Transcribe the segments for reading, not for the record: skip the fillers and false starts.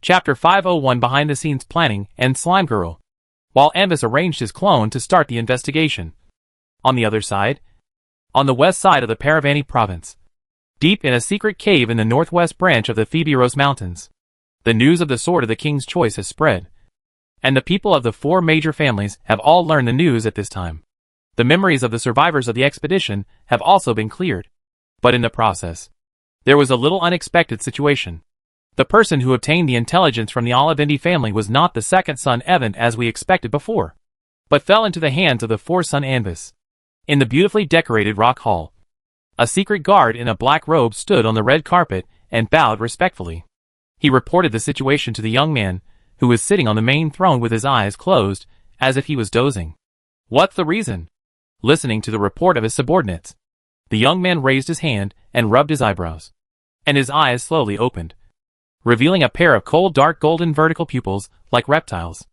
Chapter 501 Behind the Scenes Planning and Slime Girl. While Anvis arranged his clone to start the investigation. On the other side, on the west side of the Paravani province, deep in a secret cave in the northwest branch of the Thebeiros Mountains, the news of the Sword of the King's Choice has spread, and the people of the 4 major families have all learned the news at this time. The memories of the survivors of the expedition have also been cleared, but in the process, there was a little unexpected situation. The person who obtained the intelligence from the Olivendi family was not the second son Evan as we expected before, but fell into the hands of the 4th son Anvis. In the beautifully decorated rock hall, a secret guard in a black robe stood on the red carpet and bowed respectfully. He reported the situation to the young man, who was sitting on the main throne with his eyes closed, as if he was dozing. "What's the reason?" Listening to the report of his subordinates, the young man raised his hand and rubbed his eyebrows, and his eyes slowly opened, revealing a pair of cold dark golden vertical pupils, like reptiles.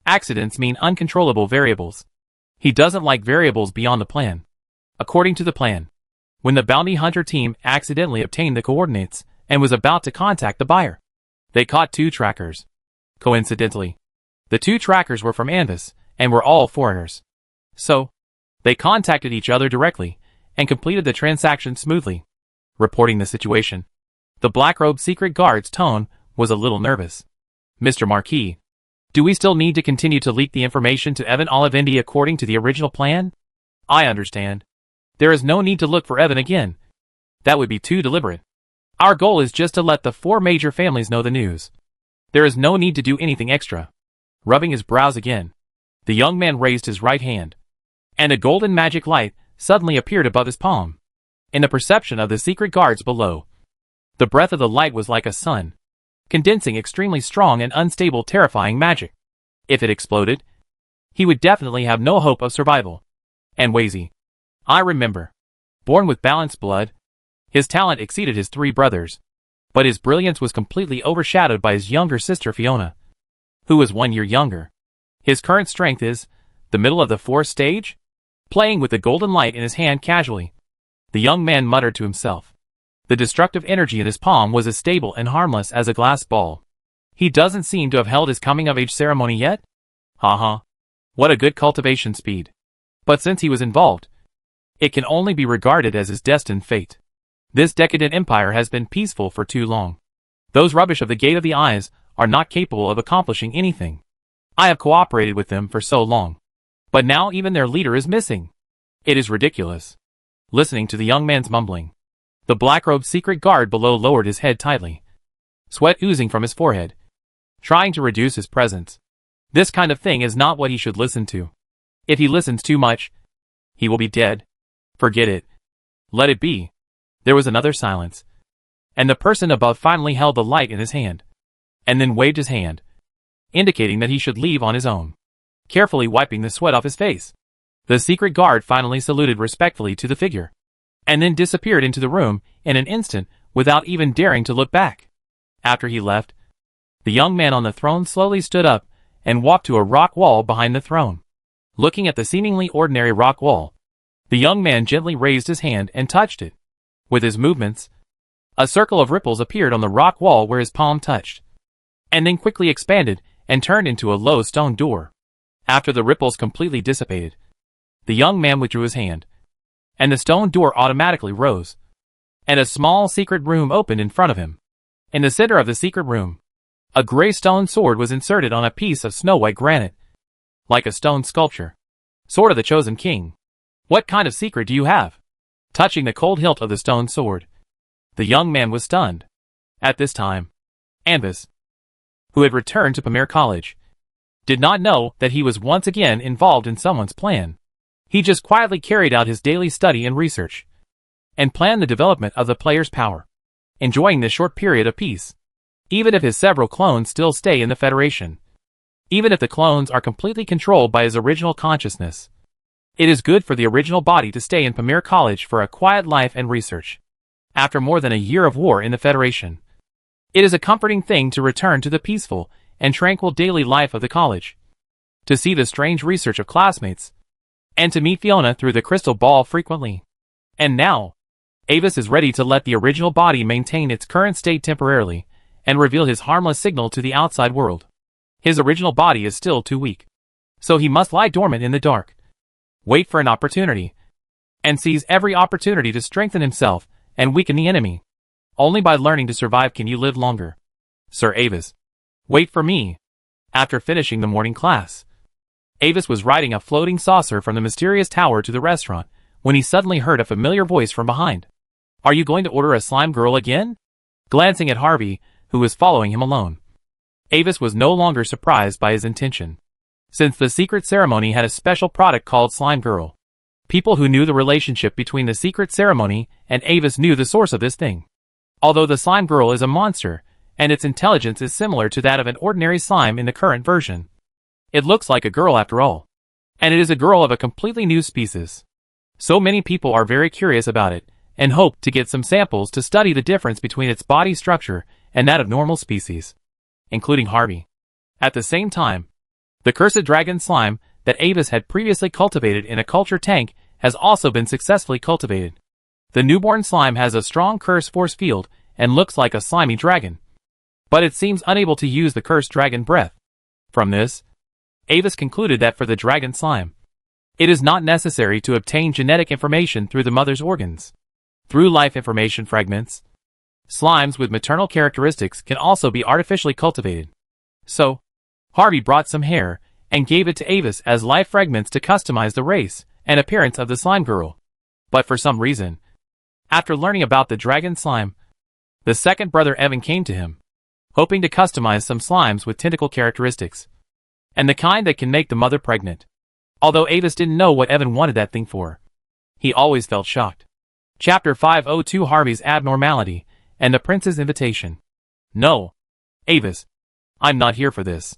Accidents mean uncontrollable variables. He doesn't like variables beyond the plan. According to the plan, when the bounty hunter team accidentally obtained the coordinates and was about to contact the buyer, they caught 2 trackers. Coincidentally, the 2 trackers were from Anvis and were all foreigners. So, they contacted each other directly and completed the transaction smoothly. Reporting the situation, the black-robed secret guard's tone was a little nervous. "Mr. Marquis, do we still need to continue to leak the information to Evan Olivendi according to the original plan?" "I understand. There is no need to look for Evan again. That would be too deliberate. Our goal is just to let the 4 major families know the news. There is no need to do anything extra." Rubbing his brows again, the young man raised his right hand, and a golden magic light suddenly appeared above his palm. In the perception of the secret guards below, the breath of the light was like a sun, condensing extremely strong and unstable terrifying magic. If it exploded, he would definitely have no hope of survival. And Wazy, I remember. Born with balanced blood, his talent exceeded his 3 brothers, but his brilliance was completely overshadowed by his younger sister Fiona, who was 1 year younger. His current strength is the middle of the 4th stage? Playing with the golden light in his hand casually, the young man muttered to himself. The destructive energy in his palm was as stable and harmless as a glass ball. He doesn't seem to have held his coming-of-age ceremony yet? Haha. What a good cultivation speed. But since he was involved, it can only be regarded as his destined fate. This decadent empire has been peaceful for too long. Those rubbish of the Gate of the Eyes are not capable of accomplishing anything. I have cooperated with them for so long, but now even their leader is missing. It is ridiculous. Listening to the young man's mumbling, the black-robed secret guard below lowered his head tightly, sweat oozing from his forehead, trying to reduce his presence. This kind of thing is not what he should listen to. If he listens too much, he will be dead. Forget it. Let it be. There was another silence, and the person above finally held the light in his hand, and then waved his hand, indicating that he should leave on his own, carefully wiping the sweat off his face. The secret guard finally saluted respectfully to the figure, and then disappeared into the room in an instant without even daring to look back. After he left, the young man on the throne slowly stood up and walked to a rock wall behind the throne. Looking at the seemingly ordinary rock wall, the young man gently raised his hand and touched it. With his movements, a circle of ripples appeared on the rock wall where his palm touched, and then quickly expanded and turned into a low stone door. After the ripples completely dissipated, the young man withdrew his hand, and the stone door automatically rose, and a small secret room opened in front of him. In the center of the secret room, a gray stone sword was inserted on a piece of snow-white granite, like a stone sculpture. "Sword of the Chosen King. What kind of secret do you have?" Touching the cold hilt of the stone sword, the young man was stunned. At this time, Anvis, who had returned to Pamir College, did not know that he was once again involved in someone's plan. He just quietly carried out his daily study and research, and planned the development of the player's power, enjoying this short period of peace. Even if his several clones still stay in the Federation, even if the clones are completely controlled by his original consciousness, it is good for the original body to stay in Pamir College for a quiet life and research. After more than a year of war in the Federation, it is a comforting thing to return to the peaceful and tranquil daily life of the college, to see the strange research of classmates, and to meet Fiona through the crystal ball frequently. And now, Avis is ready to let the original body maintain its current state temporarily, and reveal his harmless signal to the outside world. His original body is still too weak. So he must lie dormant in the dark. Wait for an opportunity. And seize every opportunity to strengthen himself and weaken the enemy. Only by learning to survive can you live longer. Sir Avis. Wait for me. After finishing the morning class, Avis was riding a floating saucer from the mysterious tower to the restaurant when he suddenly heard a familiar voice from behind. Are you going to order a slime girl again? Glancing at Harvey, who was following him alone, Avis was no longer surprised by his intention. Since the secret ceremony had a special product called Slime Girl, people who knew the relationship between the secret ceremony and Avis knew the source of this thing. Although the Slime Girl is a monster, and its intelligence is similar to that of an ordinary slime in the current version, it looks like a girl after all. And it is a girl of a completely new species. So many people are very curious about it, and hope to get some samples to study the difference between its body structure and that of normal species, including Harvey. At the same time, the cursed dragon slime that Avis had previously cultivated in a culture tank has also been successfully cultivated. The newborn slime has a strong curse force field and looks like a slimy dragon, but it seems unable to use the cursed dragon breath. From this, Avis concluded that for the dragon slime, it is not necessary to obtain genetic information through the mother's organs. Through life information fragments, slimes with maternal characteristics can also be artificially cultivated. So, Harvey brought some hair and gave it to Avis as life fragments to customize the race and appearance of the slime girl. But for some reason, after learning about the dragon slime, the second brother Evan came to him, hoping to customize some slimes with tentacle characteristics, and the kind that can make the mother pregnant. Although Avis didn't know what Evan wanted that thing for, he always felt shocked. Chapter 502 Harvey's Abnormality and the Prince's Invitation. No, Avis, I'm not here for this.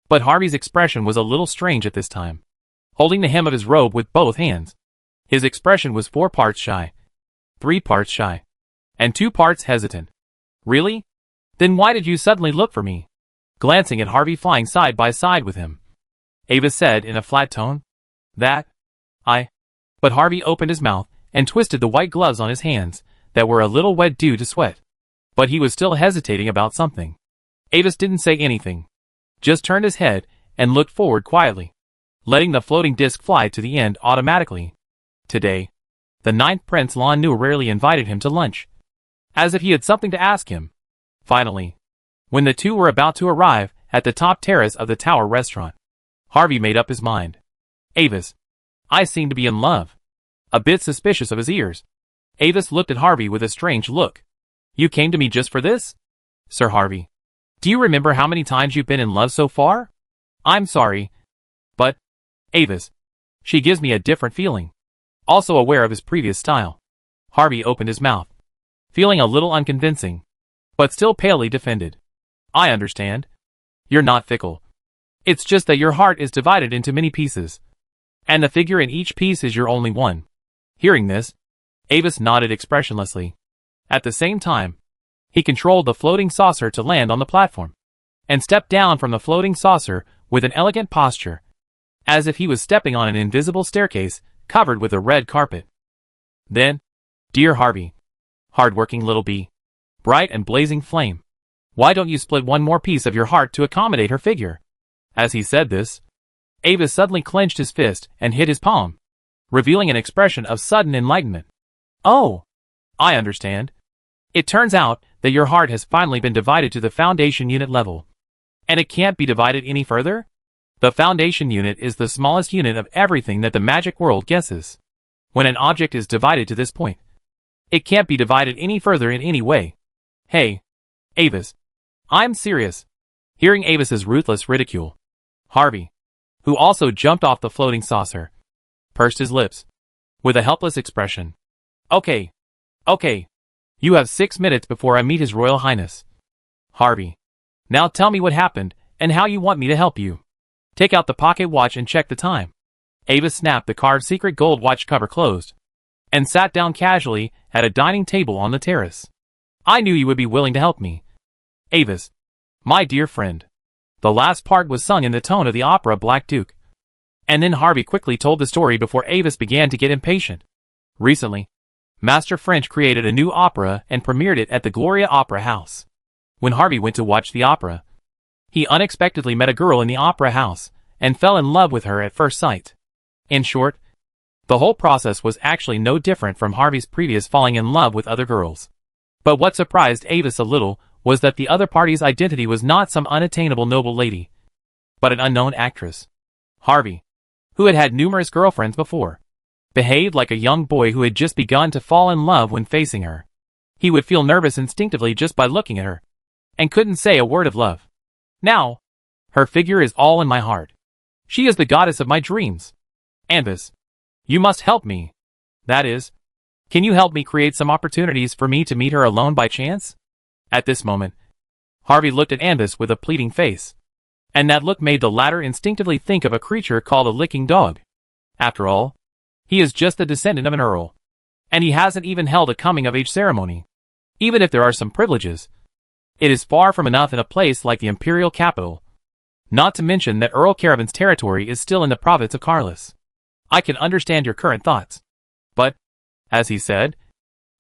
But Harvey's expression was a little strange at this time. Holding the hem of his robe with both hands, his expression was 4 parts shy, 3 parts shy, and 2 parts hesitant. Really? Then why did you suddenly look for me? Glancing at Harvey flying side by side with him, Avis said in a flat tone. But Harvey opened his mouth and twisted the white gloves on his hands that were a little wet due to sweat. But he was still hesitating about something. Avis didn't say anything, just turned his head and looked forward quietly, letting the floating disc fly to the end automatically. Today, the 9th Prince Lon Nu rarely invited him to lunch, as if he had something to ask him. Finally, when the two were about to arrive at the top terrace of the tower restaurant, Harvey made up his mind. Avis, I seem to be in love. A bit suspicious of his ears, Avis looked at Harvey with a strange look. You came to me just for this? Sir Harvey, do you remember how many times you've been in love so far? I'm sorry, but, Avis, she gives me a different feeling. Also aware of his previous style, Harvey opened his mouth, feeling a little unconvincing, but still palely defended. I understand. You're not fickle. It's just that your heart is divided into many pieces, and the figure in each piece is your only one. Hearing this, Avis nodded expressionlessly. At the same time, he controlled the floating saucer to land on the platform, and stepped down from the floating saucer with an elegant posture, as if he was stepping on an invisible staircase covered with a red carpet. Then, dear Harvey, hard-working little bee, bright and blazing flame, why don't you split one more piece of your heart to accommodate her figure? As he said this, Avis suddenly clenched his fist and hit his palm, revealing an expression of sudden enlightenment. Oh, I understand. It turns out that your heart has finally been divided to the foundation unit level. And it can't be divided any further? The foundation unit is the smallest unit of everything that the magic world guesses. When an object is divided to this point, it can't be divided any further in any way. Hey, Avis, I'm serious. Hearing Avis's ruthless ridicule, Harvey, who also jumped off the floating saucer, pursed his lips with a helpless expression. Okay. You have 6 minutes before I meet His Royal Highness. Harvey, now tell me what happened and how you want me to help you. Take out the pocket watch and check the time. Avis snapped the carved secret gold watch cover closed and sat down casually at a dining table on the terrace. I knew you would be willing to help me, Avis, my dear friend. The last part was sung in the tone of the opera Black Duke. And then Harvey quickly told the story before Avis began to get impatient. Recently, Master French created a new opera and premiered it at the Gloria Opera House. When Harvey went to watch the opera, he unexpectedly met a girl in the opera house and fell in love with her at first sight. In short, the whole process was actually no different from Harvey's previous falling in love with other girls. But what surprised Avis a little was that the other party's identity was not some unattainable noble lady, but an unknown actress. Harvey, who had had numerous girlfriends before, behaved like a young boy who had just begun to fall in love when facing her. He would feel nervous instinctively just by looking at her, and couldn't say a word of love. Now, her figure is all in my heart. She is the goddess of my dreams. Anvis, you must help me. That is, can you help me create some opportunities for me to meet her alone by chance? At this moment, Harvey looked at Anvis with a pleading face, and that look made the latter instinctively think of a creature called a licking dog. After all, he is just the descendant of an earl, and he hasn't even held a coming-of-age ceremony. Even if there are some privileges, it is far from enough in a place like the imperial capital, not to mention that Earl Caravan's territory is still in the province of Carlis. I can understand your current thoughts. But, as he said,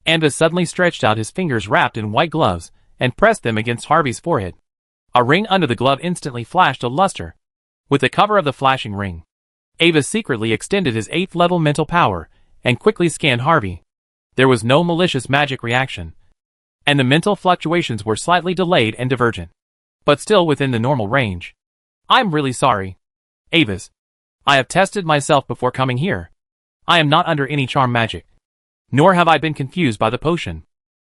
Anvis suddenly stretched out his fingers wrapped in white gloves and pressed them against Harvey's forehead. A ring under the glove instantly flashed a luster. With the cover of the flashing ring, Avis secretly extended his 8th level mental power and quickly scanned Harvey. There was no malicious magic reaction, and the mental fluctuations were slightly delayed and divergent, but still within the normal range. I'm really sorry, Avis. I have tested myself before coming here. I am not under any charm magic, nor have I been confused by the potion.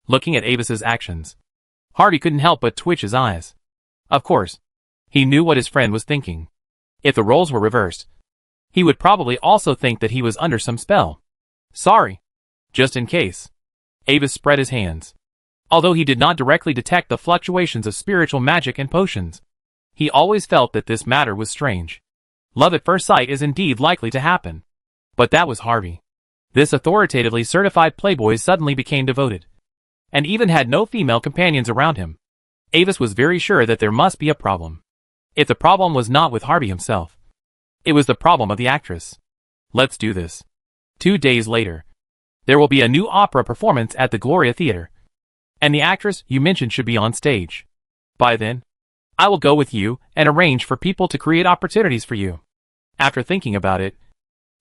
Looking at Avis's actions, Harvey couldn't help but twitch his eyes. Of course, he knew what his friend was thinking. If the roles were reversed, he would probably also think that he was under some spell. Sorry. Just in case. Avis spread his hands. Although he did not directly detect the fluctuations of spiritual magic and potions, he always felt that this matter was strange. Love at first sight is indeed likely to happen. But that was Harvey. This authoritatively certified playboy suddenly became devoted, and even had no female companions around him. Avis was very sure that there must be a problem. If the problem was not with Harvey himself, it was the problem of the actress. Let's do this. 2 days later, there will be a new opera performance at the Gloria Theater, and the actress you mentioned should be on stage. By then, I will go with you and arrange for people to create opportunities for you. After thinking about it,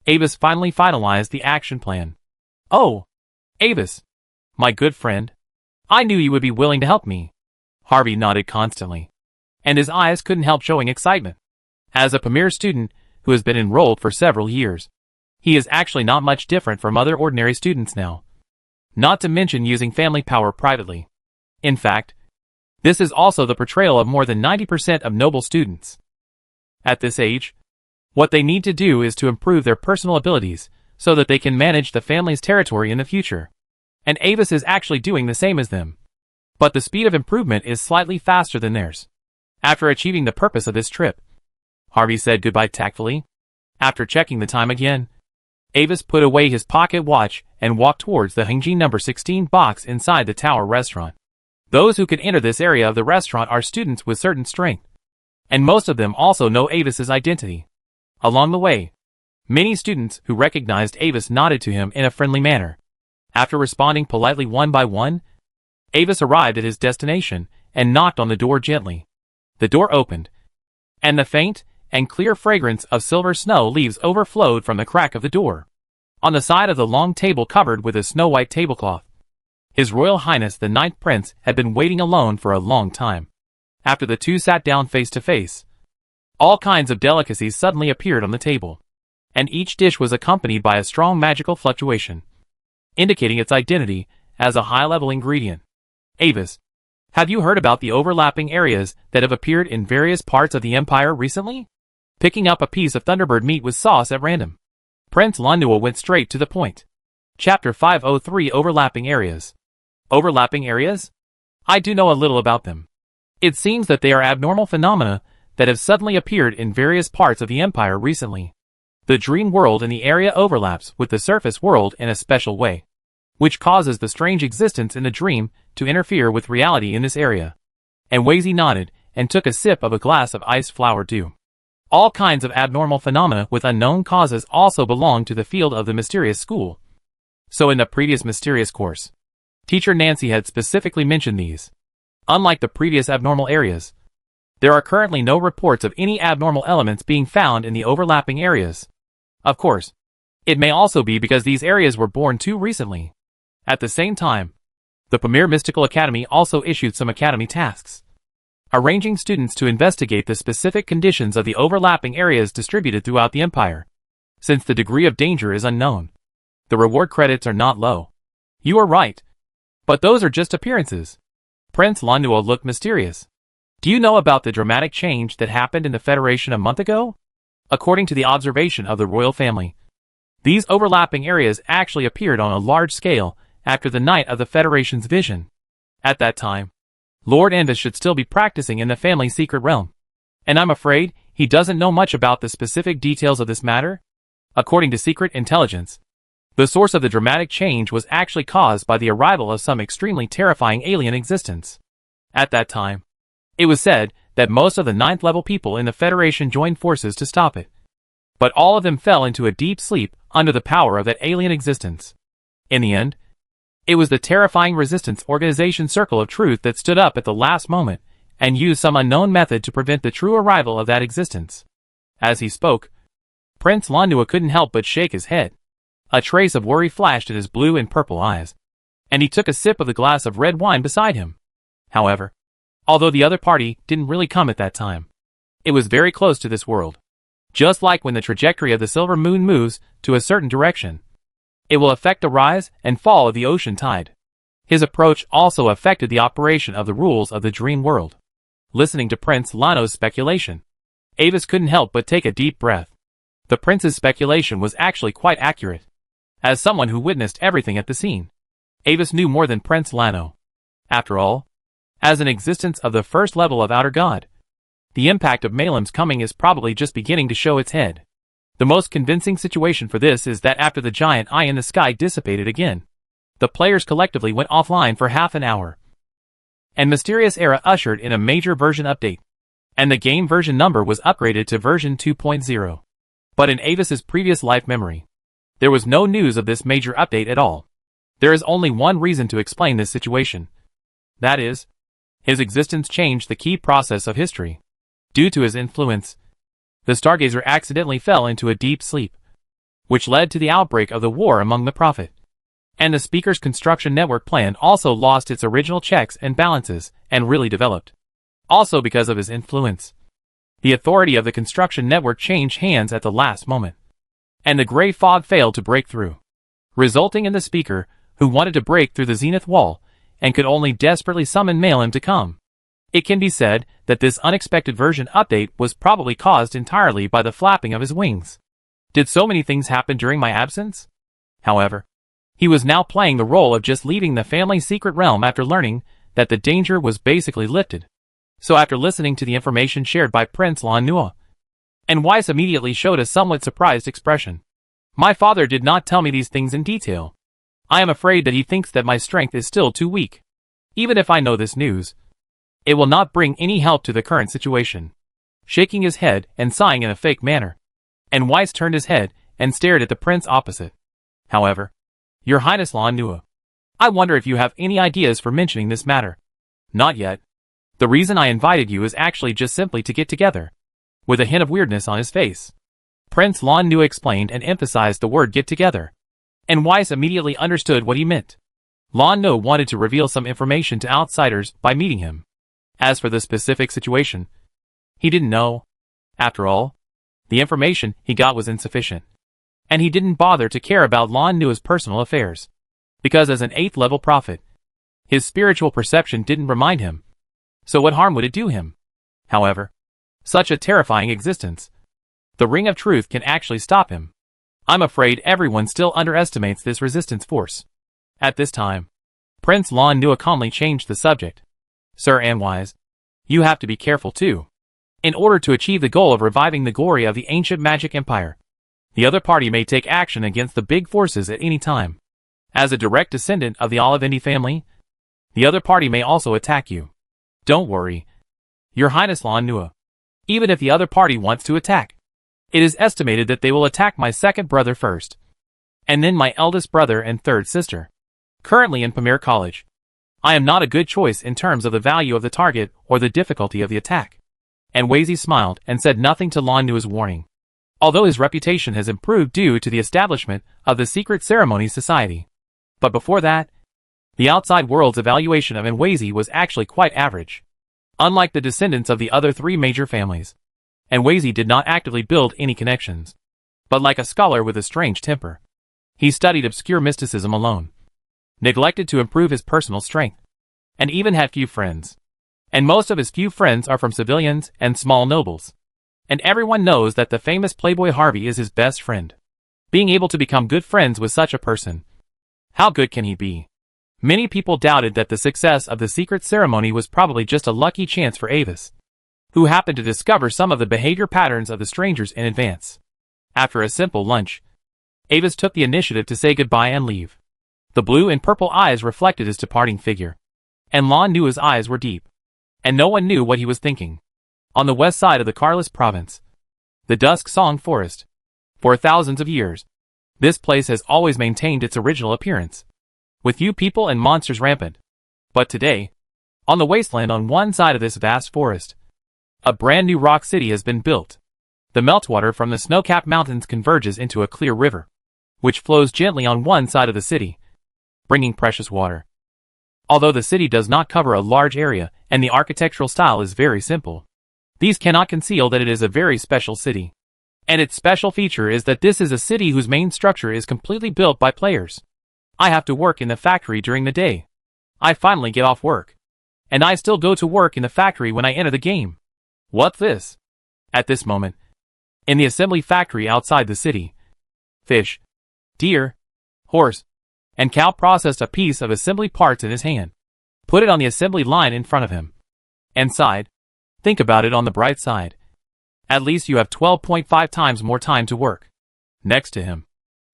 Avis finally finalized the action plan. Oh, Avis, my good friend. I knew you would be willing to help me. Harvey nodded constantly, and his eyes couldn't help showing excitement. As a premier student who has been enrolled for several years, he is actually not much different from other ordinary students now. Not to mention using family power privately. In fact, this is also the portrayal of more than 90% of noble students. At this age, what they need to do is to improve their personal abilities so that they can manage the family's territory in the future. And Avis is actually doing the same as them. But the speed of improvement is slightly faster than theirs. After achieving the purpose of this trip, Harvey said goodbye tactfully. After checking the time again, Avis put away his pocket watch and walked towards the Hengji number 16 box inside the Tower restaurant. Those who could enter this area of the restaurant are students with certain strength, and most of them also know Avis's identity. Along the way, many students who recognized Avis nodded to him in a friendly manner. After responding politely one by one, Avis arrived at his destination and knocked on the door gently. The door opened, and the faint and clear fragrance of silver snow leaves overflowed from the crack of the door. On the side of the long table covered with a snow-white tablecloth, His Royal Highness the Ninth Prince had been waiting alone for a long time. After the two sat down face to face, all kinds of delicacies suddenly appeared on the table, and each dish was accompanied by a strong magical fluctuation, indicating its identity as a high-level ingredient. Avis, have you heard about the overlapping areas that have appeared in various parts of the Empire recently? Picking up a piece of Thunderbird meat with sauce at random, Prince Lundua went straight to the point. Chapter 503 Overlapping Areas. Overlapping areas? I do know a little about them. It seems that they are abnormal phenomena that have suddenly appeared in various parts of the Empire recently. The dream world in the area overlaps with the surface world in a special way, which causes the strange existence in the dream to interfere with reality in this area. And Wazy nodded and took a sip of a glass of iced flower dew. All kinds of abnormal phenomena with unknown causes also belong to the field of the mysterious school. So in the previous mysterious course, Teacher Nancy had specifically mentioned these. Unlike the previous abnormal areas, there are currently no reports of any abnormal elements being found in the overlapping areas. Of course, it may also be because these areas were born too recently. At the same time, the Pamir Mystical Academy also issued some academy tasks, arranging students to investigate the specific conditions of the overlapping areas distributed throughout the empire. Since the degree of danger is unknown, the reward credits are not low. You are right. But those are just appearances. Prince Lanua looked mysterious. Do you know about the dramatic change that happened in the Federation a month ago? According to the observation of the royal family, these overlapping areas actually appeared on a large scale after the night of the Federation's vision. At that time, Lord Envis should still be practicing in the family secret realm. And I'm afraid he doesn't know much about the specific details of this matter. According to secret intelligence, the source of the dramatic change was actually caused by the arrival of some extremely terrifying alien existence. At that time, it was said that most of the 9th level people in the Federation joined forces to stop it. But all of them fell into a deep sleep under the power of that alien existence. In the end, it was the terrifying resistance organization Circle of Truth that stood up at the last moment and used some unknown method to prevent the true arrival of that existence. As he spoke, Prince Lanua couldn't help but shake his head. A trace of worry flashed in his blue and purple eyes, and he took a sip of the glass of red wine beside him. However, although the other party didn't really come at that time, it was very close to this world. Just like when the trajectory of the silver moon moves to a certain direction, it will affect the rise and fall of the ocean tide. His approach also affected the operation of the rules of the dream world. Listening to Prince Lanua's speculation, Avis couldn't help but take a deep breath. The prince's speculation was actually quite accurate. As someone who witnessed everything at the scene, Avis knew more than Prince Lanua. After all, as an existence of the first level of Outer God, the impact of Malem's coming is probably just beginning to show its head. The most convincing situation for this is that after the giant eye in the sky dissipated again, the players collectively went offline for half an hour. And Mysterious Era ushered in a major version update, and the game version number was upgraded to version 2.0. But in Avis's previous life memory, there was no news of this major update at all. There is only one reason to explain this situation. That is, his existence changed the key process of history. Due to his influence, the Stargazer accidentally fell into a deep sleep, which led to the outbreak of the war among the Prophet. And the Speaker's construction network plan also lost its original checks and balances and really developed. Also because of his influence, the authority of the construction network changed hands at the last moment, and the gray fog failed to break through, resulting in the Speaker, who wanted to break through the Zenith Wall, and could only desperately summon Malem to come. It can be said that this unexpected version update was probably caused entirely by the flapping of his wings. Did so many things happen during my absence? However, he was now playing the role of just leaving the family secret realm after learning that the danger was basically lifted. So after listening to the information shared by Prince Lanua, and Weiss immediately showed a somewhat surprised expression. My father did not tell me these things in detail. I am afraid that he thinks that my strength is still too weak. Even if I know this news, it will not bring any help to the current situation. Shaking his head and sighing in a fake manner, and Weiss turned his head and stared at the prince opposite. However, Your Highness Lanua, I wonder if you have any ideas for mentioning this matter. Not yet. The reason I invited you is actually just simply to get together. With a hint of weirdness on his face, Prince Lanua explained and emphasized the word get together. And Weiss immediately understood what he meant. Lanua wanted to reveal some information to outsiders by meeting him. As for the specific situation, he didn't know. After all, the information he got was insufficient. And he didn't bother to care about Lanua's personal affairs. Because as an 8th level prophet, his spiritual perception didn't remind him. So what harm would it do him? However, such a terrifying existence, the Ring of Truth can actually stop him. I'm afraid everyone still underestimates this resistance force. At this time, Prince Lanua calmly changed the subject. Sir Anwise, you have to be careful too. In order to achieve the goal of reviving the glory of the ancient magic empire, the other party may take action against the big forces at any time. As a direct descendant of the Olivendi family, the other party may also attack you. Don't worry, Your Highness Lanua. Even if the other party wants to attack, it is estimated that they will attack my second brother first, and then my eldest brother and third sister, currently in Pamir College. I am not a good choice in terms of the value of the target or the difficulty of the attack. And Wazy smiled and said nothing to Lan Nua's warning. Although his reputation has improved due to the establishment of the Secret Ceremonies Society. But before that, the outside world's evaluation of Enwazy was actually quite average. Unlike the descendants of the other three major families, Enwazy did not actively build any connections. But like a scholar with a strange temper, he studied obscure mysticism alone, neglected to improve his personal strength, and even had few friends. And most of his few friends are from civilians and small nobles. And everyone knows that the famous Playboy Harvey is his best friend. Being able to become good friends with such a person. How good can he be? Many people doubted that the success of the secret ceremony was probably just a lucky chance for Avis, who happened to discover some of the behavior patterns of the strangers in advance. After a simple lunch, Avis took the initiative to say goodbye and leave. The blue and purple eyes reflected his departing figure. And Lan Nua's eyes were deep. And no one knew what he was thinking. On the west side of the Carless province, the Dusk Song Forest. For thousands of years, this place has always maintained its original appearance, with few people and monsters rampant. But today, on the wasteland on one side of this vast forest, a brand new rock city has been built. The meltwater from the snow-capped mountains converges into a clear river, which flows gently on one side of the city, bringing precious water. Although the city does not cover a large area and the architectural style is very simple, these cannot conceal that it is a very special city. And its special feature is that this is a city whose main structure is completely built by players. I have to work in the factory during the day. I finally get off work. And I still go to work in the factory when I enter the game. What's this? At this moment, in the assembly factory outside the city, fish, deer, horse, and cow processed a piece of assembly parts in his hand, put it on the assembly line in front of him, and sighed. Think about it on the bright side. At least you have 12.5 times more time to work. Next to him,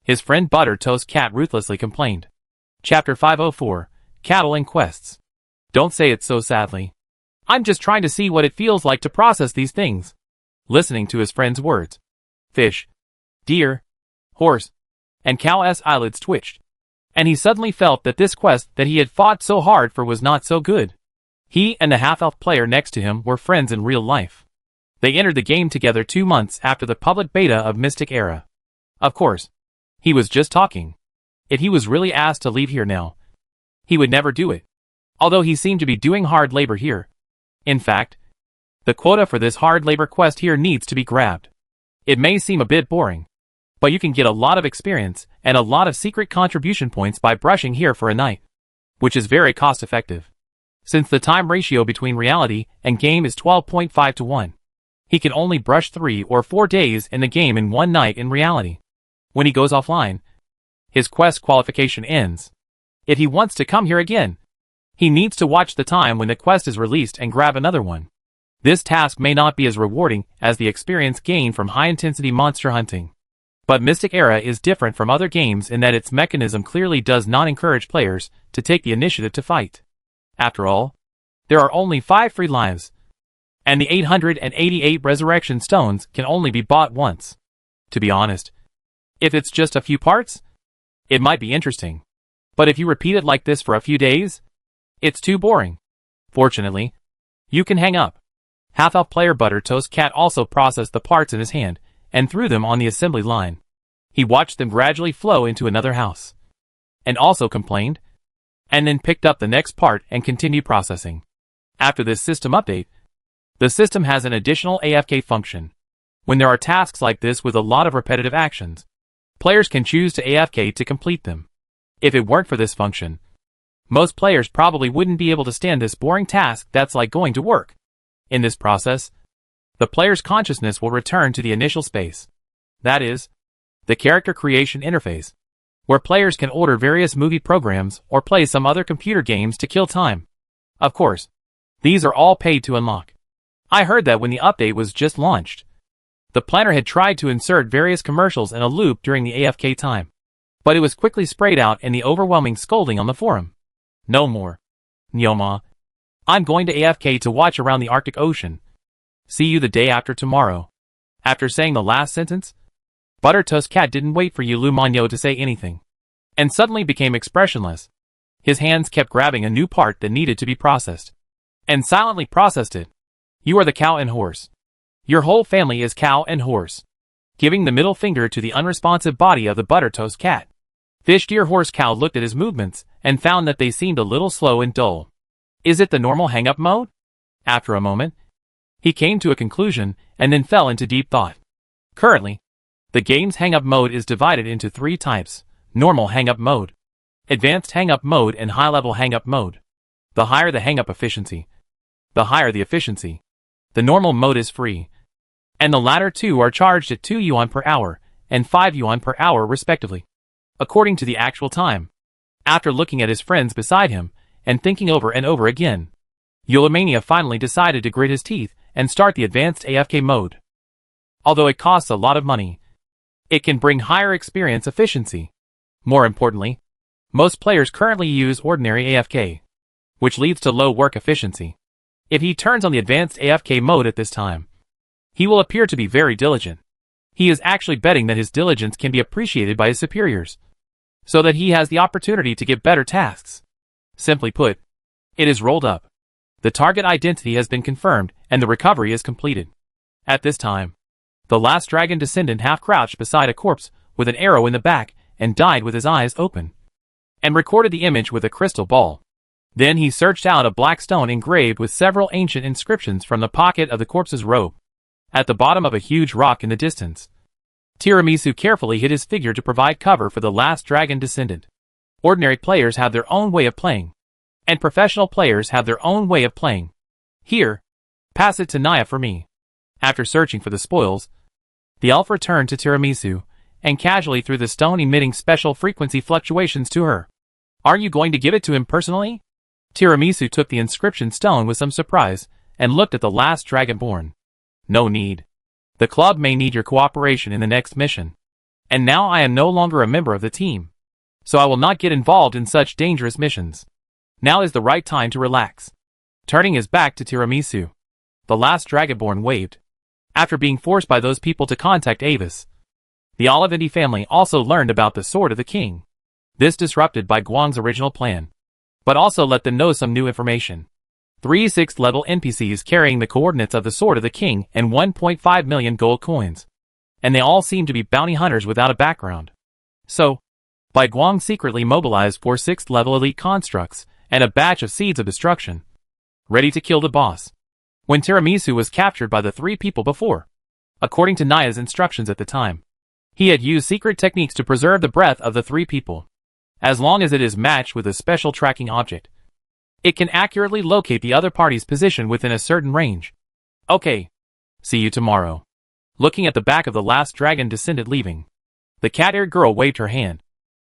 his friend Butter Toast Cat ruthlessly complained. Chapter 504, Cattle and Quests. Don't say it so sadly. I'm just trying to see what it feels like to process these things. Listening to his friend's words, fish, deer, horse, and cow's eyelids twitched. And he suddenly felt that this quest that he had fought so hard for was not so good. He and the half-elf player next to him were friends in real life. They entered the game together 2 months after the public beta of Mystic Era. Of course, he was just talking. If he was really asked to leave here now, he would never do it. Although he seemed to be doing hard labor here. In fact, the quota for this hard labor quest here needs to be grabbed. It may seem a bit boring, but you can get a lot of experience and a lot of secret contribution points by brushing here for a night, which is very cost-effective. Since the time ratio between reality and game is 12.5 to 1. He can only brush 3 or 4 days in the game in one night in reality. When he goes offline, his quest qualification ends. If he wants to come here again, he needs to watch the time when the quest is released and grab another one. This task may not be as rewarding as the experience gained from high-intensity monster hunting. But Mystic Era is different from other games in that its mechanism clearly does not encourage players to take the initiative to fight. After all, there are only 5 free lives, and the 888 resurrection stones can only be bought once. To be honest, if it's just a few parts, it might be interesting. But if you repeat it like this for a few days, it's too boring. Fortunately, you can hang up. Half-elf player Butter Toast Cat also processed the parts in his hand and threw them on the assembly line. He watched them gradually flow into another house, and also complained, and then picked up the next part and continued processing. After this system update, the system has an additional AFK function. When there are tasks like this with a lot of repetitive actions, players can choose to AFK to complete them. If it weren't for this function, most players probably wouldn't be able to stand this boring task that's like going to work. In this process, the player's consciousness will return to the initial space. That is, the character creation interface, where players can order various movie programs or play some other computer games to kill time. Of course, these are all paid to unlock. I heard that when the update was just launched, the planner had tried to insert various commercials in a loop during the AFK time, but it was quickly sprayed out in the overwhelming scolding on the forum. No more. Nyoma. I'm going to AFK to watch around the Arctic Ocean. See you the day after tomorrow. After saying the last sentence, Butter Toast Cat didn't wait for Yulu Manyo to say anything, and suddenly became expressionless. His hands kept grabbing a new part that needed to be processed. And silently processed it. You are the cow and horse. Your whole family is cow and horse. Giving the middle finger to the unresponsive body of the butter toast cat. Fish deer horse cow looked at his movements and found that they seemed a little slow and dull. Is it the normal hang-up mode? After a moment, he came to a conclusion and then fell into deep thought. Currently, the game's hang-up mode is divided into 3 types: normal hang-up mode, advanced hang-up mode, and high-level hang-up mode. The higher the hang-up efficiency, the higher the efficiency. The normal mode is free, and the latter two are charged at 2 yuan per hour and 5 yuan per hour respectively, according to the actual time. After looking at his friends beside him and thinking over and over again, Eulemania finally decided to grit his teeth and start the advanced AFK mode. Although it costs a lot of money, it can bring higher experience efficiency. More importantly, most players currently use ordinary AFK, which leads to low work efficiency. If he turns on the advanced AFK mode at this time, he will appear to be very diligent. He is actually betting that his diligence can be appreciated by his superiors, so that he has the opportunity to get better tasks. Simply put, it is rolled up. The target identity has been confirmed and the recovery is completed. At this time, the last dragon descendant half-crouched beside a corpse with an arrow in the back and died with his eyes open, and recorded the image with a crystal ball. Then he searched out a black stone engraved with several ancient inscriptions from the pocket of the corpse's robe. At the bottom of a huge rock in the distance, Tiramisu carefully hid his figure to provide cover for the last dragon descendant. Ordinary players have their own way of playing, and professional players have their own way of playing. Here, pass it to Naya for me. After searching for the spoils, the elf returned to Tiramisu and casually threw the stone emitting special frequency fluctuations to her. Are you going to give it to him personally? Tiramisu took the inscription stone with some surprise and looked at the last dragonborn. No need. The club may need your cooperation in the next mission. And now I am no longer a member of the team, so I will not get involved in such dangerous missions. Now is the right time to relax. Turning his back to Tiramisu, the last dragonborn waved. After being forced by those people to contact Avis, the Olivendi family also learned about the Sword of the King. This disrupted Bai Guang's original plan, but also let them know some new information. 3 6th level NPCs carrying the coordinates of the Sword of the King and 1.5 million gold coins. And they all seem to be bounty hunters without a background. So, Bai Guang secretly mobilized 4 6th level elite constructs and a batch of seeds of destruction, ready to kill the boss. When Tiramisu was captured by the 3 people before, according to Naya's instructions at the time, he had used secret techniques to preserve the breath of the 3 people. As long as it is matched with a special tracking object, it can accurately locate the other party's position within a certain range. Okay. See you tomorrow. Looking at the back of the last dragon descendant leaving, the cat-eared girl waved her hand,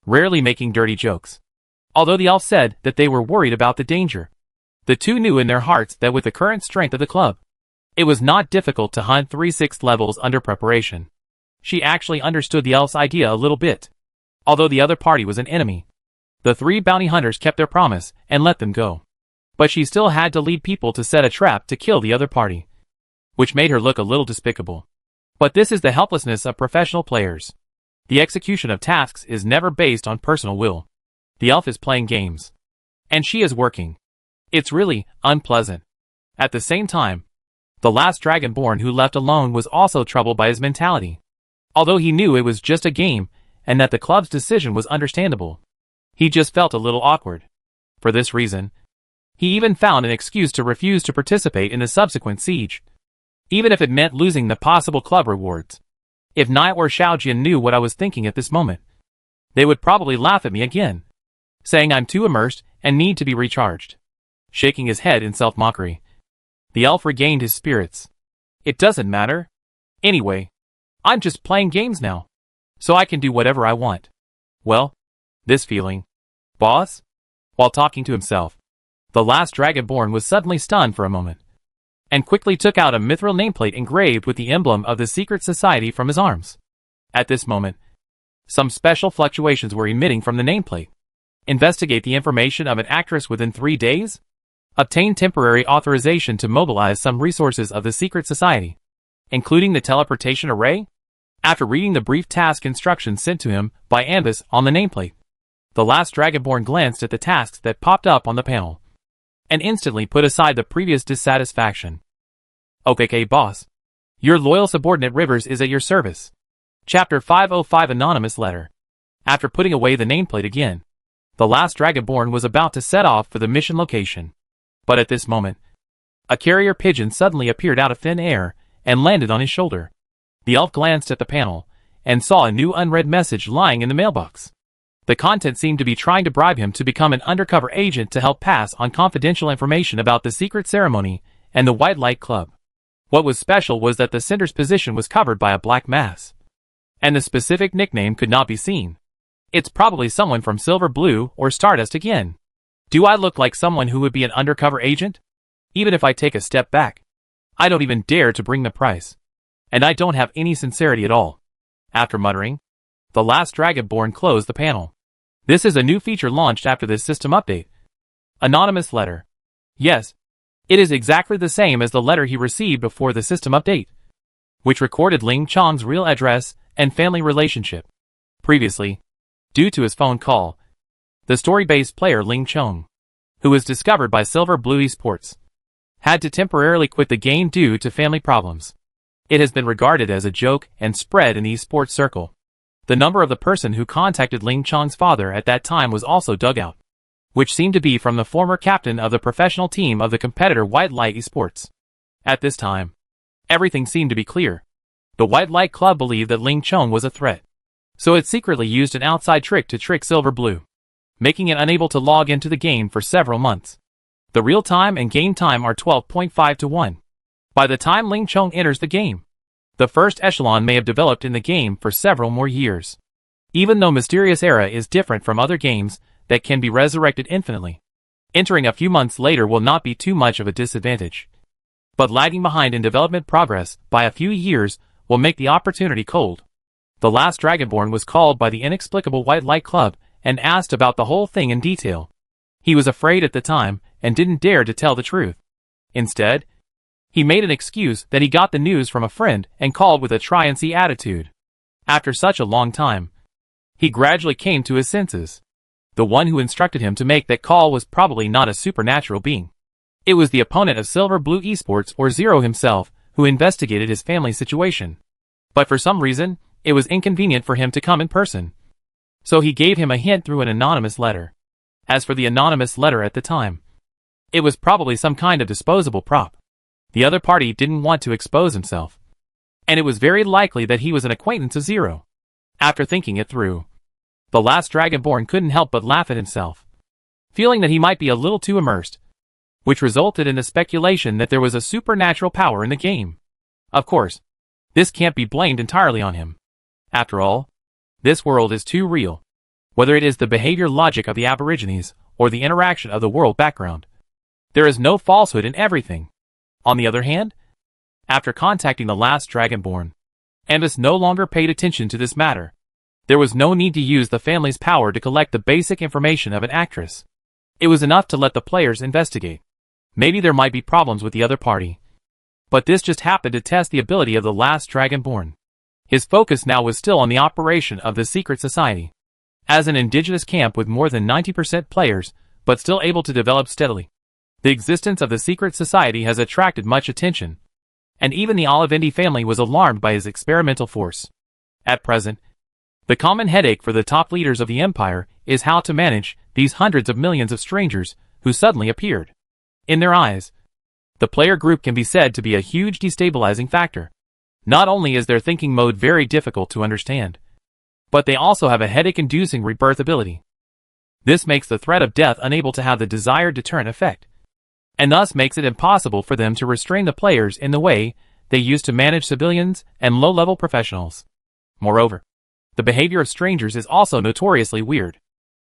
rarely making dirty jokes. Although the elf said that they were worried about the danger, the two knew in their hearts that with the current strength of the club, it was not difficult to hunt 3 6th levels under preparation. She actually understood the elf's idea a little bit. Although the other party was an enemy, the 3 bounty hunters kept their promise and let them go. But she still had to lead people to set a trap to kill the other party, which made her look a little despicable. But this is the helplessness of professional players. The execution of tasks is never based on personal will. The elf is playing games, and she is working. It's really unpleasant. At the same time, the last dragonborn who left alone was also troubled by his mentality. Although he knew it was just a game and that the club's decision was understandable, he just felt a little awkward. For this reason, he even found an excuse to refuse to participate in the subsequent siege, even if it meant losing the possible club rewards. If Naya or Xiaojian knew what I was thinking at this moment, they would probably laugh at me again, saying I'm too immersed and need to be recharged. Shaking his head in self-mockery, the elf regained his spirits. It doesn't matter. Anyway, I'm just playing games now, so I can do whatever I want. Well, this feeling, boss? While talking to himself, the last dragonborn was suddenly stunned for a moment, and quickly took out a mithril nameplate engraved with the emblem of the secret society from his arms. At this moment, some special fluctuations were emitting from the nameplate. Investigate the information of an actress within 3 days? Obtain temporary authorization to mobilize some resources of the secret society, including the teleportation array? After reading the brief task instructions sent to him by Ambus on the nameplate, The last Dragonborn glanced at the tasks that popped up on the panel, and instantly put aside the previous dissatisfaction. Okay, boss. Your loyal subordinate Rivers is at your service. Chapter 505 Anonymous Letter. After putting away the nameplate again, the last Dragonborn was about to set off for the mission location. But at this moment, a carrier pigeon suddenly appeared out of thin air and landed on his shoulder. The elf glanced at the panel and saw a new unread message lying in the mailbox. The content seemed to be trying to bribe him to become an undercover agent to help pass on confidential information about the secret ceremony and the White Light Club. What was special was that the sender's position was covered by a black mass, and the specific nickname could not be seen. It's probably someone from Silver Blue or Stardust again. Do I look like someone who would be an undercover agent? Even if I take a step back, I don't even dare to bring the price. And I don't have any sincerity at all. After muttering, the last Dragonborn closed the panel. This is a new feature launched after this system update. Anonymous letter. Yes, it is exactly the same as the letter he received before the system update, which recorded Ling Chong's real address and family relationship. Previously, due to his phone call, the story-based player Ling Chong, who was discovered by Silver Blue Esports, had to temporarily quit the game due to family problems. It has been regarded as a joke and spread in the esports circle. The number of the person who contacted Ling Chong's father at that time was also dug out, which seemed to be from the former captain of the professional team of the competitor White Light Esports. At this time, everything seemed to be clear. The White Light Club believed that Ling Chong was a threat, so it secretly used an outside trick to trick Silver Blue, making it unable to log into the game for several months. The real time and game time are 12.5 to 1. By the time Ling Chong enters the game, the first echelon may have developed in the game for several more years. Even though Mysterious Era is different from other games that can be resurrected infinitely, entering a few months later will not be too much of a disadvantage. But lagging behind in development progress by a few years will make the opportunity cold. The last Dragonborn was called by the inexplicable White Light Club and asked about the whole thing in detail. He was afraid at the time and didn't dare to tell the truth. Instead, he made an excuse that he got the news from a friend and called with a try-and-see attitude. After such a long time, he gradually came to his senses. The one who instructed him to make that call was probably not a supernatural being. It was the opponent of Silver Blue Esports or Zero himself who investigated his family situation. But for some reason, it was inconvenient for him to come in person. So he gave him a hint through an anonymous letter. As for the anonymous letter at the time, it was probably some kind of disposable prop. The other party didn't want to expose himself, and it was very likely that he was an acquaintance of Zero. After thinking it through, the last Dragonborn couldn't help but laugh at himself, feeling that he might be a little too immersed, which resulted in the speculation that there was a supernatural power in the game. Of course, this can't be blamed entirely on him. After all, this world is too real. Whether it is the behavior logic of the Aborigines or the interaction of the world background, there is no falsehood in everything. On the other hand, after contacting the last Dragonborn, Ambus no longer paid attention to this matter. There was no need to use the family's power to collect the basic information of an actress. It was enough to let the players investigate. Maybe there might be problems with the other party, but this just happened to test the ability of the last Dragonborn. His focus now was still on the operation of the secret society. As an indigenous camp with more than 90% players, but still able to develop steadily, the existence of the secret society has attracted much attention, and even the Olivendi family was alarmed by his experimental force. At present, the common headache for the top leaders of the empire is how to manage these hundreds of millions of strangers who suddenly appeared. In their eyes, the player group can be said to be a huge destabilizing factor. Not only is their thinking mode very difficult to understand, but they also have a headache-inducing rebirth ability. This makes the threat of death unable to have the desired deterrent effect, and thus makes it impossible for them to restrain the players in the way they use to manage civilians and low-level professionals. Moreover, the behavior of strangers is also notoriously weird.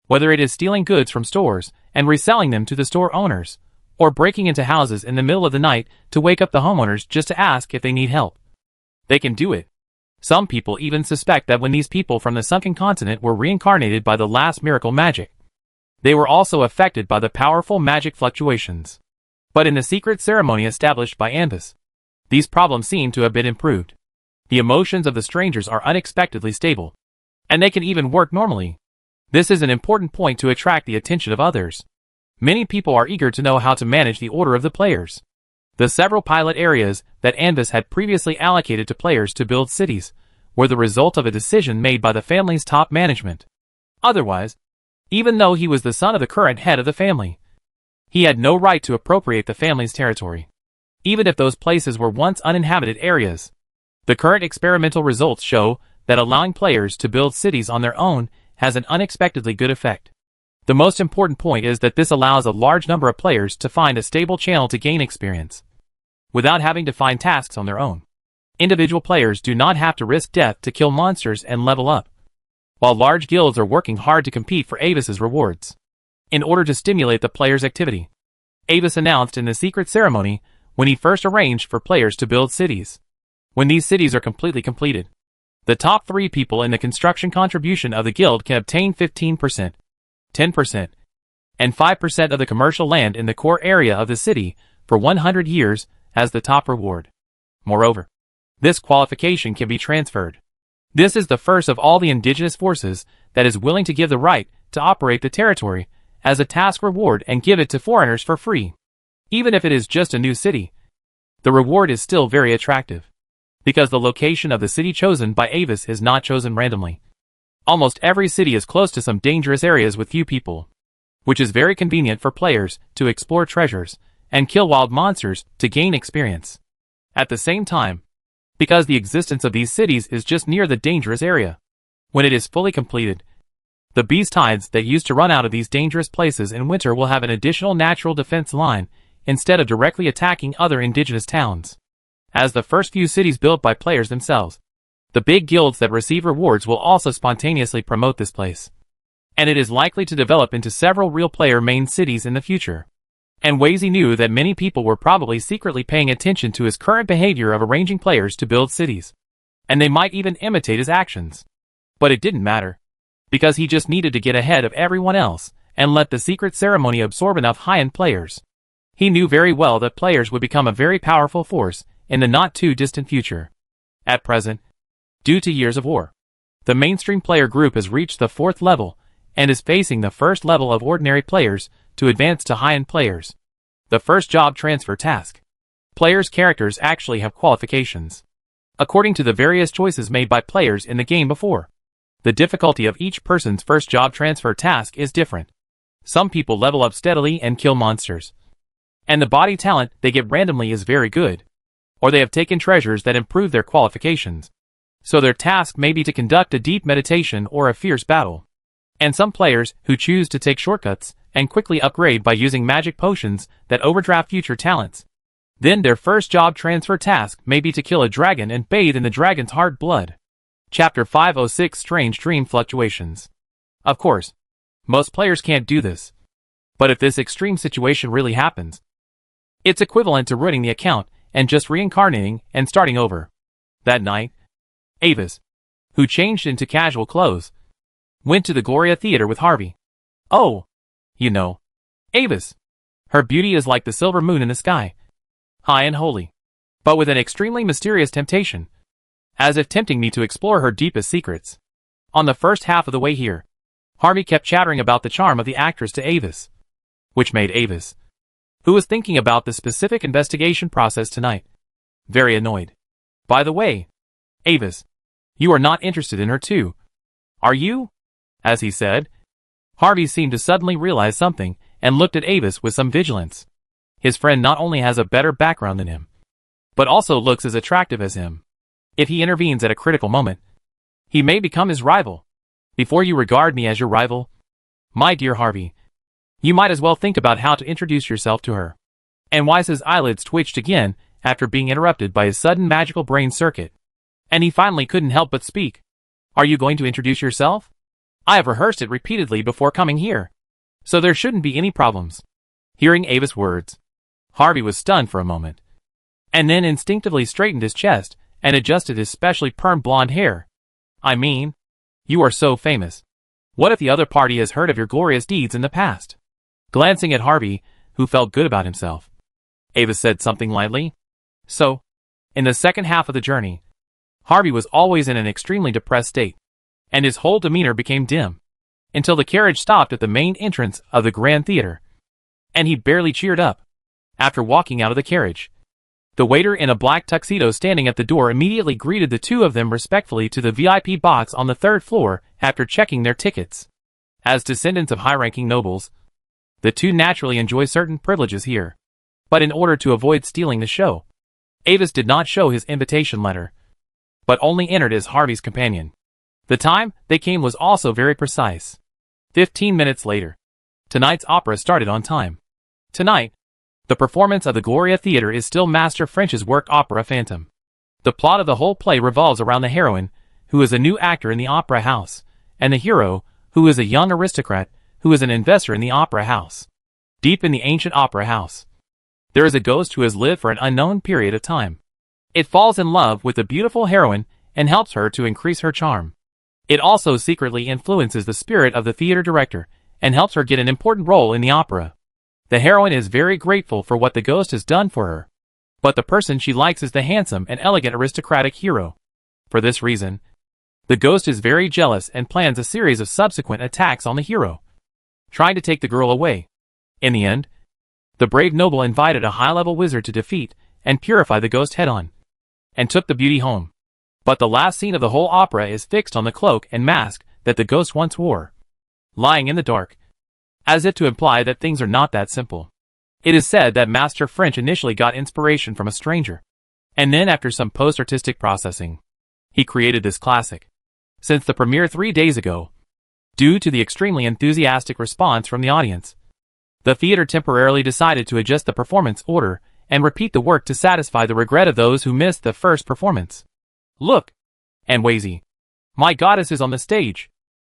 Whether it is stealing goods from stores and reselling them to the store owners, or breaking into houses in the middle of the night to wake up the homeowners just to ask if they need help. They can do it. Some people even suspect that when these people from the sunken continent were reincarnated by the last miracle magic, they were also affected by the powerful magic fluctuations. But in the secret ceremony established by Ambus, these problems seem to have been improved. The emotions of the strangers are unexpectedly stable, and they can even work normally. This is an important point to attract the attention of others. Many people are eager to know how to manage the order of the players. The several pilot areas that Anvis had previously allocated to players to build cities were the result of a decision made by the family's top management. Otherwise, even though he was the son of the current head of the family, he had no right to appropriate the family's territory, even if those places were once uninhabited areas. The current experimental results show that allowing players to build cities on their own has an unexpectedly good effect. The most important point is that this allows a large number of players to find a stable channel to gain experience, without having to find tasks on their own. Individual players do not have to risk death to kill monsters and level up, while large guilds are working hard to compete for Avis's rewards. In order to stimulate the players' activity, Avis announced in the secret ceremony when he first arranged for players to build cities. When these cities are completely completed, the top 3 people in the construction contribution of the guild can obtain 15%, 10%, and 5% of the commercial land in the core area of the city for 100 years as the top reward. Moreover, this qualification can be transferred. This is the first of all the indigenous forces that is willing to give the right to operate the territory as a task reward and give it to foreigners for free. Even if it is just a new city, the reward is still very attractive, because the location of the city chosen by Avis is not chosen randomly. Almost every city is close to some dangerous areas with few people, which is very convenient for players to explore treasures and kill wild monsters to gain experience. At the same time, because the existence of these cities is just near the dangerous area, when it is fully completed, the beast tides that used to run out of these dangerous places in winter will have an additional natural defense line instead of directly attacking other indigenous towns. As the first few cities built by players themselves, the big guilds that receive rewards will also spontaneously promote this place, and it is likely to develop into several real player main cities in the future. And Wazy knew that many people were probably secretly paying attention to his current behavior of arranging players to build cities, and they might even imitate his actions. But it didn't matter, because he just needed to get ahead of everyone else and let the secret ceremony absorb enough high-end players. He knew very well that players would become a very powerful force in the not-too-distant future. At present, due to years of war, the mainstream player group has reached the 4th level and is facing the first level of ordinary players to advance to high-end players. The first job transfer task. Players' characters actually have qualifications, according to the various choices made by players in the game before. The difficulty of each person's first job transfer task is different. Some people level up steadily and kill monsters, and the body talent they get randomly is very good, or they have taken treasures that improve their qualifications, so their task may be to conduct a deep meditation or a fierce battle. And some players who choose to take shortcuts and quickly upgrade by using magic potions that overdraft future talents. Then their first job transfer task may be to kill a dragon and bathe in the dragon's hard blood. Chapter 506 Strange Dream Fluctuations. Of course, most players can't do this. But if this extreme situation really happens, it's equivalent to ruining the account and just reincarnating and starting over. That night, Avis, who changed into casual clothes, went to the Gloria Theater with Harvey. Oh, you know, Avis. Her beauty is like the silver moon in the sky, high and holy, but with an extremely mysterious temptation, as if tempting me to explore her deepest secrets. On the first half of the way here, Harvey kept chattering about the charm of the actress to Avis, which made Avis, who was thinking about the specific investigation process tonight, very annoyed. By the way, Avis, you are not interested in her too, are you? As he said, Harvey seemed to suddenly realize something and looked at Avis with some vigilance. His friend not only has a better background than him, but also looks as attractive as him. If he intervenes at a critical moment, he may become his rival. Before you regard me as your rival, my dear Harvey, you might as well think about how to introduce yourself to her. And Wise's eyelids twitched again after being interrupted by his sudden magical brain circuit, and he finally couldn't help but speak. Are you going to introduce yourself? I have rehearsed it repeatedly before coming here, so there shouldn't be any problems. Hearing Avis' words, Harvey was stunned for a moment, and then instinctively straightened his chest and adjusted his specially permed blonde hair. I mean, you are so famous. What if the other party has heard of your glorious deeds in the past? Glancing at Harvey, who felt good about himself, Avis said something lightly. So, in the second half of the journey, Harvey was always in an extremely depressed state, and his whole demeanor became dim. until the carriage stopped at the main entrance of the Grand Theater. And he barely cheered up. After walking out of the carriage, the waiter in a black tuxedo standing at the door immediately greeted the two of them respectfully to the VIP box on the third floor after checking their tickets. As descendants of high-ranking nobles, the two naturally enjoy certain privileges here. But in order to avoid stealing the show, Avis did not show his invitation letter, but only entered as Harvey's companion. The time they came was also very precise. 15 minutes later. Tonight's opera started on time. Tonight, the performance of the Gloria Theatre is still Master French's work opera Phantom. The plot of the whole play revolves around the heroine, who is a new actor in the opera house, and the hero, who is a young aristocrat, who is an investor in the opera house. Deep in the ancient opera house, there is a ghost who has lived for an unknown period of time. It falls in love with the beautiful heroine and helps her to increase her charm. It also secretly influences the spirit of the theater director and helps her get an important role in the opera. The heroine is very grateful for what the ghost has done for her, but the person she likes is the handsome and elegant aristocratic hero. For this reason, the ghost is very jealous and plans a series of subsequent attacks on the hero, trying to take the girl away. In the end, the brave noble invited a high-level wizard to defeat and purify the ghost head-on, and took the beauty home. But the last scene of the whole opera is fixed on the cloak and mask that the ghost once wore, lying in the dark, as if to imply that things are not that simple. It is said that Master French initially got inspiration from a stranger, and then after some post-artistic processing, he created this classic. Since the premiere 3 days ago, due to the extremely enthusiastic response from the audience, the theater temporarily decided to adjust the performance order and repeat the work to satisfy the regret of those who missed the first performance. Look! And Wazy, my goddess is on the stage.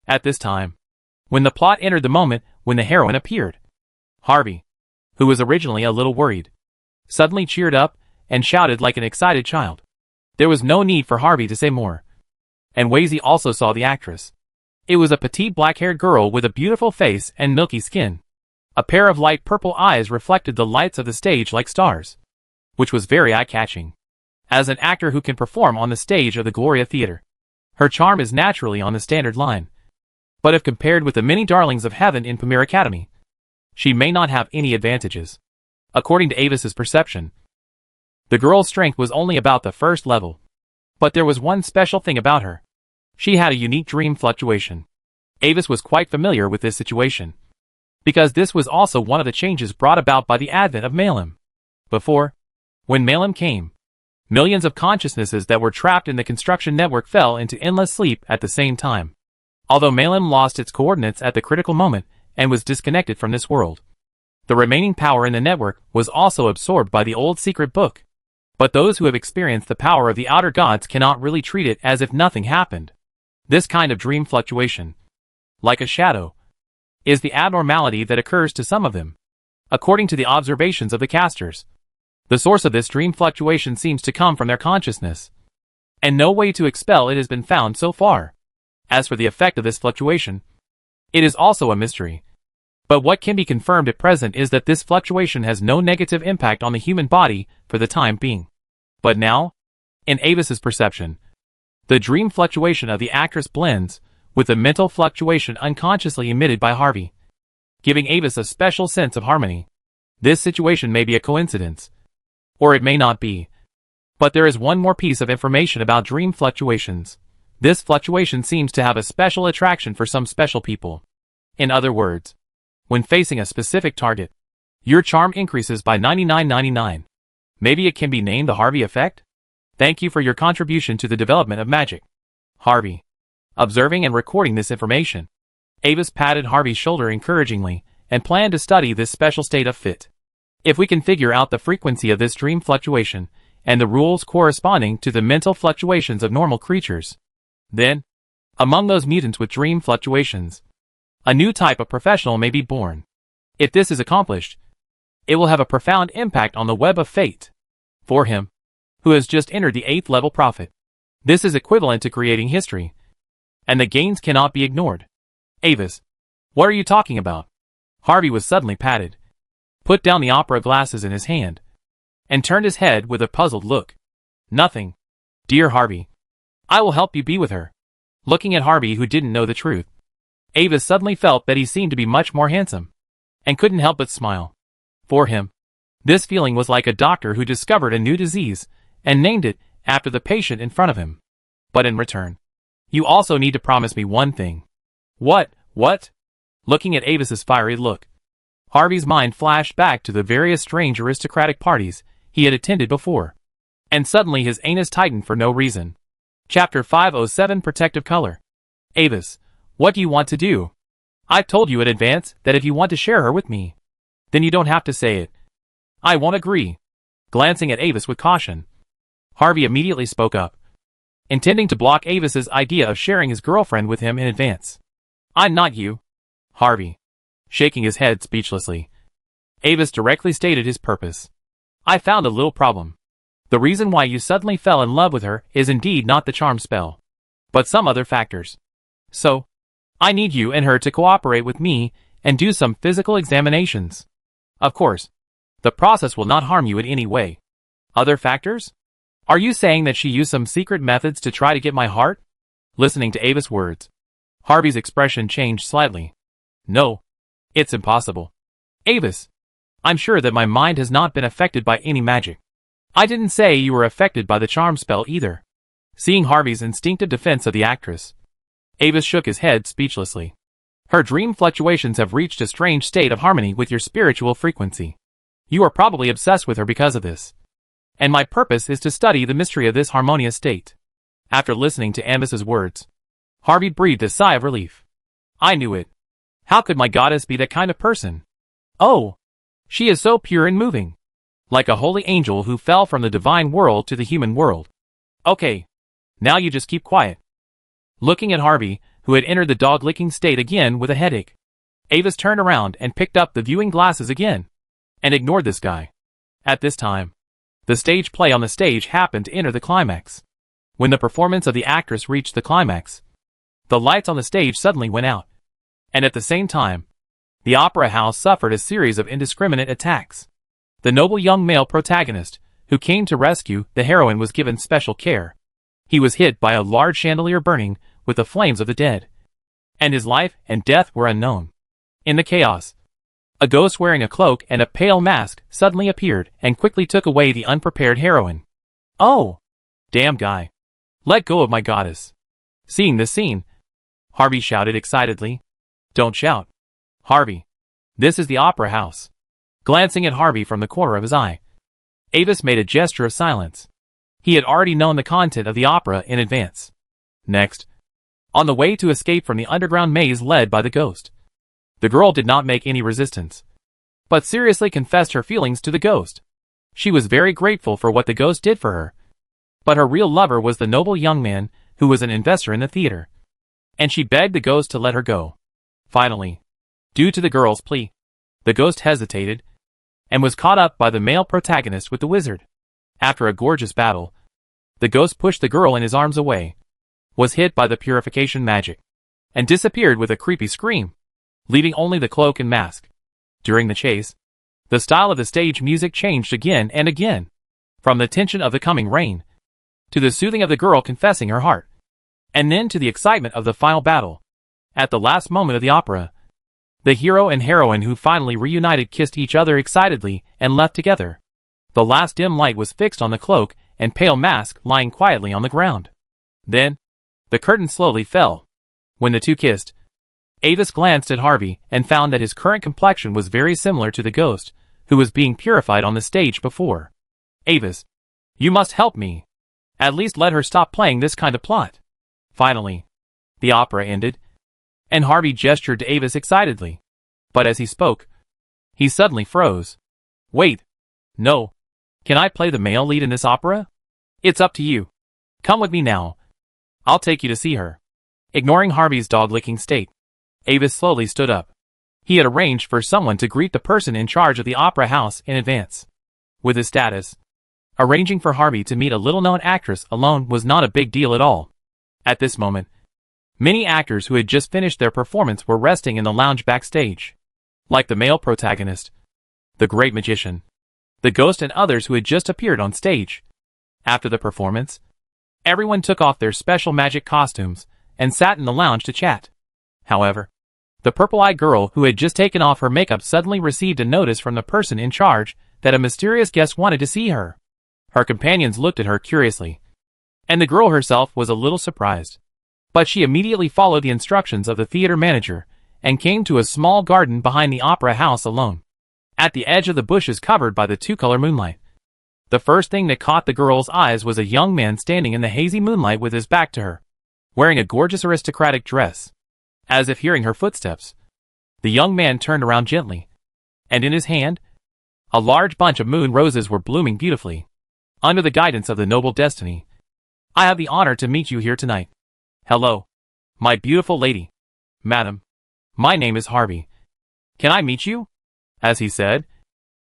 At this time, when the plot entered the moment when the heroine appeared, Harvey, who was originally a little worried, suddenly cheered up and shouted like an excited child. There was no need for Harvey to say more. And Wazy also saw the actress. It was a petite black-haired girl with a beautiful face and milky skin. A pair of light purple eyes reflected the lights of the stage like stars, which was very eye-catching. As an actor who can perform on the stage of the Gloria Theatre, her charm is naturally on the standard line. But if compared with the many darlings of heaven in Premier Academy, she may not have any advantages. According to Avis's perception, the girl's strength was only about the first level. But there was one special thing about her. She had a unique dream fluctuation. Avis was quite familiar with this situation, because this was also one of the changes brought about by the advent of Malem. Before, when Malem came, millions of consciousnesses that were trapped in the construction network fell into endless sleep at the same time. Although Malem lost its coordinates at the critical moment and was disconnected from this world, the remaining power in the network was also absorbed by the old secret book. But those who have experienced the power of the outer gods cannot really treat it as if nothing happened. This kind of dream fluctuation, like a shadow, is the abnormality that occurs to some of them. According to the observations of the casters, the source of this dream fluctuation seems to come from their consciousness, and no way to expel it has been found so far. As for the effect of this fluctuation, it is also a mystery. But what can be confirmed at present is that this fluctuation has no negative impact on the human body for the time being. But now, in Avis's perception, the dream fluctuation of the actress blends with the mental fluctuation unconsciously emitted by Harvey, giving Avis a special sense of harmony. This situation may be a coincidence, or it may not be. But there is one more piece of information about dream fluctuations. This fluctuation seems to have a special attraction for some special people. In other words, when facing a specific target, your charm increases by 99.99. Maybe it can be named the Harvey effect? Thank you for your contribution to the development of magic, Harvey. Observing and recording this information, Avis patted Harvey's shoulder encouragingly and planned to study this special state of fit. If we can figure out the frequency of this dream fluctuation and the rules corresponding to the mental fluctuations of normal creatures, then, among those mutants with dream fluctuations, a new type of professional may be born. If this is accomplished, it will have a profound impact on the web of fate. For him, who has just entered the 8th level prophet, this is equivalent to creating history, and the gains cannot be ignored. Avis, what are you talking about? Harvey was suddenly patted, put down the opera glasses in his hand, and turned his head with a puzzled look. Nothing. Dear Harvey, I will help you be with her. Looking at Harvey, who didn't know the truth, Avis suddenly felt that he seemed to be much more handsome, and couldn't help but smile. For him, this feeling was like a doctor who discovered a new disease and named it after the patient in front of him. But in return, you also need to promise me one thing. What? Looking at Avis's fiery look, Harvey's mind flashed back to the various strange aristocratic parties he had attended before, and suddenly his anus tightened for no reason. Chapter 507 Protective Color. Avis, what do you want to do? I've told you in advance that if you want to share her with me, then you don't have to say it. I won't agree. Glancing at Avis with caution, Harvey immediately spoke up, intending to block Avis's idea of sharing his girlfriend with him in advance. I'm not you. Harvey, shaking his head speechlessly, Avis directly stated his purpose. I found a little problem. The reason why you suddenly fell in love with her is indeed not the charm spell, but some other factors. So, I need you and her to cooperate with me and do some physical examinations. Of course, the process will not harm you in any way. Other factors? Are you saying that she used some secret methods to try to get my heart? Listening to Avis' words, Harvey's expression changed slightly. No, it's impossible. Avis, I'm sure that my mind has not been affected by any magic. I didn't say you were affected by the charm spell either. Seeing Harvey's instinctive defense of the actress, Avis shook his head speechlessly. Her dream fluctuations have reached a strange state of harmony with your spiritual frequency. You are probably obsessed with her because of this. And my purpose is to study the mystery of this harmonious state. After listening to Avis's words, Harvey breathed a sigh of relief. I knew it. How could my goddess be that kind of person? Oh, she is so pure and moving. Like a holy angel who fell from the divine world to the human world. Okay, now you just keep quiet. Looking at Harvey, who had entered the dog-licking state again with a headache, Avis turned around and picked up the viewing glasses again, and ignored this guy. At this time, the stage play on the stage happened to enter the climax. When the performance of the actress reached the climax, the lights on the stage suddenly went out, and at the same time, the opera house suffered a series of indiscriminate attacks. The noble young male protagonist, who came to rescue the heroine, was given special care. He was hit by a large chandelier burning with the flames of the dead, and his life and death were unknown. In the chaos, a ghost wearing a cloak and a pale mask suddenly appeared and quickly took away the unprepared heroine. Oh! Damn guy. Let go of my goddess. Seeing this scene, Harvey shouted excitedly. Don't shout. Harvey. This is the opera house. Glancing at Harvey from the corner of his eye, Avis made a gesture of silence. He had already known the content of the opera in advance. Next, on the way to escape from the underground maze led by the ghost, the girl did not make any resistance, but seriously confessed her feelings to the ghost. She was very grateful for what the ghost did for her, but her real lover was the noble young man who was an investor in the theater, and she begged the ghost to let her go. Finally, due to the girl's plea, the ghost hesitated and was caught up by the male protagonist with the wizard. After a gorgeous battle, the ghost pushed the girl in his arms away, was hit by the purification magic, and disappeared with a creepy scream, leaving only the cloak and mask. During the chase, the style of the stage music changed again and again, from the tension of the coming rain, to the soothing of the girl confessing her heart, and then to the excitement of the final battle. At the last moment of the opera, the hero and heroine who finally reunited kissed each other excitedly and left together. The last dim light was fixed on the cloak and pale mask lying quietly on the ground. Then, the curtain slowly fell. When the two kissed, Avis glanced at Harvey and found that his current complexion was very similar to the ghost who was being purified on the stage before. Avis, you must help me. At least let her stop playing this kind of plot. Finally, the opera ended, and Harvey gestured to Avis excitedly. But as he spoke, he suddenly froze. Wait. No. Can I play the male lead in this opera? It's up to you. Come with me now. I'll take you to see her. Ignoring Harvey's dog-licking state, Avis slowly stood up. He had arranged for someone to greet the person in charge of the opera house in advance. With his status, arranging for Harvey to meet a little-known actress alone was not a big deal at all. At this moment, many actors who had just finished their performance were resting in the lounge backstage. Like the male protagonist, the great magician, the ghost, and others who had just appeared on stage. After the performance, everyone took off their special magic costumes and sat in the lounge to chat. However, The purple-eyed girl who had just taken off her makeup suddenly received a notice from the person in charge that a mysterious guest wanted to see her. Her companions looked at her curiously, and the girl herself was a little surprised. But she immediately followed the instructions of the theater manager and came to a small garden behind the opera house alone, at the edge of the bushes covered by the two-color moonlight. The first thing that caught the girl's eyes was a young man standing in the hazy moonlight with his back to her, wearing a gorgeous aristocratic dress. As if hearing her footsteps, the young man turned around gently, and in his hand, a large bunch of moon roses were blooming beautifully. Under the guidance of the noble destiny, I have the honor to meet you here tonight. Hello, my beautiful lady. Madam, my name is Harvey. Can I meet you? As he said,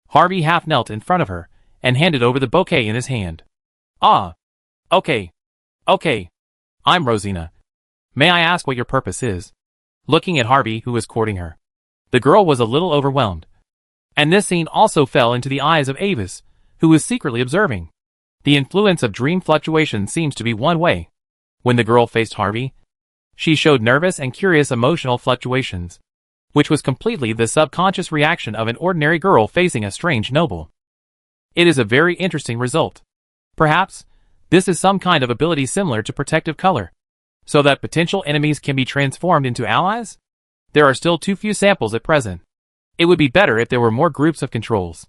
Harvey half knelt in front of her and handed over the bouquet in his hand. Ah, okay. I'm Rosina. May I ask what your purpose is? Looking at Harvey, who was courting her, the girl was a little overwhelmed. And this scene also fell into the eyes of Avis, who was secretly observing. The influence of dream fluctuation seems to be one way. When the girl faced Harvey, she showed nervous and curious emotional fluctuations, which was completely the subconscious reaction of an ordinary girl facing a strange noble. It is a very interesting result. Perhaps, this is some kind of ability similar to protective color, so that potential enemies can be transformed into allies? There are still too few samples at present. It would be better if there were more groups of controls.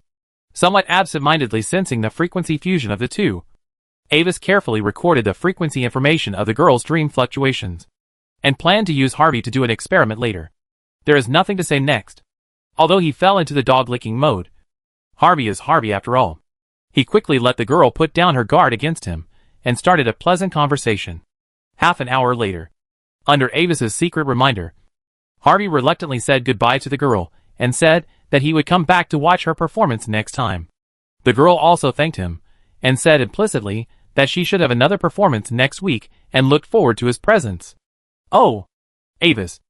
Somewhat absent-mindedly sensing the frequency fusion of the two, Avis carefully recorded the frequency information of the girl's dream fluctuations, and planned to use Harvey to do an experiment later. There is nothing to say next. Although he fell into the dog-licking mode, Harvey is Harvey after all. He quickly let the girl put down her guard against him, and started a pleasant conversation. Half an hour later, under Avis's secret reminder, Harvey reluctantly said goodbye to the girl, and said that he would come back to watch her performance next time. The girl also thanked him, and said implicitly that she should have another performance next week and looked forward to his presence. Oh, Avis.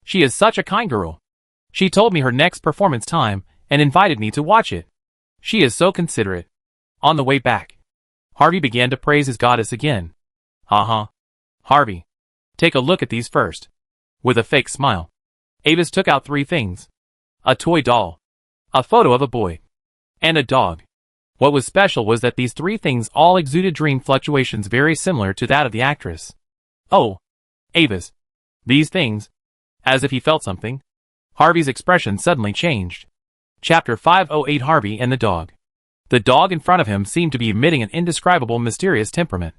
She is such a kind girl. She told me her next performance time and invited me to watch it. She is so considerate. On the way back, Harvey began to praise his goddess again. Harvey, take a look at these first. With a fake smile, Avis took out 3 things. A toy doll, a photo of a boy, and a dog. What was special was that these 3 things all exuded dream fluctuations very similar to that of the actress. Oh, Avis. These things. As if he felt something, Harvey's expression suddenly changed. Chapter 508 Harvey and the Dog. The dog in front of him seemed to be emitting an indescribable mysterious temperament,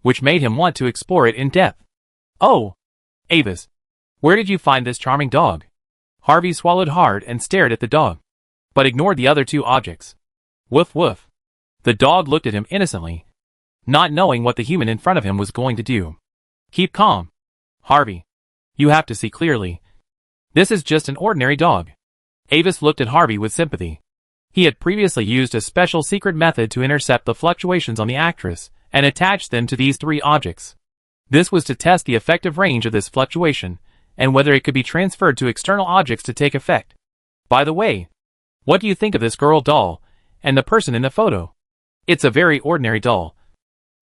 which made him want to explore it in depth. Oh, Avis. Where did you find this charming dog? Harvey swallowed hard and stared at the dog, but ignored the other 2 objects. Woof woof. The dog looked at him innocently, not knowing what the human in front of him was going to do. Keep calm. Harvey. You have to see clearly. This is just an ordinary dog. Avis looked at Harvey with sympathy. He had previously used a special secret method to intercept the fluctuations on the actress and attach them to these 3 objects. This was to test the effective range of this fluctuation and whether it could be transferred to external objects to take effect. By the way, what do you think of this girl doll and the person in the photo? It's a very ordinary doll.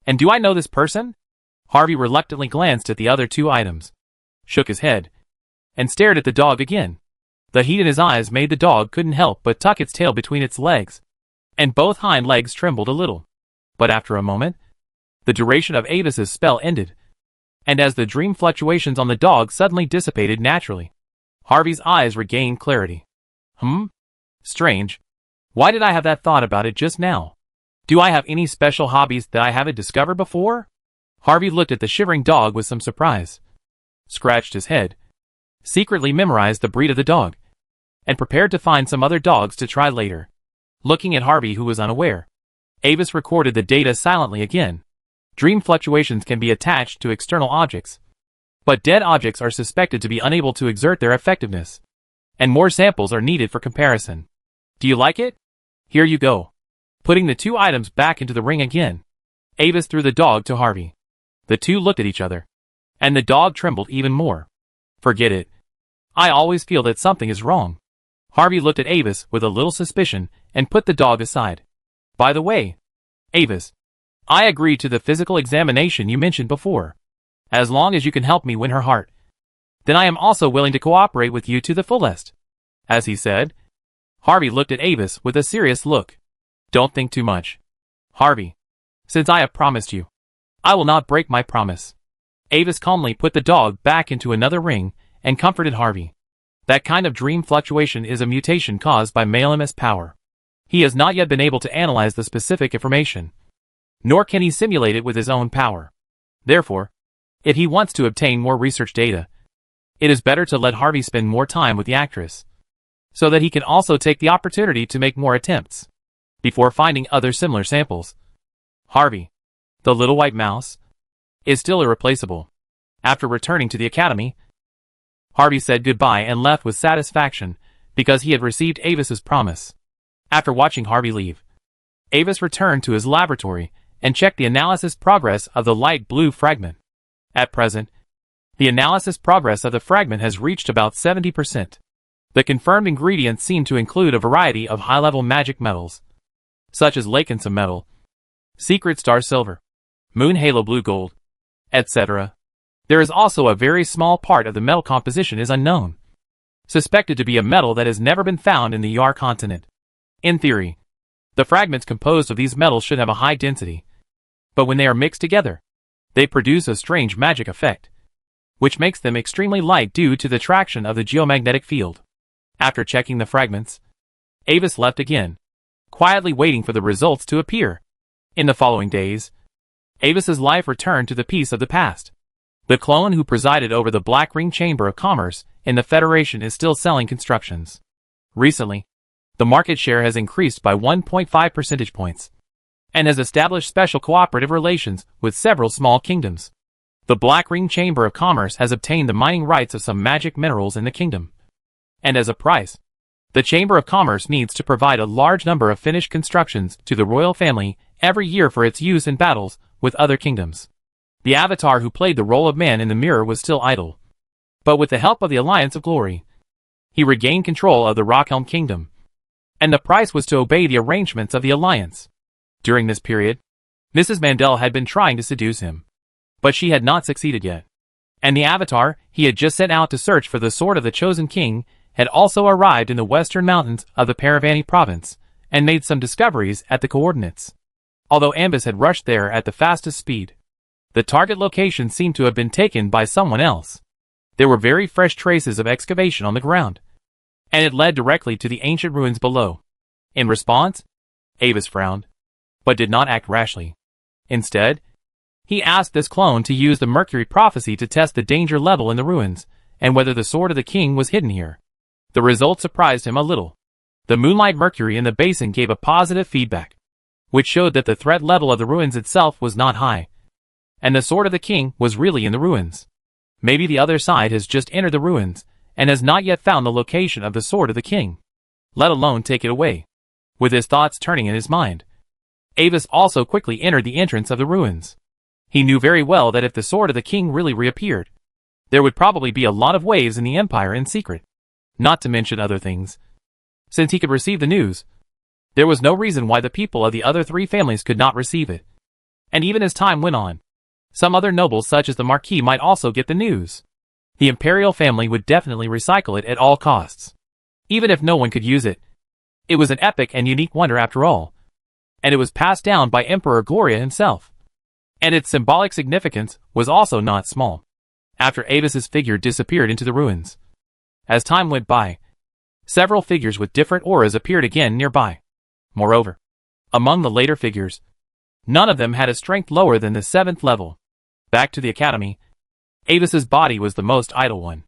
And do I know this person? Harvey reluctantly glanced at the other 2 items, shook his head, and stared at the dog again. The heat in his eyes made the dog couldn't help but tuck its tail between its legs, and both hind legs trembled a little. But after a moment, the duration of Avis's spell ended, and as the dream fluctuations on the dog suddenly dissipated naturally, Harvey's eyes regained clarity. Strange. Why did I have that thought about it just now? Do I have any special hobbies that I haven't discovered before? Harvey looked at the shivering dog with some surprise, scratched his head, secretly memorized the breed of the dog, and prepared to find some other dogs to try later. Looking at Harvey, who was unaware, Avis recorded the data silently again. Dream fluctuations can be attached to external objects, but dead objects are suspected to be unable to exert their effectiveness, and more samples are needed for comparison. Do you like it? Here you go. Putting the 2 items back into the ring again, Avis threw the dog to Harvey. The 2 looked at each other, and the dog trembled even more. Forget it. I always feel that something is wrong. Harvey looked at Avis with a little suspicion and put the dog aside. By the way, Avis, I agree to the physical examination you mentioned before, as long as you can help me win her heart. then I am also willing to cooperate with you to the fullest. As he said, Harvey looked at Avis with a serious look. Don't think too much, Harvey. Since I have promised you, I will not break my promise. Avis calmly put the dog back into another ring and comforted Harvey. That kind of dream fluctuation is a mutation caused by male MS power. He has not yet been able to analyze the specific information, nor can he simulate it with his own power. Therefore, if he wants to obtain more research data, it is better to let Harvey spend more time with the actress, so that he can also take the opportunity to make more attempts before finding other similar samples. Harvey, the little white mouse, is still irreplaceable. After returning to the academy, Harvey said goodbye and left with satisfaction because he had received Avis's promise. After watching Harvey leave, Avis returned to his laboratory and checked the analysis progress of the light blue fragment. At present, the analysis progress of the fragment has reached about 70%. The confirmed ingredients seem to include a variety of high-level magic metals, such as Lakensom metal, Secret Star silver, Moon Halo blue gold, etc. There is also a very small part of the metal composition is unknown, suspected to be a metal that has never been found in the Yar continent. In theory, the fragments composed of these metals should have a high density, but when they are mixed together, they produce a strange magic effect, which makes them extremely light due to the traction of the geomagnetic field. After checking the fragments, Avis left again, quietly waiting for the results to appear. In the following days, Avis's life returned to the peace of the past. The clone who presided over the Black Ring Chamber of Commerce in the Federation is still selling constructions. Recently, the market share has increased by 1.5 percentage points, and has established special cooperative relations with several small kingdoms. The Black Ring Chamber of Commerce has obtained the mining rights of some magic minerals in the kingdom, and as a price, the Chamber of Commerce needs to provide a large number of finished constructions to the royal family every year for its use in battles with other kingdoms. The avatar who played the role of man in the mirror was still idle, but with the help of the Alliance of Glory, he regained control of the Rockhelm Kingdom, and the price was to obey the arrangements of the Alliance. During this period, Mrs. Mandel had been trying to seduce him, but she had not succeeded yet, and the avatar he had just sent out to search for the sword of the chosen king had also arrived in the western mountains of the Paravani province and made some discoveries at the coordinates. Although Ambus had rushed there at the fastest speed, the target location seemed to have been taken by someone else. There were very fresh traces of excavation on the ground, and it led directly to the ancient ruins below. In response, Avis frowned, but did not act rashly. Instead, he asked this clone to use the Mercury prophecy to test the danger level in the ruins, and whether the sword of the king was hidden here. The result surprised him a little. The moonlight mercury in the basin gave a positive feedback, which showed that the threat level of the ruins itself was not high, and the sword of the king was really in the ruins. Maybe the other side has just entered the ruins, and has not yet found the location of the sword of the king, let alone take it away. With his thoughts turning in his mind, Avis also quickly entered the entrance of the ruins. He knew very well that if the sword of the king really reappeared, there would probably be a lot of waves in the empire in secret, not to mention other things. Since he could receive the news, there was no reason why the people of the other three families could not receive it. And even as time went on, some other nobles such as the Marquis might also get the news. The imperial family would definitely recycle it at all costs. Even if no one could use it, it was an epic and unique wonder after all, and it was passed down by Emperor Gloria himself. And its symbolic significance was also not small. After Avis's figure disappeared into the ruins, as time went by, several figures with different auras appeared again nearby. Moreover, among the later figures, none of them had a strength lower than the 7th level. Back to the academy, Avis's body was the most idle one.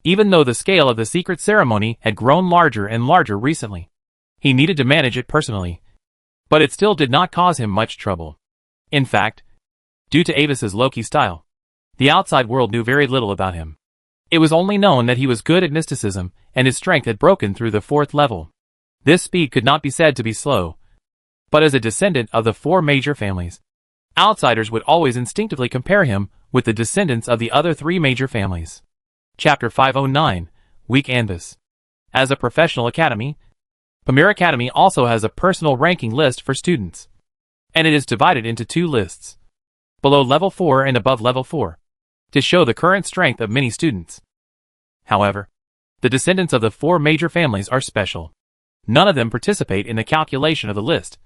Even though the scale of the secret ceremony had grown larger and larger recently, he needed to manage it personally, but it still did not cause him much trouble. In fact, due to Avis's low-key style, the outside world knew very little about him. It was only known that he was good at mysticism, and his strength had broken through the 4th level. This speed could not be said to be slow, but as a descendant of the 4 major families, outsiders would always instinctively compare him with the descendants of the other 3 major families. Chapter 509, Weak Anbus. As a professional academy, Pamir Academy also has a personal ranking list for students, and it is divided into 2 lists, below level 4 and above level 4, to show the current strength of many students. However, the descendants of the four major families are special. None of them participate in the calculation of the list,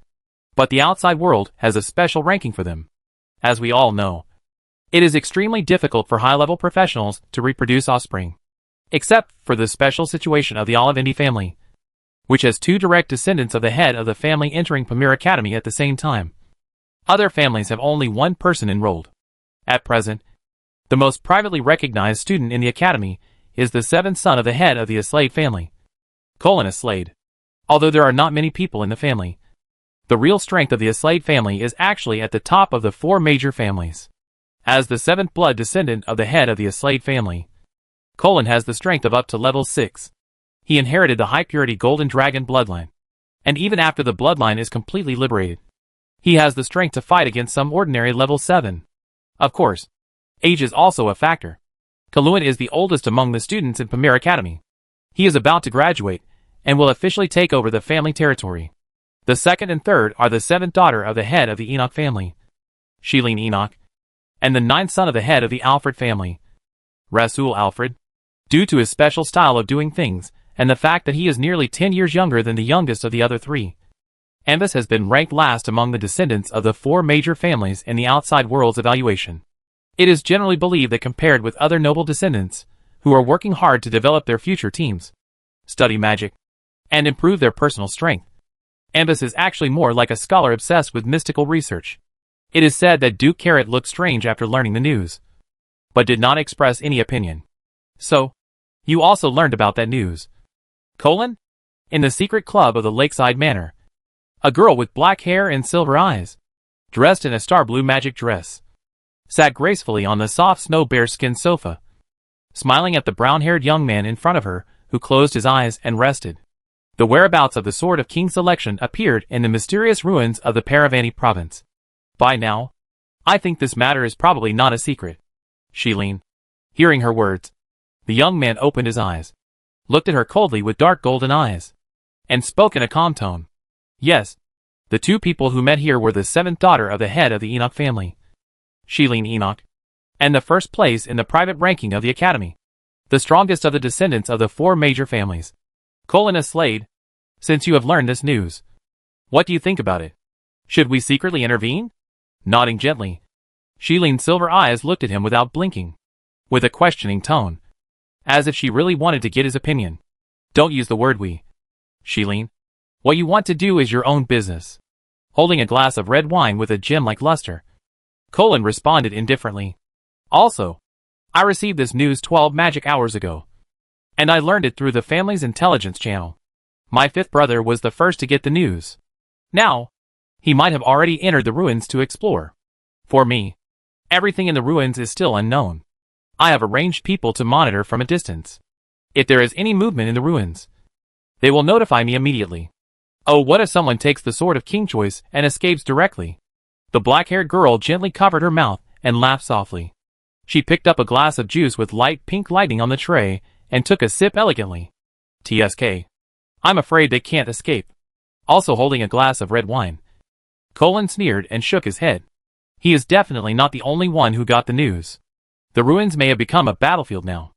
but the outside world has a special ranking for them. As we all know, it is extremely difficult for high-level professionals to reproduce offspring, except for the special situation of the Olivindi family, which has two direct descendants of the head of the family entering Pamir Academy at the same time. Other families have only one person enrolled. At present, the most privately recognized student in the academy is the seventh son of the head of the Aslade family, Aslade. Although there are not many people in the family, the real strength of the Aslade family is actually at the top of the four major families. As the seventh blood descendant of the head of the Aslade family, has the strength of up to level 6. He inherited the high-purity Golden Dragon bloodline, and even after the bloodline is completely liberated, he has the strength to fight against some ordinary level 7. Of course, age is also a factor. Kaluan is the oldest among the students in Pamir Academy. He is about to graduate, and will officially take over the family territory. The second and third are the seventh daughter of the head of the Enoch family, Sheilene Enoch, and the ninth son of the head of the Alfred family, Rasul Alfred. Due to his special style of doing things, and the fact that he is nearly 10 years younger than the youngest of the other three, Ambus has been ranked last among the descendants of the four major families in the outside world's evaluation. It is generally believed that compared with other noble descendants, who are working hard to develop their future teams, study magic, and improve their personal strength, Ambus is actually more like a scholar obsessed with mystical research. It is said that Duke Carrot looked strange after learning the news, but did not express any opinion. So, you also learned about that news. In the secret club of the Lakeside Manor, a girl with black hair and silver eyes, dressed in a star blue magic dress, sat gracefully on the soft snow bearskin sofa, smiling at the brown-haired young man in front of her, who closed his eyes and rested. The whereabouts of the Sword of King selection appeared in the mysterious ruins of the Paravani province. By now, I think this matter is probably not a secret. Sheilene. Hearing her words, the young man opened his eyes, looked at her coldly with dark golden eyes, and spoke in a calm tone. Yes, the two people who met here were the seventh daughter of the head of the Enoch family, Sheilene Enoch, and the first place in the private ranking of the academy, the strongest of the descendants of the four major families, Aslade. Since you have learned this news, what do you think about it? Should we secretly intervene? Nodding gently, Sheilene's silver eyes looked at him without blinking, with a questioning tone, as if she really wanted to get his opinion. Don't use the word we. Sheilene. What you want to do is your own business. Holding a glass of red wine with a gem-like luster, responded indifferently. Also, I received this news 12 magic hours ago, and I learned it through the family's intelligence channel. My fifth brother was the first to get the news. Now, he might have already entered the ruins to explore. For me, everything in the ruins is still unknown. I have arranged people to monitor from a distance. If there is any movement in the ruins, they will notify me immediately. Oh, what if someone takes the Sword of King choice and escapes directly? The black-haired girl gently covered her mouth and laughed softly. She picked up a glass of juice with light pink lighting on the tray and took a sip elegantly. TSK. I'm afraid they can't escape. Also holding a glass of red wine, sneered and shook his head. He is definitely not the only one who got the news. The ruins may have become a battlefield now.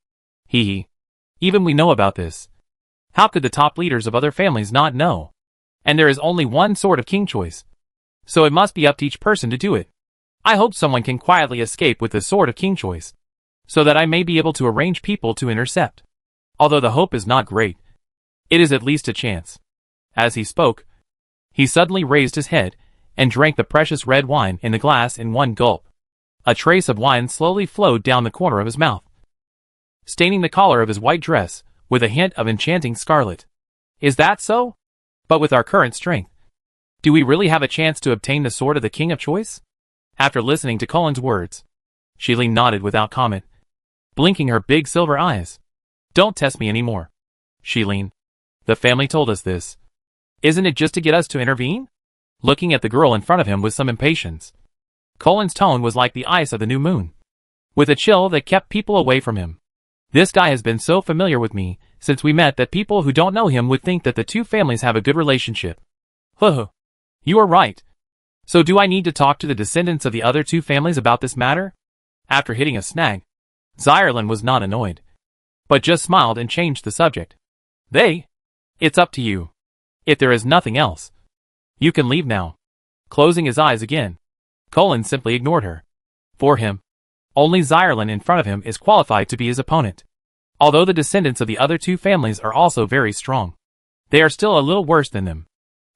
Hee. Even we know about this. How could the top leaders of other families not know? And there is only one Sword of King choice, so it must be up to each person to do it. I hope someone can quietly escape with the Sword of King choice, so that I may be able to arrange people to intercept. Although the hope is not great, it is at least a chance. As he spoke, he suddenly raised his head and drank the precious red wine in the glass in one gulp. A trace of wine slowly flowed down the corner of his mouth, staining the collar of his white dress with a hint of enchanting scarlet. Is that so? But with our current strength, do we really have a chance to obtain the Sword of the King of Choice? After listening to Cullen's words, Sheilene nodded without comment, blinking her big silver eyes. Don't test me anymore. Sheilene. The family told us this. Isn't it just to get us to intervene? Looking at the girl in front of him with some impatience, Cullen's tone was like the ice of the new moon, with a chill that kept people away from him. This guy has been so familiar with me since we met that people who don't know him would think that the two families have a good relationship. You are right. So do I need to talk to the descendants of the other two families about this matter? After hitting a snag, Zyrlin was not annoyed. but just smiled and changed the subject. It's up to you. If there is nothing else, you can leave now. Closing his eyes again, Colin simply ignored her. For him, only Zyrlin in front of him is qualified to be his opponent. Although the descendants of the other two families are also very strong, they are still a little worse than them.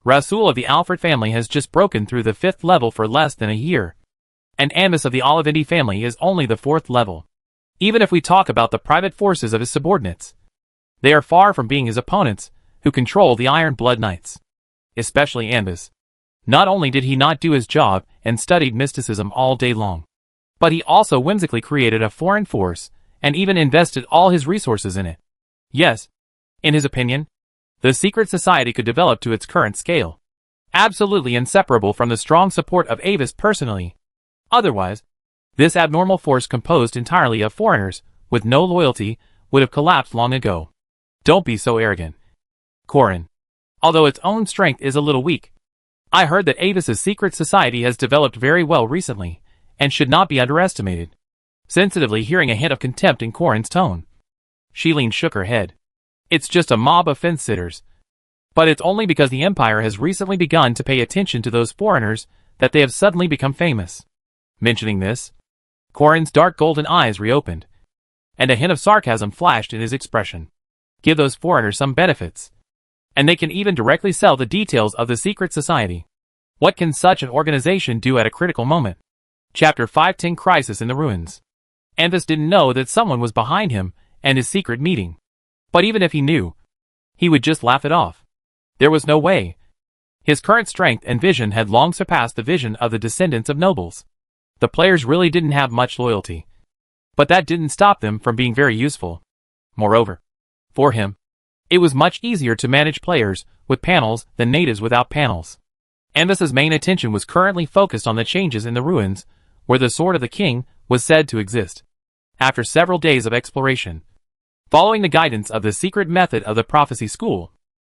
Rasul of the Alfred family has just broken through the 5th level for less than a year, and Ambus of the Olivindi family is only the 4th level. Even if we talk about the private forces of his subordinates, they are far from being his opponents, who control the Iron Blood Knights. Especially Ambus. Not only did he not do his job and studied mysticism all day long, but he also whimsically created a foreign force and even invested all his resources in it. Yes, in his opinion, the secret society could develop to its current scale, absolutely inseparable from the strong support of Avis personally. Otherwise, this abnormal force composed entirely of foreigners, with no loyalty, would have collapsed long ago. Don't be so arrogant, Corin. Although its own strength is a little weak, I heard that Avis's secret society has developed very well recently, and should not be underestimated. Sensitively hearing a hint of contempt in Corin's tone, Sheilene shook her head. It's just a mob of fence-sitters. But it's only because the Empire has recently begun to pay attention to those foreigners that they have suddenly become famous. Mentioning this, Corin's dark golden eyes reopened, and a hint of sarcasm flashed in his expression. Give those foreigners some benefits, and they can even directly sell the details of the secret society. What can such an organization do at a critical moment? Chapter 510 Crisis in the Ruins. Ambus didn't know that someone was behind him and his secret meeting. But even if he knew, he would just laugh it off. There was no way. His current strength and vision had long surpassed the vision of the descendants of nobles. The players really didn't have much loyalty. But that didn't stop them from being very useful. Moreover, for him, it was much easier to manage players with panels than natives without panels. Ambus's main attention was currently focused on the changes in the ruins, where the Sword of the King was said to exist. After several days of exploration, following the guidance of the secret method of the Prophecy School,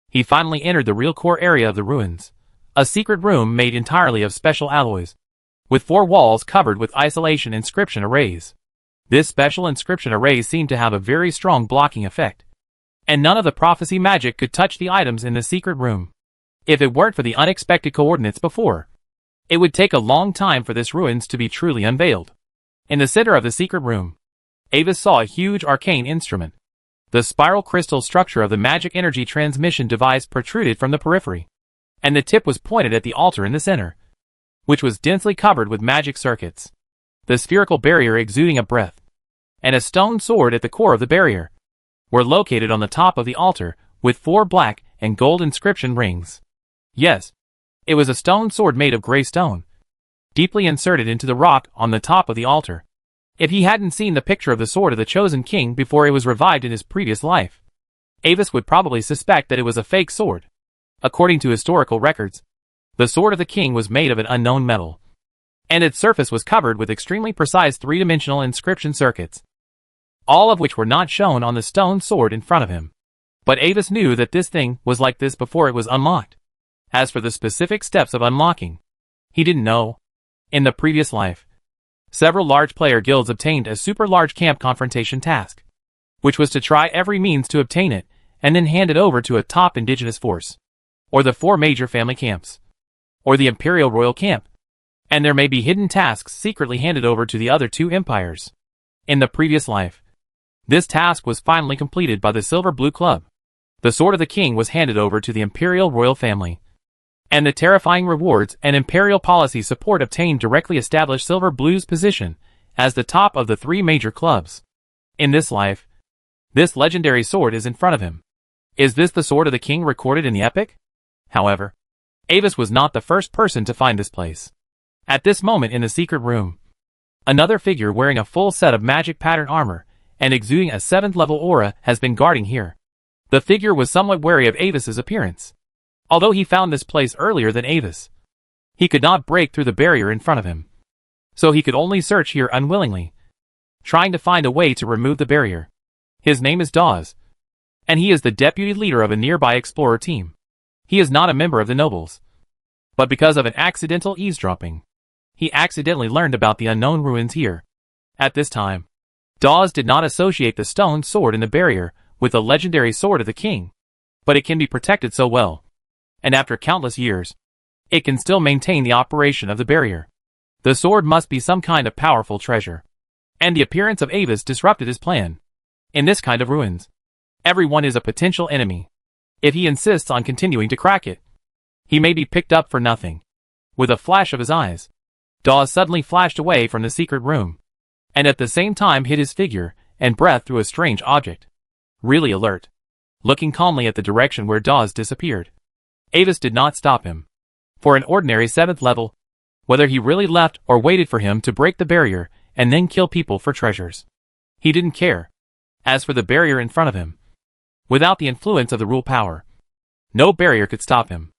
he finally entered the real core area of the ruins, a secret room made entirely of special alloys, with 4 walls covered with isolation inscription arrays. This special inscription array seemed to have a very strong blocking effect, and none of the prophecy magic could touch the items in the secret room. If it weren't for the unexpected coordinates before, it would take a long time for this ruins to be truly unveiled. In the center of the secret room, Avis saw a huge arcane instrument. The spiral crystal structure of the magic energy transmission device protruded from the periphery, and the tip was pointed at the altar in the center, which was densely covered with magic circuits. The spherical barrier exuding a breath, and a stone sword at the core of the barrier, were located on the top of the altar, with 4 black and gold inscription rings. Yes, it was a stone sword made of gray stone, deeply inserted into the rock on the top of the altar. If he hadn't seen the picture of the sword of the chosen king before it was revived in his previous life, Avis would probably suspect that it was a fake sword. According to historical records, the sword of the king was made of an unknown metal, and its surface was covered with extremely precise 3-dimensional inscription circuits, all of which were not shown on the stone sword in front of him. But Avis knew that this thing was like this before it was unlocked. As for the specific steps of unlocking, he didn't know. In the previous life, several large player guilds obtained a super large camp confrontation task, which was to try every means to obtain it and then hand it over to a top indigenous force, or the 4 major family camps, or the Imperial Royal Camp, and there may be hidden tasks secretly handed over to the other 2 empires. In the previous life, this task was finally completed by the Silver Blue Club. The Sword of the King was handed over to the Imperial Royal Family, and the terrifying rewards and imperial policy support obtained directly established Silver Blue's position as the top of the 3 major clubs. In this life, this legendary sword is in front of him. Is this the Sword of the King recorded in the epic? However, Avis was not the first person to find this place. At this moment in the secret room, another figure wearing a full set of magic pattern armor and exuding a 7th level aura has been guarding here. The figure was somewhat wary of Avis's appearance. Although he found this place earlier than Avis, he could not break through the barrier in front of him, so he could only search here unwillingly, trying to find a way to remove the barrier. His name is Dawes, and he is the deputy leader of a nearby explorer team. He is not a member of the nobles, but because of an accidental eavesdropping, he accidentally learned about the unknown ruins here. At this time, Dawes did not associate the stone sword in the barrier with the legendary sword of the king, but it can be protected so well, and after countless years, it can still maintain the operation of the barrier. The sword must be some kind of powerful treasure, and the appearance of Avis disrupted his plan. In this kind of ruins, everyone is a potential enemy. If he insists on continuing to crack it, he may be picked up for nothing. With a flash of his eyes, Dawes suddenly flashed away from the secret room, and at the same time hid his figure and breath through a strange object. Really alert, looking calmly at the direction where Dawes disappeared, Avis did not stop him. For an ordinary 7th level, whether he really left or waited for him to break the barrier and then kill people for treasures, he didn't care. As for the barrier in front of him, without the influence of the rule power, no barrier could stop him.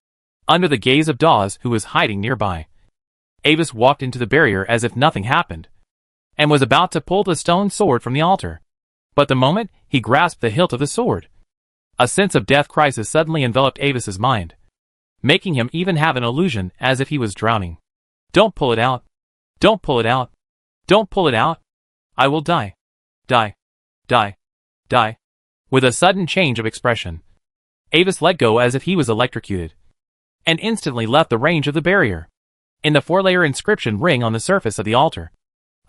Under the gaze of Dawes, who was hiding nearby, Avis walked into the barrier as if nothing happened, and was about to pull the stone sword from the altar. But the moment he grasped the hilt of the sword, a sense of death crisis suddenly enveloped Avis's mind, making him even have an illusion as if he was drowning. Don't pull it out. Don't pull it out. Don't pull it out. I will die. Die. Die. Die. With a sudden change of expression, Avis let go as if he was electrocuted, and instantly left the range of the barrier. In the 4-layer inscription ring on the surface of the altar,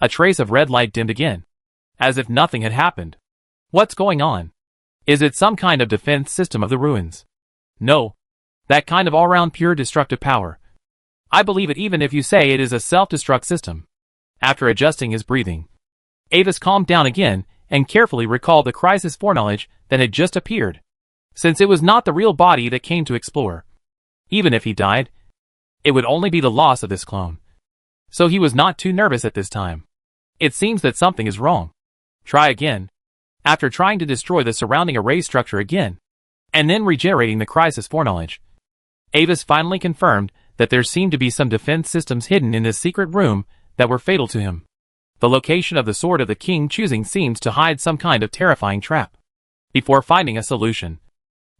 a trace of red light dimmed again, as if nothing had happened. What's going on? Is it some kind of defense system of the ruins? No. That kind of all-round pure destructive power. I believe it even if you say it is a self-destruct system. After adjusting his breathing, Avis calmed down again and carefully recalled the crisis foreknowledge that had just appeared. Since it was not the real body that came to explore, even if he died, it would only be the loss of this clone. So he was not too nervous at this time. It seems that something is wrong. Try again. After trying to destroy the surrounding array structure again, and then regenerating the crisis foreknowledge, Avis finally confirmed that there seemed to be some defense systems hidden in this secret room that were fatal to him. The location of the sword of the king choosing seems to hide some kind of terrifying trap. Before finding a solution,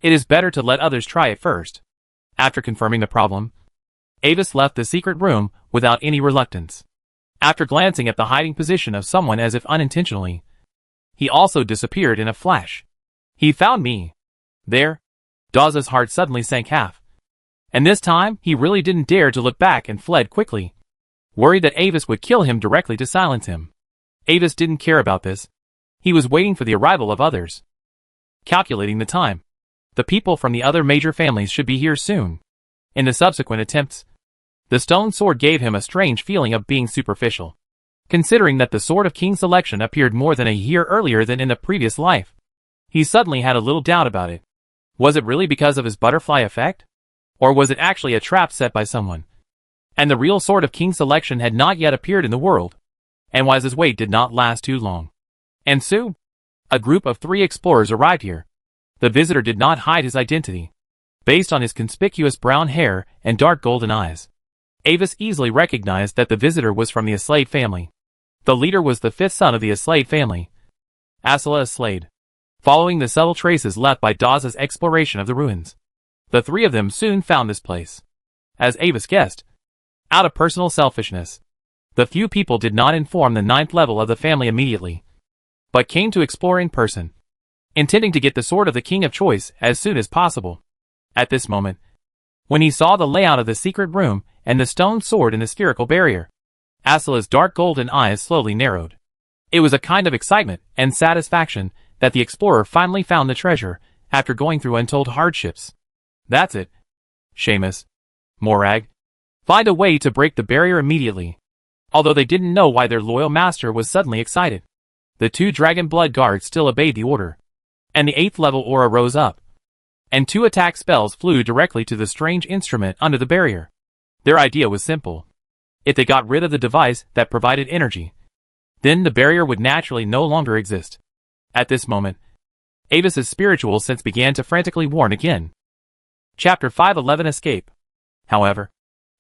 it is better to let others try it first. After confirming the problem, Avis left the secret room without any reluctance. After glancing at the hiding position of someone as if unintentionally, he also disappeared in a flash. He found me. There. Dawes' heart suddenly sank half. And this time, he really didn't dare to look back and fled quickly, worried that Avis would kill him directly to silence him. Avis didn't care about this. He was waiting for the arrival of others. Calculating the time. The people from the other major families should be here soon. In the subsequent attempts, the stone sword gave him a strange feeling of being superficial, considering that the sword of King Selection appeared more than a year earlier than in the previous life. He suddenly had a little doubt about it. Was it really because of his butterfly effect? Or was it actually a trap set by someone? And the real sword of King Selection had not yet appeared in the world, and Wise's wait did not last too long. And soon, a group of 3 explorers arrived here. The visitor did not hide his identity. Based on his conspicuous brown hair and dark golden eyes, Avis easily recognized that the visitor was from the Aslade family. The leader was the 5th son of the Aslade family, Asala Aslade. Following the subtle traces left by Dawes' exploration of the ruins, the 3 of them soon found this place. As Avis guessed, out of personal selfishness, the few people did not inform the 9th level of the family immediately, but came to explore in person, intending to get the sword of the king of choice as soon as possible. At this moment, when he saw the layout of the secret room and the stone sword in the spherical barrier, Asala's dark golden eyes slowly narrowed. It was a kind of excitement and satisfaction that the explorer finally found the treasure after going through untold hardships. That's it. Seamus. Morag. Find a way to break the barrier immediately. Although they didn't know why their loyal master was suddenly excited, the 2 dragon blood guards still obeyed the order, and the 8th level aura rose up, and 2 attack spells flew directly to the strange instrument under the barrier. Their idea was simple. If they got rid of the device that provided energy, then the barrier would naturally no longer exist. At this moment, Avis's spiritual sense began to frantically warn again. Chapter 511 Escape. However,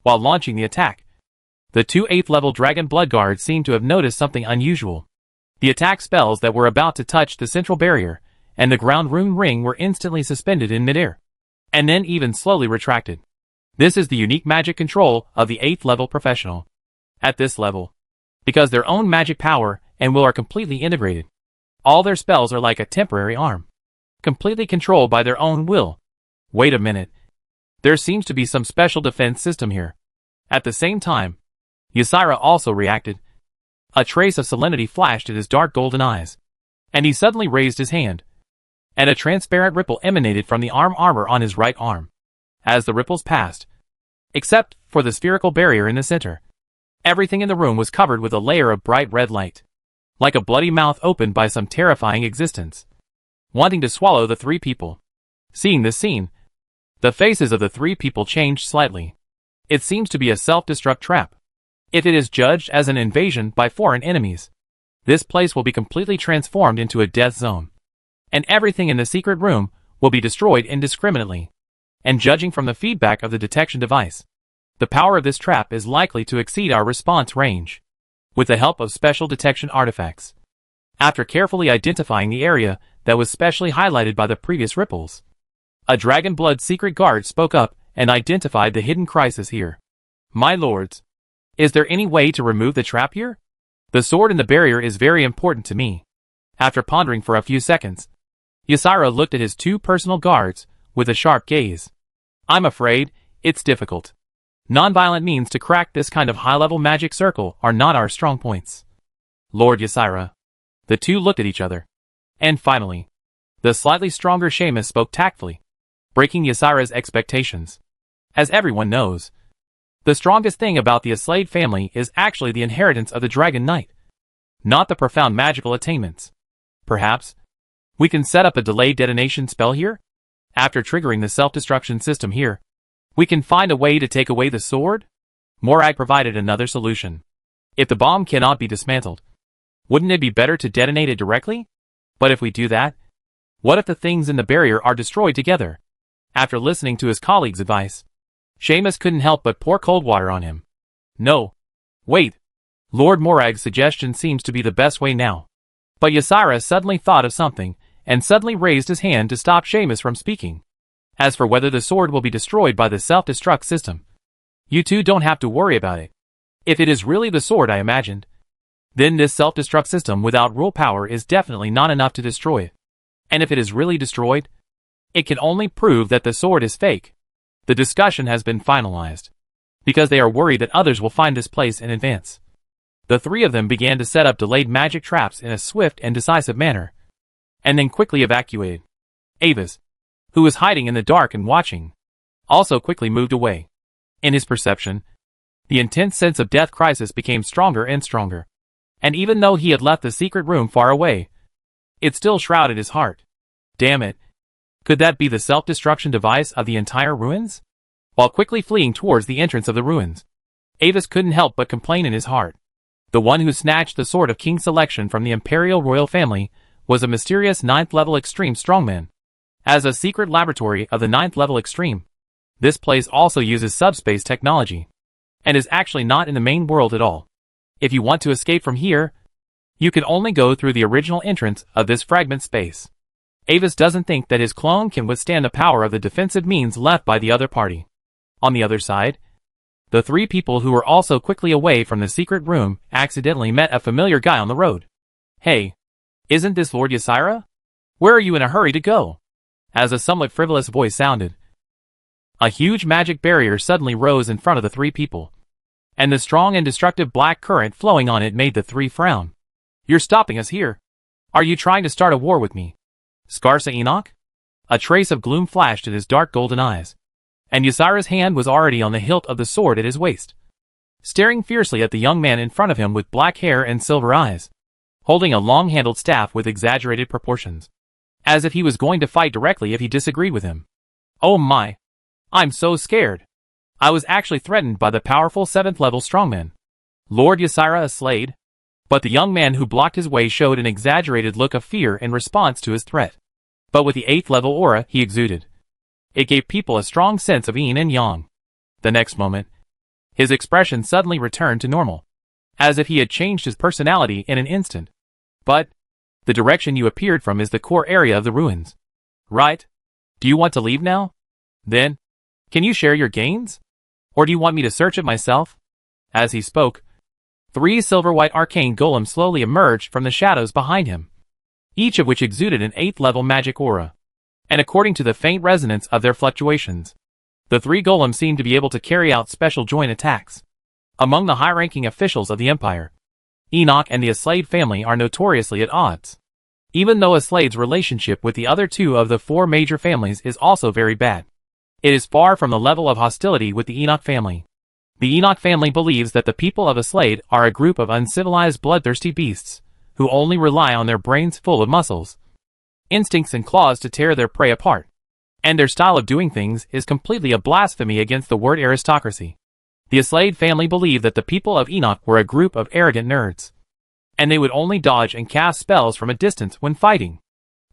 while launching the attack, the 2 8th level dragon blood guards seemed to have noticed something unusual. The attack spells that were about to touch the central barrier and the ground rune ring were instantly suspended in midair, and then even slowly retracted. This is the unique magic control of the 8th level professional. At this level, because their own magic power and will are completely integrated. All their spells are like a temporary arm, completely controlled by their own will. Wait a minute. There seems to be some special defense system here. At the same time, Ysira also reacted. A trace of salinity flashed in his dark golden eyes, and he suddenly raised his hand, and a transparent ripple emanated from the armor on his right arm. As the ripples passed, except for the spherical barrier in the center, everything in the room was covered with a layer of bright red light, like a bloody mouth opened by some terrifying existence, wanting to swallow the three people. Seeing this scene, the faces of the three people changed slightly. It seems to be a self-destruct trap. If it is judged as an invasion by foreign enemies, this place will be completely transformed into a death zone, and everything in the secret room will be destroyed indiscriminately. And judging from the feedback of the detection device, the power of this trap is likely to exceed our response range, with the help of special detection artifacts. After carefully identifying the area that was specially highlighted by the previous ripples, a Dragon Blood secret guard spoke up and identified the hidden crisis here. My lords, is there any way to remove the trap here? The sword in the barrier is very important to me. After pondering for a few seconds, Ysira looked at his two personal guards with a sharp gaze. I'm afraid it's difficult. Non-violent means to crack this kind of high-level magic circle are not our strong points. Lord Ysira. The two looked at each other. And finally, the slightly stronger Seamus spoke tactfully, breaking Ysira's expectations. As everyone knows, the strongest thing about the Aslade family is actually the inheritance of the Dragon Knight, not the profound magical attainments. Perhaps we can set up a delayed detonation spell here? After triggering the self-destruction system here, we can find a way to take away the sword? Morag provided another solution. If the bomb cannot be dismantled, wouldn't it be better to detonate it directly? But if we do that, what if the things in the barrier are destroyed together? After listening to his colleague's advice, Seamus couldn't help but pour cold water on him. No. Wait. Lord Morag's suggestion seems to be the best way now. But Ysira suddenly thought of something, and suddenly raised his hand to stop Seamus from speaking. As for whether the sword will be destroyed by the self-destruct system, you two don't have to worry about it. If it is really the sword I imagined, then this self-destruct system without rule power is definitely not enough to destroy it. And if it is really destroyed, it can only prove that the sword is fake. The discussion has been finalized, because they are worried that others will find this place in advance. The three of them began to set up delayed magic traps in a swift and decisive manner, and then quickly evacuated. Avis, who was hiding in the dark and watching, also quickly moved away. In his perception, the intense sense of death crisis became stronger and stronger, and even though he had left the secret room far away, it still shrouded his heart. Damn it. Could that be the self-destruction device of the entire ruins? While quickly fleeing towards the entrance of the ruins, Avis couldn't help but complain in his heart. The one who snatched the sword of King Selection from the Imperial royal family was a mysterious 9th level extreme strongman. As a secret laboratory of the 9th level extreme, this place also uses subspace technology, and is actually not in the main world at all. If you want to escape from here, you can only go through the original entrance of this fragment space. Avis doesn't think that his clone can withstand the power of the defensive means left by the other party. On the other side, the three people who were also quickly away from the secret room accidentally met a familiar guy on the road. Hey, isn't this Lord Ysira? Where are you in a hurry to go? As a somewhat frivolous voice sounded, a huge magic barrier suddenly rose in front of the three people, and the strong and destructive black current flowing on it made the three frown. You're stopping us here. Are you trying to start a war with me? Scarsa Enoch? A trace of gloom flashed in his dark golden eyes, and Ysira's hand was already on the hilt of the sword at his waist, staring fiercely at the young man in front of him with black hair and silver eyes, holding a long-handled staff with exaggerated proportions, as if he was going to fight directly if he disagreed with him. Oh my! I'm so scared. I was actually threatened by the powerful 7th level strongman, Lord Ysira Aslade. But the young man who blocked his way showed an exaggerated look of fear in response to his threat. But with the 8th level aura he exuded, it gave people a strong sense of yin and yang. The next moment, his expression suddenly returned to normal, as if he had changed his personality in an instant. But the direction you appeared from is the core area of the ruins, right? Do you want to leave now? Then, can you share your gains? Or do you want me to search it myself? As he spoke, 3 silver-white arcane golems slowly emerged from the shadows behind him, each of which exuded an 8th level magic aura. And according to the faint resonance of their fluctuations, the 3 golems seemed to be able to carry out special joint attacks. Among the high-ranking officials of the Empire, Enoch and the Aslade family are notoriously at odds. Even though Aslade's relationship with the other 2 of the 4 major families is also very bad, it is far from the level of hostility with the Enoch family. The Enoch family believes that the people of Aslade are a group of uncivilized bloodthirsty beasts, who only rely on their brains full of muscles, instincts and claws to tear their prey apart. And their style of doing things is completely a blasphemy against the word aristocracy. The Aslade family believed that the people of Enoch were a group of arrogant nerds, and they would only dodge and cast spells from a distance when fighting.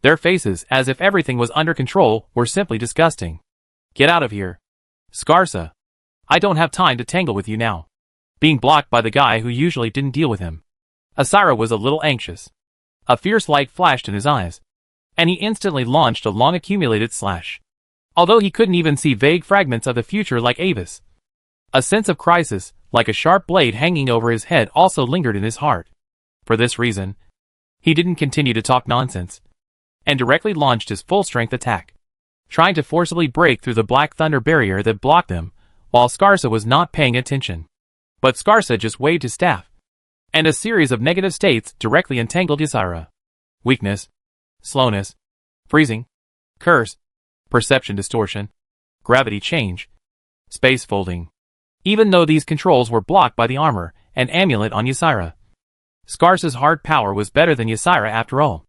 Their faces, as if everything was under control, were simply disgusting. Get out of here, Scarsa. I don't have time to tangle with you now. Being blocked by the guy who usually didn't deal with him, Ysira was a little anxious. A fierce light flashed in his eyes, and he instantly launched a long-accumulated slash. Although he couldn't even see vague fragments of the future like Avis, a sense of crisis, like a sharp blade hanging over his head, also lingered in his heart. For this reason, he didn't continue to talk nonsense, and directly launched his full-strength attack, trying to forcibly break through the black thunder barrier that blocked them, while Scarsa was not paying attention. But Scarsa just waved his staff, and a series of negative states directly entangled Ysira. Weakness, slowness, freezing, curse, perception distortion, gravity change, space folding. Even though these controls were blocked by the armor and amulet on Ysira, Scarsa's hard power was better than Ysira after all.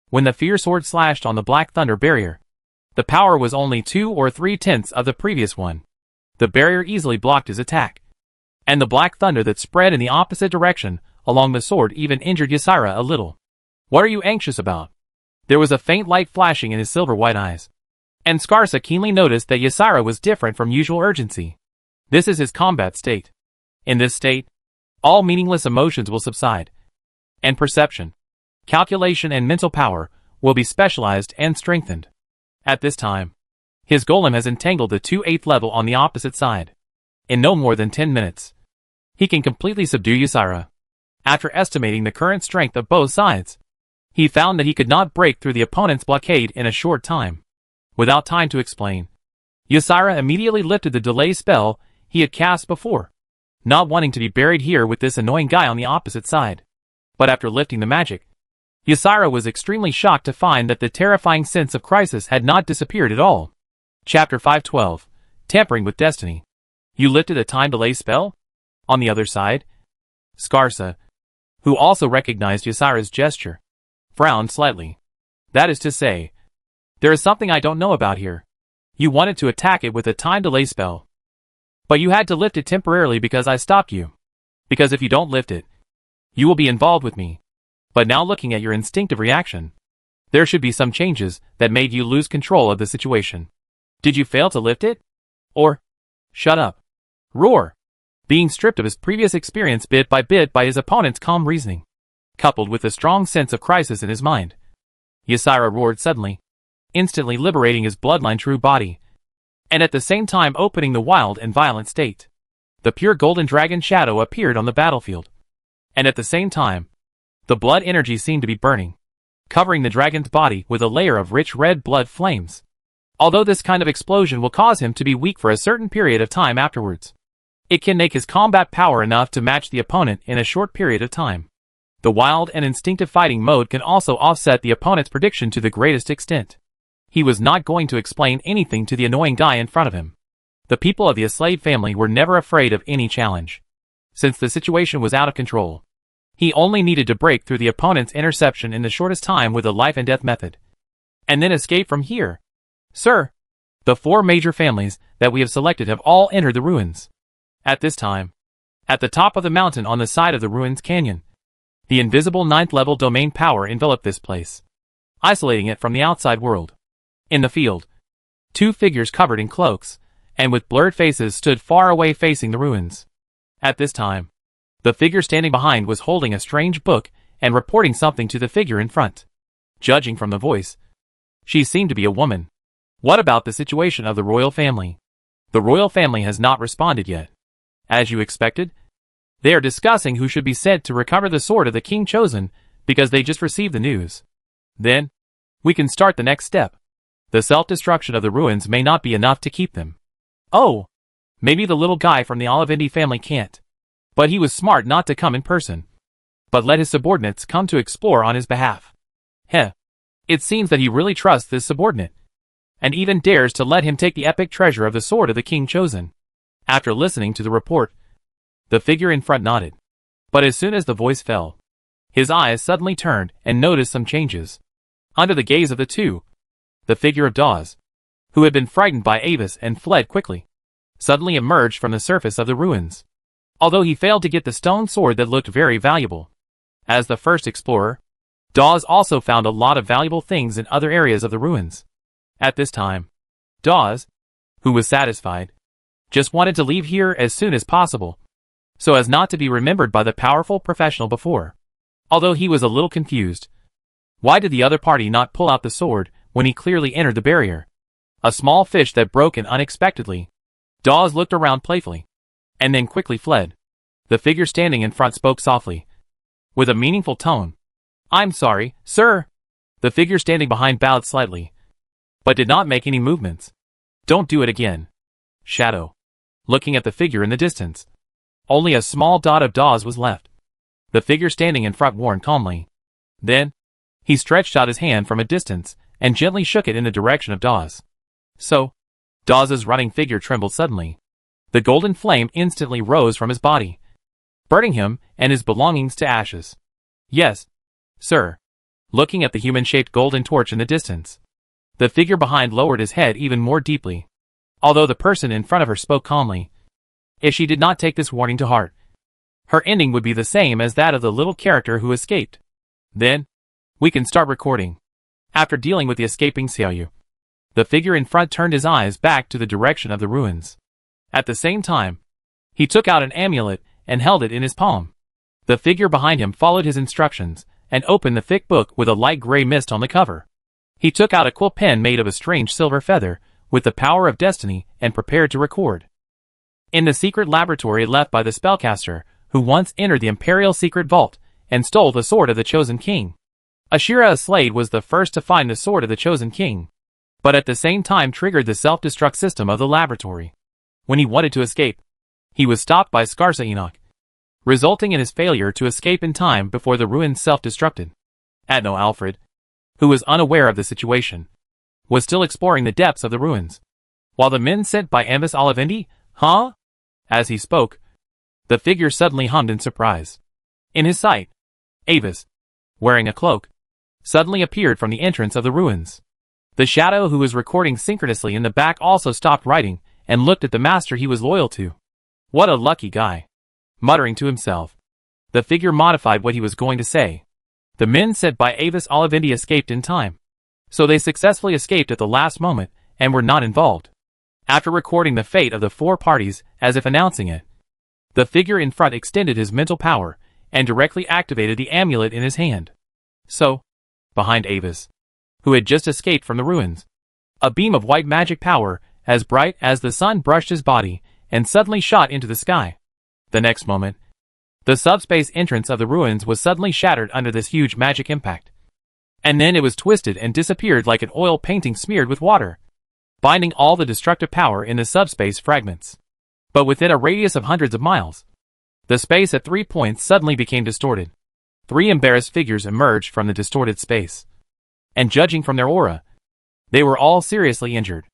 When the fierce sword slashed on the black thunder barrier, the power was only 2 or 3/10 of the previous one. The barrier easily blocked his attack, and the black thunder that spread in the opposite direction along the sword even injured Ysira a little. What are you anxious about? There was a faint light flashing in his silver-white eyes, and Scarsa keenly noticed that Ysira was different from usual urgency. This is his combat state. In this state, all meaningless emotions will subside, and perception, calculation and mental power will be specialized and strengthened. At this time, his golem has entangled the 2 8th level on the opposite side. In no more than 10 minutes, he can completely subdue Ysira. After estimating the current strength of both sides, he found that he could not break through the opponent's blockade in a short time. Without time to explain, Ysira immediately lifted the delay spell he had cast before, not wanting to be buried here with this annoying guy on the opposite side. But after lifting the magic, Ysira was extremely shocked to find that the terrifying sense of crisis had not disappeared at all. Chapter 512, Tampering with Destiny. You lifted a time delay spell? On the other side, Scarsa, who also recognized Ysira's gesture, frowned slightly. That is to say, there is something I don't know about here. You wanted to attack it with a time delay spell, but you had to lift it temporarily because I stopped you. Because if you don't lift it, you will be involved with me. But now looking at your instinctive reaction, there should be some changes that made you lose control of the situation. Did you fail to lift it? Or, shut up. Roar. Being stripped of his previous experience bit by his opponent's calm reasoning, coupled with a strong sense of crisis in his mind, Ysira roared suddenly, instantly liberating his bloodline true body, and at the same time opening the wild and violent state. The pure golden dragon shadow appeared on the battlefield, and at the same time, the blood energy seemed to be burning, covering the dragon's body with a layer of rich red blood flames. Although this kind of explosion will cause him to be weak for a certain period of time afterwards, it can make his combat power enough to match the opponent in a short period of time. The wild and instinctive fighting mode can also offset the opponent's prediction to the greatest extent. He was not going to explain anything to the annoying guy in front of him. The people of the Aslade family were never afraid of any challenge. Since the situation was out of control, he only needed to break through the opponent's interception in the shortest time with a life and death method, and then escape from here. Sir, the 4 major families that we have selected have all entered the ruins. At this time, at the top of the mountain on the side of the ruins canyon, the invisible 9th level domain power enveloped this place, isolating it from the outside world. In the field, 2 figures covered in cloaks and with blurred faces stood far away facing the ruins. At this time, the figure standing behind was holding a strange book and reporting something to the figure in front. Judging from the voice, she seemed to be a woman. What about the situation of the royal family? The royal family has not responded yet. As you expected? They are discussing who should be sent to recover the sword of the king chosen because they just received the news. Then, we can start the next step. The self-destruction of the ruins may not be enough to keep them. Oh, maybe the little guy from the Olivendi family can't. But he was smart not to come in person, but let his subordinates come to explore on his behalf. Heh. It seems that he really trusts this subordinate, and even dares to let him take the epic treasure of the sword of the king chosen. After listening to the report, the figure in front nodded. But as soon as the voice fell, his eyes suddenly turned and noticed some changes. Under the gaze of the two, the figure of Dawes, who had been frightened by Avis and fled quickly, suddenly emerged from the surface of the ruins. Although he failed to get the stone sword that looked very valuable. As the first explorer, Dawes also found a lot of valuable things in other areas of the ruins. At this time, Dawes, who was satisfied, just wanted to leave here as soon as possible, so as not to be remembered by the powerful professional before. Although he was a little confused. Why did the other party not pull out the sword when he clearly entered the barrier? A small fish that broke in unexpectedly. Dawes looked around playfully, and then quickly fled. The figure standing in front spoke softly, with a meaningful tone. "I'm sorry, sir." The figure standing behind bowed slightly, but did not make any movements. "Don't do it again." Shadow, looking at the figure in the distance. Only a small dot of Dawes was left. The figure standing in front warned calmly. Then, he stretched out his hand from a distance and gently shook it in the direction of Dawes. So, Dawes' running figure trembled suddenly. The golden flame instantly rose from his body, burning him and his belongings to ashes. "Yes, sir." Looking at the human-shaped golden torch in the distance, the figure behind lowered his head even more deeply, although the person in front of her spoke calmly. If she did not take this warning to heart, her ending would be the same as that of the little character who escaped. Then, we can start recording. After dealing with the escaping Xiaoyu, the figure in front turned his eyes back to the direction of the ruins. At the same time, he took out an amulet and held it in his palm. The figure behind him followed his instructions and opened the thick book with a light gray mist on the cover. He took out a quill pen made of a strange silver feather with the power of destiny and prepared to record. In the secret laboratory left by the spellcaster, who once entered the Imperial secret vault and stole the sword of the chosen king. Ashira Slade was the first to find the sword of the chosen king, but at the same time triggered the self-destruct system of the laboratory. When he wanted to escape, he was stopped by Scarsa Enoch, resulting in his failure to escape in time before the ruins self-destructed. Adno Alfred, who was unaware of the situation, was still exploring the depths of the ruins, while the men sent by Avis Olivendi, huh? As he spoke, the figure suddenly hummed in surprise. In his sight, Avis, wearing a cloak, suddenly appeared from the entrance of the ruins. The shadow who was recording synchronously in the back also stopped writing and looked at the master he was loyal to. What a lucky guy. Muttering to himself, the figure modified what he was going to say. The men sent by Avis Olivendi escaped in time, so they successfully escaped at the last moment and were not involved. After recording the fate of the four parties as if announcing it, the figure in front extended his mental power and directly activated the amulet in his hand. So, behind Avis, who had just escaped from the ruins, a beam of white magic power, as bright as the sun, brushed his body and suddenly shot into the sky. The next moment, the subspace entrance of the ruins was suddenly shattered under this huge magic impact. And then it was twisted and disappeared like an oil painting smeared with water, binding all the destructive power in the subspace fragments. But within a radius of hundreds of miles, the space at 3 points suddenly became distorted. 3 embarrassed figures emerged from the distorted space. And judging from their aura, they were all seriously injured.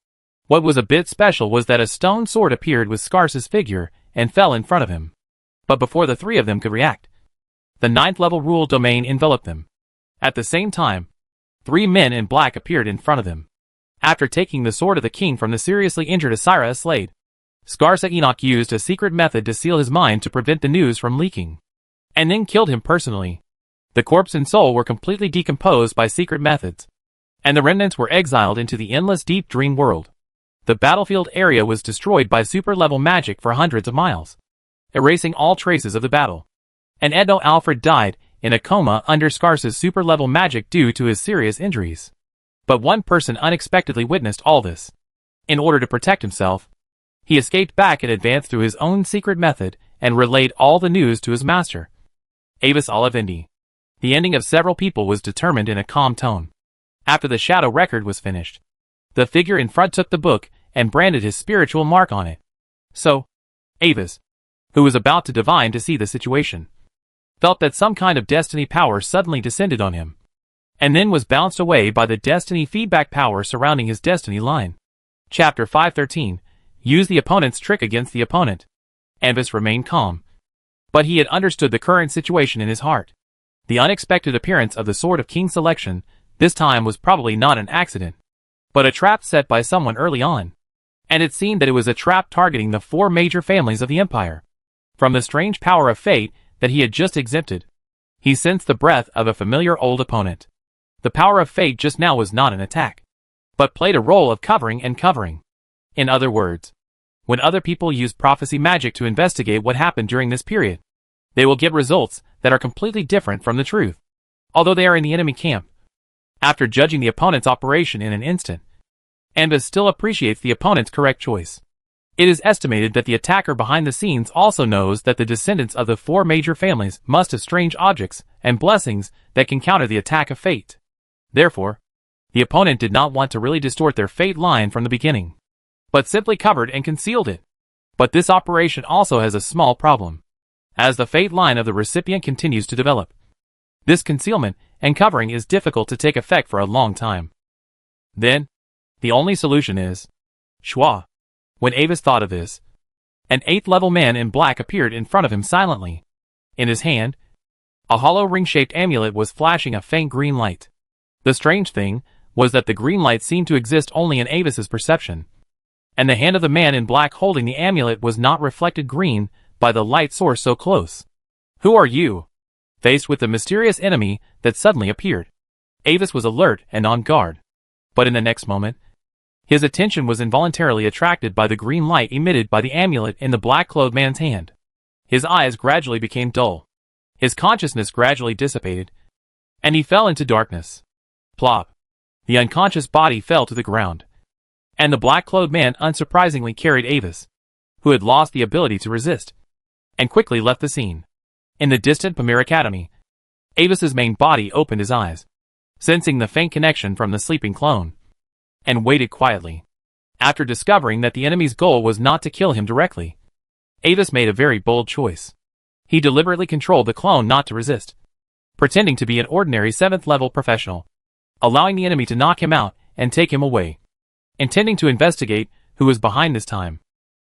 What was a bit special was that a stone sword appeared with Scarce's figure and fell in front of him. But before the 3 of them could react, the 9th level rule domain enveloped them. At the same time, 3 men in black appeared in front of them. After taking the sword of the king from the seriously injured Asira Slade, Scarsa Enoch used a secret method to seal his mind to prevent the news from leaking, and then killed him personally. The corpse and soul were completely decomposed by secret methods, and the remnants were exiled into the endless deep dream world. The battlefield area was destroyed by super-level magic for hundreds of miles, erasing all traces of the battle. And Edno Alfred died in a coma under Scarce's super-level magic due to his serious injuries. But one person unexpectedly witnessed all this. In order to protect himself, he escaped back and advanced through his own secret method and relayed all the news to his master, Avis Olivindi. The ending of several people was determined in a calm tone. After the shadow record was finished, the figure in front took the book and branded his spiritual mark on it. So, Avis, who was about to divine to see the situation, felt that some kind of destiny power suddenly descended on him, and then was bounced away by the destiny feedback power surrounding his destiny line. Chapter 513. Use the opponent's trick against the opponent. Avis remained calm, but he had understood the current situation in his heart. The unexpected appearance of the Sword of King selection this time was probably not an accident, but a trap set by someone early on, and it seemed that it was a trap targeting the 4 major families of the Empire. From the strange power of fate that he had just exhibited, he sensed the breath of a familiar old opponent. The power of fate just now was not an attack, but played a role of covering and covering. In other words, when other people use prophecy magic to investigate what happened during this period, they will get results that are completely different from the truth, although they are in the enemy camp. After judging the opponent's operation in an instant, Avis still appreciates the opponent's correct choice. It is estimated that the attacker behind the scenes also knows that the descendants of the 4 major families must have strange objects and blessings that can counter the attack of fate. Therefore, the opponent did not want to really distort their fate line from the beginning, but simply covered and concealed it. But this operation also has a small problem. As the fate line of the recipient continues to develop, this concealment and covering is difficult to take effect for a long time. Then, the only solution is Schwa. When Avis thought of this, an 8th-level man in black appeared in front of him silently. In his hand, a hollow ring-shaped amulet was flashing a faint green light. The strange thing was that the green light seemed to exist only in Avis's perception, and the hand of the man in black holding the amulet was not reflected green by the light source so close. Who are you? Faced with the mysterious enemy that suddenly appeared, Avis was alert and on guard. But in the next moment, his attention was involuntarily attracted by the green light emitted by the amulet in the black-clothed man's hand. His eyes gradually became dull. His consciousness gradually dissipated, and he fell into darkness. Plop. The unconscious body fell to the ground, and the black-clothed man unsurprisingly carried Avis, who had lost the ability to resist, and quickly left the scene. In the distant Pamir Academy, Avis's main body opened his eyes, sensing the faint connection from the sleeping clone, and waited quietly. After discovering that the enemy's goal was not to kill him directly, Avis made a very bold choice. He deliberately controlled the clone not to resist, pretending to be an ordinary 7th-level professional, allowing the enemy to knock him out and take him away, intending to investigate who was behind this time.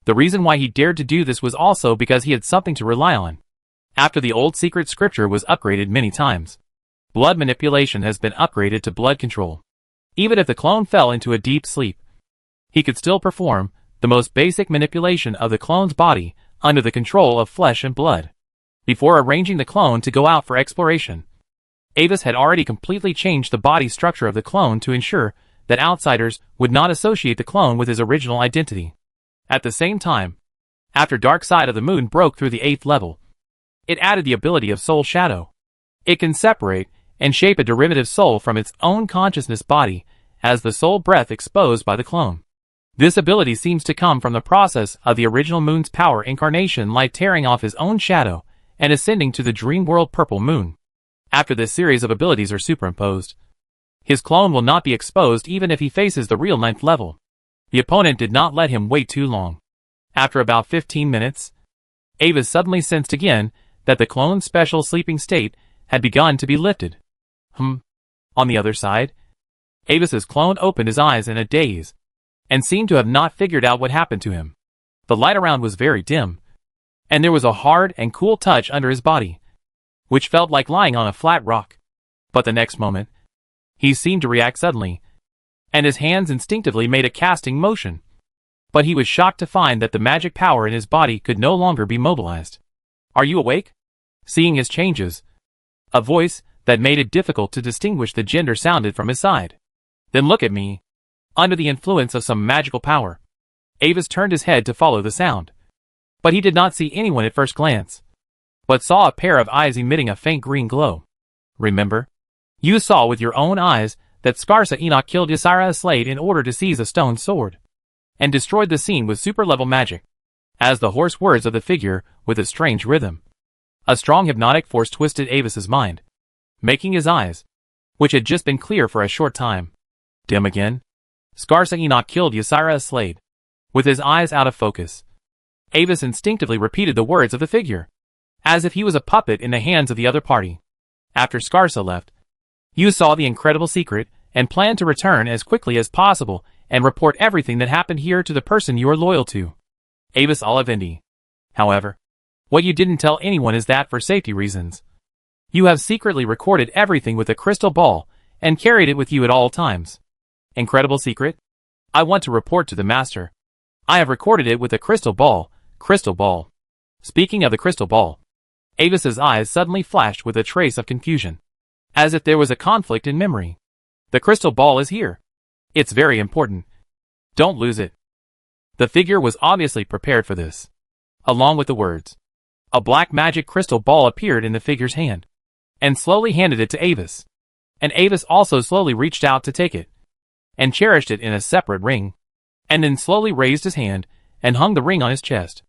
The reason why he dared to do this was also because he had something to rely on. After the old secret scripture was upgraded many times, blood manipulation has been upgraded to blood control. Even if the clone fell into a deep sleep, he could still perform the most basic manipulation of the clone's body under the control of flesh and blood. Before arranging the clone to go out for exploration, Avis had already completely changed the body structure of the clone to ensure that outsiders would not associate the clone with his original identity. At the same time, after Dark Side of the Moon broke through the 8th level, it added the ability of Soul Shadow. It can separate and shape a derivative soul from its own consciousness body as the soul breath exposed by the clone. This ability seems to come from the process of the original moon's power incarnation light tearing off his own shadow and ascending to the dream world purple moon. After this series of abilities are superimposed, his clone will not be exposed even if he faces the real 9th level. The opponent did not let him wait too long. After about 15 minutes, Avis suddenly sensed again that the clone's special sleeping state had begun to be lifted. On the other side, Avis's clone opened his eyes in a daze, and seemed to have not figured out what happened to him. The light around was very dim, and there was a hard and cool touch under his body, which felt like lying on a flat rock. But the next moment, he seemed to react suddenly, and his hands instinctively made a casting motion. But he was shocked to find that the magic power in his body could no longer be mobilized. "Are you awake?" Seeing his changes, a voice that made it difficult to distinguish the gender sounded from his side. "Then look at me." Under the influence of some magical power, Avis turned his head to follow the sound. But he did not see anyone at first glance, but saw a pair of eyes emitting a faint green glow. "Remember? You saw with your own eyes that Skarsa Enoch killed Ysira Slade in order to seize a stone sword, and destroyed the scene with super-level magic." As the hoarse words of the figure with a strange rhythm. A strong hypnotic force twisted Avis's mind, making his eyes, which had just been clear for a short time, dim again. Scarsa Enoch killed Ysira Slade. With his eyes out of focus, Avis instinctively repeated the words of the figure, as if he was a puppet in the hands of the other party. After Scarsa left, you saw the incredible secret and planned to return as quickly as possible and report everything that happened here to the person you are loyal to, Avis Olivendi. However, what you didn't tell anyone is that for safety reasons, you have secretly recorded everything with a crystal ball and carried it with you at all times. Incredible secret? I want to report to the master. I have recorded it with a crystal ball. Crystal ball. Speaking of the crystal ball, Avis's eyes suddenly flashed with a trace of confusion, as if there was a conflict in memory. The crystal ball is here. It's very important. Don't lose it. The figure was obviously prepared for this. Along with the words, a black magic crystal ball appeared in the figure's hand, and slowly handed it to Avis. And Avis also slowly reached out to take it, and cherished it in a separate ring, and then slowly raised his hand and hung the ring on his chest.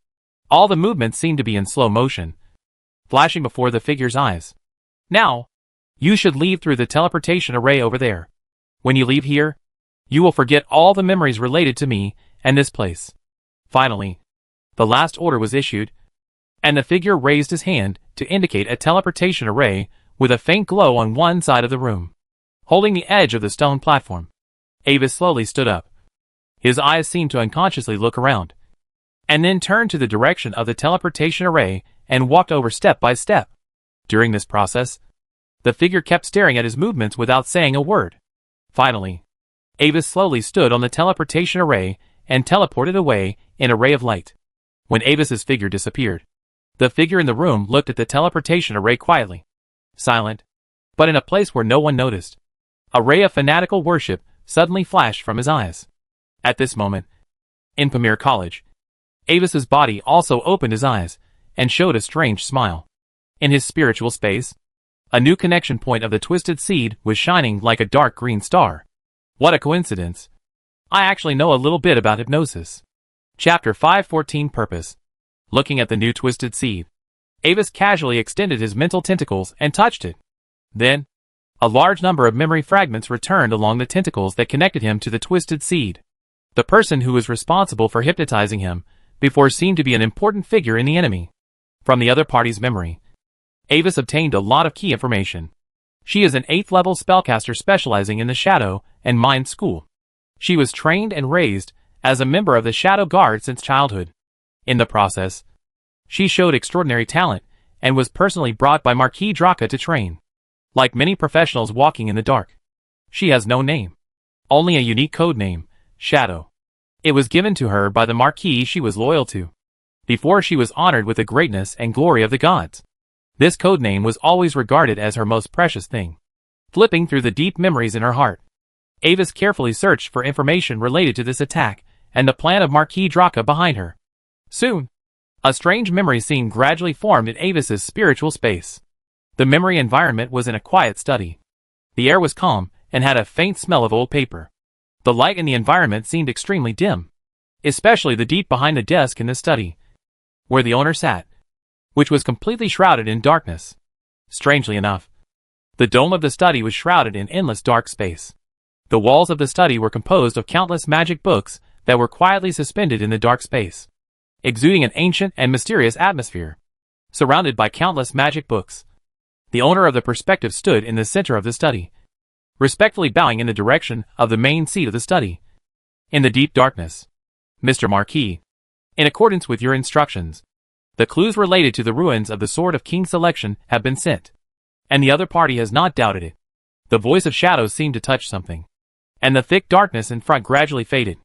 All the movements seemed to be in slow motion, flashing before the figure's eyes. Now, you should leave through the teleportation array over there. When you leave here, you will forget all the memories related to me and this place. Finally, the last order was issued, and the figure raised his hand to indicate a teleportation array with a faint glow on one side of the room, holding the edge of the stone platform. Avis slowly stood up. His eyes seemed to unconsciously look around, and then turned to the direction of the teleportation array and walked over step by step. During this process, the figure kept staring at his movements without saying a word. Finally, Avis slowly stood on the teleportation array and teleported away in a ray of light. When Avis's figure disappeared, the figure in the room looked at the teleportation array quietly, silent, but in a place where no one noticed. A ray of fanatical worship suddenly flashed from his eyes. At this moment, in Pamir College, Avis's body also opened his eyes and showed a strange smile. In his spiritual space, a new connection point of the twisted seed was shining like a dark green star. What a coincidence. I actually know a little bit about hypnosis. Chapter 514 Purpose. Looking at the new twisted seed, Avis casually extended his mental tentacles and touched it. Then, a large number of memory fragments returned along the tentacles that connected him to the twisted seed. The person who was responsible for hypnotizing him before seemed to be an important figure in the enemy. From the other party's memory, Avis obtained a lot of key information. She is an 8th level spellcaster specializing in the Shadow and Mind School. She was trained and raised as a member of the Shadow Guard since childhood. In the process, she showed extraordinary talent and was personally brought by Marquis Draka to train. Like many professionals walking in the dark, she has no name, only a unique code name, Shadow. It was given to her by the Marquis she was loyal to, before she was honored with the greatness and glory of the gods. This code name was always regarded as her most precious thing. Flipping through the deep memories in her heart, Avis carefully searched for information related to this attack and the plan of Marquis Draka behind her. Soon, a strange memory scene gradually formed in Avis's spiritual space. The memory environment was in a quiet study. The air was calm and had a faint smell of old paper. The light in the environment seemed extremely dim, especially the deep behind the desk in the study, where the owner sat, which was completely shrouded in darkness. Strangely enough, the dome of the study was shrouded in endless dark space. The walls of the study were composed of countless magic books that were quietly suspended in the dark space, exuding an ancient and mysterious atmosphere. Surrounded by countless magic books, the owner of the perspective stood in the center of the study, respectfully bowing in the direction of the main seat of the study. In the deep darkness, Mr. Marquis, in accordance with your instructions, the clues related to the ruins of the Sword of King Selection have been sent, and the other party has not doubted it. The voice of Shadows seemed to touch something, and the thick darkness in front gradually faded,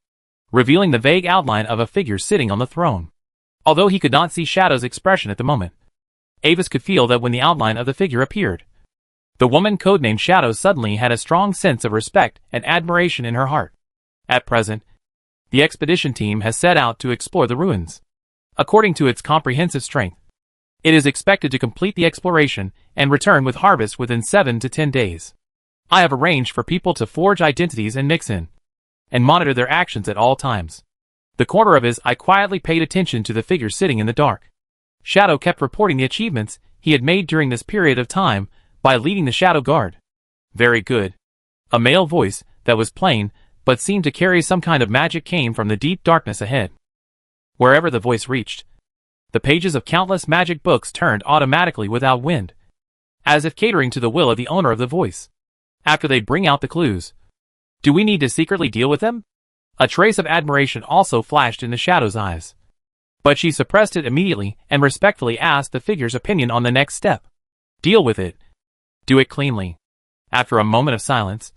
revealing the vague outline of a figure sitting on the throne. Although he could not see Shadow's expression at the moment, Avis could feel that when the outline of the figure appeared, the woman codenamed Shadow suddenly had a strong sense of respect and admiration in her heart. At present, the expedition team has set out to explore the ruins. According to its comprehensive strength, it is expected to complete the exploration and return with harvest within 7 to 10 days. I have arranged for people to forge identities and mix in, and monitor their actions at all times. The corner of his eye quietly paid attention to the figure sitting in the dark. Shadow kept reporting the achievements he had made during this period of time by leading the Shadow Guard. Very good. A male voice that was plain but seemed to carry some kind of magic came from the deep darkness ahead. Wherever the voice reached, the pages of countless magic books turned automatically without wind, as if catering to the will of the owner of the voice. After they'd bring out the clues. Do we need to secretly deal with them? A trace of admiration also flashed in the Shadow's eyes. But she suppressed it immediately and respectfully asked the figure's opinion on the next step. Deal with it. Do it cleanly. After a moment of silence,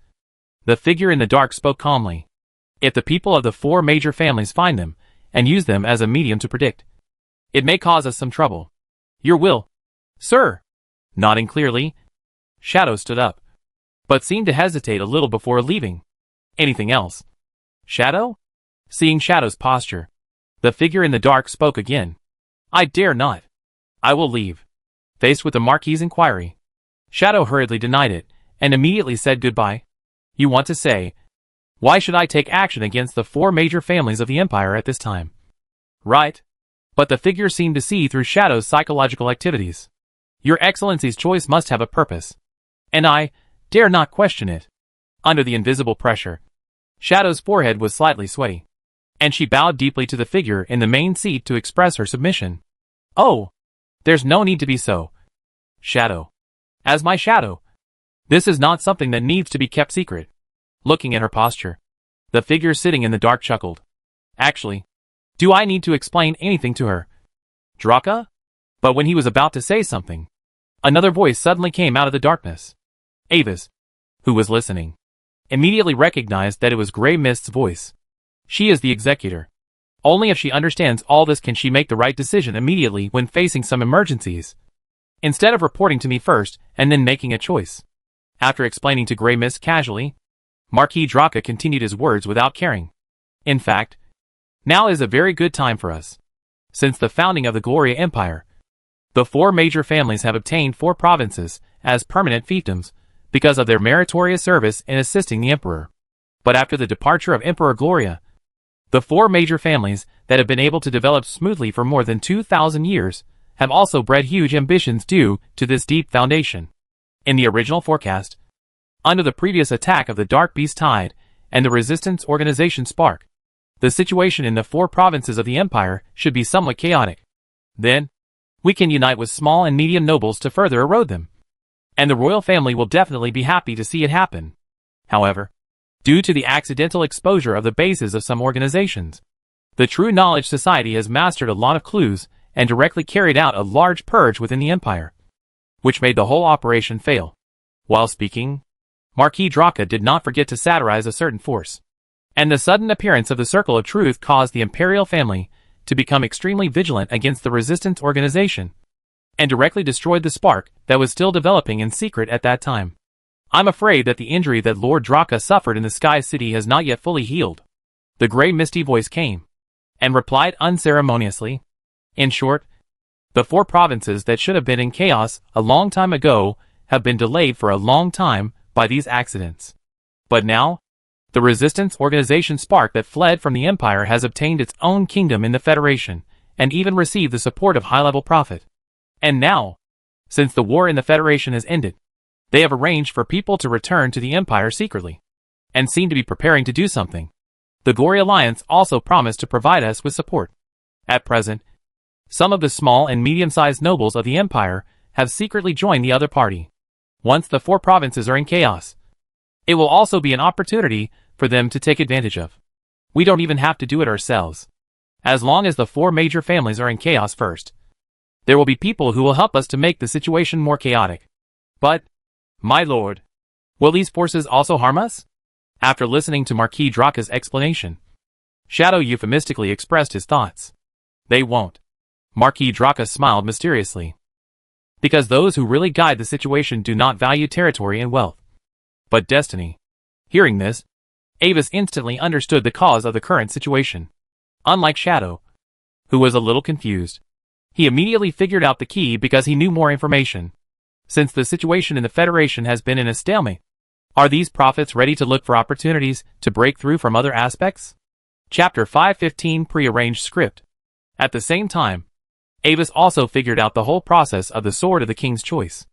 the figure in the dark spoke calmly. If the people of the 4 major families find them and use them as a medium to predict, it may cause us some trouble. Your will, sir. Nodding clearly, Shadow stood up, but seemed to hesitate a little before leaving. Anything else? Shadow? Seeing Shadow's posture, the figure in the dark spoke again. I dare not. I will leave. Faced with the Marquis's inquiry, Shadow hurriedly denied it and immediately said goodbye. You want to say, why should I take action against the 4 major families of the Empire at this time? Right. But the figure seemed to see through Shadow's psychological activities. Your Excellency's choice must have a purpose, and I dare not question it. Under the invisible pressure, Shadow's forehead was slightly sweaty, and she bowed deeply to the figure in the main seat to express her submission. Oh, there's no need to be so. Shadow. As my shadow. This is not something that needs to be kept secret. Looking at her posture, the figure sitting in the dark chuckled. Actually, do I need to explain anything to her? Draka? But when he was about to say something, another voice suddenly came out of the darkness. Avis, who was listening, immediately recognized that it was Grey Mist's voice. She is the executor. Only if she understands all this can she make the right decision immediately when facing some emergencies, instead of reporting to me first and then making a choice. After explaining to Grey Mist casually, Marquis Draka continued his words without caring. In fact, now is a very good time for us. Since the founding of the Gloria Empire, the 4 major families have obtained 4 provinces as permanent fiefdoms because of their meritorious service in assisting the Emperor. But after the departure of Emperor Gloria, the 4 major families that have been able to develop smoothly for more than 2,000 years have also bred huge ambitions due to this deep foundation. In the original forecast, under the previous attack of the Dark Beast Tide and the Resistance Organization Spark, the situation in the 4 provinces of the Empire should be somewhat chaotic. Then, we can unite with small and medium nobles to further erode them. And the royal family will definitely be happy to see it happen. However, due to the accidental exposure of the bases of some organizations, the True Knowledge Society has mastered a lot of clues and directly carried out a large purge within the Empire, which made the whole operation fail. While speaking, Marquis Draka did not forget to satirize a certain force, and the sudden appearance of the Circle of Truth caused the Imperial family to become extremely vigilant against the Resistance Organization, and directly destroyed the spark that was still developing in secret at that time. I'm afraid that the injury that Lord Draka suffered in the Sky City has not yet fully healed. The grey misty voice came, and replied unceremoniously. In short, the 4 provinces that should have been in chaos a long time ago have been delayed for a long time by these accidents. But now, the Resistance Organization spark that fled from the Empire has obtained its own kingdom in the Federation, and even received the support of high-level Prophet. And now, since the war in the Federation has ended, they have arranged for people to return to the Empire secretly, and seem to be preparing to do something. The Glory Alliance also promised to provide us with support. At present, some of the small and medium-sized nobles of the Empire have secretly joined the other party. Once the 4 provinces are in chaos, it will also be an opportunity for them to take advantage of. We don't even have to do it ourselves. As long as the 4 major families are in chaos first, there will be people who will help us to make the situation more chaotic. But, my lord, will these forces also harm us? After listening to Marquis Draka's explanation, Shadow euphemistically expressed his thoughts. They won't. Marquis Draka smiled mysteriously. Because those who really guide the situation do not value territory and wealth, but destiny. Hearing this, Avis instantly understood the cause of the current situation. Unlike Shadow, who was a little confused, he immediately figured out the key because he knew more information. Since the situation in the Federation has been in a stalemate, are these prophets ready to look for opportunities to break through from other aspects? Chapter 515 Prearranged Script. At the same time, Avis also figured out the whole process of the Sword of the King's Choice.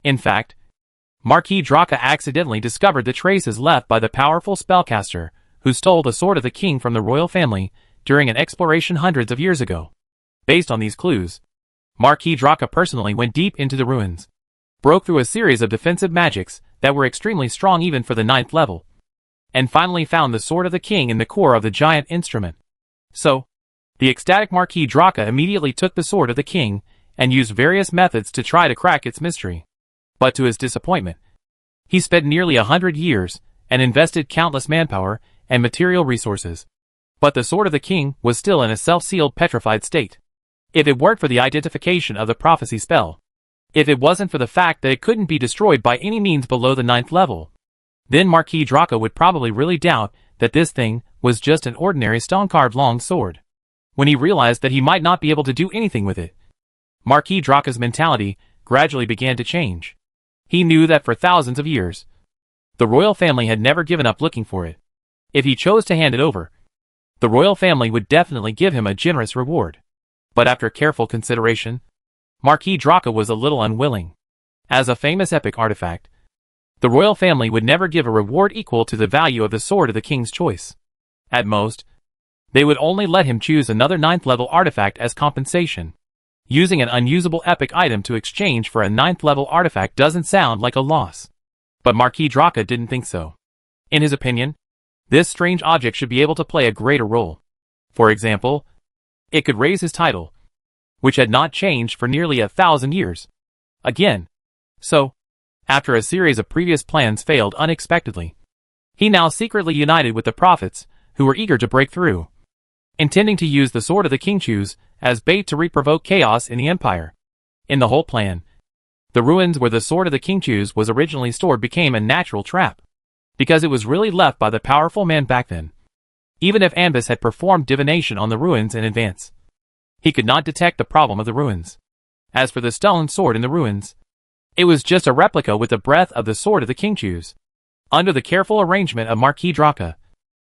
In fact, Marquis Draka accidentally discovered the traces left by the powerful spellcaster who stole the Sword of the King from the royal family during an exploration hundreds of years ago. Based on these clues, Marquis Draka personally went deep into the ruins, broke through a series of defensive magics that were extremely strong even for the 9th level, and finally found the Sword of the King in the core of the giant instrument. So, the ecstatic Marquis Draka immediately took the Sword of the King and used various methods to try to crack its mystery. But to his disappointment, he spent nearly 100 years and invested countless manpower and material resources. But the Sword of the King was still in a self-sealed petrified state. If it weren't for the identification of the prophecy spell, if it wasn't for the fact that it couldn't be destroyed by any means below the 9th level, then Marquis Draka would probably really doubt that this thing was just an ordinary stone-carved long sword. When he realized that he might not be able to do anything with it, Marquis Draka's mentality gradually began to change. He knew that for thousands of years, the royal family had never given up looking for it. If he chose to hand it over, the royal family would definitely give him a generous reward. But after careful consideration, Marquis Draka was a little unwilling. As a famous epic artifact, the royal family would never give a reward equal to the value of the Sword of the King's Choice. At most, they would only let him choose another 9th level artifact as compensation. Using an unusable epic item to exchange for a 9th level artifact doesn't sound like a loss. But Marquis Draka didn't think so. In his opinion, this strange object should be able to play a greater role. For example, it could raise his title, which had not changed for nearly 1,000 years. Again. So, after a series of previous plans failed unexpectedly, he now secretly united with the prophets, who were eager to break through, intending to use the Sword of the King Choose as bait to reprovoke chaos in the Empire. In the whole plan, the ruins where the Sword of the King Choose was originally stored became a natural trap, because it was really left by the powerful man back then. Even if Anbis had performed divination on the ruins in advance, he could not detect the problem of the ruins. As for the stone sword in the ruins, it was just a replica with the breadth of the Sword of the King Choose. Under the careful arrangement of Marquis Draka,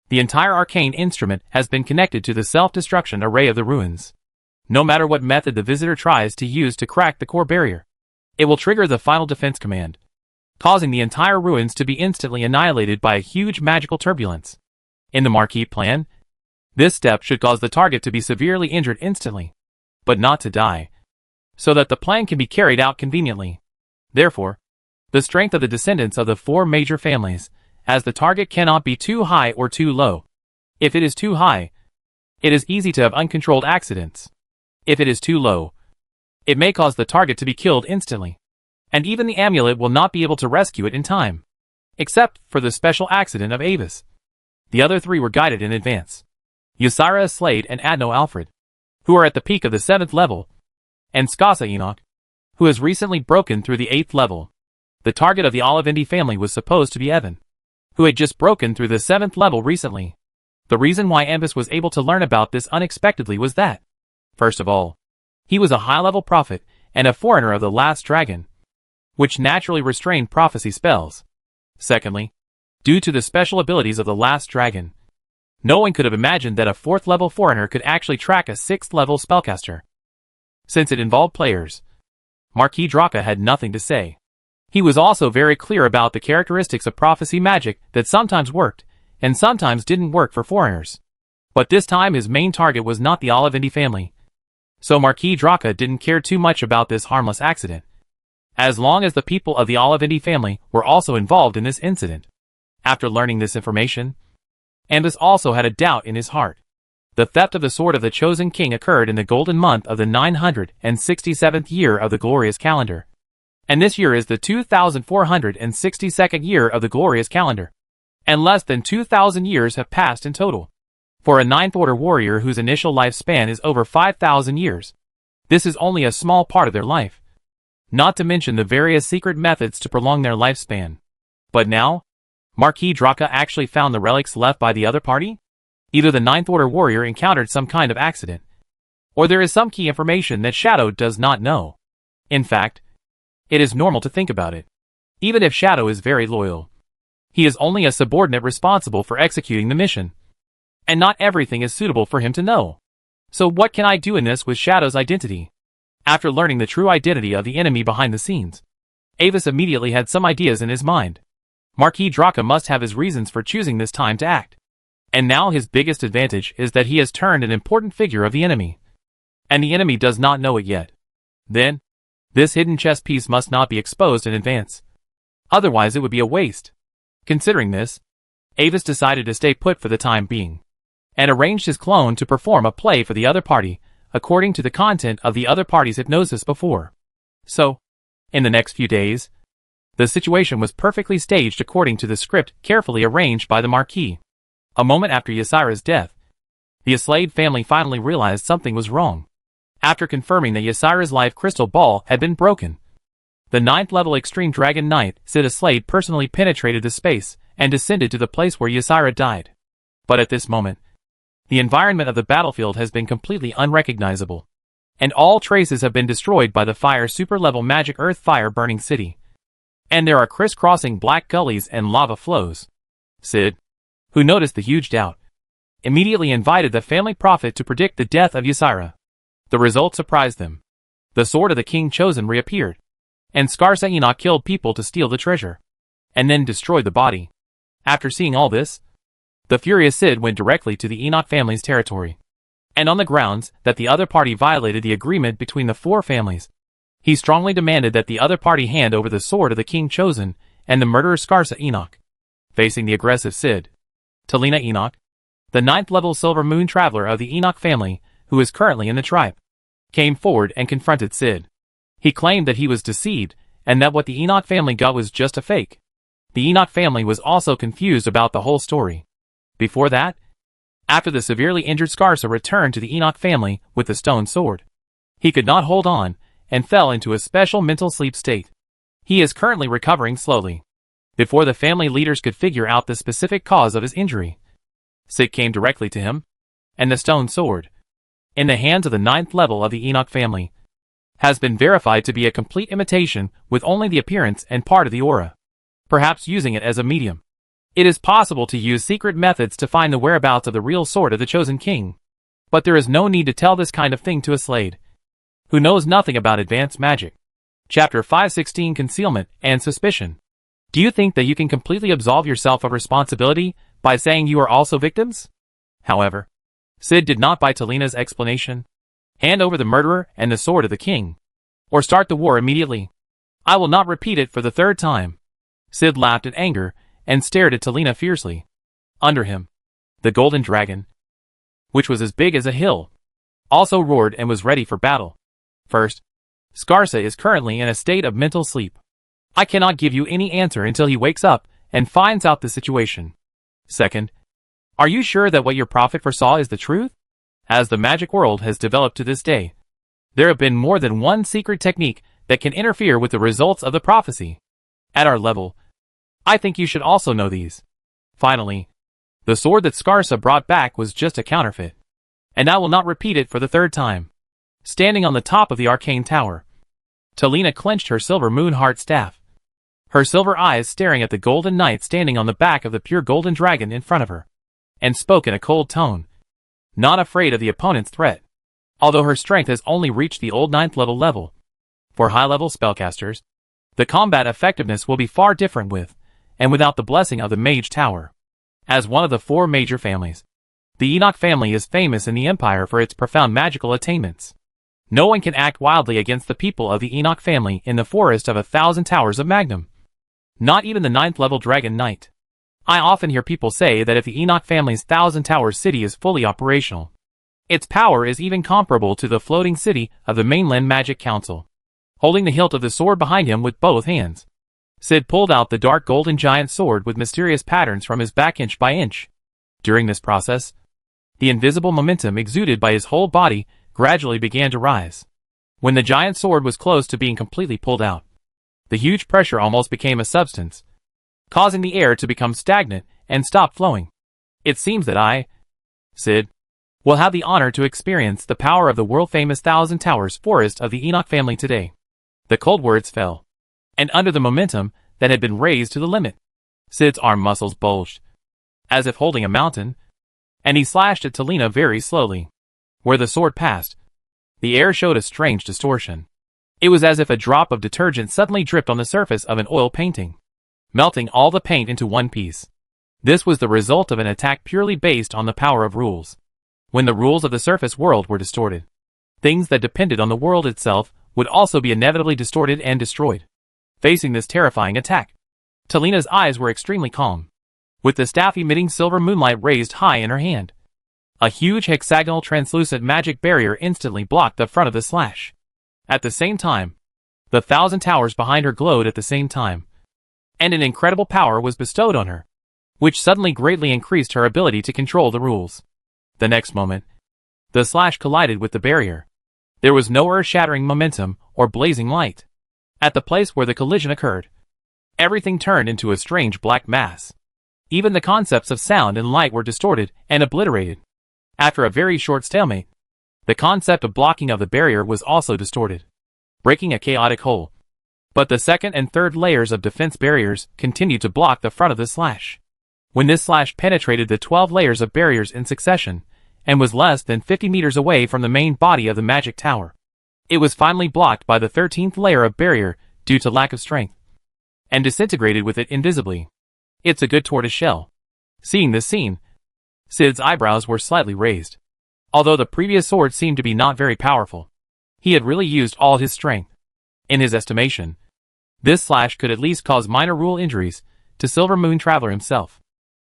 the entire arcane instrument has been connected to the self-destruction array of the ruins. No matter what method the visitor tries to use to crack the core barrier, it will trigger the final defense command, causing the entire ruins to be instantly annihilated by a huge magical turbulence. In the Marquis plan, this step should cause the target to be severely injured instantly, but not to die, so that the plan can be carried out conveniently. Therefore, the strength of the descendants of the 4 major families, as the target cannot be too high or too low. If it is too high, it is easy to have uncontrolled accidents. If it is too low, it may cause the target to be killed instantly, and even the amulet will not be able to rescue it in time, except for the special accident of Avis. The other 3 were guided in advance. Ysira Slade and Adno Alfred, who are at the peak of the 7th level, and Skasa Enoch, who has recently broken through the 8th level. The target of the Olivendi family was supposed to be Evan, who had just broken through the 7th level recently. The reason why Anbis was able to learn about this unexpectedly was that, first of all, he was a high-level prophet and a forerunner of the last dragon, which naturally restrained prophecy spells. Secondly, due to the special abilities of the last dragon, no one could have imagined that a 4th level forerunner could actually track a 6th level spellcaster. Since it involved players, Marquis Draka had nothing to say. He was also very clear about the characteristics of prophecy magic that sometimes worked, and sometimes didn't work for foreigners. But this time his main target was not the Olivendi family. So Marquis Draka didn't care too much about this harmless accident, as long as the people of the Olivendi family were also involved in this incident. After learning this information, Anbis also had a doubt in his heart. The theft of the Sword of the Chosen King occurred in the golden month of the 967th year of the glorious calendar. And this year is the 2462nd year of the glorious calendar. And less than 2,000 years have passed in total. For a 9th Order warrior whose initial lifespan is over 5,000 years, this is only a small part of their life. Not to mention the various secret methods to prolong their lifespan. But now, Marquis Draka actually found the relics left by the other party? Either the 9th Order warrior encountered some kind of accident, or there is some key information that Shadow does not know. In fact, it is normal to think about it. Even if Shadow is very loyal, he is only a subordinate responsible for executing the mission. And not everything is suitable for him to know. So what can I do in this with Shadow's identity? After learning the true identity of the enemy behind the scenes, Avis immediately had some ideas in his mind. Marquis Draka must have his reasons for choosing this time to act. And now his biggest advantage is that he has turned an important figure of the enemy. And the enemy does not know it yet. Then, this hidden chess piece must not be exposed in advance. Otherwise it would be a waste. Considering this, Avis decided to stay put for the time being, and arranged his clone to perform a play for the other party, according to the content of the other party's hypnosis before. So, in the next few days, the situation was perfectly staged according to the script carefully arranged by the Marquis. A moment after Ysira's death, the Aslade family finally realized something was wrong. After confirming that Ysira's life crystal ball had been broken, the 9th level Extreme Dragon Knight, Sid Aslade, personally penetrated the space and descended to the place where Ysira died. But at this moment, the environment of the battlefield has been completely unrecognizable, and all traces have been destroyed by the fire super-level magic earth fire burning city. And there are crisscrossing black gullies and lava flows. Sid, who noticed the huge doubt, immediately invited the family prophet to predict the death of Ysira. The result surprised them. The sword of the king chosen reappeared, and Skarsa Enoch killed people to steal the treasure, and then destroyed the body. After seeing all this, the furious Sid went directly to the Enoch family's territory, and on the grounds that the other party violated the agreement between the 4 families, he strongly demanded that the other party hand over the sword of the king chosen and the murderer Skarsa Enoch. Facing the aggressive Sid, Talina Enoch, the 9th level Silver Moon Traveler of the Enoch family, who is currently in the tribe, came forward and confronted Sid. He claimed that he was deceived and that what the Enoch family got was just a fake. The Enoch family was also confused about the whole story. Before that, after the severely injured Skarsa returned to the Enoch family with the stone sword, he could not hold on and fell into a special mental sleep state. He is currently recovering slowly. Before the family leaders could figure out the specific cause of his injury, Sid came directly to him, and the stone sword, in the hands of the 9th level of the Enoch family, has been verified to be a complete imitation with only the appearance and part of the aura. Perhaps using it as a medium, it is possible to use secret methods to find the whereabouts of the real sword of the chosen king. But there is no need to tell this kind of thing to Aslade, who knows nothing about advanced magic. Chapter 516, Concealment and Suspicion. Do you think that you can completely absolve yourself of responsibility by saying you are also victims? However, Sid did not buy Talina's explanation. Hand over the murderer and the sword of the king, or start the war immediately. I will not repeat it for the 3rd time. Sid laughed in anger and stared at Talina fiercely. Under him, the golden dragon, which was as big as a hill, also roared and was ready for battle. First, Skarsa is currently in a state of mental sleep. I cannot give you any answer until he wakes up and finds out the situation. Second, are you sure that what your prophet foresaw is the truth? As the magic world has developed to this day, there have been more than one secret technique that can interfere with the results of the prophecy. At our level, I think you should also know these. Finally, the sword that Skarsa brought back was just a counterfeit. And I will not repeat it for the 3rd time. Standing on the top of the arcane tower, Talina clenched her silver moon heart staff, her silver eyes staring at the golden knight standing on the back of the pure golden dragon in front of her, and spoke in a cold tone, not afraid of the opponent's threat. Although her strength has only reached the old 9th level, for high-level spellcasters, the combat effectiveness will be far different with, and without the blessing of the Mage Tower. As one of the 4 major families, the Enoch family is famous in the Empire for its profound magical attainments. No one can act wildly against the people of the Enoch family in the forest of 1,000 towers of Magnum. Not even the 9th level Dragon Knight. I often hear people say that if the Enoch family's 1,000 Towers city is fully operational, its power is even comparable to the floating city of the mainland Magic Council. Holding the hilt of the sword behind him with both hands, Sid pulled out the dark golden giant sword with mysterious patterns from his back inch by inch. During this process, the invisible momentum exuded by his whole body gradually began to rise. When the giant sword was close to being completely pulled out, the huge pressure almost became a substance, causing the air to become stagnant and stop flowing. It seems that I, Sid, will have the honor to experience the power of the world-famous 1,000 Towers forest of the Enoch family today. The cold words fell, and under the momentum that had been raised to the limit, Sid's arm muscles bulged, as if holding a mountain, and he slashed at Talina very slowly. Where the sword passed, The air showed a strange distortion. It was as if a drop of detergent suddenly dripped on the surface of an oil painting, melting all the paint into one piece. This was the result of an attack purely based on the power of rules. When the rules of the surface world were distorted, things that depended on the world itself would also be inevitably distorted and destroyed. Facing this terrifying attack, Talina's eyes were extremely calm, with the staff emitting silver moonlight raised high in her hand. A huge hexagonal translucent magic barrier instantly blocked the front of the slash. At the same time, the 1,000 towers behind her glowed at the same time, and an incredible power was bestowed on her, which suddenly greatly increased her ability to control the rules. The next moment, the slash collided with the barrier. There was no earth-shattering momentum or blazing light. At the place where the collision occurred, everything turned into a strange black mass. Even the concepts of sound and light were distorted and obliterated. After a very short stalemate, the concept of blocking of the barrier was also distorted, breaking a chaotic hole. But the second and third layers of defense barriers continued to block the front of the slash. When this slash penetrated the 12 layers of barriers in succession, and was less than 50 meters away from the main body of the magic tower, it was finally blocked by the 13th layer of barrier due to lack of strength, and disintegrated with it invisibly. It's a good tortoise shell. Seeing this scene, Sid's eyebrows were slightly raised. Although the previous sword seemed to be not very powerful, he had really used all his strength. In his estimation, this slash could at least cause minor rule injuries to Silver Moon Traveler himself.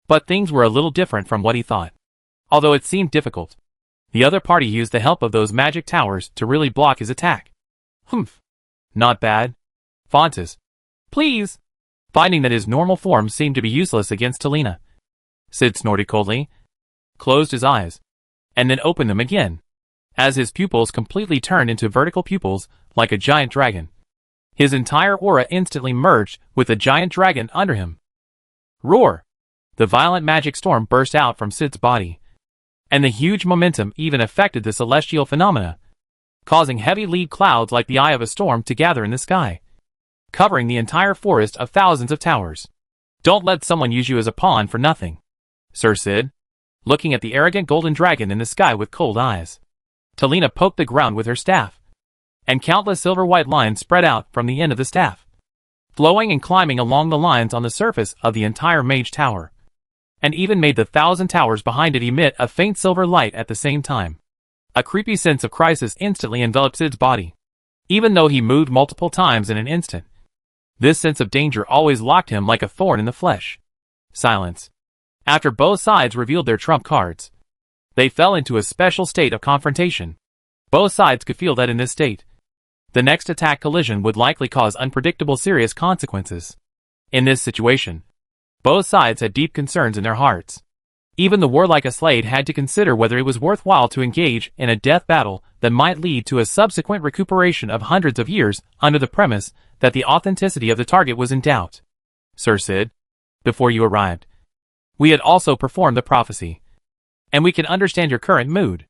But things were a little different from what he thought. Although it seemed difficult, the other party used the help of those magic towers to really block his attack. Humph. Not bad. Fontes. Please. Finding that his normal form seemed to be useless against Talina, Sid snorted coldly, closed his eyes, and then opened them again, as his pupils completely turned into vertical pupils like a giant dragon. His entire aura instantly merged with the giant dragon under him. Roar! The violent magic storm burst out from Sid's body, and the huge momentum even affected the celestial phenomena, causing heavy lead clouds like the eye of a storm to gather in the sky, covering the entire forest of thousands of towers. Don't let someone use you as a pawn for nothing, Sir Sid, looking at the arrogant golden dragon in the sky with cold eyes. Talina poked the ground with her staff, and countless silver-white lines spread out from the end of the staff, flowing and climbing along the lines on the surface of the entire Mage Tower, and even made the 1,000 towers behind it emit a faint silver light at the same time. A creepy sense of crisis instantly enveloped Sid's body. Even though he moved multiple times in an instant, this sense of danger always locked him like a thorn in the flesh. Silence. After both sides revealed their trump cards, they fell into a special state of confrontation. Both sides could feel that in this state, the next attack collision would likely cause unpredictable serious consequences. In this situation, both sides had deep concerns in their hearts. Even the warlike Aslade had to consider whether it was worthwhile to engage in a death battle that might lead to a subsequent recuperation of hundreds of years under the premise that the authenticity of the target was in doubt. Sir Sid, before you arrived, we had also performed the prophecy, and we can understand your current mood.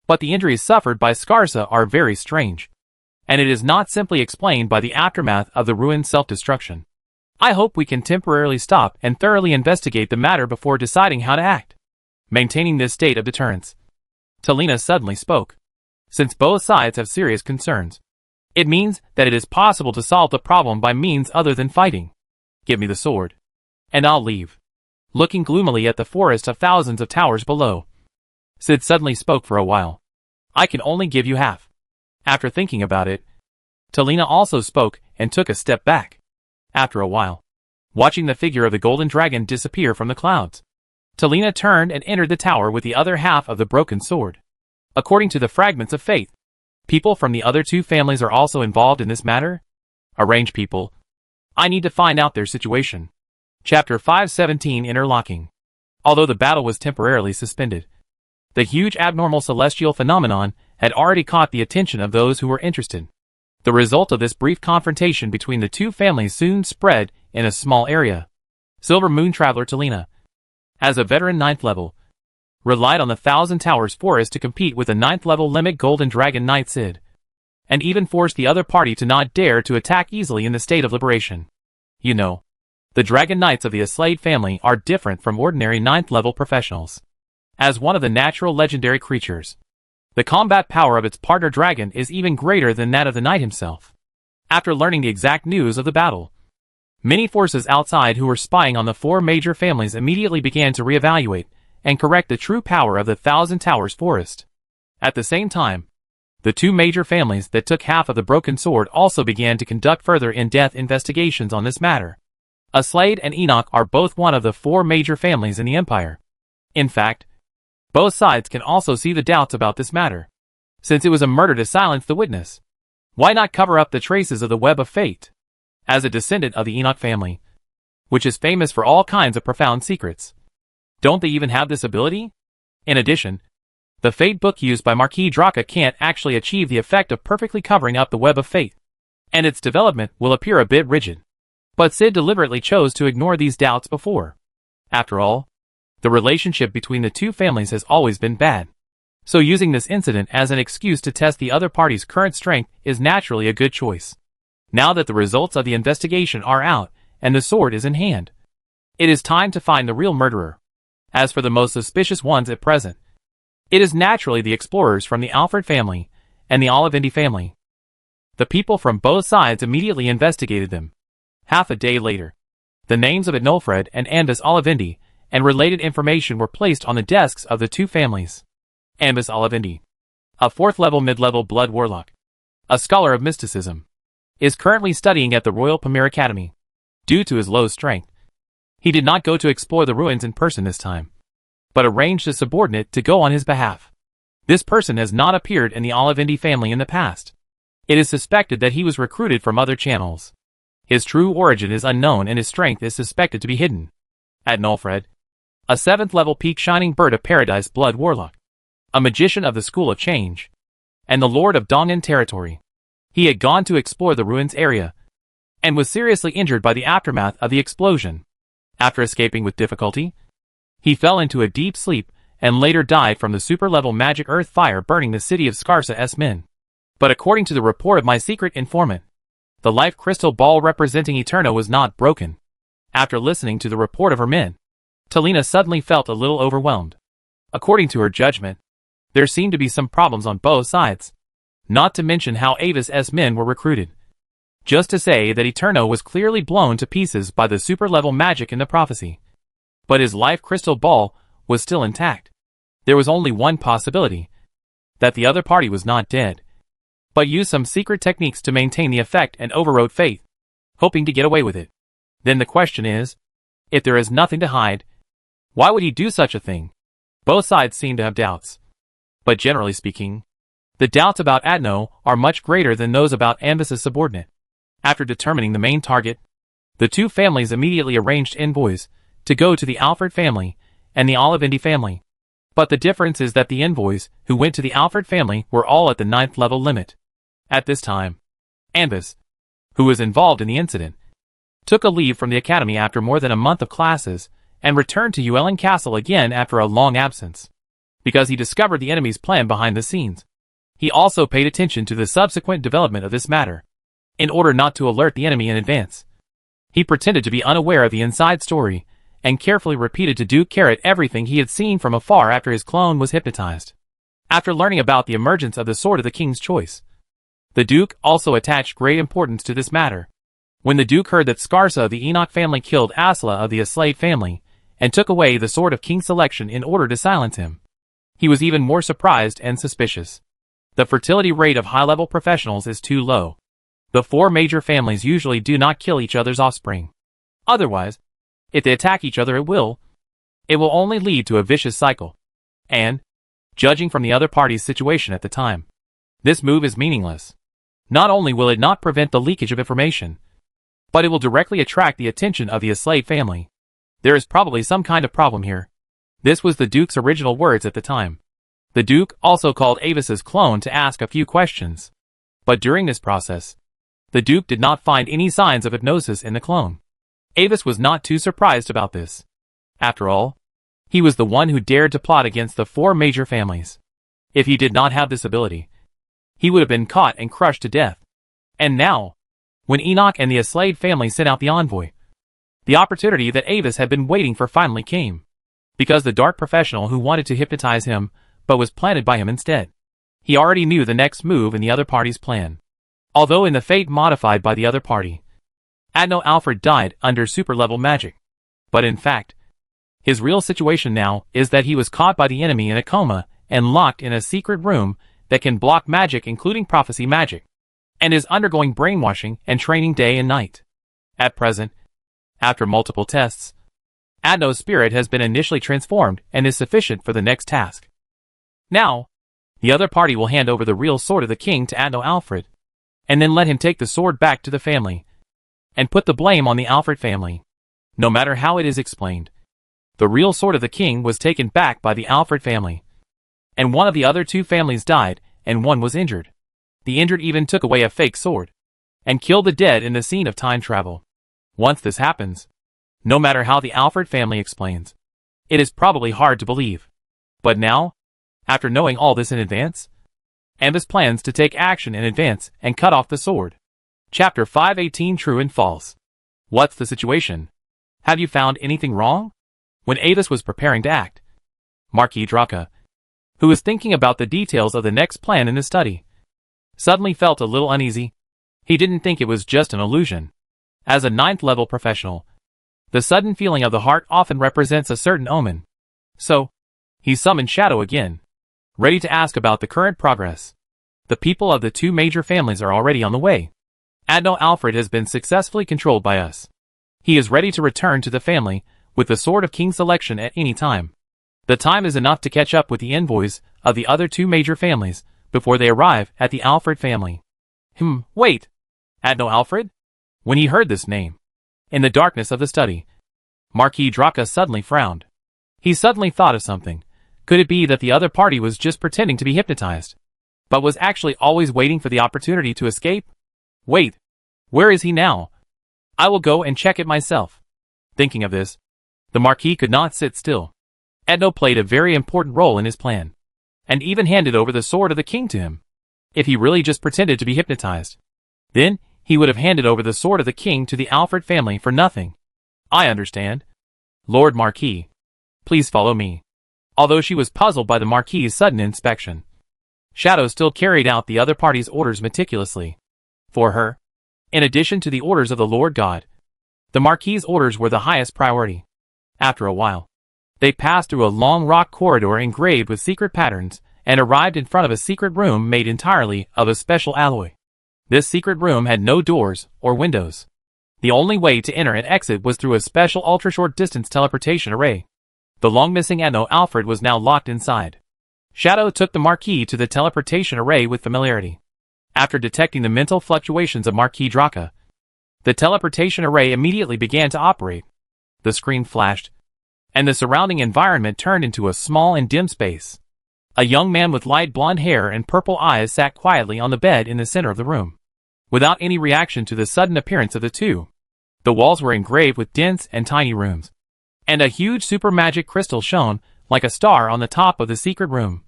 But the injuries suffered by Scarsa are very strange, and it is not simply explained by the aftermath of the ruined self-destruction. I hope we can temporarily stop and thoroughly investigate the matter before deciding how to act, maintaining this state of deterrence. Talina suddenly spoke. Since both sides have serious concerns, it means that it is possible to solve the problem by means other than fighting. Give me the sword, and I'll leave. Looking gloomily at the forest of thousands of towers below, Sid suddenly spoke for a while. I can only give you half. After thinking about it, Talina also spoke and took a step back. After a while, watching the figure of the golden dragon disappear from the clouds, Talina turned and entered the tower with the other half of the broken sword. According to the fragments of faith, people from the other two families are also involved in this matter? Arrange people. I need to find out their situation. Chapter 517 Interlocking. Although the battle was temporarily suspended, the huge abnormal celestial phenomenon had already caught the attention of those who were interested. The result of this brief confrontation between the two families soon spread in a small area. Silver Moon Traveler Talina, as a veteran 9th level, relied on the 1,000 Towers Forest to compete with the 9th level Limit Golden Dragon Knight Sid, and even forced the other party to not dare to attack easily in the state of liberation. You know, the Dragon Knights of the Aslade family are different from ordinary 9th level professionals. As one of the natural legendary creatures, The combat power of its partner dragon is even greater than that of the knight himself. After learning the exact news of the battle, many forces outside who were spying on the four major families immediately began to reevaluate and correct the true power of the Thousand Towers forest. At the same time, the two major families that took half of the broken sword also began to conduct further in-depth investigations on this matter. Aslade and Enoch are both one of the four major families in the Empire. In fact, both sides can also see the doubts about this matter. Since it was a murder to silence the witness, why not cover up the traces of the web of fate? As a descendant of the Enoch family, which is famous for all kinds of profound secrets, don't they even have this ability? In addition, the Fate book used by Marquis Draka can't actually achieve the effect of perfectly covering up the web of fate, and its development will appear a bit rigid. But Sid deliberately chose to ignore these doubts before. After all, the relationship between the two families has always been bad. So using this incident as an excuse to test the other party's current strength is naturally a good choice. Now that the results of the investigation are out and the sword is in hand, it is time to find the real murderer. As for the most suspicious ones at present, it is naturally the explorers from the Alfred family and the Olivindi family. The people from both sides immediately investigated them. Half a day later, the names of Etnolfred and Anbis Olivindi and related information were placed on the desks of the two families. Anbis Olivindi, a 4th-level mid-level blood warlock, a scholar of mysticism, is currently studying at the Royal Pamir Academy. Due to his low strength, he did not go to explore the ruins in person this time, but arranged a subordinate to go on his behalf. This person has not appeared in the Olivindi family in the past. It is suspected that he was recruited from other channels. His true origin is unknown and his strength is suspected to be hidden. Etnolfred, a 7th-level peak shining bird of paradise blood warlock, a magician of the School of Change, and the Lord of Dongnan territory. He had gone to explore the ruins area, and was seriously injured by the aftermath of the explosion. After escaping with difficulty, he fell into a deep sleep and later died from the super-level magic earth fire burning the city of Skarsa Esmin. But according to the report of my secret informant, the life crystal ball representing Eterno was not broken. After listening to the report of her men, Talina suddenly felt a little overwhelmed. According to her judgment, there seemed to be some problems on both sides. Not to mention how Avis S men were recruited. Just to say that Eterno was clearly blown to pieces by the super-level magic in the prophecy. But his life crystal ball was still intact. There was only one possibility, that the other party was not dead, but used some secret techniques to maintain the effect and overrode faith, hoping to get away with it. Then the question is, if there is nothing to hide, why would he do such a thing? Both sides seem to have doubts. But generally speaking, the doubts about Adno are much greater than those about Anbis's subordinate. After determining the main target, the two families immediately arranged envoys to go to the Alfred family and the Olivindi family. But the difference is that the envoys who went to the Alfred family were all at the 9th level limit. At this time, Anbis, who was involved in the incident, took a leave from the academy after more than a month of classes and returned to Uelen Castle again after a long absence, because he discovered the enemy's plan behind the scenes. He also paid attention to the subsequent development of this matter. In order not to alert the enemy in advance, he pretended to be unaware of the inside story and carefully repeated to Duke Carrot everything he had seen from afar after his clone was hypnotized. After learning about the emergence of the Sword of the King's Choice, the Duke also attached great importance to this matter. When the Duke heard that Skarsa of the Enoch family killed Asla of the Aslade family and took away the Sword of King's Selection in order to silence him, he was even more surprised and suspicious. The fertility rate of high-level professionals is too low. The four major families usually do not kill each other's offspring. Otherwise, if they attack each other at will, it will only lead to a vicious cycle. And, judging from the other party's situation at the time, this move is meaningless. Not only will it not prevent the leakage of information, but it will directly attract the attention of the Aslade family. There is probably some kind of problem here. This was the Duke's original words at the time. The Duke also called Avis's clone to ask a few questions. But during this process, the Duke did not find any signs of hypnosis in the clone. Avis was not too surprised about this. After all, he was the one who dared to plot against the four major families. If he did not have this ability, he would have been caught and crushed to death. And now, when Enoch and the Aslade family sent out the envoy, the opportunity that Avis had been waiting for finally came. Because the dark professional who wanted to hypnotize him, but was planted by him instead. He already knew the next move in the other party's plan. Although in the fate modified by the other party, Adno Alfred died under super-level magic. But in fact, his real situation now is that he was caught by the enemy in a coma and locked in a secret room that can block magic, including prophecy magic, and is undergoing brainwashing and training day and night. At present, after multiple tests, Adno's spirit has been initially transformed and is sufficient for the next task. Now, the other party will hand over the real sword of the king to Adno Alfred, and then let him take the sword back to the family, and put the blame on the Alfred family. No matter how it is explained, the real sword of the king was taken back by the Alfred family, and one of the other two families died, and one was injured. The injured even took away a fake sword, and killed the dead in the scene of time travel. Once this happens, no matter how the Alfred family explains, it is probably hard to believe. But now, after knowing all this in advance, Ambus plans to take action in advance and cut off the sword. Chapter 518 True and False. What's the situation? Have you found anything wrong? When Avis was preparing to act, Marquis Draka, who was thinking about the details of the next plan in the study, suddenly felt a little uneasy. He didn't think it was just an illusion. As a 9th-level professional, the sudden feeling of the heart often represents a certain omen. So, he summoned Shadow again, ready to ask about the current progress. The people of the two major families are already on the way. Adno Alfred has been successfully controlled by us. He is ready to return to the family with the Sword of King selection at any time. The time is enough to catch up with the envoys of the other two major families before they arrive at the Alfred family. Wait! Adno Alfred? When he heard this name, in the darkness of the study, Marquis Draka suddenly frowned. He suddenly thought of something. Could it be that the other party was just pretending to be hypnotized, but was actually always waiting for the opportunity to escape? Wait, where is he now? I will go and check it myself. Thinking of this, the Marquis could not sit still. Adno played a very important role in his plan, and even handed over the sword of the king to him. If he really just pretended to be hypnotized, then he would have handed over the sword of the king to the Alfred family for nothing. I understand. Lord Marquis, please follow me. Although she was puzzled by the Marquis's sudden inspection, Shadow still carried out the other party's orders meticulously. For her, in addition to the orders of the Lord God, the Marquis's orders were the highest priority. After a while, they passed through a long rock corridor engraved with secret patterns and arrived in front of a secret room made entirely of a special alloy. This secret room had no doors or windows. The only way to enter and exit was through a special ultra-short distance teleportation array. The long-missing Adno Alfred was now locked inside. Shadow took the Marquis to the teleportation array with familiarity. After detecting the mental fluctuations of Marquis Draka, the teleportation array immediately began to operate. The screen flashed, and the surrounding environment turned into a small and dim space. A young man with light blonde hair and purple eyes sat quietly on the bed in the center of the room, without any reaction to the sudden appearance of the two. The walls were engraved with dense and tiny runes, and a huge super magic crystal shone like a star on the top of the secret room,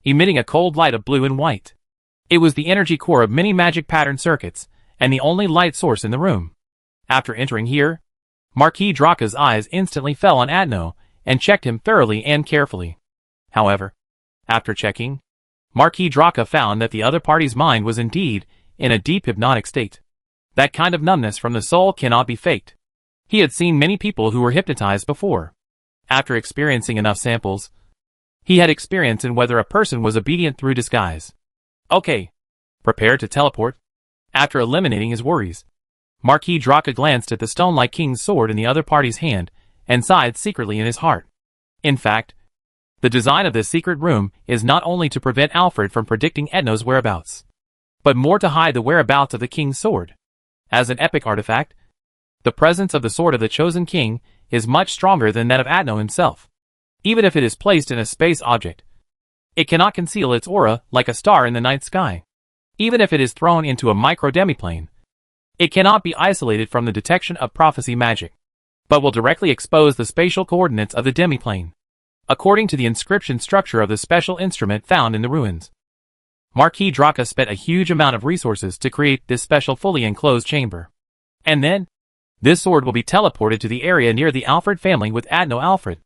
emitting a cold light of blue and white. It was the energy core of many magic pattern circuits, and the only light source in the room. After entering here, Marquis Draka's eyes instantly fell on Adno, and checked him thoroughly and carefully. However, after checking, Marquis Draka found that the other party's mind was indeed in a deep hypnotic state. That kind of numbness from the soul cannot be faked. He had seen many people who were hypnotized before. After experiencing enough samples, he had experience in whether a person was obedient through disguise. Okay, prepare to teleport. After eliminating his worries, Marquis Draka glanced at the stone-like king's sword in the other party's hand and sighed secretly in his heart. In fact, the design of this secret room is not only to prevent Alfred from predicting Adno's whereabouts, but more to hide the whereabouts of the king's sword. As an epic artifact, the presence of the sword of the chosen king is much stronger than that of Adno himself. Even if it is placed in a space object, it cannot conceal its aura like a star in the night sky. Even if it is thrown into a micro-demiplane, it cannot be isolated from the detection of prophecy magic, but will directly expose the spatial coordinates of the demiplane, according to the inscription structure of the special instrument found in the ruins. Marquis Draka spent a huge amount of resources to create this special fully enclosed chamber. And then, this sword will be teleported to the area near the Alfred family with Adno Alfred,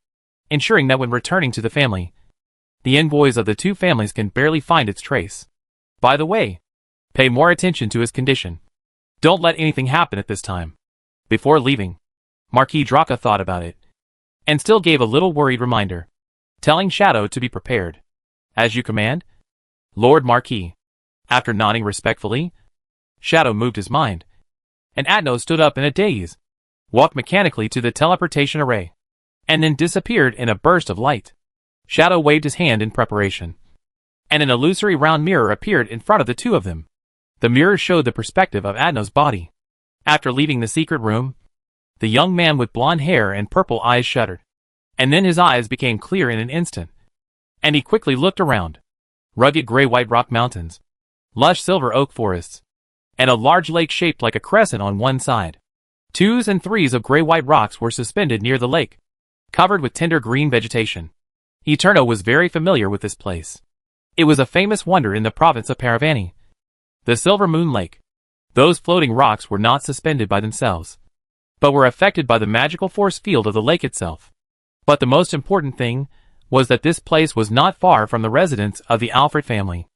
ensuring that when returning to the family, The envoys of the two families can barely find its trace. By the way, pay more attention to his condition. Don't let anything happen at this time. Before leaving, Marquis Draka thought about it, and still gave a little worried reminder, telling Shadow to be prepared. As you command, Lord Marquis. After nodding respectfully, Shadow moved his mind, and Atno stood up in a daze, walked mechanically to the teleportation array, and then disappeared in a burst of light. Shadow waved his hand in preparation, and an illusory round mirror appeared in front of the two of them. The mirror showed the perspective of Atno's body. After leaving the secret room, the young man with blonde hair and purple eyes shuddered, and then his eyes became clear in an instant, and he quickly looked around. Rugged gray-white rock mountains, lush silver oak forests, and a large lake shaped like a crescent on one side. Twos and threes of gray-white rocks were suspended near the lake, covered with tender green vegetation. Eterno was very familiar with this place. It was a famous wonder in the province of Paravani. The Silver Moon Lake. Those floating rocks were not suspended by themselves, but were affected by the magical force field of the lake itself. But the most important thing was that this place was not far from the residence of the Alfred family,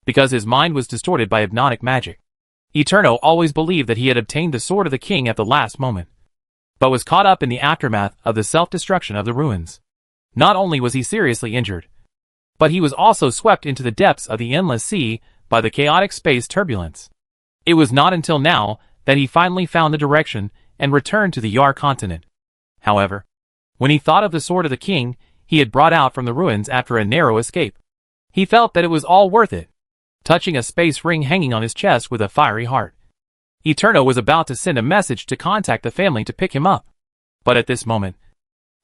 because his mind was distorted by hypnotic magic. Eterno always believed that he had obtained the sword of the king at the last moment, but was caught up in the aftermath of the self-destruction of the ruins. Not only was he seriously injured, but he was also swept into the depths of the endless sea by the chaotic space turbulence. It was not until now that he finally found the direction and returned to the Yar continent. However, when he thought of the sword of the king he had brought out from the ruins after a narrow escape, he felt that it was all worth it. Touching a space ring hanging on his chest with a fiery heart, Eterno was about to send a message to contact the family to pick him up. But at this moment,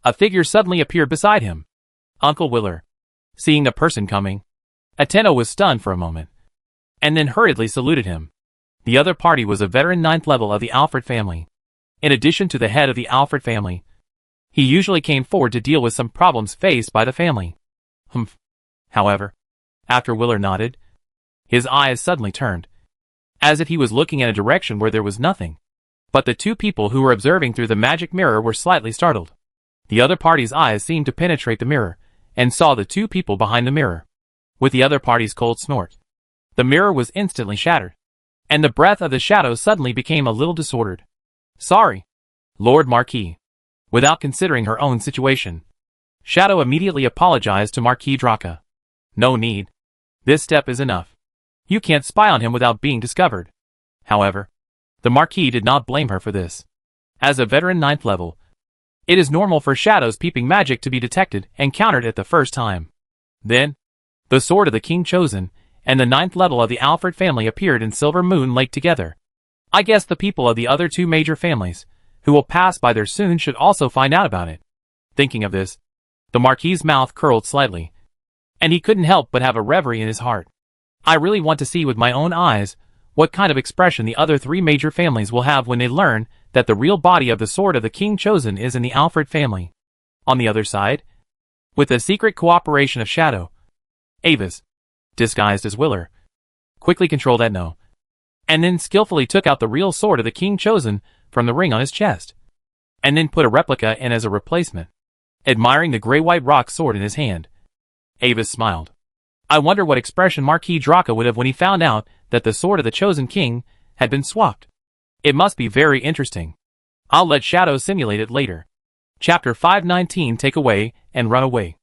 a figure suddenly appeared beside him. Uncle Willer. Seeing the person coming, Eterno was stunned for a moment, and then hurriedly saluted him. The other party was a veteran 9th level of the Alfred family. In addition to the head of the Alfred family, he usually came forward to deal with some problems faced by the family. Humph. However, after Willer nodded, his eyes suddenly turned, as if he was looking in a direction where there was nothing. But the two people who were observing through the magic mirror were slightly startled. The other party's eyes seemed to penetrate the mirror, and saw the two people behind the mirror. With the other party's cold snort, the mirror was instantly shattered, and the breath of the shadow suddenly became a little disordered. Sorry, Lord Marquis. Without considering her own situation, Shadow immediately apologized to Marquis Draka. No need. This step is enough. You can't spy on him without being discovered. However, the Marquis did not blame her for this. As a veteran 9th level, it is normal for Shadow's peeping magic to be detected and countered at the first time. Then, the sword of the king chosen and the 9th level of the Alfred family appeared in Silver Moon Lake together. I guess the people of the other two major families, who will pass by there soon, should also find out about it. Thinking of this, the Marquis's mouth curled slightly, and he couldn't help but have a reverie in his heart. I really want to see with my own eyes what kind of expression the other three major families will have when they learn that the real body of the sword of the king chosen is in the Alfred family. On the other side, with the secret cooperation of Shadow, Avis, disguised as Willer, quickly controlled Etno, and then skillfully took out the real sword of the king chosen from the ring on his chest, and then put a replica in as a replacement. Admiring the gray-white rock sword in his hand, Avis smiled. I wonder what expression Marquis Draka would have when he found out that the sword of the chosen king had been swapped. It must be very interesting. I'll let Shadow simulate it later. Chapter 519 Take Away and Run Away.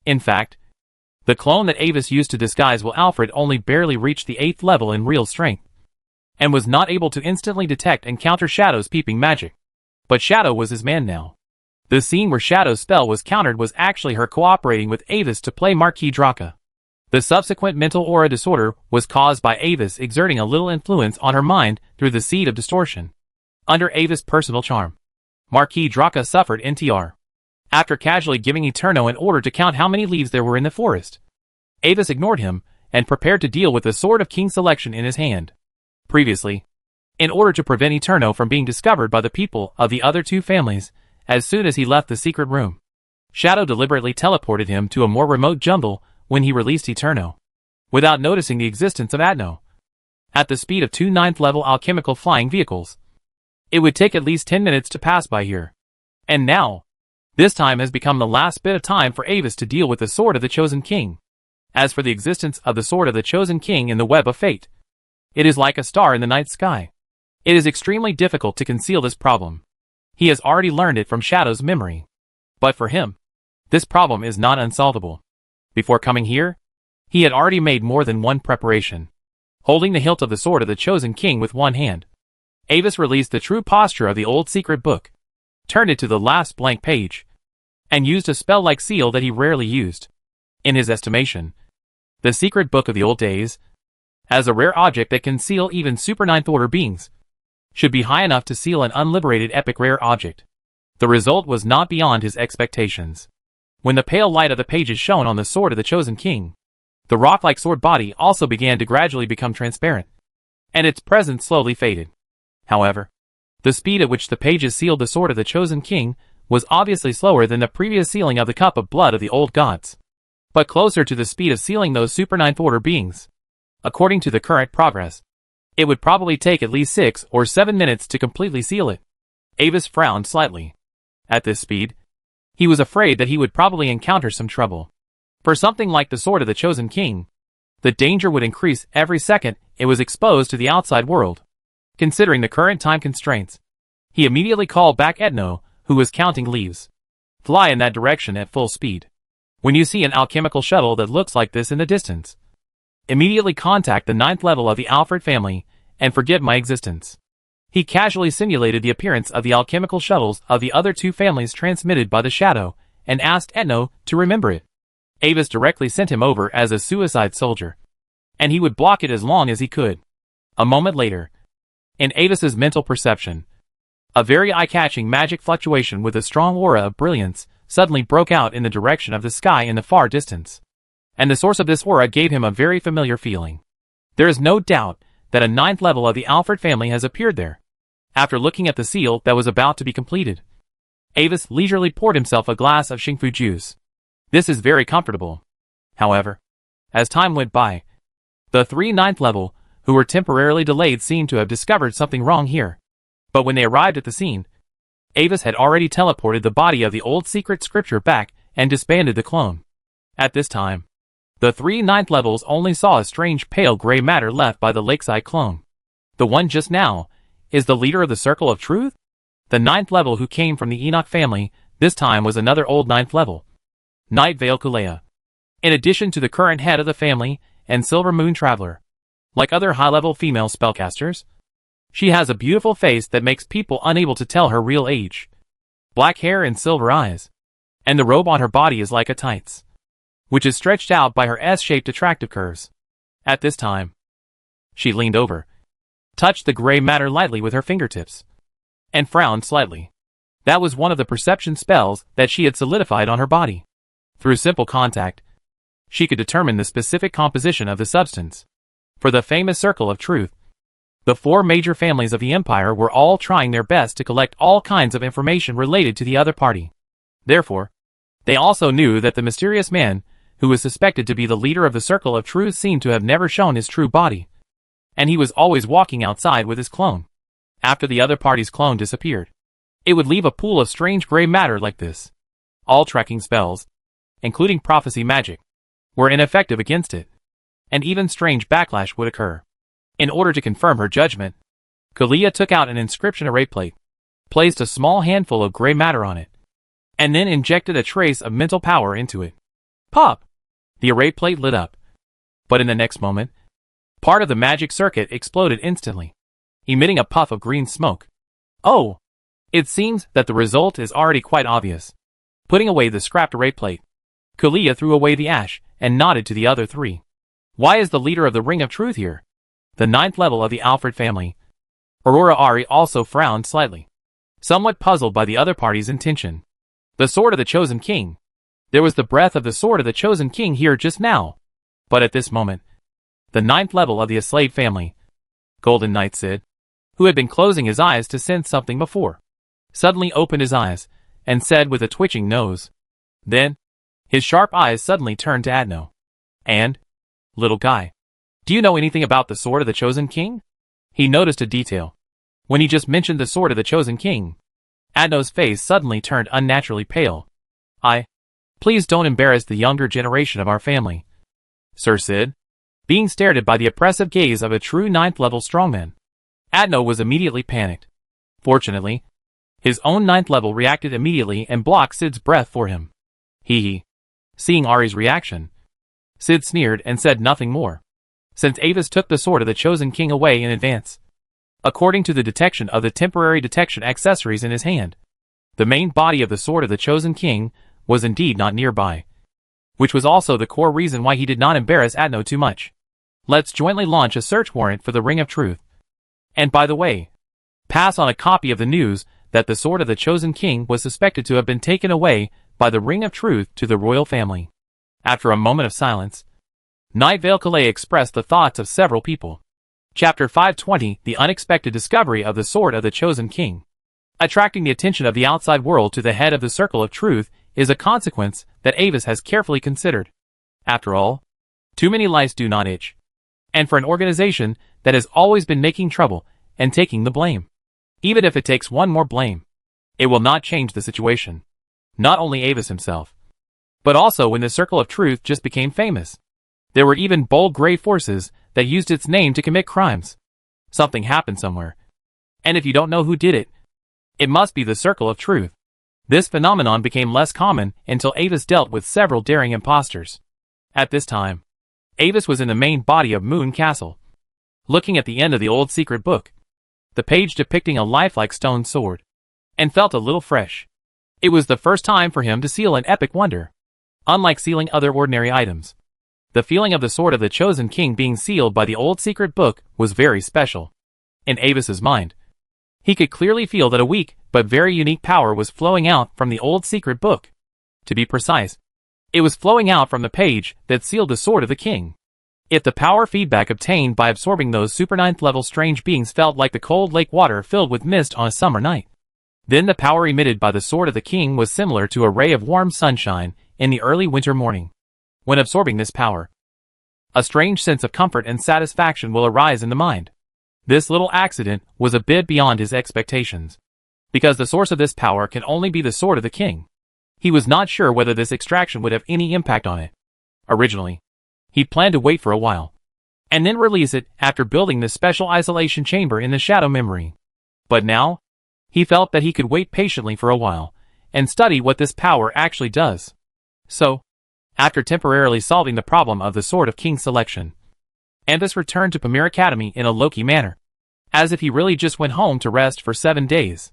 In fact, the clone that Avis used to disguise Will Alfred only barely reached the 8th level in real strength, and was not able to instantly detect and counter Shadow's peeping magic. But Shadow was his man now. The scene where Shadow's spell was countered was actually her cooperating with Avis to play Marquis Draka. The subsequent mental aura disorder was caused by Avis exerting a little influence on her mind through the seed of distortion. Under Avis' personal charm, Marquis Draka suffered NTR. After casually giving Eterno an order to count how many leaves there were in the forest, Avis ignored him and prepared to deal with the Sword of King selection in his hand. Previously, in order to prevent Eterno from being discovered by the people of the other two families, as soon as he left the secret room, Shadow deliberately teleported him to a more remote jungle when he released Eterno, without noticing the existence of Atno. At the speed of 2 9th level alchemical flying vehicles, it would take at least 10 minutes to pass by here. And now, This time has become the last bit of time for Avis to deal with the Sword of the Chosen King. As for the existence of the Sword of the Chosen King in the web of fate, it is like a star in the night sky. It is extremely difficult to conceal this problem. He has already learned it from Shadow's memory. But for him, this problem is not unsolvable. Before coming here, he had already made more than one preparation. Holding the hilt of the Sword of the Chosen King with one hand, Avis released the true posture of the old secret book, turned it to the last blank page, and used a spell-like seal that he rarely used. In his estimation, the secret book of the old days, as a rare object that can seal even super ninth order beings, should be high enough to seal an unliberated epic rare object. The result was not beyond his expectations. When the pale light of the pages shone on the Sword of the Chosen King, the rock-like sword body also began to gradually become transparent, and its presence slowly faded. However, the speed at which the pages sealed the Sword of the Chosen King was obviously slower than the previous sealing of the Cup of Blood of the old gods, but closer to the speed of sealing those super ninth order beings. According to the current progress, it would probably take at least 6 or 7 minutes to completely seal it. Avis frowned slightly. At this speed, he was afraid that he would probably encounter some trouble. For something like the Sword of the Chosen King, the danger would increase every second it was exposed to the outside world. Considering the current time constraints, he immediately called back Etno, who was counting leaves. Fly in that direction at full speed. When you see an alchemical shuttle that looks like this in the distance, immediately contact the 9th level of the Alfred family and forget my existence. He casually simulated the appearance of the alchemical shuttles of the other 2 families transmitted by the Shadow and asked Etno to remember it. Avis directly sent him over as a suicide soldier, and he would block it as long as he could. A moment later, in Avis's mental perception, a very eye-catching magic fluctuation with a strong aura of brilliance suddenly broke out in the direction of the sky in the far distance. And the source of this aura gave him a very familiar feeling. There is no doubt that a 9th level of the Alfred family has appeared there. After looking at the seal that was about to be completed, Avis leisurely poured himself a glass of Xingfu juice. This is very comfortable. However, as time went by, the 3 9th level, who were temporarily delayed, seemed to have discovered something wrong here. But when they arrived at the scene, Avis had already teleported the body of the old secret scripture back and disbanded the clone. At this time, the 3 9th levels only saw a strange pale gray matter left by the lakeside clone. The one just now is the leader of the Circle of Truth? The 9th level who came from the Enoch family this time was another old 9th level, Night Veil Kulea. In addition to the current head of the family and Silver Moon Traveler, like other high-level female spellcasters, she has a beautiful face that makes people unable to tell her real age. Black hair and silver eyes, and the robe on her body is like a tights, which is stretched out by her S-shaped attractive curves. At this time, she leaned over, touched the gray matter lightly with her fingertips, and frowned slightly. That was one of the perception spells that she had solidified on her body. Through simple contact, she could determine the specific composition of the substance. For the famous Circle of Truth, the 4 major families of the Empire were all trying their best to collect all kinds of information related to the other party. Therefore, they also knew that the mysterious man, who was suspected to be the leader of the Circle of Truth, seemed to have never shown his true body, and he was always walking outside with his clone. After the other party's clone disappeared, it would leave a pool of strange gray matter like this. All tracking spells, including prophecy magic, were ineffective against it, and even strange backlash would occur. In order to confirm her judgment, Kulea took out an inscription array plate, placed a small handful of gray matter on it, and then injected a trace of mental power into it. Pop! The array plate lit up. But in the next moment, part of the magic circuit exploded instantly, emitting a puff of green smoke. Oh! It seems that the result is already quite obvious. Putting away the scrapped array plate, Kulea threw away the ash and nodded to the other 3. Why is the leader of the Ring of Truth here? The 9th level of the Alfred family. Aurora Ari also frowned slightly, somewhat puzzled by the other party's intention. The Sword of the Chosen King. There was the breath of the Sword of the Chosen King here just now. But at this moment, the 9th level of the Aslade family, Golden Knight Sid, who had been closing his eyes to sense something before, suddenly opened his eyes and said with a twitching nose. Then, his sharp eyes suddenly turned to Adno. And, little guy, do you know anything about the Sword of the Chosen King? He noticed a detail. When he just mentioned the Sword of the Chosen King, Adno's face suddenly turned unnaturally pale. Please don't embarrass the younger generation of our family, Sir Sid. Being stared at by the oppressive gaze of a true 9th-level strongman, Adno was immediately panicked. Fortunately, his own 9th level reacted immediately and blocked Sid's breath for him. Hee. Seeing Ari's reaction, Sid sneered and said nothing more, since Avis took the sword of the Chosen King away in advance. According to the detection of the temporary detection accessories in his hand, the main body of the sword of the Chosen King was indeed not nearby, which was also the core reason why he did not embarrass Adno too much. Let's jointly launch a search warrant for the Ring of Truth. And by the way, pass on a copy of the news that the sword of the Chosen King was suspected to have been taken away by the Ring of Truth to the royal family. After a moment of silence, Night Vale Calais expressed the thoughts of several people. Chapter 520, The Unexpected Discovery of the Sword of the Chosen King. Attracting the attention of the outside world to the head of the Circle of Truth is a consequence that Avis has carefully considered. After all, too many lice do not itch. And for an organization that has always been making trouble and taking the blame, even if it takes one more blame, it will not change the situation. Not only Avis himself, but also when the Circle of Truth just became famous, there were even bold gray forces that used its name to commit crimes. Something happened somewhere. And if you don't know who did it, it must be the Circle of Truth. This phenomenon became less common until Avis dealt with several daring imposters. At this time, Avis was in the main body of Moon Castle, looking at the end of the old secret book, the page depicting a lifelike stone sword, and felt a little fresh. It was the first time for him to seal an epic wonder. Unlike sealing other ordinary items, the feeling of the sword of the Chosen King being sealed by the old secret book was very special. In Avis's mind, he could clearly feel that a weak but very unique power was flowing out from the old secret book. To be precise, it was flowing out from the page that sealed the sword of the king. If the power feedback obtained by absorbing those super 9th level strange beings felt like the cold lake water filled with mist on a summer night, then the power emitted by the sword of the king was similar to a ray of warm sunshine in the early winter morning. When absorbing this power, a strange sense of comfort and satisfaction will arise in the mind. This little accident was a bit beyond his expectations, because the source of this power can only be the sword of the king. He was not sure whether this extraction would have any impact on it. Originally, he planned to wait for a while, and then release it after building this special isolation chamber in the shadow memory. But now, he felt that he could wait patiently for a while, and study what this power actually does. So, after temporarily solving the problem of the Sword of King selection, Anvis returned to Pamir Academy in a low-key manner, as if he really just went home to rest for 7 days.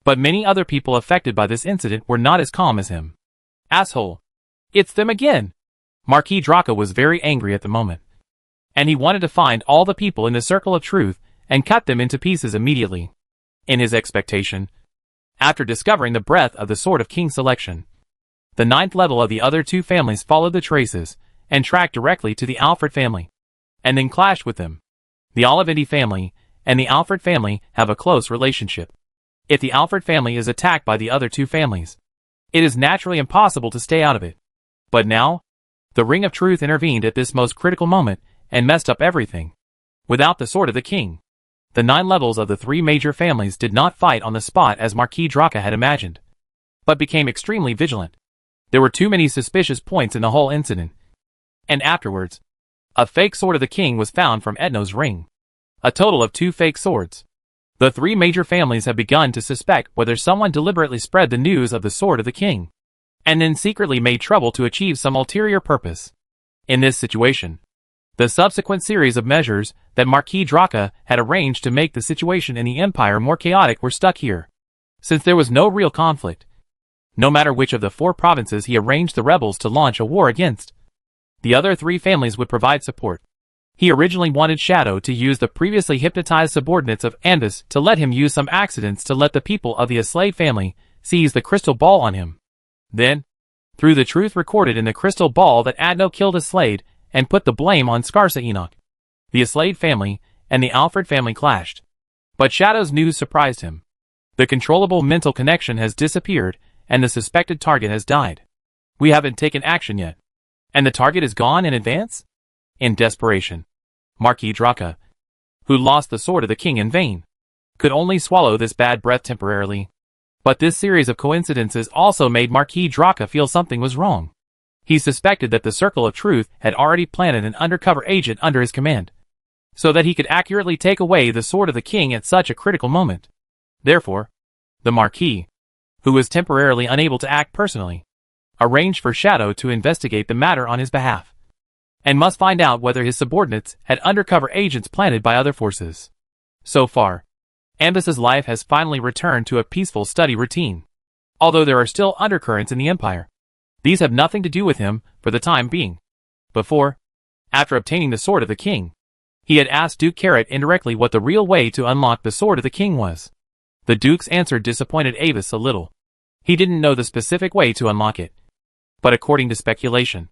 But many other people affected by this incident were not as calm as him. Asshole. It's them again. Marquis Draka was very angry at the moment, and he wanted to find all the people in the Circle of Truth and cut them into pieces immediately. In his expectation, after discovering the breadth of the Sword of King selection, the 9th level of the other two families followed the traces and tracked directly to the Alfred family, and then clashed with them. The Olivendi family and the Alfred family have a close relationship. If the Alfred family is attacked by the other two families, it is naturally impossible to stay out of it. But now, the Ring of Truth intervened at this most critical moment and messed up everything. Without the Sword of the King, the 9 levels of the 3 major families did not fight on the spot as Marquis Draka had imagined, but became extremely vigilant. There were too many suspicious points in the whole incident. And afterwards, a fake Sword of the King was found from Edno's ring. A total of 2 fake swords. The 3 major families have begun to suspect whether someone deliberately spread the news of the Sword of the King, and then secretly made trouble to achieve some ulterior purpose. In this situation, the subsequent series of measures that Marquis Draka had arranged to make the situation in the Empire more chaotic were stuck here. Since there was no real conflict, no matter which of the 4 provinces he arranged the rebels to launch a war against, the other 3 families would provide support. He originally wanted Shadow to use the previously hypnotized subordinates of Anvis to let him use some accidents to let the people of the Aslade family seize the crystal ball on him. Then, through the truth recorded in the crystal ball that Adno killed Aslade and put the blame on Scarsa Enoch, the Aslade family and the Alfred family clashed. But Shadow's news surprised him. The controllable mental connection has disappeared and the suspected target has died. We haven't taken action yet. And the target is gone in advance? In desperation, Marquis Draka, who lost the Sword of the King in vain, could only swallow this bad breath temporarily. But this series of coincidences also made Marquis Draka feel something was wrong. He suspected that the Circle of Truth had already planted an undercover agent under his command, so that he could accurately take away the sword of the king at such a critical moment. Therefore, the Marquis, who was temporarily unable to act personally, arranged for Shadow to investigate the matter on his behalf, and must find out whether his subordinates had undercover agents planted by other forces. So far, Ambus's life has finally returned to a peaceful study routine. Although there are still undercurrents in the Empire, these have nothing to do with him for the time being. Before, after obtaining the Sword of the King, he had asked Duke Carrot indirectly what the real way to unlock the Sword of the King was. The Duke's answer disappointed Avis a little. He didn't know the specific way to unlock it. But according to speculation,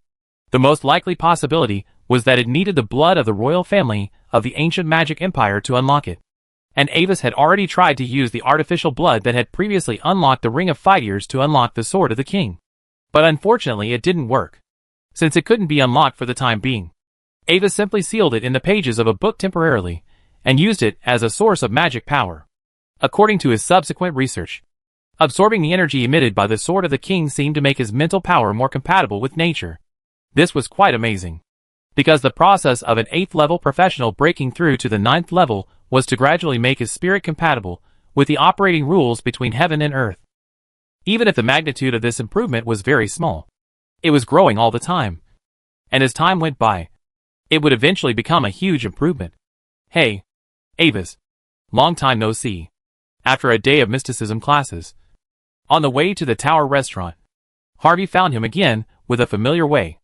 the most likely possibility was that it needed the blood of the royal family of the ancient magic empire to unlock it. And Avis had already tried to use the artificial blood that had previously unlocked the Ring of Fight Years to unlock the Sword of the King. But unfortunately it didn't work, since it couldn't be unlocked for the time being. Avis simply sealed it in the pages of a book temporarily, and used it as a source of magic power. According to his subsequent research, absorbing the energy emitted by the Sword of the King seemed to make his mental power more compatible with nature. This was quite amazing, because the process of an 8th level professional breaking through to the 9th level was to gradually make his spirit compatible with the operating rules between heaven and earth. Even if the magnitude of this improvement was very small, it was growing all the time. And as time went by, it would eventually become a huge improvement. Hey, Avis. Long time no see. After a day of mysticism classes, on the way to the Tower restaurant, Harvey found him again with a familiar way.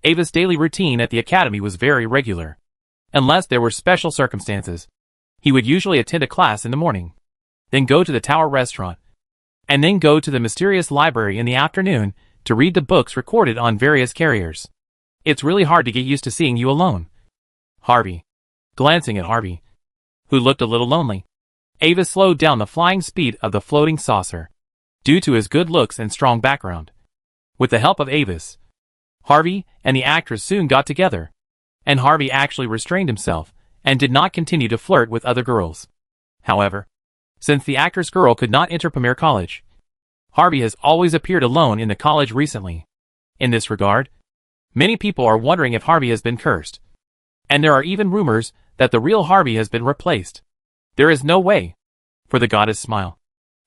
Avis' daily routine at the academy was very regular. Unless there were special circumstances, he would usually attend a class in the morning, then go to the Tower restaurant, and then go to the mysterious library in the afternoon to read the books recorded on various carriers. It's really hard to get used to seeing you alone. Harvey. Glancing at Harvey, who looked a little lonely, Avis slowed down the flying speed of the floating saucer, due to his good looks and strong background. With the help of Avis, Harvey and the actress soon got together, and Harvey actually restrained himself and did not continue to flirt with other girls. However, since the actress girl could not enter Premier College, Harvey has always appeared alone in the college recently. In this regard, many people are wondering if Harvey has been cursed, and there are even rumors that the real Harvey has been replaced. There is no way, for the goddess smile.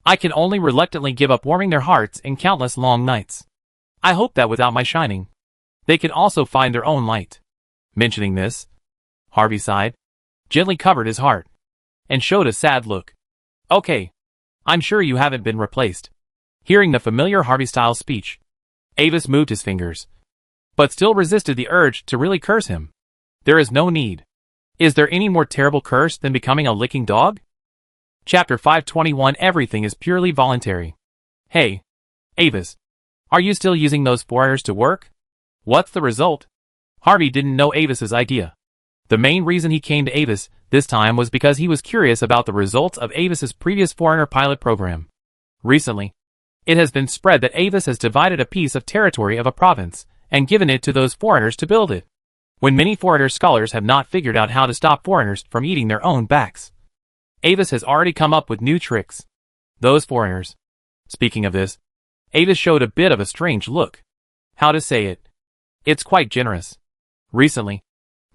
I can only reluctantly give up warming their hearts in countless long nights. I hope that without my shining, they can also find their own light. Mentioning this, Harvey sighed, gently covered his heart, and showed a sad look. Okay, I'm sure you haven't been replaced. Hearing the familiar Harvey-style speech, Avis moved his fingers, but still resisted the urge to really curse him. There is no need. Is there any more terrible curse than becoming a licking dog? Chapter 521. Everything is purely voluntary. Hey, Avis. Are you still using those foreigners to work? What's the result? Harvey didn't know Avis's idea. The main reason he came to Avis this time was because he was curious about the results of Avis's previous foreigner pilot program. Recently, it has been spread that Avis has divided a piece of territory of a province and given it to those foreigners to build it, when many foreigner scholars have not figured out how to stop foreigners from eating their own backs. Avis has already come up with new tricks. Those foreigners. Speaking of this, Avis showed a bit of a strange look. How to say it? It's quite generous. Recently,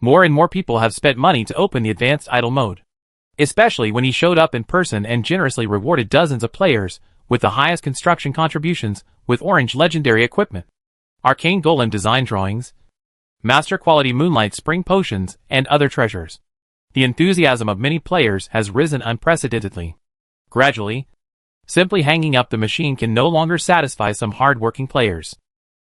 more and more people have spent money to open the advanced idle mode. Especially when he showed up in person and generously rewarded dozens of players with the highest construction contributions with orange legendary equipment, arcane golem design drawings, master quality moonlight spring potions, and other treasures. The enthusiasm of many players has risen unprecedentedly. Gradually, simply hanging up the machine can no longer satisfy some hard-working players.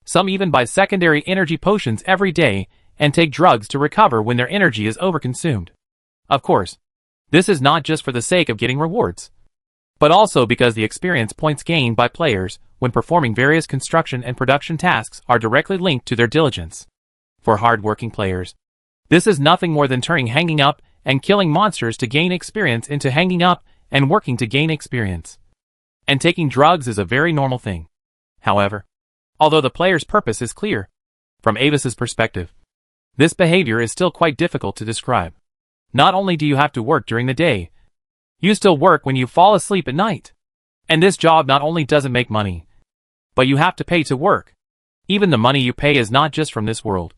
Some even buy secondary energy potions every day and take drugs to recover when their energy is overconsumed. Of course, this is not just for the sake of getting rewards, but also because the experience points gained by players when performing various construction and production tasks are directly linked to their diligence. For hard-working players, this is nothing more than turning hanging up and killing monsters to gain experience into hanging up and working to gain experience. And taking drugs is a very normal thing. However, although the player's purpose is clear, from Avis's perspective, this behavior is still quite difficult to describe. Not only do you have to work during the day, you still work when you fall asleep at night. And this job not only doesn't make money, but you have to pay to work. Even the money you pay is not just from this world,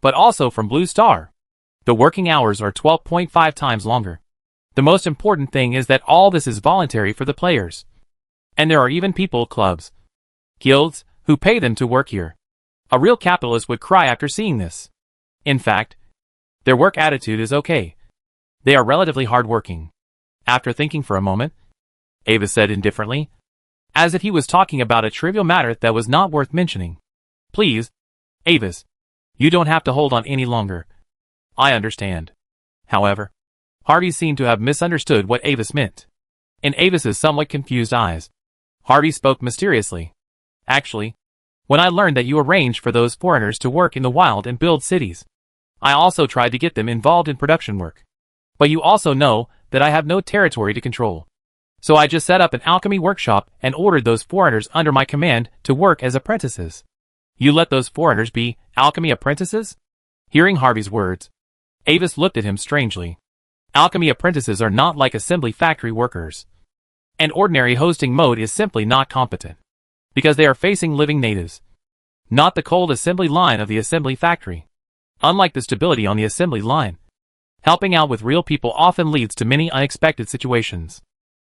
but also from Blue Star. The working hours are 12.5 times longer. The most important thing is that all this is voluntary for the players. And there are even people, clubs, guilds, who pay them to work here. A real capitalist would cry after seeing this. In fact, their work attitude is okay. They are relatively hardworking. After thinking for a moment, Avis said indifferently, as if he was talking about a trivial matter that was not worth mentioning. Please, Avis, you don't have to hold on any longer. I understand. However, Harvey seemed to have misunderstood what Avis meant. In Avis's somewhat confused eyes, Harvey spoke mysteriously. Actually, when I learned that you arranged for those foreigners to work in the wild and build cities, I also tried to get them involved in production work. But you also know that I have no territory to control. So I just set up an alchemy workshop and ordered those foreigners under my command to work as apprentices. You let those foreigners be alchemy apprentices? Hearing Harvey's words, Avis looked at him strangely. Alchemy apprentices are not like assembly factory workers. An ordinary hosting mode is simply not competent, because they are facing living natives, not the cold assembly line of the assembly factory. Unlike the stability on the assembly line, helping out with real people often leads to many unexpected situations.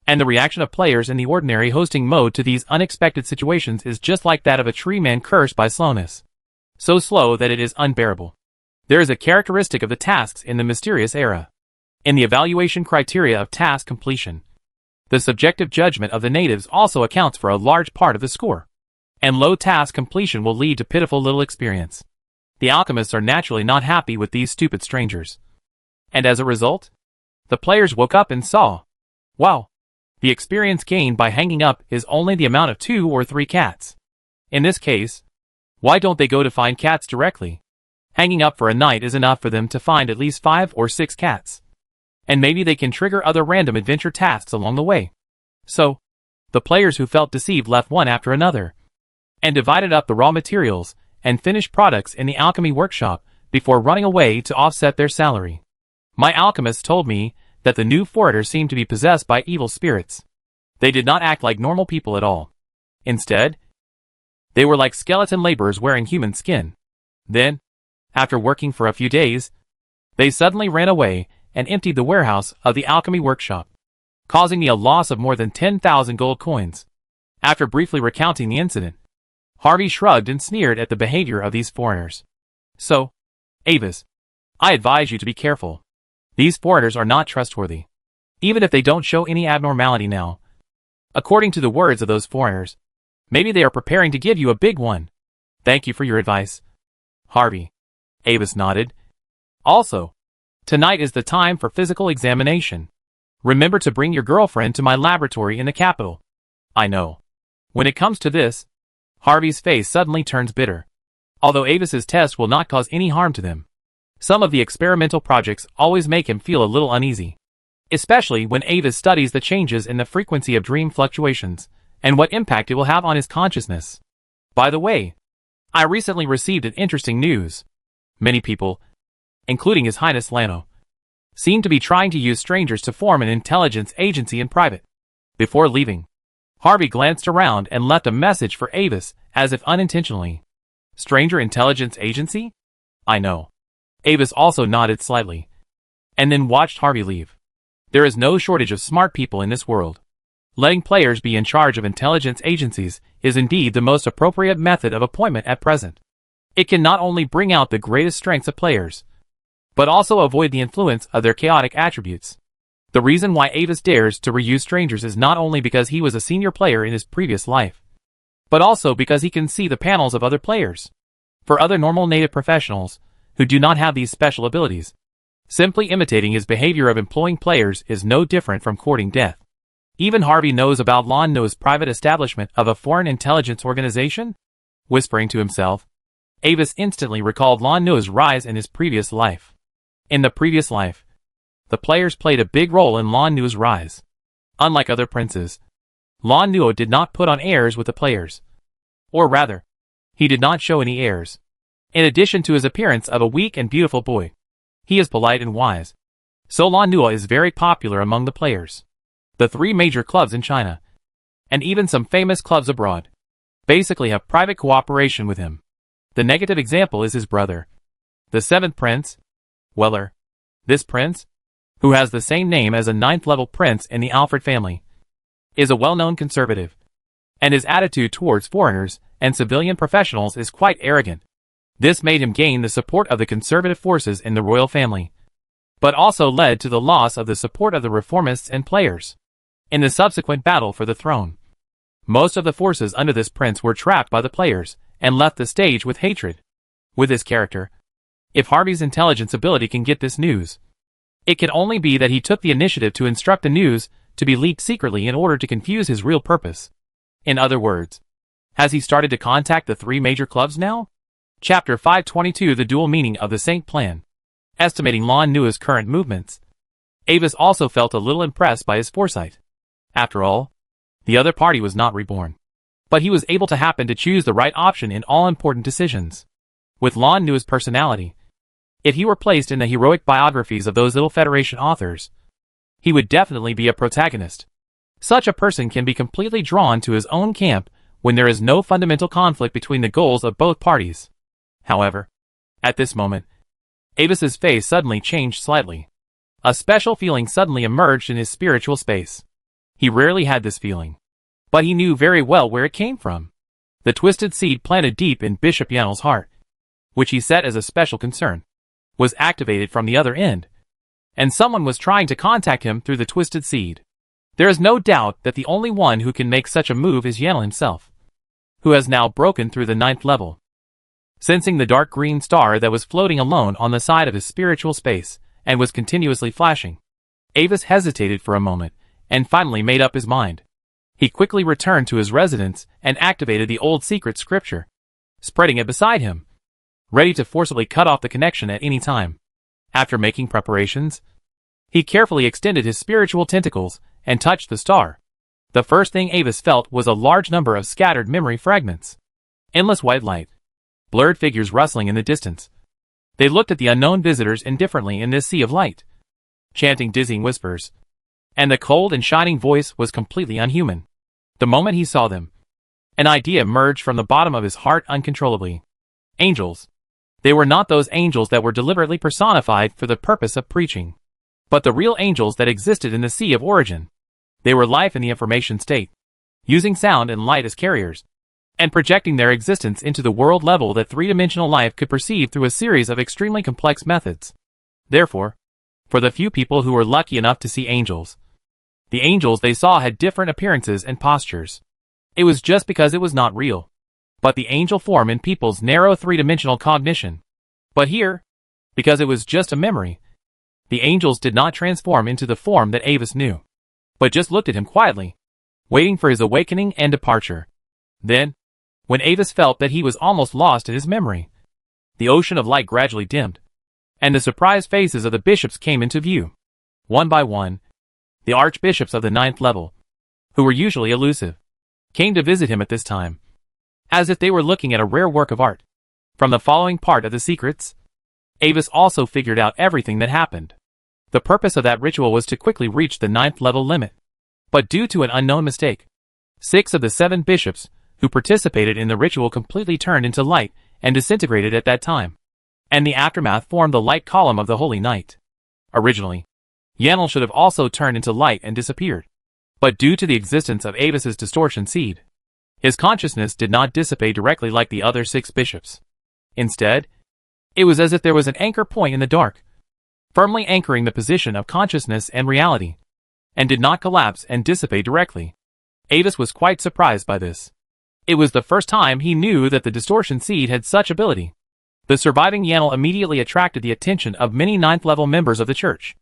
And the reaction of players in the ordinary hosting mode to these unexpected situations is just like that of a tree man cursed by slowness. So slow that it is unbearable. There is a characteristic of the tasks in the mysterious era. In the evaluation criteria of task completion, the subjective judgment of the natives also accounts for a large part of the score. And low task completion will lead to pitiful little experience. The alchemists are naturally not happy with these stupid strangers. And as a result, the players woke up and saw, wow, the experience gained by hanging up is only the amount of 2 or 3 cats. In this case, why don't they go to find cats directly? Hanging up for a night is enough for them to find at least 5 or 6 cats. And maybe they can trigger other random adventure tasks along the way. So, the players who felt deceived left one after another, and divided up the raw materials and finished products in the alchemy workshop before running away to offset their salary. My alchemists told me that the new foreigners seemed to be possessed by evil spirits. They did not act like normal people at all. Instead, they were like skeleton laborers wearing human skin. Then, after working for a few days, they suddenly ran away and emptied the warehouse of the alchemy workshop, causing me a loss of more than 10,000 gold coins. After briefly recounting the incident, Harvey shrugged and sneered at the behavior of these foreigners. So, Avis, I advise you to be careful. These foreigners are not trustworthy, even if they don't show any abnormality now. According to the words of those foreigners, maybe they are preparing to give you a big one. Thank you for your advice, Harvey. Avis nodded. Also, tonight is the time for physical examination. Remember to bring your girlfriend to my laboratory in the capital. I know. When it comes to this, Harvey's face suddenly turns bitter. Although Avis's test will not cause any harm to them, some of the experimental projects always make him feel a little uneasy. Especially when Avis studies the changes in the frequency of dream fluctuations, and what impact it will have on his consciousness. By the way, I recently received an interesting news. Many people, including His Highness Lano, seem to be trying to use strangers to form an intelligence agency in private. Before leaving, Harvey glanced around and left a message for Avis, as if unintentionally. Stranger intelligence agency? I know. Avis also nodded slightly, and then watched Harvey leave. There is no shortage of smart people in this world. Letting players be in charge of intelligence agencies is indeed the most appropriate method of appointment at present. It can not only bring out the greatest strengths of players, but also avoid the influence of their chaotic attributes. The reason why Avis dares to reuse strangers is not only because he was a senior player in his previous life, but also because he can see the panels of other players. For other normal native professionals, who do not have these special abilities, simply imitating his behavior of employing players is no different from courting death. Even Harvey knows about Lon No's private establishment of a foreign intelligence organization? Whispering to himself, Avis instantly recalled Lon No's rise in his previous life. In the previous life, the players played a big role in Lon No's rise. Unlike other princes, Lon No did not put on airs with the players. Or rather, he did not show any airs. In addition to his appearance of a weak and beautiful boy, he is polite and wise. So Lon No is very popular among the players. The 3 major clubs in China, and even some famous clubs abroad basically have private cooperation with him. The negative example is his brother, the 7th prince. Weller. This prince, who has the same name as a 9th-level prince in the Alfred family, is a well-known conservative, and his attitude towards foreigners and civilian professionals is quite arrogant. This made him gain the support of the conservative forces in the royal family, but also led to the loss of the support of the reformists and players in the subsequent battle for the throne. Most of the forces under this prince were trapped by the players and left the stage with hatred. With his character, if Harvey's intelligence ability can get this news, it can only be that he took the initiative to instruct the news to be leaked secretly in order to confuse his real purpose. In other words, has he started to contact the 3 major clubs now? Chapter 522: The Dual Meaning of the Saint Plan. Estimating Lon Nua's current movements, Avis also felt a little impressed by his foresight. After all, the other party was not reborn, but he was able to happen to choose the right option in all important decisions. With Lon Nua's personality, if he were placed in the heroic biographies of those little Federation authors, he would definitely be a protagonist. Such a person can be completely drawn to his own camp when there is no fundamental conflict between the goals of both parties. However, at this moment, Avis's face suddenly changed slightly. A special feeling suddenly emerged in his spiritual space. He rarely had this feeling, but he knew very well where it came from. The twisted seed planted deep in Bishop Yanel's heart, which he set as a special concern, was activated from the other end, and someone was trying to contact him through the twisted seed. There is no doubt that the only one who can make such a move is Yanel himself, who has now broken through the 9th level. Sensing the dark green star that was floating alone on the side of his spiritual space and was continuously flashing, Avis hesitated for a moment and finally made up his mind. He quickly returned to his residence and activated the old secret scripture, spreading it beside him, ready to forcibly cut off the connection at any time. After making preparations, he carefully extended his spiritual tentacles and touched the star. The first thing Avis felt was a large number of scattered memory fragments. Endless white light. Blurred figures rustling in the distance. They looked at the unknown visitors indifferently in this sea of light, chanting dizzying whispers. And the cold and shining voice was completely unhuman. The moment he saw them, an idea emerged from the bottom of his heart uncontrollably. Angels. They were not those angels that were deliberately personified for the purpose of preaching, but the real angels that existed in the sea of origin. They were life in the information state, using sound and light as carriers, and projecting their existence into the world level that three-dimensional life could perceive through a series of extremely complex methods. Therefore, for the few people who were lucky enough to see angels, the angels they saw had different appearances and postures. It was just because it was not real, but the angel form in people's narrow three-dimensional cognition. But here, because it was just a memory, the angels did not transform into the form that Avis knew, but just looked at him quietly, waiting for his awakening and departure. Then, when Avis felt that he was almost lost in his memory, the ocean of light gradually dimmed, and the surprised faces of the bishops came into view. One by one, the archbishops of the 9th level, who were usually elusive, came to visit him at this time, as if they were looking at a rare work of art. From the following part of the secrets, Avis also figured out everything that happened. The purpose of that ritual was to quickly reach the 9th level limit. But due to an unknown mistake, 6 of the 7 bishops who participated in the ritual completely turned into light and disintegrated at that time, and the aftermath formed the light column of the Holy Night. Originally, Yanel should have also turned into light and disappeared, but due to the existence of Avis's distortion seed, his consciousness did not dissipate directly like the other 6 bishops. Instead, it was as if there was an anchor point in the dark, firmly anchoring the position of consciousness and reality, and did not collapse and dissipate directly. Avis was quite surprised by this. It was the first time he knew that the distortion seed had such ability. The surviving Yanel immediately attracted the attention of many 9th level members of the church.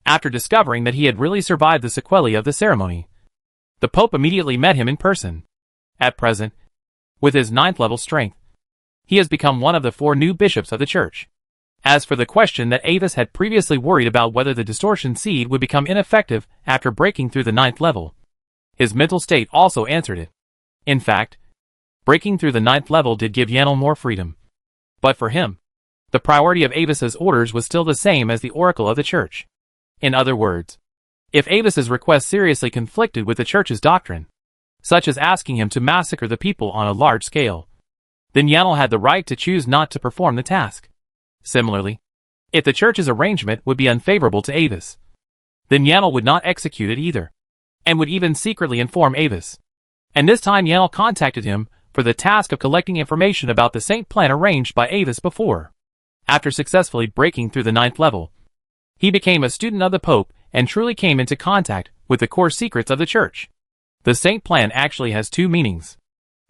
After discovering that he had really survived the sequelae of the ceremony, the Pope immediately met him in person. At present, with his 9th level strength, he has become one of the 4 new bishops of the church. As for the question that Avis had previously worried about whether the distortion seed would become ineffective after breaking through the 9th level, his mental state also answered it. In fact, breaking through the 9th level did give Yanel more freedom. But for him, the priority of Avis's orders was still the same as the oracle of the church. In other words, if Avis's request seriously conflicted with the church's doctrine, such as asking him to massacre the people on a large scale. Then Yanel had the right to choose not to perform the task. Similarly, if the church's arrangement would be unfavorable to Avis, then Yanel would not execute it either, and would even secretly inform Avis. And this time Yanel contacted him for the task of collecting information about the saint plan arranged by Avis before. After successfully breaking through the 9th level, he became a student of the Pope and truly came into contact with the core secrets of the church. The saint plan actually has two meanings.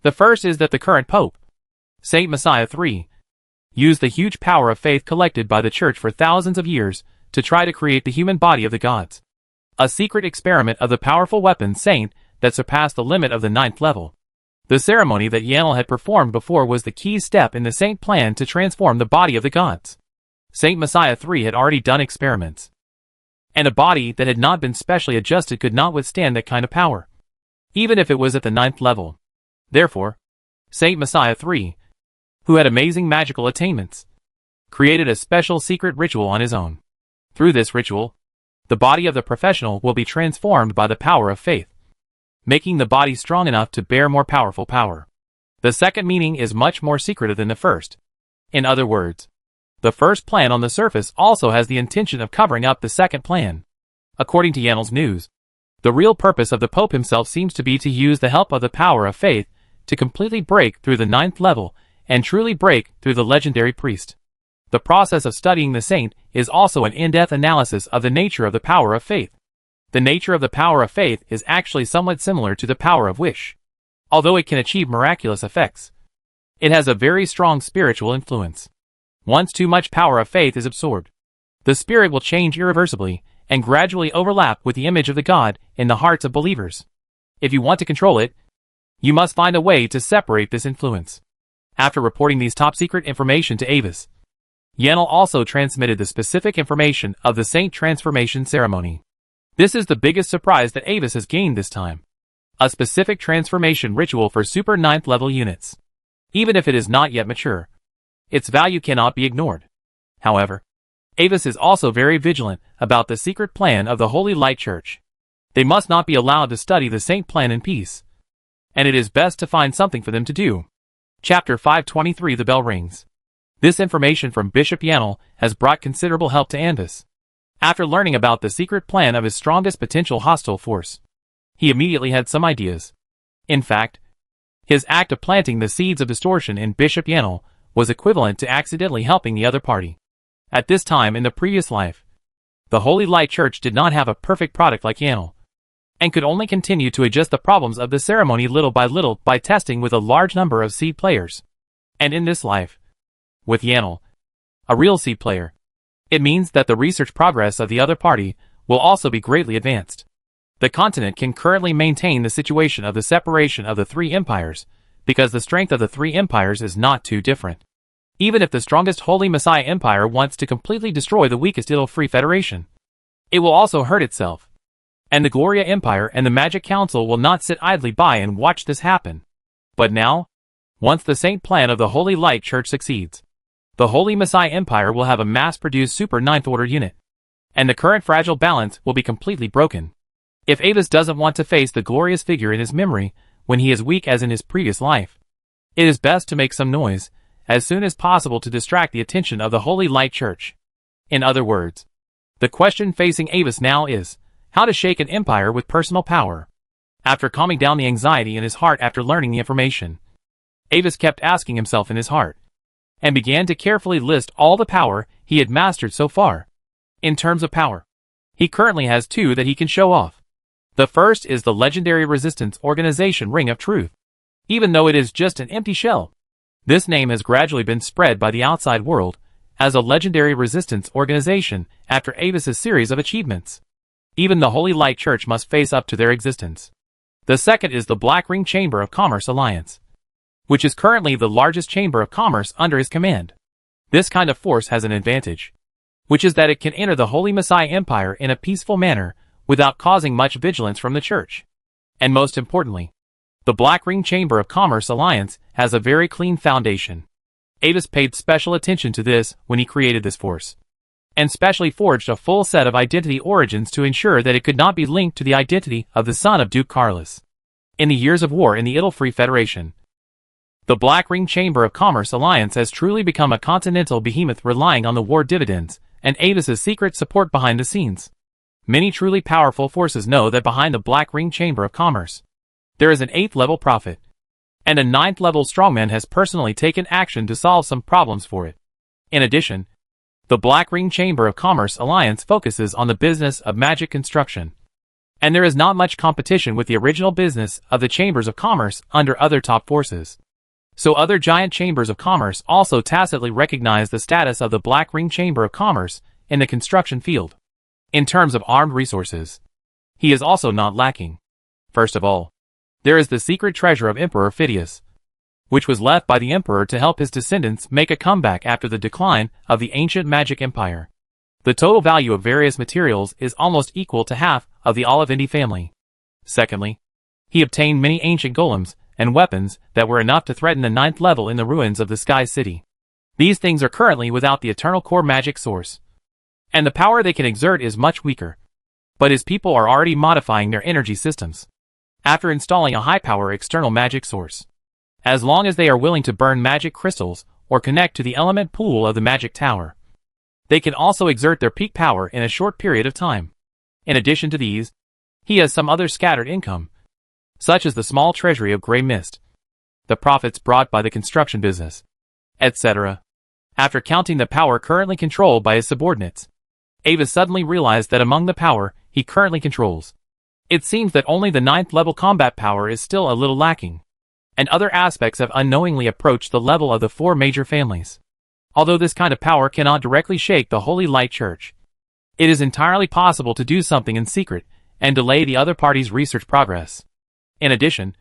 The first is that the current Pope, Saint Messiah III, used the huge power of faith collected by the church for thousands of years to try to create the human body of the gods. A secret experiment of the powerful weapon saint that surpassed the limit of the 9th level. The ceremony that Yanel had performed before was the key step in the saint plan to transform the body of the gods. Saint Messiah III had already done experiments, and a body that had not been specially adjusted could not withstand that kind of power, even if it was at the 9th level. Therefore, Saint Messiah III, who had amazing magical attainments, created a special secret ritual on his own. Through this ritual, the body of the professional will be transformed by the power of faith, making the body strong enough to bear more powerful power. The second meaning is much more secretive than the first. In other words, the first plan on the surface also has the intention of covering up the second plan. According to Yanel's news, the real purpose of the Pope himself seems to be to use the help of the power of faith to completely break through the 9th level and truly break through the legendary priest. The process of studying the saint is also an in-depth analysis of the nature of the power of faith. The nature of the power of faith is actually somewhat similar to the power of wish. Although it can achieve miraculous effects, it has a very strong spiritual influence. Once too much power of faith is absorbed, the spirit will change irreversibly and gradually overlap with the image of the God in the hearts of believers. If you want to control it, you must find a way to separate this influence. After reporting these top-secret information to Avis, Yanel also transmitted the specific information of the saint transformation ceremony. This is the biggest surprise that Avis has gained this time. A specific transformation ritual for super 9th level units. Even if it is not yet mature, its value cannot be ignored. However, Avis is also very vigilant about the secret plan of the Holy Light Church. They must not be allowed to study the saint plan in peace, and it is best to find something for them to do. Chapter 523. The bell rings. This information from Bishop Yanel has brought considerable help to Anvis. After learning about the secret plan of his strongest potential hostile force, he immediately had some ideas. In fact, his act of planting the seeds of distortion in Bishop Yanel was equivalent to accidentally helping the other party. At this time in the previous life, the Holy Light Church did not have a perfect product like Yanel, and could only continue to adjust the problems of the ceremony little by testing with a large number of seed players. And in this life, with Yanel, a real seed player, it means that the research progress of the other party will also be greatly advanced. The continent can currently maintain the situation of the separation of the three empires, because the strength of the three empires is not too different. Even if the strongest Holy Messiah Empire wants to completely destroy the weakest Idol-Free Federation, it will also hurt itself. And the Gloria Empire and the Magic Council will not sit idly by and watch this happen. But now, once the saint plan of the Holy Light Church succeeds, the Holy Messiah Empire will have a mass-produced super 9th order unit, and the current fragile balance will be completely broken. If Avis doesn't want to face the glorious figure in his memory when he is weak as in his previous life, it is best to make some noise as soon as possible to distract the attention of the Holy Light Church. In other words, the question facing Avis now is how to shake an empire with personal power. After calming down the anxiety in his heart after learning the information, Avis kept asking himself in his heart, and began to carefully list all the power he had mastered so far. In terms of power, he currently has two that he can show off. The first is the legendary resistance organization Ring of Truth. Even though it is just an empty shell, this name has gradually been spread by the outside world as a legendary resistance organization after Avis's series of achievements. Even the Holy Light Church must face up to their existence. The second is the Black Ring Chamber of Commerce Alliance, which is currently the largest chamber of commerce under his command. This kind of force has an advantage, which is that it can enter the Holy Messiah Empire in a peaceful manner without causing much vigilance from the church. And most importantly, the Black Ring Chamber of Commerce Alliance has a very clean foundation. Avis paid special attention to this when he created this force, and specially forged a full set of identity origins to ensure that it could not be linked to the identity of the son of Duke Carlos. in the years of war in the Idle-Free Federation. The Black Ring Chamber of Commerce Alliance has truly become a continental behemoth relying on the war dividends and Avis's secret support behind the scenes. Many truly powerful forces know that behind the Black Ring Chamber of Commerce, there is an 8th level prophet, and a 9th level strongman has personally taken action to solve some problems for it. In addition, the Black Ring Chamber of Commerce Alliance focuses on the business of magic construction, and there is not much competition with the original business of the Chambers of Commerce under other top forces. So other giant chambers of commerce also tacitly recognize the status of the Black Ring Chamber of Commerce in the construction field. In terms of armed resources, he is also not lacking. First of all, there is the secret treasure of Emperor Phidias, which was left by the Emperor to help his descendants make a comeback after the decline of the ancient magic empire. The total value of various materials is almost equal to half of the Olivindi family. Secondly, he obtained many ancient golems and weapons that were enough to threaten the 9th level in the ruins of the Sky City. These things are currently without the eternal core magic source, and the power they can exert is much weaker. But his people are already modifying their energy systems after installing a high-power external magic source. As long as they are willing to burn magic crystals or connect to the element pool of the magic tower, they can also exert their peak power in a short period of time. In addition to these, he has some other scattered income, such as the small treasury of Grey Mist, the profits brought by the construction business, etc. After counting the power currently controlled by his subordinates, Avis suddenly realized that among the power he currently controls, it seems that only the 9th level combat power is still a little lacking, and other aspects have unknowingly approached the level of the 4 major families. Although this kind of power cannot directly shake the Holy Light Church, it is entirely possible to do something in secret and delay the other party's research progress. In addition,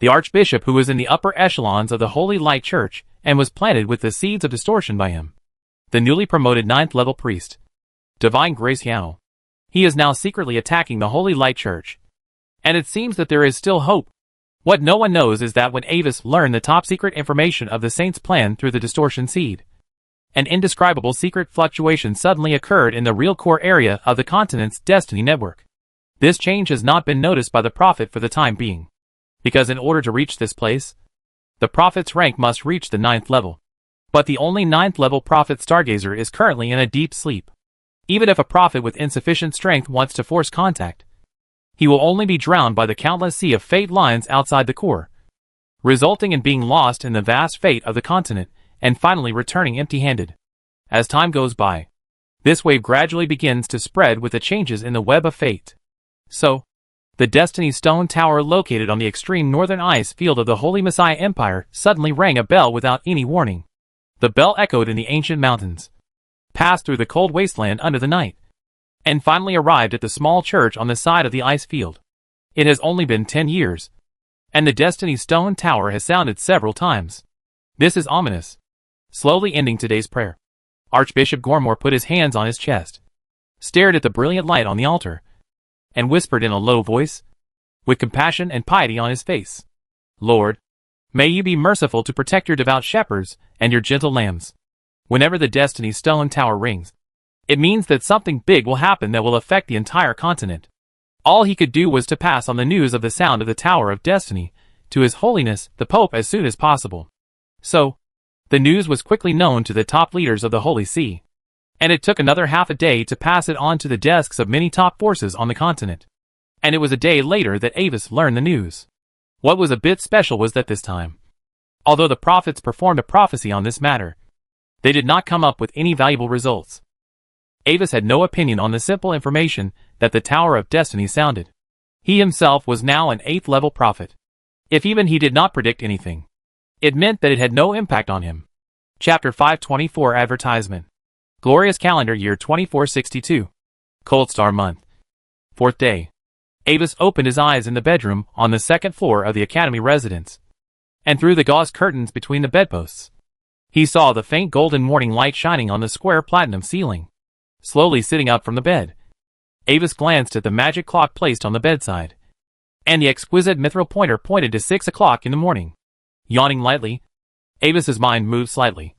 the Archbishop who was in the upper echelons of the Holy Light Church and was planted with the seeds of distortion by him, the newly promoted 9th level priest, Divine Grace Yao, he is now secretly attacking the Holy Light Church. And it seems that there is still hope. What no one knows is that when Avis learned the top secret information of the Saint's plan through the distortion seed, an indescribable secret fluctuation suddenly occurred in the real core area of the continent's destiny network. This change has not been noticed by the prophet for the time being, because in order to reach this place, the prophet's rank must reach the 9th level. But the only 9th level prophet Stargazer is currently in a deep sleep. Even if a prophet with insufficient strength wants to force contact, he will only be drowned by the countless sea of fate lines outside the core, resulting in being lost in the vast fate of the continent and finally returning empty-handed. As time goes by, this wave gradually begins to spread with the changes in the web of fate. So, the Destiny Stone Tower located on the extreme northern ice field of the Holy Messiah Empire suddenly rang a bell without any warning. The bell echoed in the ancient mountains, passed through the cold wasteland under the night, and finally arrived at the small church on the side of the ice field. It has only been 10 years, and the Destiny Stone Tower has sounded several times. This is ominous. Slowly ending today's prayer, Archbishop Gormore put his hands on his chest, stared at the brilliant light on the altar, and whispered in a low voice, with compassion and piety on his face, "Lord, may you be merciful to protect your devout shepherds and your gentle lambs." Whenever the Destiny Stone Tower rings, it means that something big will happen that will affect the entire continent. All he could do was to pass on the news of the sound of the Tower of Destiny to His Holiness the Pope as soon as possible. So, the news was quickly known to the top leaders of the Holy See, and it took another half a day to pass it on to the desks of many top forces on the continent. And it was a day later that Avis learned the news. What was a bit special was that this time, although the prophets performed a prophecy on this matter, they did not come up with any valuable results. Avis had no opinion on the simple information that the Tower of Destiny sounded. He himself was now an 8th level prophet. If even he did not predict anything, it meant that it had no impact on him. Chapter 524 Advertisement. Glorious Calendar Year 2462. Cold Star Month. 4th day. Avis opened his eyes in the bedroom on the 2nd floor of the Academy residence, and through the gauze curtains between the bedposts, he saw the faint golden morning light shining on the square platinum ceiling. Slowly sitting up from the bed, Avis glanced at the magic clock placed on the bedside, and the exquisite mithril pointer pointed to 6 o'clock in the morning. Yawning lightly, Avis's mind moved slightly,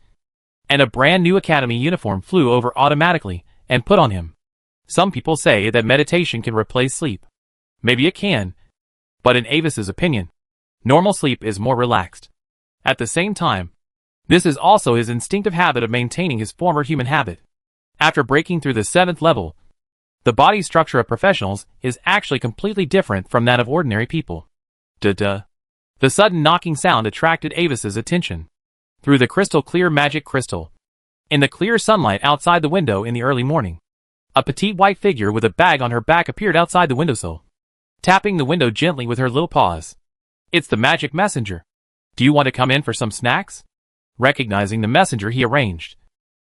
and a brand new academy uniform flew over automatically and put on him. Some people say that meditation can replace sleep. Maybe it can, But in Avis's opinion, normal sleep is more relaxed. At the same time, this is also his instinctive habit of maintaining his former human habit. After breaking through the 7th level, the body structure of professionals is actually completely different from that of ordinary people. Duh. The sudden knocking sound attracted Avis's attention. Through the crystal clear magic crystal, in the clear sunlight outside the window in the early morning, a petite white figure with a bag on her back appeared outside the windowsill, tapping the window gently with her little paws. It's the magic messenger. Do you want to come in for some snacks? Recognizing the messenger he arranged,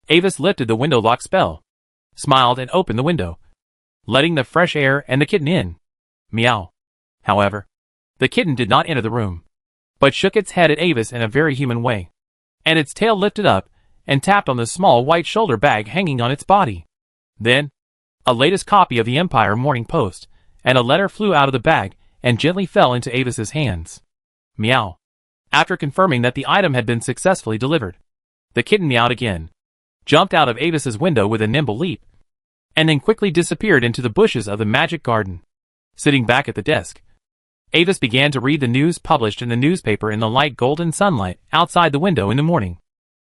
Avis lifted the window lock spell, smiled and opened the window, letting the fresh air and the kitten in. Meow. However, the kitten did not enter the room, but shook its head at Avis in a very human way, and its tail lifted up and tapped on the small white shoulder bag hanging on its body. Then, a latest copy of the Empire Morning Post and a letter flew out of the bag and gently fell into Avis's hands. Meow. After confirming that the item had been successfully delivered, the kitten meowed again, jumped out of Avis's window with a nimble leap, and then quickly disappeared into the bushes of the magic garden. Sitting back at the desk, Avis began to read the news published in the newspaper in the light golden sunlight outside the window in the morning.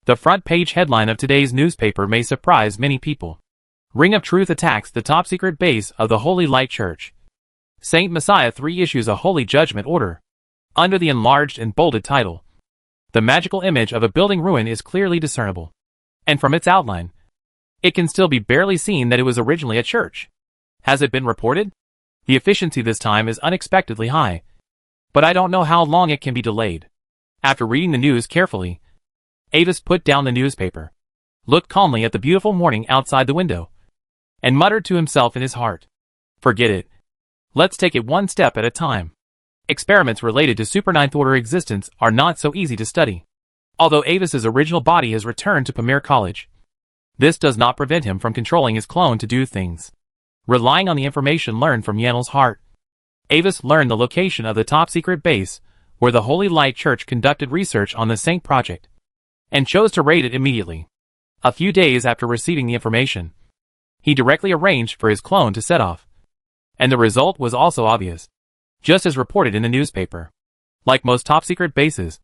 The front page headline of today's newspaper may surprise many people. Ring of Truth attacks the top secret base of the Holy Light Church. Saint Messiah III issues a holy judgment order. Under the enlarged and bolded title, the magical image of a building ruin is clearly discernible, and from its outline, it can still be barely seen that it was originally a church. Has it been reported? The efficiency this time is unexpectedly high, but I don't know how long it can be delayed. After reading the news carefully, Avis put down the newspaper, looked calmly at the beautiful morning outside the window, and muttered to himself in his heart, "Forget it. Let's take it one step at a time." Experiments related to Super Ninth Order existence are not so easy to study. Although Avis's original body has returned to Pamir College, this does not prevent him from controlling his clone to do things. Relying on the information learned from Yanel's heart, Avis learned the location of the top-secret base where the Holy Light Church conducted research on the Saint Project, and chose to raid it immediately. A few days after receiving the information, he directly arranged for his clone to set off, and the result was also obvious. Just as reported in the newspaper, like most top-secret bases,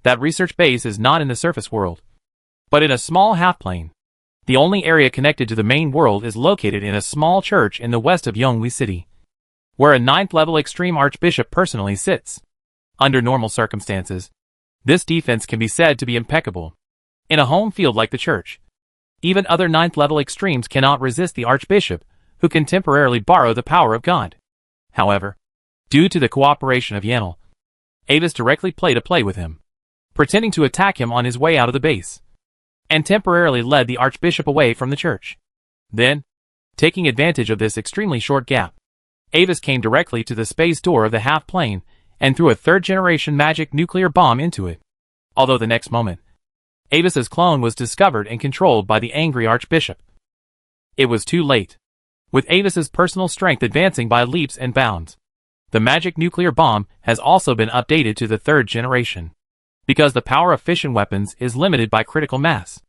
that research base is not in the surface world, but in a small half-plane. The only area connected to the main world is located in a small church in the west of Yonghui City, where a 9th-level extreme archbishop personally sits. Under normal circumstances, this defense can be said to be impeccable. In a home field like the church, even other 9th-level extremes cannot resist the archbishop, who can temporarily borrow the power of God. However, due to the cooperation of Yanel, Avis directly played a play with him, pretending to attack him on his way out of the base, and temporarily led the archbishop away from the church. Then, taking advantage of this extremely short gap, Avis came directly to the space door of the half-plane and threw a 3rd-generation magic nuclear bomb into it. Although the next moment, Avis's clone was discovered and controlled by the angry archbishop. It was too late. With Avis's personal strength advancing by leaps and bounds, the magic nuclear bomb has also been updated to the 3rd generation. Because the power of fission weapons is limited by critical mass,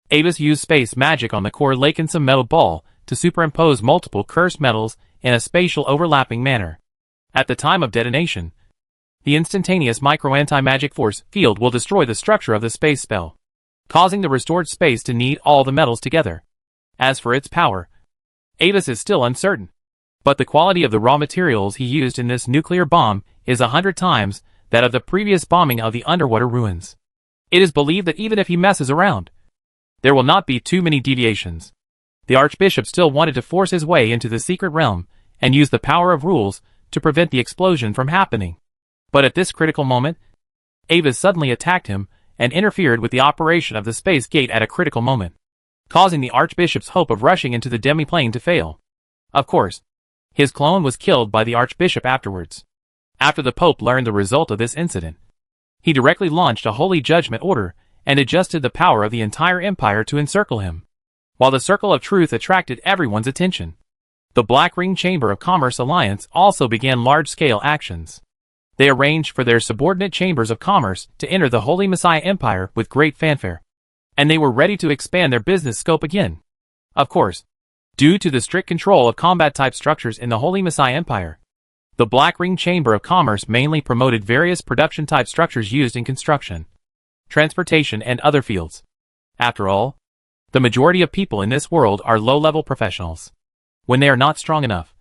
Avis used space magic on the core Lakensom metal ball to superimpose multiple cursed metals in a spatial overlapping manner. At the time of detonation, the instantaneous micro-anti-magic force field will destroy the structure of the space spell, causing the restored space to knead all the metals together. As for its power, Avis is still uncertain, but the quality of the raw materials he used in this nuclear bomb is 100 times that of the previous bombing of the underwater ruins. It is believed that even if he messes around, there will not be too many deviations. The archbishop still wanted to force his way into the secret realm and use the power of rules to prevent the explosion from happening. But at this critical moment, Avis suddenly attacked him and interfered with the operation of the space gate at a critical moment, causing the archbishop's hope of rushing into the demi-plane to fail. Of course, his clone was killed by the archbishop afterwards. After the Pope learned the result of this incident, he directly launched a holy judgment order and adjusted the power of the entire empire to encircle him. While the Circle of Truth attracted everyone's attention, the Black Ring Chamber of Commerce Alliance also began large-scale actions. They arranged for their subordinate chambers of commerce to enter the Holy Messiah Empire with great fanfare, and they were ready to expand their business scope again. Of course, due to the strict control of combat-type structures in the Holy Messiah Empire, The Black Ring Chamber of Commerce mainly promoted various production-type structures used in construction, transportation, and other fields. After all, the majority of people in this world are low-level professionals. When they are not strong enough,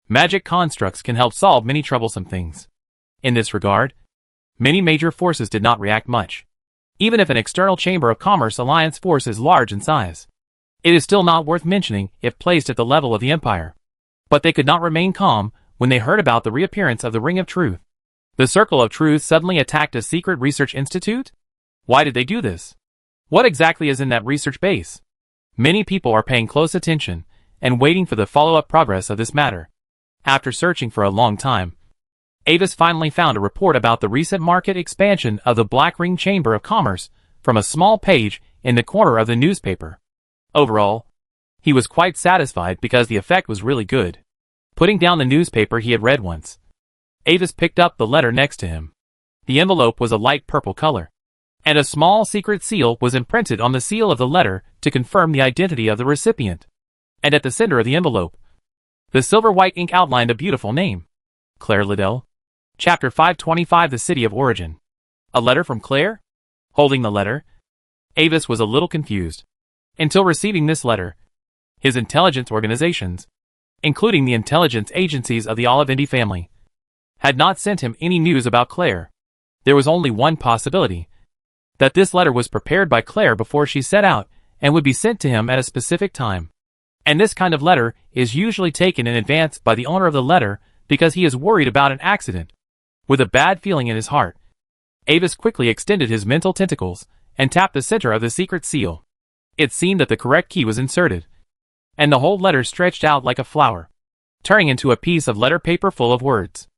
magic constructs can help solve many troublesome things. In this regard, many major forces did not react much. Even if an external Chamber of Commerce alliance force is large in size, it is still not worth mentioning if placed at the level of the Empire. But they could not remain calm when they heard about the reappearance of the Ring of Truth. The Circle of Truth suddenly attacked a secret research institute? Why did they do this? What exactly is in that research base? Many people are paying close attention and waiting for the follow-up progress of this matter. After searching for a long time, Avis finally found a report about the recent market expansion of the Black Ring Chamber of Commerce from a small page in the corner of the newspaper. Overall, he was quite satisfied because the effect was really good. Putting down the newspaper he had read once, Avis picked up the letter next to him. The envelope was a light purple color, and a small secret seal was imprinted on the seal of the letter to confirm the identity of the recipient. And at the center of the envelope, the silver-white ink outlined a beautiful name. Claire Liddell. Chapter 525, The City of Origin. A letter from Claire? Holding the letter, Avis was a little confused. Until receiving this letter, his intelligence organizations, including the intelligence agencies of the Olivendi family, had not sent him any news about Claire. There was only one possibility, that this letter was prepared by Claire before she set out and would be sent to him at a specific time. And this kind of letter is usually taken in advance by the owner of the letter because he is worried about an accident. With a bad feeling in his heart, Avis quickly extended his mental tentacles and tapped the center of the secret seal. It seemed that the correct key was inserted, and the whole letter stretched out like a flower, turning into a piece of letter paper full of words.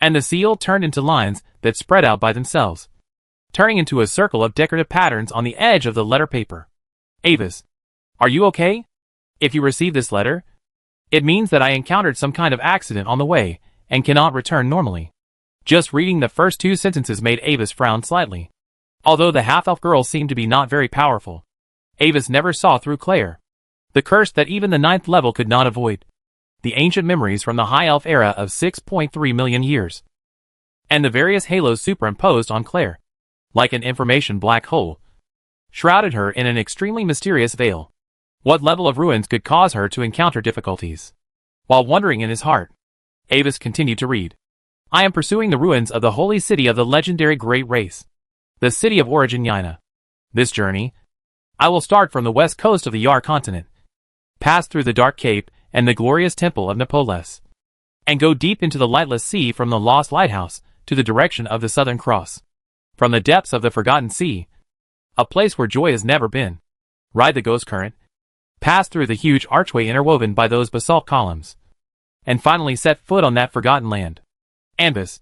And the seal turned into lines that spread out by themselves, turning into a circle of decorative patterns on the edge of the letter paper. Avis, are you okay? If you receive this letter, it means that I encountered some kind of accident on the way and cannot return normally. Just reading the first two sentences made Avis frown slightly. Although the half-elf girl seemed to be not very powerful, Avis never saw through Claire. The curse that even the 9th level could not avoid. The ancient memories from the High Elf era of 6.3 million years. And the various halos superimposed on Claire, like an information black hole, shrouded her in an extremely mysterious veil. What level of ruins could cause her to encounter difficulties? While wondering in his heart, Avis continued to read. I am pursuing the ruins of the holy city of the legendary Great Race, the city of Origin Yaina. This journey, I will start from the west coast of the Yar continent, pass through the Dark Cape and the glorious temple of Nepoles, and go deep into the lightless sea from the Lost Lighthouse to the direction of the Southern Cross. From the depths of the Forgotten Sea, a place where joy has never been, ride the Ghost Current, pass through the huge archway interwoven by those basalt columns, and finally set foot on that forgotten land. Avis,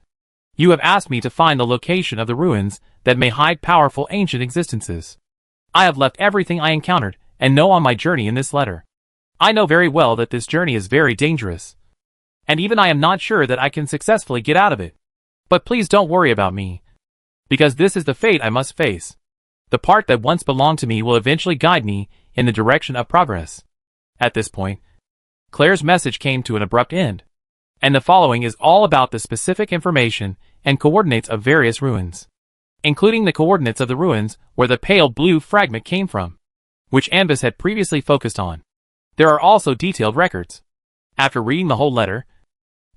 you have asked me to find the location of the ruins that may hide powerful ancient existences. I have left everything I encountered and know on my journey in this letter. I know very well that this journey is very dangerous, and even I am not sure that I can successfully get out of it. But please don't worry about me, because this is the fate I must face. The part that once belonged to me will eventually guide me in the direction of progress. At this point, Claire's message came to an abrupt end, and the following is all about the specific information and coordinates of various ruins, including the coordinates of the ruins where the pale blue fragment came from, which Avis had previously focused on. There are also detailed records. After reading the whole letter,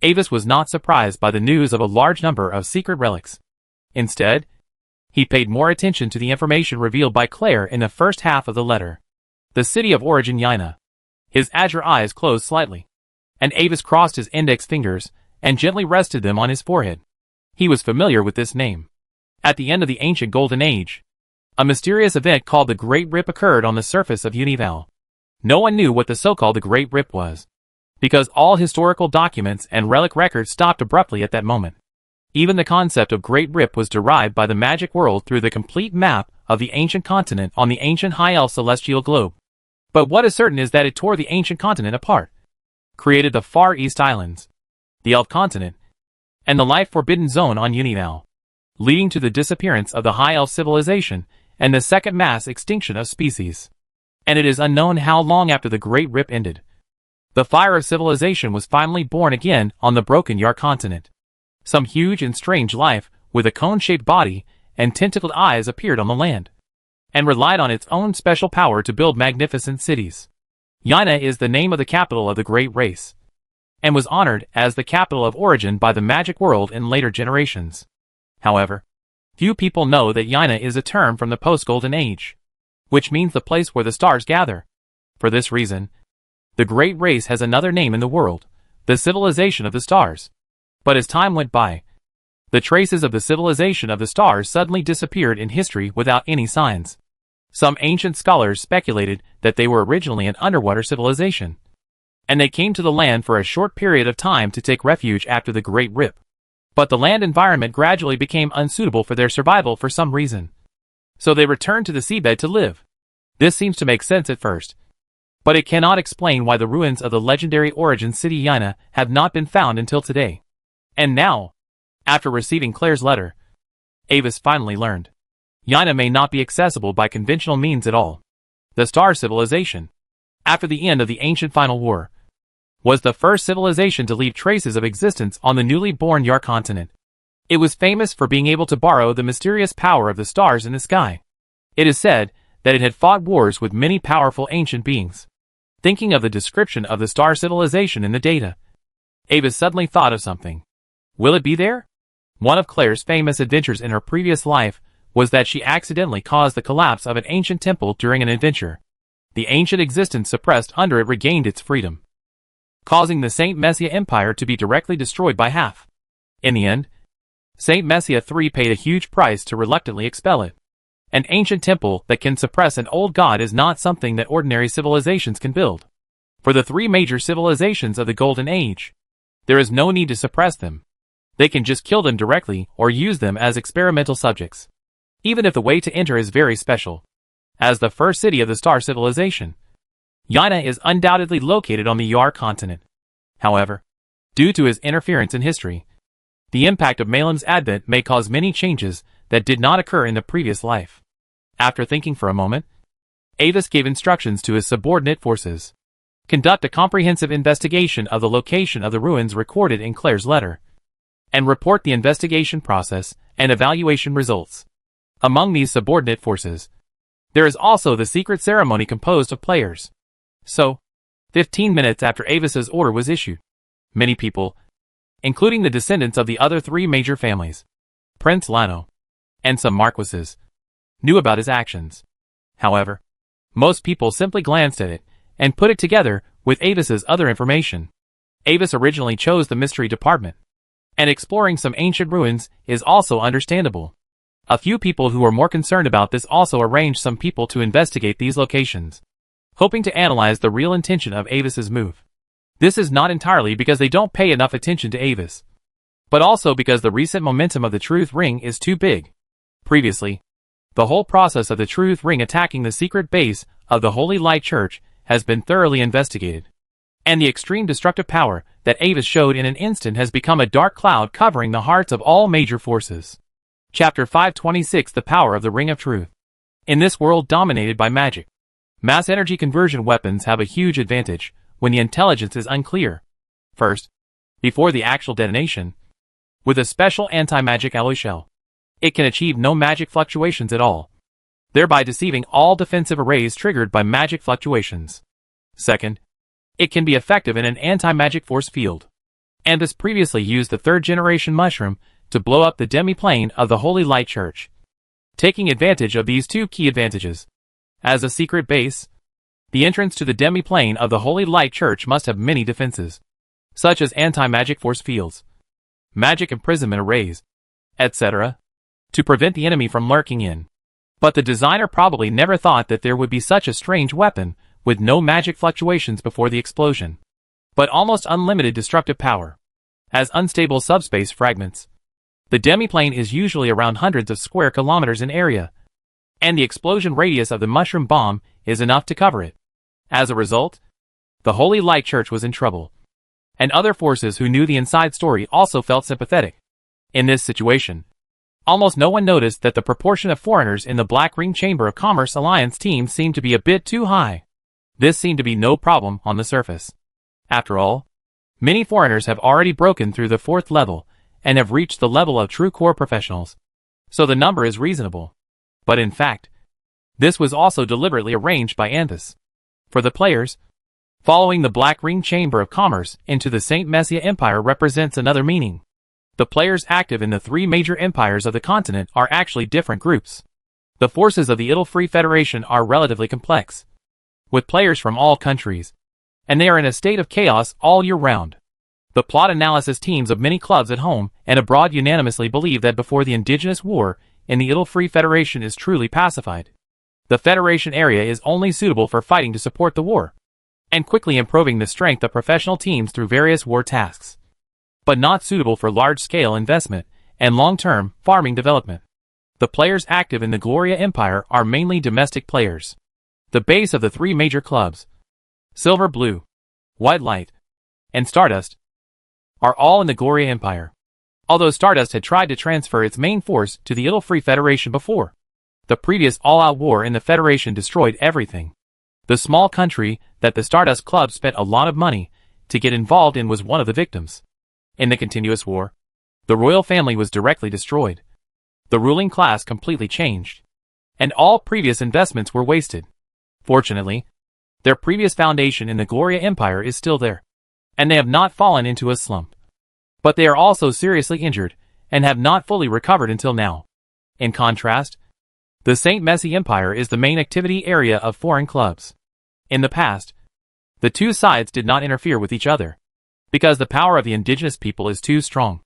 Avis was not surprised by the news of a large number of secret relics. Instead, he paid more attention to the information revealed by Claire in the first half of the letter. The city of Origin Yaina. His azure eyes closed slightly, and Avis crossed his index fingers and gently rested them on his forehead. He was familiar with this name. At the end of the ancient Golden Age, a mysterious event called the Great Rip occurred on the surface of Unival. No one knew what the so-called the Great Rip was, because all historical documents and relic records stopped abruptly at that moment. Even the concept of Great Rip was derived by the magic world through the complete map of the ancient continent on the ancient High Elf celestial globe. But what is certain is that it tore the ancient continent apart, created the Far East Islands, the Elf continent, and the life-forbidden zone on Unival, leading to the disappearance of the High Elf civilization and the second mass extinction of species. And it is unknown how long after the Great Rip ended. The fire of civilization was finally born again on the broken Yar continent. Some huge and strange life, with a cone-shaped body and tentacled eyes, appeared on the land, and relied on its own special power to build magnificent cities. Yaina is the name of the capital of the great race, and was honored as the capital of origin by the magic world in later generations. However, few people know that Yaina is a term from the post-Golden Age, which means the place where the stars gather. For this reason, the great race has another name in the world, the civilization of the stars. But as time went by, the traces of the civilization of the stars suddenly disappeared in history without any signs. Some ancient scholars speculated that they were originally an underwater civilization, and they came to the land for a short period of time to take refuge after the Great Rip. But the land environment gradually became unsuitable for their survival for some reason, so they returned to the seabed to live. This seems to make sense at first, but it cannot explain why the ruins of the legendary origin city Yaina have not been found until today. And now, after receiving Claire's letter, Avis finally learned Yaina may not be accessible by conventional means at all. The Star Civilization, after the end of the ancient Final War, was the first civilization to leave traces of existence on the newly born Yar continent. It was famous for being able to borrow the mysterious power of the stars in the sky. It is said that it had fought wars with many powerful ancient beings. Thinking of the description of the Star Civilization in the data, Avis suddenly thought of something. Will it be there? One of Claire's famous adventures in her previous life was that she accidentally caused the collapse of an ancient temple during an adventure. The ancient existence suppressed under it regained its freedom, causing the Saint Messia Empire to be directly destroyed by half. In the end, Saint Messia III paid a huge price to reluctantly expel it. An ancient temple that can suppress an old god is not something that ordinary civilizations can build. For the three major civilizations of the Golden Age, there is no need to suppress them. They can just kill them directly or use them as experimental subjects, even if the way to enter is very special. As the first city of the Star Civilization, Yaina is undoubtedly located on the Yar continent. However, due to his interference in history, the impact of Malin's advent may cause many changes that did not occur in the previous life. After thinking for a moment, Avis gave instructions to his subordinate forces. Conduct a comprehensive investigation of the location of the ruins recorded in Claire's letter, and report the investigation process and evaluation results. Among these subordinate forces, there is also the secret ceremony composed of players. So, 15 minutes after Avis's order was issued, many people, including the descendants of the other three major families, Prince Lano, and some marquises, knew about his actions. However, most people simply glanced at it and put it together with Avis's other information. Avis originally chose the mystery department, and exploring some ancient ruins is also understandable. A few people who were more concerned about this also arranged some people to investigate these locations, hoping to analyze the real intention of Avis's move. This is not entirely because they don't pay enough attention to Avis, but also because the recent momentum of the Truth Ring is too big. Previously, the whole process of the Truth Ring attacking the secret base of the Holy Light Church has been thoroughly investigated, and the extreme destructive power that Avis showed in an instant has become a dark cloud covering the hearts of all major forces. Chapter 526: The Power of the Ring of Truth. In this world dominated by magic, mass energy conversion weapons have a huge advantage when the intelligence is unclear. First, before the actual detonation, with a special anti-magic alloy shell, it can achieve no magic fluctuations at all, thereby deceiving all defensive arrays triggered by magic fluctuations. Second, it can be effective in an anti-magic force field. Ambus previously used the third-generation mushroom to blow up the demi-plane of the Holy Light Church, taking advantage of these two key advantages. As a secret base, the entrance to the demi-plane of the Holy Light Church must have many defenses, such as anti-magic force fields, magic imprisonment arrays, etc., to prevent the enemy from lurking in. But the designer probably never thought that there would be such a strange weapon with no magic fluctuations before the explosion, but almost unlimited destructive power. As unstable subspace fragments, the demiplane is usually around hundreds of square kilometers in area, and the explosion radius of the mushroom bomb is enough to cover it. As a result, the Holy Light Church was in trouble, and other forces who knew the inside story also felt sympathetic. In this situation, almost no one noticed that the proportion of foreigners in the Black Ring Chamber of Commerce Alliance team seemed to be a bit too high. This seemed to be no problem on the surface. After all, many foreigners have already broken through the 4th level and have reached the level of true core professionals. So the number is reasonable. But in fact, this was also deliberately arranged by Anthus. For the players, following the Black Ring Chamber of Commerce into the St. Messia Empire represents another meaning. The players active in the 3 major empires of the continent are actually different groups. The forces of the Idle-Free Federation are relatively complex, with players from all countries, and they are in a state of chaos all year round. The plot analysis teams of many clubs at home and abroad unanimously believe that before the indigenous war in the Idle-Free Federation is truly pacified, the Federation area is only suitable for fighting to support the war, and quickly improving the strength of professional teams through various war tasks, but not suitable for large-scale investment and long-term farming development. The players active in the Gloria Empire are mainly domestic players. The base of the 3 major clubs, Silver Blue, White Light, and Stardust, are all in the Gloria Empire. Although Stardust had tried to transfer its main force to the Idle-Free Federation before, the previous all-out war in the Federation destroyed everything. The small country that the Stardust Club spent a lot of money to get involved in was one of the victims. In the continuous war, the royal family was directly destroyed. The ruling class completely changed, and all previous investments were wasted. Fortunately, their previous foundation in the Gloria Empire is still there, and they have not fallen into a slump. But they are also seriously injured, and have not fully recovered until now. In contrast, the St. Messia Empire is the main activity area of foreign clubs. In the past, the 2 sides did not interfere with each other, because the power of the indigenous people is too strong.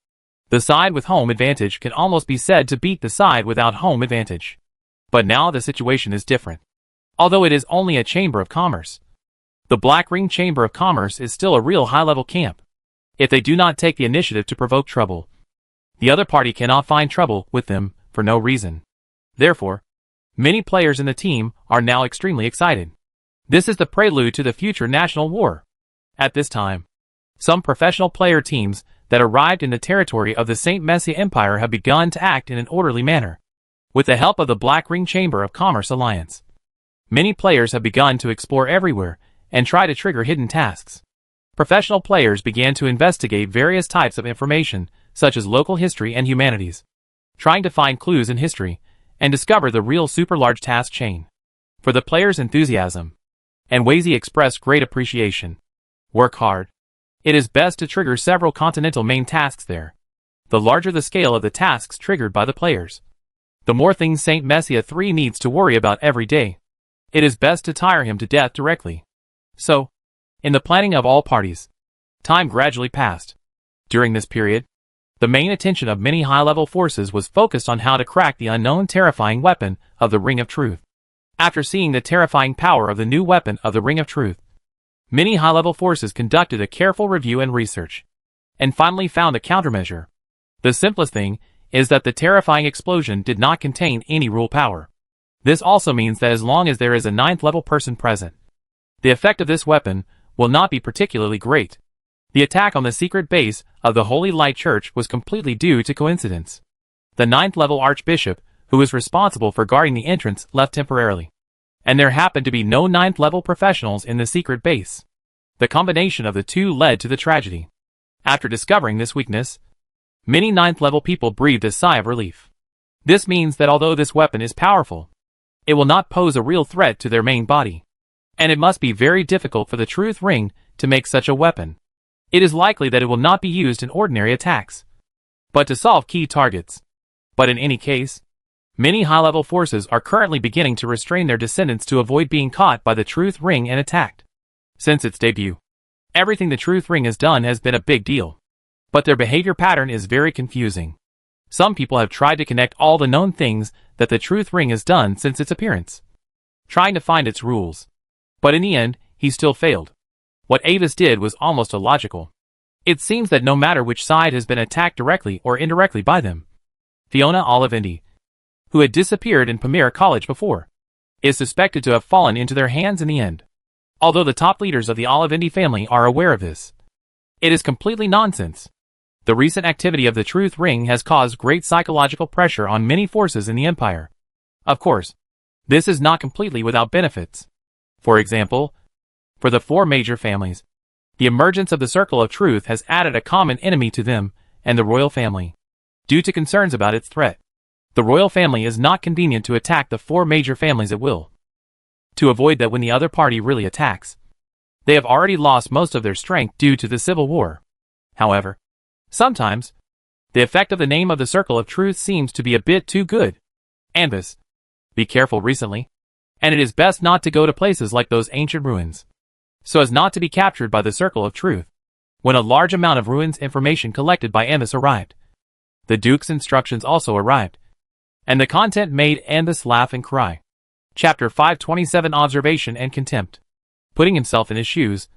The side with home advantage can almost be said to beat the side without home advantage. But now the situation is different. Although it is only a chamber of commerce, the Black Ring Chamber of Commerce is still a real high-level camp. If they do not take the initiative to provoke trouble, the other party cannot find trouble with them for no reason. Therefore, many players in the team are now extremely excited. This is the prelude to the future national war. At this time, some professional player teams that arrived in the territory of the St. Messia Empire have begun to act in an orderly manner. With the help of the Black Ring Chamber of Commerce Alliance, many players have begun to explore everywhere and try to trigger hidden tasks. Professional players began to investigate various types of information, such as local history and humanities, trying to find clues in history and discover the real super large task chain. For the players' enthusiasm, and Wazy expressed great appreciation. Work hard. It is best to trigger several continental main tasks there. The larger the scale of the tasks triggered by the players, the more things St. Messia 3 needs to worry about every day. It is best to tire him to death directly. So, in the planning of all parties, time gradually passed. During this period, the main attention of many high-level forces was focused on how to crack the unknown terrifying weapon of the Ring of Truth. After seeing the terrifying power of the new weapon of the Ring of Truth, many high-level forces conducted a careful review and research, and finally found a countermeasure. The simplest thing is that the terrifying explosion did not contain any rule power. This also means that as long as there is a 9th-level person present, the effect of this weapon will not be particularly great. The attack on the secret base of the Holy Light Church was completely due to coincidence. The 9th-level Archbishop, who was responsible for guarding the entrance, left temporarily, and there happened to be no 9th-level professionals in the secret base. The combination of the two led to the tragedy. After discovering this weakness, many 9th-level people breathed a sigh of relief. This means that although this weapon is powerful, it will not pose a real threat to their main body, and it must be very difficult for the Truth Ring to make such a weapon. It is likely that it will not be used in ordinary attacks, but to solve key targets. But in any case, many high-level forces are currently beginning to restrain their descendants to avoid being caught by the Truth Ring and attacked. Since its debut, everything the Truth Ring has done has been a big deal, but their behavior pattern is very confusing. Some people have tried to connect all the known things that the Truth Ring has done since its appearance, trying to find its rules. But in the end, he still failed. What Avis did was almost illogical. It seems that no matter which side has been attacked directly or indirectly by them, Fiona Olivendi, who had disappeared in Pamir College before, is suspected to have fallen into their hands in the end. Although the top leaders of the Olivendi family are aware of this, it is completely nonsense. The recent activity of the Truth Ring has caused great psychological pressure on many forces in the Empire. Of course, this is not completely without benefits. For example, for the 4 major families, The emergence of the Circle of Truth has added a common enemy to them and the royal family. Due to concerns about its threat, the royal family is not convenient to attack the four major families at will. To avoid that when the other party really attacks, they have already lost most of their strength due to the civil war. However, sometimes, the effect of the name of the Circle of Truth seems to be a bit too good. Anvis, be careful recently, and it is best not to go to places like those ancient ruins, so as not to be captured by the Circle of Truth. When a large amount of ruins information collected by Anvis arrived, the Duke's instructions also arrived, and the content made Anvis laugh and cry. Chapter 527 Observation and Contempt. Putting himself in his shoes,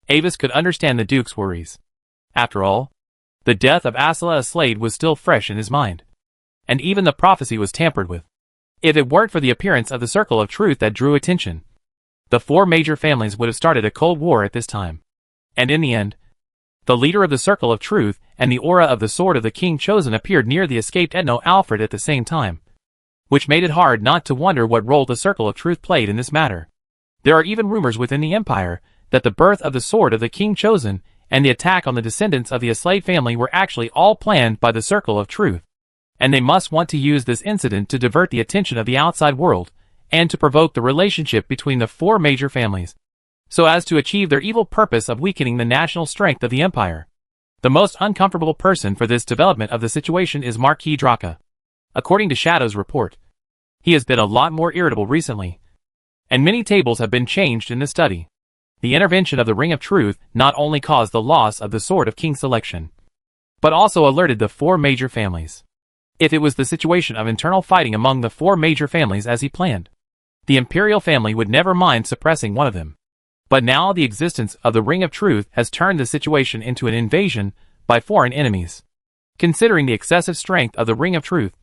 Avis could understand the Duke's worries. After all, the death of Asila Slade was still fresh in his mind, and even the prophecy was tampered with. If it weren't for the appearance of the Circle of Truth that drew attention, the four major families would have started a cold war at this time. And in the end, the leader of the Circle of Truth and the aura of the Sword of the King Chosen appeared near the escaped Etno Alfred at the same time, which made it hard not to wonder what role the Circle of Truth played in this matter. There are even rumors within the Empire that the birth of the Sword of the King Chosen and the attack on the descendants of the Aslade family were actually all planned by the Circle of Truth, and they must want to use this incident to divert the attention of the outside world and to provoke the relationship between the four major families, so as to achieve their evil purpose of weakening the national strength of the Empire. The most uncomfortable person for this development of the situation is Marquis Draka. According to Shadow's report, he has been a lot more irritable recently, and many tables have been changed in the study. The intervention of the Ring of Truth not only caused the loss of the Sword of King Selection, but also alerted the four major families. If it was the situation of internal fighting among the four major families as he planned, the Imperial family would never mind suppressing one of them. But now the existence of the Ring of Truth has turned the situation into an invasion by foreign enemies. Considering the excessive strength of the Ring of Truth,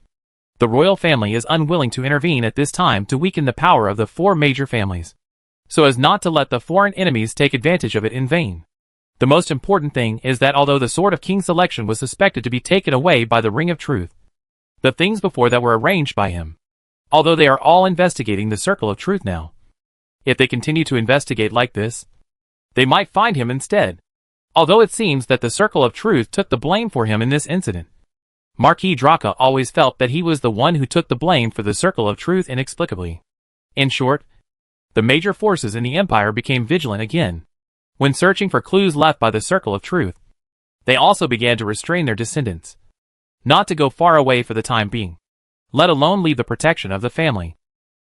the royal family is unwilling to intervene at this time to weaken the power of the four major families, so as not to let the foreign enemies take advantage of it in vain. The most important thing is that although the Sword of King Selection was suspected to be taken away by the Ring of Truth, the things before that were arranged by him. Although they are all investigating the Circle of Truth now, if they continue to investigate like this, they might find him instead. Although it seems that the Circle of Truth took the blame for him in this incident, Marquis Draka always felt that he was the one who took the blame for the Circle of Truth inexplicably. In short, the major forces in the Empire became vigilant again. When searching for clues left by the Circle of Truth, they also began to restrain their descendants, not to go far away for the time being, let alone leave the protection of the family.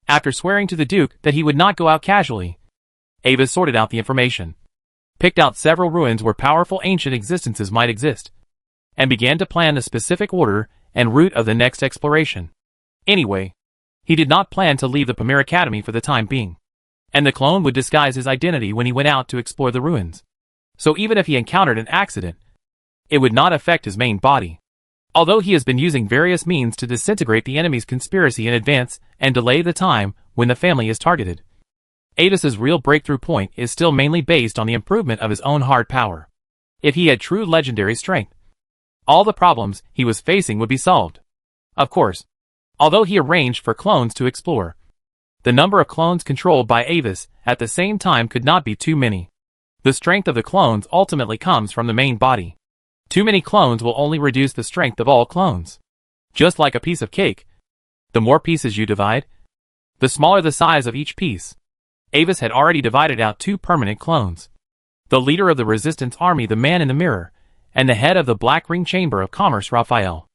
After swearing to the Duke that he would not go out casually, Avis sorted out the information, picked out several ruins where powerful ancient existences might exist, and began to plan the specific order and route of the next exploration. Anyway, he did not plan to leave the Pamir Academy for the time being, and the clone would disguise his identity when he went out to explore the ruins. So even if he encountered an accident, it would not affect his main body. Although he has been using various means to disintegrate the enemy's conspiracy in advance and delay the time when the family is targeted, Avis's real breakthrough point is still mainly based on the improvement of his own hard power. If he had true legendary strength, all the problems he was facing would be solved. Of course, although he arranged for clones to explore, the number of clones controlled by Avis at the same time could not be too many. The strength of the clones ultimately comes from the main body. Too many clones will only reduce the strength of all clones. Just like a piece of cake, the more pieces you divide, the smaller the size of each piece. Avis had already divided out 2 permanent clones. The leader of the Resistance Army, the Man in the Mirror, and the head of the Black Ring Chamber of Commerce, Raphael.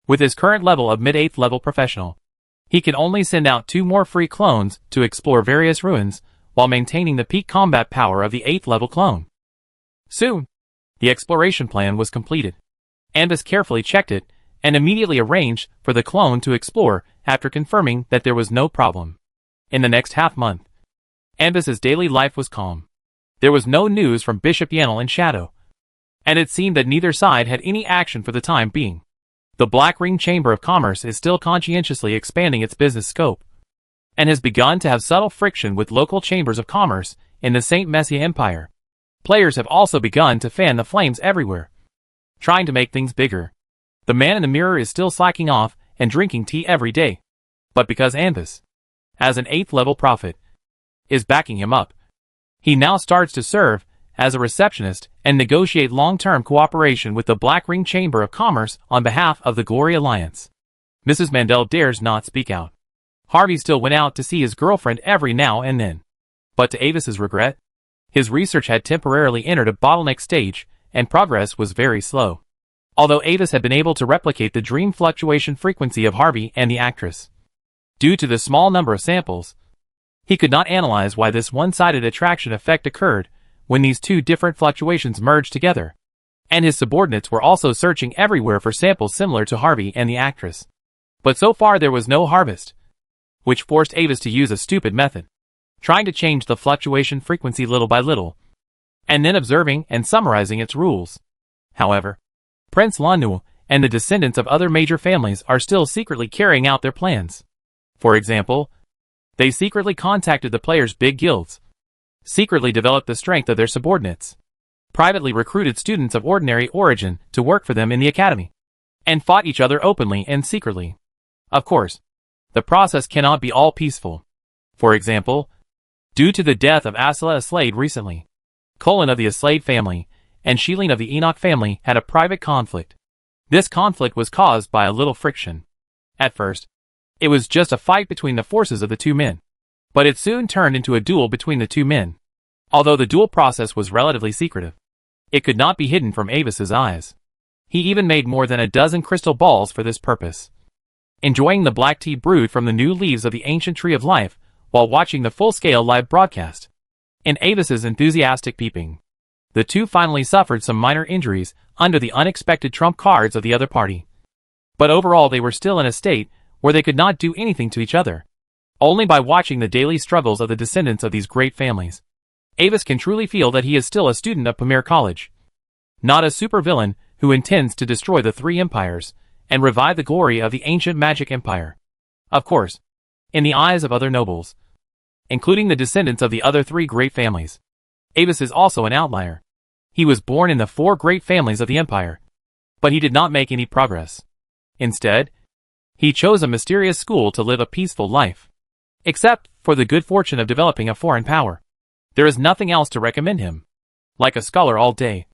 With his current level of mid-8th level professional, he can only send out 2 more free clones to explore various ruins while maintaining the peak combat power of the 8th level clone. Soon, the exploration plan was completed. Anvis carefully checked it and immediately arranged for the clone to explore after confirming that there was no problem. In the next half-month, Anvis's daily life was calm. There was no news from Bishop Yanel and Shadow, and it seemed that neither side had any action for the time being. The Black Ring Chamber of Commerce is still conscientiously expanding its business scope, and has begun to have subtle friction with local chambers of commerce in the St. Messia Empire. Players have also begun to fan the flames everywhere, trying to make things bigger. The Man in the Mirror is still slacking off and drinking tea every day, but because Anvis, as an 8th level prophet, is backing him up, he now starts to serve as a receptionist and negotiate long-term cooperation with the Black Ring Chamber of Commerce on behalf of the Glory Alliance. Mrs. Mandel dares not speak out. Harvey still went out to see his girlfriend every now and then. But to Avis's regret, his research had temporarily entered a bottleneck stage, and progress was very slow. Although Avis had been able to replicate the dream fluctuation frequency of Harvey and the actress, due to the small number of samples, he could not analyze why this one-sided attraction effect occurred when these two different fluctuations merged together, and his subordinates were also searching everywhere for samples similar to Harvey and the actress. But so far there was no harvest, which forced Avis to use a stupid method, trying to change the fluctuation frequency little by little, and then observing and summarizing its rules. However, Prince Lanu and the descendants of other major families are still secretly carrying out their plans. For example, they secretly contacted the players' big guilds, secretly developed the strength of their subordinates, privately recruited students of ordinary origin to work for them in the academy, and fought each other openly and secretly. Of course, the process cannot be all peaceful. For example, due to the death of Asla Aslade recently, Colin of the Aslade family and Sheelin of the Enoch family had a private conflict. This conflict was caused by a little friction. At first, it was just a fight between the forces of the two men, but it soon turned into a duel between the two men. Although the duel process was relatively secretive, it could not be hidden from Avis's eyes. He even made more than a dozen crystal balls for this purpose. Enjoying the black tea brewed from the new leaves of the ancient tree of life while watching the full-scale live broadcast, in Avis's enthusiastic peeping, the two finally suffered some minor injuries under the unexpected trump cards of the other party. But overall they were still in a state where they could not do anything to each other. Only by watching the daily struggles of the descendants of these great families, Avis can truly feel that he is still a student of Pamir College, not a supervillain who intends to destroy the three empires and revive the glory of the ancient magic empire. Of course, in the eyes of other nobles, including the descendants of the other three great families, Avis is also an outlier. He was born in the four great families of the empire, but he did not make any progress. Instead, he chose a mysterious school to live a peaceful life. Except for the good fortune of developing a foreign power, there is nothing else to recommend him. Like a scholar all day,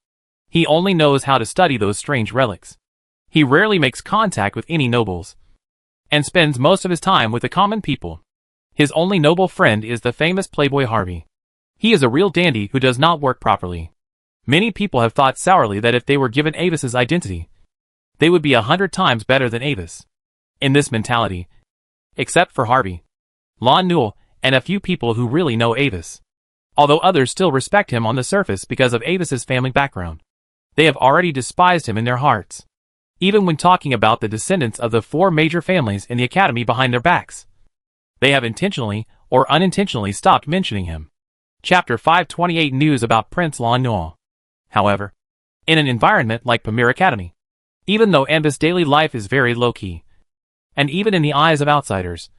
he only knows how to study those strange relics. He rarely makes contact with any nobles, and spends most of his time with the common people. His only noble friend is the famous playboy Harvey. He is a real dandy who does not work properly. Many people have thought sourly that if they were given Avis's identity, they would be 100 times better than Avis. In this mentality, except for Harvey, Lon Newell, and a few people who really know Avis. Although others still respect him on the surface because of Avis's family background, they have already despised him in their hearts. Even when talking about the descendants of the four major families in the academy behind their backs, they have intentionally or unintentionally stopped mentioning him. Chapter 528 News about Prince Lon Newell. However, in an environment like Pamir Academy, even though Ambus' daily life is very low-key, and even in the eyes of outsiders,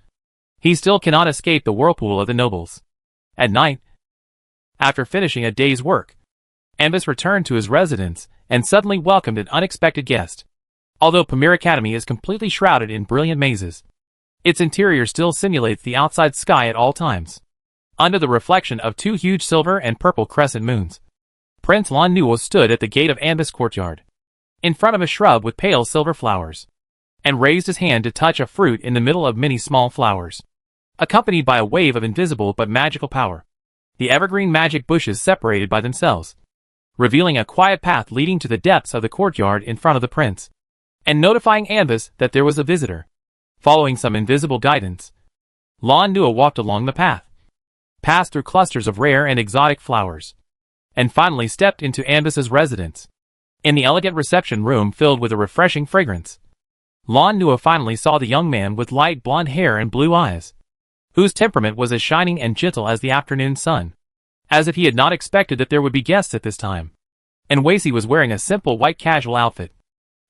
he still cannot escape the whirlpool of the nobles. At night, after finishing a day's work, Ambus returned to his residence and suddenly welcomed an unexpected guest. Although Pamir Academy is completely shrouded in brilliant mazes, its interior still simulates the outside sky at all times. Under the reflection of two huge silver and purple crescent moons, Prince Lon Newell stood at the gate of Ambus courtyard, in front of a shrub with pale silver flowers, and raised his hand to touch a fruit in the middle of many small flowers. Accompanied by a wave of invisible but magical power, the evergreen magic bushes separated by themselves, revealing a quiet path leading to the depths of the courtyard in front of the prince, and notifying Ambus that there was a visitor. Following some invisible guidance, Lon Newell walked along the path, passed through clusters of rare and exotic flowers, and finally stepped into Ambus's residence. In the elegant reception room filled with a refreshing fragrance, Lon Newell finally saw the young man with light blonde hair and blue eyes, whose temperament was as shining and gentle as the afternoon sun. As if he had not expected that there would be guests at this time, and Wacy was wearing a simple white casual outfit,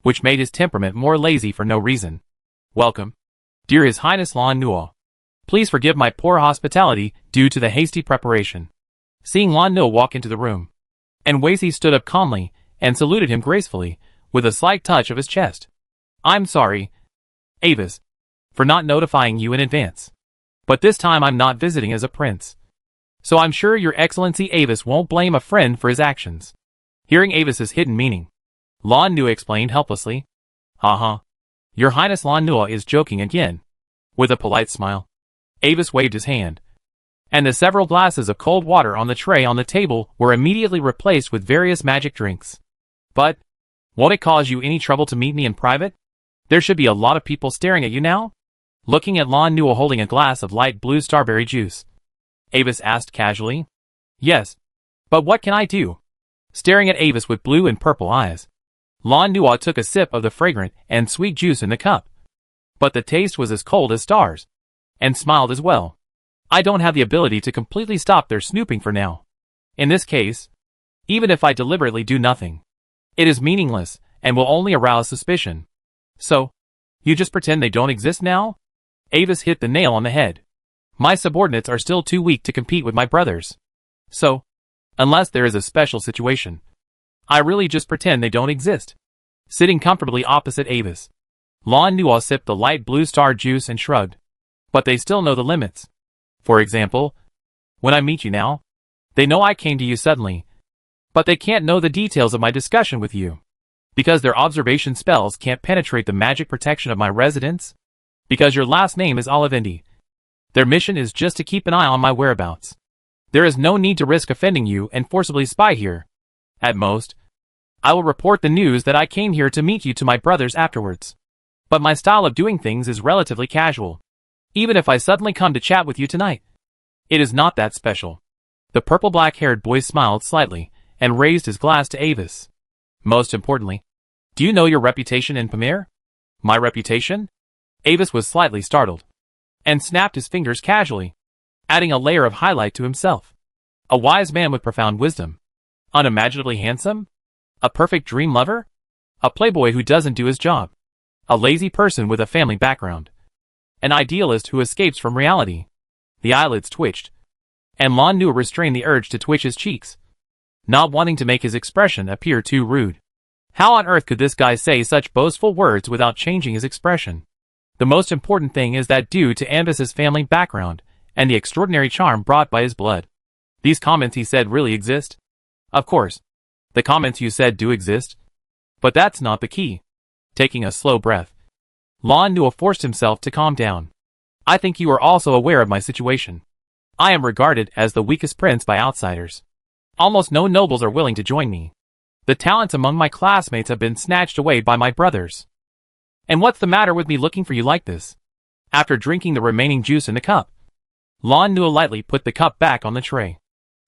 which made his temperament more lazy for no reason. "Welcome, dear His Highness Lon Newell. Please forgive my poor hospitality due to the hasty preparation." Seeing Lon Newell walk into the room, and Wacy stood up calmly and saluted him gracefully, with a slight touch of his chest. "I'm sorry, Avis, for not notifying you in advance. But this time I'm not visiting as a prince. So I'm sure your Excellency Avis won't blame a friend for his actions. Hearing Avis's hidden meaning, Lan Nua explained helplessly. Haha. Your Highness Lan Nua is joking again. With a polite smile, Avis waved his hand, and the several glasses of cold water on the tray on the table were immediately replaced with various magic drinks. But, won't it cause you any trouble to meet me in private? There should be a lot of people staring at you now? Looking at Lan Nua holding a glass of light blue starberry juice, Avis asked casually. Yes. But what can I do? Staring at Avis with blue and purple eyes, Lan Nua took a sip of the fragrant and sweet juice in the cup. But the taste was as cold as stars, and smiled as well. I don't have the ability to completely stop their snooping for now. In this case, even if I deliberately do nothing, it is meaningless and will only arouse suspicion. So, you just pretend they don't exist now? Avis hit the nail on the head. My subordinates are still too weak to compete with my brothers. So, unless there is a special situation, I really just pretend they don't exist. Sitting comfortably opposite Avis, Lan Nua sipped the light blue star juice and shrugged. But they still know the limits. For example, when I meet you now, they know I came to you suddenly, but they can't know the details of my discussion with you, because their observation spells can't penetrate the magic protection of my residence, because your last name is Olivendi. Their mission is just to keep an eye on my whereabouts. There is no need to risk offending you and forcibly spy here. At most, I will report the news that I came here to meet you to my brothers afterwards. But my style of doing things is relatively casual. Even if I suddenly come to chat with you tonight, it is not that special. The purple-black-haired boy smiled slightly and raised his glass to Avis. Most importantly, do you know your reputation in Pamir? My reputation? Avis was slightly startled, and snapped his fingers casually, adding a layer of highlight to himself. A wise man with profound wisdom. Unimaginably handsome? A perfect dream lover? A playboy who doesn't do his job. A lazy person with a family background. An idealist who escapes from reality. The eyelids twitched, and Lan Nua restrained the urge to twitch his cheeks, not wanting to make his expression appear too rude. How on earth could this guy say such boastful words without changing his expression? The most important thing is that due to Ambus's family background and the extraordinary charm brought by his blood, these comments he said really exist. Of course, the comments you said do exist, but that's not the key. Taking a slow breath, Lan Nua forced himself to calm down. I think you are also aware of my situation. I am regarded as the weakest prince by outsiders. Almost no nobles are willing to join me. The talents among my classmates have been snatched away by my brothers. And what's the matter with me looking for you like this? After drinking the remaining juice in the cup, Lan Nua lightly put the cup back on the tray.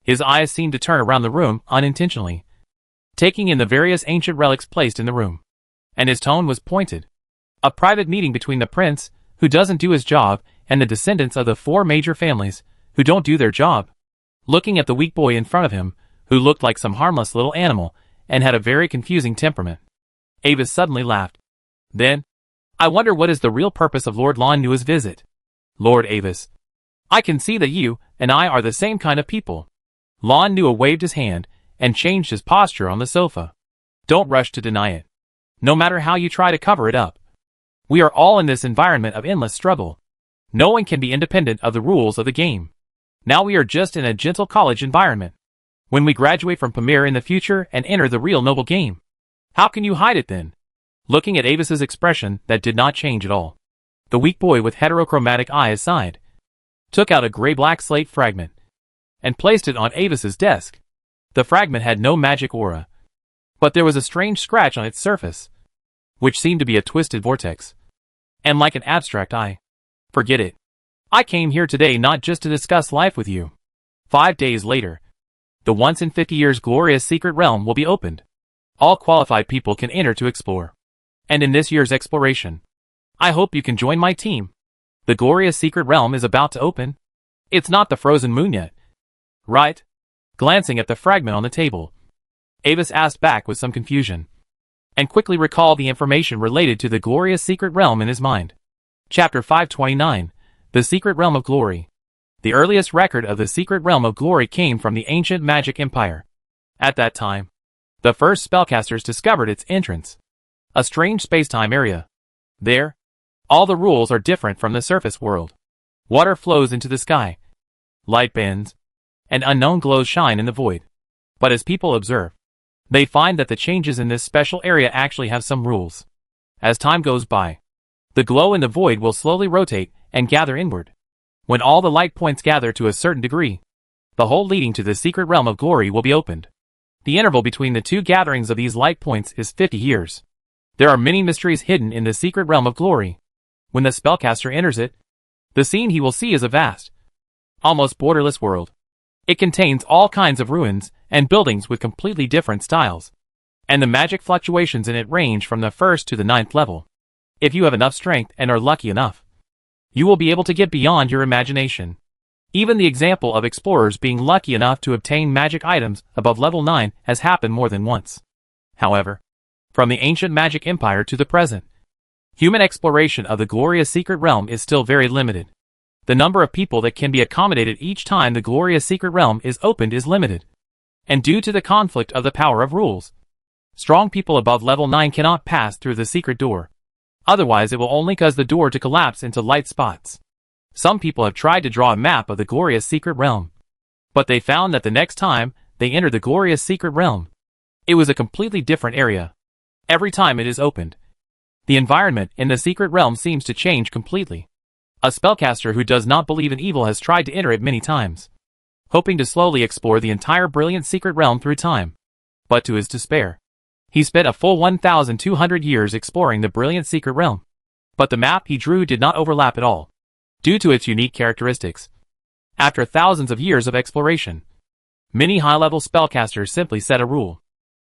His eyes seemed to turn around the room unintentionally, taking in the various ancient relics placed in the room. And his tone was pointed. A private meeting between the prince, who doesn't do his job, and the descendants of the 4 major families, who don't do their job. Looking at the weak boy in front of him, who looked like some harmless little animal, and had a very confusing temperament, Avis suddenly laughed. Then, I wonder what is the real purpose of Lord Lan Nua's visit. Lord Avis, I can see that you and I are the same kind of people. Lan Nua waved his hand, and changed his posture on the sofa. Don't rush to deny it. No matter how you try to cover it up. We are all in this environment of endless struggle. No one can be independent of the rules of the game. Now we are just in a gentle college environment. When we graduate from Pamir in the future and enter the real noble game, how can you hide it then? Looking at Avis's expression that did not change at all, the weak boy with heterochromatic eyes sighed, took out a gray-black slate fragment, and placed it on Avis's desk. The fragment had no magic aura, but there was a strange scratch on its surface, which seemed to be a twisted vortex, and like an abstract eye. Forget it. I came here today not just to discuss life with you. 5 days later, the once in 50 years glorious secret realm will be opened. All qualified people can enter to explore. And in this year's exploration, I hope you can join my team. The glorious secret realm is about to open. It's not the frozen moon yet, right? Glancing at the fragment on the table, Avis asked back with some confusion, and quickly recalled the information related to the glorious secret realm in his mind. Chapter 529, The Secret Realm of Glory. The earliest record of the secret realm of glory came from the ancient magic empire. At that time, the first spellcasters discovered its entrance. A strange space-time area. There, all the rules are different from the surface world. Water flows into the sky. Light bends. and unknown glows shine in the void. But as people observe, they find that the changes in this special area actually have some rules. As time goes by, the glow in the void will slowly rotate and gather inward. When all the light points gather to a certain degree, the hole leading to the secret realm of glory will be opened. The interval between the two gatherings of these light points is 50 years. There are many mysteries hidden in the secret realm of glory. When the spellcaster enters it, the scene he will see is a vast, almost borderless world. It contains all kinds of ruins and buildings with completely different styles, and the magic fluctuations in it range from the 1st to the 9th level. If you have enough strength and are lucky enough, you will be able to get beyond your imagination. Even the example of explorers being lucky enough to obtain magic items above level 9 has happened more than once. However, from the ancient magic empire to the present, human exploration of the glorious secret realm is still very limited. The number of people that can be accommodated each time the glorious secret realm is opened is limited. And due to the conflict of the power of rules, strong people above level 9 cannot pass through the secret door. Otherwise it will only cause the door to collapse into light spots. Some people have tried to draw a map of the glorious secret realm, but they found that the next time they entered the glorious secret realm, it was a completely different area. Every time it is opened, the environment in the secret realm seems to change completely. A spellcaster who does not believe in evil has tried to enter it many times, hoping to slowly explore the entire brilliant secret realm through time. But to his despair, he spent a full 1,200 years exploring the brilliant secret realm. But the map he drew did not overlap at all, due to its unique characteristics. After thousands of years of exploration, many high-level spellcasters simply set a rule.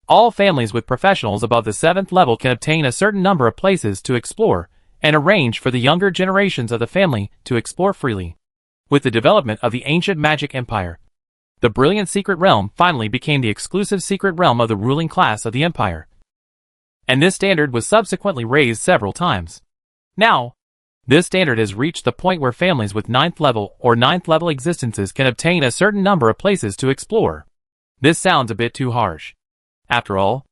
All families with professionals above the 7th level can obtain a certain number of places to explore, and arrange for the younger generations of the family to explore freely. With the development of the ancient magic empire, the brilliant secret realm finally became the exclusive secret realm of the ruling class of the empire. And this standard was subsequently raised several times. Now, this standard has reached the point where families with 9th level or 9th level existences can obtain a certain number of places to explore. This sounds a bit too harsh. After all,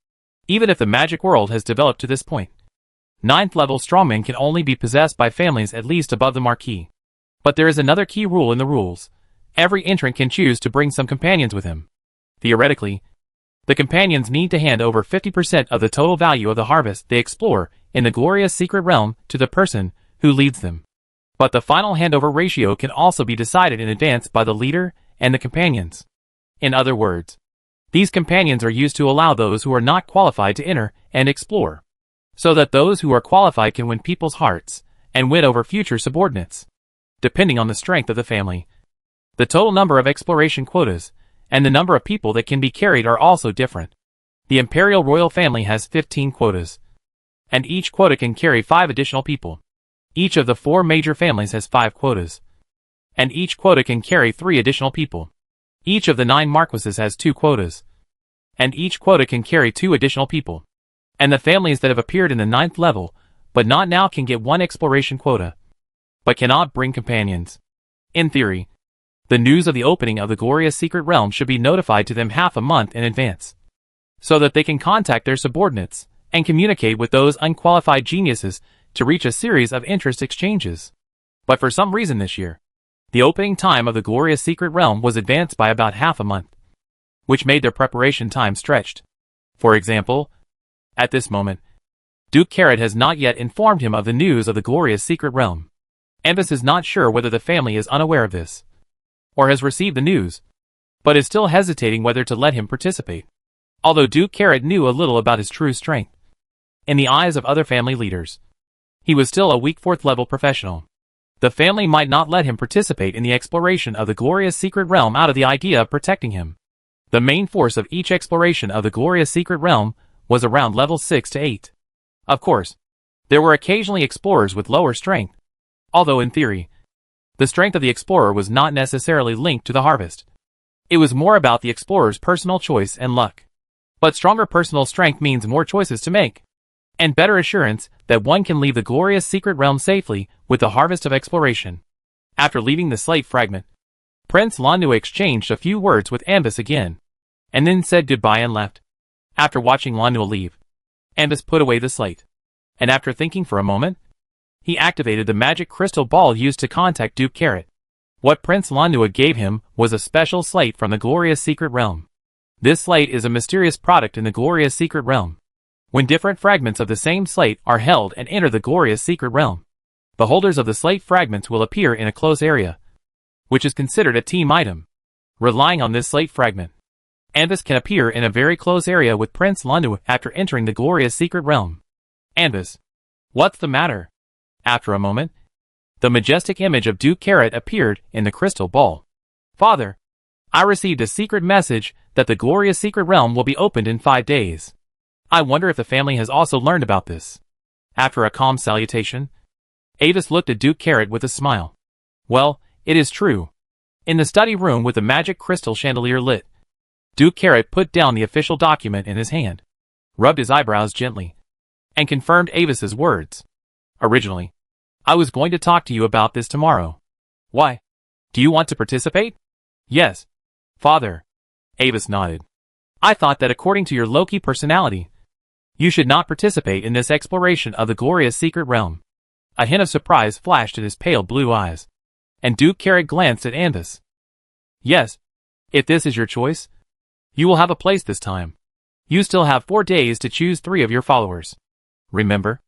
even if the magic world has developed to this point, 9th level strongmen can only be possessed by families at least above the marquee. But there is another key rule in the rules. Every entrant can choose to bring some companions with him. Theoretically, the companions need to hand over 50% of the total value of the harvest they explore in the glorious secret realm to the person who leads them. But the final handover ratio can also be decided in advance by the leader and the companions. In other words, these companions are used to allow those who are not qualified to enter and explore, so that those who are qualified can win people's hearts and win over future subordinates. Depending on the strength of the family, the total number of exploration quotas and the number of people that can be carried are also different. The Imperial Royal Family has 15 quotas, and each quota can carry 5 additional people. Each of the 4 major families has 5 quotas, and each quota can carry 3 additional people. Each of the 9 marquises has 2 quotas, and each quota can carry 2 additional people. And the families that have appeared in the 9th level, but not now, can get 1 exploration quota, but cannot bring companions. In theory, the news of the opening of the glorious secret realm should be notified to them half a month in advance, so that they can contact their subordinates and communicate with those unqualified geniuses to reach a series of interest exchanges. But for some reason this year, the opening time of the glorious secret realm was advanced by about half a month, which made their preparation time stretched. For example, at this moment, Duke Carrot has not yet informed him of the news of the glorious secret realm. Ambus is not sure whether the family is unaware of this, or has received the news, but is still hesitating whether to let him participate. Although Duke Carrot knew a little about his true strength, in the eyes of other family leaders, he was still a weak 4th level professional. The family might not let him participate in the exploration of the glorious secret realm out of the idea of protecting him. The main force of each exploration of the glorious secret realm was around level 6 to 8. Of course, there were occasionally explorers with lower strength, although in theory, the strength of the explorer was not necessarily linked to the harvest. It was more about the explorer's personal choice and luck. But stronger personal strength means more choices to make, and better assurance that one can leave the glorious secret realm safely with the harvest of exploration. After leaving the slate fragment, Prince Lannu exchanged a few words with Ambus again, and then said goodbye and left. After watching Lannu leave, Ambus put away the slate, and after thinking for a moment, he activated the magic crystal ball used to contact Duke Carrot. What Prince Lanua gave him was a special slate from the glorious secret realm. This slate is a mysterious product in the glorious secret realm. When different fragments of the same slate are held and enter the glorious secret realm, the holders of the slate fragments will appear in a close area, which is considered a team item. Relying on this slate fragment, Anvis can appear in a very close area with Prince Lanua after entering the glorious secret realm. Anvis, what's the matter? After a moment, the majestic image of Duke Carrot appeared in the crystal ball. Father, I received a secret message that the glorious secret realm will be opened in 5 days. I wonder if the family has also learned about this. After a calm salutation, Avis looked at Duke Carrot with a smile. Well, it is true. In the study room with the magic crystal chandelier lit, Duke Carrot put down the official document in his hand, rubbed his eyebrows gently, and confirmed Avis's words. Originally, I was going to talk to you about this tomorrow. Why? Do you want to participate? Yes. Father. Avis nodded. I thought that according to your Loki personality, you should not participate in this exploration of the glorious secret realm. A hint of surprise flashed in his pale blue eyes, and Duke Carrot glanced at Anvis. Yes. If this is your choice, you will have a place this time. You still have 4 days to choose 3 of your followers. Remember,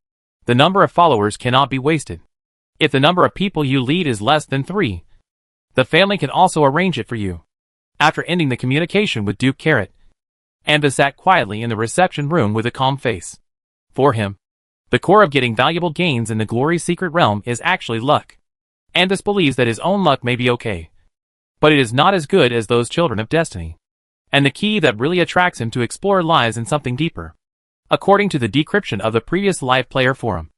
the number of followers cannot be wasted. If the number of people you lead is less than 3, the family can also arrange it for you. After ending the communication with Duke Carrot, Anvis sat quietly in the reception room with a calm face. For him, the core of getting valuable gains in the glory secret realm is actually luck. Anvis believes that his own luck may be okay, but it is not as good as those children of destiny. And the key that really attracts him to explore lies in something deeper. According to the decryption of the previous live player forum,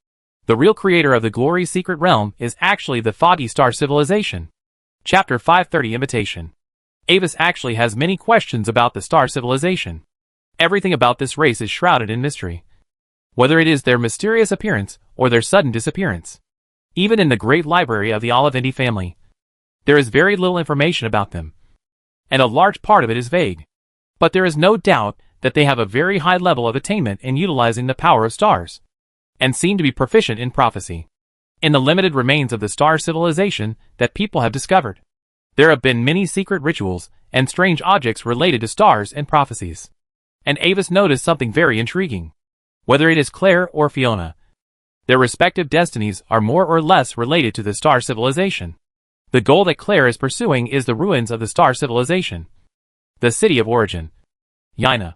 the real creator of the glory secret realm is actually the Foggy Star Civilization. Chapter 530 Invitation. Avis actually has many questions about the Star Civilization. Everything about this race is shrouded in mystery. Whether it is their mysterious appearance or their sudden disappearance. Even in the great library of the Olivendi family, there is very little information about them, and a large part of it is vague. But there is no doubt that they have a very high level of attainment in utilizing the power of stars, and seem to be proficient in prophecy. In the limited remains of the star civilization that people have discovered, there have been many secret rituals and strange objects related to stars and prophecies. And Avis noticed something very intriguing. Whether it is Claire or Fiona, their respective destinies are more or less related to the star civilization. The goal that Claire is pursuing is the ruins of the star civilization, the city of origin, Yaina.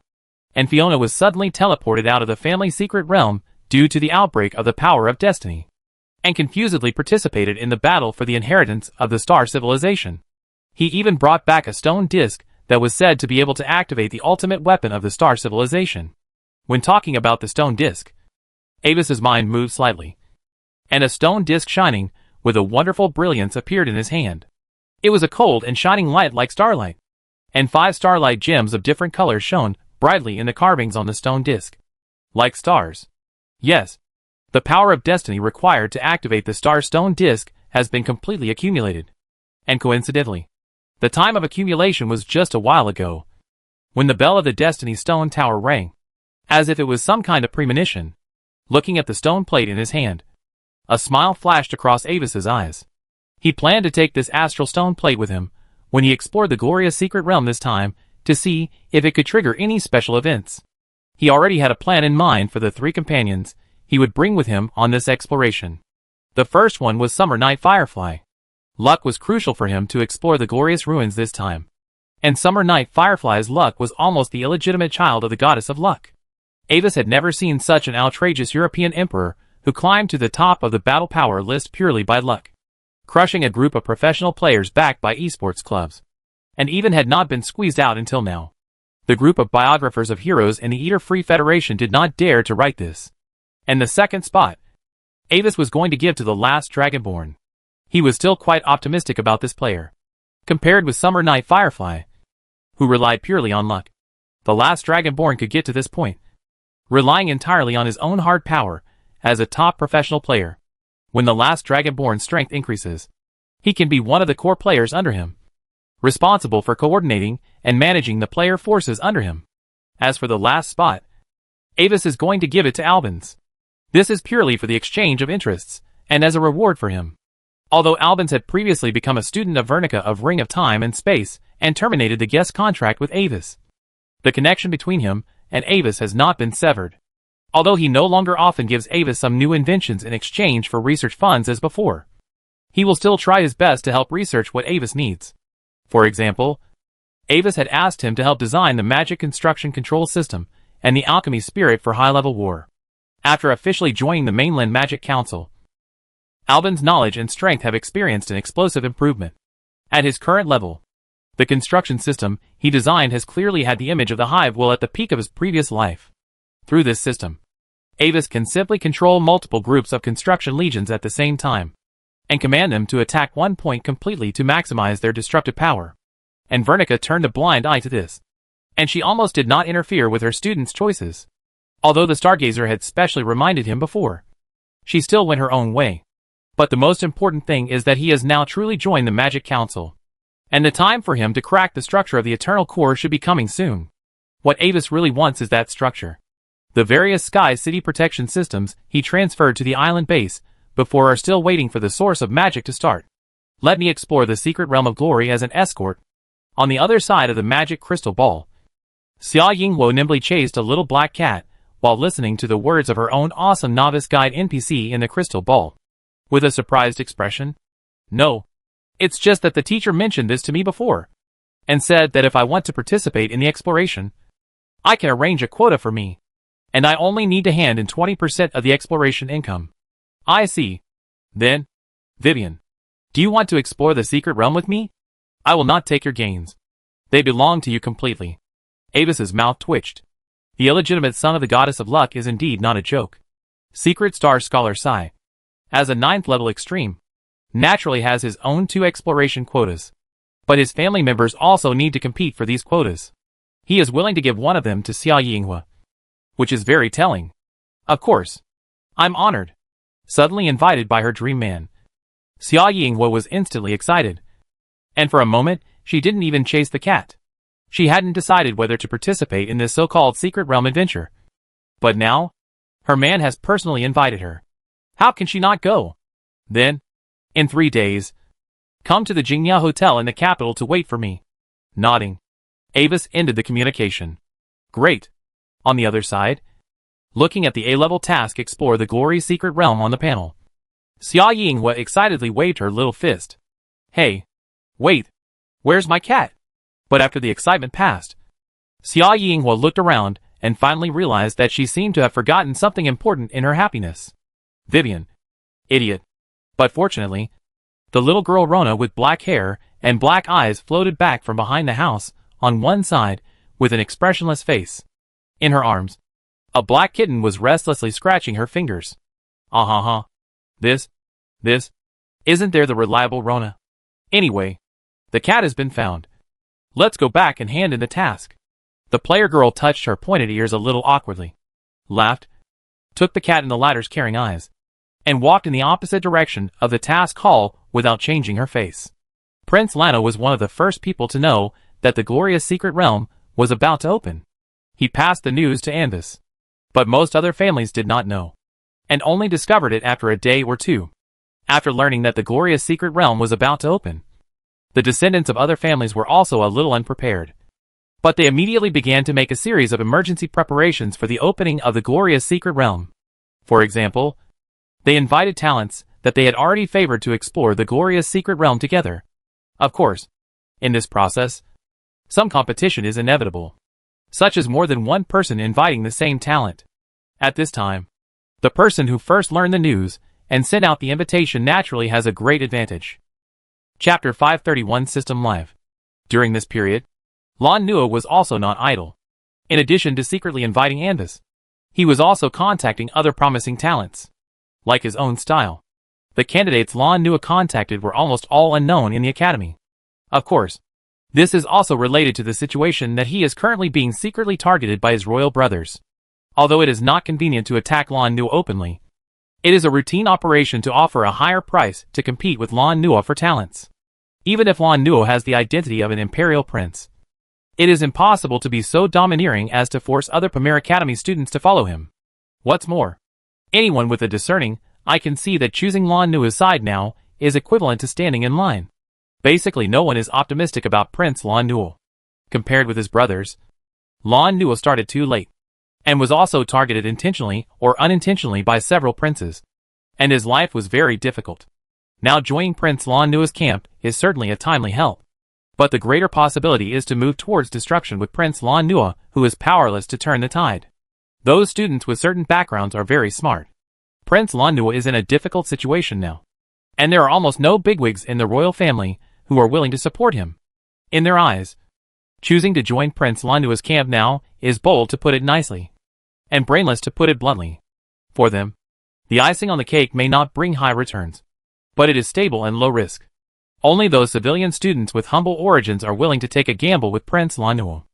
And Fiona was suddenly teleported out of the family secret realm due to the outbreak of the power of destiny, and confusedly participated in the battle for the inheritance of the star civilization. He even brought back a stone disc that was said to be able to activate the ultimate weapon of the star civilization. When talking about the stone disc, Avis's mind moved slightly, and a stone disc shining with a wonderful brilliance appeared in his hand. It was a cold and shining light like starlight, and 5 starlight gems of different colors shone brightly in the carvings on the stone disc. Like stars. Yes. The power of destiny required to activate the star stone disc has been completely accumulated. And coincidentally, the time of accumulation was just a while ago, when the bell of the Destiny Stone Tower rang, as if it was some kind of premonition. Looking at the stone plate in his hand, a smile flashed across Avis's eyes. He planned to take this astral stone plate with him when he explored the glorious secret realm this time to see if it could trigger any special events. He already had a plan in mind for the 3 companions he would bring with him on this exploration. The first one was Summer Night Firefly. Luck was crucial for him to explore the glorious ruins this time, and Summer Night Firefly's luck was almost the illegitimate child of the goddess of luck. Avis had never seen such an outrageous European emperor who climbed to the top of the battle power list purely by luck, crushing a group of professional players backed by esports clubs, and even had not been squeezed out until now. The group of biographers of heroes in the Eater Free Federation did not dare to write this. And the second spot, Avis was going to give to the last Dragonborn. He was still quite optimistic about this player. Compared with Summer Night Firefly, who relied purely on luck, the last Dragonborn could get to this point, relying entirely on his own hard power as a top professional player. When the last Dragonborn's strength increases, he can be one of the core players under him, responsible for coordinating and managing the player forces under him. As for the last spot, Avis is going to give it to Albans. This is purely for the exchange of interests, and as a reward for him. Although Albans had previously become a student of Vernica of Ring of Time and Space and terminated the guest contract with Avis, the connection between him and Avis has not been severed. Although he no longer often gives Avis some new inventions in exchange for research funds as before, he will still try his best to help research what Avis needs. For example, Avis had asked him to help design the magic construction control system and the alchemy spirit for high-level war. After officially joining the mainland Magic Council, Albans' knowledge and strength have experienced an explosive improvement. At his current level, the construction system he designed has clearly had the image of the hive while at the peak of his previous life. Through this system, Avis can simply control multiple groups of construction legions at the same time, and command them to attack one point completely to maximize their destructive power. And Vernica turned a blind eye to this, and she almost did not interfere with her students' choices. Although the Stargazer had specially reminded him before, she still went her own way. But the most important thing is that he has now truly joined the Magic Council, and the time for him to crack the structure of the Eternal Core should be coming soon. What Avis really wants is that structure. The various Sky City protection systems he transferred to the island base before are still waiting for the source of magic to start. Let me explore the secret realm of glory as an escort. On the other side of the magic crystal ball, Xia Yingwo nimbly chased a little black cat while listening to the words of her own awesome novice guide NPC in the crystal ball. With a surprised expression, "No. It's just that the teacher mentioned this to me before, and said that if I want to participate in the exploration, I can arrange a quota for me, and I only need to hand in 20% of the exploration income." I see. Then, Vivian, do you want to explore the secret realm with me? I will not take your gains. They belong to you completely. Avis's mouth twitched. The illegitimate son of the goddess of luck is indeed not a joke. Secret Star Scholar Sai, as a 9th level extreme, naturally has his own 2 exploration quotas. But his family members also need to compete for these quotas. He is willing to give one of them to Xia Yinghua, which is very telling. Of course. I'm honored. Suddenly invited by her dream man, Xia Yinghua was instantly excited. And for a moment, she didn't even chase the cat. She hadn't decided whether to participate in this so-called secret realm adventure. But now, her man has personally invited her. How can she not go? Then, in 3 days, come to the Jingya Hotel in the capital to wait for me. Nodding, Avis ended the communication. Great. On the other side, looking at the A-level task explore the glory secret realm on the panel, Xia Yinghua excitedly waved her little fist. Hey, wait, where's my cat? But after the excitement passed, Xia Yinghua looked around and finally realized that she seemed to have forgotten something important in her happiness. Vivian. Idiot. But fortunately, the little girl Rona with black hair and black eyes floated back from behind the house on one side with an expressionless face. In her arms, a black kitten was restlessly scratching her fingers. This, isn't there the reliable Rona? Anyway, the cat has been found. Let's go back and hand in the task. The player girl touched her pointed ears a little awkwardly, laughed, took the cat in the latter's caring eyes, and walked in the opposite direction of the task hall without changing her face. Prince Lano was one of the first people to know that the glorious secret realm was about to open. He passed the news to Anvis, but most other families did not know, and only discovered it after a day or two. After learning that the glorious secret realm was about to open, the descendants of other families were also a little unprepared. But they immediately began to make a series of emergency preparations for the opening of the glorious secret realm. For example, they invited talents that they had already favored to explore the glorious secret realm together. Of course, in this process, some competition is inevitable, such as more than one person inviting the same talent. At this time, the person who first learned the news and sent out the invitation naturally has a great advantage. Chapter 531 System Live. During this period, Lon Nua was also not idle. In addition to secretly inviting Anvis, he was also contacting other promising talents. Like his own style, the candidates Lon Nua contacted were almost all unknown in the academy. Of course, this is also related to the situation that he is currently being secretly targeted by his royal brothers. Although it is not convenient to attack Lon Nua openly, it is a routine operation to offer a higher price to compete with Lon Nua for talents. Even if Lon Nua has the identity of an imperial prince, it is impossible to be so domineering as to force other Pamir Academy students to follow him. What's more, anyone with a discerning eye can see that choosing Lon Nua's side now is equivalent to standing in line. Basically, no one is optimistic about Prince Lon Newell. Compared with his brothers, Lon Newell started too late, and was also targeted intentionally or unintentionally by several princes, and his life was very difficult. Now joining Prince Lon Newell's camp is certainly a timely help, but the greater possibility is to move towards destruction with Prince Lon Newell, who is powerless to turn the tide. Those students with certain backgrounds are very smart. Prince Lon Newell is in a difficult situation now, and there are almost no bigwigs in the royal family who are willing to support him. In their eyes, choosing to join Prince Lon Newell's camp now is bold, to put it nicely, and brainless, to put it bluntly. For them, the icing on the cake may not bring high returns, but it is stable and low risk. Only those civilian students with humble origins are willing to take a gamble with Prince Lon Newell.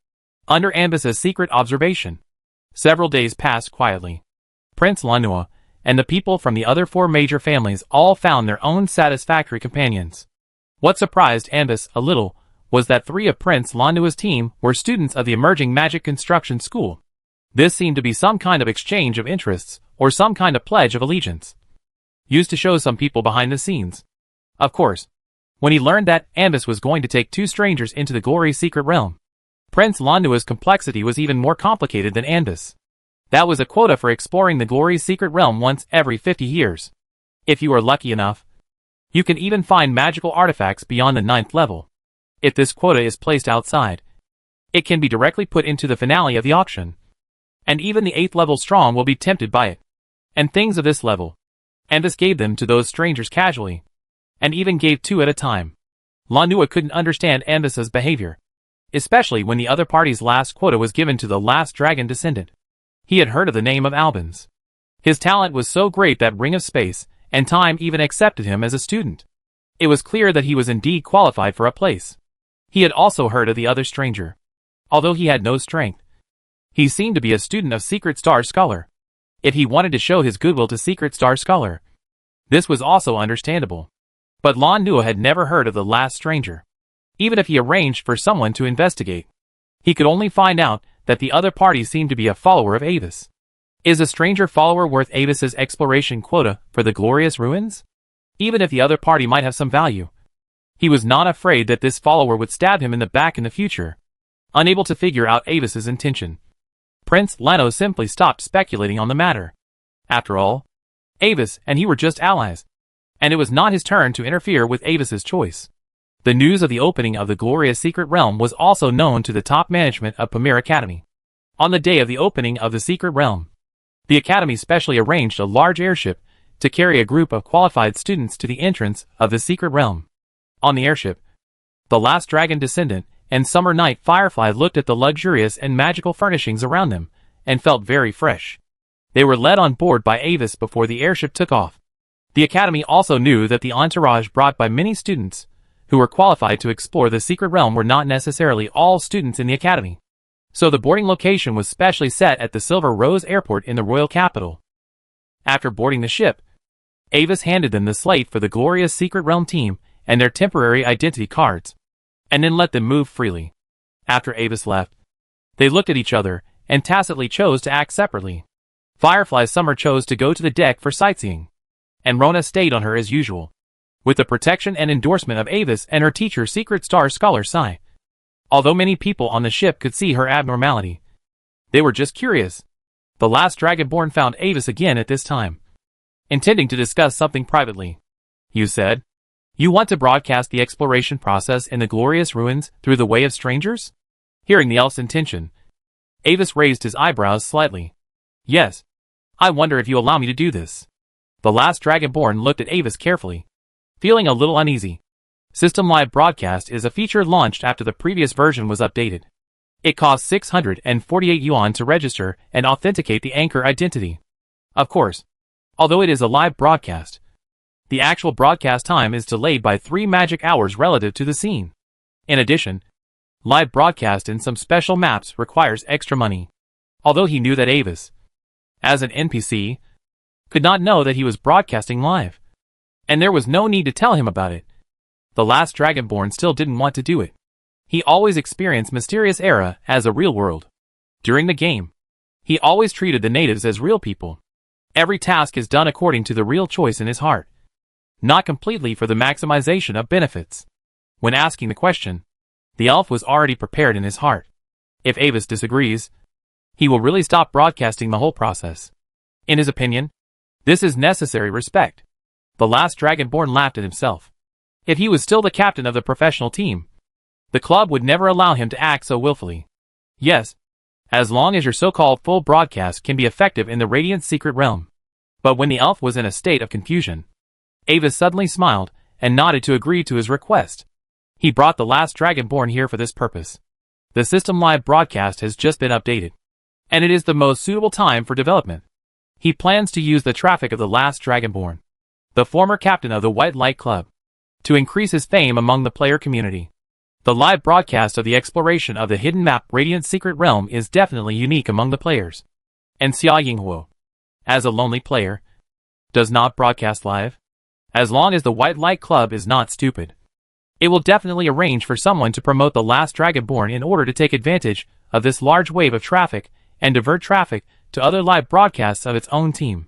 Under Ambus's secret observation, several days passed quietly. Prince Lon Newell and the people from the other 4 major families all found their own satisfactory companions. What surprised Ambus a little was that 3 of Prince Lon Newell's team were students of the emerging magic construction school. This seemed to be some kind of exchange of interests, or some kind of pledge of allegiance, used to show some people behind the scenes. Of course, when he learned that Ambus was going to take 2 strangers into the glorious secret realm, Prince Lon Newell's complexity was even more complicated than Ambus. That was a quota for exploring the glorious secret realm once every 50 years. If you are lucky enough, you can even find magical artifacts beyond the 9th level. If this quota is placed outside, it can be directly put into the finale of the auction, and even the 8th level strong will be tempted by it. And things of this level, Ambus gave them to those strangers casually, and even gave 2 at a time. Lon Newell couldn't understand Ambus's behavior, especially when the other party's last quota was given to the last dragon descendant. He had heard of the name of Albans. His talent was so great that Ring of Space and Time even accepted him as a student. It was clear that he was indeed qualified for a place. He had also heard of the other stranger. Although he had no strength, he seemed to be a student of Secret Star Scholar. If he wanted to show his goodwill to Secret Star Scholar, this was also understandable. But Lon Newell had never heard of the last stranger. Even if he arranged for someone to investigate, he could only find out that the other party seemed to be a follower of Avis. Is a stranger follower worth Avis's exploration quota for the glorious ruins? Even if the other party might have some value, he was not afraid that this follower would stab him in the back in the future. Unable to figure out Avis's intention, Prince Lano simply stopped speculating on the matter. After all, Avis and he were just allies, and it was not his turn to interfere with Avis's choice. The news of the opening of the glorious secret realm was also known to the top management of Pamir Academy. On the day of the opening of the secret realm, the Academy specially arranged a large airship to carry a group of qualified students to the entrance of the secret realm. On the airship, the last dragon descendant and Summer Night Firefly looked at the luxurious and magical furnishings around them and felt very fresh. They were led on board by Avis before the airship took off. The Academy also knew that the entourage brought by many students who were qualified to explore the secret realm were not necessarily all students in the Academy. So the boarding location was specially set at the Silver Rose Airport in the royal capital. After boarding the ship, Avis handed them the slate for the glorious secret realm team and their temporary identity cards, and then let them move freely. After Avis left, they looked at each other and tacitly chose to act separately. Firefly Summer chose to go to the deck for sightseeing, and Rona stayed on her as usual, with the protection and endorsement of Avis and her teacher Secret Star Scholar Sai. Although many people on the ship could see her abnormality, they were just curious. The last Dragonborn found Avis again at this time, intending to discuss something privately. You said, you want to broadcast the exploration process in the glorious ruins through the way of strangers? Hearing the elf's intention, Avis raised his eyebrows slightly. Yes. I wonder if you allow me to do this. The last Dragonborn looked at Avis carefully, feeling a little uneasy. System Live Broadcast is a feature launched after the previous version was updated. It costs 648 yuan to register and authenticate the anchor identity. Of course, although it is a live broadcast, the actual broadcast time is delayed by 3 magic hours relative to the scene. In addition, live broadcast in some special maps requires extra money. Although he knew that Avis, as an NPC, could not know that he was broadcasting live, and there was no need to tell him about it, the last Dragonborn still didn't want to do it. He always experienced Mysterious Era as a real world. During the game, he always treated the natives as real people. Every task is done according to the real choice in his heart. not completely for the maximization of benefits. When asking the question, the elf was already prepared in his heart. If Avis disagrees, he will really stop broadcasting the whole process. In his opinion, this is necessary respect. The last Dragonborn laughed at himself. If he was still the captain of the professional team, the club would never allow him to act so willfully. Yes, as long as your so-called full broadcast can be effective in the Radiant Secret Realm. But when the elf was in a state of confusion, Avis suddenly smiled and nodded to agree to his request. He brought the last Dragonborn here for this purpose. The system live broadcast has just been updated, and it is the most suitable time for development. He plans to use the traffic of the last Dragonborn, the former captain of the White Light Club, to increase his fame among the player community. The live broadcast of the exploration of the hidden map Radiant Secret Realm is definitely unique among the players. And Xia Yinghuo, as a lonely player, does not broadcast live. As long as the White Light Club is not stupid, it will definitely arrange for someone to promote the last Dragonborn in order to take advantage of this large wave of traffic and divert traffic to other live broadcasts of its own team.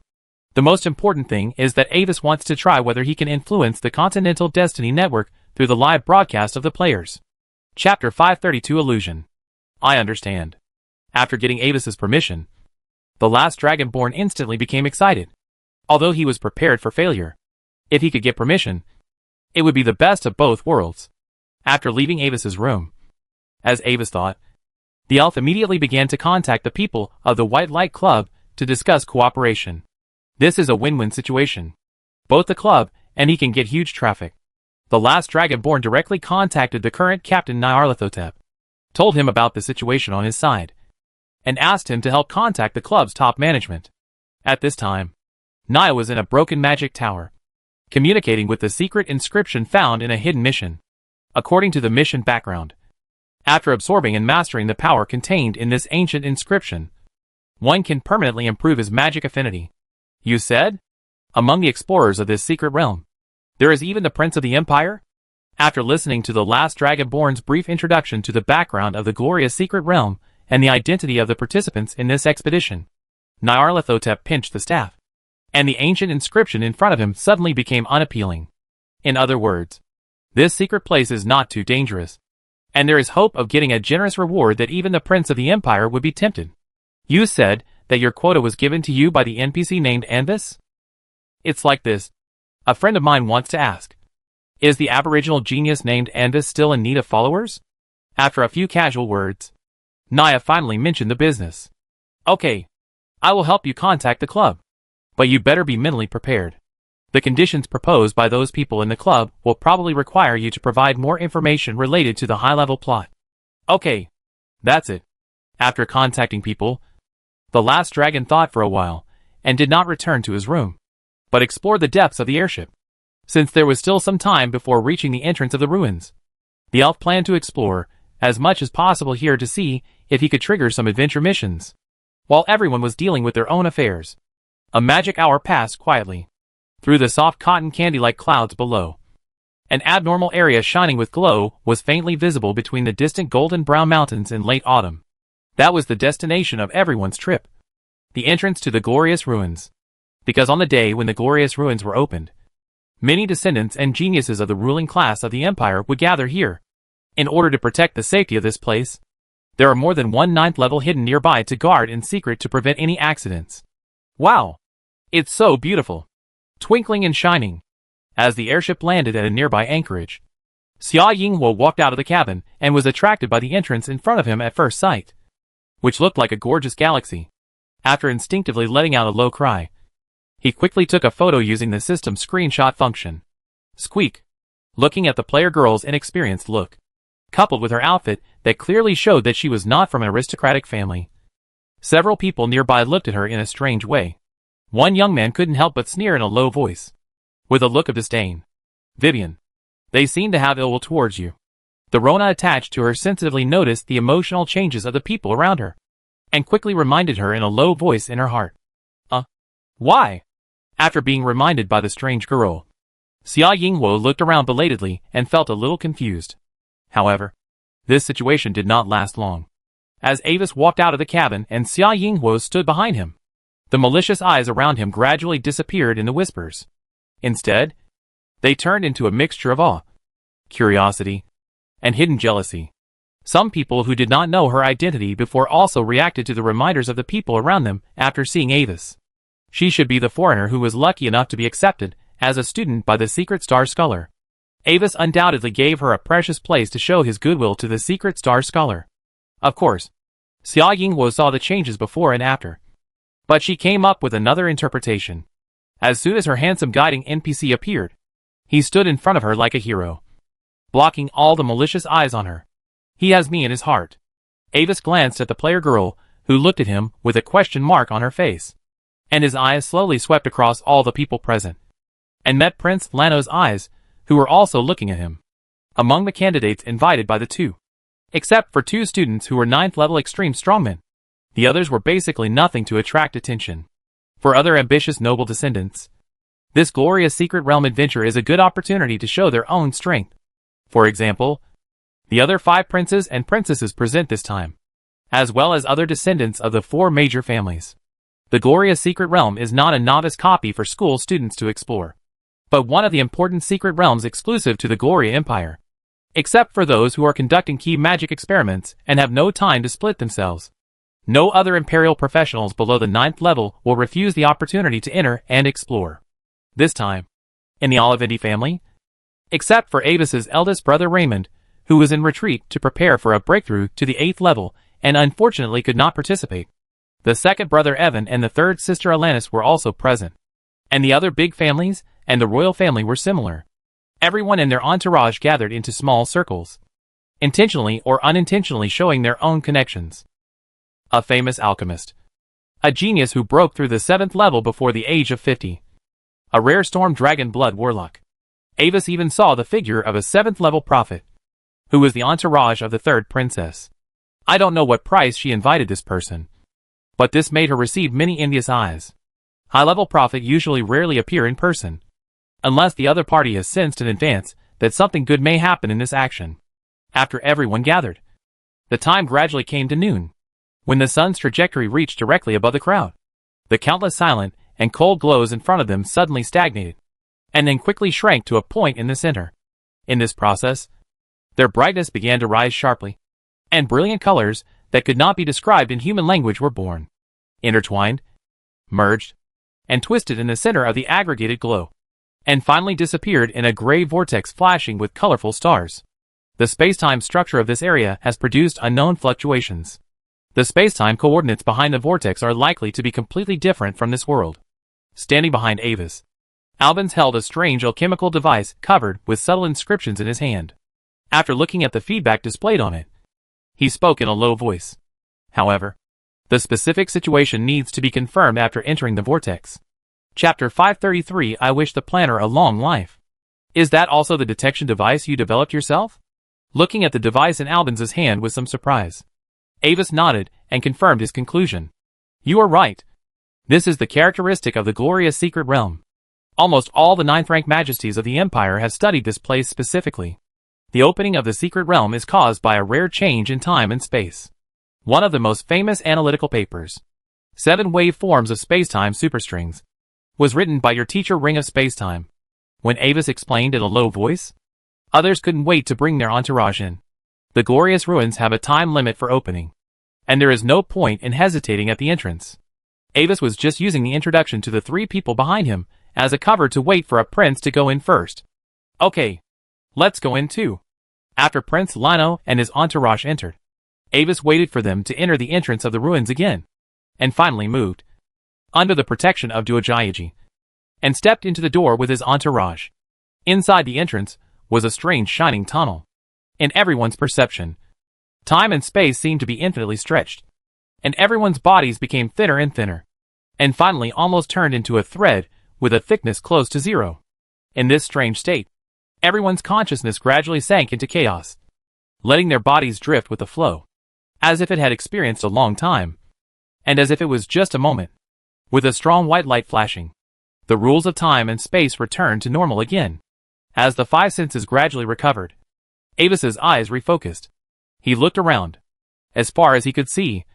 The most important thing is that Avis wants to try whether he can influence the Continental Destiny Network through the live broadcast of the players. Chapter 532 Illusion. I understand. After getting Avis's permission, the last Dragonborn instantly became excited. Although he was prepared for failure, if he could get permission, it would be the best of both worlds. After leaving Avis's room, as Avis thought, the elf immediately began to contact the people of the White Light Club to discuss cooperation. This is a win-win situation. Both the club and he can get huge traffic. The last Dragonborn directly contacted the current captain Nyarlathotep, told him about the situation on his side, and asked him to help contact the club's top management. At this time, Nia was in a broken magic tower, communicating with the secret inscription found in a hidden mission. According to the mission background, after absorbing and mastering the power contained in this ancient inscription, one can permanently improve his magic affinity. You said? Among the explorers of this secret realm, there is even the Prince of the Empire? After listening to the last Dragonborn's brief introduction to the background of the glorious secret realm and the identity of the participants in this expedition, Nyarlathotep pinched the staff, and the ancient inscription in front of him suddenly became unappealing. In other words, this secret place is not too dangerous, and there is hope of getting a generous reward that even the Prince of the Empire would be tempted. You said that your quota was given to you by the NPC named Anvis? It's like this. A friend of mine wants to ask, is the aboriginal genius named Anvis still in need of followers? After a few casual words, Nia finally mentioned the business. Okay, I will help you contact the club, but you better be mentally prepared. The conditions proposed by those people in the club will probably require you to provide more information related to the high-level plot. Okay, that's it. After contacting people, the last dragon thought for a while, and did not return to his room, but explored the depths of the airship. Since there was still some time before reaching the entrance of the ruins, the elf planned to explore as much as possible here to see if he could trigger some adventure missions. While everyone was dealing with their own affairs, a magic hour passed quietly. Through the soft cotton candy-like clouds below, an abnormal area shining with glow was faintly visible between the distant golden-brown mountains in late autumn. That was the destination of everyone's trip, the entrance to the glorious ruins. Because on the day when the glorious ruins were opened, many descendants and geniuses of the ruling class of the empire would gather here. In order to protect the safety of this place, there are more than one 9th level hidden nearby to guard in secret to prevent any accidents. Wow! It's so beautiful! Twinkling and shining. As the airship landed at a nearby anchorage, Xia Yinghuo walked out of the cabin and was attracted by the entrance in front of him at first sight, which looked like a gorgeous galaxy. After instinctively letting out a low cry, he quickly took a photo using the system's screenshot function. Squeak. Looking at the player girl's inexperienced look, coupled with her outfit that clearly showed that she was not from an aristocratic family, several people nearby looked at her in a strange way. One young man couldn't help but sneer in a low voice, with a look of disdain. Vivian, they seem to have ill will towards you. The Rona attached to her sensitively noticed the emotional changes of the people around her, and quickly reminded her in a low voice in her heart. Why? After being reminded by the strange girl, Xia Yinghuo looked around belatedly and felt a little confused. However, this situation did not last long. As Avis walked out of the cabin and Xia Yinghuo stood behind him, the malicious eyes around him gradually disappeared in the whispers. Instead, They turned into a mixture of awe, curiosity, and hidden jealousy. Some people who did not know her identity before also reacted to the reminders of the people around them after seeing Avis. She should be the foreigner who was lucky enough to be accepted as a student by the Secret Star Scholar. Avis undoubtedly gave her a precious place to show his goodwill to the Secret Star Scholar. Of course, Xia Yingwo saw the changes before and after. But she came up with another interpretation. As soon as her handsome guiding NPC appeared, he stood in front of her like a hero, blocking all the malicious eyes on her. He has me in his heart. Avis glanced at the player girl, who looked at him with a question mark on her face. And his eyes slowly swept across all the people present, and met Prince Lano's eyes, who were also looking at him. Among the candidates invited by the two, except for 2 students who were 9th level extreme strongmen, the others were basically nothing to attract attention. For other ambitious noble descendants, this glorious secret realm adventure is a good opportunity to show their own strength. For example, the other 5 princes and princesses present this time, as well as other descendants of the 4 major families. The glorious secret realm is not a novice copy for school students to explore, but one of the important secret realms exclusive to the Gloria Empire. Except for those who are conducting key magic experiments and have no time to split themselves. No other Imperial professionals below the 9th level will refuse the opportunity to enter and explore. This time, in the Olivetti family, except for Avis's eldest brother Raymond, who was in retreat to prepare for a breakthrough to the 8th level and unfortunately could not participate. The second brother Evan and the third sister Alanis were also present. And the other big families and the royal family were similar. Everyone and their entourage gathered into small circles, intentionally or unintentionally showing their own connections. A famous alchemist. A genius who broke through the 7th level before the age of 50. A rare storm dragon blood warlock. Avis even saw the figure of a 7th level prophet, who was the entourage of the 3rd princess. I don't know what price she invited this person, but this made her receive many envious eyes. High-level prophet usually rarely appear in person, unless the other party has sensed in advance that something good may happen in this action. After everyone gathered, the time gradually came to noon, when the sun's trajectory reached directly above the crowd. The countless silent and cold glows in front of them suddenly stagnated, and then quickly shrank to a point in the center. In this process, their brightness began to rise sharply, and brilliant colors that could not be described in human language were born, intertwined, merged, and twisted in the center of the aggregated glow, and finally disappeared in a gray vortex flashing with colorful stars. The space-time structure of this area has produced unknown fluctuations. The space-time coordinates behind the vortex are likely to be completely different from this world. Standing behind Avis, Albans held a strange alchemical device covered with subtle inscriptions in his hand. After looking at the feedback displayed on it, he spoke in a low voice. However, the specific situation needs to be confirmed after entering the vortex. Chapter 533. I wish the planner a long life. Is that also the detection device you developed yourself? Looking at the device in Albans's hand with some surprise, Avis nodded and confirmed his conclusion. You are right. This is the characteristic of the glorious secret realm. Almost all the 9th-rank majesties of the Empire have studied this place specifically. The opening of the secret realm is caused by a rare change in time and space. One of the most famous analytical papers, 7 wave forms of spacetime superstrings, was written by your teacher Ring of Spacetime. When Avis explained in a low voice, others couldn't wait to bring their entourage in. The glorious ruins have a time limit for opening, and there is no point in hesitating at the entrance. Avis was just using the introduction to the 3 people behind him as a cover to wait for a prince to go in first. Okay, let's go in too. After Prince Lano and his entourage entered, Avis waited for them to enter the entrance of the ruins again, and finally moved, under the protection of Duojiaji, and stepped into the door with his entourage. Inside the entrance was a strange shining tunnel. In everyone's perception, time and space seemed to be infinitely stretched, and everyone's bodies became thinner and thinner, and finally almost turned into a thread with a thickness close to 0. In this strange state, everyone's consciousness gradually sank into chaos, letting their bodies drift with the flow, as if it had experienced a long time, and as if it was just a moment. With a strong white light flashing, the rules of time and space returned to normal again. As the 5 senses gradually recovered, Avis's eyes refocused. He looked around. As far as he could see,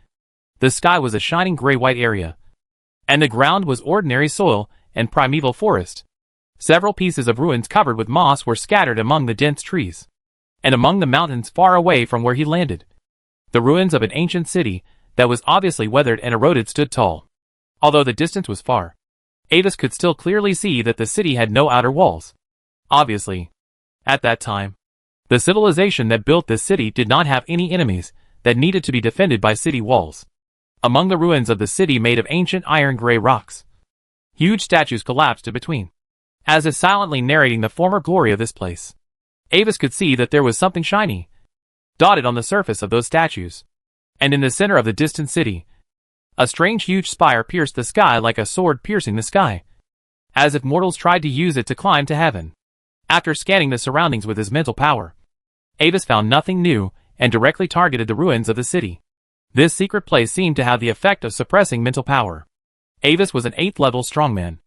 the sky was a shining gray-white area, and the ground was ordinary soil and primeval forest. Several pieces of ruins covered with moss were scattered among the dense trees, and among the mountains far away from where he landed. The ruins of an ancient city that was obviously weathered and eroded stood tall. Although the distance was far, Avis could still clearly see that the city had no outer walls. Obviously, at that time, the civilization that built this city did not have any enemies that needed to be defended by city walls. Among the ruins of the city made of ancient iron-gray rocks, huge statues collapsed in between. As if silently narrating the former glory of this place, Avis could see that there was something shiny, dotted on the surface of those statues. And in the center of the distant city, a strange huge spire pierced the sky like a sword piercing the sky, as if mortals tried to use it to climb to heaven. After scanning the surroundings with his mental power, Avis found nothing new and directly targeted the ruins of the city. This secret place seemed to have the effect of suppressing mental power. Avis was an 8th level strongman.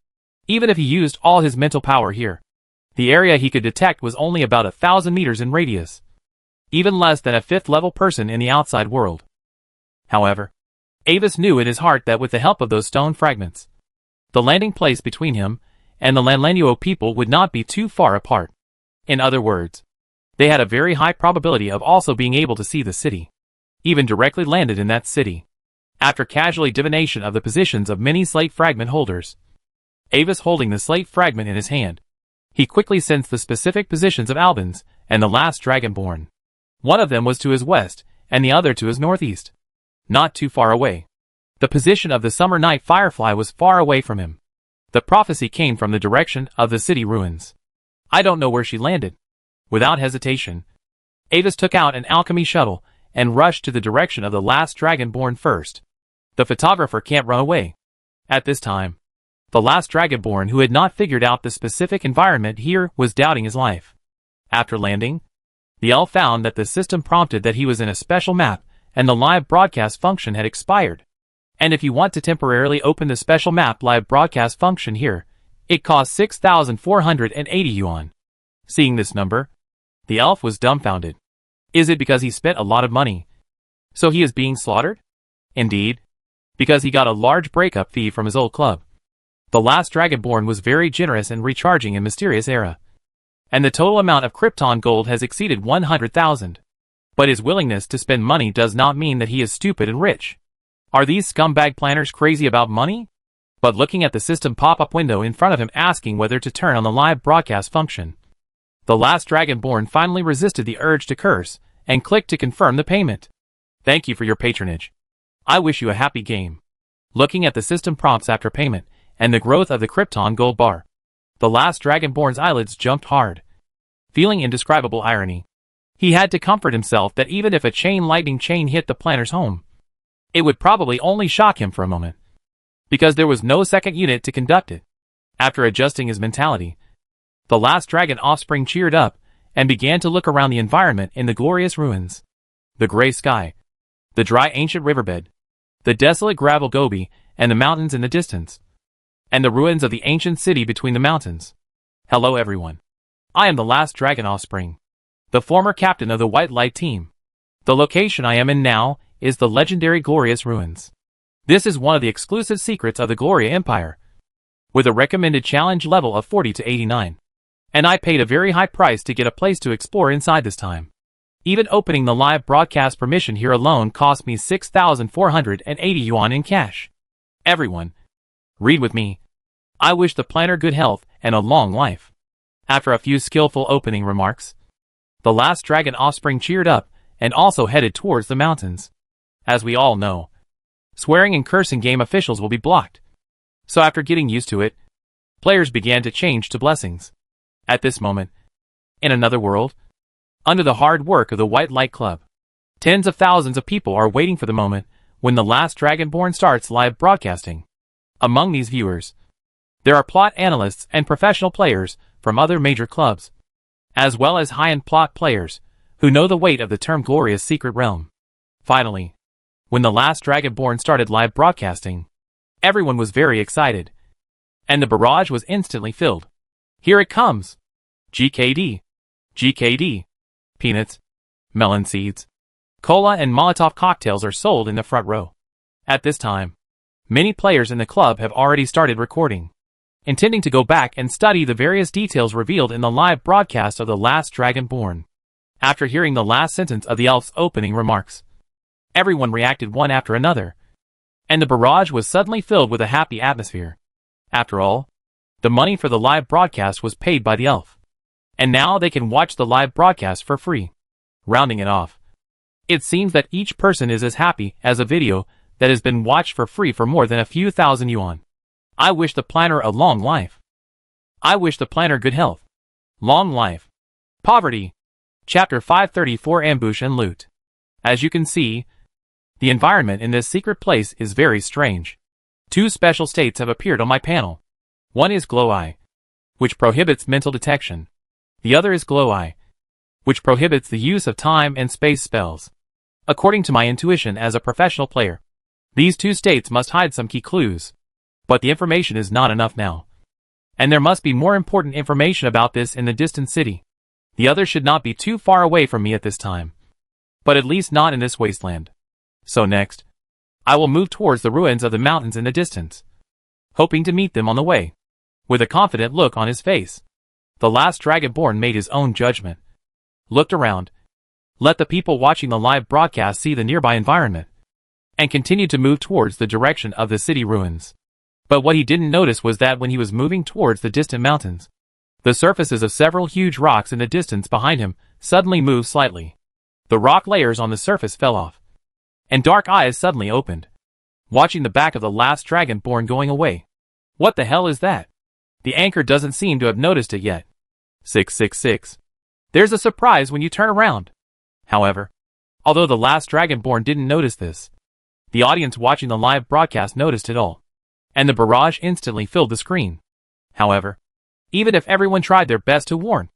Even if he used all his mental power here, the area he could detect was only about 1,000 meters in radius, even less than a 5th level person in the outside world. However, Avis knew in his heart that with the help of those stone fragments, the landing place between him and the Lanlanuo people would not be too far apart. In other words, they had a very high probability of also being able to see the city, even directly landed in that city. After casually divination of the positions of many slate fragment holders, Avis holding the slate fragment in his hand, he quickly sensed the specific positions of Albans and the last Dragonborn. One of them was to his west, and the other to his northeast. Not too far away. The position of the Summer Night Firefly was far away from him. The prophecy came from the direction of the city ruins. I don't know where she landed. Without hesitation, Avis took out an alchemy shuttle and rushed to the direction of the last Dragonborn first. The photographer can't run away. At this time, the last Dragonborn who had not figured out the specific environment here was doubting his life. After landing, the elf found that the system prompted that he was in a special map and the live broadcast function had expired. And if you want to temporarily open the special map live broadcast function here, it costs 6,480 yuan. Seeing this number, the elf was dumbfounded. Is it because he spent a lot of money, so he is being slaughtered? Indeed, because he got a large breakup fee from his old club. The last Dragonborn was very generous in recharging in Mysterious Era, and the total amount of Krypton gold has exceeded 100,000. But his willingness to spend money does not mean that he is stupid and rich. Are these scumbag planners crazy about money? But looking at the system pop-up window in front of him asking whether to turn on the live broadcast function, the last Dragonborn finally resisted the urge to curse and clicked to confirm the payment. Thank you for your patronage. I wish you a happy game. Looking at the system prompts after payment and the growth of the Krypton gold bar, the last Dragonborn's eyelids jumped hard. Feeling indescribable irony, he had to comfort himself that even if a chain lightning chain hit the planner's home, it would probably only shock him for a moment, because there was no second unit to conduct it. After adjusting his mentality, the last dragon offspring cheered up and began to look around the environment in the glorious ruins. The gray sky, the dry ancient riverbed, the desolate gravel gobi, and the mountains in the distance, and the ruins of the ancient city between the mountains. Hello everyone. I am the last dragon offspring, the former captain of the White Light team. The location I am in now is the legendary Glorious Ruins. This is one of the exclusive secrets of the Gloria Empire, with a recommended challenge level of 40 to 89. And I paid a very high price to get a place to explore inside this time. Even opening the live broadcast permission here alone cost me 6,480 yuan in cash. Everyone, read with me. I wish the planner good health and a long life. After a few skillful opening remarks, the last dragon offspring cheered up and also headed towards the mountains. As we all know, swearing and cursing game officials will be blocked. So after getting used to it, players began to change to blessings. At this moment, in another world, under the hard work of the White Light Club, tens of thousands of people are waiting for the moment when the last Dragonborn starts live broadcasting. Among these viewers, there are plot analysts and professional players from other major clubs, as well as high-end plot players who know the weight of the term Glorious Secret Realm. Finally, when the last Dragonborn started live broadcasting, everyone was very excited, and the barrage was instantly filled. Here it comes! GKD, GKD, peanuts, melon seeds, cola and Molotov cocktails are sold in the front row. At this time, many players in the club have already started recording. intending to go back and study the various details revealed in the live broadcast of The Last Dragonborn. After hearing the last sentence of the elf's opening remarks, everyone reacted one after another, and the barrage was suddenly filled with a happy atmosphere. After all, the money for the live broadcast was paid by the elf, and now they can watch the live broadcast for free. Rounding it off, it seems that each person is as happy as a video that has been watched for free for more than a few thousand yuan. I wish the planner a long life. I wish the planner good health. Long life. Poverty. Chapter 534 Ambush and Loot. As you can see, the environment in this secret place is very strange. Two special states have appeared on my panel. One is Glow Eye, which prohibits mental detection. The other is Glow Eye, which prohibits the use of time and space spells. According to my intuition as a professional player, these two states must hide some key clues. But the information is not enough now. And there must be more important information about this in the distant city. The other should not be too far away from me at this time. But at least not in this wasteland. So next, I will move towards the ruins of the mountains in the distance, hoping to meet them on the way. With a confident look on his face, the last Dragonborn made his own judgment, looked around, let the people watching the live broadcast see the nearby environment, and continued to move towards the direction of the city ruins. But what he didn't notice was that when he was moving towards the distant mountains, the surfaces of several huge rocks in the distance behind him suddenly moved slightly. The rock layers on the surface fell off, and dark eyes suddenly opened, watching the back of the last Dragonborn going away. What the hell is that? The anchor doesn't seem to have noticed it yet. 666. There's a surprise when you turn around. However, although the last Dragonborn didn't notice this, the audience watching the live broadcast noticed it all, and the barrage instantly filled the screen. However, even if everyone tried their best to warn,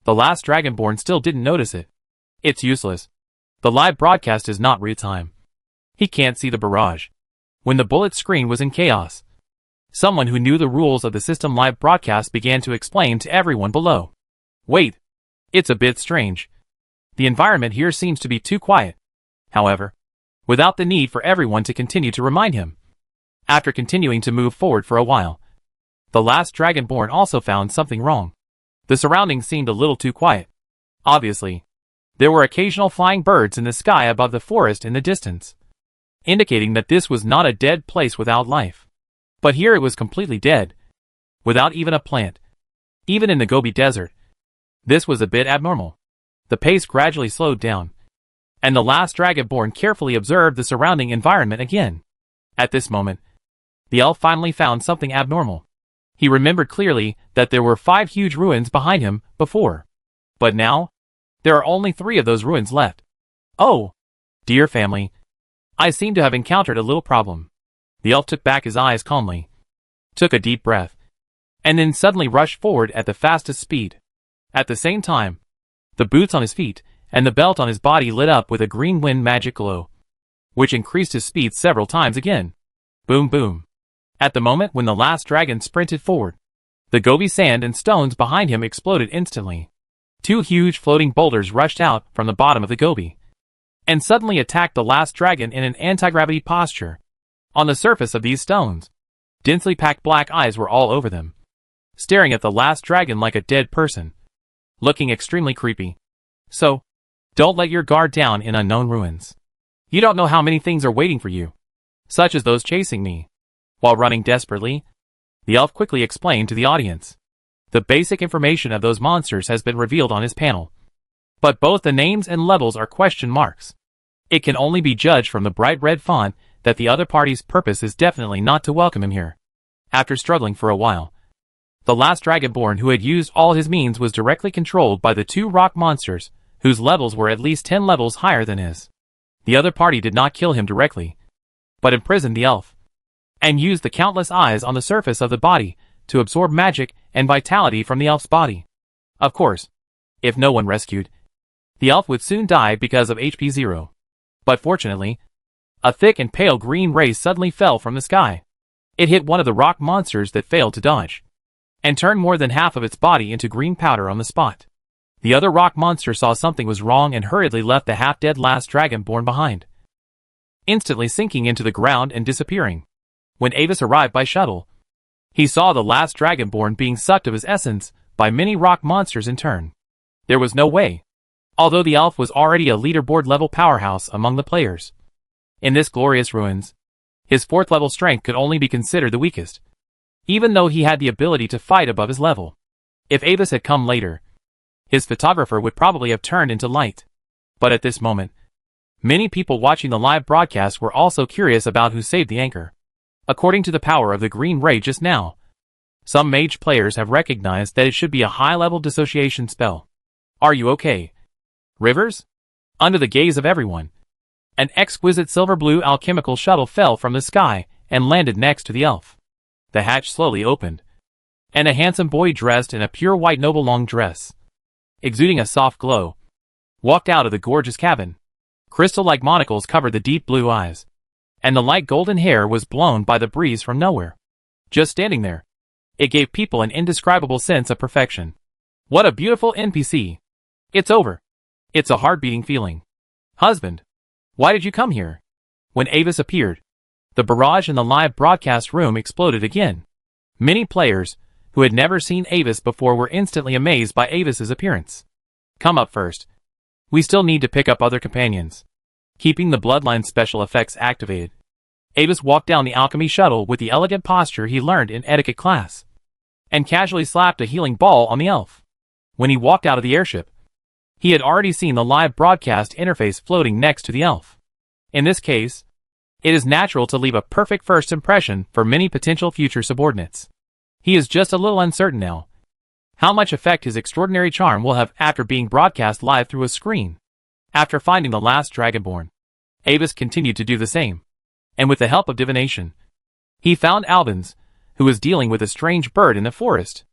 the last Dragonborn still didn't notice it. It's useless. The live broadcast is not real time. He can't see the barrage. When the bullet screen was in chaos, someone who knew the rules of the system live broadcast began to explain to everyone below. Wait, it's a bit strange. The environment here seems to be too quiet. However, without the need for everyone to continue to remind him. After continuing to move forward for a while, the last Dragonborn also found something wrong. The surroundings seemed a little too quiet. Obviously, there were occasional flying birds in the sky above the forest in the distance, indicating that this was not a dead place without life. But here it was completely dead, without even a plant. Even in the Gobi Desert, this was a bit abnormal. The pace gradually slowed down, and the last Dragonborn carefully observed the surrounding environment again. At this moment, the elf finally found something abnormal. He remembered clearly that there were 5 huge ruins behind him before. But now, there are only 3 of those ruins left. Oh, dear family, I seem to have encountered a little problem. The elf took back his eyes calmly, took a deep breath, and then suddenly rushed forward at the fastest speed. At the same time, the boots on his feet and the belt on his body lit up with a green wind magic glow, which increased his speed several times again. Boom boom. At the moment when the last dragon sprinted forward, the Gobi sand and stones behind him exploded instantly. 2 huge floating boulders rushed out from the bottom of the Gobi, and suddenly attacked the last dragon in an anti-gravity posture. On the surface of these stones, densely packed black eyes were all over them, staring at the last dragon like a dead person, looking extremely creepy. So, don't let your guard down in unknown ruins. You don't know how many things are waiting for you, such as those chasing me. While running desperately, the elf quickly explained to the audience. The basic information of those monsters has been revealed on his panel, but both the names and levels are question marks. It can only be judged from the bright red font that the other party's purpose is definitely not to welcome him here. After struggling for a while, the last Dragonborn who had used all his means was directly controlled by the 2 rock monsters, whose levels were at least 10 levels higher than his. The other party did not kill him directly, but imprisoned the elf, and used the countless eyes on the surface of the body to absorb magic and vitality from the elf's body. Of course, if no one rescued, the elf would soon die because of HP 0. But fortunately, a thick and pale green ray suddenly fell from the sky. It hit one of the rock monsters that failed to dodge, and turned more than half of its body into green powder on the spot. The other rock monster saw something was wrong and hurriedly left the half-dead last Dragonborn behind, instantly sinking into the ground and disappearing. When Avis arrived by shuttle, He saw the last Dragonborn being sucked of his essence by many rock monsters in turn. There was no way. Although the elf was already a leaderboard level powerhouse among the players. In this glorious ruins, his 4th level strength could only be considered the weakest. Even though he had the ability to fight above his level. If Avis had come later, his photographer would probably have turned into light. But at this moment, many people watching the live broadcast were also curious about who saved the anchor. According to the power of the green ray just now, some mage players have recognized that it should be a high-level dissociation spell. Are you okay, Rivers? Under the gaze of everyone, an exquisite silver-blue alchemical shuttle fell from the sky and landed next to the elf. The hatch slowly opened, and a handsome boy dressed in a pure white noble long dress, exuding a soft glow, walked out of the gorgeous cabin. Crystal-like monocles covered the deep blue eyes, and the light golden hair was blown by the breeze from nowhere. Just standing there, it gave people an indescribable sense of perfection. What a beautiful NPC. It's over. It's a heart-beating feeling. Husband, why did you come here? When Avis appeared, the barrage in the live broadcast room exploded again. Many players, who had never seen Avis before, were instantly amazed by Avis's appearance. Come up first. We still need to pick up other companions. Keeping the bloodline special effects activated, Avis walked down the alchemy shuttle with the elegant posture he learned in etiquette class, and casually slapped a healing ball on the elf. When he walked out of the airship, he had already seen the live broadcast interface floating next to the elf. In this case, it is natural to leave a perfect first impression for many potential future subordinates. He is just a little uncertain now how much effect his extraordinary charm will have after being broadcast live through a screen. After finding the last Dragonborn, Avis continued to do the same, and with the help of divination, he found Albans, who was dealing with a strange bird in the forest.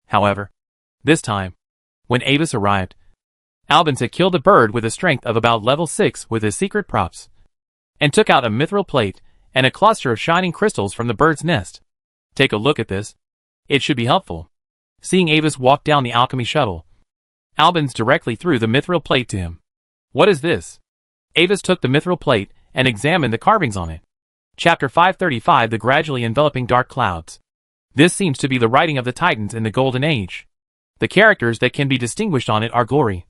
However, this time, when Avis arrived, Albans had killed the bird with a strength of about level 6 with his secret props, and took out a mithril plate and a cluster of shining crystals from the bird's nest. Take a look at this. It should be helpful. Seeing Avis walk down the alchemy shuttle, Albans directly threw the mithril plate to him. What is this? Avis took the mithril plate and examined the carvings on it. Chapter 535, The Gradually Enveloping Dark Clouds. This seems to be the writing of the Titans in the Golden Age. The characters that can be distinguished on it are Glory,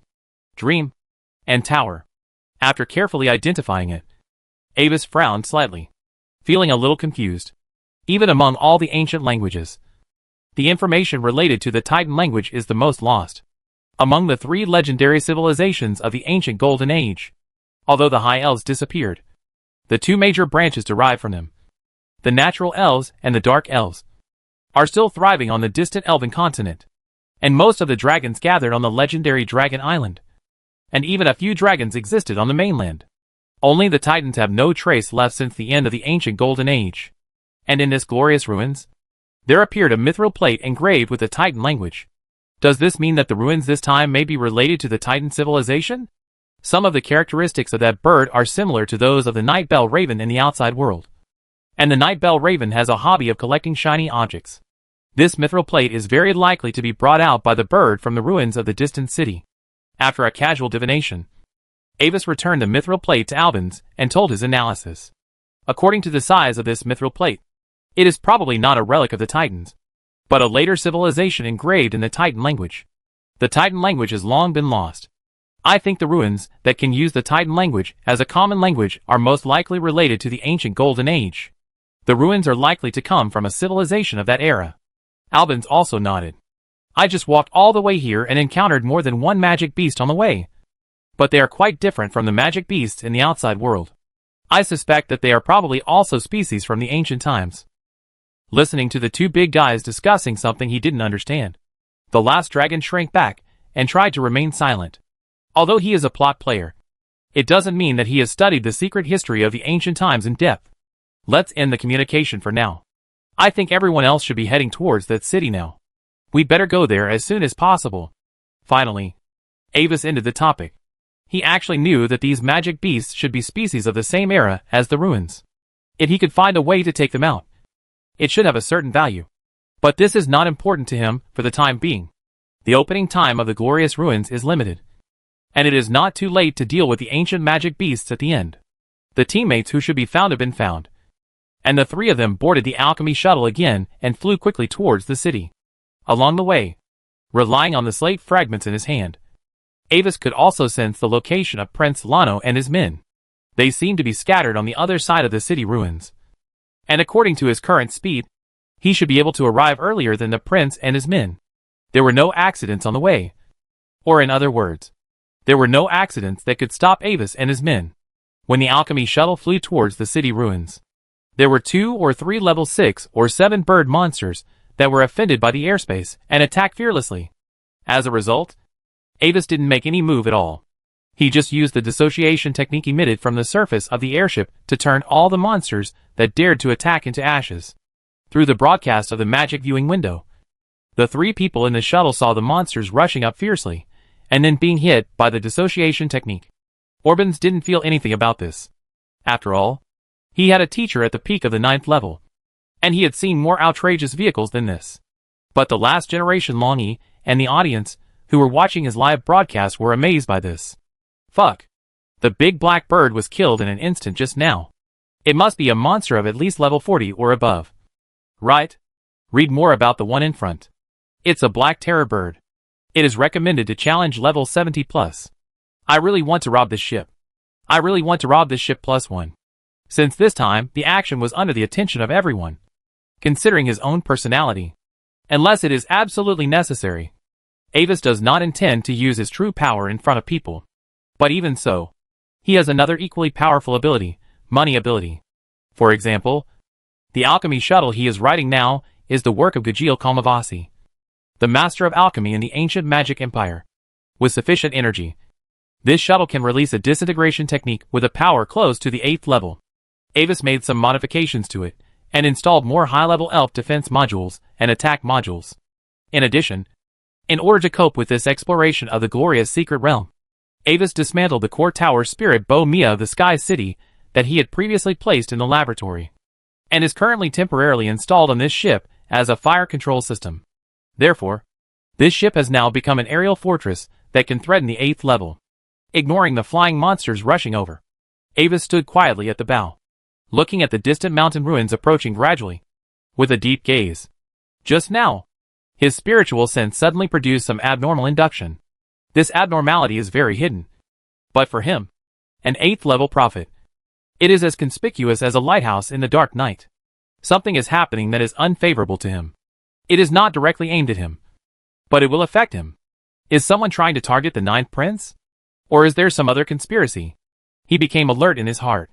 Dream, and Tower. After carefully identifying it, Avis frowned slightly, feeling a little confused. Even among all the ancient languages, the information related to the Titan language is the most lost. Among the 3 legendary civilizations of the ancient Golden Age, although the High Elves disappeared, the 2 major branches derived from them, the Natural Elves and the Dark Elves, are still thriving on the distant Elven continent, and most of the dragons gathered on the legendary Dragon Island, and even a few dragons existed on the mainland. Only the Titans have no trace left since the end of the ancient Golden Age, and in this glorious ruins, there appeared a mithril plate engraved with the Titan language. Does this mean that the ruins this time may be related to the Titan civilization? Some of the characteristics of that bird are similar to those of the night bell raven in the outside world. And the night bell raven has a hobby of collecting shiny objects. This mithril plate is very likely to be brought out by the bird from the ruins of the distant city. After a casual divination, Avis returned the mithril plate to Albans and told his analysis. According to the size of this mithril plate, it is probably not a relic of the Titans, but a later civilization engraved in the Titan language. The Titan language has long been lost. I think the ruins that can use the Titan language as a common language are most likely related to the ancient Golden Age. The ruins are likely to come from a civilization of that era. Albans also nodded. I just walked all the way here and encountered more than one magic beast on the way. But they are quite different from the magic beasts in the outside world. I suspect that they are probably also species from the ancient times. Listening to the 2 big guys discussing something he didn't understand, the last dragon shrank back and tried to remain silent. Although he is a plot player, it doesn't mean that he has studied the secret history of the ancient times in depth. Let's end the communication for now. I think everyone else should be heading towards that city now. We'd better go there as soon as possible. Finally, Avis ended the topic. He actually knew that these magic beasts should be species of the same era as the ruins. If he could find a way to take them out, it should have a certain value. But this is not important to him for the time being. The opening time of the glorious ruins is limited, and it is not too late to deal with the ancient magic beasts at the end. The teammates who should be found have been found, and the three of them boarded the alchemy shuttle again and flew quickly towards the city. Along the way, relying on the slate fragments in his hand, Avis could also sense the location of Prince Lano and his men. They seemed to be scattered on the other side of the city ruins. And according to his current speed, he should be able to arrive earlier than the prince and his men. There were no accidents on the way. Or in other words, there were no accidents that could stop Avis and his men. When the alchemy shuttle flew towards the city ruins, there were 2 or 3 level 6 or 7 bird monsters that were offended by the airspace and attacked fearlessly. As a result, Avis didn't make any move at all. He just used the dissociation technique emitted from the surface of the airship to turn all the monsters that dared to attack into ashes. Through the broadcast of the magic viewing window, the 3 people in the shuttle saw the monsters rushing up fiercely, and then being hit by the dissociation technique. Orbans didn't feel anything about this. After all, he had a teacher at the peak of the 9th level, and he had seen more outrageous vehicles than this. But the last generation Longy and the audience who were watching his live broadcast were amazed by this. Fuck. The big black bird was killed in an instant just now. It must be a monster of at least level 40 or above. Right? Read more about the one in front. It's a black terror bird. It is recommended to challenge level 70 plus. I really want to rob this ship. I really want to rob this ship +1. Since this time, the action was under the attention of everyone, considering his own personality. Unless it is absolutely necessary, Avis does not intend to use his true power in front of people. But even so, he has another equally powerful ability, money ability. For example, the alchemy shuttle he is riding now is the work of Gajeel Kalmavasi, the master of alchemy in the ancient magic empire. With sufficient energy, this shuttle can release a disintegration technique with a power close to the 8th level. Avis made some modifications to it, and installed more high-level elf defense modules and attack modules. In addition, in order to cope with this exploration of the glorious secret realm, Avis dismantled the core tower spirit Bo Mia of the Sky City that he had previously placed in the laboratory, and is currently temporarily installed on this ship as a fire control system. Therefore, this ship has now become an aerial fortress that can threaten the 8th level. Ignoring the flying monsters rushing over, Avis stood quietly at the bow, looking at the distant mountain ruins approaching gradually, with a deep gaze. Just now, his spiritual sense suddenly produced some abnormal induction. This abnormality is very hidden. But for him, an 8th level prophet, it is as conspicuous as a lighthouse in the dark night. Something is happening that is unfavorable to him. It is not directly aimed at him, but it will affect him. Is someone trying to target the 9th prince? Or is there some other conspiracy? He became alert in his heart.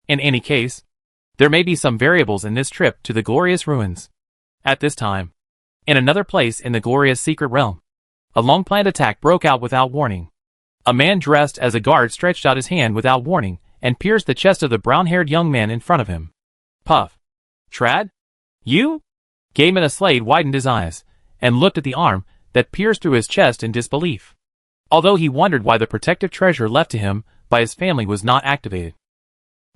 In any case, there may be some variables in this trip to the glorious ruins. At this time, in another place in the glorious secret realm, a long-planned attack broke out without warning. A man dressed as a guard stretched out his hand without warning and pierced the chest of the brown-haired young man in front of him. Puff. Trad? You? Gaiman Aslade widened his eyes and looked at the arm that pierced through his chest in disbelief. Although he wondered why the protective treasure left to him by his family was not activated,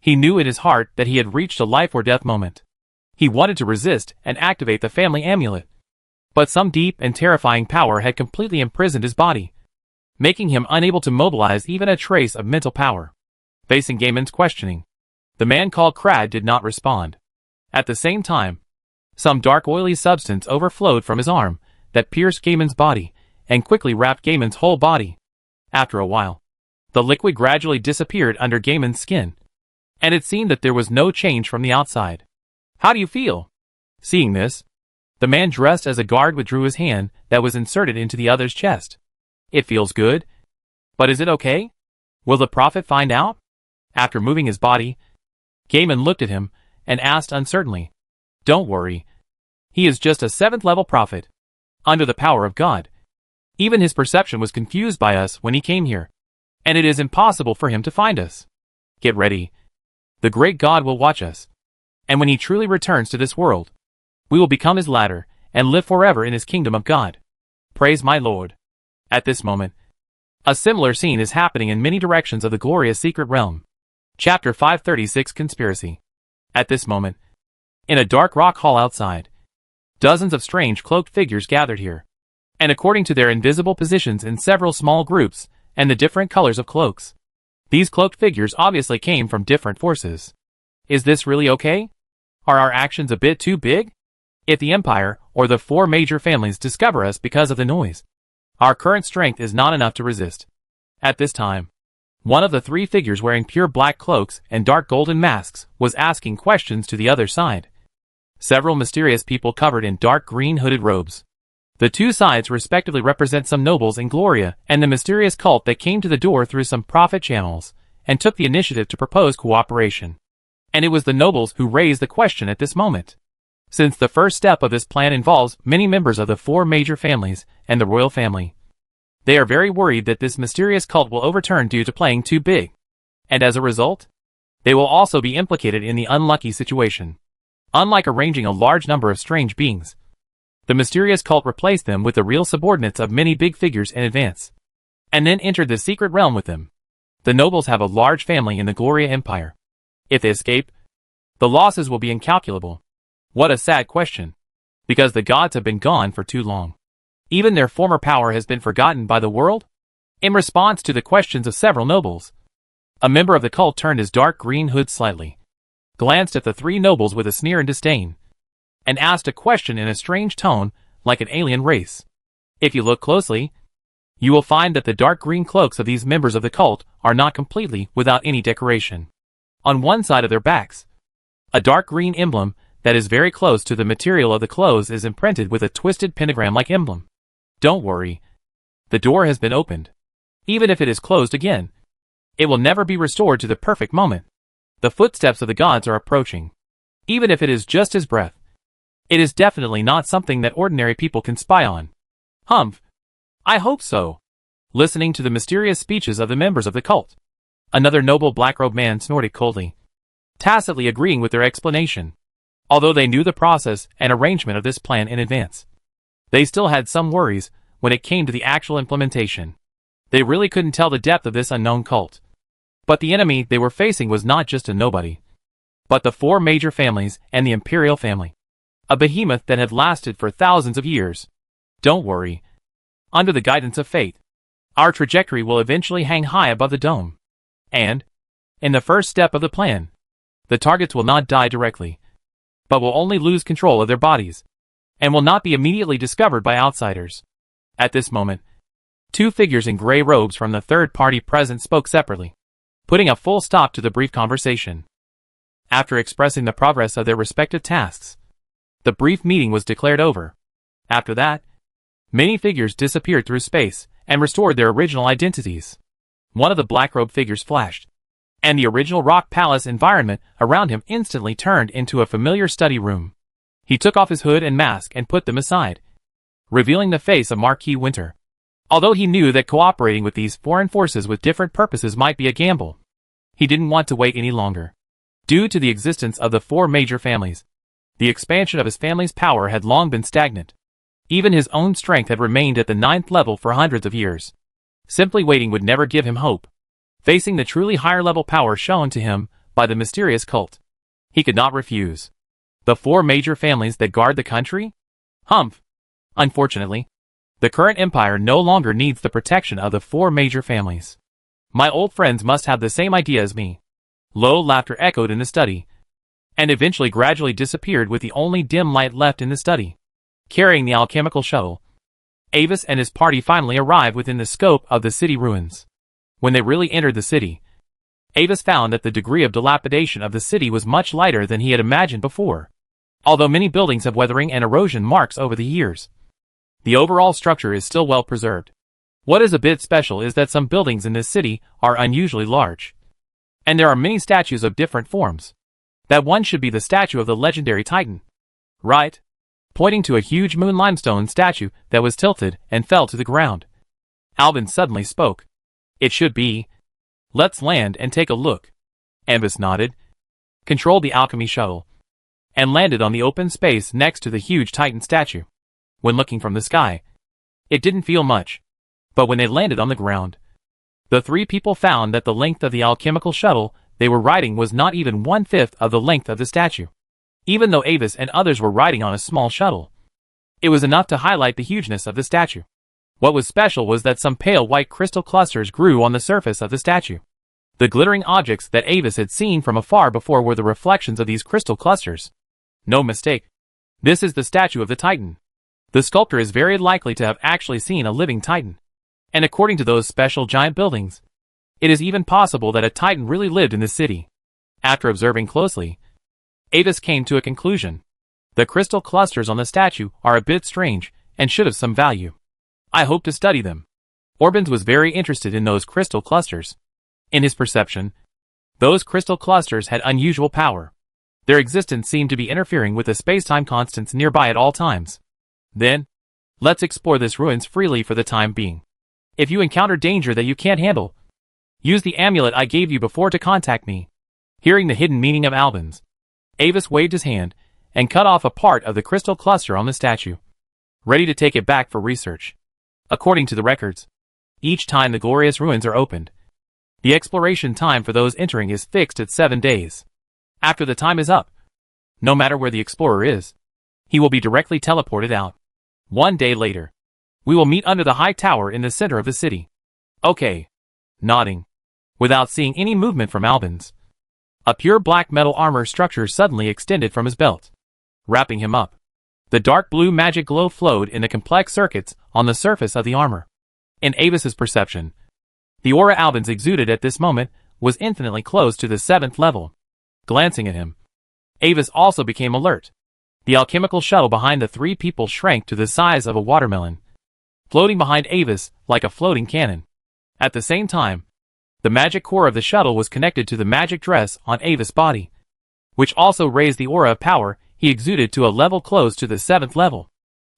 he knew in his heart that he had reached a life-or-death moment. He wanted to resist and activate the family amulet, but some deep and terrifying power had completely imprisoned his body, making him unable to mobilize even a trace of mental power. Facing Gaiman's questioning, the man called Crad did not respond. At the same time, some dark oily substance overflowed from his arm that pierced Gaiman's body and quickly wrapped Gaiman's whole body. After a while, the liquid gradually disappeared under Gaiman's skin, and it seemed that there was no change from the outside. How do you feel? Seeing this, the man dressed as a guard withdrew his hand that was inserted into the other's chest. It feels good. But is it okay? Will the prophet find out? After moving his body, Gaiman looked at him and asked uncertainly, Don't worry. He is just a 7th level prophet, under the power of God. Even his perception was confused by us when he came here, and it is impossible for him to find us. Get ready. The great God will watch us, and when he truly returns to this world, we will become his ladder and live forever in his kingdom of God. Praise my Lord. At this moment, a similar scene is happening in many directions of the glorious secret realm. Chapter 536 Conspiracy. At this moment, in a dark rock hall outside, dozens of strange cloaked figures gathered here, and according to their invisible positions in several small groups and the different colors of cloaks, these cloaked figures obviously came from different forces. Is this really okay? Are our actions a bit too big? If the Empire, or the four major families discover us because of the noise, our current strength is not enough to resist. At this time, one of the three figures wearing pure black cloaks and dark golden masks was asking questions to the other side. Several mysterious people covered in dark green hooded robes. The two sides respectively represent some nobles in Gloria and the mysterious cult that came to the door through some profit channels and took the initiative to propose cooperation. And it was the nobles who raised the question at this moment. Since the first step of this plan involves many members of the four major families and the royal family, they are very worried that this mysterious cult will overturn due to playing too big. And as a result, they will also be implicated in the unlucky situation. Unlike arranging a large number of strange beings, the mysterious cult replaced them with the real subordinates of many big figures in advance, and then entered the secret realm with them. The nobles have a large family in the Gloria Empire. If they escape, the losses will be incalculable. What a sad question, because the gods have been gone for too long. Even their former power has been forgotten by the world? In response to the questions of several nobles, a member of the cult turned his dark green hood slightly, glanced at the three nobles with a sneer and disdain, and asked a question in a strange tone, like an alien race. If you look closely, you will find that the dark green cloaks of these members of the cult are not completely without any decoration. On one side of their backs, a dark green emblem that is very close to the material of the clothes is imprinted with a twisted pentagram-like emblem. Don't worry. The door has been opened. Even if it is closed again, it will never be restored to the perfect moment. The footsteps of the gods are approaching. Even if it is just his breath, it is definitely not something that ordinary people can spy on. Humph. I hope so. Listening to the mysterious speeches of the members of the cult, another noble black-robed man snorted coldly, tacitly agreeing with their explanation. Although they knew the process and arrangement of this plan in advance, they still had some worries when it came to the actual implementation. They really couldn't tell the depth of this unknown cult. But the enemy they were facing was not just a nobody, but the four major families and the imperial family, a behemoth that had lasted for thousands of years. Don't worry. Under the guidance of fate, our trajectory will eventually hang high above the dome. And, in the first step of the plan, the targets will not die directly, but will only lose control of their bodies, and will not be immediately discovered by outsiders. At this moment, two figures in gray robes from the third party present spoke separately, putting a full stop to the brief conversation. After expressing the progress of their respective tasks, the brief meeting was declared over. After that, many figures disappeared through space and restored their original identities. One of the black-robed figures flashed, and the original rock palace environment around him instantly turned into a familiar study room. He took off his hood and mask and put them aside, revealing the face of Marquis Winter. Although he knew that cooperating with these foreign forces with different purposes might be a gamble, he didn't want to wait any longer. Due to the existence of the four major families, the expansion of his family's power had long been stagnant. Even his own strength had remained at the 9th level for hundreds of years. Simply waiting would never give him hope. Facing the truly higher-level power shown to him by the mysterious cult, he could not refuse. The four major families that guard the country? Humph. Unfortunately, the current empire no longer needs the protection of the four major families. My old friends must have the same idea as me. Low laughter echoed in the study, and eventually gradually disappeared with the only dim light left in the study. Carrying the alchemical shuttle, Avis and his party finally arrived within the scope of the city ruins. When they really entered the city, Avis found that the degree of dilapidation of the city was much lighter than he had imagined before. Although many buildings have weathering and erosion marks over the years, the overall structure is still well preserved. What is a bit special is that some buildings in this city are unusually large, and there are many statues of different forms. That one should be the statue of the legendary Titan. Right? Pointing to a huge moon limestone statue that was tilted and fell to the ground, Alvin suddenly spoke. It should be. Let's land and take a look. Ambus nodded, controlled the alchemy shuttle, and landed on the open space next to the huge Titan statue. When looking from the sky, it didn't feel much, but when they landed on the ground, the three people found that the length of the alchemical shuttle they were riding was not even 1/5 of the length of the statue. Even though Avis and others were riding on a small shuttle, it was enough to highlight the hugeness of the statue. What was special was that some pale white crystal clusters grew on the surface of the statue. The glittering objects that Avis had seen from afar before were the reflections of these crystal clusters. No mistake. This is the statue of the Titan. The sculptor is very likely to have actually seen a living Titan. And according to those special giant buildings, it is even possible that a Titan really lived in this city. After observing closely, Avis came to a conclusion. The crystal clusters on the statue are a bit strange and should have some value. I hope to study them. Orbans was very interested in those crystal clusters. In his perception, those crystal clusters had unusual power. Their existence seemed to be interfering with the space-time constants nearby at all times. Then, let's explore this ruins freely for the time being. If you encounter danger that you can't handle, use the amulet I gave you before to contact me. Hearing the hidden meaning of Albans, Avis waved his hand and cut off a part of the crystal cluster on the statue, ready to take it back for research. According to the records, each time the glorious ruins are opened, the exploration time for those entering is fixed at 7 days. After the time is up, no matter where the explorer is, he will be directly teleported out. 1 day later, we will meet under the high tower in the center of the city. Okay. Nodding, without seeing any movement from Albans, a pure black metal armor structure suddenly extended from his belt, wrapping him up. The dark blue magic glow flowed in the complex circuits on the surface of the armor. In Avis's perception, the aura Albans exuded at this moment was infinitely close to the 7th level. Glancing at him, Avis also became alert. The alchemical shuttle behind the 3 people shrank to the size of a watermelon, floating behind Avis like a floating cannon. At the same time, the magic core of the shuttle was connected to the magic dress on Avis' body, which also raised the aura of power he exuded to a level close to the 7th level.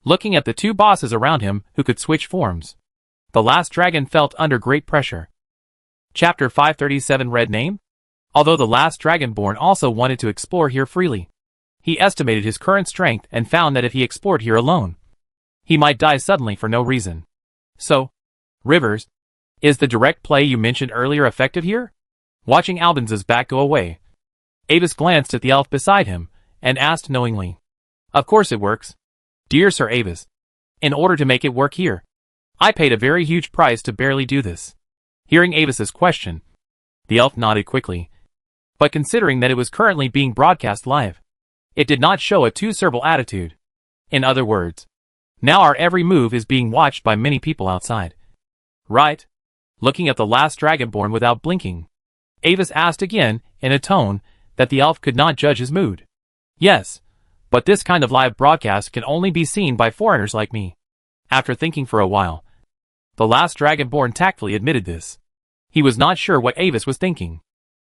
Looking at the 2 bosses around him who could switch forms, the last dragon felt under great pressure. Chapter 537 Red Name? Although the last dragonborn also wanted to explore here freely, he estimated his current strength and found that if he explored here alone, he might die suddenly for no reason. So, Rivers, is the direct play you mentioned earlier effective here? Watching Albans' back go away, Avis glanced at the elf beside him and asked knowingly. Of course it works. Dear Sir Avis, in order to make it work here, I paid a very huge price to barely do this. Hearing Avis's question, the elf nodded quickly, but considering that it was currently being broadcast live, it did not show a too servile attitude. In other words, now our every move is being watched by many people outside. Right? Looking at the last dragonborn without blinking, Avis asked again in a tone that the elf could not judge his mood. Yes, but this kind of live broadcast can only be seen by foreigners like me. After thinking for a while, the last dragonborn tactfully admitted this. He was not sure what Avis was thinking,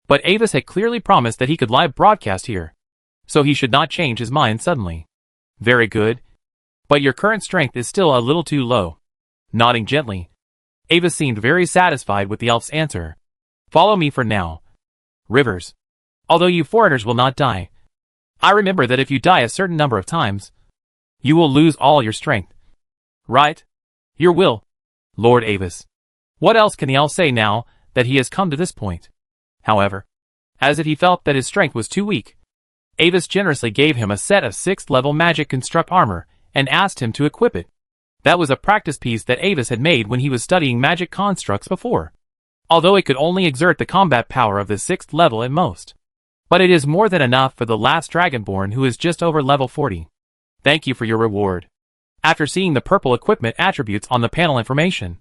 but Avis had clearly promised that he could live broadcast here, so he should not change his mind suddenly. Very good, but your current strength is still a little too low. Nodding gently, Avis seemed very satisfied with the elf's answer. Follow me for now. Rivers, although you foreigners will not die, I remember that if you die a certain number of times, you will lose all your strength. Right? Your will, Lord Avis. What else can the elf say now that he has come to this point? However, as if he felt that his strength was too weak, Avis generously gave him a set of 6th level magic construct armor and asked him to equip it. That was a practice piece that Avis had made when he was studying magic constructs before, although it could only exert the combat power of the 6th level at most. But it is more than enough for the last dragonborn who is just over level 40. Thank you for your reward. After seeing the purple equipment attributes on the panel information,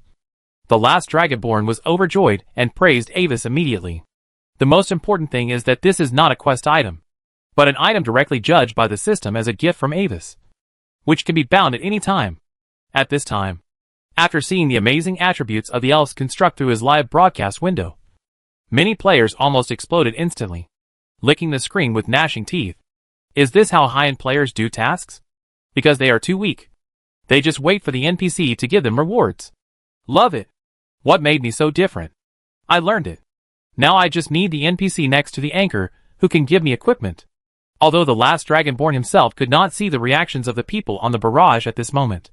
the last dragonborn was overjoyed and praised Avis immediately. The most important thing is that this is not a quest item, but an item directly judged by the system as a gift from Avis, which can be bound at any time. At this time, after seeing the amazing attributes of the elves construct through his live broadcast window, many players almost exploded instantly, licking the screen with gnashing teeth. Is this how high-end players do tasks? Because they are too weak. They just wait for the NPC to give them rewards. Love it. What made me so different? I learned it. Now I just need the NPC next to the anchor who can give me equipment. Although the last dragonborn himself could not see the reactions of the people on the barrage at this moment,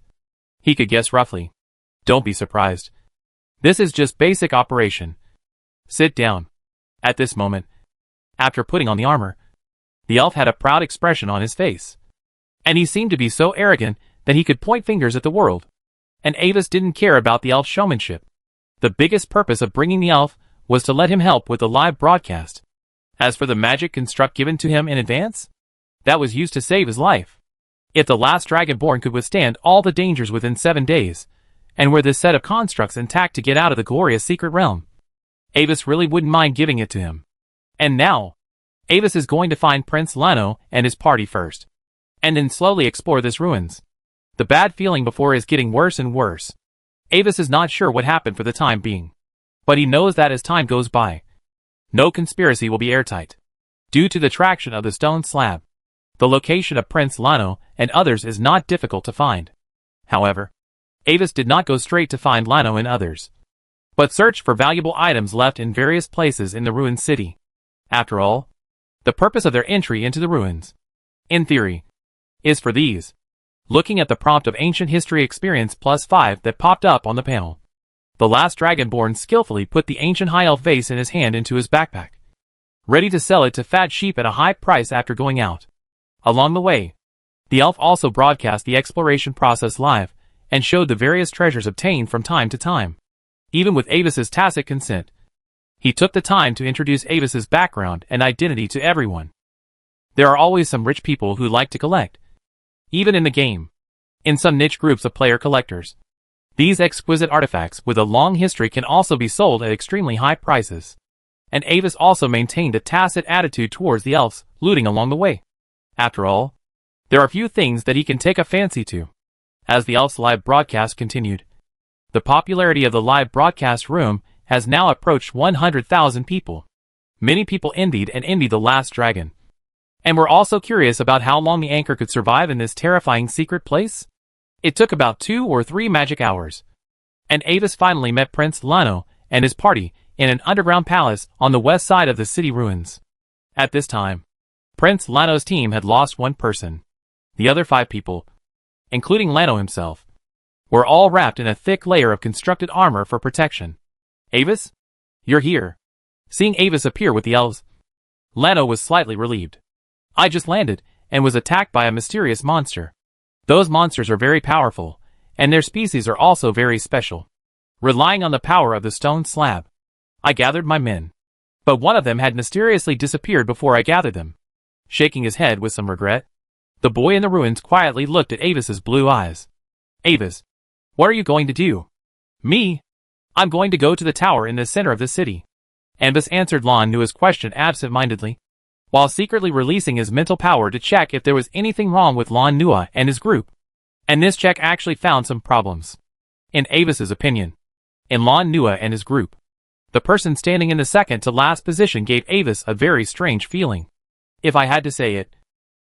he could guess roughly. Don't be surprised. This is just basic operation. Sit down. At this moment, after putting on the armor, the elf had a proud expression on his face, and he seemed to be so arrogant that he could point fingers at the world. And Avis didn't care about the elf's showmanship. The biggest purpose of bringing the elf was to let him help with the live broadcast. As for the magic construct given to him in advance, that was used to save his life. If the last Dragonborn could withstand all the dangers within 7 days, and were this set of constructs intact to get out of the glorious secret realm, Avis really wouldn't mind giving it to him. And now, Avis is going to find Prince Lano and his party first, and then slowly explore this ruins. The bad feeling before is getting worse and worse. Avis is not sure what happened for the time being, but he knows that as time goes by, no conspiracy will be airtight. Due to the traction of the stone slab, the location of Prince Lano and others is not difficult to find. However, Avis did not go straight to find Lano and others, but searched for valuable items left in various places in the ruined city. After all, the purpose of their entry into the ruins, in theory, is for these. Looking at the prompt of Ancient History Experience +5 that popped up on the panel, the last Dragonborn skillfully put the ancient high elf vase in his hand into his backpack, ready to sell it to Fat Sheep at a high price after going out. Along the way, the elf also broadcast the exploration process live, and showed the various treasures obtained from time to time. Even with Avis's tacit consent, he took the time to introduce Avis's background and identity to everyone. There are always some rich people who like to collect, even in the game, in some niche groups of player collectors. These exquisite artifacts with a long history can also be sold at extremely high prices. And Avis also maintained a tacit attitude towards the elves looting along the way. After all, there are few things that he can take a fancy to. As the elf's live broadcast continued, the popularity of the live broadcast room has now approached 100,000 people. Many people envied the last dragon, and were also curious about how long the anchor could survive in this terrifying secret place. It took about 2 or 3 magic hours, and Avis finally met Prince Lano and his party in an underground palace on the west side of the city ruins. At this time, Prince Lano's team had lost 1 person. The other 5 people, including Lano himself, were all wrapped in a thick layer of constructed armor for protection. Avis? You're here. Seeing Avis appear with the elves, Lano was slightly relieved. I just landed, and was attacked by a mysterious monster. Those monsters are very powerful, and their species are also very special. Relying on the power of the stone slab, I gathered my men, but one of them had mysteriously disappeared before I gathered them. Shaking his head with some regret, the boy in the ruins quietly looked at Avis's blue eyes. Avis, what are you going to do? Me? I'm going to go to the tower in the center of the city. Avis answered Lon Nua's question absent-mindedly, while secretly releasing his mental power to check if there was anything wrong with Lon Nua and his group. And this check actually found some problems. In Avis's opinion, in Lon Nua and his group, the person standing in the second to last position gave Avis a very strange feeling. If I had to say it,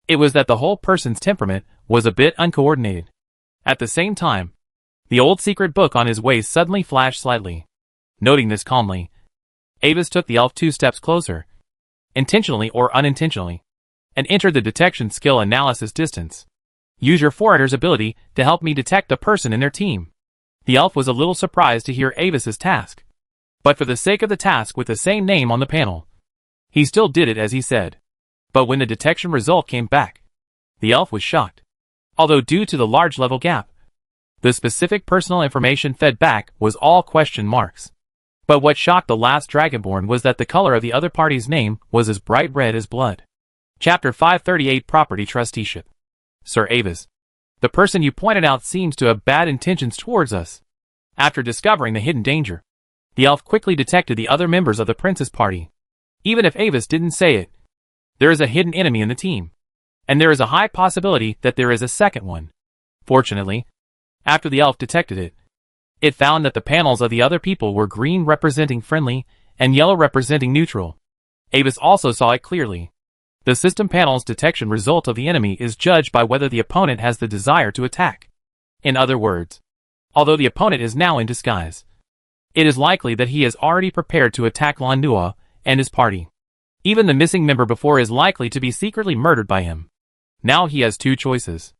it was that the whole person's temperament was a bit uncoordinated. At the same time, the old secret book on his waist suddenly flashed slightly. Noting this calmly, Avis took the elf 2 steps closer, intentionally or unintentionally, and entered the detection skill analysis distance. Use your foreigner's ability to help me detect a person in their team. The elf was a little surprised to hear Avis's task, but for the sake of the task with the same name on the panel, he still did it as he said. But when the detection result came back, the elf was shocked. Although due to the large level gap, the specific personal information fed back was all question marks. But what shocked the last Dragonborn was that the color of the other party's name was as bright red as blood. Chapter 538 Property Trusteeship. Sir Avis, the person you pointed out seems to have bad intentions towards us. After discovering the hidden danger, the elf quickly detected the other members of the prince's party. Even if Avis didn't say it, there is a hidden enemy in the team, and there is a high possibility that there is a second one. Fortunately, after the elf detected it, it found that the panels of the other people were green representing friendly, and yellow representing neutral. Avis also saw it clearly. The system panel's detection result of the enemy is judged by whether the opponent has the desire to attack. In other words, although the opponent is now in disguise, it is likely that he is already prepared to attack Lon Nua and his party. Even the missing member before is likely to be secretly murdered by him. Now he has 2 choices.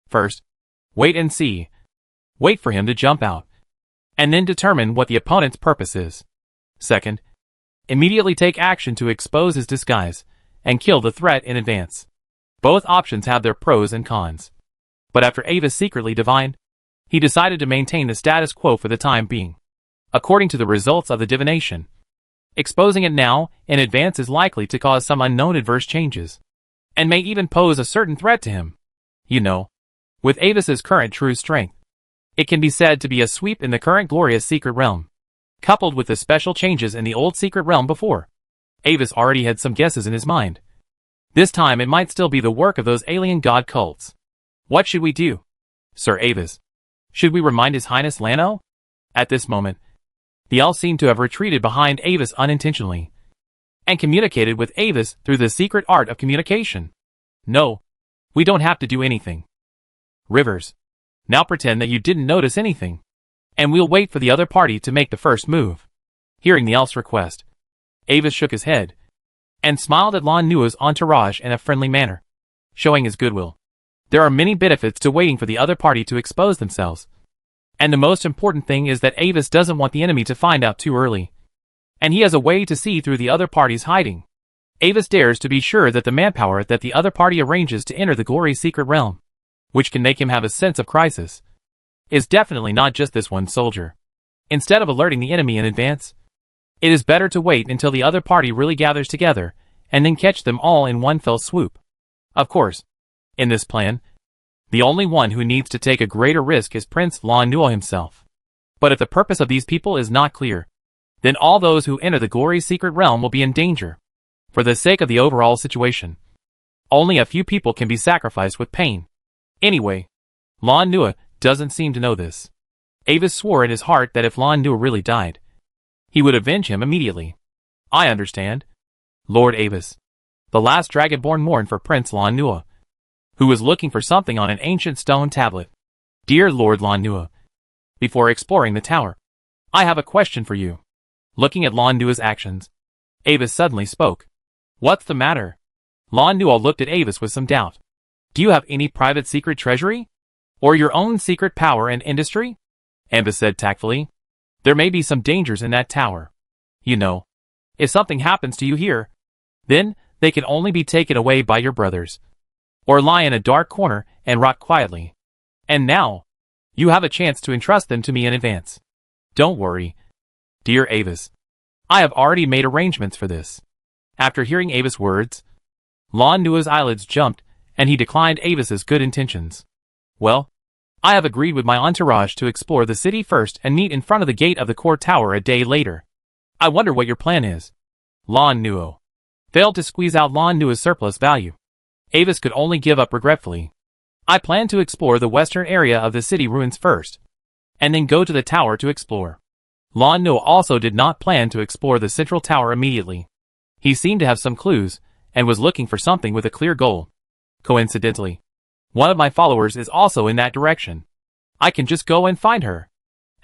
First, wait and see. Wait for him to jump out, and then determine what the opponent's purpose is. Second, immediately take action to expose his disguise, and kill the threat in advance. Both options have their pros and cons. But after Avis secretly divined, he decided to maintain the status quo for the time being. According to the results of the divination, exposing it now in advance is likely to cause some unknown adverse changes. and may even pose a certain threat to him. You know, with Avis's current true strength, it can be said to be a sweep in the current glorious secret realm, coupled with the special changes in the old secret realm before. Avis already had some guesses in his mind. This time it might still be the work of those alien god cults. What should we do, Sir Avis? Should we remind His Highness Lano? At this moment, the elf seemed to have retreated behind Avis unintentionally, and communicated with Avis through the secret art of communication. No, we don't have to do anything. Rivers, now pretend that you didn't notice anything, and we'll wait for the other party to make the first move. Hearing the elf's request, Avis shook his head, and smiled at Lan Nua's entourage in a friendly manner, showing his goodwill. There are many benefits to waiting for the other party to expose themselves, and the most important thing is that Avis doesn't want the enemy to find out too early, and he has a way to see through the other party's hiding. Avis dares to be sure that the manpower that the other party arranges to enter the glory secret realm, which can make him have a sense of crisis, is definitely not just this one soldier. Instead of alerting the enemy in advance, it is better to wait until the other party really gathers together, and then catch them all in one fell swoop. Of course, in this plan, the only one who needs to take a greater risk is Prince Lan Nua himself. But if the purpose of these people is not clear, then all those who enter the glory secret realm will be in danger. For the sake of the overall situation, only a few people can be sacrificed with pain. Anyway, Lan Nua doesn't seem to know this. Avis swore in his heart that if Lan Nua really died, he would avenge him immediately. I understand, Lord Avis. The last dragonborn mourned for Prince Lan Nua, who was looking for something on an ancient stone tablet. Dear Lord Lan Nua, before exploring the tower, I have a question for you. Looking at Lan Nua's actions, Avis suddenly spoke. What's the matter? Lan Nua looked at Avis with some doubt. Do you have any private secret treasury? Or your own secret power and industry? Avis said tactfully. There may be some dangers in that tower. You know, if something happens to you here, then they can only be taken away by your brothers, or lie in a dark corner and rot quietly. And now, you have a chance to entrust them to me in advance. Don't worry, dear Avis. I have already made arrangements for this. After hearing Avis' words, Lan Nua's eyelids jumped, and he declined Avis's good intentions. Well, I have agreed with my entourage to explore the city first and meet in front of the gate of the core tower a day later. I wonder what your plan is. Lan Nua failed to squeeze out Lan Nua's surplus value. Avis could only give up regretfully. I plan to explore the western area of the city ruins first, and then go to the tower to explore. Lan Nua also did not plan to explore the central tower immediately. He seemed to have some clues, and was looking for something with a clear goal. Coincidentally, one of my followers is also in that direction. I can just go and find her.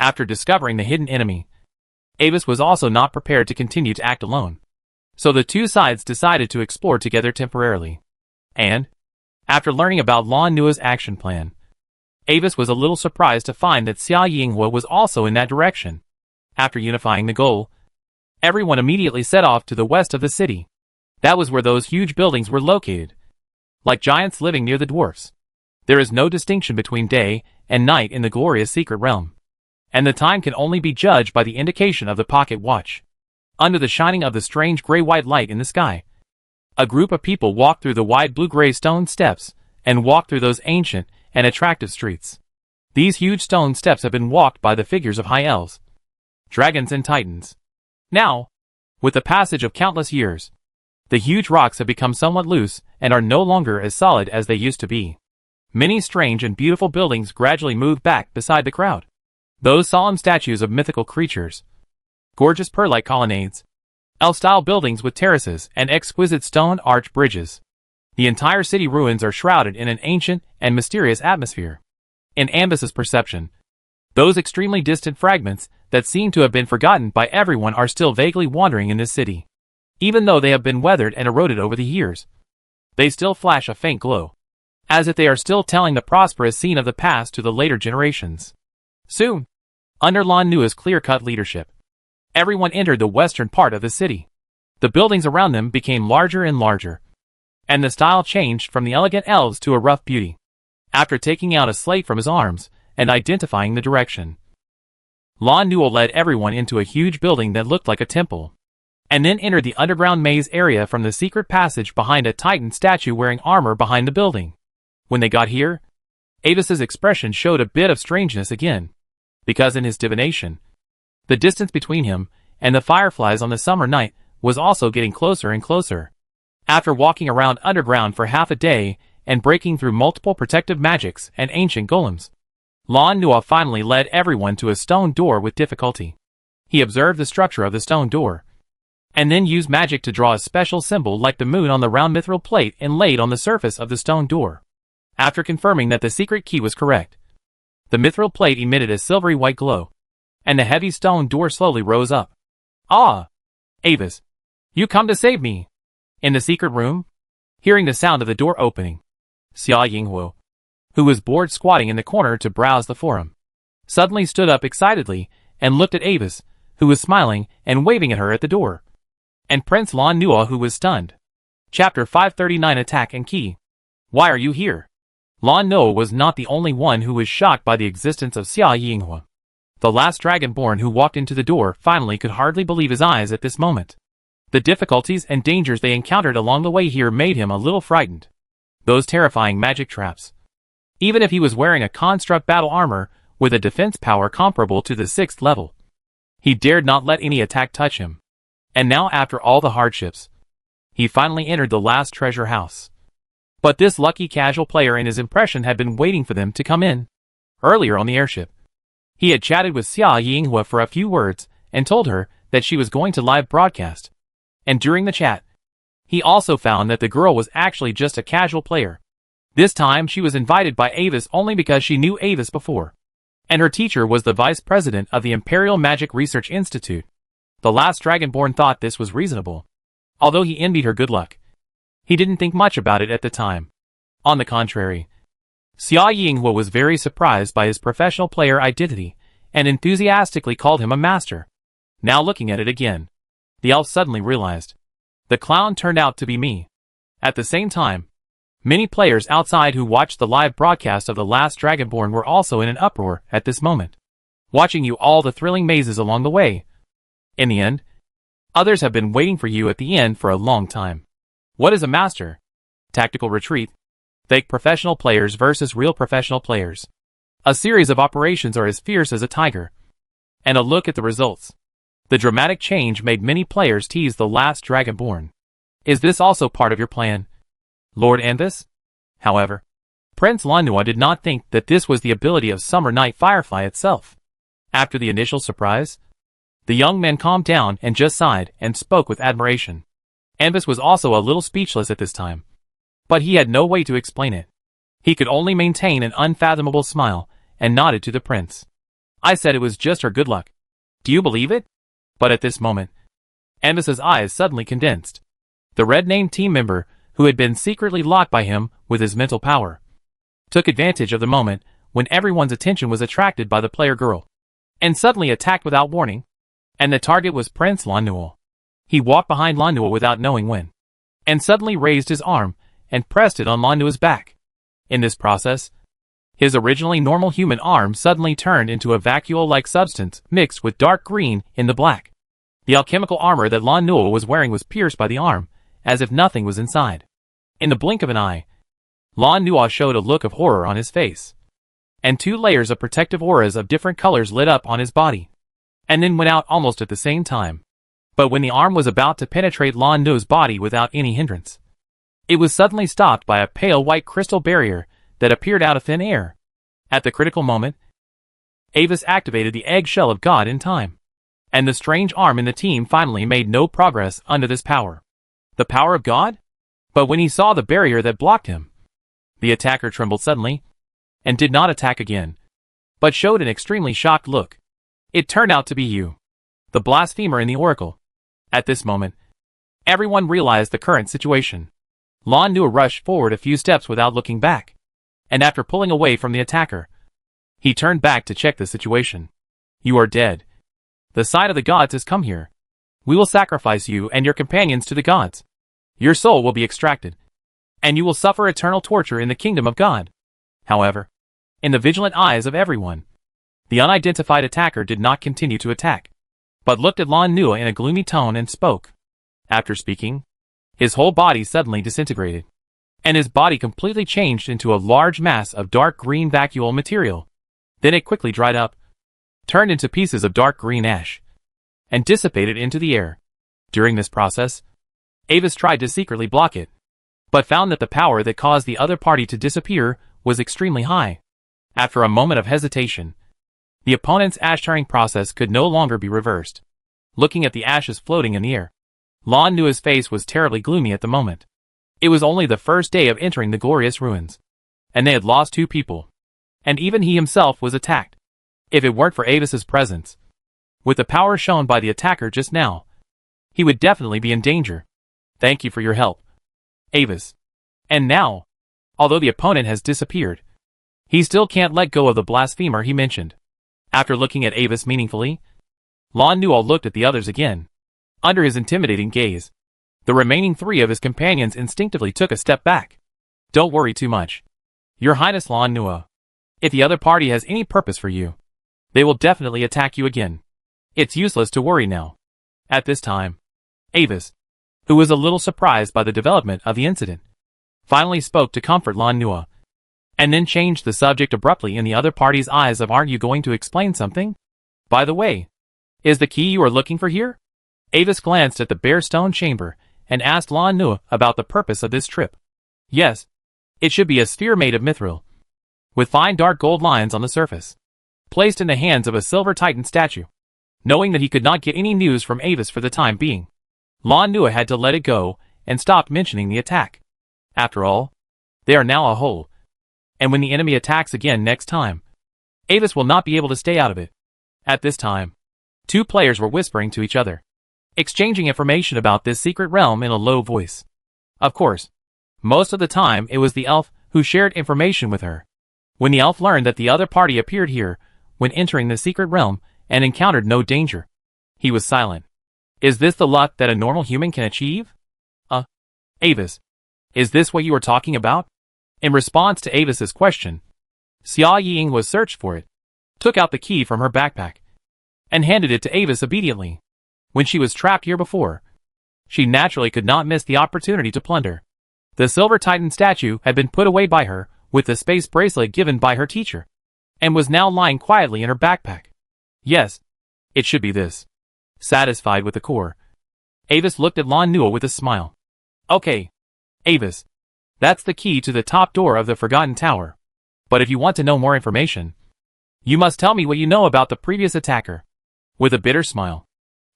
After discovering the hidden enemy, Avis was also not prepared to continue to act alone. So the two sides decided to explore together temporarily. And, after learning about Lan Nua's action plan, Avis was a little surprised to find that Xia Yinghua was also in that direction. After unifying the goal, everyone immediately set off to the west of the city. That was where those huge buildings were located, like giants living near the dwarfs. There is no distinction between day and night in the glorious secret realm, and the time can only be judged by the indication of the pocket watch. Under the shining of the strange gray-white light in the sky, a group of people walked through the wide blue-gray stone steps, and walked through those ancient and attractive streets. These huge stone steps have been walked by the figures of high elves, dragons and titans. Now, with the passage of countless years, the huge rocks have become somewhat loose and are no longer as solid as they used to be. Many strange and beautiful buildings gradually moved back beside the crowd. Those solemn statues of mythical creatures, gorgeous pearl-like colonnades, elf-style buildings with terraces and exquisite stone arch bridges. The entire city ruins are shrouded in an ancient and mysterious atmosphere. In Ambus's perception, those extremely distant fragments that seem to have been forgotten by everyone are still vaguely wandering in this city. Even though they have been weathered and eroded over the years, they still flash a faint glow, as if they are still telling the prosperous scene of the past to the later generations. Soon, under Lan Nua's clear-cut leadership, everyone entered the western part of the city. The buildings around them became larger and larger, and the style changed from the elegant elves to a rough beauty. After taking out a slate from his arms and identifying the direction, Lan Nua led everyone into a huge building that looked like a temple. and then entered the underground maze area from the secret passage behind a Titan statue wearing armor behind the building. When they got here, Avis's expression showed a bit of strangeness again, because in his divination, the distance between him and the fireflies on the summer night was also getting closer and closer. After walking around underground for half a day and breaking through multiple protective magics and ancient golems, Lan Nua finally led everyone to a stone door with difficulty. He observed the structure of the stone door, and then used magic to draw a special symbol like the moon on the round mithril plate inlaid on the surface of the stone door. After confirming that the secret key was correct, the mithril plate emitted a silvery white glow, and the heavy stone door slowly rose up. Ah! Avis, you come to save me! In the secret room, hearing the sound of the door opening, Xia Yinghuo, who was bored squatting in the corner to browse the forum, suddenly stood up excitedly and looked at Avis, who was smiling and waving at her at the door, and Prince Lan Nua, who was stunned. Chapter 539 Attack and Key. Why are you here? Lan Nua was not the only one who was shocked by the existence of Xia Yinghua. The last dragonborn who walked into the door finally could hardly believe his eyes at this moment. The difficulties and dangers they encountered along the way here made him a little frightened. Those terrifying magic traps. Even if he was wearing a construct battle armor with a defense power comparable to the 6th level, he dared not let any attack touch him. And now, after all the hardships, he finally entered the last treasure house. But this lucky casual player in his impression had been waiting for them to come in. Earlier on the airship, he had chatted with Xia Yinghua for a few words and told her that she was going to live broadcast. And during the chat, he also found that the girl was actually just a casual player. This time she was invited by Avis only because she knew Avis before, and her teacher was the vice president of the Imperial Magic Research Institute. The last dragonborn thought this was reasonable. Although he envied her good luck, he didn't think much about it at the time. On the contrary, Xia Yinghua was very surprised by his professional player identity and enthusiastically called him a master. Now looking at it again, the elf suddenly realized, the clown turned out to be me. At the same time, many players outside who watched the live broadcast of the last dragonborn were also in an uproar at this moment, watching you all the thrilling mazes along the way. In the end, others have been waiting for you at the end for a long time. What is a master? Tactical retreat. Fake professional players versus real professional players. A series of operations are as fierce as a tiger. And a look at the results. The dramatic change made many players tease the last dragonborn. Is this also part of your plan, Lord Anvis? However, Prince Lan Nua did not think that this was the ability of Summer Night Firefly itself. After the initial surprise, the young man calmed down and just sighed and spoke with admiration. Anvis was also a little speechless at this time, but he had no way to explain it. He could only maintain an unfathomable smile and nodded to the prince. I said it was just her good luck. Do you believe it? But at this moment, Anvis's eyes suddenly condensed. The red-named team member, who had been secretly locked by him with his mental power, took advantage of the moment when everyone's attention was attracted by the player girl, and suddenly attacked without warning. And the target was Prince Lan Nua. He walked behind Lan Nua without knowing when, and suddenly raised his arm and pressed it on Lan Nua's back. In this process, his originally normal human arm suddenly turned into a vacuole-like substance mixed with dark green in the black. The alchemical armor that Lan Nua was wearing was pierced by the arm, as if nothing was inside. In the blink of an eye, Lan Nua showed a look of horror on his face, and 2 layers of protective auras of different colors lit up on his body, and then went out almost at the same time. But when the arm was about to penetrate Lan Nua's body without any hindrance, it was suddenly stopped by a pale white crystal barrier that appeared out of thin air. At the critical moment, Avis activated the eggshell of God in time, and the strange arm in the team finally made no progress under this power. The power of God? But when he saw the barrier that blocked him, the attacker trembled suddenly, and did not attack again, but showed an extremely shocked look. It turned out to be you, the blasphemer in the oracle. At this moment, everyone realized the current situation. Lan Nua rushed forward a few steps without looking back, and after pulling away from the attacker, he turned back to check the situation. You are dead. The side of the gods has come here. We will sacrifice you and your companions to the gods. Your soul will be extracted, and you will suffer eternal torture in the kingdom of God. However, in the vigilant eyes of everyone, the unidentified attacker did not continue to attack, but looked at Lan Nua in a gloomy tone and spoke. After speaking, his whole body suddenly disintegrated, and his body completely changed into a large mass of dark green vacuole material. Then it quickly dried up, turned into pieces of dark green ash, and dissipated into the air. During this process, Avis tried to secretly block it, but found that the power that caused the other party to disappear was extremely high. After a moment of hesitation, the opponent's ash-turning process could no longer be reversed. Looking at the ashes floating in the air, Lan Nua's face was terribly gloomy at the moment. It was only the first day of entering the glorious ruins, and they had lost 2 people, and even he himself was attacked. If it weren't for Avis's presence, with the power shown by the attacker just now, he would definitely be in danger. Thank you for your help, Avis. And now, although the opponent has disappeared, he still can't let go of the blasphemer he mentioned. After looking at Avis meaningfully, Lan Nua looked at the others again. Under his intimidating gaze, the remaining 3 of his companions instinctively took a step back. Don't worry too much, Your Highness Lan Nua. If the other party has any purpose for you, they will definitely attack you again. It's useless to worry now. At this time, Avis, who was a little surprised by the development of the incident, finally spoke to comfort Lan Nua, and then changed the subject abruptly in the other party's eyes of aren't you going to explain something? By the way, is the key you are looking for here? Avis glanced at the bare stone chamber and asked Lan Nua about the purpose of this trip. Yes, it should be a sphere made of mithril, with fine dark gold lines on the surface, placed in the hands of a silver titan statue. Knowing that he could not get any news from Avis for the time being, Lan Nua had to let it go and stopped mentioning the attack. After all, they are now a whole, and when the enemy attacks again next time, Avis will not be able to stay out of it. At this time, 2 players were whispering to each other, exchanging information about this secret realm in a low voice. Of course, most of the time it was the elf who shared information with her. When the elf learned that the other party appeared here when entering the secret realm and encountered no danger, he was silent. Is this the luck that a normal human can achieve? Avis, is this what you were talking about? In response to Avis's question, Xia Ying was searched for it, took out the key from her backpack, and handed it to Avis obediently. When she was trapped here before, she naturally could not miss the opportunity to plunder. The Silver Titan statue had been put away by her with the space bracelet given by her teacher, and was now lying quietly in her backpack. Yes, it should be this. Satisfied with the core, Avis looked at Lan Nua with a smile. Okay, Avis, that's the key to the top door of the Forgotten Tower. But if you want to know more information, you must tell me what you know about the previous attacker. With a bitter smile,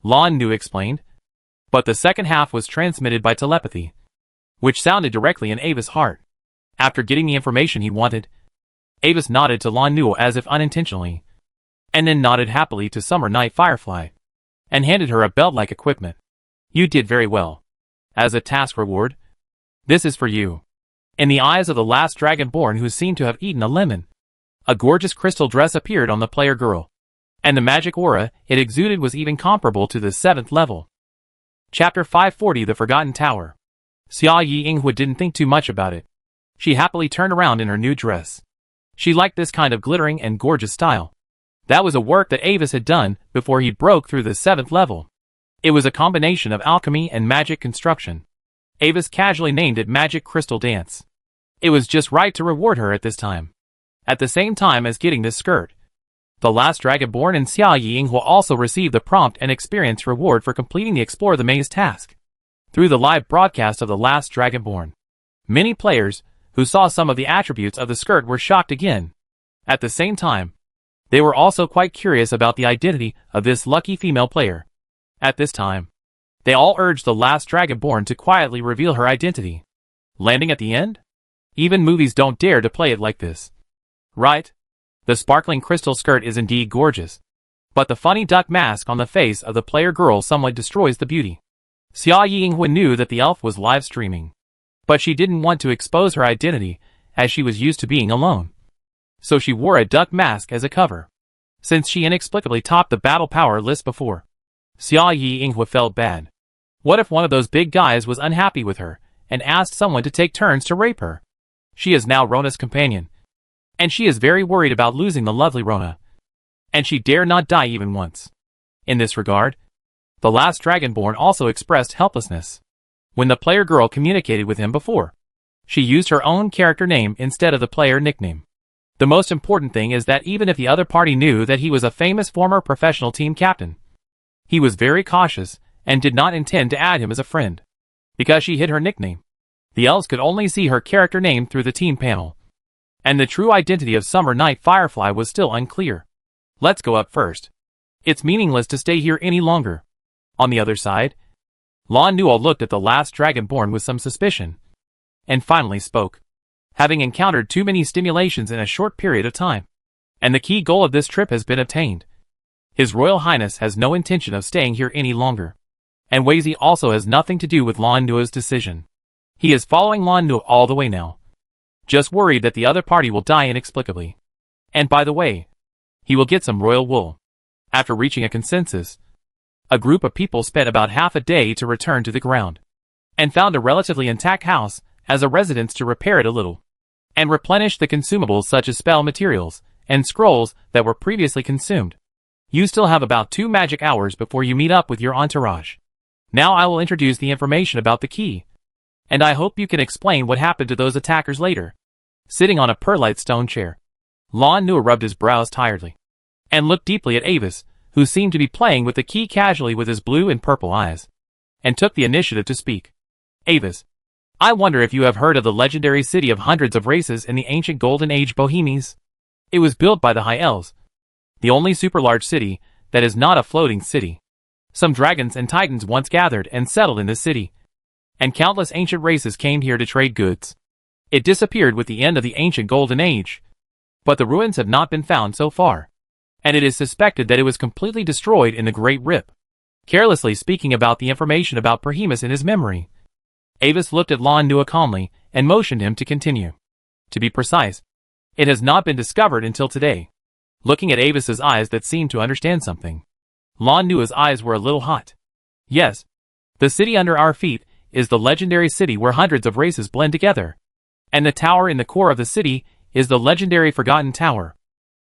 Lan Nua explained, but the second half was transmitted by telepathy, which sounded directly in Avis' heart. After getting the information he wanted, Avis nodded to Lan Nua as if unintentionally, and then nodded happily to Summer Night Firefly, and handed her a belt-like equipment. You did very well. As a task reward, this is for you. In the eyes of the last dragonborn who seemed to have eaten a lemon, a gorgeous crystal dress appeared on the player girl, and the magic aura it exuded was even comparable to the 7th level. Chapter 540 The Forgotten Tower. Xia Ying didn't think too much about it. She happily turned around in her new dress. She liked this kind of glittering and gorgeous style. That was a work that Avis had done before he broke through the 7th level. It was a combination of alchemy and magic construction. Avis casually named it Magic Crystal Dance. It was just right to reward her at this time. At the same time as getting this skirt, the last dragonborn and Xia Ying will also receive the prompt and experience reward for completing the Explore the Maze task. Through the live broadcast of the last dragonborn, many players who saw some of the attributes of the skirt were shocked again. At the same time, they were also quite curious about the identity of this lucky female player. At this time, they all urged the last dragonborn to quietly reveal her identity. Landing at the end? Even movies don't dare to play it like this. Right? The sparkling crystal skirt is indeed gorgeous, but the funny duck mask on the face of the player girl somewhat destroys the beauty. Xia Ying knew that the elf was live streaming, but she didn't want to expose her identity as she was used to being alone. So she wore a duck mask as a cover, since she inexplicably topped the battle power list before. Xia Ying felt bad. What if one of those big guys was unhappy with her and asked someone to take turns to rape her? She is now Rona's companion, and she is very worried about losing the lovely Rona, and she dare not die even once. In this regard, The last Dragonborn also expressed helplessness. When the player girl communicated with him before, she used her own character name instead of the player nickname. The most important thing is that even if the other party knew that he was a famous former professional team captain, he was very cautious and did not intend to add him as a friend. Because she hid her nickname, the elves could only see her character name through the team panel. And the true identity of Summer Night Firefly was still unclear. Let's go up first. It's meaningless to stay here any longer. On the other side, Lan Nua looked at the last Dragonborn with some suspicion, and finally spoke. Having encountered too many stimulations in a short period of time, and the key goal of this trip has been obtained. His Royal Highness has no intention of staying here any longer. And Wazy also has nothing to do with Lan Nua's decision. He is following Lan Nua all the way now. Just worried that the other party will die inexplicably. And by the way, he will get some royal wool. After reaching a consensus, a group of people spent about half a day to return to the ground, and found a relatively intact house as a residence to repair it a little, and replenish the consumables such as spell materials and scrolls that were previously consumed. You still have about 2 magic hours before you meet up with your entourage. Now I will introduce the information about the key, and I hope you can explain what happened to those attackers later. Sitting on a perlite stone chair, Lan Nua rubbed his brows tiredly, and looked deeply at Avis, who seemed to be playing with the key casually with his blue and purple eyes, and took the initiative to speak. Avis, I wonder if you have heard of the legendary city of hundreds of races in the ancient Golden Age Bohemies? It was built by the High Elves, the only super-large city that is not a floating city. Some dragons and titans once gathered and settled in this city, and countless ancient races came here to trade goods. It disappeared with the end of the ancient Golden Age, but the ruins have not been found so far, and it is suspected that it was completely destroyed in the Great Rip. Carelessly speaking about the information about Prohemus in his memory, Avis looked at Lan Nua calmly and motioned him to continue. To be precise, it has not been discovered until today. Looking at Avis's eyes that seemed to understand something, Lan Nua's eyes were a little hot. Yes, the city under our feet is the legendary city where hundreds of races blend together, and the tower in the core of the city is the legendary Forgotten Tower.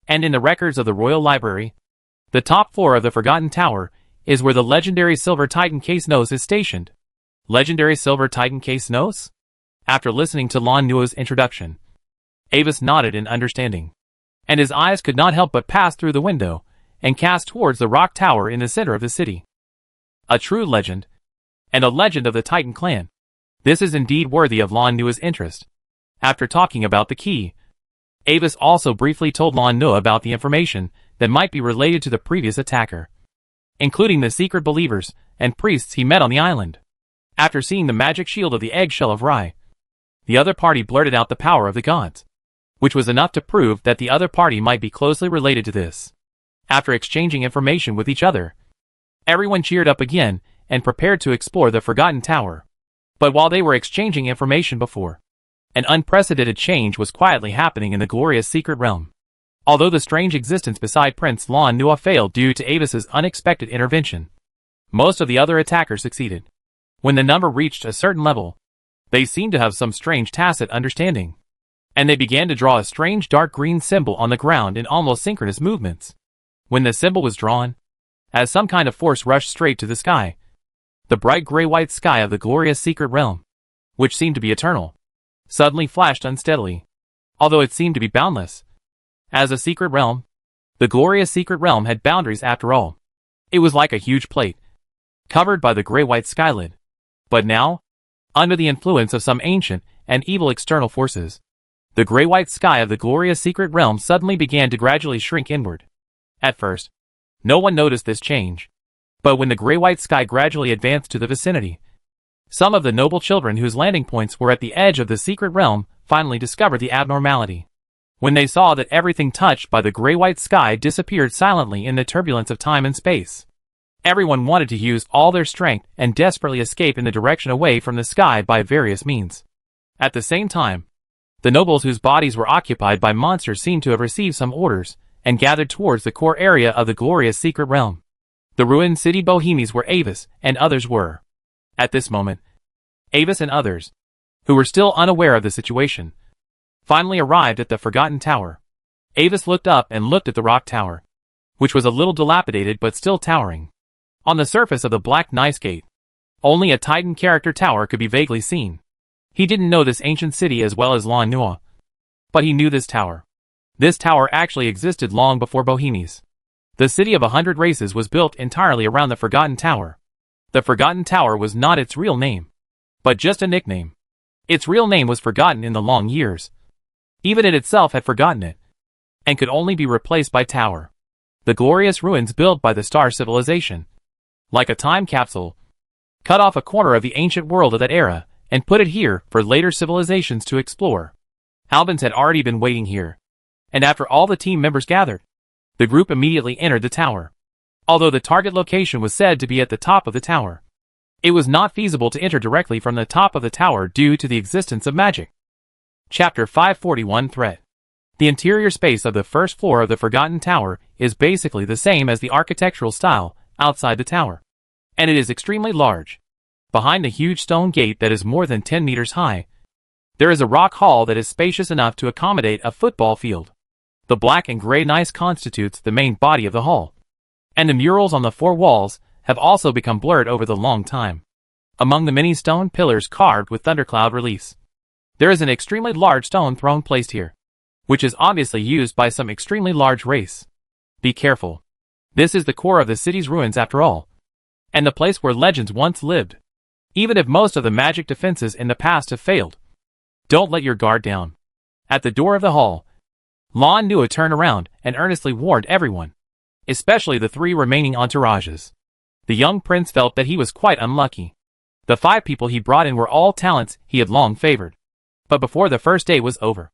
And in the records of the Royal Library, the top floor of the Forgotten Tower is where the legendary Silver Titan Case Nose is stationed. Legendary Silver Titan Case Nose? After listening to Lan Nua's introduction, Avis nodded in understanding, and his eyes could not help but pass through the window and cast towards the rock tower in the center of the city. A true legend, and a legend of the Titan clan. This is indeed worthy of Lan Nua's interest. After talking about the key, Avis also briefly told Lan Nua about the information that might be related to the previous attacker, including the secret believers and priests he met on the island. After seeing the magic shield of the eggshell of Rai, the other party blurted out the power of the gods, which was enough to prove that the other party might be closely related to this. After exchanging information with each other, everyone cheered up again and prepared to explore the Forgotten Tower. But while they were exchanging information before, an unprecedented change was quietly happening in the glorious secret realm. Although the strange existence beside Prince Lan Nua failed due to Avis's unexpected intervention, most of the other attackers succeeded. When the number reached a certain level, they seemed to have some strange tacit understanding, and they began to draw a strange dark green symbol on the ground in almost synchronous movements. When the symbol was drawn, as some kind of force rushed straight to the sky, the bright gray-white sky of the glorious secret realm, which seemed to be eternal, suddenly flashed unsteadily, although it seemed to be boundless. As a secret realm, the glorious secret realm had boundaries after all. It was like a huge plate, covered by the gray-white skylid. But now, under the influence of some ancient and evil external forces, the gray-white sky of the glorious secret realm suddenly began to gradually shrink inward. At first, no one noticed this change, but when the gray-white sky gradually advanced to the vicinity, some of the noble children whose landing points were at the edge of the secret realm finally discovered the abnormality. When they saw that everything touched by the gray-white sky disappeared silently in the turbulence of time and space, everyone wanted to use all their strength and desperately escape in the direction away from the sky by various means. At the same time, the nobles whose bodies were occupied by monsters seemed to have received some orders and gathered towards the core area of the glorious secret realm. The ruined city Bohemies where Avis and others were. At this moment, Avis and others, who were still unaware of the situation, finally arrived at the Forgotten Tower. Avis looked up and looked at the rock tower, which was a little dilapidated but still towering. On the surface of the black gneiss gate, only a Titan character tower could be vaguely seen. He didn't know this ancient city as well as Lan Nua, but he knew this tower. This tower actually existed long before Bohemians. The city of 100 races was built entirely around the Forgotten Tower. The Forgotten Tower was not its real name, but just a nickname. Its real name was forgotten in the long years. Even it itself had forgotten it, and could only be replaced by Tower. The glorious ruins built by the Star Civilization. Like a time capsule, cut off a corner of the ancient world of that era, and put it here for later civilizations to explore. Albans had already been waiting here, and after all the team members gathered, the group immediately entered the tower. Although the target location was said to be at the top of the tower, it was not feasible to enter directly from the top of the tower due to the existence of magic. Chapter 541 Threat. The interior space of the first floor of the Forgotten Tower is basically the same as the architectural style outside the tower, and it is extremely large. Behind the huge stone gate that is more than 10 meters high, there is a rock hall that is spacious enough to accommodate a football field. The black and gray gneiss constitutes the main body of the hall, and the murals on the four walls have also become blurred over the long time. Among the many stone pillars carved with thundercloud reliefs, there is an extremely large stone throne placed here, which is obviously used by some extremely large race. Be careful. This is the core of the city's ruins after all, and the place where legends once lived. Even if most of the magic defenses in the past have failed, don't let your guard down. At the door of the hall, Lan Nua turned around and earnestly warned everyone, especially the three remaining entourages. The young prince felt that he was quite unlucky. The 5 people he brought in were all talents he had long favored. But before the first day was over,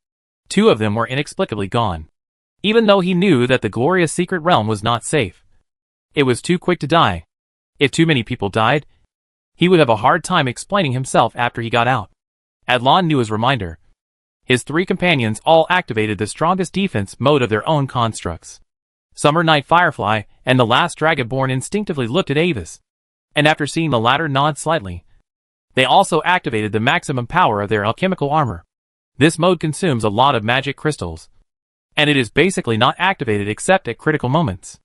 2 of them were inexplicably gone. Even though he knew that the glorious secret realm was not safe, it was too quick to die. If too many people died, he would have a hard time explaining himself after he got out. At Lan Nua's reminder, his 3 companions all activated the strongest defense mode of their own constructs. Summer Night Firefly and the last Dragonborn instinctively looked at Avis, and after seeing the latter nod slightly, they also activated the maximum power of their alchemical armor. This mode consumes a lot of magic crystals, and it is basically not activated except at critical moments.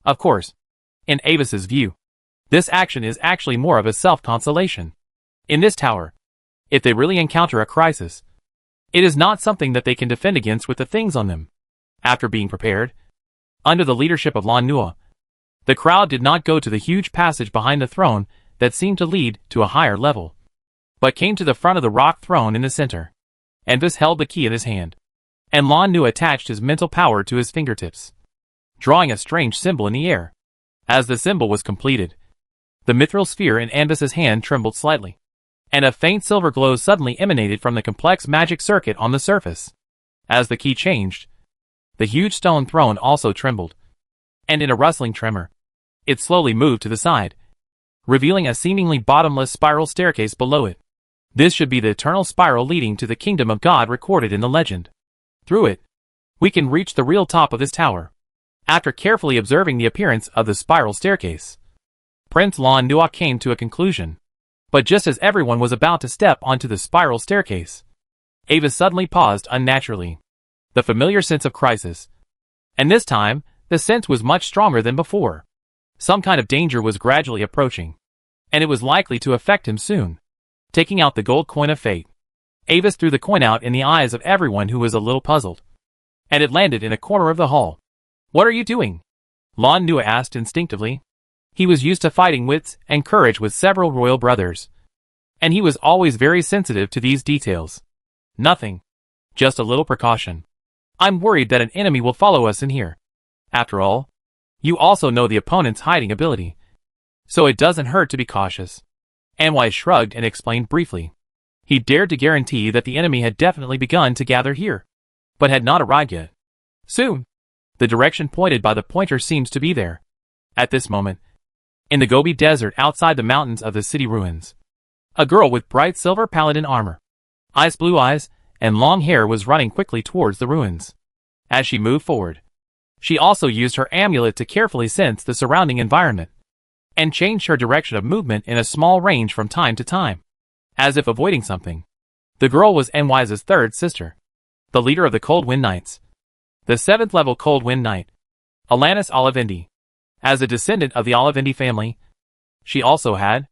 Of course, in Avis's view, this action is actually more of a self-consolation. In this tower, if they really encounter a crisis, it is not something that they can defend against with the things on them. After being prepared, under the leadership of Lan Nua, the crowd did not go to the huge passage behind the throne that seemed to lead to a higher level, but came to the front of the rock throne in the center. Anvis held the key in his hand, and Lan Nua attached his mental power to his fingertips, drawing a strange symbol in the air. As the symbol was completed, the mithril sphere in Anvis's hand trembled slightly, and a faint silver glow suddenly emanated from the complex magic circuit on the surface. As the key changed, the huge stone throne also trembled, and in a rustling tremor, it slowly moved to the side, revealing a seemingly bottomless spiral staircase below it. This should be the eternal spiral leading to the kingdom of God recorded in the legend. Through it, we can reach the real top of this tower. After carefully observing the appearance of the spiral staircase, Prince Lan Nua came to a conclusion. But just as everyone was about to step onto the spiral staircase, Avis suddenly paused unnaturally. The familiar sense of crisis. And this time, the sense was much stronger than before. Some kind of danger was gradually approaching, and it was likely to affect him soon. Taking out the gold coin of fate, Avis threw the coin out in the eyes of everyone who was a little puzzled, and it landed in a corner of the hall. "What are you doing?" Lan Nua asked instinctively. He was used to fighting wits and courage with several royal brothers, and he was always very sensitive to these details. "Nothing. Just a little precaution. I'm worried that an enemy will follow us in here. After all, you also know the opponent's hiding ability, so it doesn't hurt to be cautious." Anwise shrugged and explained briefly. He dared to guarantee that the enemy had definitely begun to gather here, but had not arrived yet. Soon. The direction pointed by the pointer seems to be there. At this moment, in the Gobi Desert outside the mountains of the city ruins, a girl with bright silver paladin armor, ice blue eyes, and long hair was running quickly towards the ruins. As she moved forward, she also used her amulet to carefully sense the surrounding environment, and changed her direction of movement in a small range from time to time, as if avoiding something. The girl was Anwise's 3rd sister, the leader of the Cold Wind Knights, the 7th level Cold Wind Knight, Alanis Olivendi. As a descendant of the Olivendi family, She also had,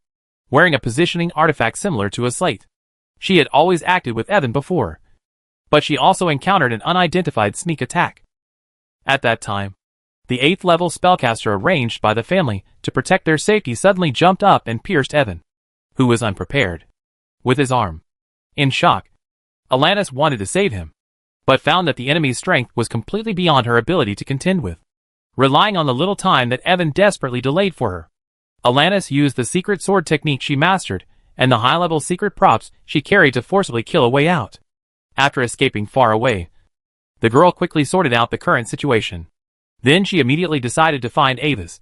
wearing a positioning artifact similar to a slate. She had always acted with Evan before, but she also encountered an unidentified sneak attack. At that time, the 8th level spellcaster arranged by the family to protect their safety suddenly jumped up and pierced Evan, who was unprepared, with his arm. In shock, Alanis wanted to save him, but found that the enemy's strength was completely beyond her ability to contend with. Relying on the little time that Evan desperately delayed for her, Alanis used the secret sword technique she mastered and the high-level secret props she carried to forcibly kill a way out. After escaping far away, the girl quickly sorted out the current situation. Then she immediately decided to find Avis,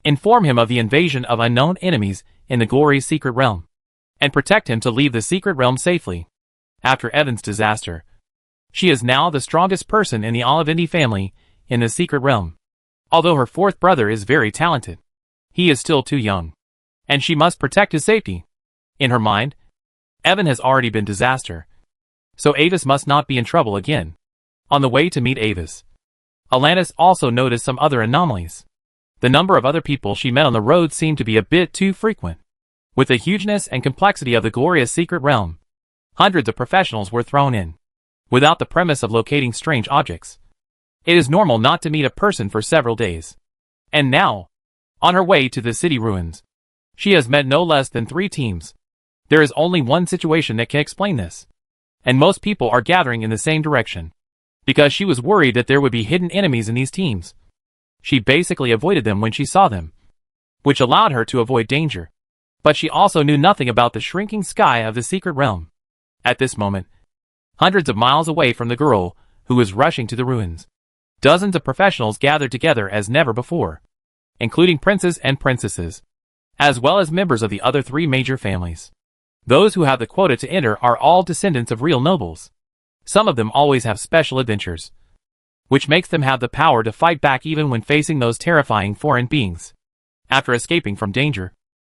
inform him of the invasion of unknown enemies in the Glory's secret realm, and protect him to leave the secret realm safely. After Evan's disaster, she is now the strongest person in the Olivindi family in the secret realm. Although her 4th brother is very talented, he is still too young, and she must protect his safety. In her mind, Evan has already been disaster, so Avis must not be in trouble again. On the way to meet Avis, Alanis also noticed some other anomalies. The number of other people she met on the road seemed to be a bit too frequent. With the hugeness and complexity of the glorious secret realm, hundreds of professionals were thrown in, without the premise of locating strange objects. It is normal not to meet a person for several days. And now, on her way to the city ruins, she has met no less than 3 teams. There is only one situation that can explain this, and most people are gathering in the same direction, because she was worried that there would be hidden enemies in these teams. She basically avoided them when she saw them, which allowed her to avoid danger. But she also knew nothing about the shrinking sky of the secret realm. At this moment, hundreds of miles away from the girl who was rushing to the ruins, dozens of professionals gathered together as never before, including princes and princesses, as well as members of the other 3 major families. Those who have the quota to enter are all descendants of real nobles. Some of them always have special adventures, which makes them have the power to fight back even when facing those terrifying foreign beings. After escaping from danger,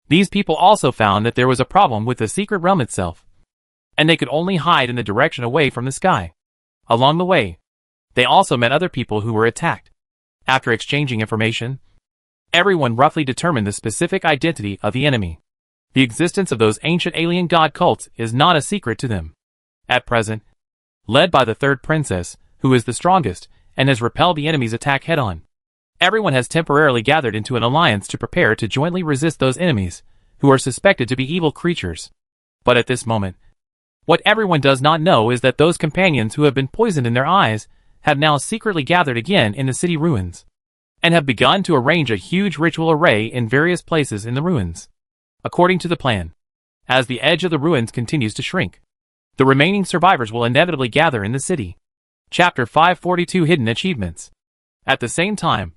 these people also found that there was a problem with the secret realm itself, and they could only hide in the direction away from the sky. Along the way, they also met other people who were attacked. After exchanging information, everyone roughly determined the specific identity of the enemy. The existence of those ancient alien god cults is not a secret to them. At present, led by the 3rd princess, who is the strongest and has repelled the enemy's attack head-on, everyone has temporarily gathered into an alliance to prepare to jointly resist those enemies who are suspected to be evil creatures. But at this moment, what everyone does not know is that those companions who have been poisoned in their eyes have now secretly gathered again in the city ruins, and have begun to arrange a huge ritual array in various places in the ruins. According to the plan, as the edge of the ruins continues to shrink, the remaining survivors will inevitably gather in the city. Chapter 542 Hidden Achievements. At the same time,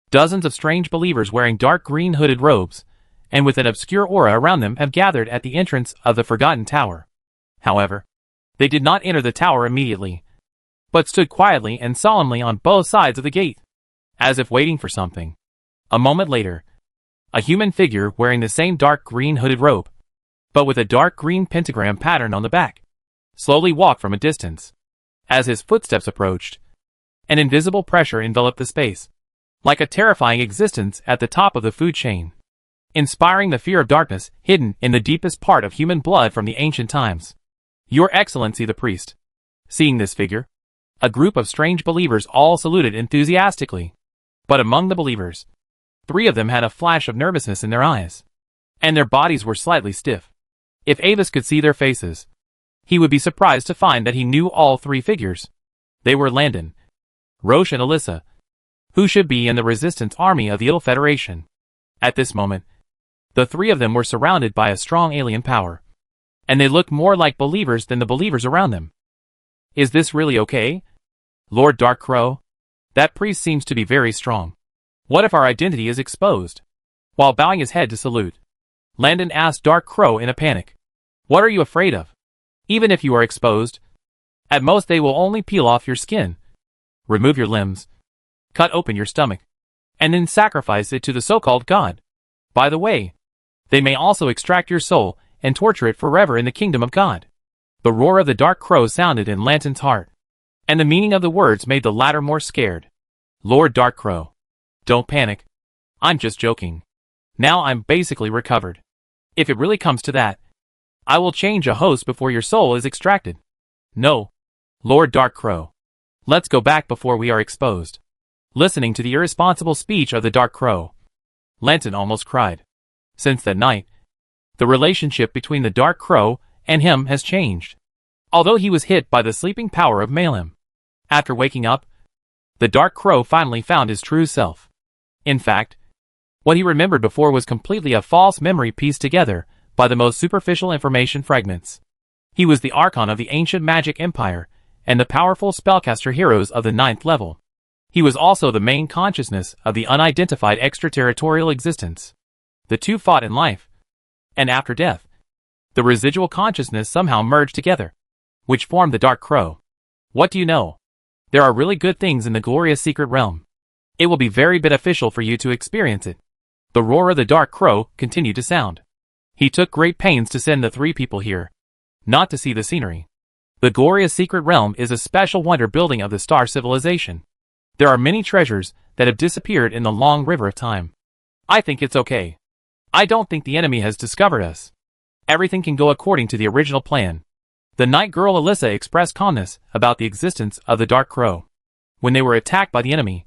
dozens of strange believers wearing dark green hooded robes, and with an obscure aura around them have gathered at the entrance of the Forgotten Tower. However, they did not enter the tower immediately, but stood quietly and solemnly on both sides of the gate, as if waiting for something. A moment later, a human figure wearing the same dark green hooded robe, but with a dark green pentagram pattern on the back, slowly walked from a distance. As his footsteps approached, an invisible pressure enveloped the space, like a terrifying existence at the top of the food chain, inspiring the fear of darkness hidden in the deepest part of human blood from the ancient times. Your Excellency the priest. Seeing this figure, a group of strange believers all saluted enthusiastically. But among the believers, 3 of them had a flash of nervousness in their eyes, and their bodies were slightly stiff. If Avis could see their faces, he would be surprised to find that he knew all 3 figures. They were Landon, Roche and Alyssa, who should be in the resistance army of the Ill Federation. At this moment, the 3 of them were surrounded by a strong alien power, and they looked more like believers than the believers around them. Is this really okay? Lord Dark Crow? That priest seems to be very strong. What if our identity is exposed? While bowing his head to salute, Landon asked Dark Crow in a panic. What are you afraid of? Even if you are exposed, at most they will only peel off your skin, remove your limbs, cut open your stomach, and then sacrifice it to the so-called god. By the way, they may also extract your soul and torture it forever in the kingdom of God. The roar of the Dark Crow sounded in Lanton's heart, and the meaning of the words made the latter more scared. Lord Dark Crow, don't panic. I'm just joking. Now I'm basically recovered. If it really comes to that, I will change a host before your soul is extracted. No, Lord Dark Crow. Let's go back before we are exposed. Listening to the irresponsible speech of the Dark Crow, Lenton almost cried. Since that night, the relationship between the Dark Crow and him has changed. Although he was hit by the sleeping power of Malem, after waking up, the Dark Crow finally found his true self. In fact, what he remembered before was completely a false memory pieced together by the most superficial information fragments. He was the Archon of the ancient magic empire and the powerful spellcaster heroes of the 9th level. He was also the main consciousness of the unidentified extraterritorial existence. The two fought in life, and after death, the residual consciousness somehow merged together, which formed the Dark Crow. What do you know? There are really good things in the glorious secret realm. It will be very beneficial for you to experience it. The roar of the Dark Crow continued to sound. He took great pains to send the 3 people here, not to see the scenery. The glorious secret realm is a special wonder building of the star civilization. There are many treasures that have disappeared in the long river of time. I think it's okay. I don't think the enemy has discovered us. Everything can go according to the original plan. The night girl Alyssa expressed calmness about the existence of the Dark Crow. When they were attacked by the enemy,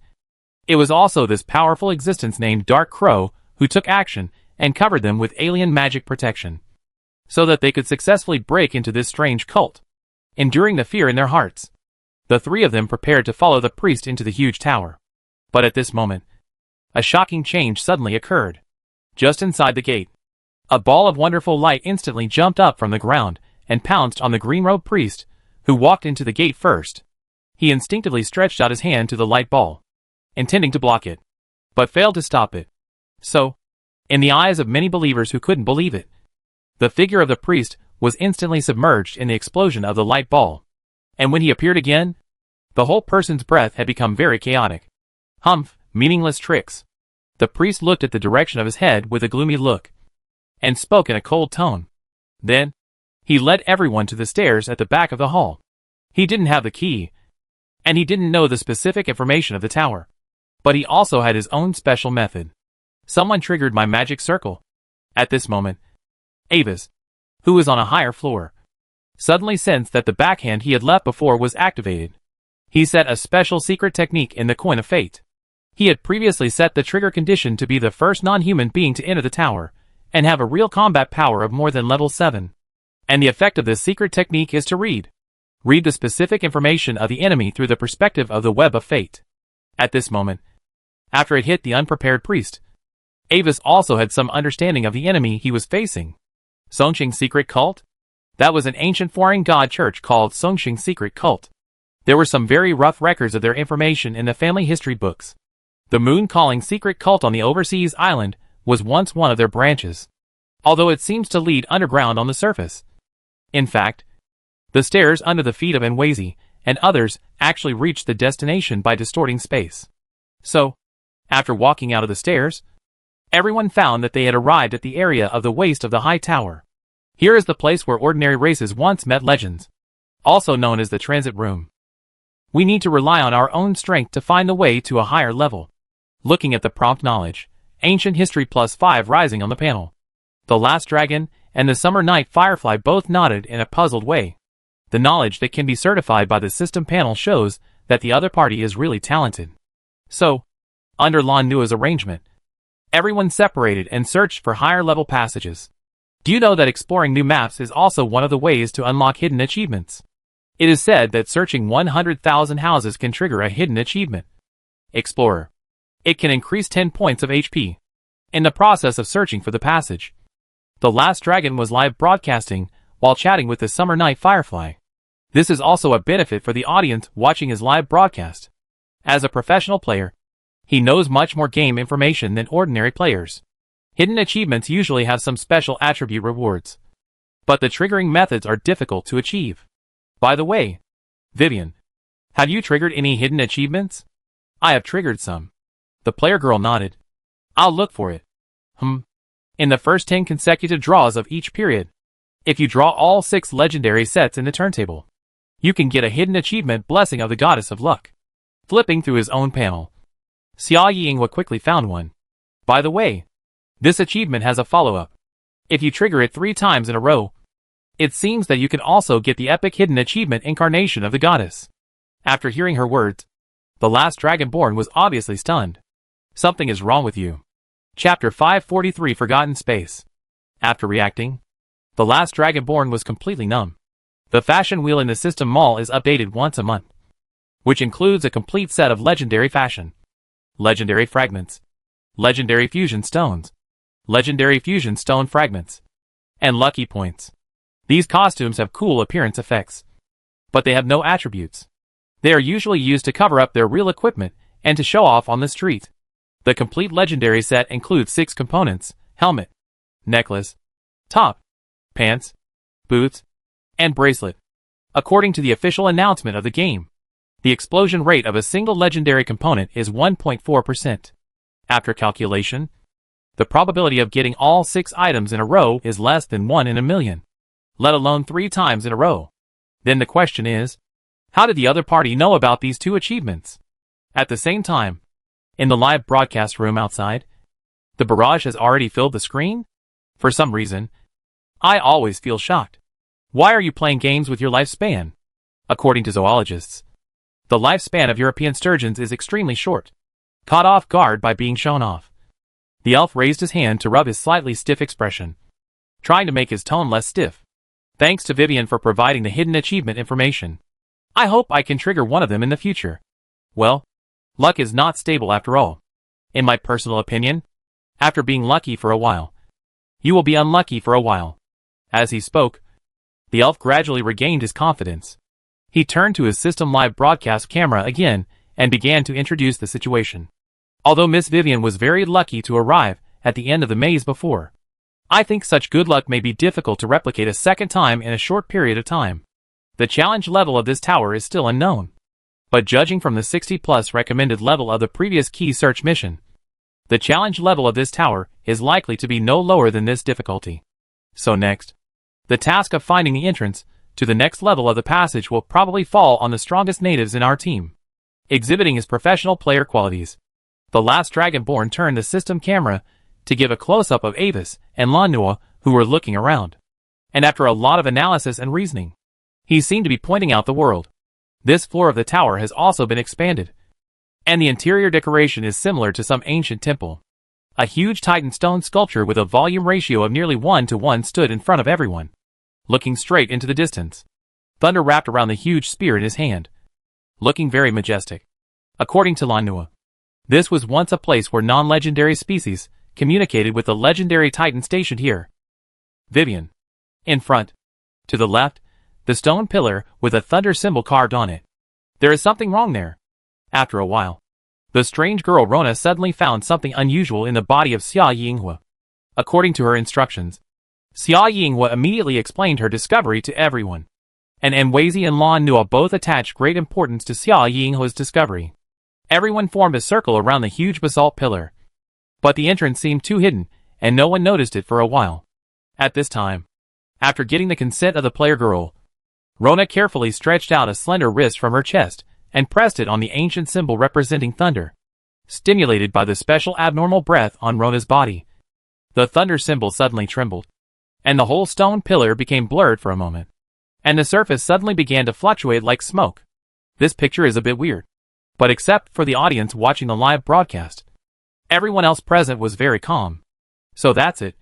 it was also this powerful existence named Dark Crow who took action and covered them with alien magic protection, so that they could successfully break into this strange cult. Enduring the fear in their hearts, the 3 of them prepared to follow the priest into the huge tower. But at this moment, a shocking change suddenly occurred. Just inside the gate, a ball of wonderful light instantly jumped up from the ground and pounced on the green-robed priest, who walked into the gate first. He instinctively stretched out his hand to the light ball, intending to block it, but failed to stop it. So, in the eyes of many believers who couldn't believe it, the figure of the priest was instantly submerged in the explosion of the light ball. And when he appeared again, the whole person's breath had become very chaotic. Humph, meaningless tricks. The priest looked at the direction of his head with a gloomy look, and spoke in a cold tone. Then, he led everyone to the stairs at the back of the hall. He didn't have the key, and he didn't know the specific information of the tower. But he also had his own special method. Someone triggered my magic circle. At this moment, Avis, who was on a higher floor, suddenly sensed that the backhand he had left before was activated. He set a special secret technique in the Coin of Fate. He had previously set the trigger condition to be the first non-human being to enter the tower, and have a real combat power of more than level 7. And the effect of this secret technique is to read the specific information of the enemy through the perspective of the web of fate. At this moment, after it hit the unprepared priest, Avis also had some understanding of the enemy he was facing. Songqing's secret cult? That was an ancient foreign god church called Songqing's secret cult. There were some very rough records of their information in the family history books. The moon-calling secret cult on the overseas island was once one of their branches, although it seems to lead underground on the surface. In fact, the stairs under the feet of Enwazi and others actually reached the destination by distorting space. So, after walking out of the stairs, everyone found that they had arrived at the area of the waist of the high tower. Here is the place where ordinary races once met legends, also known as the transit room. We need to rely on our own strength to find the way to a higher level. Looking at the prompt knowledge, Ancient History +5 rising on the panel. The Last Dragon and the Summer Night Firefly both nodded in a puzzled way. The knowledge that can be certified by the system panel shows that the other party is really talented. So, under Lan Nua's arrangement, everyone separated and searched for higher level passages. Do you know that exploring new maps is also one of the ways to unlock hidden achievements? It is said that searching 100,000 houses can trigger a hidden achievement. Explorer. It can increase 10 points of HP in the process of searching for the passage. The Last Dragon was live broadcasting while chatting with the Summer Night Firefly. This is also a benefit for the audience watching his live broadcast. As a professional player, he knows much more game information than ordinary players. Hidden achievements usually have some special attribute rewards, but the triggering methods are difficult to achieve. By the way, Vivian, have you triggered any hidden achievements? I have triggered some. The player girl nodded. I'll look for it. In the first 10 consecutive draws of each period, if you draw all 6 legendary sets in the turntable, you can get a hidden achievement Blessing of the Goddess of Luck. Flipping through his own panel, Xia Yinghua quickly found one. By the way, This achievement has a follow-up. If you trigger it 3 times in a row, it seems that you can also get the epic hidden achievement Incarnation of the Goddess. After hearing her words, the last Dragonborn was obviously stunned. Something is wrong with you. Chapter 543 Forgotten Space. After reacting, the last Dragonborn was completely numb. The fashion wheel in the system mall is updated once a month, which includes a complete set of legendary fashion, legendary fragments, legendary fusion stones, legendary fusion stone fragments, and lucky points. These costumes have cool appearance effects, but they have no attributes. They are usually used to cover up their real equipment and to show off on the street. The complete legendary set includes 6 components: helmet, necklace, top, pants, boots, and bracelet. According to the official announcement of the game, the explosion rate of a single legendary component is 1.4%. After calculation, the probability of getting all 6 items in a row is less than 1 in a million, let alone 3 times in a row. Then the question is, how did the other party know about these 2 achievements? At the same time, in the live broadcast room outside, the barrage has already filled the screen? For some reason, I always feel shocked. Why are you playing games with your lifespan? According to zoologists, the lifespan of European sturgeons is extremely short. Caught off guard by being shown off, the elf raised his hand to rub his slightly stiff expression, trying to make his tone less stiff. Thanks to Vivian for providing the hidden achievement information. I hope I can trigger one of them in the future. Well, luck is not stable after all. In my personal opinion, after being lucky for a while, you will be unlucky for a while. As he spoke, the elf gradually regained his confidence. He turned to his system live broadcast camera again and began to introduce the situation. Although Miss Vivian was very lucky to arrive at the end of the maze before, I think such good luck may be difficult to replicate a second time in a short period of time. The challenge level of this tower is still unknown, but judging from the 60+ recommended level of the previous key search mission, the challenge level of this tower is likely to be no lower than this difficulty. So next, the task of finding the entrance to the next level of the passage will probably fall on the strongest natives in our team. Exhibiting his professional player qualities, the last Dragonborn turned the system camera to give a close-up of Avis and Lanua, who were looking around. And after a lot of analysis and reasoning, he seemed to be pointing out the world. This floor of the tower has also been expanded, and the interior decoration is similar to some ancient temple. A huge Titan stone sculpture with a volume ratio of nearly 1:1 stood in front of everyone, looking straight into the distance. Thunder wrapped around the huge spear in his hand, looking very majestic. According to Lanua, this was once a place where non-legendary species communicated with the legendary Titan stationed here. Vivian. In front. To the left, the stone pillar with a thunder symbol carved on it. There is something wrong there. After a while, the strange girl Rona suddenly found something unusual in the body of Xia Yinghua. According to her instructions, Xia Yinghua immediately explained her discovery to everyone, and Nwezi and Lan Nua both attached great importance to Xia Yinghua's discovery. Everyone formed a circle around the huge basalt pillar, but the entrance seemed too hidden, and no one noticed it for a while. At this time, after getting the consent of the player girl, Rona carefully stretched out a slender wrist from her chest and pressed it on the ancient symbol representing thunder. Stimulated by the special abnormal breath on Rona's body, the thunder symbol suddenly trembled, and the whole stone pillar became blurred for a moment, and the surface suddenly began to fluctuate like smoke. This picture is a bit weird, but except for the audience watching the live broadcast, everyone else present was very calm. So that's it.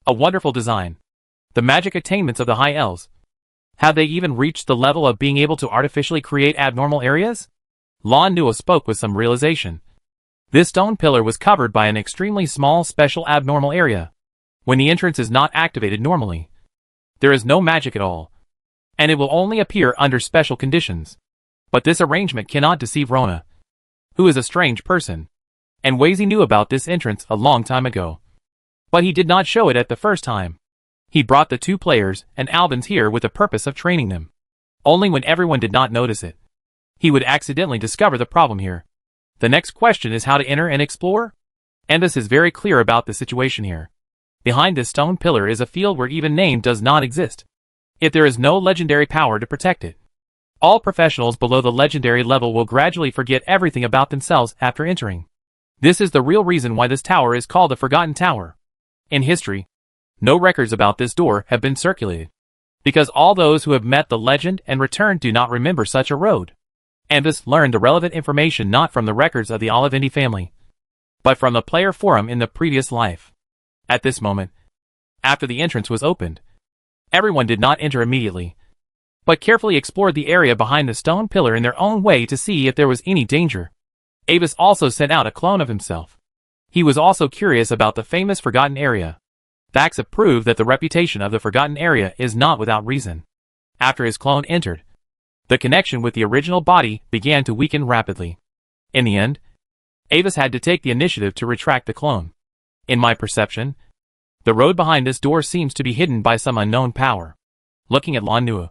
A wonderful design. The magic attainments of the High Elves. Have they even reached the level of being able to artificially create abnormal areas? Lan Nua spoke with some realization. This stone pillar was covered by an extremely small special abnormal area. When the entrance is not activated normally, there is no magic at all, and it will only appear under special conditions. But this arrangement cannot deceive Rona, who is a strange person, and Nwezi knew about this entrance a long time ago. But he did not show it at the first time. He brought the 2 players and Albans here with the purpose of training them. Only when everyone did not notice it, he would accidentally discover the problem here. The next question is how to enter and explore? Endus is very clear about the situation here. Behind this stone pillar is a field where even name does not exist, if there is no legendary power to protect it. All professionals below the legendary level will gradually forget everything about themselves after entering. This is the real reason why this tower is called the Forgotten Tower. In history, no records about this door have been circulated, because all those who have met the legend and returned do not remember such a road. Anvis learned the relevant information not from the records of the Olivendi family, but from the player forum in the previous life. At this moment, after the entrance was opened, everyone did not enter immediately, but carefully explored the area behind the stone pillar in their own way to see if there was any danger. Avis also sent out a clone of himself. He was also curious about the famous Forgotten Area. Facts have proved that the reputation of the Forgotten Area is not without reason. After his clone entered, the connection with the original body began to weaken rapidly. In the end, Avis had to take the initiative to retract the clone. In my perception, the road behind this door seems to be hidden by some unknown power. Looking at Lan Nua,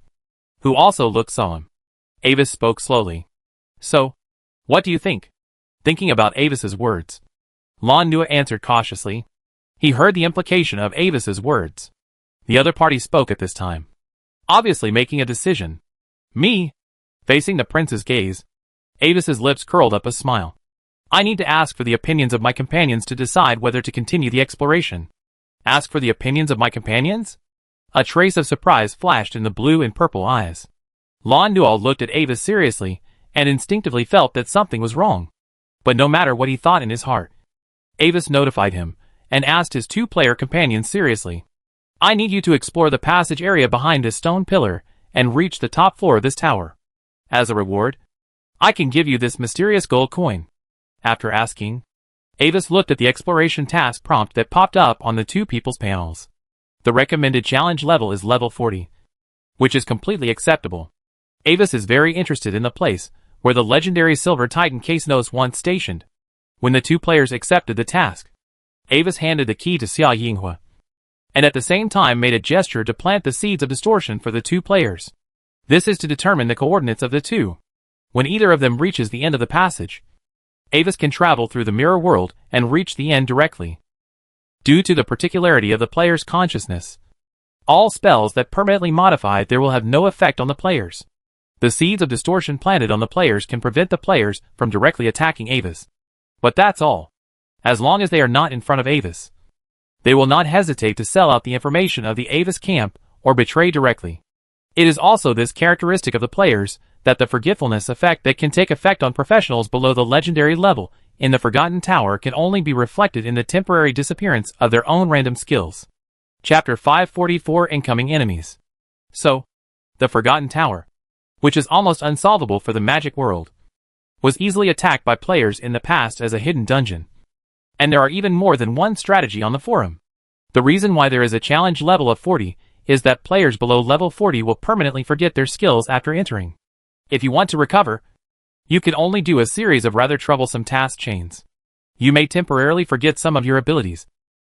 who also looked solemn, Avis spoke slowly. So, what do you think? Thinking about Avis's words, Lan Nua answered cautiously. He heard the implication of Avis's words. The other party spoke at this time, obviously making a decision. Me? Facing the prince's gaze, Avis's lips curled up a smile. I need to ask for the opinions of my companions to decide whether to continue the exploration. Ask for the opinions of my companions? A trace of surprise flashed in the blue and purple eyes. Lan Nua looked at Avis seriously, and instinctively felt that something was wrong. But no matter what he thought in his heart, Avis notified him, and asked his two-player companions seriously. I need you to explore the passage area behind this stone pillar, and reach the top floor of this tower. As a reward, I can give you this mysterious gold coin. After asking, Avis looked at the exploration task prompt that popped up on the two people's panels. The recommended challenge level is level 40, which is completely acceptable. Avis is very interested in the place where the legendary Silver Titan Casenos once stationed. When the two players accepted the task, Avis handed the key to Xia Yinghua, and at the same time made a gesture to plant the seeds of distortion for the two players. This is to determine the coordinates of the two. When either of them reaches the end of the passage, Avis can travel through the mirror world and reach the end directly. Due to the particularity of the player's consciousness, all spells that permanently modify there will have no effect on the players. The seeds of distortion planted on the players can prevent the players from directly attacking Avis. But that's all. As long as they are not in front of Avis, they will not hesitate to sell out the information of the Avis camp or betray directly. It is also this characteristic of the players that the forgetfulness effect that can take effect on professionals below the legendary level in the Forgotten Tower can only be reflected in the temporary disappearance of their own random skills. Chapter 544 Incoming Enemies. So, the Forgotten Tower, which is almost unsolvable for the magic world, was easily attacked by players in the past as a hidden dungeon. And there are even more than one strategy on the forum. The reason why there is a challenge level of 40 is that players below level 40 will permanently forget their skills after entering. If you want to recover, you can only do a series of rather troublesome task chains. You may temporarily forget some of your abilities,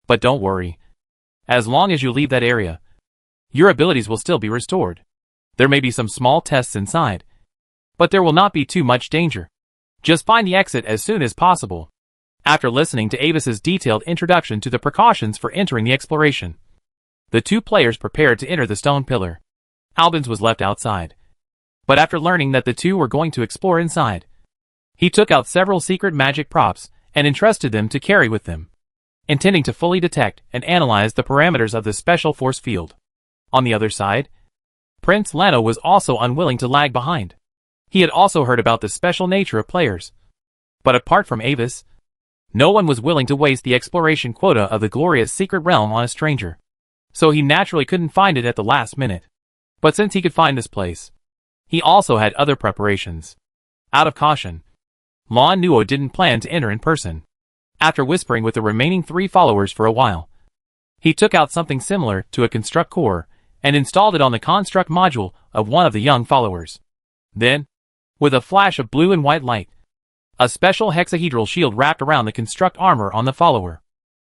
but don't worry. As long as you leave that area, your abilities will still be restored. There may be some small tests inside, but there will not be too much danger. Just find the exit as soon as possible. After listening to Avis's detailed introduction to the precautions for entering the exploration, the two players prepared to enter the stone pillar. Albans was left outside, but after learning that the two were going to explore inside, he took out several secret magic props and entrusted them to carry with them, intending to fully detect and analyze the parameters of the special force field. On the other side, Prince Lano was also unwilling to lag behind. He had also heard about the special nature of players, but apart from Avis, no one was willing to waste the exploration quota of the glorious secret realm on a stranger. So he naturally couldn't find it at the last minute. But since he could find this place, he also had other preparations. Out of caution, Lan Nua didn't plan to enter in person. After whispering with the remaining 3 followers for a while, he took out something similar to a construct core and installed it on the construct module of one of the young followers. Then, with a flash of blue and white light, a special hexahedral shield wrapped around the construct armor on the follower.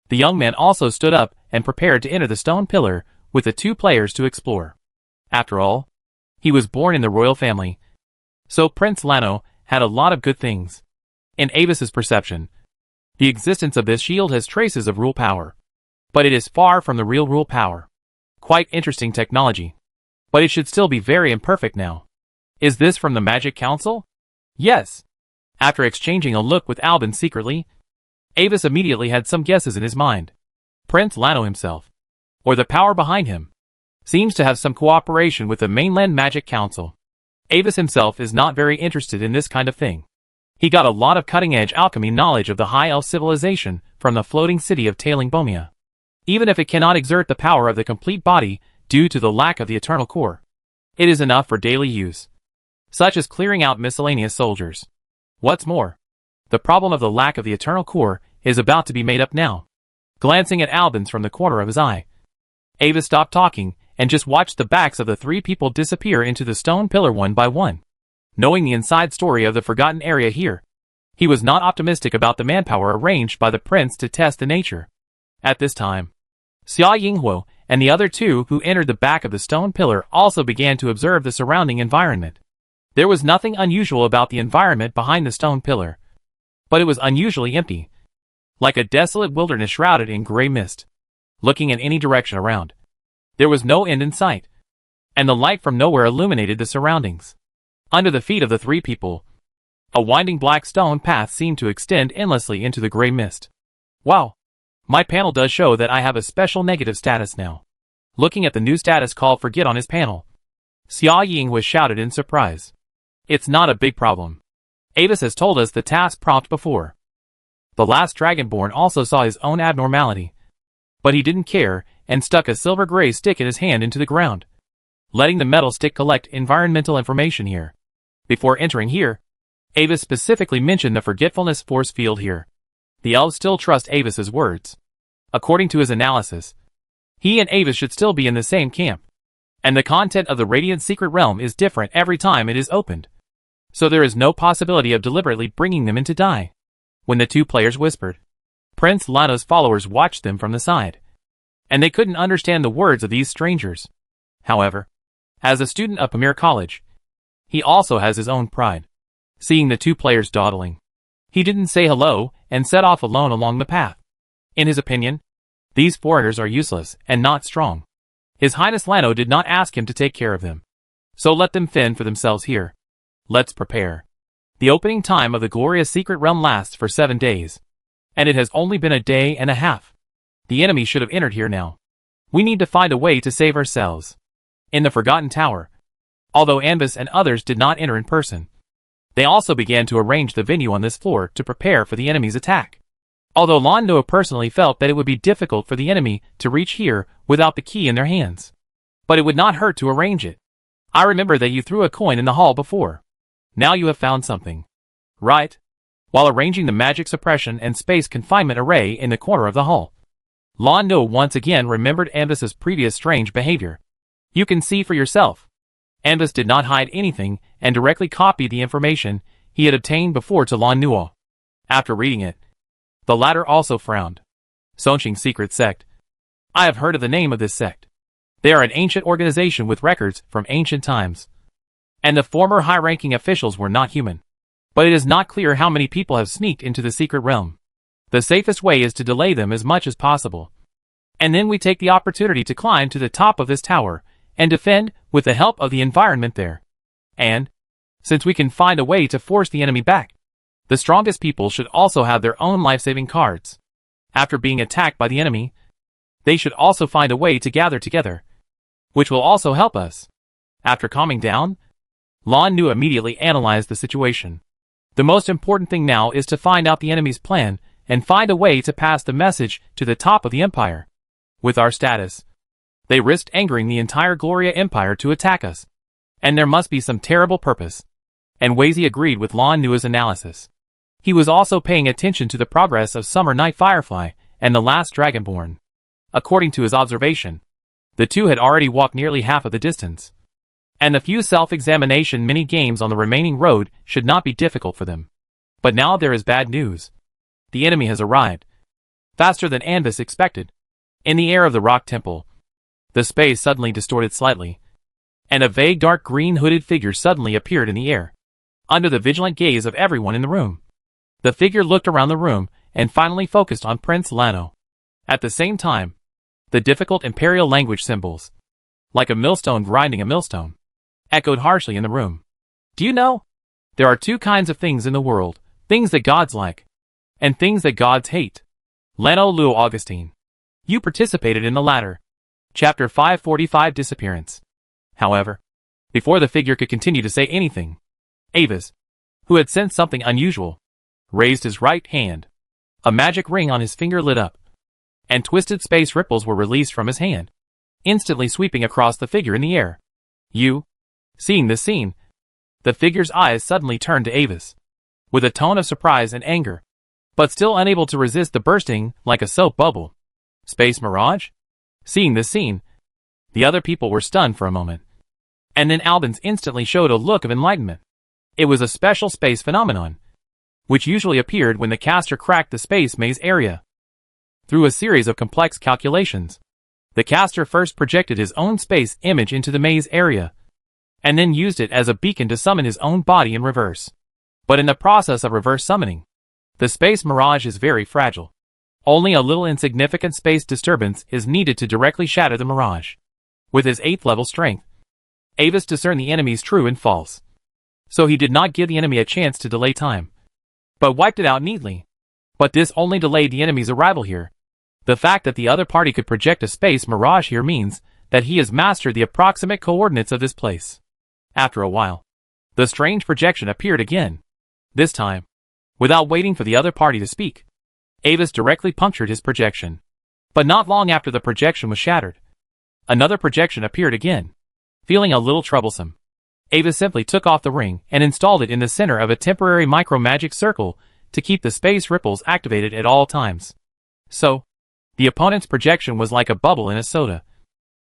The young man also stood up and prepared to enter the stone pillar with the 2 players to explore. After all, he was born in the royal family, so Prince Lano had a lot of good things. In Avis's perception, the existence of this shield has traces of rule power, but it is far from the real rule power. Quite interesting technology, but it should still be very imperfect now. Is this from the Magic Council? Yes. After exchanging a look with Albin secretly, Avis immediately had some guesses in his mind. Prince Lano himself, or the power behind him, seems to have some cooperation with the mainland magic council. Avis himself is not very interested in this kind of thing. He got a lot of cutting-edge alchemy knowledge of the High Elf civilization from the floating city of Tailing Bomia. Even if it cannot exert the power of the complete body due to the lack of the eternal core, it is enough for daily use, such as clearing out miscellaneous soldiers. What's more, the problem of the lack of the eternal core is about to be made up now. Glancing at Albans from the corner of his eye, Avis stopped talking and just watched the backs of the three people disappear into the stone pillar one by one. Knowing the inside story of the forgotten area here, he was not optimistic about the manpower arranged by the prince to test the nature. At this time, Xia Yinghuo and the other two who entered the back of the stone pillar also began to observe the surrounding environment. There was nothing unusual about the environment behind the stone pillar, but it was unusually empty, like a desolate wilderness shrouded in gray mist. Looking in any direction around, there was no end in sight, and the light from nowhere illuminated the surroundings. Under the feet of the three people, a winding black stone path seemed to extend endlessly into the gray mist. Wow! My panel does show that I have a special negative status now. Looking at the new status called Forget on his panel, Xia Ying was shouted in surprise. It's not a big problem. Avis has told us the task prompt before. The last Dragonborn also saw his own abnormality, but he didn't care and stuck a silver gray stick in his hand into the ground, letting the metal stick collect environmental information here. Before entering here, Avis specifically mentioned the forgetfulness force field here. The elves still trust Avis's words. According to his analysis, he and Avis should still be in the same camp, and the content of the Radiant Secret Realm is different every time it is opened, so there is no possibility of deliberately bringing them into die. When the two players whispered, Prince Lano's followers watched them from the side, and they couldn't understand the words of these strangers. However, as a student of Pamir College, he also has his own pride. Seeing the two players dawdling, he didn't say hello and set off alone along the path. In his opinion, these foreigners are useless and not strong. His Highness Lano did not ask him to take care of them, so let them fend for themselves here. Let's prepare. The opening time of the glorious secret realm lasts for 7 days, and it has only been a day and a half. The enemy should have entered here now. We need to find a way to save ourselves. In the Forgotten Tower, although Anvis and others did not enter in person, they also began to arrange the venue on this floor to prepare for the enemy's attack. Although Londo personally felt that it would be difficult for the enemy to reach here without the key in their hands, but it would not hurt to arrange it. I remember that you threw a coin in the hall before. Now you have found something, right? While arranging the magic suppression and space confinement array in the corner of the hall, Londo once again remembered Anvis's previous strange behavior. You can see for yourself. Anvis did not hide anything and directly copied the information he had obtained before to Lon Nuo. After reading it, the latter also frowned. Sonqing Secret Sect. I have heard of the name of this sect. They are an ancient organization with records from ancient times, and the former high-ranking officials were not human. But it is not clear how many people have sneaked into the secret realm. The safest way is to delay them as much as possible, and then we take the opportunity to climb to the top of this tower and defend with the help of the environment there. And, since we can find a way to force the enemy back, the strongest people should also have their own life-saving cards. After being attacked by the enemy, they should also find a way to gather together, which will also help us. After calming down, Lon Nu immediately analyzed the situation. The most important thing now is to find out the enemy's plan and find a way to pass the message to the top of the empire. With our status, they risked angering the entire Gloria Empire to attack us, and there must be some terrible purpose. And Wazy agreed with Lon Nu's analysis. He was also paying attention to the progress of Summer Night Firefly and the last Dragonborn. According to his observation, the two had already walked nearly half of the distance, and the few self-examination mini-games on the remaining road should not be difficult for them. But now there is bad news. The enemy has arrived, faster than Anvis expected. In the air of the rock temple, the space suddenly distorted slightly, and a vague dark green hooded figure suddenly appeared in the air, under the vigilant gaze of everyone in the room. The figure looked around the room and finally focused on Prince Lano. At the same time, the difficult imperial language symbols, like a millstone grinding a millstone, echoed harshly in the room. Do you know? There are two kinds of things in the world, things that gods like, and things that gods hate. Lano Luo Augustine. You participated in the latter. Chapter 545 Disappearance. However, before the figure could continue to say anything, Avis, who had sensed something unusual, raised his right hand. A magic ring on his finger lit up, and twisted space ripples were released from his hand, instantly sweeping across the figure in the air. Seeing this scene, the figure's eyes suddenly turned to Avis, with a tone of surprise and anger, but still unable to resist the bursting like a soap bubble. Space mirage? Seeing this scene, the other people were stunned for a moment, and then Albans instantly showed a look of enlightenment. It was a special space phenomenon, which usually appeared when the caster cracked the space maze area. Through a series of complex calculations, the caster first projected his own space image into the maze area, and then used it as a beacon to summon his own body in reverse. But in the process of reverse summoning, the space mirage is very fragile. Only a little insignificant space disturbance is needed to directly shatter the mirage. With his 8th level strength, Avis discerned the enemy's true and false. So he did not give the enemy a chance to delay time, but wiped it out neatly. But this only delayed the enemy's arrival here. The fact that the other party could project a space mirage here means that he has mastered the approximate coordinates of this place. After a while, the strange projection appeared again. This time, without waiting for the other party to speak, Avis directly punctured his projection. But not long after the projection was shattered, another projection appeared again. Feeling a little troublesome, Avis simply took off the ring and installed it in the center of a temporary micro-magic circle to keep the space ripples activated at all times. So, the opponent's projection was like a bubble in a soda,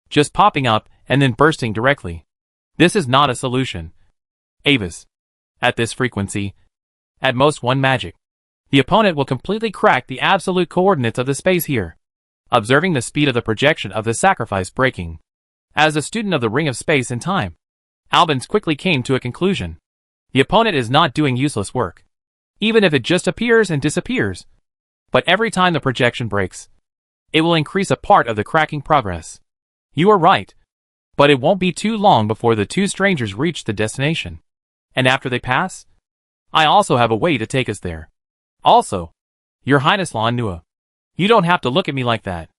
just popping up and then bursting directly. This is not a solution. Avis. At this frequency, at most one magic, the opponent will completely crack the absolute coordinates of the space here. Observing the speed of the projection of the sacrifice breaking, as a student of the Ring of Space and Time, Albans quickly came to a conclusion. The opponent is not doing useless work, even if it just appears and disappears. But every time the projection breaks, it will increase a part of the cracking progress. You are right, but it won't be too long before the two strangers reach the destination. And after they pass, I also have a way to take us there. Also, Your Highness Lan Nua, you don't have to look at me like that.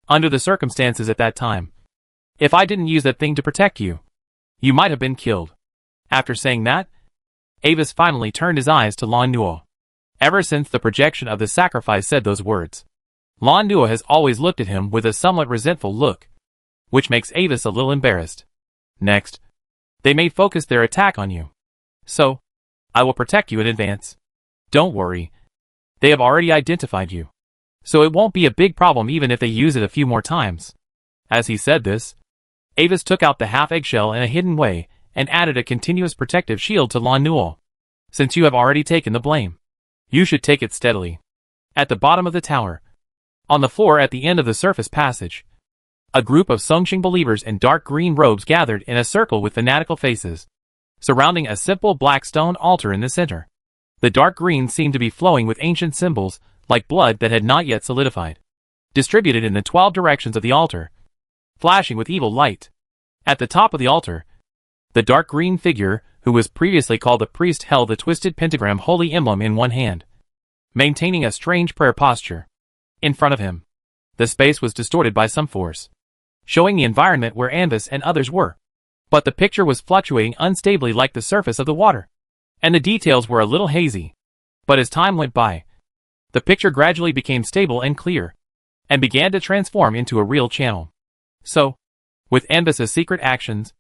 Under the circumstances at that time, if I didn't use that thing to protect you, you might have been killed. After saying that, Avis finally turned his eyes to Lan Nua. Ever since the projection of the sacrifice said those words, Lan Nua has always looked at him with a somewhat resentful look, which makes Avis a little embarrassed. Next, they may focus their attack on you. So, I will protect you in advance. Don't worry. They have already identified you, so it won't be a big problem even if they use it a few more times. As he said this, Avis took out the half-eggshell in a hidden way and added a continuous protective shield to Lan Nua. Since you have already taken the blame, you should take it steadily. At the bottom of the tower, on the floor at the end of the surface passage, a group of Songqing believers in dark green robes gathered in a circle with fanatical faces, surrounding a simple black stone altar in the center. The dark green seemed to be flowing with ancient symbols, like blood that had not yet solidified, distributed in the 12 directions of the altar, flashing with evil light. At the top of the altar, the dark green figure, who was previously called the priest, held the twisted pentagram holy emblem in one hand, maintaining a strange prayer posture. In front of him, the space was distorted by some force, showing the environment where Anvis and others were. But the picture was fluctuating unstably like the surface of the water, and the details were a little hazy. But as time went by, the picture gradually became stable and clear, and began to transform into a real channel. So, with Anvis's secret actions,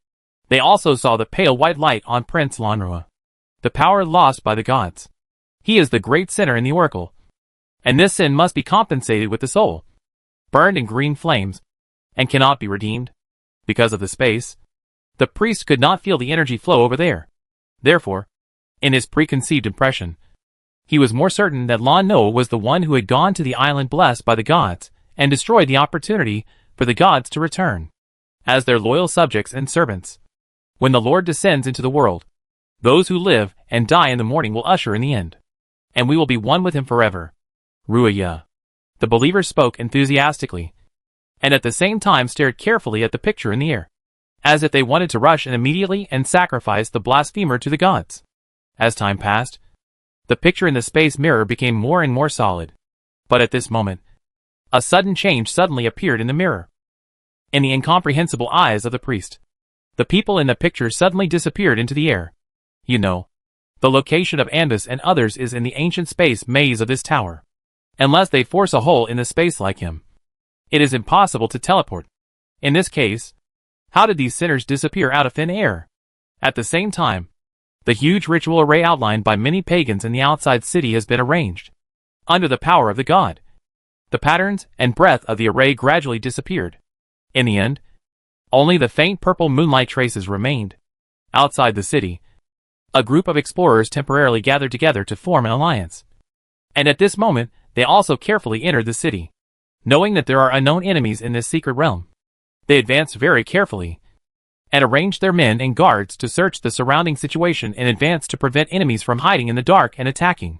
they also saw the pale white light on Prince Lan Nua, the power lost by the gods. He is the great sinner in the oracle, and this sin must be compensated with the soul, burned in green flames, and cannot be redeemed. Because of the space, the priest could not feel the energy flow over there. Therefore, in his preconceived impression, he was more certain that Lan Nua was the one who had gone to the island blessed by the gods and destroyed the opportunity for the gods to return as their loyal subjects and servants. When the Lord descends into the world, those who live and die in the morning will usher in the end, and we will be one with him forever. Ruaya. The believers spoke enthusiastically, and at the same time stared carefully at the picture in the air, as if they wanted to rush in immediately and sacrifice the blasphemer to the gods. As time passed, the picture in the space mirror became more and more solid. But at this moment, A sudden change suddenly appeared in the mirror. In the incomprehensible eyes of the priest, the people in the picture suddenly disappeared into the air. You know, the location of Anbis and others is in the ancient space maze of this tower. Unless they force a hole in the space like him, it is impossible to teleport. In this case, how did these sinners disappear out of thin air? At the same time, the huge ritual array outlined by many pagans in the outside city has been arranged. Under the power of the god, the patterns and breadth of the array gradually disappeared. In the end, only the faint purple moonlight traces remained. Outside the city, a group of explorers temporarily gathered together to form an alliance. And at this moment, they also carefully entered the city. Knowing that there are unknown enemies in this secret realm, they advanced very carefully and arranged their men and guards to search the surrounding situation in advance to prevent enemies from hiding in the dark and attacking.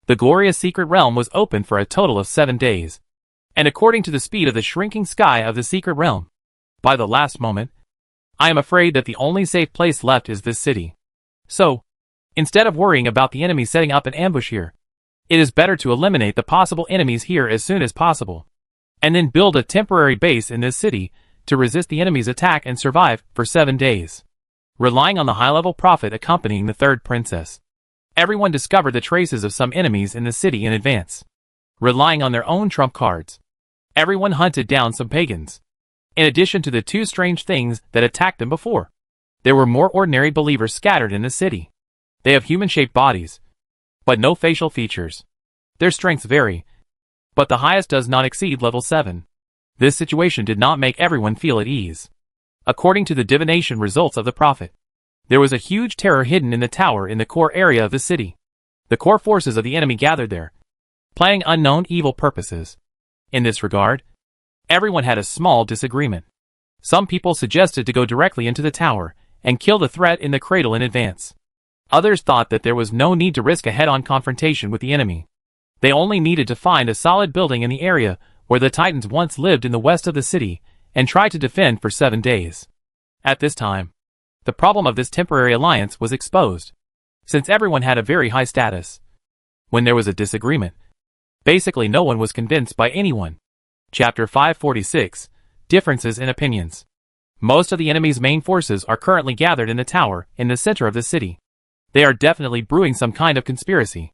The glorious secret realm was open for a total of 7 days. And according to the speed of the shrinking sky of the secret realm, by the last moment, I am afraid that the only safe place left is this city. So, instead of worrying about the enemy setting up an ambush here, it is better to eliminate the possible enemies here as soon as possible, and then build a temporary base in this city to resist the enemy's attack and survive for 7 days. Relying on the high-level prophet accompanying the third princess, everyone discovered the traces of some enemies in the city in advance. Relying on their own trump cards, everyone hunted down some pagans. In addition to the 2 strange things that attacked them before, there were more ordinary believers scattered in the city. They have human-shaped bodies, but no facial features. Their strengths vary, but the highest does not exceed level 7. This situation did not make everyone feel at ease. According to the divination results of the prophet, there was a huge terror hidden in the tower in the core area of the city. The core forces of the enemy gathered there, planning unknown evil purposes. In this regard, everyone had a small disagreement. Some people suggested to go directly into the tower and kill the threat in the cradle in advance. Others thought that there was no need to risk a head-on confrontation with the enemy. They only needed to find a solid building in the area where the Titans once lived in the west of the city and try to defend for 7 days. At this time, the problem of this temporary alliance was exposed, since everyone had a very high status. When there was a disagreement, basically no one was convinced by anyone. Chapter 546, Differences in Opinions. Most of the enemy's main forces are currently gathered in the tower in the center of the city. They are definitely brewing some kind of conspiracy.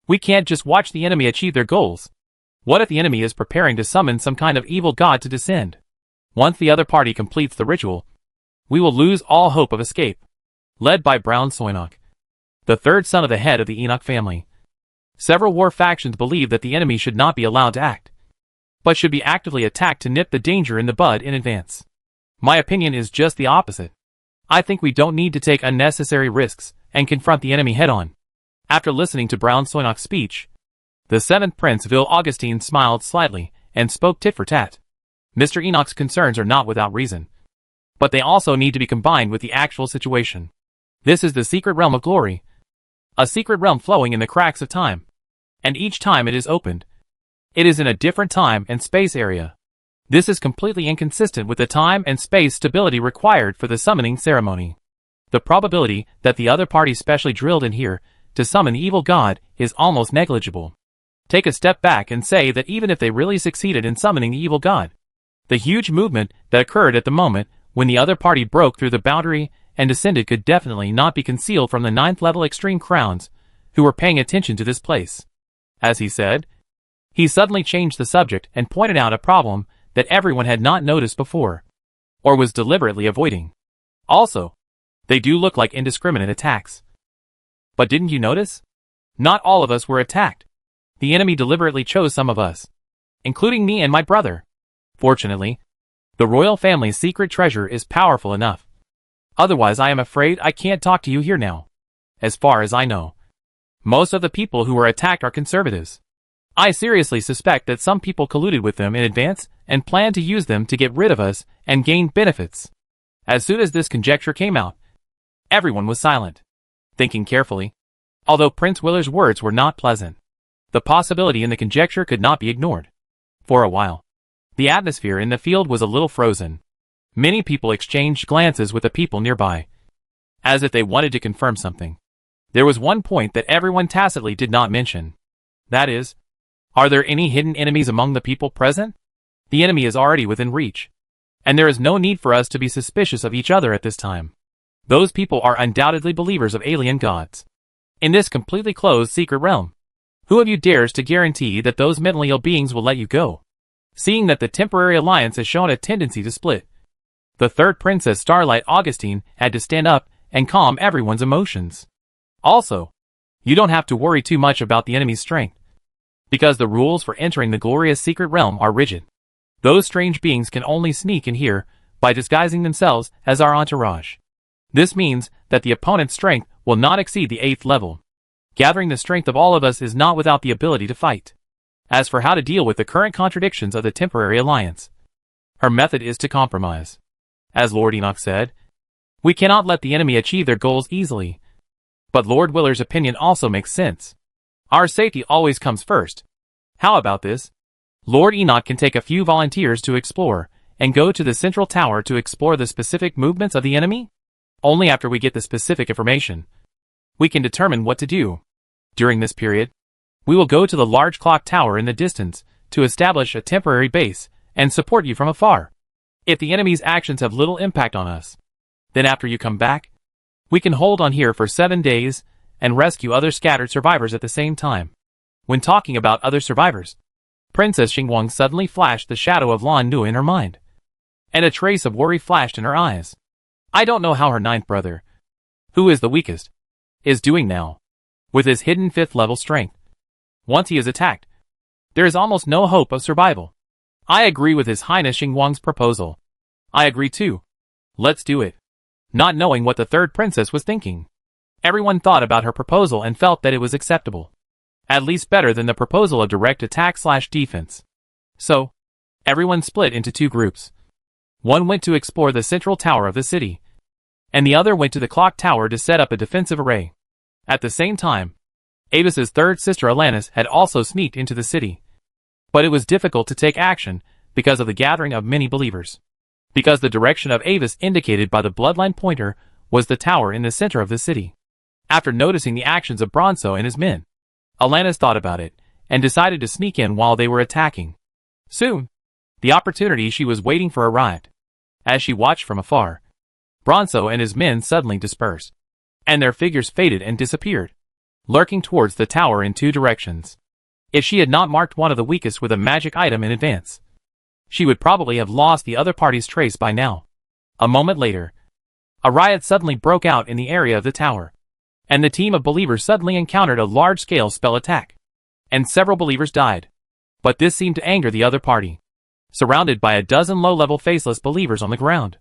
We can't just watch the enemy achieve their goals. What if the enemy is preparing to summon some kind of evil god to descend? Once the other party completes the ritual, we will lose all hope of escape. Led by Brown Soynok, the third son of the head of the Enoch family, several war factions believe that the enemy should not be allowed to act, but should be actively attacked to nip the danger in the bud in advance. My opinion is just the opposite. I think we don't need to take unnecessary risks and confront the enemy head-on. After listening to Brown Soynok's speech, the 7th Prince Vil Augustine smiled slightly and spoke tit for tat. Mr. Enoch's concerns are not without reason, but they also need to be combined with the actual situation. This is the secret realm of glory, a secret realm flowing in the cracks of time, and each time it is opened, it is in a different time and space area. This is completely inconsistent with the time and space stability required for the summoning ceremony. The probability that the other party specially drilled in here to summon the evil god is almost negligible. Take a step back and say that even if they really succeeded in summoning the evil god, the huge movement that occurred at the moment when the other party broke through the boundary and descended could definitely not be concealed from the 9th level extreme crowns who were paying attention to this place. As he said, he suddenly changed the subject and pointed out a problem that everyone had not noticed before, or was deliberately avoiding. Also, they do look like indiscriminate attacks. But didn't you notice? Not all of us were attacked. The enemy deliberately chose some of us, including me and my brother. Fortunately, the royal family's secret treasure is powerful enough. Otherwise I am afraid I can't talk to you here now. As far as I know, most of the people who were attacked are conservatives. I seriously suspect that some people colluded with them in advance and planned to use them to get rid of us and gain benefits. As soon as this conjecture came out, everyone was silent, thinking carefully. Although Prince Willer's words were not pleasant, the possibility in the conjecture could not be ignored. For a while, the atmosphere in the field was a little frozen. Many people exchanged glances with the people nearby, as if they wanted to confirm something. There was one point that everyone tacitly did not mention. That is, are there any hidden enemies among the people present? The enemy is already within reach. And there is no need for us to be suspicious of each other at this time. Those people are undoubtedly believers of alien gods. In this completely closed secret realm, who of you dares to guarantee that those mentally ill beings will let you go? Seeing that the temporary alliance has shown a tendency to split, the third Princess Starlight Augustine had to stand up and calm everyone's emotions. Also, you don't have to worry too much about the enemy's strength, because the rules for entering the glorious secret realm are rigid. Those strange beings can only sneak in here by disguising themselves as our entourage. This means that the opponent's strength will not exceed the 8th level. Gathering the strength of all of us is not without the ability to fight. As for how to deal with the current contradictions of the temporary alliance, her method is to compromise. As Lord Enoch said, we cannot let the enemy achieve their goals easily. But Lord Willer's opinion also makes sense. Our safety always comes first. How about this? Lord Enoch can take a few volunteers to explore, and go to the central tower to explore the specific movements of the enemy? Only after we get the specific information, we can determine what to do. During this period, we will go to the large clock tower in the distance to establish a temporary base and support you from afar. If the enemy's actions have little impact on us, then after you come back, we can hold on here for 7 days and rescue other scattered survivors at the same time. When talking about other survivors, Princess Xingguang suddenly flashed the shadow of Lan Nu in her mind, and a trace of worry flashed in her eyes. I don't know how her 9th brother, who is the weakest, is doing now, with his hidden 5th level strength. Once he is attacked, there is almost no hope of survival. I agree with His Highness Xingguang's proposal. I agree too. Let's do it. Not knowing what the third princess was thinking, everyone thought about her proposal and felt that it was acceptable. At least better than the proposal of direct attack/defense. So, everyone split into 2 groups. One went to explore the central tower of the city, and the other went to the clock tower to set up a defensive array. At the same time, Avis's third sister Alanis had also sneaked into the city. But it was difficult to take action because of the gathering of many believers. Because the direction of Avis indicated by the bloodline pointer was the tower in the center of the city. After noticing the actions of Bronzo and his men, Alanis thought about it and decided to sneak in while they were attacking. Soon, the opportunity she was waiting for arrived. As she watched from afar, Bronzo and his men suddenly dispersed, and their figures faded and disappeared, lurking towards the tower in 2 directions. If she had not marked one of the weakest with a magic item in advance, she would probably have lost the other party's trace by now. A moment later, a riot suddenly broke out in the area of the tower, and the team of believers suddenly encountered a large-scale spell attack, and several believers died. But this seemed to anger the other party. Surrounded by a dozen low-level faceless believers on the ground,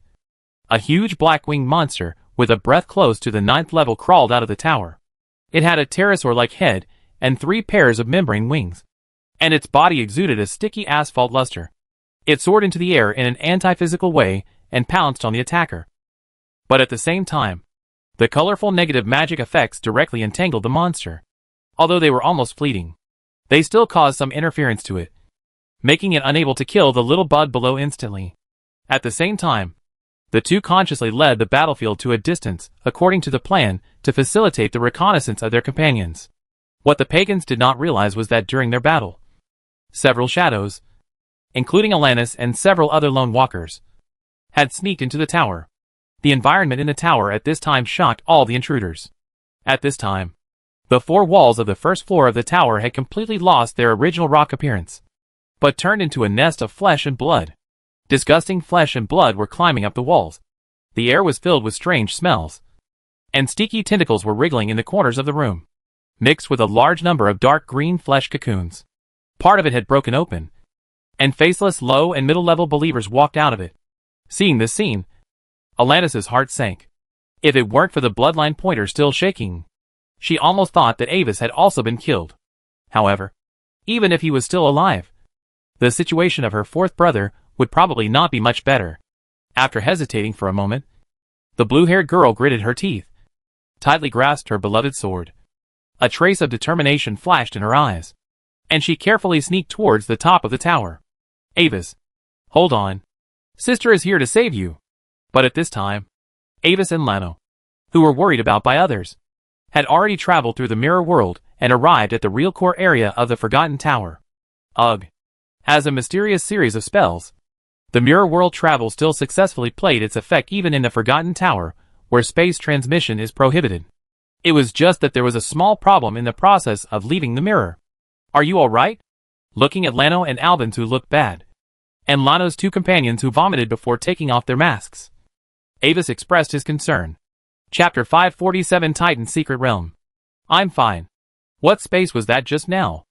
a huge black-winged monster with a breath close to the 9th level crawled out of the tower. It had a pterosaur-like head and 3 pairs of membrane wings, and its body exuded a sticky asphalt luster. It soared into the air in an anti-physical way and pounced on the attacker. But at the same time, the colorful negative magic effects directly entangled the monster. Although they were almost fleeting, they still caused some interference to it, making it unable to kill the little bud below instantly. At the same time, the 2 consciously led the battlefield to a distance according to the plan to facilitate the reconnaissance of their companions. What the pagans did not realize was that during their battle, several shadows, including Alanis and several other lone walkers, had sneaked into the tower. The environment in the tower at this time shocked all the intruders. At this time, the 4 walls of the first floor of the tower had completely lost their original rock appearance, but turned into a nest of flesh and blood. Disgusting flesh and blood were climbing up the walls. The air was filled with strange smells, and sticky tentacles were wriggling in the corners of the room, mixed with a large number of dark green flesh cocoons. Part of it had broken open, and faceless low and middle-level believers walked out of it. Seeing this scene, Alanis's heart sank. If it weren't for the bloodline pointer still shaking, she almost thought that Avis had also been killed. However, even if he was still alive, the situation of her 4th brother would probably not be much better. After hesitating for a moment, the blue-haired girl gritted her teeth, tightly grasped her beloved sword. A trace of determination flashed in her eyes, and she carefully sneaked towards the top of the tower. Avis, hold on. Sister is here to save you. But at this time, Avis and Lano, who were worried about by others, had already traveled through the mirror world and arrived at the real core area of the Forgotten Tower. Ugh. As a mysterious series of spells, the mirror world travel still successfully played its effect even in the Forgotten Tower, where space transmission is prohibited. It was just that there was a small problem in the process of leaving the mirror. "Are you alright?" Looking at Lano and Albans, who looked bad, and Lano's two companions who vomited before taking off their masks, Avis expressed his concern. Chapter 547, Titan's Secret Realm. "I'm fine. What space was that just now?"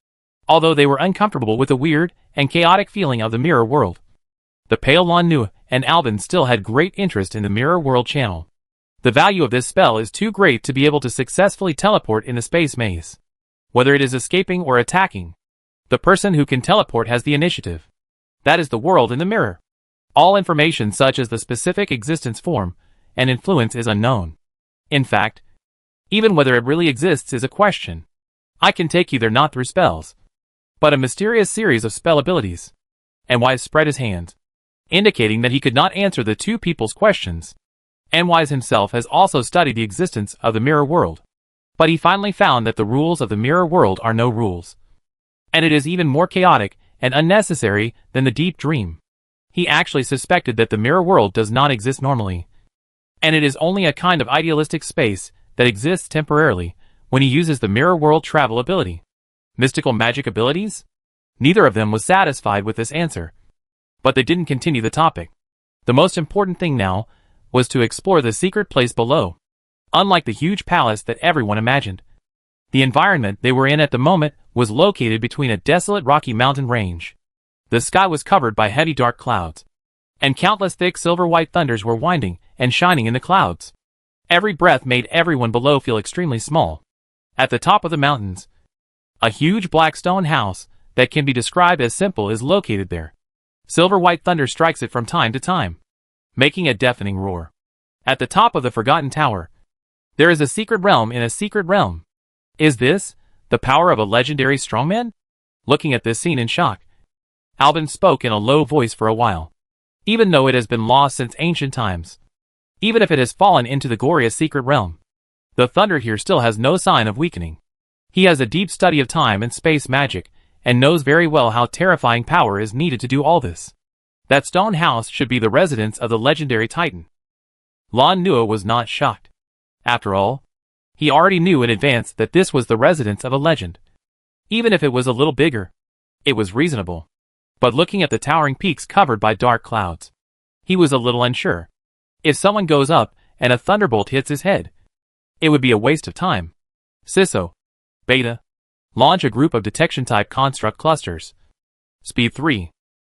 Although they were uncomfortable with the weird and chaotic feeling of the mirror world, the pale Lanu and Albans still had great interest in the mirror world channel. The value of this spell is too great to be able to successfully teleport in the space maze. Whether it is escaping or attacking, the person who can teleport has the initiative. That is the world in the mirror. All information such as the specific existence, form, and influence is unknown. In fact, even whether it really exists is a question. I can take you there not through spells, but a mysterious series of spell abilities. And Wise spread his hands, indicating that he could not answer the two people's questions. And Wise himself has also studied the existence of the mirror world, but he finally found that the rules of the mirror world are no rules. And it is even more chaotic and unnecessary than the deep dream. He actually suspected that the mirror world does not exist normally, and it is only a kind of idealistic space that exists temporarily when he uses the mirror world travel ability. Mystical magic abilities? Neither of them was satisfied with this answer, but they didn't continue the topic. The most important thing now was to explore the secret place below. Unlike the huge palace that everyone imagined, the environment they were in at the moment was located between a desolate rocky mountain range. The sky was covered by heavy dark clouds, and countless thick silver-white thunders were winding and shining in the clouds. Every breath made everyone below feel extremely small. At the top of the mountains, a huge black stone house that can be described as simple is located there. Silver-white thunder strikes it from time to time, making a deafening roar. At the top of the Forgotten Tower, there is a secret realm in a secret realm. Is this the power of a legendary strongman? Looking at this scene in shock, Albans spoke in a low voice for a while. Even though it has been lost since ancient times, even if it has fallen into the glorious secret realm, the thunder here still has no sign of weakening. He has a deep study of time and space magic, and knows very well how terrifying power is needed to do all this. That stone house should be the residence of the legendary Titan. Lan Nua was not shocked. After all, he already knew in advance that this was the residence of a legend. Even if it was a little bigger, it was reasonable. But looking at the towering peaks covered by dark clouds, he was a little unsure. If someone goes up and a thunderbolt hits his head, it would be a waste of time. Ciso, Beta, launch a group of detection-type construct clusters. Speed 3.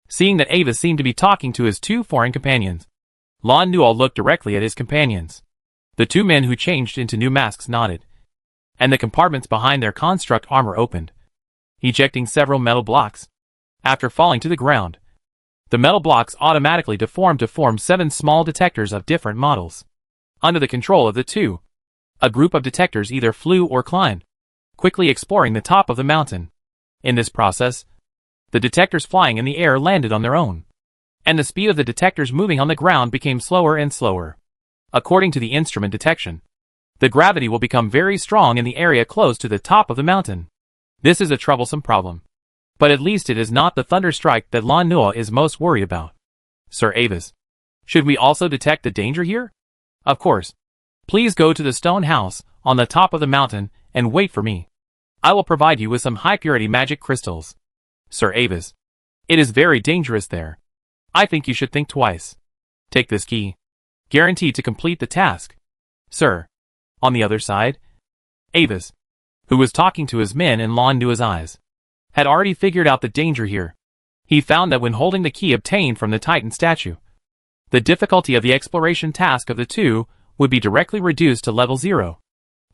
Seeing that Ava seemed to be talking to his two foreign companions, Lan Nua looked directly at his companions. The two men who changed into new masks nodded, and the compartments behind their construct armor opened, ejecting several metal blocks. After falling to the ground, the metal blocks automatically deformed to form 7 small detectors of different models. Under the control of the two, a group of detectors either flew or climbed, quickly exploring the top of the mountain. In this process, the detectors flying in the air landed on their own, and the speed of the detectors moving on the ground became slower and slower. According to the instrument detection, the gravity will become very strong in the area close to the top of the mountain. This is a troublesome problem, but at least it is not the thunder strike that Lan Nua is most worried about. Sir Avis, should we also detect the danger here? Of course. Please go to the stone house on the top of the mountain and wait for me. I will provide you with some high-purity magic crystals. Sir Avis, it is very dangerous there. I think you should think twice. Take this key. Guaranteed to complete the task. Sir. On the other side, Avis, who was talking to his men in Lan Nua's eyes, had already figured out the danger here. He found that when holding the key obtained from the Titan statue, the difficulty of the exploration task of the two would be directly reduced to level 0.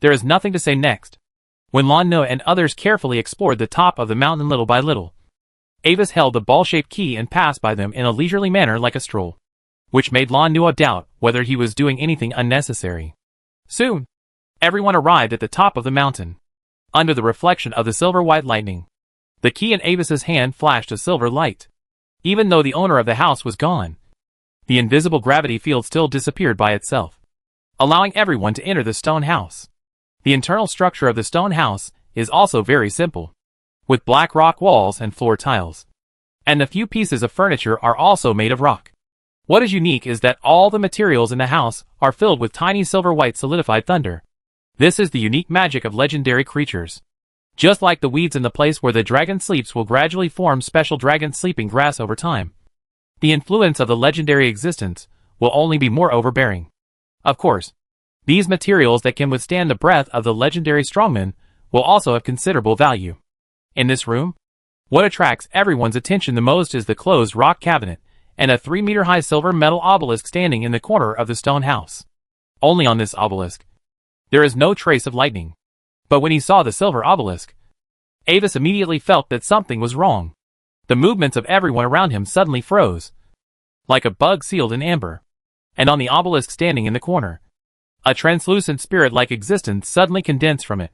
There is nothing to say next. When Lan Nua and others carefully explored the top of the mountain little by little, Avis held the ball-shaped key and passed by them in a leisurely manner like a stroll, which made Lan Nua doubt whether he was doing anything unnecessary. Soon, everyone arrived at the top of the mountain. Under the reflection of the silver-white lightning, the key in Avis's hand flashed a silver light. Even though the owner of the house was gone, the invisible gravity field still disappeared by itself, allowing everyone to enter the stone house. The internal structure of the stone house is also very simple, with black rock walls and floor tiles. And the few pieces of furniture are also made of rock. What is unique is that all the materials in the house are filled with tiny silver-white solidified thunder. This is the unique magic of legendary creatures. Just like the weeds in the place where the dragon sleeps will gradually form special dragon sleeping grass over time. The influence of the legendary existence will only be more overbearing. Of course, these materials that can withstand the breath of the legendary strongman will also have considerable value. In this room, what attracts everyone's attention the most is the closed rock cabinet and a 3-meter-high silver metal obelisk standing in the corner of the stone house. Only on this obelisk, there is no trace of lightning. But when he saw the silver obelisk, Avis immediately felt that something was wrong. The movements of everyone around him suddenly froze, like a bug sealed in amber. And on the obelisk standing in the corner, a translucent spirit-like existence suddenly condensed from it.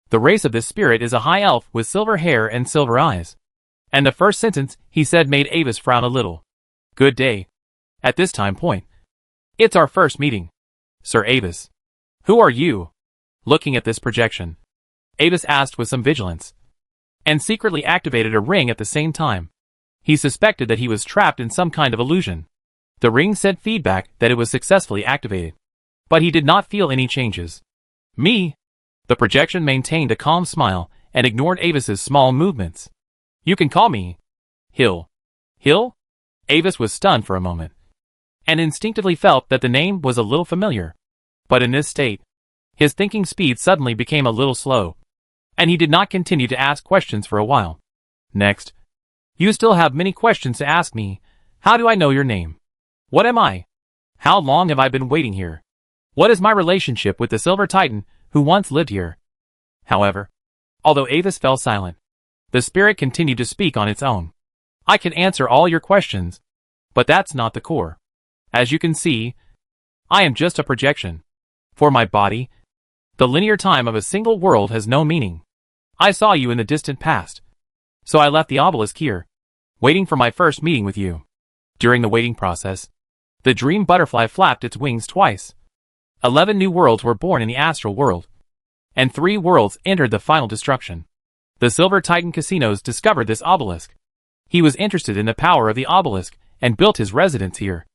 The race of this spirit is a high elf with silver hair and silver eyes. And the first sentence he said made Avis frown a little. Good day. At this time point. It's our first meeting. Sir Avis. Who are you? Looking at this projection, Avis asked with some vigilance, and secretly activated a ring at the same time. He suspected that he was trapped in some kind of illusion. The ring sent feedback that it was successfully activated. But he did not feel any changes. Me? The projection maintained a calm smile and ignored Avis's small movements. You can call me Hill. Hill? Avis was stunned for a moment, and instinctively felt that the name was a little familiar. But in this state, his thinking speed suddenly became a little slow, and he did not continue to ask questions for a while. Next, you still have many questions to ask me. How do I know your name? What am I? How long have I been waiting here? What is my relationship with the Silver Titan who once lived here? However, although Avis fell silent, the spirit continued to speak on its own. I can answer all your questions, but that's not the core. As you can see, I am just a projection. For my body, the linear time of a single world has no meaning. I saw you in the distant past, so I left the obelisk here, waiting for my first meeting with you. During the waiting process, the dream butterfly flapped its wings twice. 11 new worlds were born in the astral world, and 3 worlds entered the final destruction. The Silver Titan casinos discovered this obelisk. He was interested in the power of the obelisk and built his residence here.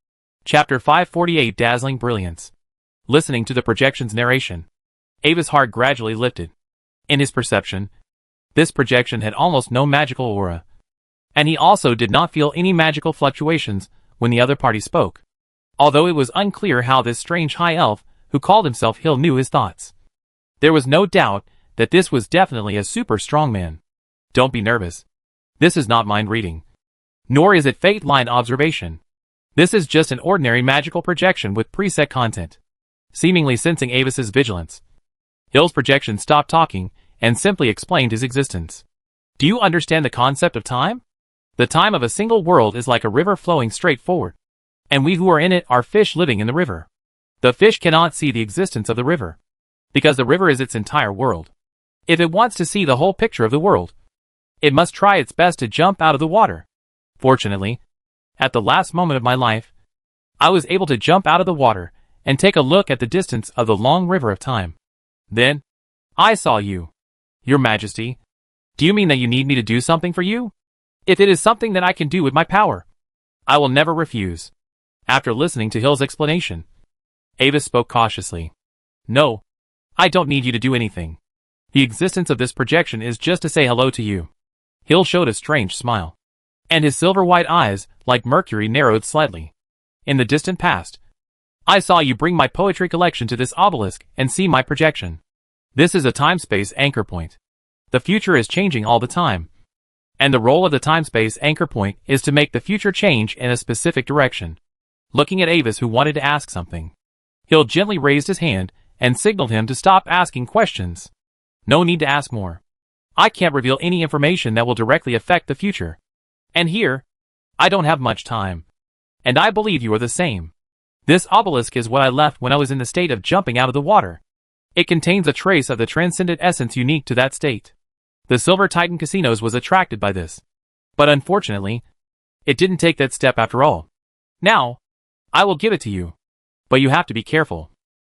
Chapter 548 Dazzling Brilliance. Listening to the projection's narration, Avis' heart gradually lifted. In his perception, this projection had almost no magical aura, and he also did not feel any magical fluctuations when the other party spoke, although it was unclear how this strange high elf who called himself Hill knew his thoughts. There was no doubt that this was definitely a super strong man. Don't be nervous. This is not mind reading, nor is it fate line observation. This is just an ordinary magical projection with preset content. Seemingly sensing Avis's vigilance, Hill's projection stopped talking and simply explained his existence. Do you understand the concept of time? The time of a single world is like a river flowing straight forward, and we who are in it are fish living in the river. The fish cannot see the existence of the river, because the river is its entire world. If it wants to see the whole picture of the world, it must try its best to jump out of the water. Fortunately, at the last moment of my life, I was able to jump out of the water and take a look at the distance of the long river of time. Then, I saw you. Your Majesty, do you mean that you need me to do something for you? If it is something that I can do with my power, I will never refuse. After listening to Hill's explanation, Avis spoke cautiously. No, I don't need you to do anything. The existence of this projection is just to say hello to you. Hill showed a strange smile, and his silver-white eyes, like mercury, narrowed slightly. In the distant past, I saw you bring my poetry collection to this obelisk and see my projection. This is a time-space anchor point. The future is changing all the time, and the role of the time-space anchor point is to make the future change in a specific direction. Looking at Avis, who wanted to ask something, Hill gently raised his hand and signaled him to stop asking questions. No need to ask more. I can't reveal any information that will directly affect the future. And here, I don't have much time. And I believe you are the same. This obelisk is what I left when I was in the state of jumping out of the water. It contains a trace of the transcendent essence unique to that state. The Silver Titan Casinos was attracted by this. But unfortunately, it didn't take that step after all. Now, I will give it to you. But you have to be careful,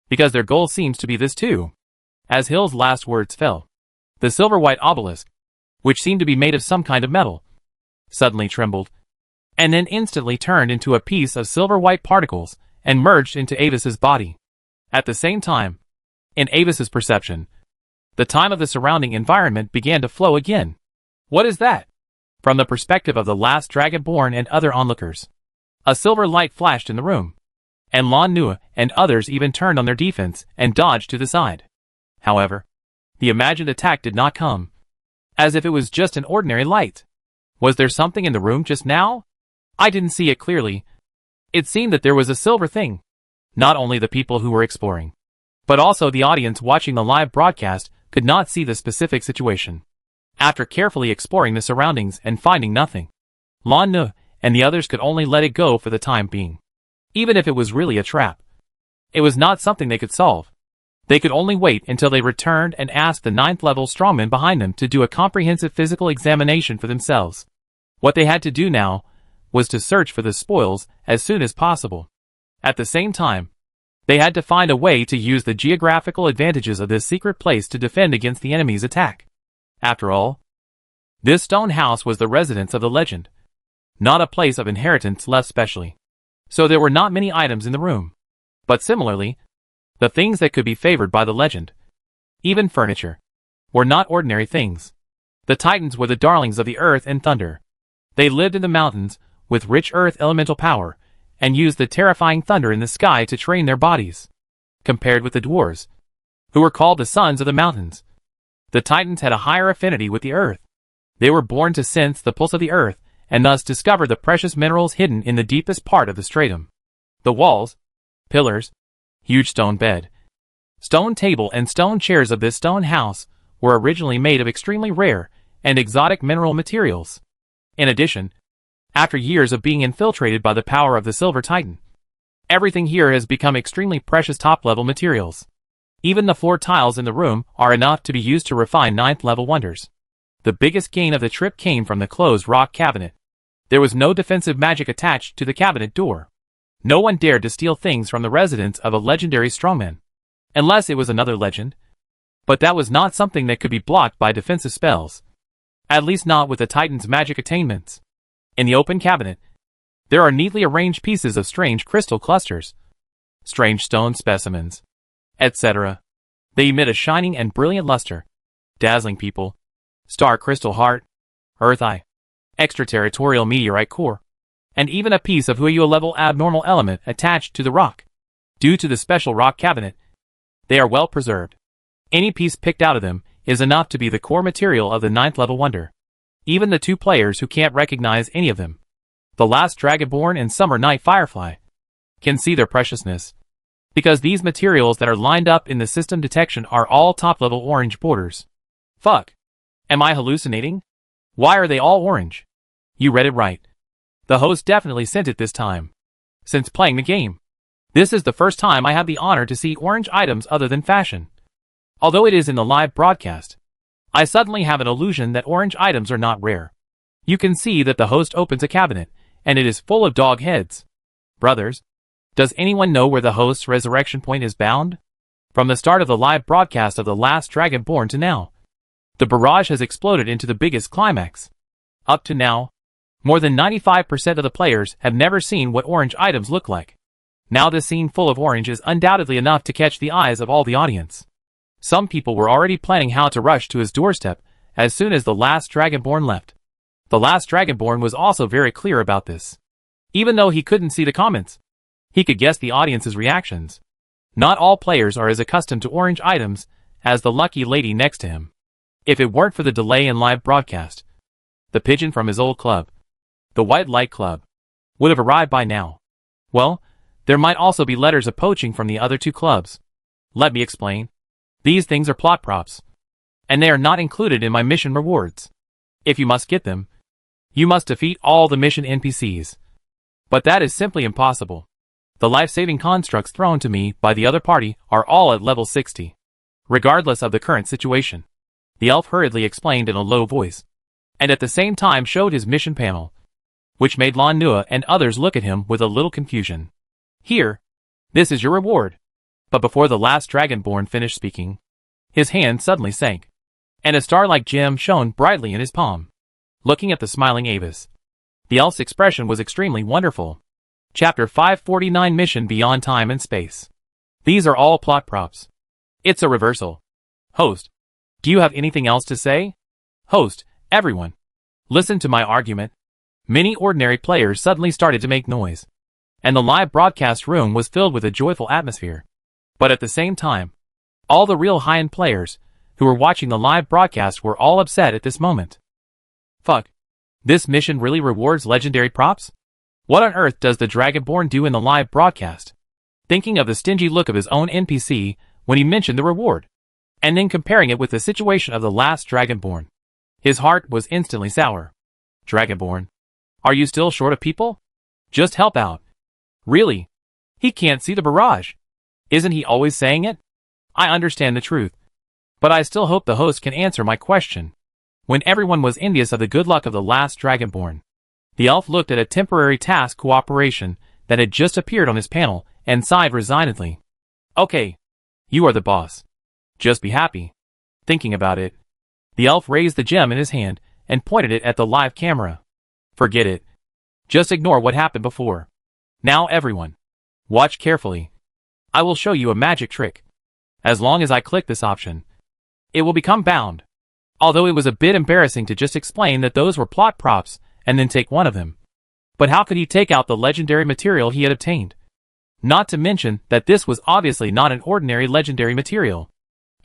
because their goal seems to be this too. As Hill's last words fell, the silver-white obelisk, which seemed to be made of some kind of metal, suddenly trembled, and then instantly turned into a piece of silver-white particles and merged into Avis's body. At the same time, in Avis's perception, the time of the surrounding environment began to flow again. What is that? From the perspective of the last Dragonborn and other onlookers, a silver light flashed in the room, and Lan Nua and others even turned on their defense and dodged to the side. However, the imagined attack did not come, as if it was just an ordinary light. Was there something in the room just now? I didn't see it clearly. It seemed that there was a silver thing. Not only the people who were exploring, but also the audience watching the live broadcast could not see the specific situation. After carefully exploring the surroundings and finding nothing, Lan Nua and the others could only let it go for the time being. Even if it was really a trap, it was not something they could solve. They could only wait until they returned and asked the 9th level strongman behind them to do a comprehensive physical examination for themselves. What they had to do now was to search for the spoils as soon as possible. At the same time, they had to find a way to use the geographical advantages of this secret place to defend against the enemy's attack. After all, this stone house was the residence of the legend, not a place of inheritance left specially. So there were not many items in the room. But similarly, the things that could be favored by the legend, even furniture, were not ordinary things. The Titans were the darlings of the earth and thunder. They lived in the mountains with rich earth elemental power and used the terrifying thunder in the sky to train their bodies. Compared with the dwarves, who were called the sons of the mountains, the Titans had a higher affinity with the earth. They were born to sense the pulse of the earth and thus discover the precious minerals hidden in the deepest part of the stratum. The walls, pillars, huge stone bed, stone table and stone chairs of this stone house were originally made of extremely rare and exotic mineral materials. In addition, after years of being infiltrated by the power of the Silver Titan, everything here has become extremely precious top-level materials. Even the floor tiles in the room are enough to be used to refine 9th level wonders. The biggest gain of the trip came from the closed rock cabinet. There was no defensive magic attached to the cabinet door. No one dared to steal things from the residence of a legendary strongman, unless it was another legend. But that was not something that could be blocked by defensive spells. At least not with the Titan's magic attainments. In the open cabinet, there are neatly arranged pieces of strange crystal clusters, strange stone specimens, etc. They emit a shining and brilliant luster, dazzling people. Star crystal heart, earth eye, extraterritorial meteorite core, and even a piece of Huayua level abnormal element attached to the rock. Due to the special rock cabinet, they are well preserved. Any piece picked out of them is enough to be the core material of the 9th level wonder. Even the two players who can't recognize any of them, the last Dragonborn and Summer Night Firefly, can see their preciousness, because these materials that are lined up in the system detection are all top-level orange borders. Fuck. Am I hallucinating? Why are they all orange? You read it right. The host definitely sent it this time. Since playing the game, this is the first time I have the honor to see orange items other than fashion. Although it is in the live broadcast, I suddenly have an illusion that orange items are not rare. You can see that the host opens a cabinet, and it is full of dog heads. Brothers, does anyone know where the host's resurrection point is bound? From the start of the live broadcast of the last Dragonborn to now, the barrage has exploded into the biggest climax. Up to now, more than 95% of the players have never seen what orange items look like. Now this scene full of orange is undoubtedly enough to catch the eyes of all the audience. Some people were already planning how to rush to his doorstep as soon as the last Dragonborn left. The last Dragonborn was also very clear about this. Even though he couldn't see the comments, he could guess the audience's reactions. Not all players are as accustomed to orange items as the lucky lady next to him. If it weren't for the delay in live broadcast, the pigeon from his old club, the White Light Club, would have arrived by now. Well, there might also be letters of poaching from the other two clubs. Let me explain. These things are plot props, and they are not included in my mission rewards. If you must get them, you must defeat all the mission NPCs. But that is simply impossible. The life-saving constructs thrown to me by the other party are all at level 60. Regardless of the current situation, the elf hurriedly explained in a low voice, and at the same time showed his mission panel, which made Lan Nua and others look at him with a little confusion. Here, this is your reward. But before the last Dragonborn finished speaking, his hand suddenly sank, and a star-like gem shone brightly in his palm. Looking at the smiling Avis, The elf's expression was extremely wonderful. Chapter 549 Mission Beyond Time and Space. These are all plot props. It's a reversal. Host. Do you have anything else to say? Host. Everyone. Listen to my argument. Many ordinary players suddenly started to make noise, and the live broadcast room was filled with a joyful atmosphere. But at the same time, all the real high-end players who were watching the live broadcast were all upset at this moment. Fuck. This mission really rewards legendary props? What on earth does the Dragonborn do in the live broadcast? Thinking of the stingy look of his own NPC when he mentioned the reward, and then comparing it with the situation of the last Dragonborn, his heart was instantly sour. Dragonborn, are you still short of people? Just help out. Really? He can't see the barrage. Isn't he always saying it? I understand the truth, but I still hope the host can answer my question. When everyone was envious of the good luck of the last Dragonborn, the elf looked at a temporary task cooperation that had just appeared on his panel and sighed resignedly. Okay, you are the boss. Just be happy. Thinking about it, the elf raised the gem in his hand and pointed it at the live camera. Forget it. Just ignore what happened before. Now everyone, watch carefully. I will show you a magic trick. As long as I click this option, it will become bound. Although it was a bit embarrassing to just explain that those were plot props and then take one of them. But how could he take out the legendary material he had obtained? Not to mention that this was obviously not an ordinary legendary material.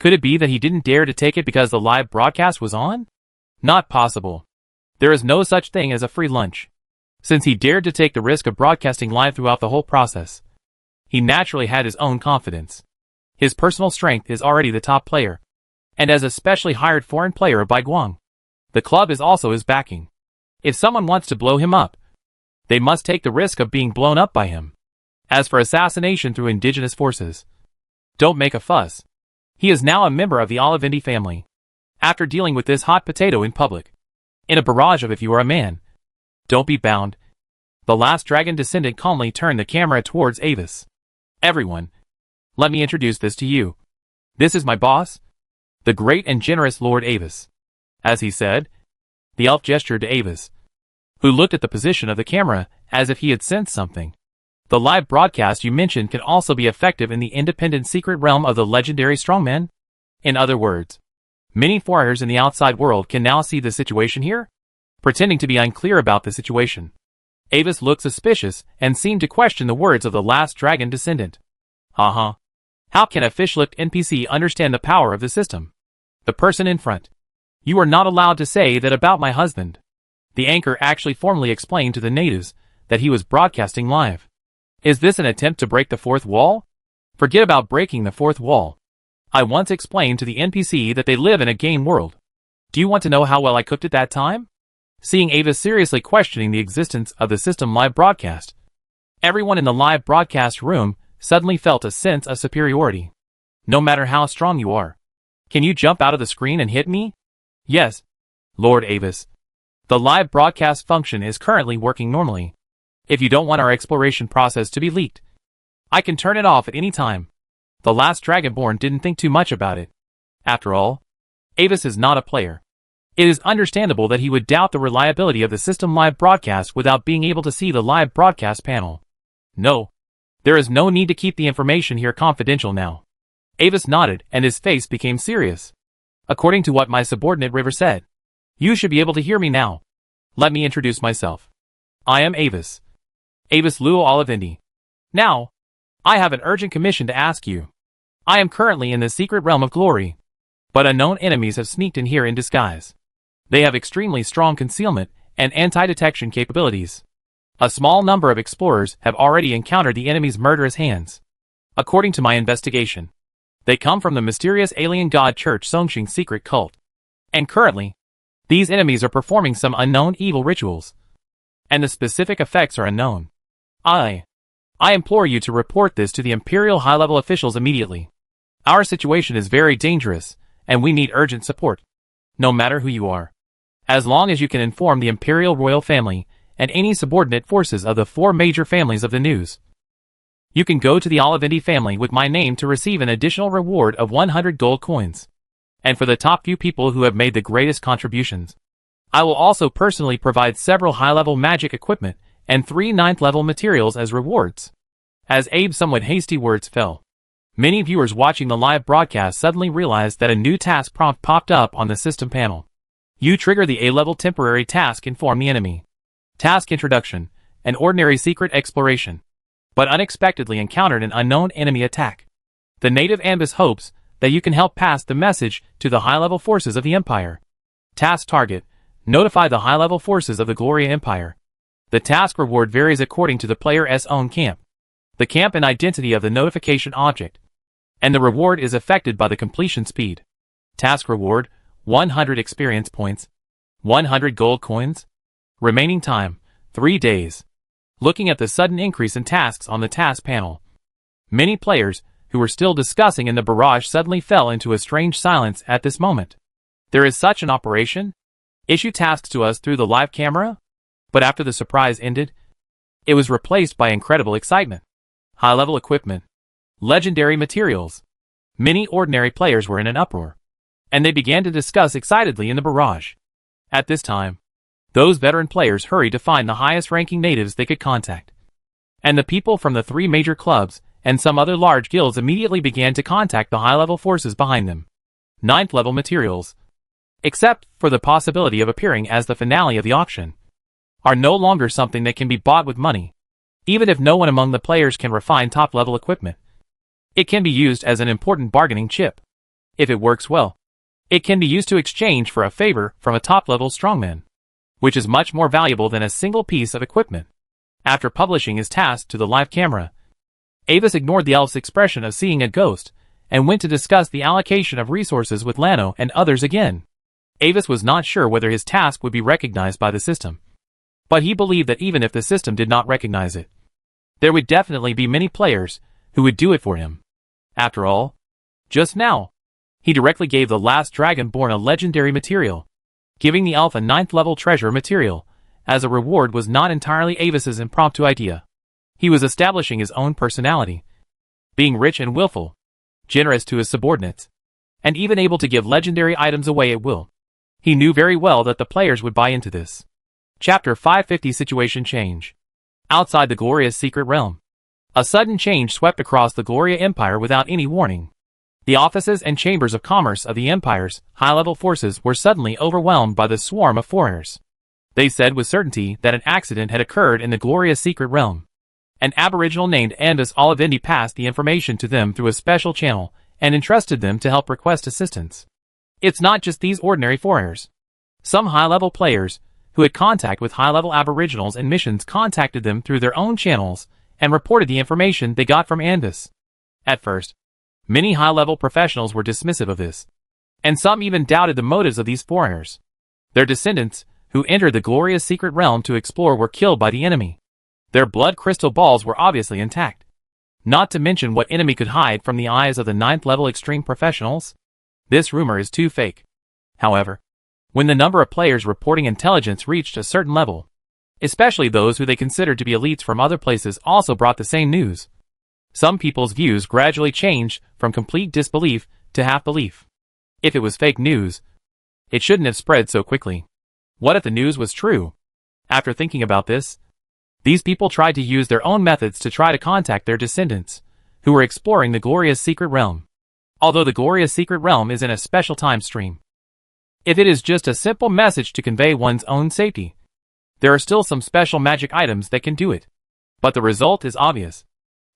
Could it be that he didn't dare to take it because the live broadcast was on? Not possible. There is no such thing as a free lunch. Since he dared to take the risk of broadcasting live throughout the whole process, he naturally had his own confidence. His personal strength is already the top player, and as a specially hired foreign player by Guang, the club is also his backing. If someone wants to blow him up, they must take the risk of being blown up by him. As for assassination through indigenous forces, don't make a fuss. He is now a member of the Olivendi family. After dealing with this hot potato in public, in a barrage of if you are a man, don't be bound. The last dragon descendant calmly turned the camera towards Avis. Everyone, let me introduce this to you. This is my boss, the great and generous Lord Avis. As he said, the elf gestured to Avis, who looked at the position of the camera as if he had sensed something. The live broadcast you mentioned can also be effective in the independent secret realm of the legendary strongmen? In other words, many foreigners in the outside world can now see the situation here? Pretending to be unclear about the situation, Avis looked suspicious and seemed to question the words of the last dragon descendant. How can a fish-lipped NPC understand the power of the system? The person in front. You are not allowed to say that about my husband. The anchor actually formally explained to the natives that he was broadcasting live. Is this an attempt to break the fourth wall? Forget about breaking the fourth wall. I once explained to the NPC that they live in a game world. Do you want to know how well I cooked it that time? Seeing Avis seriously questioning the existence of the system live broadcast, everyone in the live broadcast room suddenly felt a sense of superiority. No matter how strong you are. Can you jump out of the screen and hit me? Yes, Lord Avis. The live broadcast function is currently working normally. If you don't want our exploration process to be leaked, I can turn it off at any time. The last Dragonborn didn't think too much about it. After all, Avis is not a player. It is understandable that he would doubt the reliability of the system live broadcast without being able to see the live broadcast panel. No, there is no need to keep the information here confidential now. Avis nodded and his face became serious. According to what my subordinate River said, you should be able to hear me now. Let me introduce myself. I am Avis. Avis Luo Olivendi. Now, I have an urgent commission to ask you. I am currently in the secret realm of glory, but unknown enemies have sneaked in here in disguise. They have extremely strong concealment and anti-detection capabilities. A small number of explorers have already encountered the enemy's murderous hands. According to my investigation, they come from the mysterious alien god church Songqing secret cult. And currently, these enemies are performing some unknown evil rituals. And the specific effects are unknown. I implore you to report this to the Imperial high-level officials immediately. Our situation is very dangerous, and we need urgent support. No matter who you are. As long as you can inform the Imperial royal family and any subordinate forces of the 4 major families of the news. You can go to the Olivendi family with my name to receive an additional reward of 100 gold coins. And for the top few people who have made the greatest contributions, I will also personally provide several high-level magic equipment and 3 9th-level materials as rewards. As Abe's somewhat hasty words fell, many viewers watching the live broadcast suddenly realized that a new task prompt popped up on the system panel. You trigger the A-level temporary task Inform the enemy. Task Introduction, an ordinary secret exploration, but unexpectedly encountered an unknown enemy attack. The native Ambus hopes that you can help pass the message to the high-level forces of the Empire. Task Target, notify the high-level forces of the Gloria Empire. The task reward varies according to the player's own camp, the camp and identity of the notification object, and the reward is affected by the completion speed. Task Reward, 100 experience points, 100 gold coins. Remaining time, 3 days. Looking at the sudden increase in tasks on the task panel, many players, who were still discussing in the barrage suddenly fell into a strange silence at this moment. There is such an operation? Issue tasks to us through the live camera? But after the surprise ended, it was replaced by incredible excitement. High-level equipment. Legendary materials. Many ordinary players were in an uproar, and they began to discuss excitedly in the barrage. At this time, those veteran players hurried to find the highest-ranking natives they could contact. And the people from the 3 major clubs and some other large guilds immediately began to contact the high-level forces behind them. 9th-level materials, except for the possibility of appearing as the finale of the auction, are no longer something that can be bought with money. Even if no one among the players can refine top-level equipment, it can be used as an important bargaining chip. If it works well, it can be used to exchange for a favor from a top-level strongman, which is much more valuable than a single piece of equipment. After publishing his task to the live camera, Avis ignored the elf's expression of seeing a ghost and went to discuss the allocation of resources with Lano and others again. Avis was not sure whether his task would be recognized by the system, but he believed that even if the system did not recognize it, there would definitely be many players who would do it for him. After all, just now, he directly gave the last Dragonborn a legendary material. Giving the elf a 9th-level treasure material as a reward was not entirely Avis's impromptu idea. He was establishing his own personality, being rich and willful, generous to his subordinates, and even able to give legendary items away at will. He knew very well that the players would buy into this. Chapter 550 Situation Change. Outside the Gloria's secret realm, a sudden change swept across the Gloria Empire without any warning. The offices and chambers of commerce of the Empire's high-level forces were suddenly overwhelmed by the swarm of foreigners. They said with certainty that an accident had occurred in the Gloria's secret realm. An aboriginal named Andus Olivendi passed the information to them through a special channel and entrusted them to help request assistance. It's not just these ordinary foreigners. Some high-level players who had contact with high-level aboriginals and missions contacted them through their own channels and reported the information they got from Andus. At first, many high-level professionals were dismissive of this, and some even doubted the motives of these foreigners. Their descendants, who entered the Gloria's secret realm to explore, were killed by the enemy. Their blood crystal balls were obviously intact. Not to mention what enemy could hide from the eyes of the 9th-level extreme professionals. This rumor is too fake. However, when the number of players reporting intelligence reached a certain level, especially those who they considered to be elites from other places also brought the same news, some people's views gradually changed from complete disbelief to half belief. If it was fake news, it shouldn't have spread so quickly. What if the news was true? After thinking about this, these people tried to use their own methods to try to contact their descendants, who were exploring the Gloria's secret realm. Although the Gloria's secret realm is in a special time stream, if it is just a simple message to convey one's own safety, there are still some special magic items that can do it. But the result is obvious.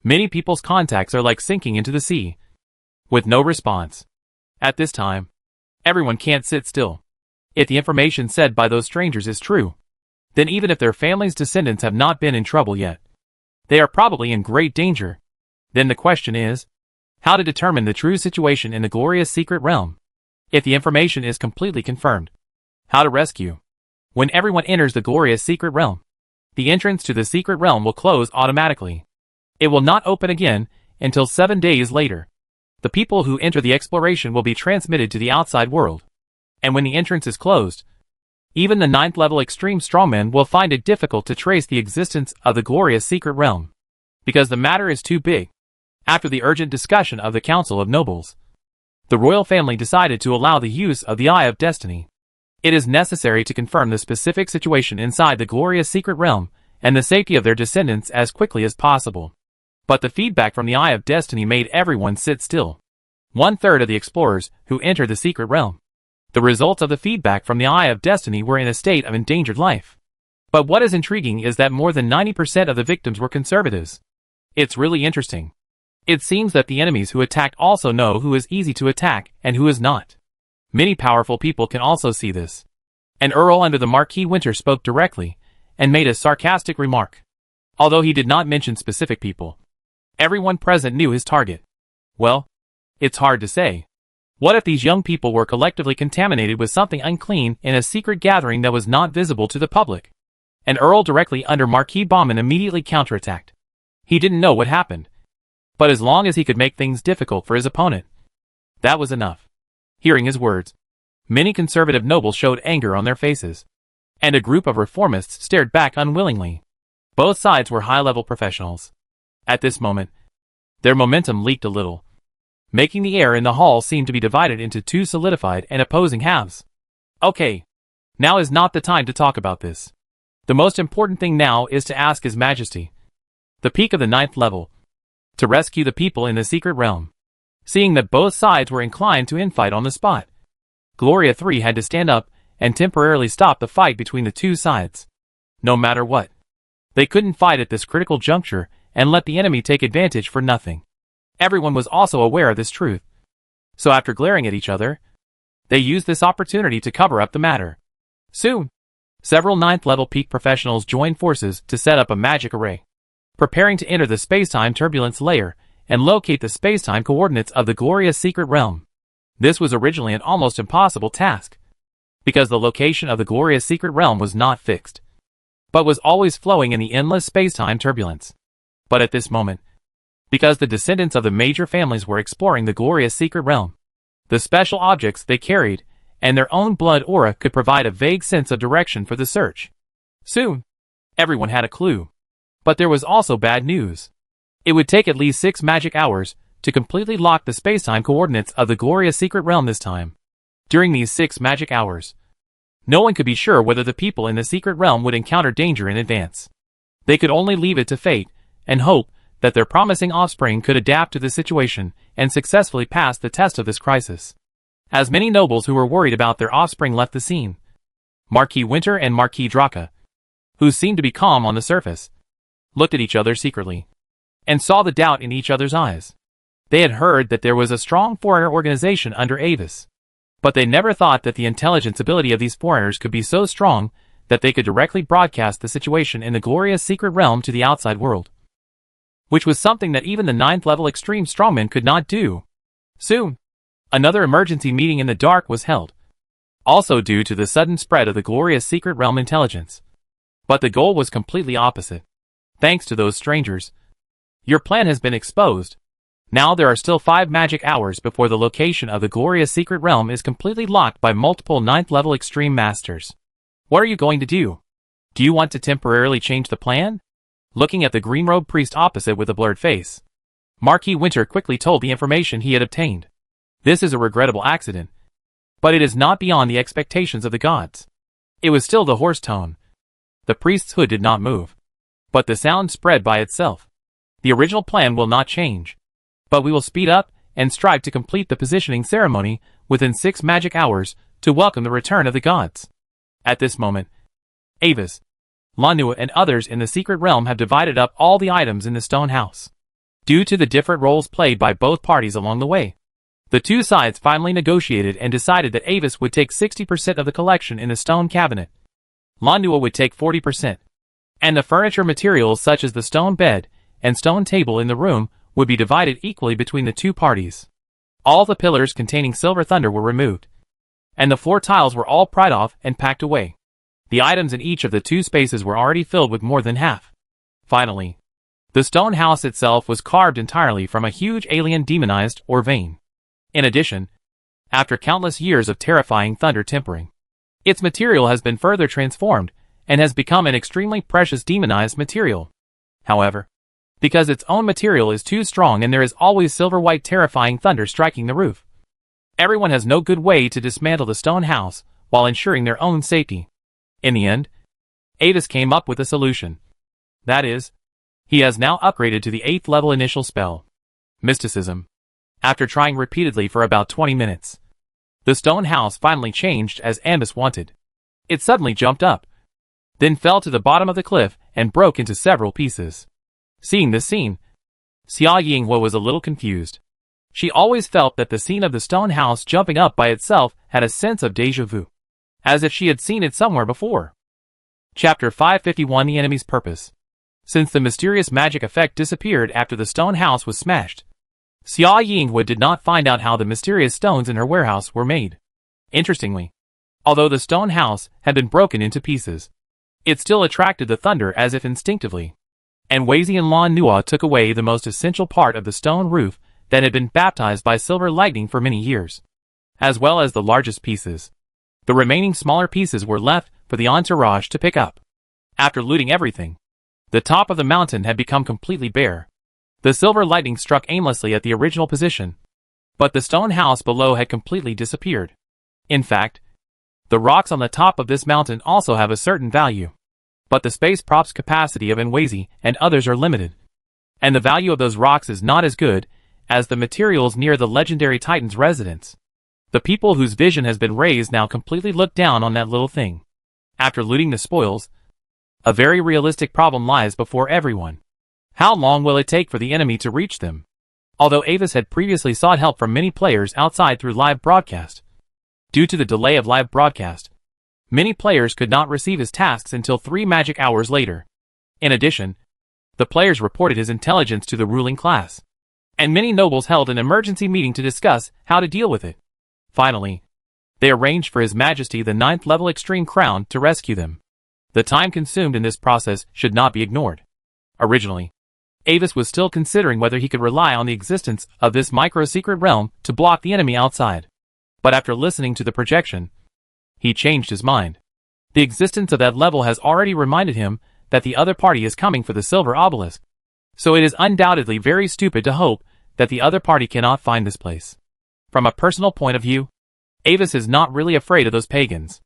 Many people's contacts are like sinking into the sea, with no response. At this time, everyone can't sit still. If the information said by those strangers is true, then even if their family's descendants have not been in trouble yet, they are probably in great danger. Then the question is, how to determine the true situation in the Gloria's secret realm? If the information is completely confirmed, how to rescue? When everyone enters the Gloria's secret realm, the entrance to the secret realm will close automatically. It will not open again until 7 days later. The people who enter the exploration will be transmitted to the outside world. And when the entrance is closed, even the 9th-level extreme strongmen will find it difficult to trace the existence of the Gloria's secret realm, because the matter is too big. After the urgent discussion of the Council of Nobles, the royal family decided to allow the use of the Eye of Destiny. It is necessary to confirm the specific situation inside the glorious secret realm and the safety of their descendants as quickly as possible. But the feedback from the Eye of Destiny made everyone sit still. 1/3 of the explorers who entered the secret realm. The results of the feedback from the Eye of Destiny were in a state of endangered life. But what is intriguing is that more than 90% of the victims were conservatives. It's really interesting. It seems that the enemies who attacked also know who is easy to attack and who is not. Many powerful people can also see this. An Earl under the Marquis Winter spoke directly and made a sarcastic remark. Although he did not mention specific people, everyone present knew his target. Well, it's hard to say. What if these young people were collectively contaminated with something unclean in a secret gathering that was not visible to the public? An Earl directly under Marquis Bauman immediately counterattacked. He didn't know what happened, but as long as he could make things difficult for his opponent, that was enough. Hearing his words, many conservative nobles showed anger on their faces, and a group of reformists stared back unwillingly. Both sides were high-level professionals. At this moment, their momentum leaked a little, making the air in the hall seem to be divided into two solidified and opposing halves. Okay, now is not the time to talk about this. The most important thing now is to ask His Majesty, the peak of the 9th level, to rescue the people in the secret realm. Seeing that both sides were inclined to infight on the spot, Gloria 3 had to stand up and temporarily stop the fight between the two sides. No matter what, they couldn't fight at this critical juncture and let the enemy take advantage for nothing. Everyone was also aware of this truth. So after glaring at each other, they used this opportunity to cover up the matter. Soon, several 9th level peak professionals joined forces to set up a magic array, preparing to enter the spacetime turbulence layer and locate the spacetime coordinates of the glorious secret realm. This was originally an almost impossible task, because the location of the glorious secret realm was not fixed, but was always flowing in the endless spacetime turbulence. But at this moment, because the descendants of the major families were exploring the glorious secret realm, the special objects they carried and their own blood aura could provide a vague sense of direction for the search. Soon, everyone had a clue. But there was also bad news. It would take at least 6 magic hours to completely lock the spacetime coordinates of the glorious secret realm this time. During these 6 magic hours, no one could be sure whether the people in the secret realm would encounter danger in advance. They could only leave it to fate and hope that their promising offspring could adapt to the situation and successfully pass the test of this crisis. As many nobles who were worried about their offspring left the scene, Marquis Winter and Marquis Draka, who seemed to be calm on the surface, looked at each other secretly, and saw the doubt in each other's eyes. They had heard that there was a strong foreigner organization under Avis, but they never thought that the intelligence ability of these foreigners could be so strong that they could directly broadcast the situation in the glorious secret realm to the outside world, which was something that even the 9th level extreme strongmen could not do. Soon, another emergency meeting in the dark was held, also due to the sudden spread of the glorious secret realm intelligence. But the goal was completely opposite. Thanks to those strangers, your plan has been exposed. Now there are still 5 magic hours before the location of the glorious secret realm is completely locked by multiple 9th level extreme masters. What are you going to do? Do you want to temporarily change the plan? Looking at the green-robed priest opposite with a blurred face, Marquis Winter quickly told the information he had obtained. This is a regrettable accident, but it is not beyond the expectations of the gods. It was still the hoarse tone. The priest's hood did not move, but the sound spread by itself. The original plan will not change, but we will speed up and strive to complete the positioning ceremony within 6 magic hours to welcome the return of the gods. At this moment, Avis, Lanua and others in the secret realm have divided up all the items in the stone house. Due to the different roles played by both parties along the way, the two sides finally negotiated and decided that Avis would take 60% of the collection in the stone cabinet, Lanua would take 40%, and the furniture materials such as the stone bed and stone table in the room would be divided equally between the two parties. All the pillars containing silver thunder were removed, and the floor tiles were all pried off and packed away. The items in each of the 2 spaces were already filled with more than half. Finally, the stone house itself was carved entirely from a huge alien demonized or vein. In addition, after countless years of terrifying thunder tempering, its material has been further transformed and has become an extremely precious demonized material. However, because its own material is too strong and there is always silver-white terrifying thunder striking the roof, everyone has no good way to dismantle the stone house while ensuring their own safety. In the end, Avis came up with a solution. That is, he has now upgraded to the 8th level initial spell, Mysticism. After trying repeatedly for about 20 minutes, the stone house finally changed as Avis wanted. It suddenly jumped up, then fell to the bottom of the cliff and broke into several pieces. Seeing this scene, Xia Yinghuo was a little confused. She always felt that the scene of the stone house jumping up by itself had a sense of déjà vu, as if she had seen it somewhere before. Chapter 551: The Enemy's Purpose. Since the mysterious magic effect disappeared after the stone house was smashed, Xia Yinghuo did not find out how the mysterious stones in her warehouse were made. Interestingly, although the stone house had been broken into pieces, it still attracted the thunder as if instinctively, and Weizi and Lan Nua took away the most essential part of the stone roof that had been baptized by silver lightning for many years, as well as the largest pieces. The remaining smaller pieces were left for the entourage to pick up. After looting everything, the top of the mountain had become completely bare. The silver lightning struck aimlessly at the original position, but the stone house below had completely disappeared. In fact, the rocks on the top of this mountain also have a certain value, but the space props capacity of Enwazi and others are limited, and the value of those rocks is not as good as the materials near the legendary Titan's residence. The people whose vision has been raised now completely look down on that little thing. After looting the spoils, a very realistic problem lies before everyone. How long will it take for the enemy to reach them? Although Avis had previously sought help from many players outside through live broadcast, due to the delay of live broadcast, many players could not receive his tasks until 3 magic hours later. In addition, the players reported his intelligence to the ruling class, and many nobles held an emergency meeting to discuss how to deal with it. Finally, they arranged for His Majesty the 9th level Extreme Crown to rescue them. The time consumed in this process should not be ignored. Originally, Avis was still considering whether he could rely on the existence of this micro-secret realm to block the enemy outside. But after listening to the projection, he changed his mind. The existence of that level has already reminded him that the other party is coming for the silver obelisk, so it is undoubtedly very stupid to hope that the other party cannot find this place. From a personal point of view, Avis is not really afraid of those pagans.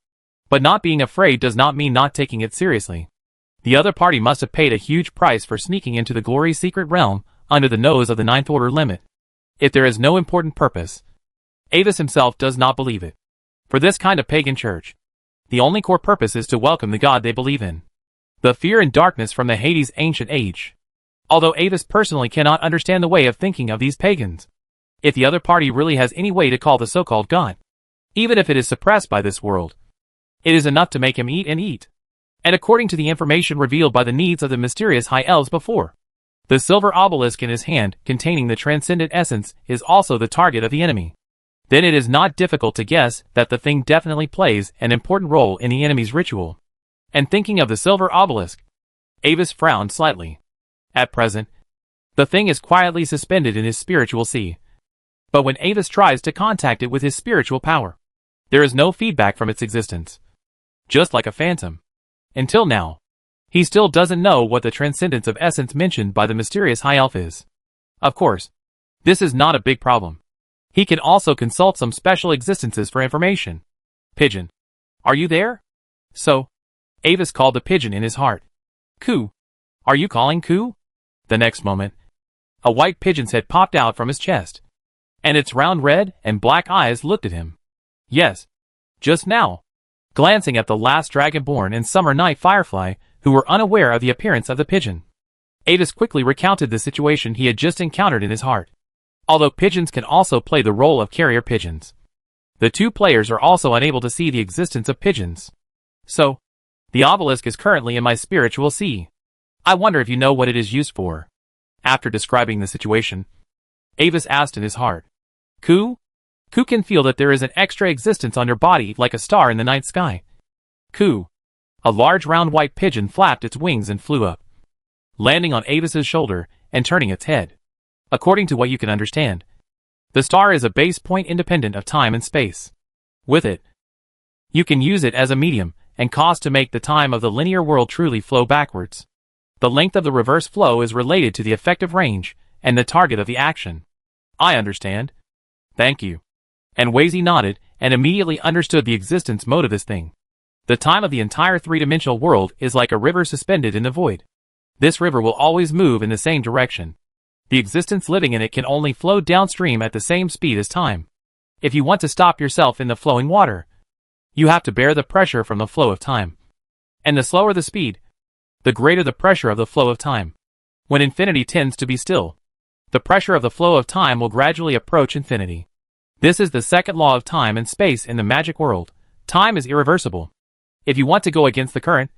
But not being afraid does not mean not taking it seriously. The other party must have paid a huge price for sneaking into the glory's secret realm under the nose of the 9th order limit. If there is no important purpose, Avis himself does not believe it. For this kind of pagan church, the only core purpose is to welcome the god they believe in. The fear and darkness from the Hades ancient age. Although Avis personally cannot understand the way of thinking of these pagans, if the other party really has any way to call the so-called god, even if it is suppressed by this world, it is enough to make him eat and eat. And according to the information revealed by the needs of the mysterious high elves before, the silver obelisk in his hand containing the transcendent essence is also the target of the enemy. Then it is not difficult to guess that the thing definitely plays an important role in the enemy's ritual. And thinking of the silver obelisk, Avis frowned slightly. At present, the thing is quietly suspended in his spiritual sea. But when Avis tries to contact it with his spiritual power, there is no feedback from its existence. Just like a phantom. Until now, he still doesn't know what the transcendence of essence mentioned by the mysterious high elf is. Of course, this is not a big problem. He can also consult some special existences for information. Pigeon, are you there? So, Avis called the pigeon in his heart. Coo, are you calling Coo? The next moment, a white pigeon's head popped out from his chest, and its round red and black eyes looked at him. Yes, just now. Glancing at the last dragonborn and summer night firefly, who were unaware of the appearance of the pigeon, Avis quickly recounted the situation he had just encountered in his heart. Although pigeons can also play the role of carrier pigeons, the two players are also unable to see the existence of pigeons. So, the obelisk is currently in my spiritual sea. I wonder if you know what it is used for. After describing the situation, Avis asked in his heart, Coo? Coo can feel that there is an extra existence on your body like a star in the night sky. Coo. A large round white pigeon flapped its wings and flew up, landing on Avis's shoulder and turning its head. According to what you can understand, the star is a base point independent of time and space. With it, you can use it as a medium and cause to make the time of the linear world truly flow backwards. The length of the reverse flow is related to the effective range and the target of the action. I understand. Thank you. And Weizi nodded and immediately understood the existence mode of this thing. The time of the entire three-dimensional world is like a river suspended in the void. This river will always move in the same direction. The existence living in it can only flow downstream at the same speed as time. If you want to stop yourself in the flowing water, you have to bear the pressure from the flow of time. And the slower the speed, the greater the pressure of the flow of time. When infinity tends to be still, the pressure of the flow of time will gradually approach infinity. This is the second law of time and space in the magic world. Time is irreversible. If you want to go against the current,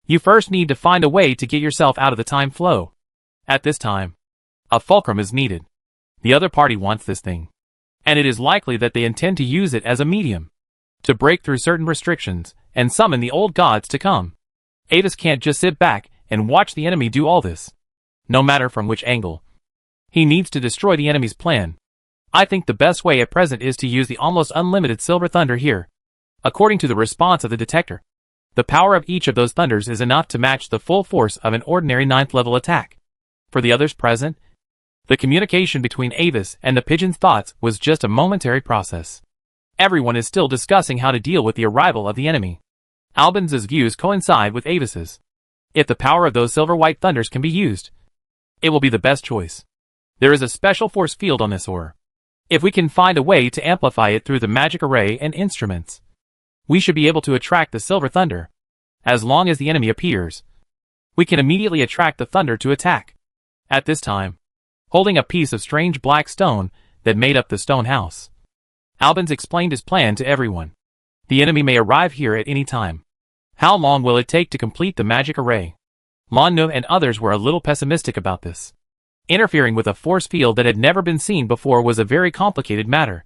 you first need to find a way to get yourself out of the time flow. At this time, a fulcrum is needed. The other party wants this thing, and it is likely that they intend to use it as a medium to break through certain restrictions and summon the old gods to come. Avis can't just sit back and watch the enemy do all this. No matter from which angle, he needs to destroy the enemy's plan. I think the best way at present is to use the almost unlimited silver thunder here. According to the response of the detector, the power of each of those thunders is enough to match the full force of an ordinary 9th level attack. For the others present, the communication between Avis and the pigeon's thoughts was just a momentary process. Everyone is still discussing how to deal with the arrival of the enemy. Albans' views coincide with Avis's. If the power of those silver-white thunders can be used, it will be the best choice. There is a special force field on this ore. If we can find a way to amplify it through the magic array and instruments, we should be able to attract the silver thunder. As long as the enemy appears, we can immediately attract the thunder to attack. At this time, holding a piece of strange black stone that made up the stone house, Albans explained his plan to everyone. The enemy may arrive here at any time. How long will it take to complete the magic array? Lonnu and others were a little pessimistic about this. Interfering with a force field that had never been seen before was a very complicated matter.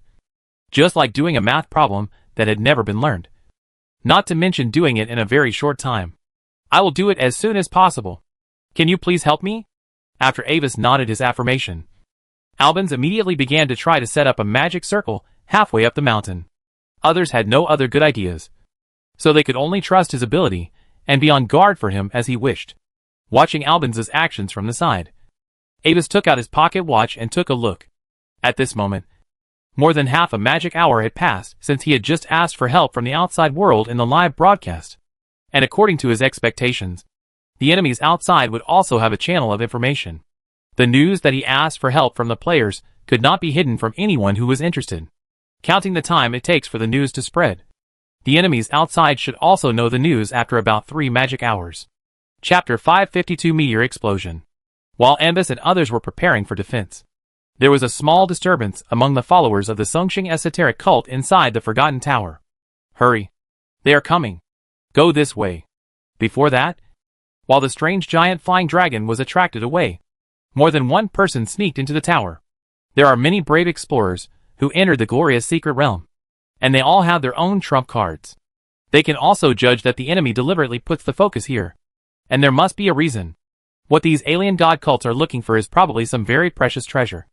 Just like doing a math problem that had never been learned. Not to mention doing it in a very short time. I will do it as soon as possible. Can you please help me? After Avis nodded his affirmation, Albans immediately began to try to set up a magic circle halfway up the mountain. Others had no other good ideas, so they could only trust his ability and be on guard for him as he wished. Watching Albans' actions from the side, Avis took out his pocket watch and took a look. At this moment, more than half a magic hour had passed since he had just asked for help from the outside world in the live broadcast. And according to his expectations, the enemies outside would also have a channel of information. The news that he asked for help from the players could not be hidden from anyone who was interested. Counting the time it takes for the news to spread, the enemies outside should also know the news after about 3 magic hours. Chapter 552 Meteor Explosion. While Ambus and others were preparing for defense, there was a small disturbance among the followers of the Songqing esoteric cult inside the Forgotten Tower. Hurry! They are coming! Go this way! Before that, while the strange giant flying dragon was attracted away, more than one person sneaked into the tower. There are many brave explorers who entered the glorious secret realm, and they all have their own trump cards. They can also judge that the enemy deliberately puts the focus here, and there must be a reason. What these alien god cults are looking for is probably some very precious treasure,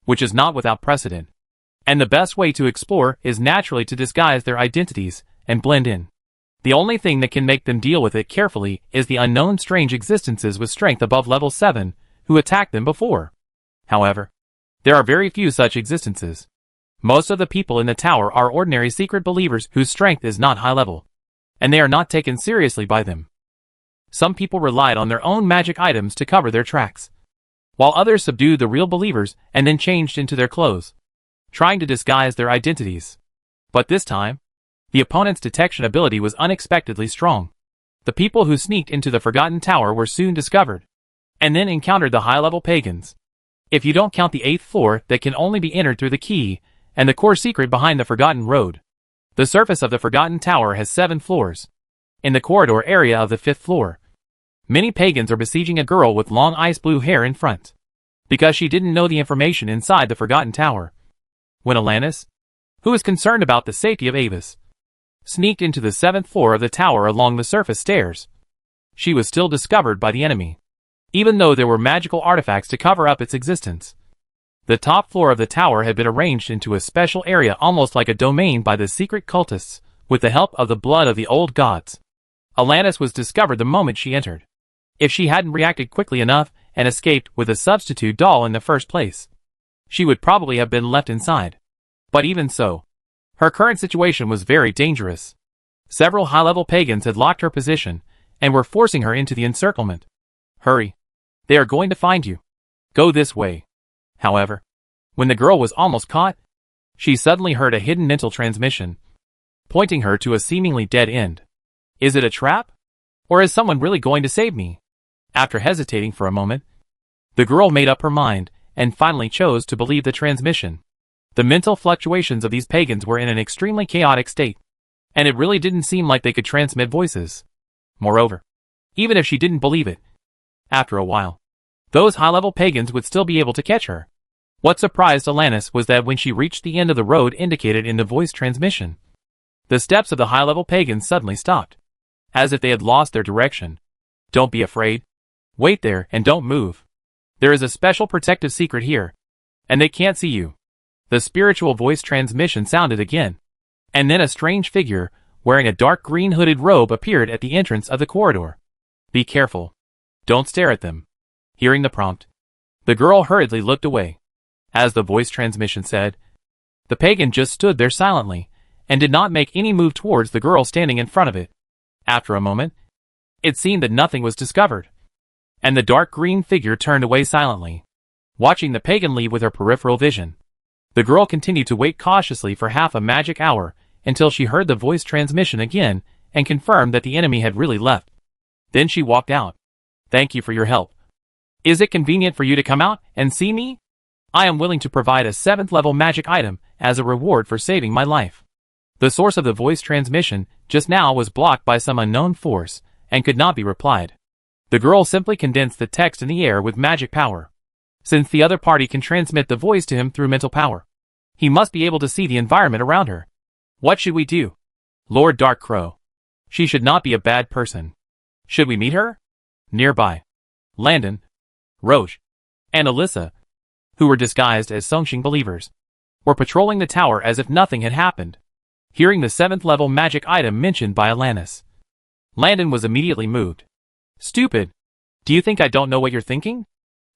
which is not without precedent. And the best way to explore is naturally to disguise their identities and blend in. The only thing that can make them deal with it carefully is the unknown strange existences with strength above level 7 who attacked them before. However, there are very few such existences. Most of the people in the tower are ordinary secret believers whose strength is not high level, and they are not taken seriously by them. Some people relied on their own magic items to cover their tracks, while others subdued the real believers and then changed into their clothes, trying to disguise their identities. But this time, the opponent's detection ability was unexpectedly strong. The people who sneaked into the Forgotten Tower were soon discovered, and then encountered the high-level pagans. If you don't count the 8th floor that can only be entered through the key, and the core secret behind the Forgotten Road, the surface of the Forgotten Tower has 7 floors. In the corridor area of the 5th floor, many pagans are besieging a girl with long ice blue hair in front, because she didn't know the information inside the Forgotten Tower. When Alanis, who is concerned about the safety of Avis, sneaked into the 7th floor of the tower along the surface stairs, she was still discovered by the enemy, even though there were magical artifacts to cover up its existence. The top floor of the tower had been arranged into a special area almost like a domain by the secret cultists, with the help of the blood of the old gods. Alanis was discovered the moment she entered. If she hadn't reacted quickly enough and escaped with a substitute doll in the first place, she would probably have been left inside. But even so, Her current situation was very dangerous. Several high-level pagans had locked her position and were forcing her into the encirclement. Hurry. They are going to find you. Go this way. However, when the girl was almost caught, she suddenly heard a hidden mental transmission, pointing her to a seemingly dead end. Is it a trap? Or is someone really going to save me? After hesitating for a moment, the girl made up her mind and finally chose to believe the transmission. The mental fluctuations of these pagans were in an extremely chaotic state, and it really didn't seem like they could transmit voices. Moreover, even if she didn't believe it, after a while, those high-level pagans would still be able to catch her. What surprised Alanis was that when she reached the end of the road indicated in the voice transmission, the steps of the high-level pagans suddenly stopped, as if they had lost their direction. Don't be afraid. Wait there and don't move. There is a special protective secret here, and they can't see you. The spiritual voice transmission sounded again, and then a strange figure, wearing a dark green hooded robe, appeared at the entrance of the corridor. Be careful. Don't stare at them. Hearing the prompt, the girl hurriedly looked away. As the voice transmission said, the pagan just stood there silently, and did not make any move towards the girl standing in front of it. After a moment, it seemed that nothing was discovered, and the dark green figure turned away silently, watching the pagan leave with her peripheral vision. The girl continued to wait cautiously for half a magic hour until she heard the voice transmission again and confirmed that the enemy had really left. Then she walked out. Thank you for your help. Is it convenient for you to come out and see me? I am willing to provide a 7th level magic item as a reward for saving my life. The source of the voice transmission just now was blocked by some unknown force and could not be replied. The girl simply condensed the text in the air with magic power. Since the other party can transmit the voice to him through mental power, he must be able to see the environment around her. What should we do? Lord Dark Crow. She should not be a bad person. Should we meet her? Nearby, Landon, Roche, and Alyssa, who were disguised as Songxing believers, were patrolling the tower as if nothing had happened. Hearing the 7th level magic item mentioned by Alanis, Landon was immediately moved. Stupid. Do you think I don't know what you're thinking?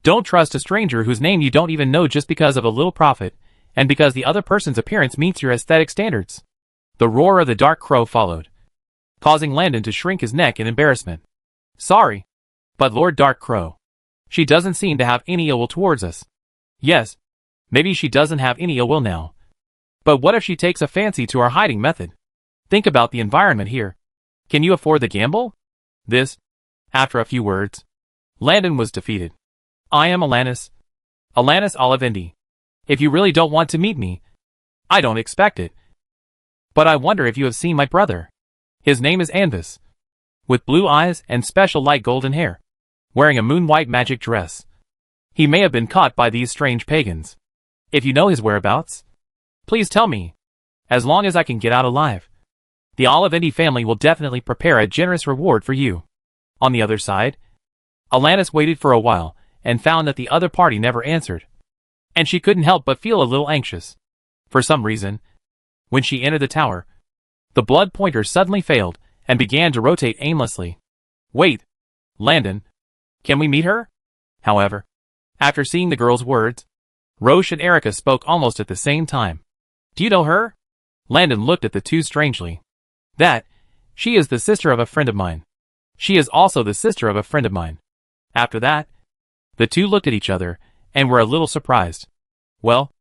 Don't trust a stranger whose name you don't even know just because of a little profit, and because the other person's appearance meets your aesthetic standards. The roar of the Dark Crow followed, causing Landon to shrink his neck in embarrassment. Sorry, but Lord Dark Crow, she doesn't seem to have any ill will towards us. Yes, maybe she doesn't have any ill will now. But what if she takes a fancy to our hiding method? Think about the environment here. Can you afford the gamble? This, after a few words, Landon was defeated. I am Alanis Olivendi. If you really don't want to meet me, I don't expect it. But I wonder if you have seen my brother. His name is Anvis, with blue eyes and special light golden hair, wearing a moon-white magic dress. He may have been caught by these strange pagans. If you know his whereabouts, please tell me. As long as I can get out alive, the Olivendi family will definitely prepare a generous reward for you. On the other side, Alanis waited for a while and found that the other party never answered, and she couldn't help but feel a little anxious. For some reason, when she entered the tower, the blood pointer suddenly failed and began to rotate aimlessly. Wait, Landon, can we meet her? However, after seeing the girl's words, Roche and Erica spoke almost at the same time. Do you know her? Landon looked at the two strangely. She is the sister of a friend of mine. She is also the sister of a friend of mine. After that, the two looked at each other and were a little surprised. Well,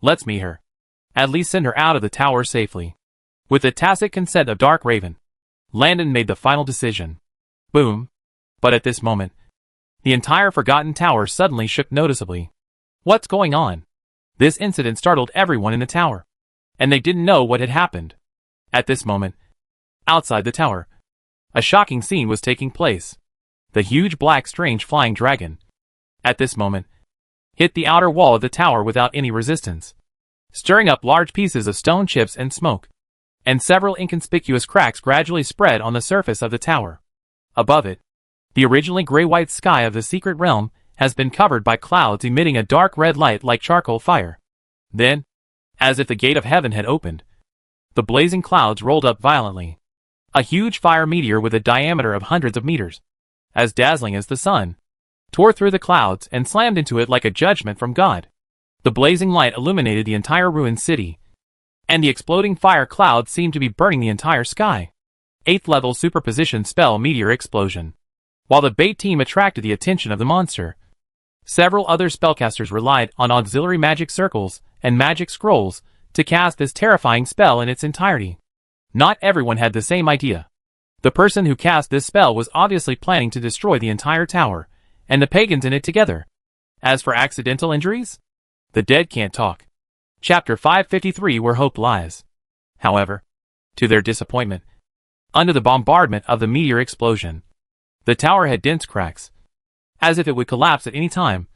let's meet her. At least send her out of the tower safely. With the tacit consent of Dark Raven, Landon made the final decision. Boom. But at this moment, the entire Forgotten Tower suddenly shook noticeably. What's going on? This incident startled everyone in the tower, and they didn't know what had happened. At this moment, outside the tower, a shocking scene was taking place. The huge black strange flying dragon, at this moment, hit the outer wall of the tower without any resistance, stirring up large pieces of stone chips and smoke, and several inconspicuous cracks gradually spread on the surface of the tower. Above it, the originally gray-white sky of the secret realm has been covered by clouds emitting a dark red light like charcoal fire. Then, as if the gate of heaven had opened, the blazing clouds rolled up violently. A huge fire meteor with a diameter of hundreds of meters, as dazzling as the sun, tore through the clouds and slammed into it like a judgment from God. The blazing light illuminated the entire ruined city, and the exploding fire cloud seemed to be burning the entire sky. 8th level superposition spell Meteor Explosion. While the bait team attracted the attention of the monster, several other spellcasters relied on auxiliary magic circles and magic scrolls to cast this terrifying spell in its entirety. Not everyone had the same idea. The person who cast this spell was obviously planning to destroy the entire tower, and the pagans in it together. As for accidental injuries, the dead can't talk. Chapter 553, Where Hope Lies. However, to their disappointment, under the bombardment of the meteor explosion, the tower had dense cracks, as if it would collapse at any time.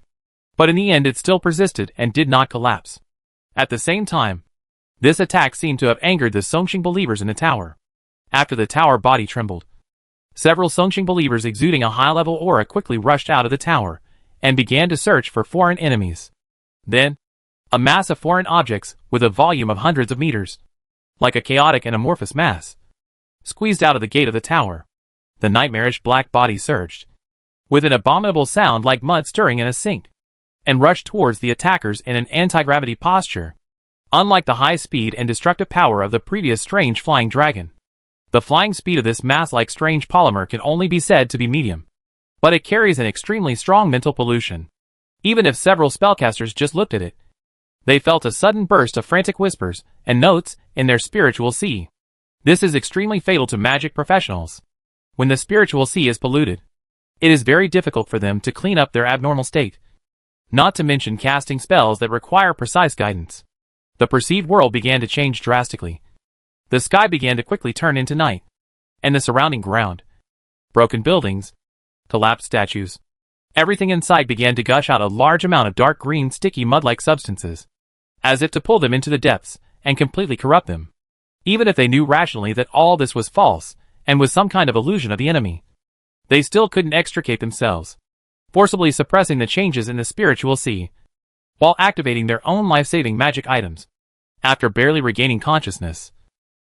But in the end it still persisted and did not collapse. At the same time, this attack seemed to have angered the Songqing believers in the tower. After the tower body trembled, several Songqing believers exuding a high-level aura quickly rushed out of the tower and began to search for foreign enemies. Then, a mass of foreign objects with a volume of hundreds of meters, like a chaotic and amorphous mass, squeezed out of the gate of the tower. The nightmarish black body surged, with an abominable sound like mud stirring in a sink, and rushed towards the attackers in an anti-gravity posture. Unlike the high speed and destructive power of the previous strange flying dragon, the flying speed of this mass-like strange polymer can only be said to be medium, but it carries an extremely strong mental pollution. Even if several spellcasters just looked at it, they felt a sudden burst of frantic whispers and notes in their spiritual sea. This is extremely fatal to magic professionals. When the spiritual sea is polluted, it is very difficult for them to clean up their abnormal state, not to mention casting spells that require precise guidance. The perceived world began to change drastically. The sky began to quickly turn into night, and the surrounding ground, broken buildings, collapsed statues, everything in sight began to gush out a large amount of dark green sticky mud-like substances, as if to pull them into the depths and completely corrupt them. Even if they knew rationally that all this was false and was some kind of illusion of the enemy, they still couldn't extricate themselves, forcibly suppressing the changes in the spiritual sea, while activating their own life-saving magic items. After barely regaining consciousness,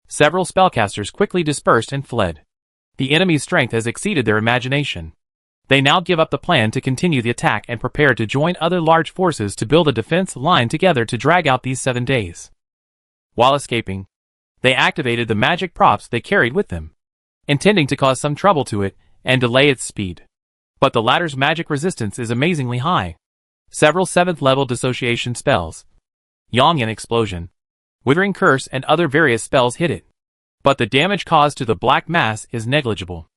several spellcasters quickly dispersed and fled. The enemy's strength has exceeded their imagination. They now give up the plan to continue the attack and prepare to join other large forces to build a defense line together to drag out these 7 days. While escaping, they activated the magic props they carried with them, intending to cause some trouble to it and delay its speed. But the latter's magic resistance is amazingly high. Several 7th level dissociation spells, Yongyan Explosion, Withering Curse and other various spells hit it, but the damage caused to the black mass is negligible.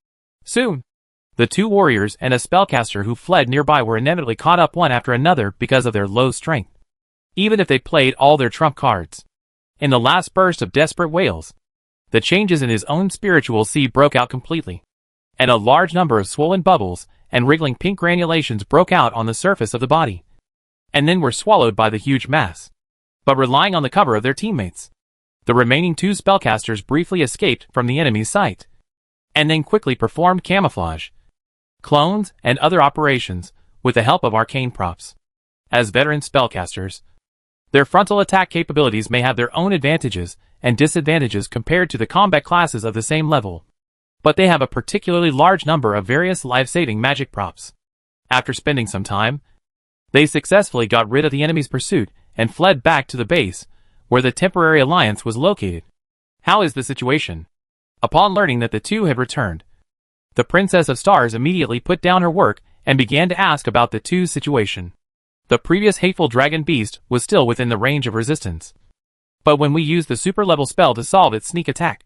Soon, the 2 warriors and a spellcaster who fled nearby were inevitably caught up one after another because of their low strength, even if they played all their trump cards. In the last burst of desperate wails, the changes in his own spiritual sea broke out completely, and a large number of swollen bubbles and wriggling pink granulations broke out on the surface of the body, and then were swallowed by the huge mass. But relying on the cover of their teammates, the remaining 2 spellcasters briefly escaped from the enemy's sight, and then quickly performed camouflage, clones, and other operations with the help of arcane props. As veteran spellcasters, their frontal attack capabilities may have their own advantages and disadvantages compared to the combat classes of the same level, but they have a particularly large number of various life-saving magic props. After spending some time, they successfully got rid of the enemy's pursuit and fled back to the base, where the temporary alliance was located. How is the situation? Upon learning that the 2 had returned, the Princess of Stars immediately put down her work and began to ask about the 2's situation. The previous hateful dragon beast was still within the range of resistance, but when we used the super-level spell to solve its sneak attack,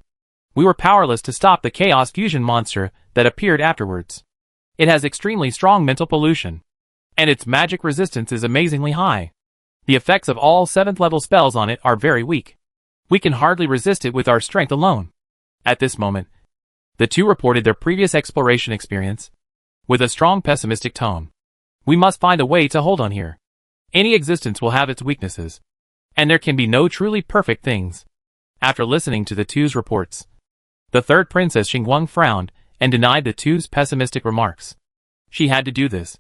we were powerless to stop the chaos fusion monster that appeared afterwards. It has extremely strong mental pollution, and its magic resistance is amazingly high. The effects of all 7th level spells on it are very weak. We can hardly resist it with our strength alone. At this moment, the 2 reported their previous exploration experience, with a strong pessimistic tone. We must find a way to hold on here. Any existence will have its weaknesses, and there can be no truly perfect things. After listening to the 2's reports, the 3rd Princess Xingguang frowned and denied the 2's pessimistic remarks. She had to do this.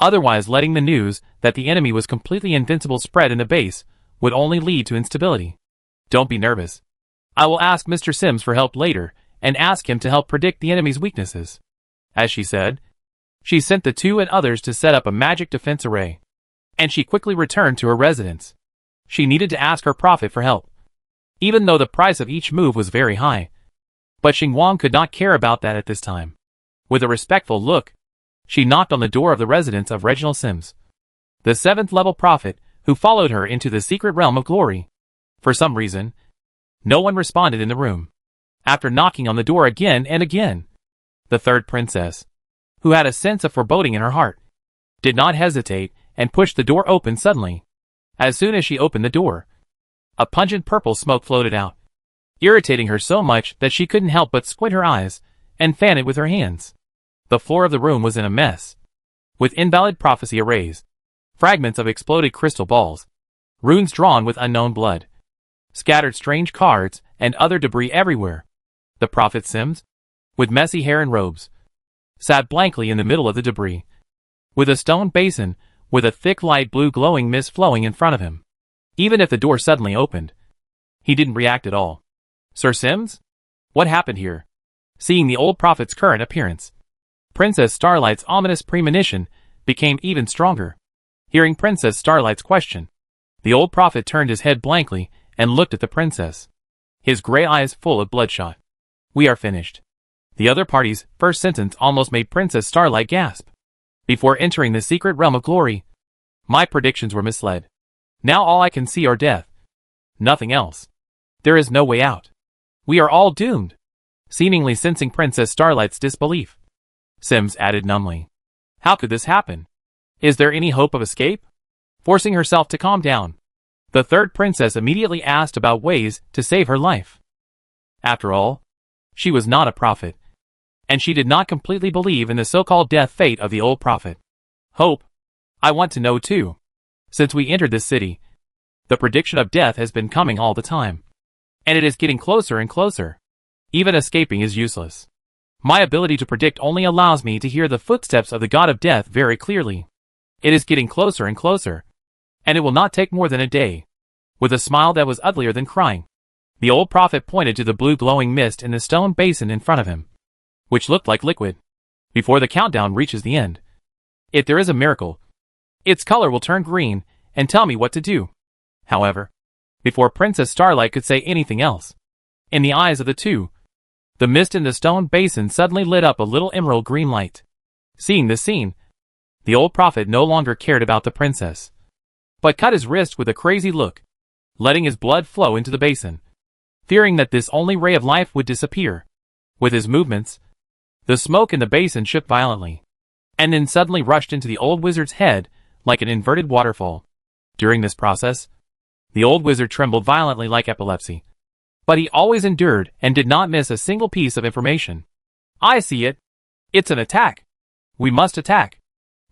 Otherwise, letting the news that the enemy was completely invincible spread in the base would only lead to instability. Don't be nervous. I will ask Mr. Sims for help later and ask him to help predict the enemy's weaknesses. As she said, she sent the 2 and others to set up a magic defense array, and she quickly returned to her residence. She needed to ask her prophet for help. even though the price of each move was very high. But Xingguang could not care about that at this time. With a respectful look, she knocked on the door of the residence of Reginald Sims, the 7th-level prophet, who followed her into the secret realm of glory. For some reason, no one responded in the room. After knocking on the door again and again, the third princess, who had a sense of foreboding in her heart, did not hesitate and pushed the door open suddenly. As soon as she opened the door, a pungent purple smoke floated out, irritating her so much that she couldn't help but squint her eyes and fan it with her hands. The floor of the room was in a mess, with invalid prophecy arrays, fragments of exploded crystal balls, runes drawn with unknown blood, scattered strange cards, and other debris everywhere. The prophet Sims, with messy hair and robes, sat blankly in the middle of the debris, with a stone basin with a thick light blue glowing mist flowing in front of him. Even if the door suddenly opened, he didn't react at all. Sir Sims? What happened here? Seeing the old prophet's current appearance, Princess Starlight's ominous premonition became even stronger. Hearing Princess Starlight's question, the old prophet turned his head blankly and looked at the princess, his gray eyes full of bloodshot. We are finished. The other party's first sentence almost made Princess Starlight gasp. Before entering the secret realm of glory, my predictions were misled. Now all I can see are death. Nothing else. There is no way out. We are all doomed. Seemingly sensing Princess Starlight's disbelief, Sims added numbly, how could this happen? Is there any hope of escape? Forcing herself to calm down, the third princess immediately asked about ways to save her life. After all, she was not a prophet, and she did not completely believe in the so-called death fate of the old prophet. Hope? I want to know too. Since we entered this city, the prediction of death has been coming all the time, and it is getting closer and closer. Even escaping is useless. My ability to predict only allows me to hear the footsteps of the god of death very clearly. It is getting closer and closer, and it will not take more than a day. With a smile that was uglier than crying, the old prophet pointed to the blue glowing mist in the stone basin in front of him, which looked like liquid. Before the countdown reaches the end, if there is a miracle, its color will turn green and tell me what to do. However, before Princess Starlight could say anything else, in the eyes of the two, the mist in the stone basin suddenly lit up a little emerald green light. Seeing this scene, the old prophet no longer cared about the princess, but cut his wrist with a crazy look, letting his blood flow into the basin, fearing that this only ray of life would disappear. With his movements, the smoke in the basin shook violently, and then suddenly rushed into the old wizard's head like an inverted waterfall. During this process, the old wizard trembled violently like epilepsy, but he always endured and did not miss a single piece of information. I see it. It's an attack. We must attack.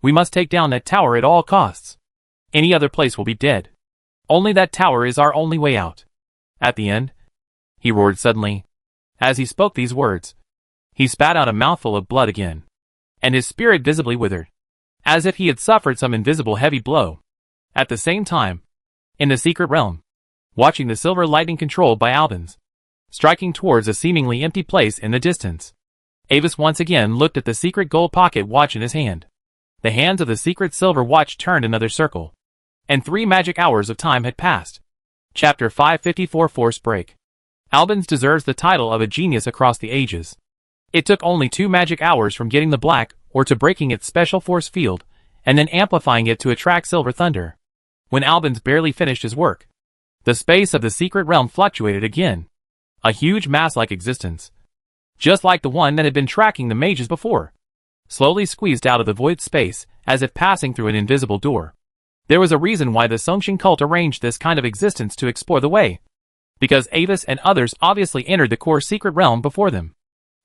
We must take down that tower at all costs. Any other place will be dead. Only that tower is our only way out. At the end, he roared suddenly. As he spoke these words, he spat out a mouthful of blood again, and his spirit visibly withered, as if he had suffered some invisible heavy blow. At the same time, in the secret realm, watching the silver lightning controlled by Albans, striking towards a seemingly empty place in the distance, Avis once again looked at the secret gold pocket watch in his hand. The hands of the secret silver watch turned another circle, and 3 magic hours of time had passed. Chapter 554 Force Break. Albans deserves the title of a genius across the ages. It took only 2 magic hours from getting the black ore to breaking its special force field, and then amplifying it to attract silver thunder. When Albans barely finished his work, the space of the secret realm fluctuated again. A huge mass-like existence, just like the one that had been tracking the mages before, slowly squeezed out of the void space as if passing through an invisible door. There was a reason why the Songqing cult arranged this kind of existence to explore the way, because Avis and others obviously entered the core secret realm before them.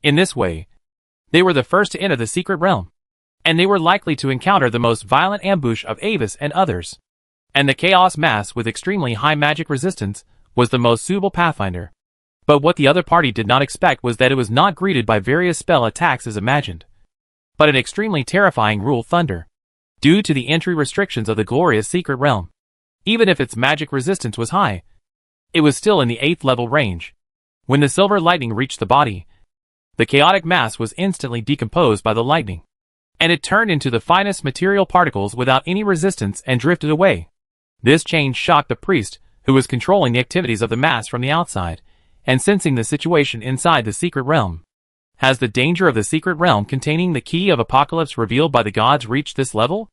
In this way, they were the first to enter the secret realm, and they were likely to encounter the most violent ambush of Avis and others. And the chaos mass with extremely high magic resistance was the most suitable pathfinder. But what the other party did not expect was that it was not greeted by various spell attacks as imagined, but an extremely terrifying rule thunder, due to the entry restrictions of the glorious secret realm. Even if its magic resistance was high, it was still in the 8th level range. When the silver lightning reached the body, the chaotic mass was instantly decomposed by the lightning, and it turned into the finest material particles without any resistance and drifted away. This change shocked the priest, who was controlling the activities of the mass from the outside, and sensing the situation inside the secret realm. Has the danger of the secret realm containing the key of Apocalypse revealed by the gods reached this level?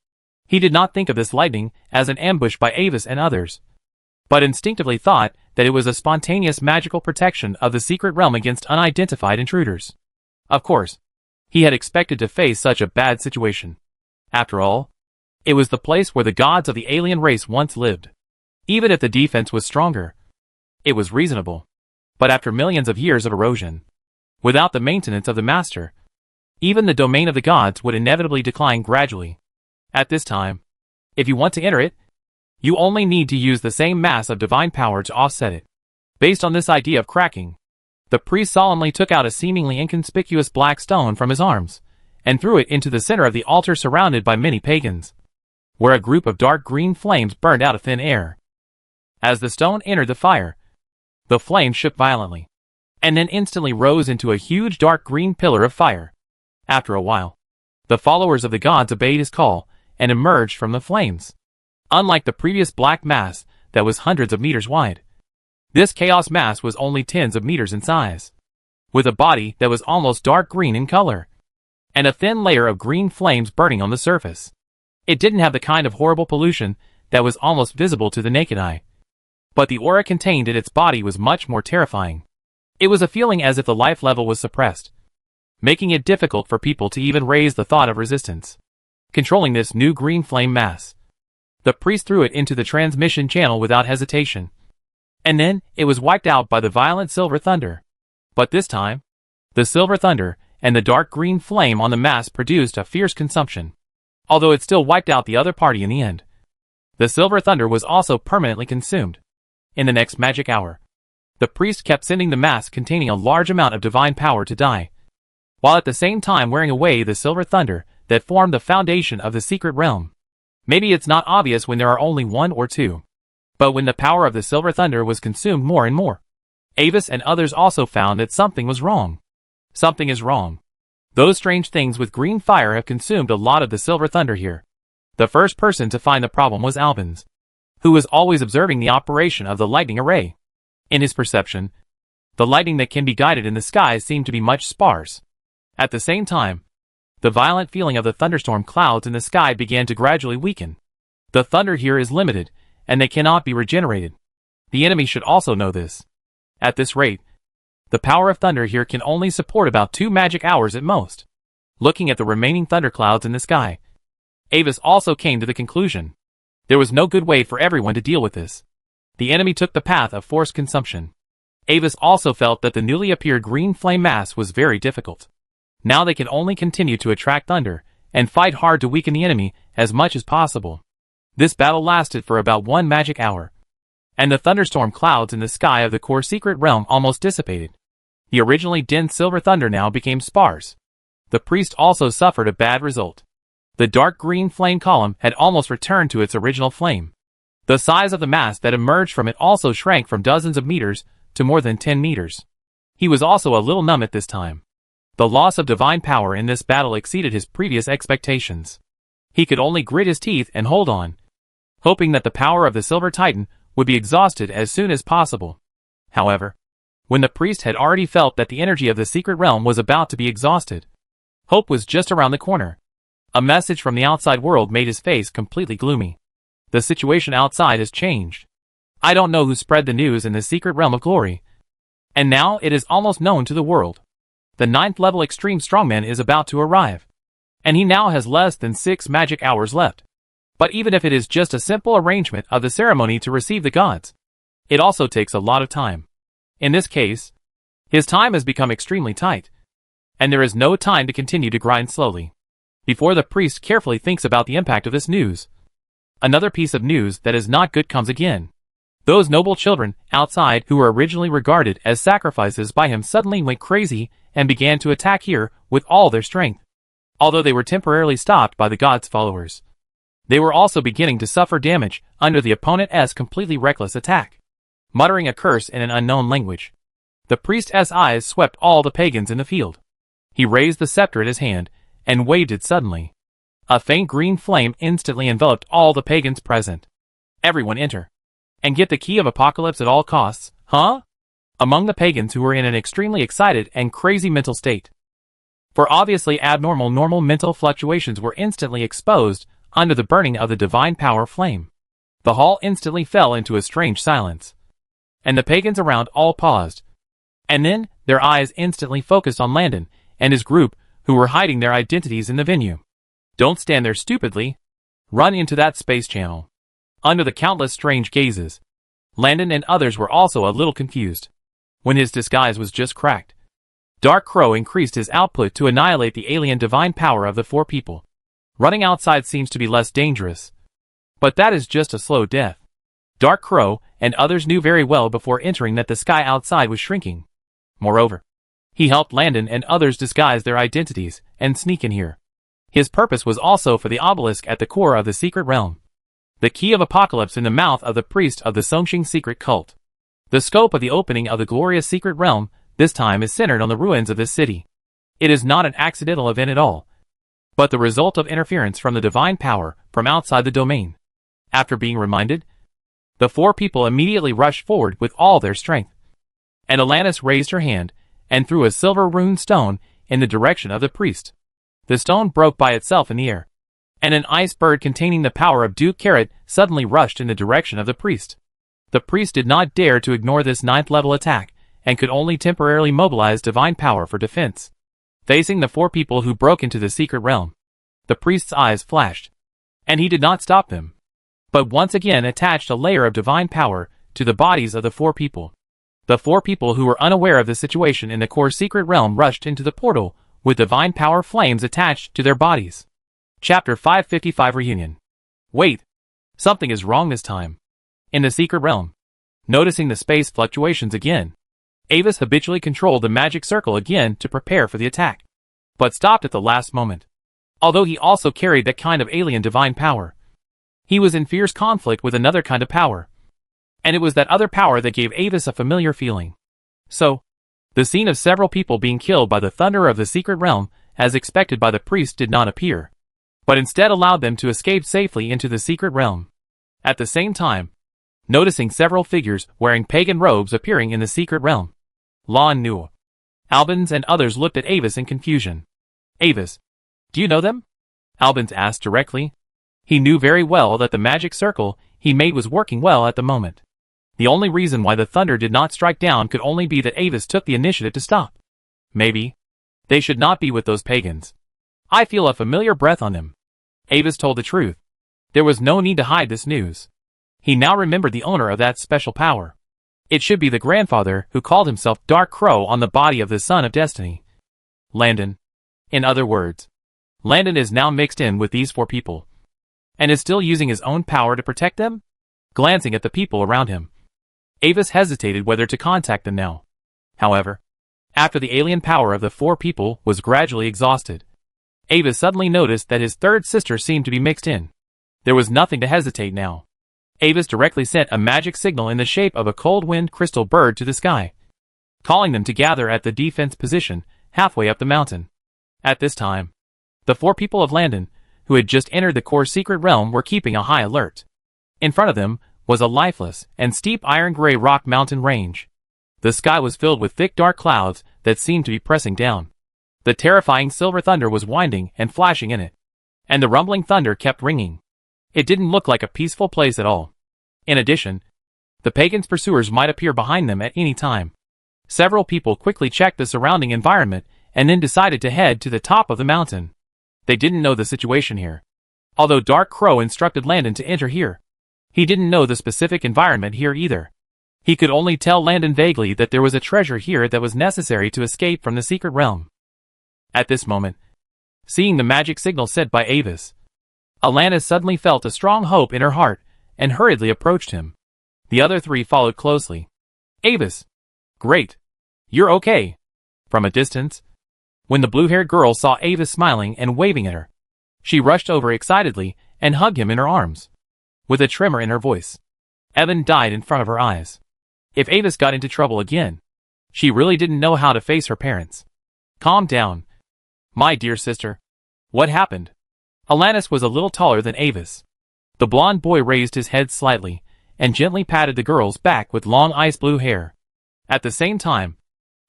He did not think of this lightning as an ambush by Avis and others, but instinctively thought that it was a spontaneous magical protection of the secret realm against unidentified intruders. Of course, he had expected to face such a bad situation. After all, it was the place where the gods of the alien race once lived. Even if the defense was stronger, it was reasonable. But after millions of years of erosion, without the maintenance of the master, even the domain of the gods would inevitably decline gradually. At this time, if you want to enter it, you only need to use the same mass of divine power to offset it. Based on this idea of cracking, the priest solemnly took out a seemingly inconspicuous black stone from his arms, and threw it into the center of the altar surrounded by many pagans, where a group of dark green flames burned out of thin air. As the stone entered the fire, the flame shook violently, and then instantly rose into a huge dark green pillar of fire. After a while, the followers of the gods obeyed his call and emerged from the flames. Unlike the previous black mass that was hundreds of meters wide, this chaos mass was only tens of meters in size, with a body that was almost dark green in color, and a thin layer of green flames burning on the surface. It didn't have the kind of horrible pollution that was almost visible to the naked eye, but the aura contained in its body was much more terrifying. It was a feeling as if the life level was suppressed, making it difficult for people to even raise the thought of resistance. Controlling this new green flame mass, the priest threw it into the transmission channel without hesitation, and then it was wiped out by the violent silver thunder. But this time, the silver thunder and the dark green flame on the mass produced a fierce consumption. Although it still wiped out the other party in the end, the silver thunder was also permanently consumed. In the next magic hour, the priest kept sending the mass containing a large amount of divine power to die, while at the same time wearing away the silver thunder that formed the foundation of the secret realm. Maybe it's not obvious when there are only one or two, but when the power of the silver thunder was consumed more and more, Avis and others also found that something was wrong. Something is wrong. Those strange things with green fire have consumed a lot of the silver thunder here. The first person to find the problem was Albans, who was always observing the operation of the lightning array. In his perception, the lightning that can be guided in the sky seemed to be much sparse. At the same time, the violent feeling of the thunderstorm clouds in the sky began to gradually weaken. The thunder here is limited, and they cannot be regenerated. The enemy should also know this. At this rate, the power of thunder here can only support about 2 magic hours at most. Looking at the remaining thunderclouds in the sky, Avis also came to the conclusion there was no good way for everyone to deal with this. The enemy took the path of forced consumption. Avis also felt that the newly appeared green flame mass was very difficult. Now they can only continue to attract thunder and fight hard to weaken the enemy as much as possible. This battle lasted for about 1 magic hour, and the thunderstorm clouds in the sky of the core secret realm almost dissipated. The originally dense silver thunder now became sparse. The priest also suffered a bad result. The dark green flame column had almost returned to its original flame. The size of the mass that emerged from it also shrank from dozens of meters to more than 10 meters. He was also a little numb at this time. The loss of divine power in this battle exceeded his previous expectations. He could only grit his teeth and hold on, hoping that the power of the Silver Titan would be exhausted as soon as possible. However, when the priest had already felt that the energy of the secret realm was about to be exhausted, hope was just around the corner. A message from the outside world made his face completely gloomy. The situation outside has changed. I don't know who spread the news in the secret realm of glory, and now it is almost known to the world. The 9th level extreme strongman is about to arrive, and he now has less than 6 magic hours left. But even if it is just a simple arrangement of the ceremony to receive the gods, it also takes a lot of time. In this case, his time has become extremely tight, and there is no time to continue to grind slowly. Before the priest carefully thinks about the impact of this news, another piece of news that is not good comes again. Those noble children outside who were originally regarded as sacrifices by him suddenly went crazy and began to attack here with all their strength. Although they were temporarily stopped by the god's followers, they were also beginning to suffer damage under the opponent's completely reckless attack. Muttering a curse in an unknown language, the priest's eyes swept all the pagans in the field. He raised the scepter in his hand and waved it suddenly. A faint green flame instantly enveloped all the pagans present. Everyone enter. And get the key of Apocalypse at all costs, huh? Among the pagans who were in an extremely excited and crazy mental state. For obviously abnormal normal mental fluctuations were instantly exposed under the burning of the divine power flame. The hall instantly fell into a strange silence. And the pagans around all paused. And then, their eyes instantly focused on Landon and his group, who were hiding their identities in the venue. Don't stand there stupidly. Run into that space channel. Under the countless strange gazes, Landon and others were also a little confused. When his disguise was just cracked, Dark Crow increased his output to annihilate the alien divine power of the four people. Running outside seems to be less dangerous. But that is just a slow death. Dark Crow and others knew very well before entering that the sky outside was shrinking. Moreover, he helped Landon and others disguise their identities and sneak in here. His purpose was also for the obelisk at the core of the secret realm. The key of Apocalypse in the mouth of the priest of the Songqing secret cult. The scope of the opening of the glorious secret realm this time is centered on the ruins of this city. It is not an accidental event at all, but the result of interference from the divine power from outside the domain. After being reminded, the four people immediately rushed forward with all their strength. And Alanis raised her hand and threw a silver rune stone in the direction of the priest. The stone broke by itself in the air, and an ice bird containing the power of Duke Carrot suddenly rushed in the direction of the priest. The priest did not dare to ignore this 9th level attack, and could only temporarily mobilize divine power for defense. Facing the four people who broke into the secret realm, the priest's eyes flashed, and he did not stop them, but once again attached a layer of divine power to the bodies of the four people. The four people who were unaware of the situation in the core secret realm rushed into the portal with divine power flames attached to their bodies. Chapter 555 Reunion. Wait. Something is wrong this time. In the secret realm, noticing the space fluctuations again, Avis habitually controlled the magic circle again to prepare for the attack, but stopped at the last moment. Although he also carried that kind of alien divine power, he was in fierce conflict with another kind of power. And it was that other power that gave Avis a familiar feeling. So, the scene of several people being killed by the thunder of the secret realm, as expected by the priest, did not appear, but instead allowed them to escape safely into the secret realm. At the same time, noticing several figures wearing pagan robes appearing in the secret realm, Lon knew. Albans and others looked at Avis in confusion. Avis, do you know them? Albans asked directly. He knew very well that the magic circle he made was working well at the moment. The only reason why the thunder did not strike down could only be that Avis took the initiative to stop. Maybe they should not be with those pagans. I feel a familiar breath on them. Avis told the truth. There was no need to hide this news. He now remembered the owner of that special power. It should be the grandfather who called himself Dark Crow on the body of the Son of Destiny. Landon. In other words, Landon is now mixed in with these four people, and is still using his own power to protect them? Glancing at the people around him, Avis hesitated whether to contact them now. However, after the alien power of the four people was gradually exhausted, Avis suddenly noticed that his third sister seemed to be mixed in. There was nothing to hesitate now. Avis directly sent a magic signal in the shape of a cold wind crystal bird to the sky, calling them to gather at the defense position halfway up the mountain. At this time, the four people of Landon, who had just entered the core secret realm, were keeping a high alert. In front of them was a lifeless and steep iron-gray rock mountain range. The sky was filled with thick dark clouds that seemed to be pressing down. The terrifying silver thunder was winding and flashing in it, and the rumbling thunder kept ringing. It didn't look like a peaceful place at all. In addition, the pagans' pursuers might appear behind them at any time. Several people quickly checked the surrounding environment and then decided to head to the top of the mountain. They didn't know the situation here. Although Dark Crow instructed Landon to enter here, he didn't know the specific environment here either. He could only tell Landon vaguely that there was a treasure here that was necessary to escape from the secret realm. At this moment, seeing the magic signal sent by Avis, Alanis suddenly felt a strong hope in her heart and hurriedly approached him. The other three followed closely. Avis. Great. You're okay. From a distance, when the blue-haired girl saw Avis smiling and waving at her, she rushed over excitedly and hugged him in her arms. With a tremor in her voice, Evan died in front of her eyes. If Avis got into trouble again, she really didn't know how to face her parents. Calm down. My dear sister. What happened? Alanis was a little taller than Avis. The blond boy raised his head slightly and gently patted the girl's back with long ice blue hair. At the same time,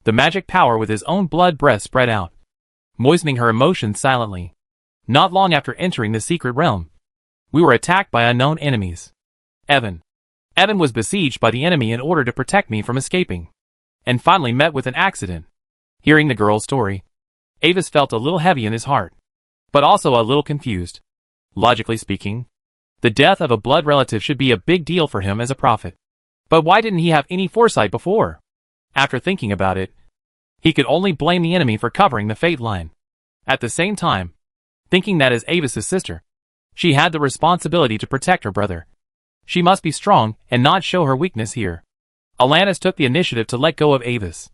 the magic power with his own blood breath spread out, moistening her emotions silently. Not long after entering the secret realm, we were attacked by unknown enemies. Evan was besieged by the enemy in order to protect me from escaping, and finally met with an accident. Hearing the girl's story, Avis felt a little heavy in his heart, but also a little confused. Logically speaking, the death of a blood relative should be a big deal for him as a prophet. But why didn't he have any foresight before? After thinking about it, he could only blame the enemy for covering the fate line. At the same time, thinking that as Avis's sister, she had the responsibility to protect her brother. She must be strong and not show her weakness here. Alanis took the initiative to let go of Avis,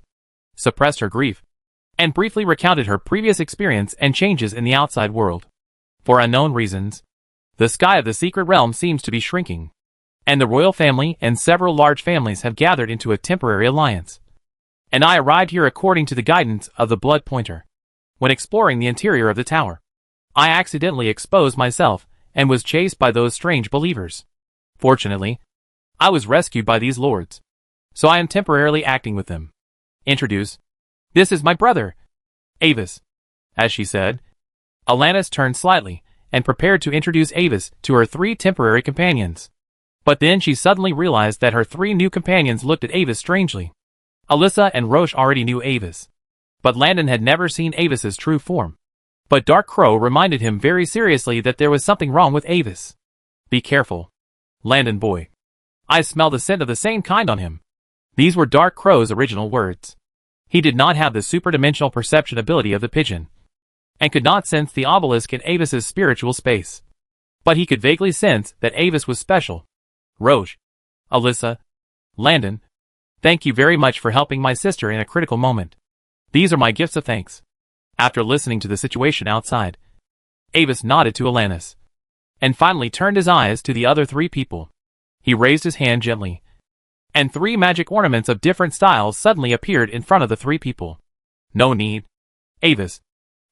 suppressed her grief, and briefly recounted her previous experience and changes in the outside world. For unknown reasons, the sky of the secret realm seems to be shrinking, and the royal family and several large families have gathered into a temporary alliance. And I arrived here according to the guidance of the Blood Pointer. When exploring the interior of the tower, I accidentally exposed myself and was chased by those strange believers. Fortunately, I was rescued by these lords, so I am temporarily acting with them. Introduce. This is my brother, Avis. As she said, Alanis turned slightly and prepared to introduce Avis to her 3 temporary companions. But then she suddenly realized that her 3 new companions looked at Avis strangely. Alyssa and Roche already knew Avis, but Landon had never seen Avis's true form. But Dark Crow reminded him very seriously that there was something wrong with Avis. Be careful, Landon boy. I smell the scent of the same kind on him. These were Dark Crow's original words. He did not have the superdimensional perception ability of the pigeon, and could not sense the obelisk in Avis's spiritual space. But he could vaguely sense that Avis was special. Roche, Alyssa, Landon, thank you very much for helping my sister in a critical moment. These are my gifts of thanks. After listening to the situation outside, Avis nodded to Alanis, and finally turned his eyes to the other 3 people. He raised his hand gently, and 3 magic ornaments of different styles suddenly appeared in front of the 3 people. No need, Avis.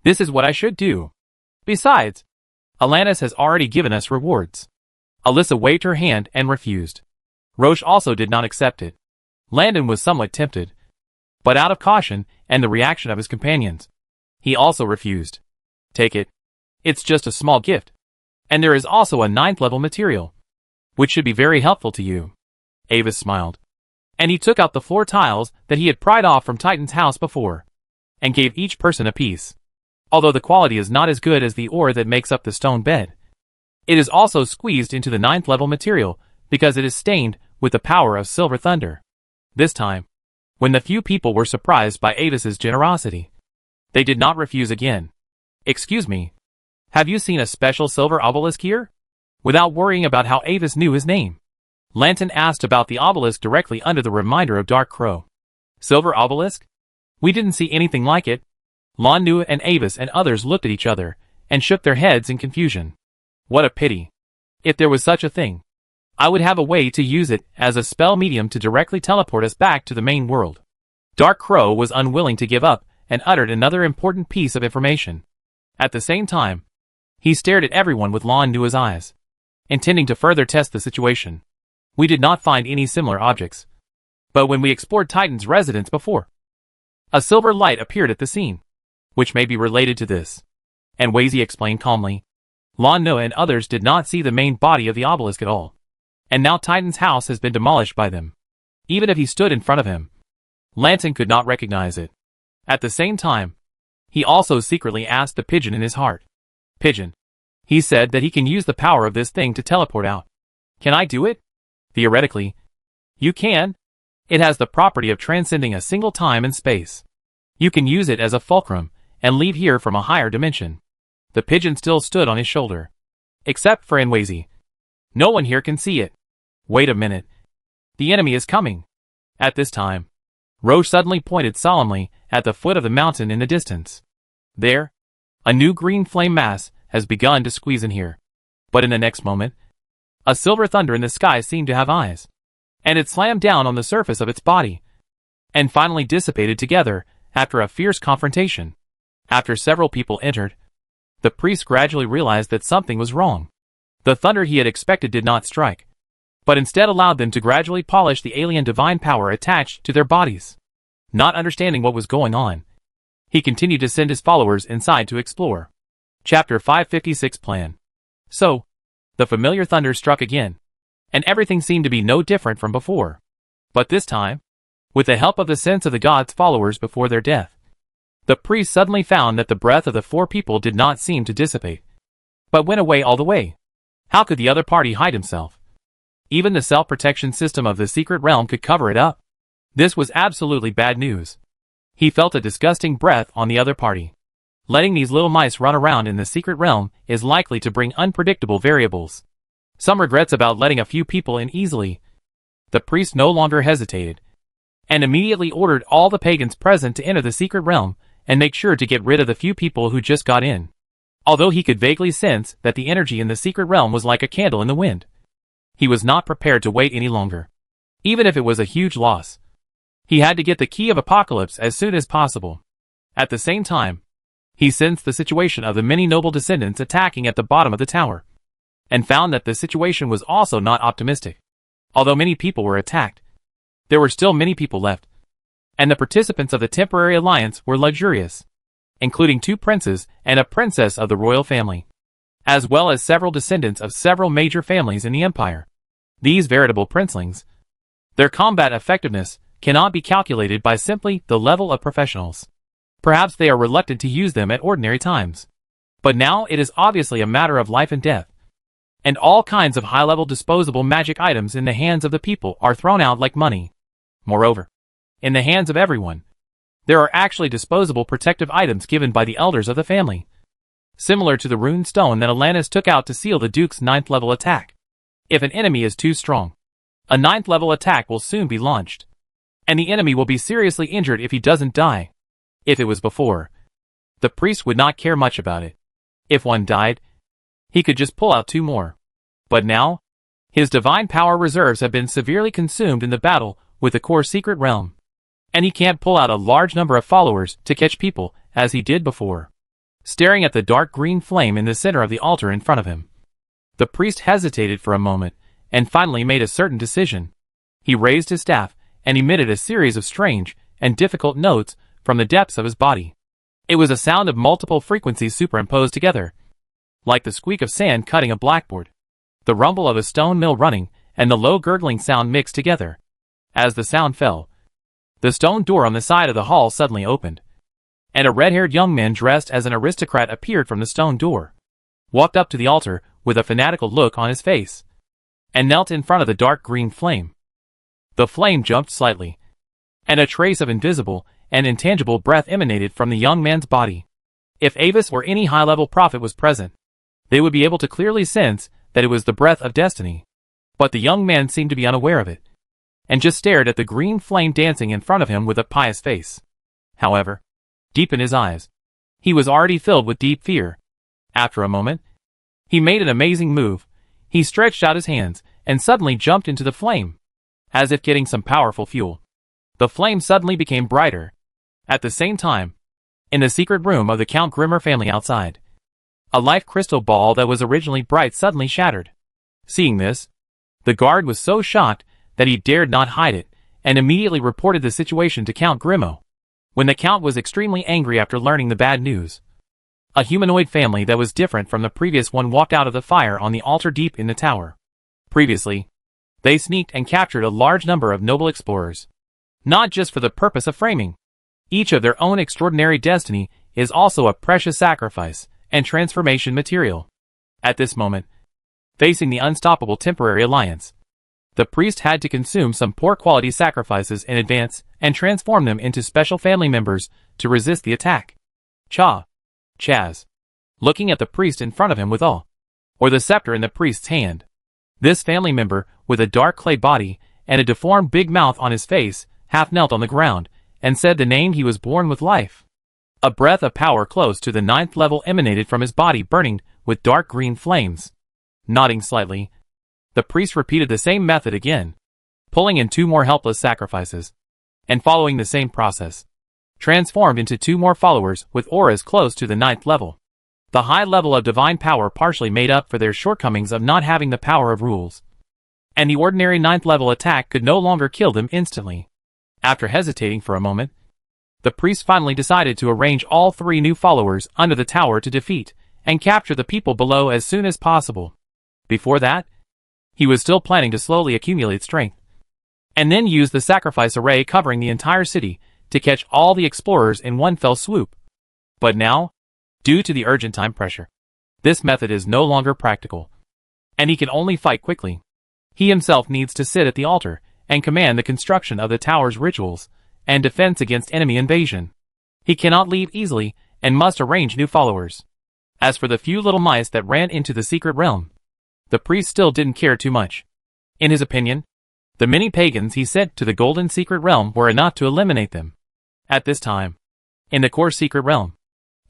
This is what I should do. Besides, Alanis has already given us rewards. Alyssa waved her hand and refused. Roche also did not accept it. Landon was somewhat tempted, but out of caution and the reaction of his companions, he also refused. Take it. It's just a small gift. And there is also a 9th level material, which should be very helpful to you. Avis smiled, and he took out the floor tiles that he had pried off from Titan's house before, and gave each person a piece. Although the quality is not as good as the ore that makes up the stone bed, it is also squeezed into the 9th level material because it is stained with the power of silver thunder. This time, when the few people were surprised by Avis's generosity, they did not refuse again. Excuse me, have you seen a special silver obelisk here? Without worrying about how Avis knew his name, Lanton asked about the obelisk directly under the reminder of Dark Crow. Silver obelisk? We didn't see anything like it. Lon knew and Avis and others looked at each other and shook their heads in confusion. What a pity. If there was such a thing, I would have a way to use it as a spell medium to directly teleport us back to the main world. Dark Crow was unwilling to give up and uttered another important piece of information. At the same time, he stared at everyone with Lon Nua's eyes, intending to further test the situation. We did not find any similar objects, but when we explored Titan's residence before, a silver light appeared at the scene, which may be related to this. And Wazy explained calmly. Lon Nua and others did not see the main body of the obelisk at all, and now Titan's house has been demolished by them. Even if he stood in front of him, Lanton could not recognize it. At the same time, he also secretly asked the pigeon in his heart. Pigeon. He said that he can use the power of this thing to teleport out. Can I do it? Theoretically, you can. It has the property of transcending a single time and space. You can use it as a fulcrum and leave here from a higher dimension. The pigeon still stood on his shoulder, except for Enwazy. No one here can see it. Wait a minute. The enemy is coming. At this time, Roche suddenly pointed solemnly at the foot of the mountain in the distance. There, a new green flame mass has begun to squeeze in here. But in the next moment, a silver thunder in the sky seemed to have eyes, and it slammed down on the surface of its body, and finally dissipated together after a fierce confrontation. After several people entered, the priest gradually realized that something was wrong. The thunder he had expected did not strike, but instead allowed them to gradually polish the alien divine power attached to their bodies. Not understanding what was going on, he continued to send his followers inside to explore. Chapter 556 Plan. So, the familiar thunder struck again, and everything seemed to be no different from before. But this time, with the help of the sense of the gods' followers before their death, the priest suddenly found that the breath of the four people did not seem to dissipate, but went away all the way. How could the other party hide himself? Even the self-protection system of the secret realm could cover it up. This was absolutely bad news. He felt a disgusting breath on the other party. Letting these little mice run around in the secret realm is likely to bring unpredictable variables. Some regrets about letting a few people in easily. The priest no longer hesitated, and immediately ordered all the pagans present to enter the secret realm and make sure to get rid of the few people who just got in. Although he could vaguely sense that the energy in the secret realm was like a candle in the wind, he was not prepared to wait any longer. Even if it was a huge loss, he had to get the key of Apocalypse as soon as possible. At the same time, he sensed the situation of the many noble descendants attacking at the bottom of the tower, and found that the situation was also not optimistic. Although many people were attacked, there were still many people left, and the participants of the temporary alliance were luxurious, including 2 princes and a princess of the royal family, as well as several descendants of several major families in the empire. These veritable princelings, their combat effectiveness cannot be calculated by simply the level of professionals. Perhaps they are reluctant to use them at ordinary times, but now it is obviously a matter of life and death, and all kinds of high-level disposable magic items in the hands of the people are thrown out like money. Moreover, in the hands of everyone, there are actually disposable protective items given by the elders of the family, similar to the rune stone that Alanis took out to seal the Duke's 9th level attack. If an enemy is too strong, a 9th level attack will soon be launched, and the enemy will be seriously injured if he doesn't die. If it was before, the priest would not care much about it. If one died, he could just pull out 2 more. But now, his divine power reserves have been severely consumed in the battle with the core secret realm, and he can't pull out a large number of followers to catch people as he did before. Staring at the dark green flame in the center of the altar in front of him, the priest hesitated for a moment and finally made a certain decision. He raised his staff and emitted a series of strange and difficult notes from the depths of his body. It was a sound of multiple frequencies superimposed together, like the squeak of sand cutting a blackboard, the rumble of a stone mill running, and the low gurgling sound mixed together. As the sound fell, the stone door on the side of the hall suddenly opened, and a red-haired young man dressed as an aristocrat appeared from the stone door, walked up to the altar with a fanatical look on his face, and knelt in front of the dark green flame. The flame jumped slightly, and a trace of invisible and intangible breath emanated from the young man's body. If Avis or any high-level prophet was present, they would be able to clearly sense that it was the breath of destiny. But the young man seemed to be unaware of it, and just stared at the green flame dancing in front of him with a pious face. However, deep in his eyes, he was already filled with deep fear. After a moment, he made an amazing move. He stretched out his hands and suddenly jumped into the flame, as if getting some powerful fuel. The flame suddenly became brighter. At the same time, in the secret room of the Count Grimmer family outside, a life crystal ball that was originally bright suddenly shattered. Seeing this, the guard was so shocked that he dared not hide it, and immediately reported the situation to Count Grimmo. When the Count was extremely angry after learning the bad news, a humanoid family that was different from the previous one walked out of the fire on the altar deep in the tower. Previously, they sneaked and captured a large number of noble explorers, not just for the purpose of framing each of their own extraordinary destiny is also a precious sacrifice and transformation material. At this moment, facing the unstoppable temporary alliance, the priest had to consume some poor quality sacrifices in advance and transform them into special family members to resist the attack. Chaz, looking at the priest in front of him with awe, or the scepter in the priest's hand. This family member, with a dark clay body and a deformed big mouth on his face, half knelt on the ground and said the name he was born with life. A breath of power close to the 9th level emanated from his body, burning with dark green flames. Nodding slightly, the priest repeated the same method again, pulling in 2 more helpless sacrifices, and following the same process, transformed into 2 more followers with auras close to the 9th level. The high level of divine power partially made up for their shortcomings of not having the power of rules, and the ordinary 9th level attack could no longer kill them instantly. After hesitating for a moment, the priest finally decided to arrange all 3 new followers under the tower to defeat and capture the people below as soon as possible. Before that, he was still planning to slowly accumulate strength, and then use the sacrifice array covering the entire city to catch all the explorers in one fell swoop. But now, due to the urgent time pressure, this method is no longer practical, and he can only fight quickly. He himself needs to sit at the altar and command the construction of the tower's rituals and defense against enemy invasion. He cannot leave easily and must arrange new followers. As for the few little mice that ran into the secret realm, the priest still didn't care too much. In his opinion, the many pagans he sent to the golden secret realm were enough to eliminate them. At this time, in the core secret realm,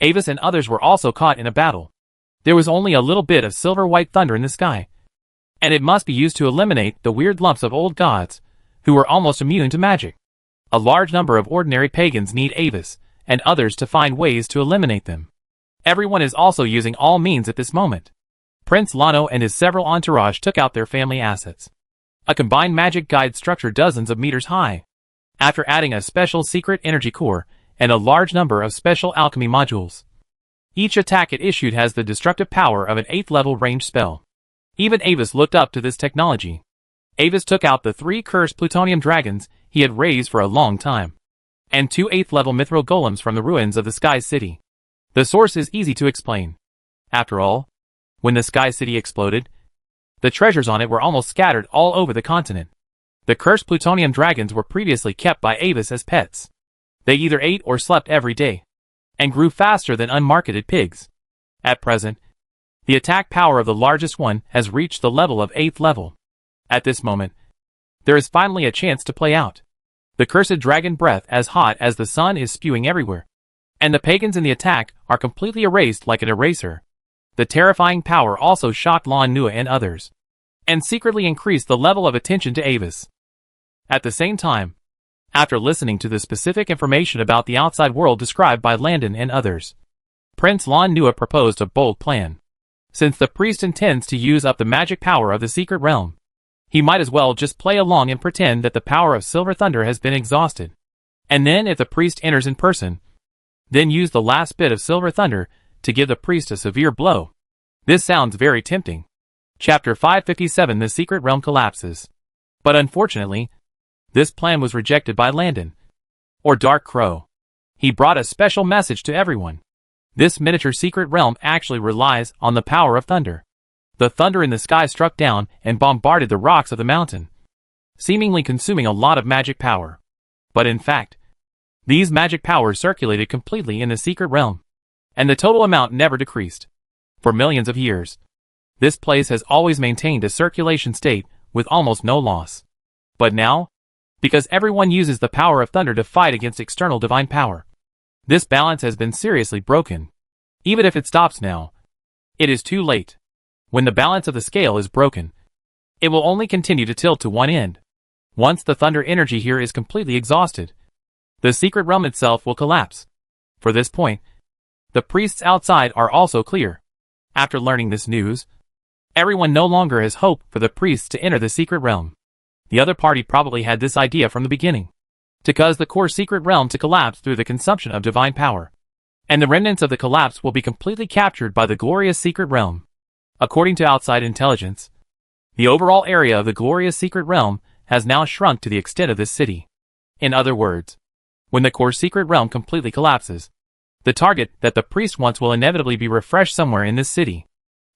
Avis and others were also caught in a battle. There was only a little bit of silver-white thunder in the sky, and it must be used to eliminate the weird lumps of old gods who were almost immune to magic. A large number of ordinary pagans need Avis and others to find ways to eliminate them. Everyone is also using all means at this moment. Prince Lano and his several entourage took out their family assets. A combined magic guide structure dozens of meters high. After adding a special secret energy core and a large number of special alchemy modules. Each attack it issued has the destructive power of an 8th level range spell. Even Avis looked up to this technology. Avis took out the 3 cursed plutonium dragons he had raised for a long time, and 2 8th level mithril golems from the ruins of the Sky City. The source is easy to explain. After all, when the Sky City exploded, the treasures on it were almost scattered all over the continent. The cursed plutonium dragons were previously kept by Avis as pets. They either ate or slept every day, and grew faster than unmarketed pigs. At present, the attack power of the largest one has reached the level of 8th level. At this moment, there is finally a chance to play out. The cursed dragon breath as hot as the sun is spewing everywhere, and the pagans in the attack are completely erased like an eraser. The terrifying power also shocked Lan Nua and others, and secretly increased the level of attention to Avis. At the same time, after listening to the specific information about the outside world described by Landon and others, Prince Lan Nua proposed a bold plan. Since the priest intends to use up the magic power of the secret realm, he might as well just play along and pretend that the power of Silver Thunder has been exhausted. And then if the priest enters in person, then use the last bit of Silver Thunder to give the priest a severe blow. This sounds very tempting. Chapter 557 The Secret Realm Collapses. But unfortunately, this plan was rejected by Landon, or Dark Crow. He brought a special message to everyone. This miniature secret realm actually relies on the power of thunder. The thunder in the sky struck down and bombarded the rocks of the mountain, seemingly consuming a lot of magic power. But in fact, these magic powers circulated completely in the secret realm, and the total amount never decreased. For millions of years, this place has always maintained a circulation state with almost no loss. But now, because everyone uses the power of thunder to fight against external divine power, this balance has been seriously broken. Even if it stops now, it is too late. When the balance of the scale is broken, it will only continue to tilt to one end. Once the thunder energy here is completely exhausted, the secret realm itself will collapse. For this point, the priests outside are also clear. After learning this news, everyone no longer has hope for the priests to enter the secret realm. The other party probably had this idea from the beginning, to cause the core secret realm to collapse through the consumption of divine power, and the remnants of the collapse will be completely captured by the glorious secret realm. According to outside intelligence, the overall area of the glorious secret realm has now shrunk to the extent of this city. In other words, when the core secret realm completely collapses, the target that the priest wants will inevitably be refreshed somewhere in this city.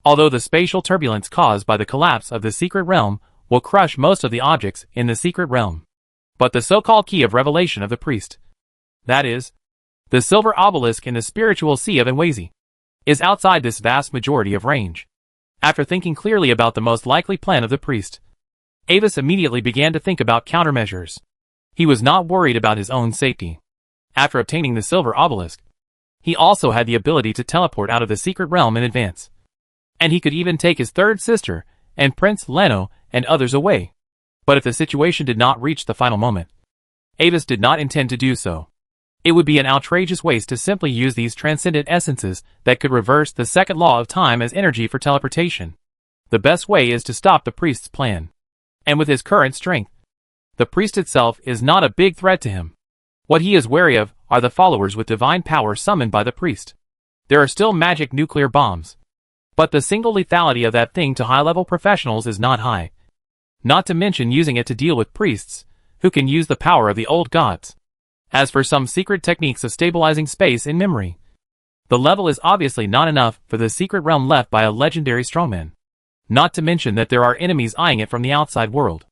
Although the spatial turbulence caused by the collapse of the secret realm will crush most of the objects in the secret realm. But the so-called key of revelation of the priest, that is, the silver obelisk in the spiritual sea of Enwazi, is outside this vast majority of range. After thinking clearly about the most likely plan of the priest, Avis immediately began to think about countermeasures. He was not worried about his own safety. After obtaining the silver obelisk, he also had the ability to teleport out of the secret realm in advance. And he could even take his third sister, and Prince Leno, and others away. But if the situation did not reach the final moment, Avis did not intend to do so. It would be an outrageous waste to simply use these transcendent essences that could reverse the second law of time as energy for teleportation. The best way is to stop the priest's plan. And with his current strength, the priest itself is not a big threat to him. What he is wary of are the followers with divine power summoned by the priest. There are still magic nuclear bombs, but the single lethality of that thing to high-level professionals is not high. Not to mention using it to deal with priests, who can use the power of the old gods. As for some secret techniques of stabilizing space in memory, the level is obviously not enough for the secret realm left by a legendary strongman. Not to mention that there are enemies eyeing it from the outside world.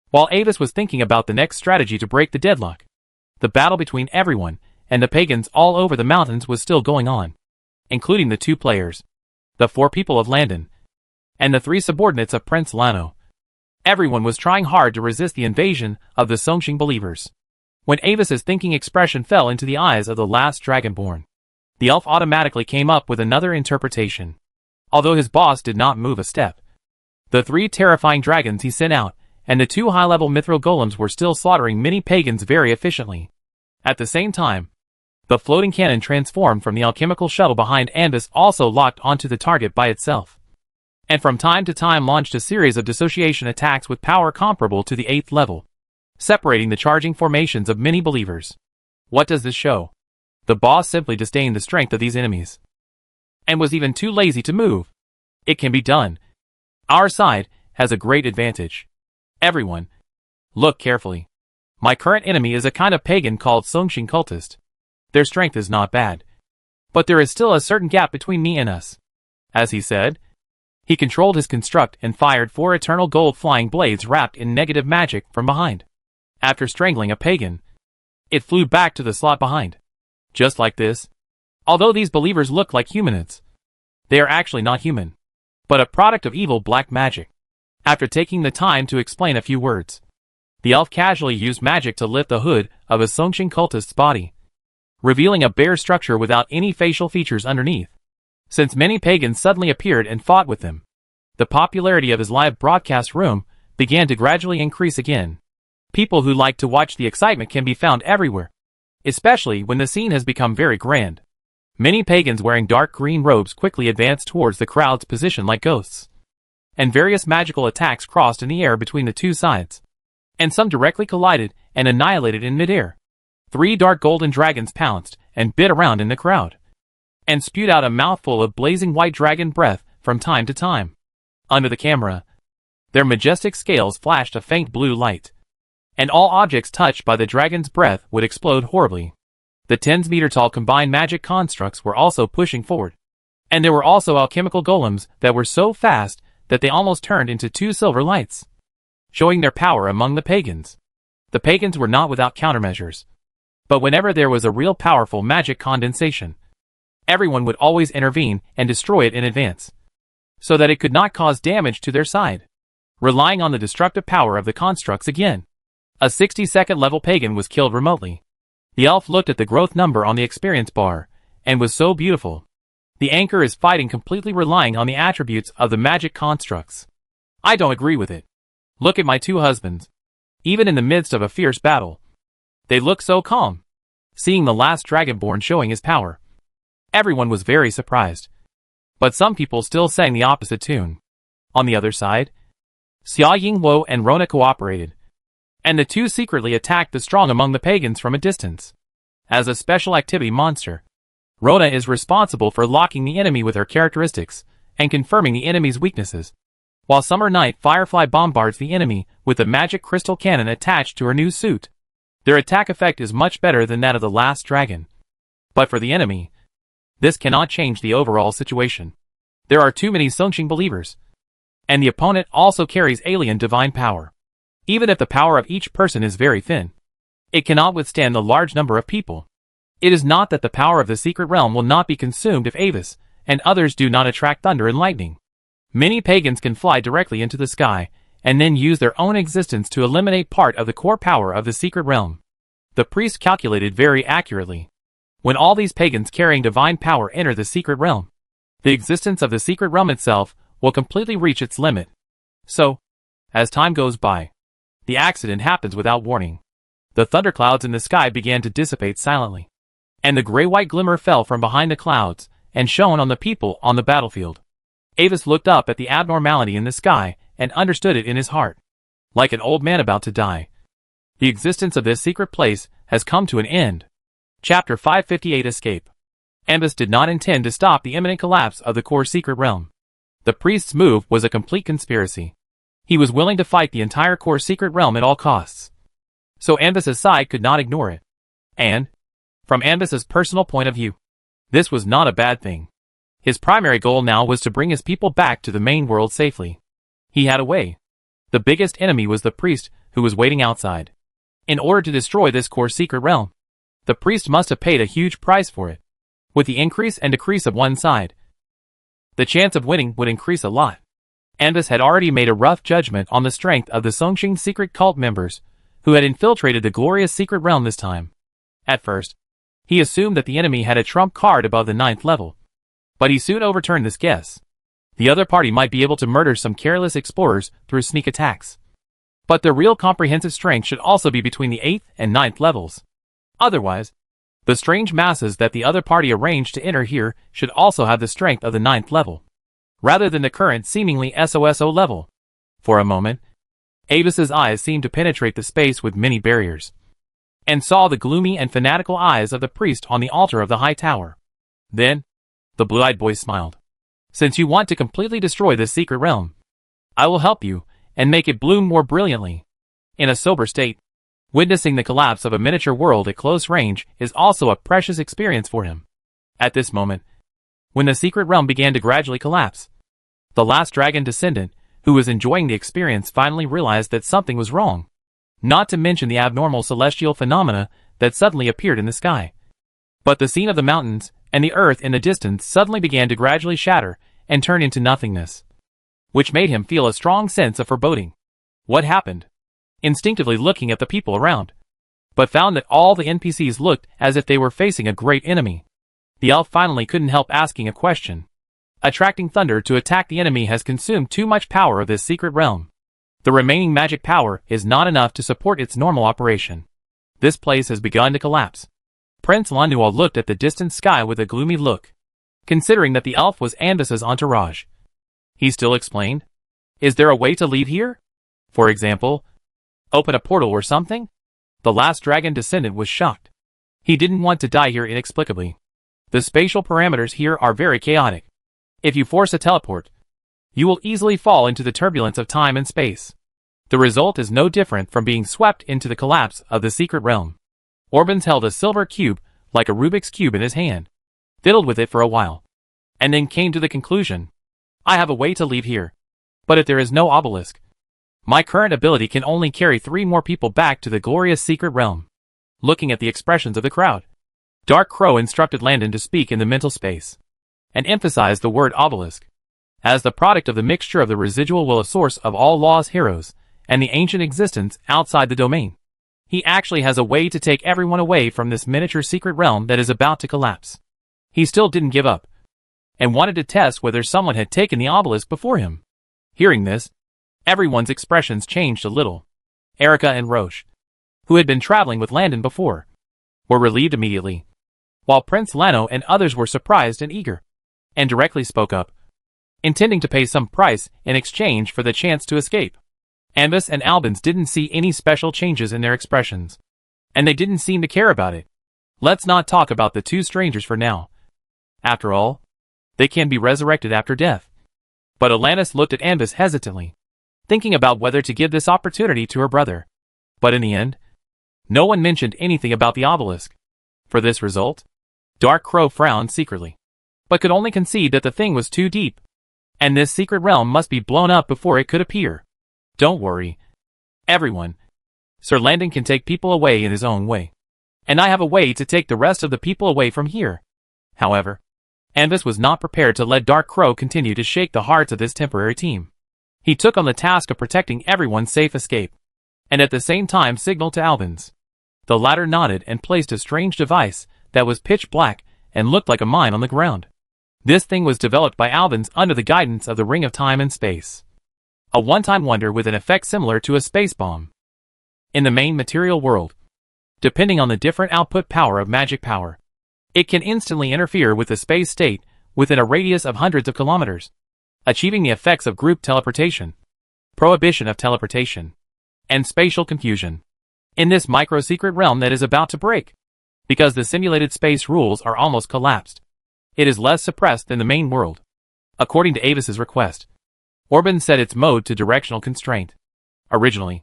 While Avis was thinking about the next strategy to break the deadlock, the battle between everyone and the pagans all over the mountains was still going on, including the 2 players, the 4 people of Landon, and the 3 subordinates of Prince Lano. Everyone was trying hard to resist the invasion of the Songqing believers. When Avis's thinking expression fell into the eyes of the last Dragonborn, the elf automatically came up with another interpretation. Although his boss did not move a step, the 3 terrifying dragons he sent out and the 2 high-level mithril golems were still slaughtering many pagans very efficiently. At the same time, the floating cannon transformed from the alchemical shuttle behind Anvis also locked onto the target by itself, and from time to time launched a series of dissociation attacks with power comparable to the 8th level, separating the charging formations of many believers. What does this show? The boss simply disdained the strength of these enemies, and was even too lazy to move. It can be done. Our side has a great advantage. Everyone, look carefully. My current enemy is a kind of pagan called Songqing cultist. Their strength is not bad, but there is still a certain gap between me and us. As he said, he controlled his construct and fired 4 eternal gold flying blades wrapped in negative magic from behind. After strangling a pagan, it flew back to the slot behind. Just like this. Although these believers look like humanoids, they are actually not human, but a product of evil black magic. After taking the time to explain a few words, the elf casually used magic to lift the hood of a Songqing cultist's body, revealing a bare structure without any facial features underneath. Since many pagans suddenly appeared and fought with him, the popularity of his live broadcast room began to gradually increase again. People who like to watch the excitement can be found everywhere, especially when the scene has become very grand. Many pagans wearing dark green robes quickly advanced towards the crowd's position like ghosts, and various magical attacks crossed in the air between the 2 sides, and some directly collided and annihilated in midair. 3 dark golden dragons pounced and bit around in the crowd, and spewed out a mouthful of blazing white dragon breath from time to time. Under the camera, their majestic scales flashed a faint blue light, and all objects touched by the dragon's breath would explode horribly. The 10-meter-tall combined magic constructs were also pushing forward, and there were also alchemical golems that were so fast that they almost turned into 2 silver lights, showing their power among the pagans. The pagans were not without countermeasures, but whenever there was a real powerful magic condensation, everyone would always intervene and destroy it in advance, so that it could not cause damage to their side. Relying on the destructive power of the constructs again, a 62nd level pagan was killed remotely. The elf looked at the growth number on the experience bar, and was so beautiful. The anchor is fighting completely relying on the attributes of the magic constructs. I don't agree with it. Look at my 2 husbands. Even in the midst of a fierce battle, they look so calm. Seeing the last Dragonborn showing his power, everyone was very surprised, but some people still sang the opposite tune. On the other side, Xia Yingluo and Rona cooperated, and the 2 secretly attacked the strong among the pagans from a distance. As a special activity monster, Rona is responsible for locking the enemy with her characteristics and confirming the enemy's weaknesses, while Summer Night Firefly bombards the enemy with a magic crystal cannon attached to her new suit. Their attack effect is much better than that of the last dragon, but for the enemy, this cannot change the overall situation. There are too many Songqing believers, and the opponent also carries alien divine power. Even if the power of each person is very thin, it cannot withstand the large number of people. It is not that the power of the secret realm will not be consumed if Avis and others do not attract thunder and lightning. Many pagans can fly directly into the sky, and then use their own existence to eliminate part of the core power of the secret realm. The priest calculated very accurately. When all these pagans carrying divine power enter the secret realm, the existence of the secret realm itself will completely reach its limit. So, as time goes by, the accident happens without warning. The thunderclouds in the sky began to dissipate silently, and the gray-white glimmer fell from behind the clouds and shone on the people on the battlefield. Avis looked up at the abnormality in the sky and understood it in his heart. like an old man about to die. The existence of this secret place has come to an end. Chapter 558 Escape. Ambus did not intend to stop the imminent collapse of the core secret realm. The priest's move was a complete conspiracy. He was willing to fight the entire core secret realm at all costs. So Ambus's side could not ignore it. And, from Ambus's personal point of view, this was not a bad thing. His primary goal now was to bring his people back to the main world safely. He had a way. The biggest enemy was the priest, who was waiting outside. In order to destroy this core secret realm, the priest must have paid a huge price for it. With the increase and decrease of one side, the chance of winning would increase a lot. Ambus had already made a rough judgment on the strength of the Songqing secret cult members, who had infiltrated the glorious secret realm this time. At first, he assumed that the enemy had a trump card above the 9th level. But he soon overturned this guess. The other party might be able to murder some careless explorers through sneak attacks. But their real comprehensive strength should also be between the 8th and 9th levels. Otherwise, the strange masses that the other party arranged to enter here should also have the strength of the 9th level, rather than the current seemingly SOSO level. For a moment, Ambus's eyes seemed to penetrate the space with many barriers, and saw the gloomy and fanatical eyes of the priest on the altar of the high tower. Then, the blue-eyed boy smiled. Since you want to completely destroy this secret realm, I will help you, and make it bloom more brilliantly. In a sober state, witnessing the collapse of a miniature world at close range is also a precious experience for him. At this moment, when the secret realm began to gradually collapse, the last dragon descendant, who was enjoying the experience, finally realized that something was wrong. Not to mention the abnormal celestial phenomena that suddenly appeared in the sky. But the scene of the mountains and the earth in the distance suddenly began to gradually shatter and turn into nothingness, which made him feel a strong sense of foreboding. What happened? Instinctively looking at the people around, but found that all the NPCs looked as if they were facing a great enemy. The elf finally couldn't help asking a question. Attracting thunder to attack the enemy has consumed too much power of this secret realm. The remaining magic power is not enough to support its normal operation. This place has begun to collapse. Prince Lanua looked at the distant sky with a gloomy look, considering that the elf was Ambus's entourage. He still explained, "Is there a way to leave here? For example, open a portal or something?" The last dragon descendant was shocked. He didn't want to die here inexplicably. The spatial parameters here are very chaotic. If you force a teleport, you will easily fall into the turbulence of time and space. The result is no different from being swept into the collapse of the secret realm. Orbans held a silver cube, like a Rubik's Cube, in his hand, fiddled with it for a while, and then came to the conclusion, "I have a way to leave here. But if there is no obelisk, my current ability can only carry 3 more people back to the glorious secret realm." Looking at the expressions of the crowd, Dark Crow instructed Landon to speak in the mental space, and emphasized the word obelisk, as the product of the mixture of the residual will, a source of all law's heroes, and the ancient existence outside the domain. He actually has a way to take everyone away from this miniature secret realm that is about to collapse. He still didn't give up, and wanted to test whether someone had taken the obelisk before him. Hearing this, everyone's expressions changed a little. Erica and Roche, who had been traveling with Landon before, were relieved immediately, while Prince Lano and others were surprised and eager, and directly spoke up, intending to pay some price in exchange for the chance to escape. Ambus and Albans didn't see any special changes in their expressions, and they didn't seem to care about it. Let's not talk about the 2 strangers for now. After all, they can be resurrected after death. But Alanis looked at Ambus hesitantly, thinking about whether to give this opportunity to her brother. But in the end, no one mentioned anything about the obelisk. For this result, Dark Crow frowned secretly, but could only concede that the thing was too deep, and this secret realm must be blown up before it could appear. Don't worry, everyone. Sir Landon can take people away in his own way, and I have a way to take the rest of the people away from here. However, Ambus was not prepared to let Dark Crow continue to shake the hearts of this temporary team. He took on the task of protecting everyone's safe escape, and at the same time signaled to Albans. The latter nodded and placed a strange device that was pitch black and looked like a mine on the ground. This thing was developed by Albans under the guidance of the Ring of Time and Space, a one-time wonder with an effect similar to a space bomb. In the main material world, depending on the different output power of magic power, it can instantly interfere with the space state within a radius of hundreds of kilometers, achieving the effects of group teleportation, prohibition of teleportation, and spatial confusion. In this micro-secret realm that is about to break, because the simulated space rules are almost collapsed, it is less suppressed than the main world. According to Avis's request, Orban set its mode to directional constraint. Originally,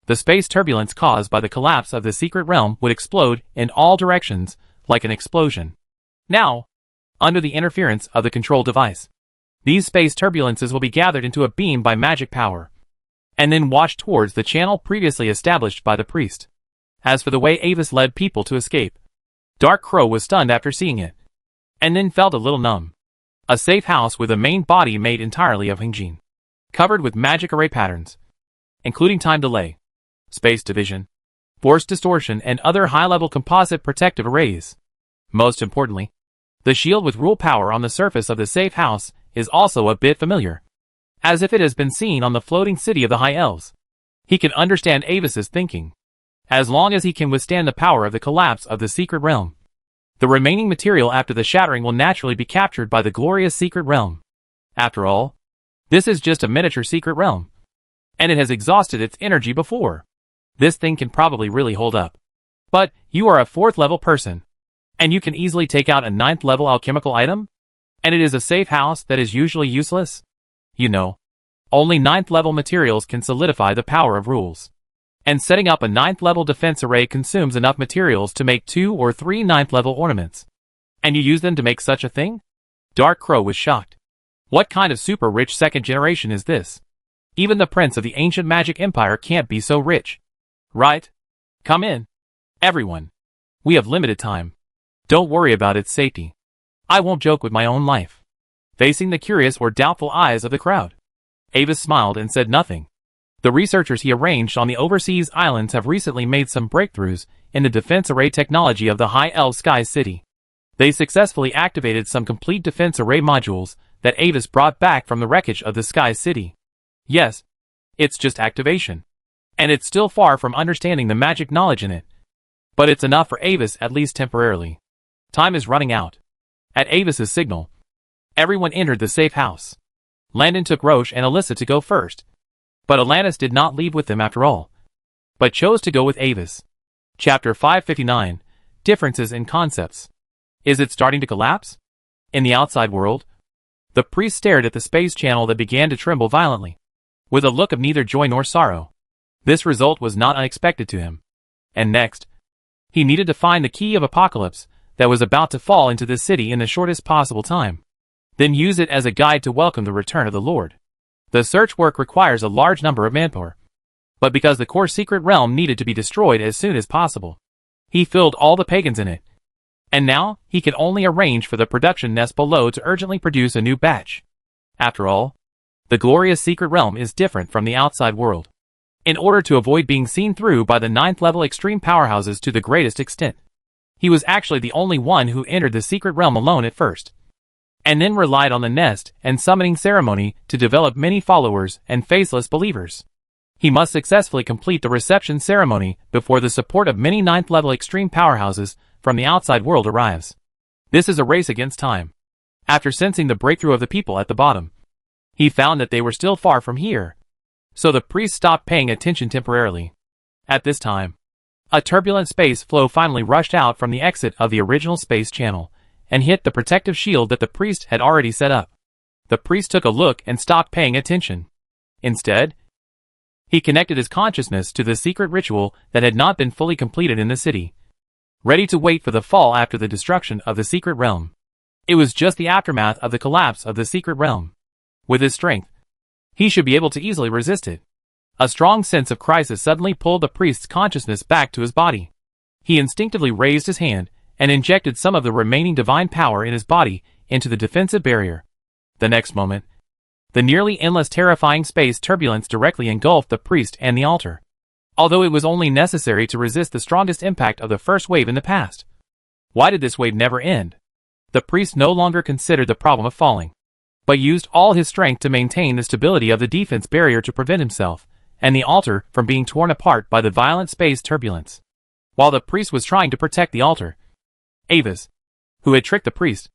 the space turbulence caused by the collapse of the secret realm would explode in all directions like an explosion. Now, under the interference of the control device, these space turbulences will be gathered into a beam by magic power, and then washed towards the channel previously established by the priest. As for the way Avis led people to escape, Dark Crow was stunned after seeing it, and then felt a little numb. A safe house with a main body made entirely of Hingjin, covered with magic array patterns, including time delay, space division, force distortion, and other high-level composite protective arrays. Most importantly, the shield with rule power on the surface of the safe house is also a bit familiar, as if it has been seen on the floating city of the High Elves. He can understand Avis's thinking. As long as he can withstand the power of the collapse of the secret realm, the remaining material after the shattering will naturally be captured by the glorious secret realm. After all, this is just a miniature secret realm, and it has exhausted its energy before. This thing can probably really hold up. But you are a 4th level person, and you can easily take out a 9th level alchemical item? And it is a safe house that is usually useless? You know, only 9th level materials can solidify the power of rules. And setting up a 9th level defense array consumes enough materials to make 2 or 3 9th level ornaments. And you use them to make such a thing? Dark Crow was shocked. What kind of super rich 2nd generation is this? Even the prince of the ancient magic empire can't be so rich. Right? Come in, everyone. We have limited time. Don't worry about its safety. I won't joke with my own life. Facing the curious or doubtful eyes of the crowd, Avis smiled and said nothing. The researchers he arranged on the overseas islands have recently made some breakthroughs in the defense array technology of the High Elf Sky City. They successfully activated some complete defense array modules that Avis brought back from the wreckage of the Sky City. Yes, it's just activation, and it's still far from understanding the magic knowledge in it. But it's enough for Avis, at least temporarily. Time is running out. At Avis's signal, everyone entered the safe house. Landon took Roche and Alyssa to go first, but Alanis did not leave with them after all, but chose to go with Avis. Chapter 559, Differences in Concepts. Is it starting to collapse? In the outside world, the priest stared at the space channel that began to tremble violently, with a look of neither joy nor sorrow. This result was not unexpected to him. And next, he needed to find the key of Apocalypse that was about to fall into the city in the shortest possible time, then use it as a guide to welcome the return of the Lord. The search work requires a large number of manpower, but because the core secret realm needed to be destroyed as soon as possible, he filled all the pagans in it. And now, he could only arrange for the production nest below to urgently produce a new batch. After all, the glorious secret realm is different from the outside world, in order to avoid being seen through by the 9th level extreme powerhouses to the greatest extent. He was actually the only one who entered the secret realm alone at first, and then relied on the nest and summoning ceremony to develop many followers and faceless believers. He must successfully complete the reception ceremony before the support of many 9th level extreme powerhouses from the outside world arrives. This is a race against time. After sensing the breakthrough of the people at the bottom, he found that they were still far from here, so the priest stopped paying attention temporarily. At this time, a turbulent space flow finally rushed out from the exit of the original space channel and hit the protective shield that the priest had already set up. The priest took a look and stopped paying attention. Instead, he connected his consciousness to the secret ritual that had not been fully completed in the city, ready to wait for the fall after the destruction of the secret realm. It was just the aftermath of the collapse of the secret realm. With his strength, he should be able to easily resist it. A strong sense of crisis suddenly pulled the priest's consciousness back to his body. He instinctively raised his hand and injected some of the remaining divine power in his body into the defensive barrier. The next moment, the nearly endless terrifying space turbulence directly engulfed the priest and the altar, although it was only necessary to resist the strongest impact of the first wave in the past. Why did this wave never end? The priest no longer considered the problem of falling, but used all his strength to maintain the stability of the defense barrier to prevent himself and the altar from being torn apart by the violent space turbulence. While the priest was trying to protect the altar, Avis, who had tricked the priest,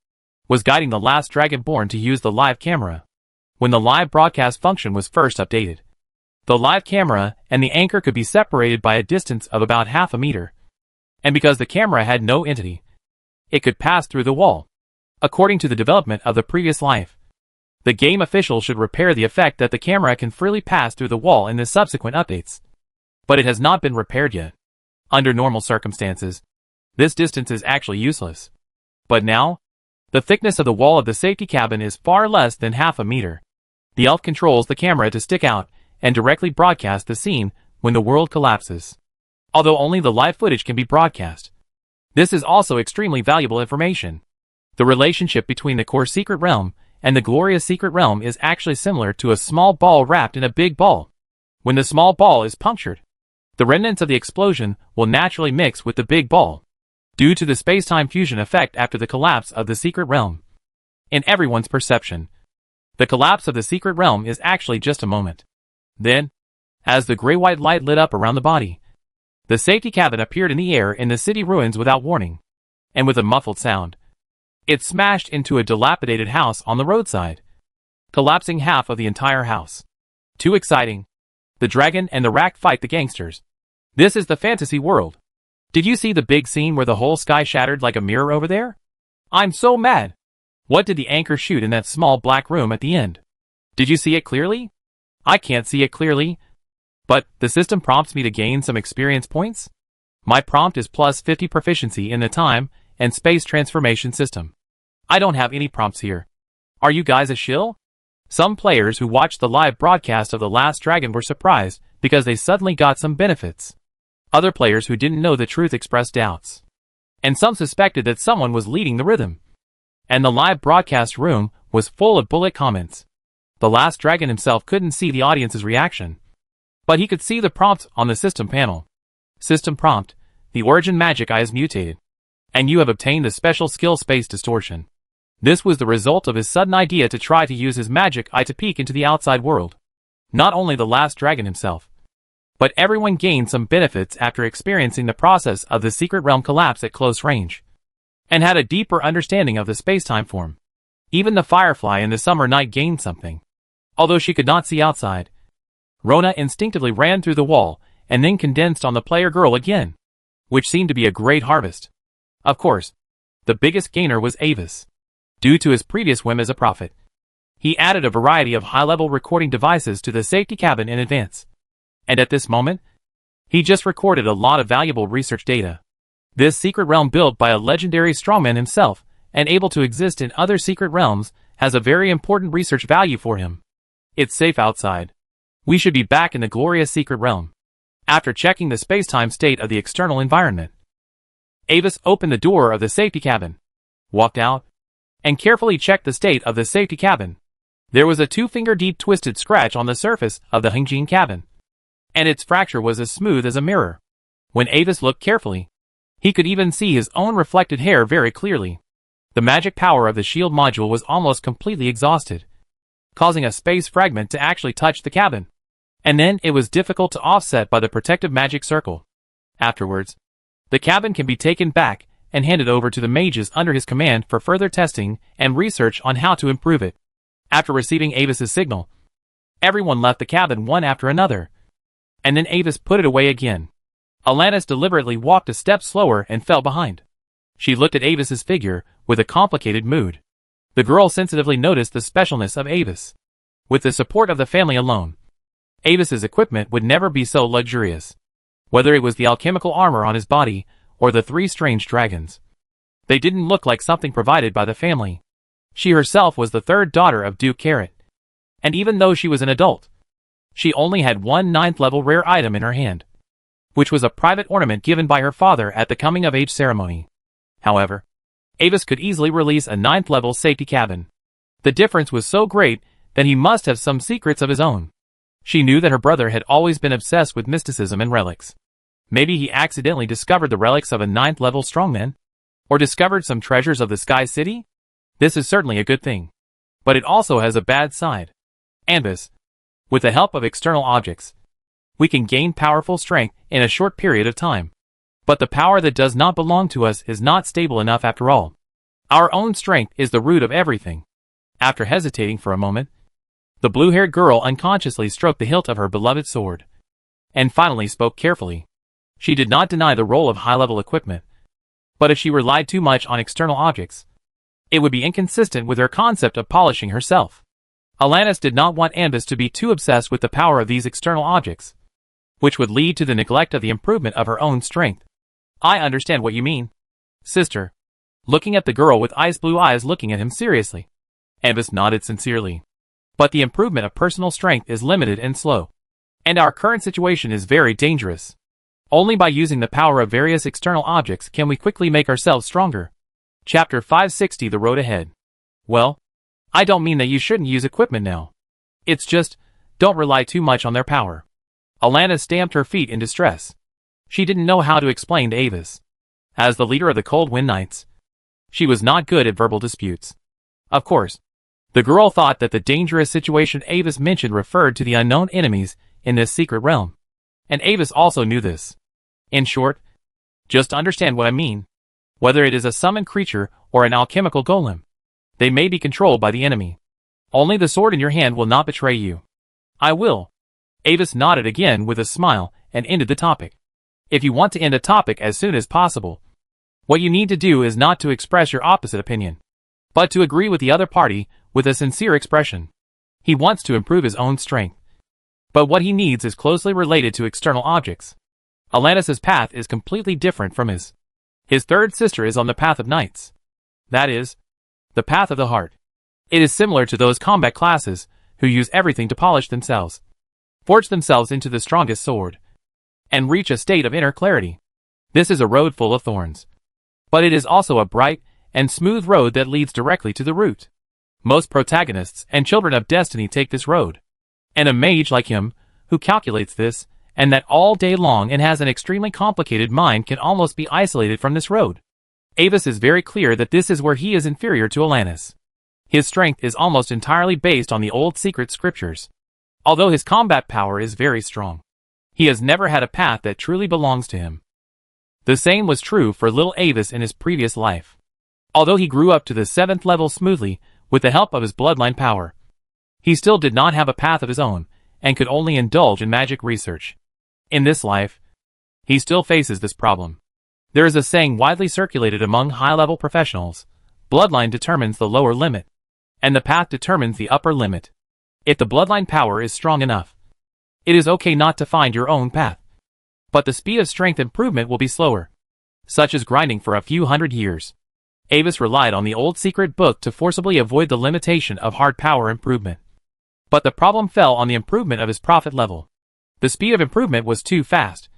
was guiding the last Dragonborn to use the live camera. When the live broadcast function was first updated, The live camera and the anchor could be separated by a distance of about half a meter. And because the camera had no entity, it could pass through the wall. According to the development of the previous life, the game official should repair the effect that the camera can freely pass through the wall in the subsequent updates. But it has not been repaired yet. Under normal circumstances, this distance is actually useless. But now, the thickness of the wall of the safety cabin is far less than half a meter. The elf controls the camera to stick out and directly broadcast the scene when the world collapses. Although only the live footage can be broadcast. This is also extremely valuable information. The relationship between the core secret realm and the glorious secret realm is actually similar to a small ball wrapped in a big ball. When the small ball is punctured, the remnants of the explosion will naturally mix with the big ball, due to the space-time fusion effect after the collapse of the secret realm. In everyone's perception, the collapse of the secret realm is actually just a moment. Then, as the gray-white light lit up around the body, the safety cabin appeared in the air in the city ruins without warning, and with a muffled sound, it smashed into a dilapidated house on the roadside, collapsing half of the entire house. Too exciting. The dragon and the rat fight the gangsters. This is the fantasy world. Did you see the big scene where the whole sky shattered like a mirror over there? I'm so mad. What did the anchor shoot in that small black room at the end? Did you see it clearly? I can't see it clearly. But the system prompts me to gain some experience points? My prompt is plus 50 proficiency in the time and space transformation system. I don't have any prompts here. Are you guys a shill? Some players who watched the live broadcast of The Last Dragon were surprised because they suddenly got some benefits. Other players who didn't know the truth expressed doubts. And some suspected that someone was leading the rhythm. And the live broadcast room was full of bullet comments. The Last Dragon himself couldn't see the audience's reaction, but he could see the prompts on the system panel. System prompt: the origin magic eye is mutated, and you have obtained the special skill space distortion. This was the result of his sudden idea to try to use his magic eye to peek into the outside world. Not only the Last Dragon himself, but everyone gained some benefits after experiencing the process of the secret realm collapse at close range, and had a deeper understanding of the space-time form. Even the firefly in the summer night gained something. Although she could not see outside, Rona instinctively ran through the wall and then condensed on the player girl again, which seemed to be a great harvest. Of course, the biggest gainer was Avis. Due to his previous whim as a prophet, he added a variety of high-level recording devices to the safety cabin in advance. And at this moment, he just recorded a lot of valuable research data. This secret realm built by a legendary strongman himself and able to exist in other secret realms has a very important research value for him. It's safe outside. We should be back in the glorious secret realm. After checking the space-time state of the external environment, Avis opened the door of the safety cabin, walked out, and carefully checked the state of the safety cabin. There was a 2-finger-deep twisted scratch on the surface of the Hingjin cabin, and its fracture was as smooth as a mirror. When Avis looked carefully, he could even see his own reflected hair very clearly. The magic power of the shield module was almost completely exhausted, causing a space fragment to actually touch the cabin. And then it was difficult to offset by the protective magic circle. Afterwards, the cabin can be taken back and handed over to the mages under his command for further testing and research on how to improve it. After receiving Avis's signal, everyone left the cabin one after another. And then Avis put it away again. Alanis deliberately walked a step slower and fell behind. She looked at Avis's figure with a complicated mood. The girl sensitively noticed the specialness of Avis. With the support of the family alone, Avis's equipment would never be so luxurious. Whether it was the alchemical armor on his body or the 3 strange dragons, they didn't look like something provided by the family. She herself was the 3rd daughter of Duke Carrot, and even though she was an adult, she only had one 9th level rare item in her hand, which was a private ornament given by her father at the coming-of-age ceremony. However, Avis could easily release a 9th level safety cabin. The difference was so great that he must have some secrets of his own. She knew that her brother had always been obsessed with mysticism and relics. Maybe he accidentally discovered the relics of a 9th level strongman, or discovered some treasures of the Sky City. This is certainly a good thing, but it also has a bad side. Anbis, with the help of external objects, we can gain powerful strength in a short period of time. But the power that does not belong to us is not stable enough after all. Our own strength is the root of everything. After hesitating for a moment, The blue-haired girl unconsciously stroked the hilt of her beloved sword, and finally spoke carefully. She did not deny the role of high-level equipment, but if she relied too much on external objects, it would be inconsistent with her concept of polishing herself. Alanis did not want Anvis to be too obsessed with the power of these external objects, which would lead to the neglect of the improvement of her own strength. I understand what you mean, sister. Looking at the girl with ice blue eyes looking at him seriously, Anvis nodded sincerely. But the improvement of personal strength is limited and slow, and our current situation is very dangerous. Only by using the power of various external objects can we quickly make ourselves stronger. Chapter 560 The Road Ahead. Well, I don't mean that you shouldn't use equipment now. It's just, don't rely too much on their power. Alanis stamped her feet in distress. She didn't know how to explain to Avis. As the leader of the Cold Wind Knights, she was not good at verbal disputes. Of course, the girl thought that the dangerous situation Avis mentioned referred to the unknown enemies in this secret realm, and Avis also knew this. In short, just understand what I mean. Whether it is a summoned creature or an alchemical golem, they may be controlled by the enemy. Only the sword in your hand will not betray you. I will. Avis nodded again with a smile and ended the topic. If you want to end a topic as soon as possible, what you need to do is not to express your opposite opinion, but to agree with the other party with a sincere expression. He wants to improve his own strength, but what he needs is closely related to external objects. Alanis's path is completely different from his. His third sister is on the path of knights. That is, the path of the heart. It is similar to those combat classes who use everything to polish themselves, forge themselves into the strongest sword, and reach a state of inner clarity. This is a road full of thorns, but it is also a bright and smooth road that leads directly to the root. Most protagonists and children of destiny take this road, and a mage like him, who calculates this, and that all day long and has an extremely complicated mind, can almost be isolated from this road. Avis is very clear that this is where he is inferior to Alanis. His strength is almost entirely based on the old secret scriptures. Although his combat power is very strong, he has never had a path that truly belongs to him. The same was true for little Avis in his previous life. Although he grew up to the 7th level smoothly with the help of his bloodline power, he still did not have a path of his own and could only indulge in magic research. In this life, he still faces this problem. There is a saying widely circulated among high-level professionals: bloodline determines the lower limit, and the path determines the upper limit. If the bloodline power is strong enough, it is okay not to find your own path, but the speed of strength improvement will be slower, such as grinding for a few hundred years. Avis relied on the old secret book to forcibly avoid the limitation of hard power improvement. But the problem fell on the improvement of his prophet level. The speed of improvement was too fast,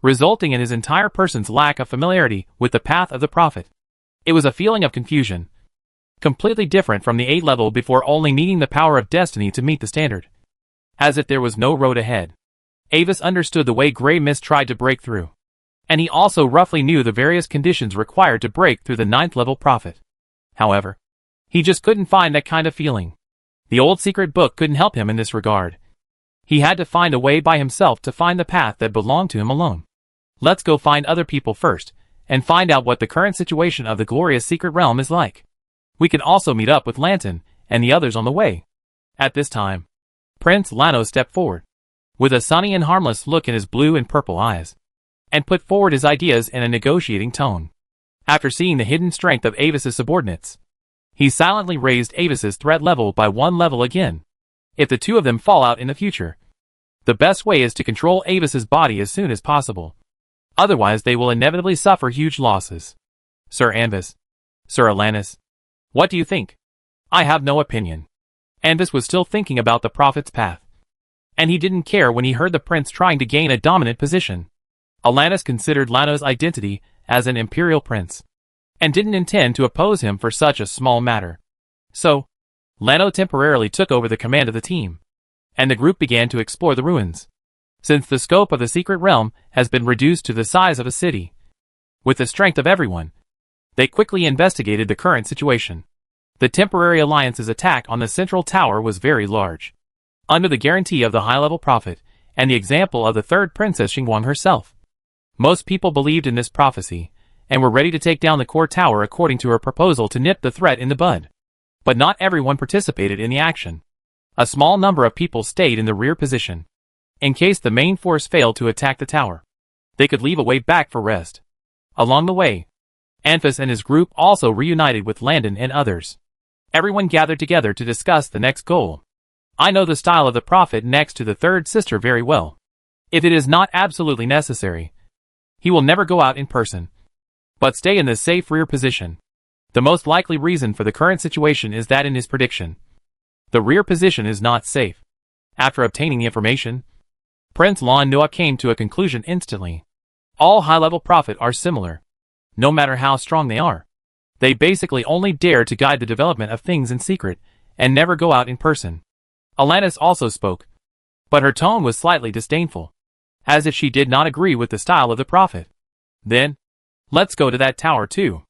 resulting in his entire person's lack of familiarity with the path of the prophet. It was a feeling of confusion, completely different from the 8th level before only needing the power of destiny to meet the standard. As if there was no road ahead. Avis understood the way Grey Mist tried to break through, and he also roughly knew the various conditions required to break through the 9th level prophet. However, he just couldn't find that kind of feeling. The old secret book couldn't help him in this regard. He had to find a way by himself to find the path that belonged to him alone. Let's go find other people first, and find out what the current situation of the glorious secret realm is like. We can also meet up with Lanton and the others on the way. At this time, Prince Lano stepped forward, with a sunny and harmless look in his blue and purple eyes, and put forward his ideas in a negotiating tone. After seeing the hidden strength of Avis's subordinates, he silently raised Avis's threat level by 1 level again. If the two of them fall out in the future, the best way is to control Avis's body as soon as possible. Otherwise they will inevitably suffer huge losses. Sir Anvis. Sir Alanis. What do you think? I have no opinion. Anvis was still thinking about the prophet's path, and he didn't care when he heard the prince trying to gain a dominant position. Alanis considered Lano's identity as an imperial prince, and didn't intend to oppose him for such a small matter. So, Lano temporarily took over the command of the team, and the group began to explore the ruins. Since the scope of the secret realm has been reduced to the size of a city, with the strength of everyone, they quickly investigated the current situation. The temporary alliance's attack on the central tower was very large. Under the guarantee of the high-level prophet, and the example of the third princess Xingguang herself, most people believed in this prophecy, and were ready to take down the core tower according to her proposal to nip the threat in the bud. But not everyone participated in the action. A small number of people stayed in the rear position. In case the main force failed to attack the tower, they could leave a way back for rest. Along the way, Anfis and his group also reunited with Landon and others. Everyone gathered together to discuss the next goal. I know the style of the Prophet next to the third sister very well. If it is not absolutely necessary, he will never go out in person, but stay in the safe rear position. The most likely reason for the current situation is that in his prediction, the rear position is not safe. After obtaining the information, Prince Lon Noa came to a conclusion instantly. All high-level Prophet are similar. No matter how strong they are, they basically only dare to guide the development of things in secret and never go out in person. Alanis also spoke, but her tone was slightly disdainful, as if she did not agree with the style of the Prophet. Then, let's go to that tower too.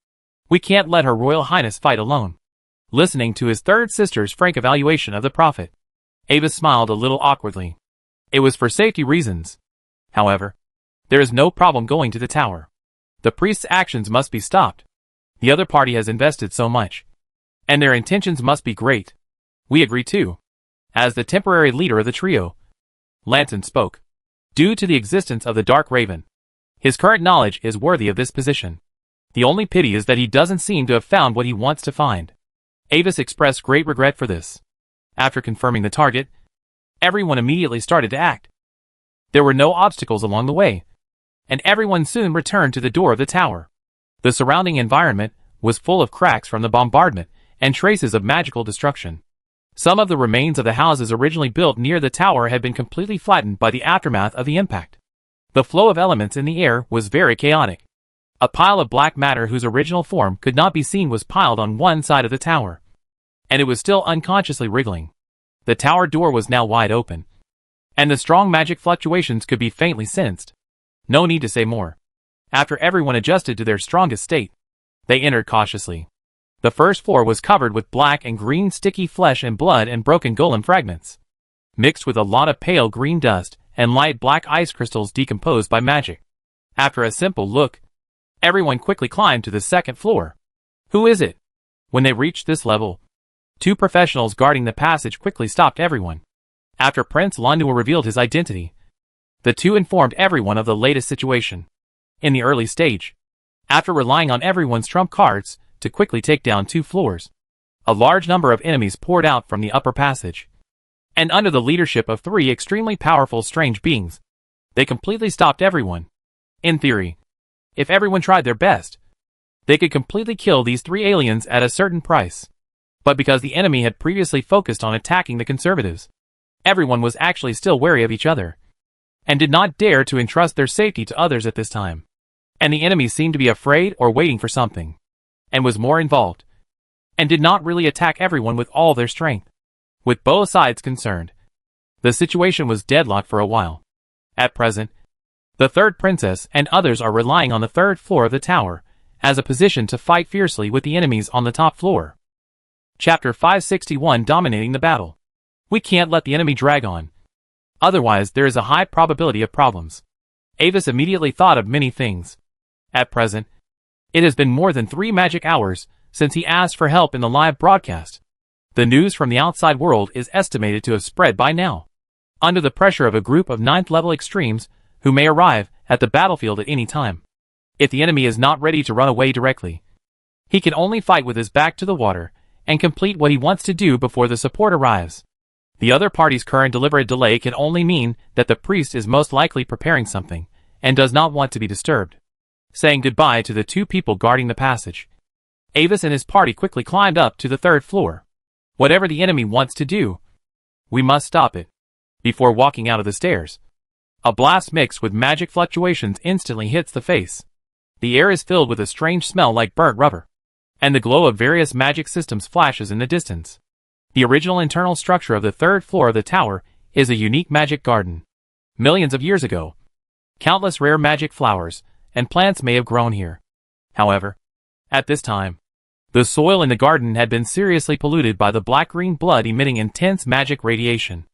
We can't let Her Royal Highness fight alone. Listening to his third sister's frank evaluation of the Prophet, Avis smiled a little awkwardly. It was for safety reasons. However, there is no problem going to the tower. The priest's actions must be stopped. The other party has invested so much, and their intentions must be great. We agree too. As the temporary leader of the trio, Lanton spoke. Due to the existence of the Dark Raven, his current knowledge is worthy of this position. The only pity is that he doesn't seem to have found what he wants to find. Avis expressed great regret for this. After confirming the target, everyone immediately started to act. There were no obstacles along the way, and everyone soon returned to the door of the tower. The surrounding environment was full of cracks from the bombardment and traces of magical destruction. Some of the remains of the houses originally built near the tower had been completely flattened by the aftermath of the impact. The flow of elements in the air was very chaotic. A pile of black matter whose original form could not be seen was piled on one side of the tower, and it was still unconsciously wriggling. The tower door was now wide open, and the strong magic fluctuations could be faintly sensed. No need to say more. After everyone adjusted to their strongest state, they entered cautiously. The first floor was covered with black and green sticky flesh and blood and broken golem fragments, mixed with a lot of pale green dust and light black ice crystals decomposed by magic. After a simple look, everyone quickly climbed to the second floor. Who is it? When they reached this level, two professionals guarding the passage quickly stopped everyone. After Prince Lanua revealed his identity, the two informed everyone of the latest situation. In the early stage, after relying on everyone's trump cards to quickly take down 2 floors, a large number of enemies poured out from the upper passage. And under the leadership of 3 extremely powerful strange beings, they completely stopped everyone. In theory, if everyone tried their best, they could completely kill these 3 aliens at a certain price. But because the enemy had previously focused on attacking the conservatives, everyone was actually still wary of each other, and did not dare to entrust their safety to others at this time. And the enemy seemed to be afraid or waiting for something, and was more involved, and did not really attack everyone with all their strength. With both sides concerned, the situation was deadlocked for a while. At present, the third princess and others are relying on the 3rd floor of the tower as a position to fight fiercely with the enemies on the top floor. Chapter 561 Dominating the Battle. We can't let the enemy drag on. Otherwise there is a high probability of problems. Avis immediately thought of many things. At present, it has been more than 3 magic hours since he asked for help in the live broadcast. The news from the outside world is estimated to have spread by now. Under the pressure of a group of 9th level extremes who may arrive at the battlefield at any time. If the enemy is not ready to run away directly, he can only fight with his back to the water and complete what he wants to do before the support arrives. The other party's current deliberate delay can only mean that the priest is most likely preparing something and does not want to be disturbed. Saying goodbye to the 2 people guarding the passage, Avis and his party quickly climbed up to the 3rd floor. Whatever the enemy wants to do, we must stop it. Before walking out of the stairs, a blast mixed with magic fluctuations instantly hits the face. The air is filled with a strange smell like burnt rubber, and the glow of various magic systems flashes in the distance. The original internal structure of the 3rd floor of the tower is a unique magic garden. Millions of years ago, countless rare magic flowers and plants may have grown here. However, at this time, the soil in the garden had been seriously polluted by the black-green blood emitting intense magic radiation.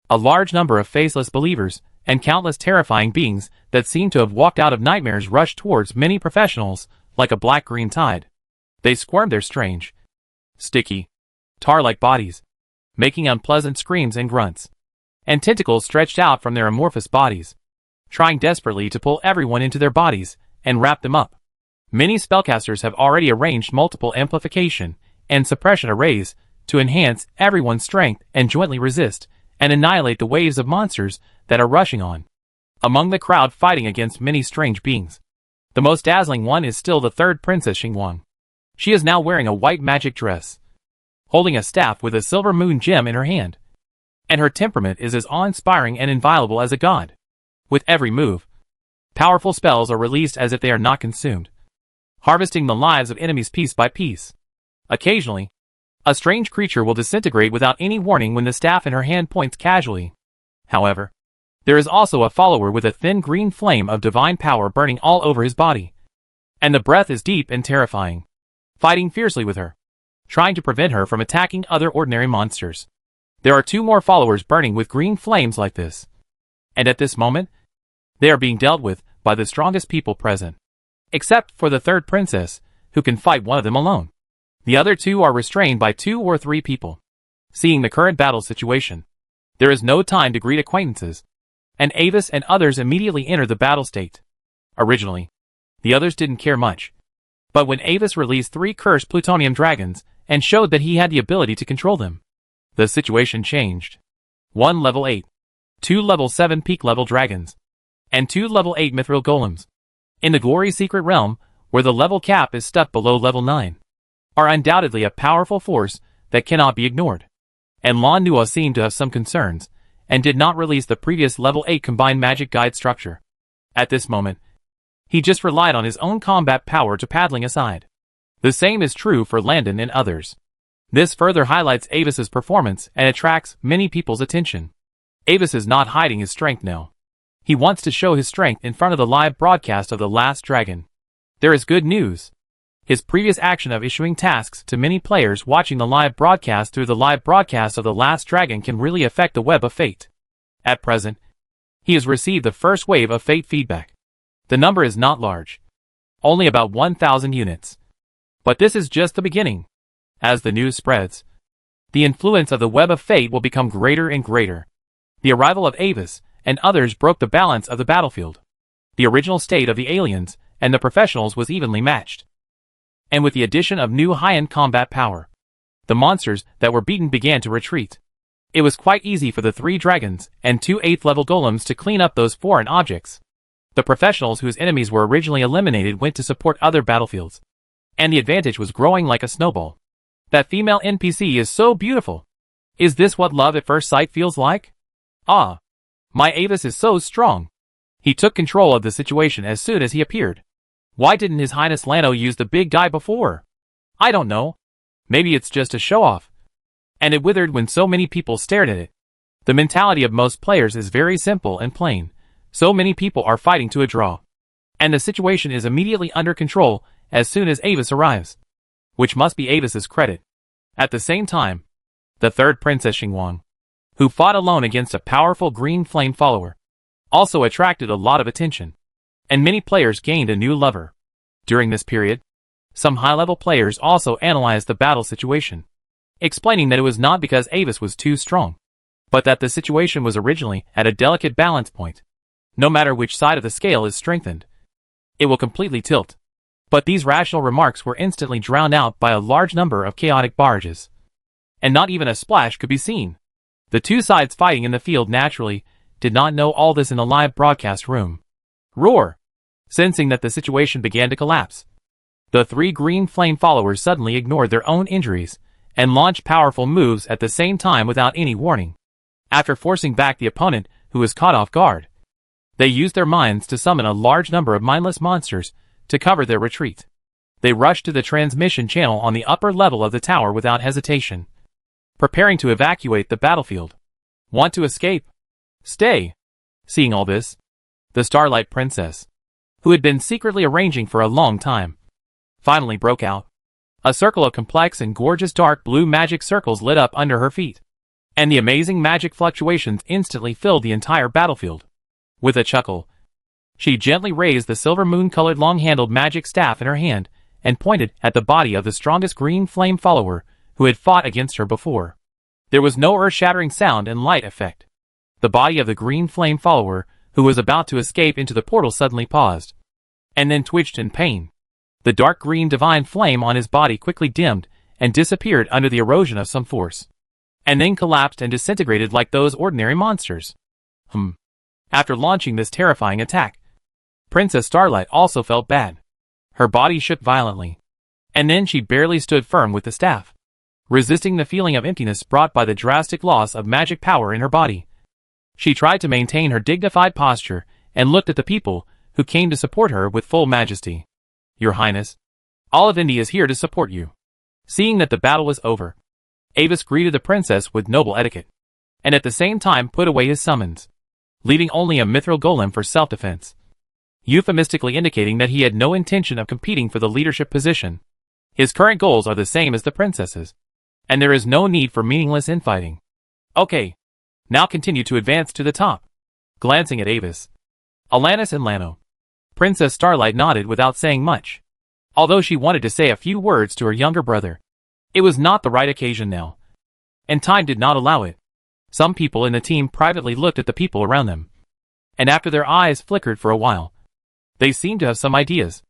A large number of faceless believers and countless terrifying beings that seemed to have walked out of nightmares rushed towards many professionals like a black-green tide. They squirmed their strange, sticky, tar-like bodies, making unpleasant screams and grunts. And tentacles stretched out from their amorphous bodies, trying desperately to pull everyone into their bodies and wrap them up. Many spellcasters have already arranged multiple amplification and suppression arrays to enhance everyone's strength and jointly resist and annihilate the waves of monsters that are rushing on. Among the crowd fighting against many strange beings, the most dazzling one is still the third Princess Xingguang. She is now wearing a white magic dress, holding a staff with a silver moon gem in her hand, and her temperament is as awe-inspiring and inviolable as a god. With every move, powerful spells are released as if they are not consumed, harvesting the lives of enemies piece by piece. Occasionally, a strange creature will disintegrate without any warning when the staff in her hand points casually. However, there is also a follower with a thin green flame of divine power burning all over his body, and the breath is deep and terrifying, fighting fiercely with her, trying to prevent her from attacking other ordinary monsters. There are 2 more followers burning with green flames like this, and at this moment, they are being dealt with by the strongest people present, except for the third princess, who can fight one of them alone. The other 2 are restrained by 2 or 3 people. Seeing the current battle situation, there is no time to greet acquaintances, and Avis and others immediately enter the battle state. Originally, the others didn't care much, but when Avis released 3 cursed plutonium dragons and showed that he had the ability to control them, the situation changed. 1 level 8, 2 level 7 peak level dragons, and 2 level 8 mithril golems, in the Glory Secret Realm, where the level cap is stuck below level 9, are undoubtedly a powerful force that cannot be ignored. And Lan Nua seemed to have some concerns, and did not release the previous level 8 combined magic guide structure. At this moment, he just relied on his own combat power to paddling aside. The same is true for Landon and others. This further highlights Avis's performance and attracts many people's attention. Avis is not hiding his strength now. He wants to show his strength in front of the live broadcast of The Last Dragon. There is good news. His previous action of issuing tasks to many players watching the live broadcast through the live broadcast of The Last Dragon can really affect the Web of Fate. At present, he has received the first wave of Fate feedback. The number is not large, only about 1,000 units. But this is just the beginning. As the news spreads, the influence of the Web of Fate will become greater and greater. The arrival of Avis and others broke the balance of the battlefield. The original state of the aliens and the professionals was evenly matched. And with the addition of new high-end combat power, the monsters that were beaten began to retreat. It was quite easy for the 3 dragons and 2 8th-level golems to clean up those foreign objects. The professionals whose enemies were originally eliminated went to support other battlefields, and the advantage was growing like a snowball. That female NPC is so beautiful. Is this what love at first sight feels like? Ah, my Avis is so strong. He took control of the situation as soon as he appeared. Why didn't His Highness Lano use the big guy before? I don't know. Maybe it's just a show-off. And it withered when so many people stared at it. The mentality of most players is very simple and plain. So many people are fighting to a draw. And the situation is immediately under control as soon as Avis arrives, which must be Avis's credit. At the same time, the third Princess Xingguang, who fought alone against a powerful green flame follower, also attracted a lot of attention, and many players gained a new lover. During this period, some high-level players also analyzed the battle situation, explaining that it was not because Avis was too strong, but that the situation was originally at a delicate balance point. No matter which side of the scale is strengthened, it will completely tilt. But these rational remarks were instantly drowned out by a large number of chaotic barrages, and not even a splash could be seen. The 2 sides fighting in the field naturally did not know all this in the live broadcast room. Roar! Sensing that the situation began to collapse, the 3 green flame followers suddenly ignored their own injuries and launched powerful moves at the same time without any warning. After forcing back the opponent who was caught off guard, they used their minds to summon a large number of mindless monsters to cover their retreat. They rushed to the transmission channel on the upper level of the tower without hesitation, preparing to evacuate the battlefield. Want to escape? Stay! Seeing all this, the Starlight Princess, who had been secretly arranging for a long time, finally broke out. A circle of complex and gorgeous dark blue magic circles lit up under her feet, and the amazing magic fluctuations instantly filled the entire battlefield. With a chuckle, she gently raised the silver moon-colored long-handled magic staff in her hand and pointed at the body of the strongest green flame follower who had fought against her before. There was no earth-shattering sound and light effect. The body of the green flame follower, who was about to escape into the portal, suddenly paused, and then twitched in pain. The dark green divine flame on his body quickly dimmed and disappeared under the erosion of some force, and then collapsed and disintegrated like those ordinary monsters. After launching this terrifying attack, Princess Starlight also felt bad. Her body shook violently, and then she barely stood firm with the staff, resisting the feeling of emptiness brought by the drastic loss of magic power in her body. She tried to maintain her dignified posture and looked at the people who came to support her with full majesty. "Your Highness, all of India is here to support you." Seeing that the battle was over, Avis greeted the princess with noble etiquette, and at the same time put away his summons, leaving only a mithril golem for self-defense, euphemistically indicating that he had no intention of competing for the leadership position. His current goals are the same as the princess's, and there is no need for meaningless infighting. "Okay, now continue to advance to the top." Glancing at Avis, Alanis and Lano, Princess Starlight nodded without saying much, although she wanted to say a few words to her younger brother. It was not the right occasion now, and time did not allow it. Some people in the team privately looked at the people around them, and after their eyes flickered for a while, they seemed to have some ideas.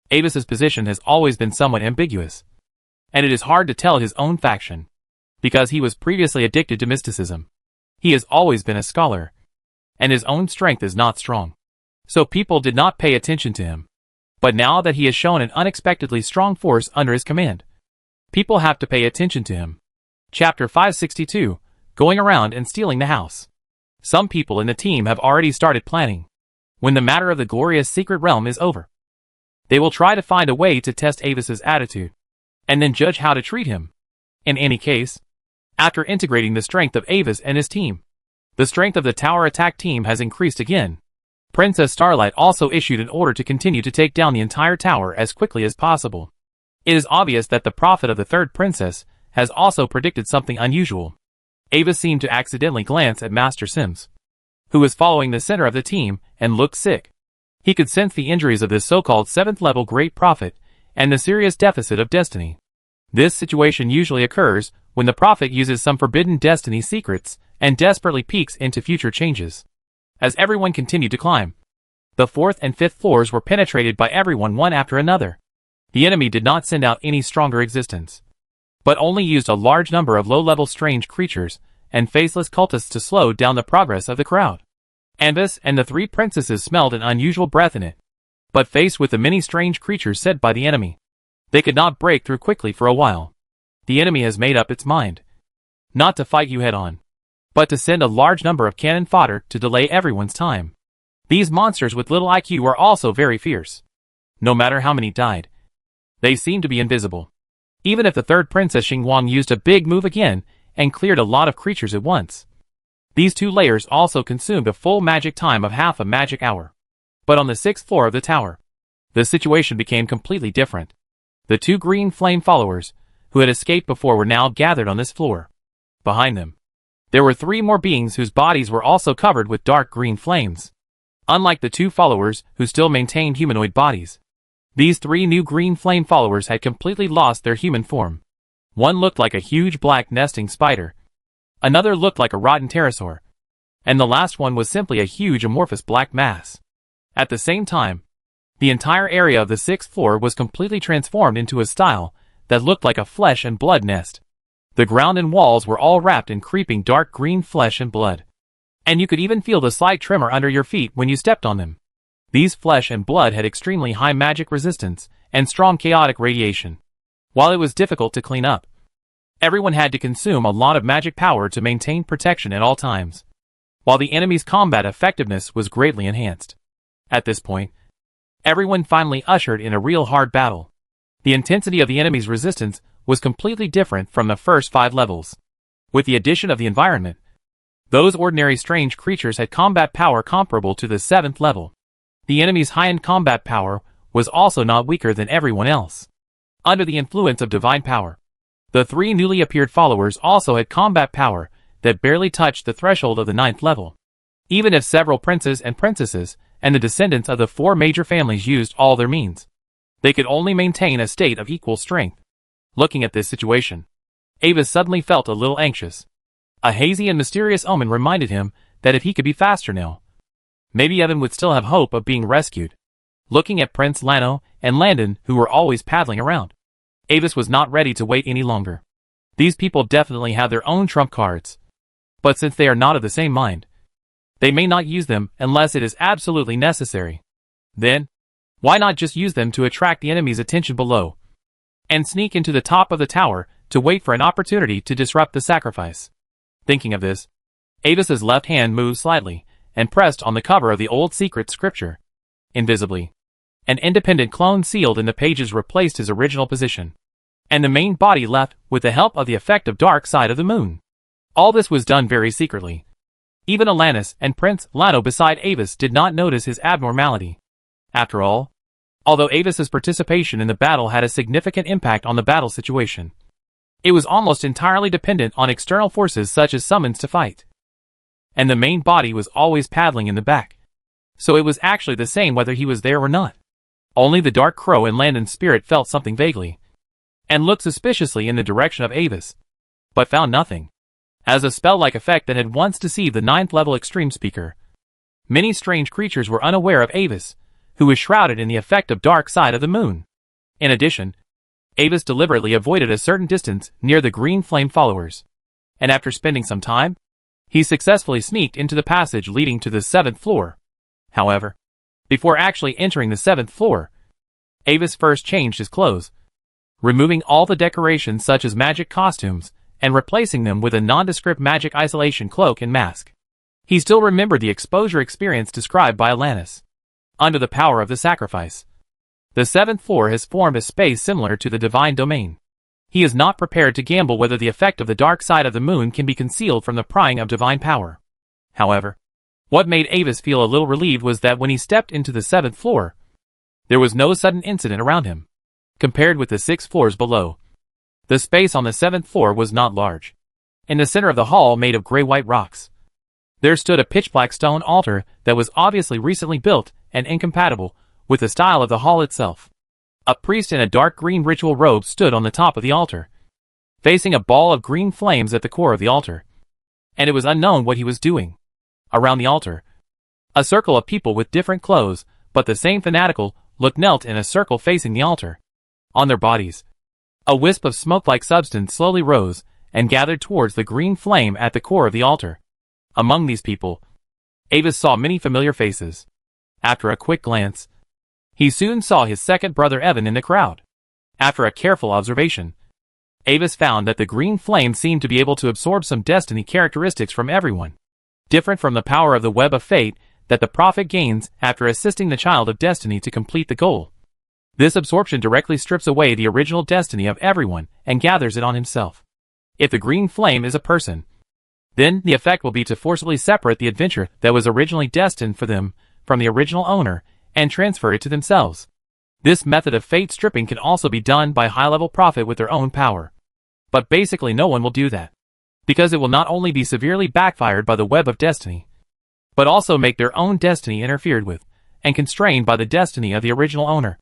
Avis's position has always been somewhat ambiguous, and it is hard to tell his own faction, because he was previously addicted to mysticism. He has always been a scholar, and his own strength is not strong, so people did not pay attention to him. But now that he has shown an unexpectedly strong force under his command, people have to pay attention to him. Chapter 562, Going Around and Stealing the House. Some people in the team have already started planning. When the matter of the glorious secret realm is over, they will try to find a way to test Avis's attitude, and then judge how to treat him. In any case, after integrating the strength of Avis and his team, the strength of the tower attack team has increased again. Princess Starlight also issued an order to continue to take down the entire tower as quickly as possible. It is obvious that the prophet of the third princess has also predicted something unusual. Avis seemed to accidentally glance at Master Sims, who was following the center of the team and looked sick. He could sense the injuries of this so-called 7th level great prophet and the serious deficit of destiny. This situation usually occurs when the prophet uses some forbidden destiny secrets and desperately peeks into future changes. As everyone continued to climb, the 4th and 5th floors were penetrated by everyone one after another. The enemy did not send out any stronger existence, but only used a large number of low-level strange creatures and faceless cultists to slow down the progress of the crowd. Avis and the 3 princesses smelled an unusual breath in it, but faced with the many strange creatures sent by the enemy, they could not break through quickly for a while. The enemy has made up its mind not to fight you head-on, but to send a large number of cannon fodder to delay everyone's time. These monsters with little IQ are also very fierce. No matter how many died, they seem to be invisible. Even if the 3rd Princess Xingguang used a big move again and cleared a lot of creatures at once, these 2 layers also consumed a full magic time of half a magic hour. But on the 6th floor of the tower, the situation became completely different. The 2 green flame followers, who had escaped before, were now gathered on this floor. Behind them, there were 3 more beings whose bodies were also covered with dark green flames. Unlike the 2 followers who still maintained humanoid bodies, these 3 new green flame followers had completely lost their human form. One looked like a huge black nesting spider, another looked like a rotten pterosaur, and the last one was simply a huge amorphous black mass. At the same time, the entire area of the 6th floor was completely transformed into a style that looked like a flesh and blood nest. The ground and walls were all wrapped in creeping dark green flesh and blood, and you could even feel the slight tremor under your feet when you stepped on them. These flesh and blood had extremely high magic resistance and strong chaotic radiation. While it was difficult to clean up, everyone had to consume a lot of magic power to maintain protection at all times, while the enemy's combat effectiveness was greatly enhanced. At this point, everyone finally ushered in a real hard battle. The intensity of the enemy's resistance was completely different from the first 5 levels. With the addition of the environment, those ordinary strange creatures had combat power comparable to the 7th level. The enemy's high-end combat power was also not weaker than everyone else. Under the influence of divine power, the 3 newly appeared followers also had combat power that barely touched the threshold of the 9th level. Even if several princes and princesses and the descendants of the 4 major families used all their means, they could only maintain a state of equal strength. Looking at this situation, Avis suddenly felt a little anxious. A hazy and mysterious omen reminded him that if he could be faster now, maybe Evan would still have hope of being rescued. Looking at Prince Lano and Landon, who were always paddling around, Avis was not ready to wait any longer. These people definitely have their own trump cards. But since they are not of the same mind, they may not use them unless it is absolutely necessary. Then, why not just use them to attract the enemy's attention below, and sneak into the top of the tower to wait for an opportunity to disrupt the sacrifice? Thinking of this, Avis's left hand moved slightly and pressed on the cover of the old secret scripture. Invisibly, an independent clone sealed in the pages replaced his original position, and the main body left with the help of the effect of Dark Side of the Moon. All this was done very secretly. Even Alanis and Prince Lano beside Avis did not notice his abnormality. After all, although Avis's participation in the battle had a significant impact on the battle situation, it was almost entirely dependent on external forces such as summons to fight. And the main body was always paddling in the back, so it was actually the same whether he was there or not. Only the Dark Crow and Landon's spirit felt something vaguely, and looked suspiciously in the direction of Avis, but found nothing. As a spell-like effect that had once deceived the 9th level extreme speaker, many strange creatures were unaware of Avis, who was shrouded in the effect of Dark Side of the Moon. In addition, Avis deliberately avoided a certain distance near the green flame followers, and after spending some time, he successfully sneaked into the passage leading to the 7th floor. However, before actually entering the 7th floor, Avis first changed his clothes, removing all the decorations such as magic costumes, and replacing them with a nondescript magic isolation cloak and mask. He still remembered the exposure experience described by Alanis. Under the power of the sacrifice, the 7th floor has formed a space similar to the divine domain. He is not prepared to gamble whether the effect of the Dark Side of the Moon can be concealed from the prying of divine power. However, what made Avis feel a little relieved was that when he stepped into the 7th floor, there was no sudden incident around him. Compared with the 6 floors below, the space on the 7th floor was not large. In the center of the hall made of gray-white rocks, there stood a pitch-black stone altar that was obviously recently built and incompatible with the style of the hall itself. A priest in a dark green ritual robe stood on the top of the altar, facing a ball of green flames at the core of the altar, and it was unknown what he was doing. Around the altar, a circle of people with different clothes, but the same fanatical look knelt in a circle facing the altar. On their bodies, a wisp of smoke-like substance slowly rose and gathered towards the green flame at the core of the altar. Among these people, Avis saw many familiar faces. After a quick glance, he soon saw his second brother Evan in the crowd. After a careful observation, Avis found that the green flame seemed to be able to absorb some destiny characteristics from everyone, different from the power of the web of fate that the prophet gains after assisting the child of destiny to complete the goal. This absorption directly strips away the original destiny of everyone and gathers it on himself. If the green flame is a person, then the effect will be to forcibly separate the adventure that was originally destined for them from the original owner and transfer it to themselves. This method of fate stripping can also be done by high-level prophet with their own power. But basically no one will do that, because it will not only be severely backfired by the web of destiny, but also make their own destiny interfered with and constrained by the destiny of the original owner,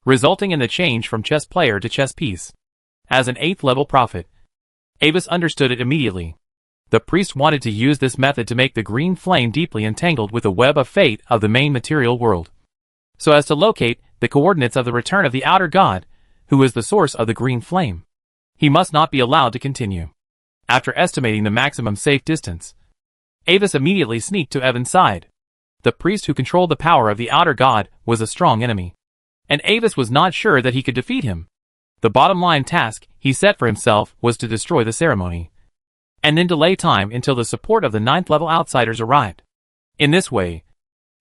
resulting in the change from chess player to chess piece. As an 8th level prophet, Avis understood it immediately. The priest wanted to use this method to make the green flame deeply entangled with the web of fate of the main material world, so as to locate the coordinates of the return of the outer god, who is the source of the green flame. He must not be allowed to continue. After estimating the maximum safe distance, Avis immediately sneaked to Evan's side. The priest who controlled the power of the outer god was a strong enemy, and Avis was not sure that he could defeat him. The bottom line task he set for himself was to destroy the ceremony, and then delay time until the support of the 9th level outsiders arrived. In this way,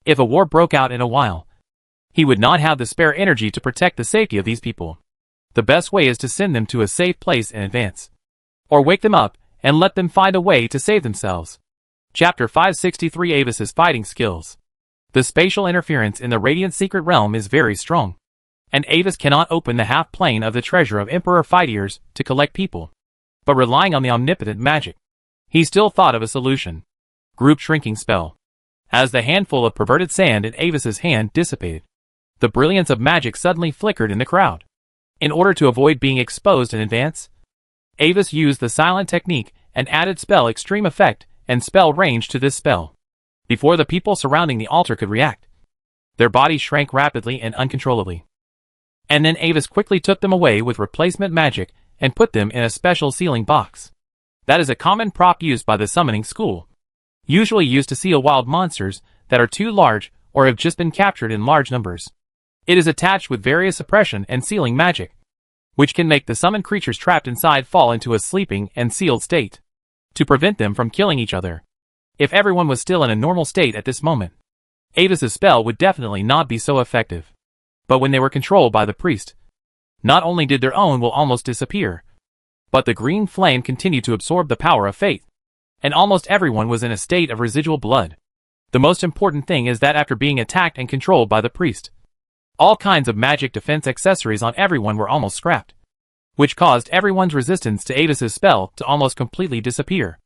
if a war broke out in a while, he would not have the spare energy to protect the safety of these people. The best way is to send them to a safe place in advance, or wake them up and let them find a way to save themselves. Chapter 563 Avis's Fighting Skills. The spatial interference in the Radiant Secret Realm is very strong, and Avis cannot open the half-plane of the treasure of Emperor Fightiers to collect people. But relying on the omnipotent magic, he still thought of a solution. Group Shrinking Spell. As the handful of perverted sand in Avis's hand dissipated, the brilliance of magic suddenly flickered in the crowd. In order to avoid being exposed in advance, Avis used the silent technique an added spell extreme effect and spell range to this spell. Before the people surrounding the altar could react, their bodies shrank rapidly and uncontrollably. And then Avis quickly took them away with replacement magic and put them in a special sealing box. That is a common prop used by the summoning school, usually used to seal wild monsters that are too large or have just been captured in large numbers. It is attached with various suppression and sealing magic, which can make the summoned creatures trapped inside fall into a sleeping and sealed state, to prevent them from killing each other. If everyone was still in a normal state at this moment, Avis's spell would definitely not be so effective. But when they were controlled by the priest, not only did their own will almost disappear, but the green flame continued to absorb the power of faith, and almost everyone was in a state of residual blood. The most important thing is that after being attacked and controlled by the priest, all kinds of magic defense accessories on everyone were almost scrapped, which caused everyone's resistance to Avis's spell to almost completely disappear.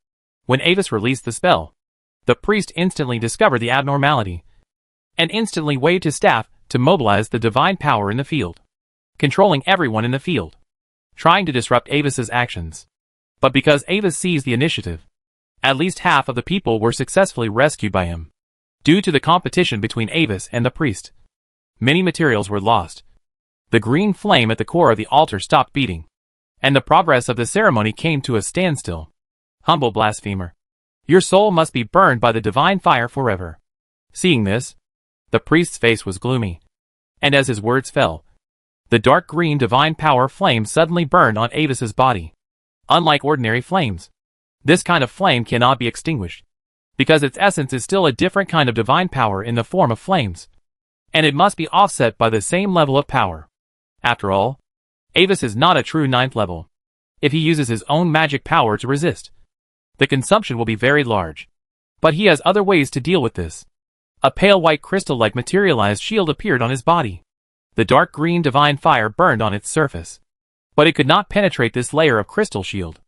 When Avis released the spell, the priest instantly discovered the abnormality, and instantly waved his staff to mobilize the divine power in the field, controlling everyone in the field, trying to disrupt Avis's actions. But because Avis seized the initiative, at least half of the people were successfully rescued by him. Due to the competition between Avis and the priest, many materials were lost. The green flame at the core of the altar stopped beating, and the progress of the ceremony came to a standstill. Humble blasphemer, your soul must be burned by the divine fire forever. Seeing this, the priest's face was gloomy, and as his words fell, the dark green divine power flame suddenly burned on Avis's body. Unlike ordinary flames, this kind of flame cannot be extinguished, because its essence is still a different kind of divine power in the form of flames, and it must be offset by the same level of power. After all, Avis is not a true 9th level. If he uses his own magic power to resist, the consumption will be very large. But he has other ways to deal with this. A pale white crystal-like materialized shield appeared on his body. The dark green divine fire burned on its surface, but it could not penetrate this layer of crystal shield.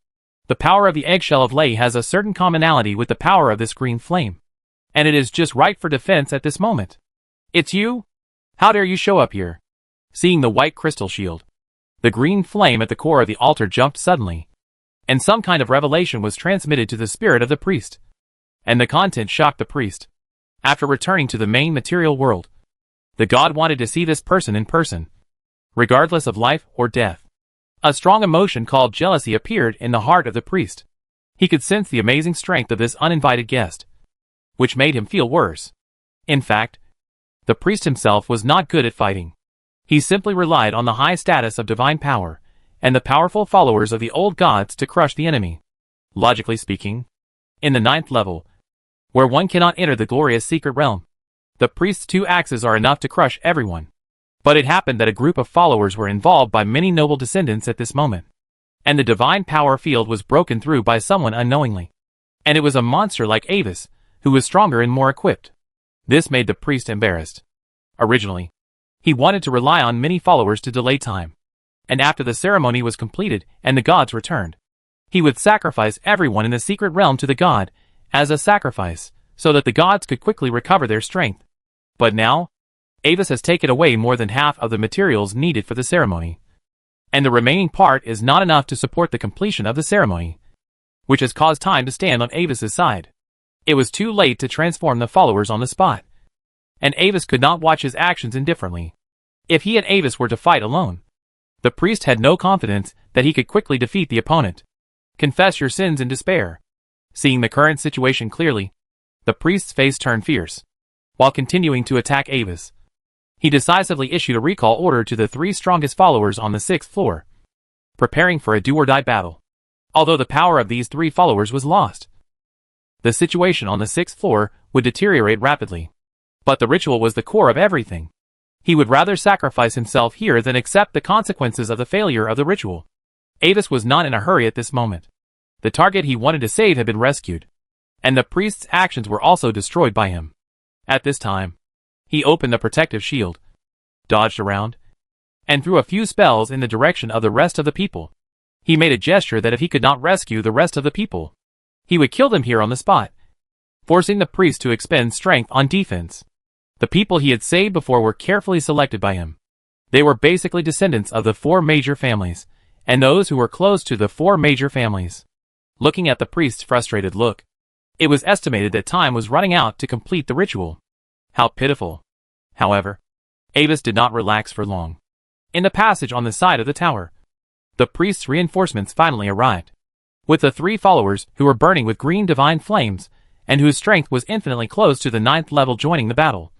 The power of the eggshell of Lei has a certain commonality with the power of this green flame, and it is just right for defense at this moment. It's you? How dare you show up here? Seeing the white crystal shield, the green flame at the core of the altar jumped suddenly, and some kind of revelation was transmitted to the spirit of the priest, and the content shocked the priest. After returning to the main material world, the god wanted to see this person in person, regardless of life or death. A strong emotion called jealousy appeared in the heart of the priest. He could sense the amazing strength of this uninvited guest, which made him feel worse. In fact, the priest himself was not good at fighting. He simply relied on the high status of divine power and the powerful followers of the old gods to crush the enemy. Logically speaking, in the 9th level, where one cannot enter the glorious secret realm, the priest's 2 axes are enough to crush everyone. But it happened that a group of followers were involved by many noble descendants at this moment, and the divine power field was broken through by someone unknowingly. And it was a monster like Avis, who was stronger and more equipped. This made the priest embarrassed. Originally, he wanted to rely on many followers to delay time, and after the ceremony was completed and the gods returned, he would sacrifice everyone in the secret realm to the god as a sacrifice, so that the gods could quickly recover their strength. But now, Avis has taken away more than half of the materials needed for the ceremony, and the remaining part is not enough to support the completion of the ceremony, which has caused time to stand on Avis's side. It was too late to transform the followers on the spot, and Avis could not watch his actions indifferently. If he and Avis were to fight alone, the priest had no confidence that he could quickly defeat the opponent. Confess your sins in despair. Seeing the current situation clearly, the priest's face turned fierce. While continuing to attack Avis, he decisively issued a recall order to the 3 strongest followers on the 6th floor, preparing for a do-or-die battle. Although the power of these 3 followers was lost, the situation on the 6th floor would deteriorate rapidly. But the ritual was the core of everything. He would rather sacrifice himself here than accept the consequences of the failure of the ritual. Avis was not in a hurry at this moment. The target he wanted to save had been rescued, and the priest's actions were also destroyed by him. At this time, he opened the protective shield, dodged around, and threw a few spells in the direction of the rest of the people. He made a gesture that if he could not rescue the rest of the people, he would kill them here on the spot, forcing the priest to expend strength on defense. The people he had saved before were carefully selected by him. They were basically descendants of the 4 major families, and those who were close to the 4 major families. looking at the priest's frustrated look. It was estimated that time was running out to complete the ritual. How pitiful. However, Avis did not relax for long. In the passage on the side of the tower, the priest's reinforcements finally arrived. With the 3 followers who were burning with green divine flames, and whose strength was infinitely close to the 9th level joining the battle,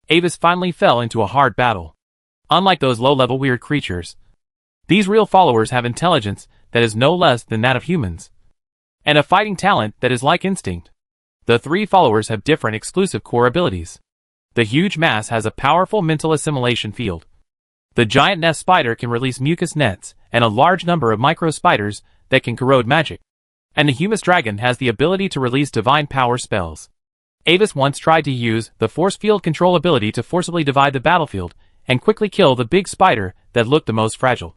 Avis finally fell into a hard battle. Unlike those low-level weird creatures, these real followers have intelligence that is no less than that of humans, and a fighting talent that is like instinct. The 3 followers have different exclusive core abilities. The huge mass has a powerful mental assimilation field. The giant nest spider can release mucus nets and a large number of micro spiders that can corrode magic. And the humus dragon has the ability to release divine power spells. Avis once tried to use the force field control ability to forcibly divide the battlefield and quickly kill the big spider that looked the most fragile.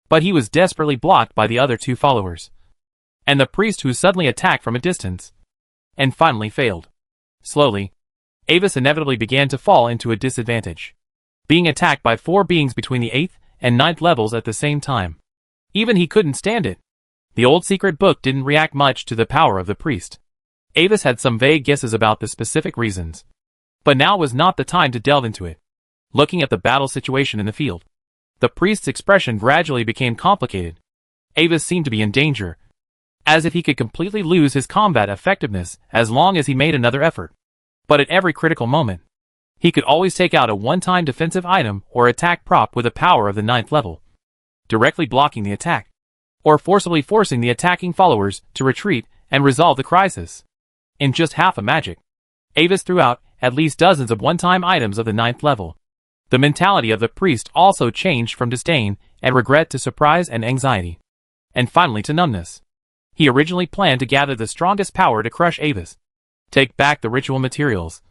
But he was desperately blocked by the other 2 followers, and the priest who suddenly attacked from a distance, and finally failed. Slowly, Avis inevitably began to fall into a disadvantage, being attacked by 4 beings between the 8th and 9th levels at the same time. Even he couldn't stand it. The old secret book didn't react much to the power of the priest. Avis had some vague guesses about the specific reasons, but now was not the time to delve into it. Looking at the battle situation in the field, the priest's expression gradually became complicated. Avis seemed to be in danger, as if he could completely lose his combat effectiveness as long as he made another effort. But at every critical moment, he could always take out a one-time defensive item or attack prop with the power of the 9th level, directly blocking the attack, or forcibly forcing the attacking followers to retreat and resolve the crisis. In just half a magic, Avis threw out at least dozens of one-time items of the 9th level. The mentality of the priest also changed from disdain and regret to surprise and anxiety, and finally to numbness. He originally planned to gather the strongest power to crush Avis, take back the ritual materials,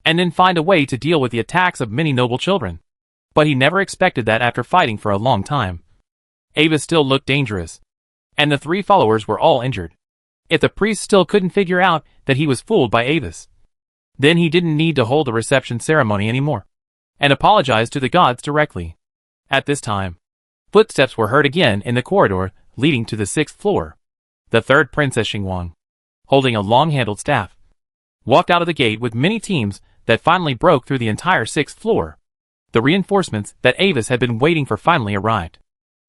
and then find a way to deal with the attacks of many noble children. But he never expected that after fighting for a long time, Avis still looked dangerous, and the 3 followers were all injured. If the priest still couldn't figure out that he was fooled by Avis, then he didn't need to hold a reception ceremony anymore, and apologize to the gods directly. At this time, footsteps were heard again in the corridor leading to the 6th floor. The 3rd Princess Xingguang, holding a long-handled staff, walked out of the gate with many teams that finally broke through the entire 6th floor. The reinforcements that Avis had been waiting for finally arrived.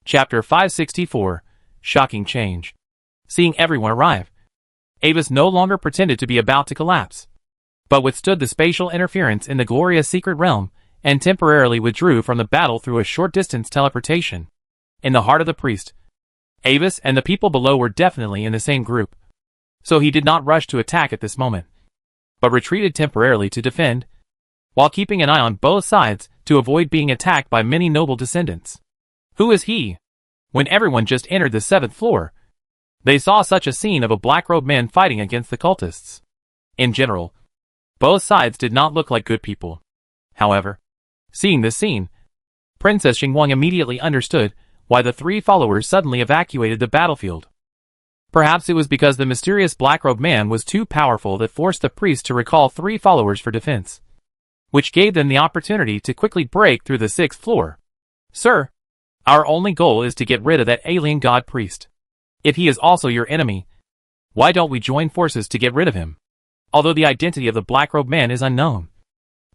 Chapter 564, Shocking Change. Seeing everyone arrive, Avis no longer pretended to be about to collapse, but withstood the spatial interference in the glorious secret realm and temporarily withdrew from the battle through a short-distance teleportation. In the heart of the priest, Avis and the people below were definitely in the same group, so he did not rush to attack at this moment, but retreated temporarily to defend, while keeping an eye on both sides to avoid being attacked by many noble descendants. Who is he? When everyone just entered the 7th floor, they saw such a scene of a black-robed man fighting against the cultists. In general, both sides did not look like good people. However, seeing this scene, Princess Xingguang immediately understood why the 3 followers suddenly evacuated the battlefield. Perhaps it was because the mysterious black-robed man was too powerful that forced the priest to recall 3 followers for defense, which gave them the opportunity to quickly break through the 6th floor. Sir, our only goal is to get rid of that alien god priest. If he is also your enemy, why don't we join forces to get rid of him? Although the identity of the black-robed man is unknown,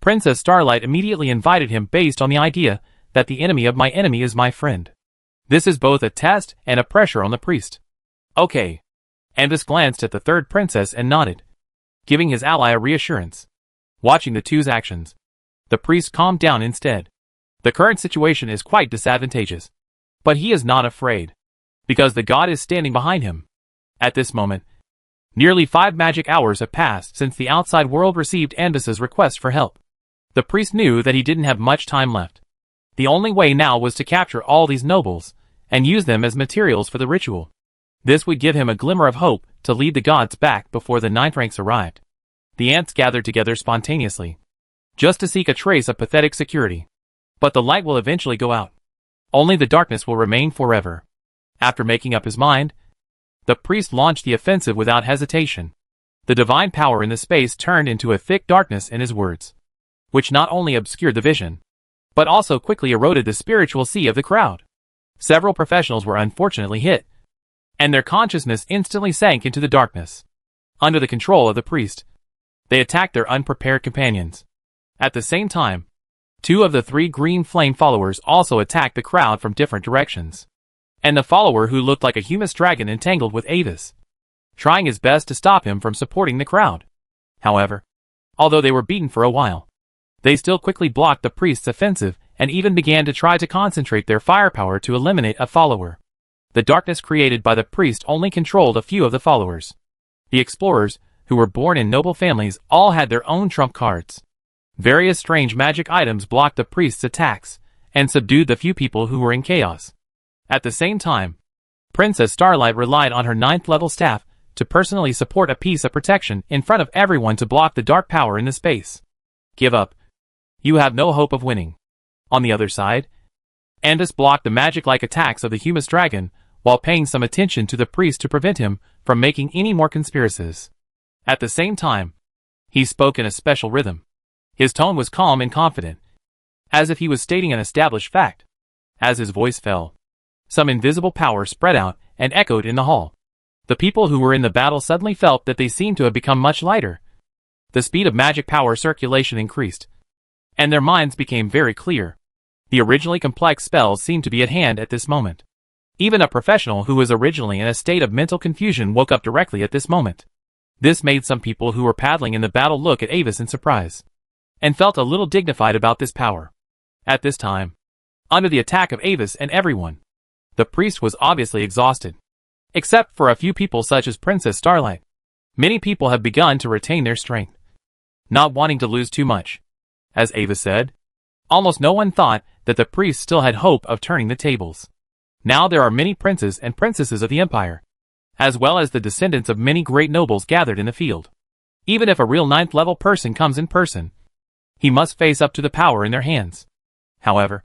Princess Starlight immediately invited him based on the idea that the enemy of my enemy is my friend. This is both a test and a pressure on the priest. Okay. Avis glanced at the 3rd princess and nodded, giving his ally a reassurance. Watching the 2's actions, the priest calmed down instead. The current situation is quite disadvantageous, but he is not afraid, because the god is standing behind him. At this moment, nearly 5 magic hours have passed since the outside world received Avis's request for help. The priest knew that he didn't have much time left. The only way now was to capture all these nobles and use them as materials for the ritual. This would give him a glimmer of hope to lead the gods back before the 9th ranks arrived. The ants gathered together spontaneously, just to seek a trace of pathetic security. But the light will eventually go out. Only the darkness will remain forever. After making up his mind, the priest launched the offensive without hesitation. The divine power in the space turned into a thick darkness in his words, which not only obscured the vision, but also quickly eroded the spiritual sea of the crowd. Several professionals were unfortunately hit, and their consciousness instantly sank into the darkness. Under the control of the priest, they attacked their unprepared companions. At the same time, 2 of the 3 green flame followers also attacked the crowd from different directions. And the follower who looked like a humus dragon entangled with Avis, trying his best to stop him from supporting the crowd. However, although they were beaten for a while, they still quickly blocked the priest's offensive and even began to try to concentrate their firepower to eliminate a follower. The darkness created by the priest only controlled a few of the followers. The explorers, who were born in noble families, all had their own trump cards. Various strange magic items blocked the priest's attacks and subdued the few people who were in chaos. At the same time, Princess Starlight relied on her 9th level staff to personally support a piece of protection in front of everyone to block the dark power in the space. Give up. You have no hope of winning. On the other side, Andis blocked the magic-like attacks of the humus dragon while paying some attention to the priest to prevent him from making any more conspiracies. At the same time, he spoke in a special rhythm. His tone was calm and confident, as if he was stating an established fact. As his voice fell, some invisible power spread out and echoed in the hall. The people who were in the battle suddenly felt that they seemed to have become much lighter. The speed of magic power circulation increased, and their minds became very clear. The originally complex spells seemed to be at hand at this moment. Even a professional who was originally in a state of mental confusion woke up directly at this moment. This made some people who were paddling in the battle look at Avis in surprise, and felt a little dignified about this power. At this time, under the attack of Avis and everyone, the priest was obviously exhausted. Except for a few people such as Princess Starlight, many people have begun to retain their strength, not wanting to lose too much. As Avis said, almost no one thought that the priest still had hope of turning the tables. Now there are many princes and princesses of the empire, as well as the descendants of many great nobles gathered in the field. Even if a real 9th level person comes in person, he must face up to the power in their hands. However,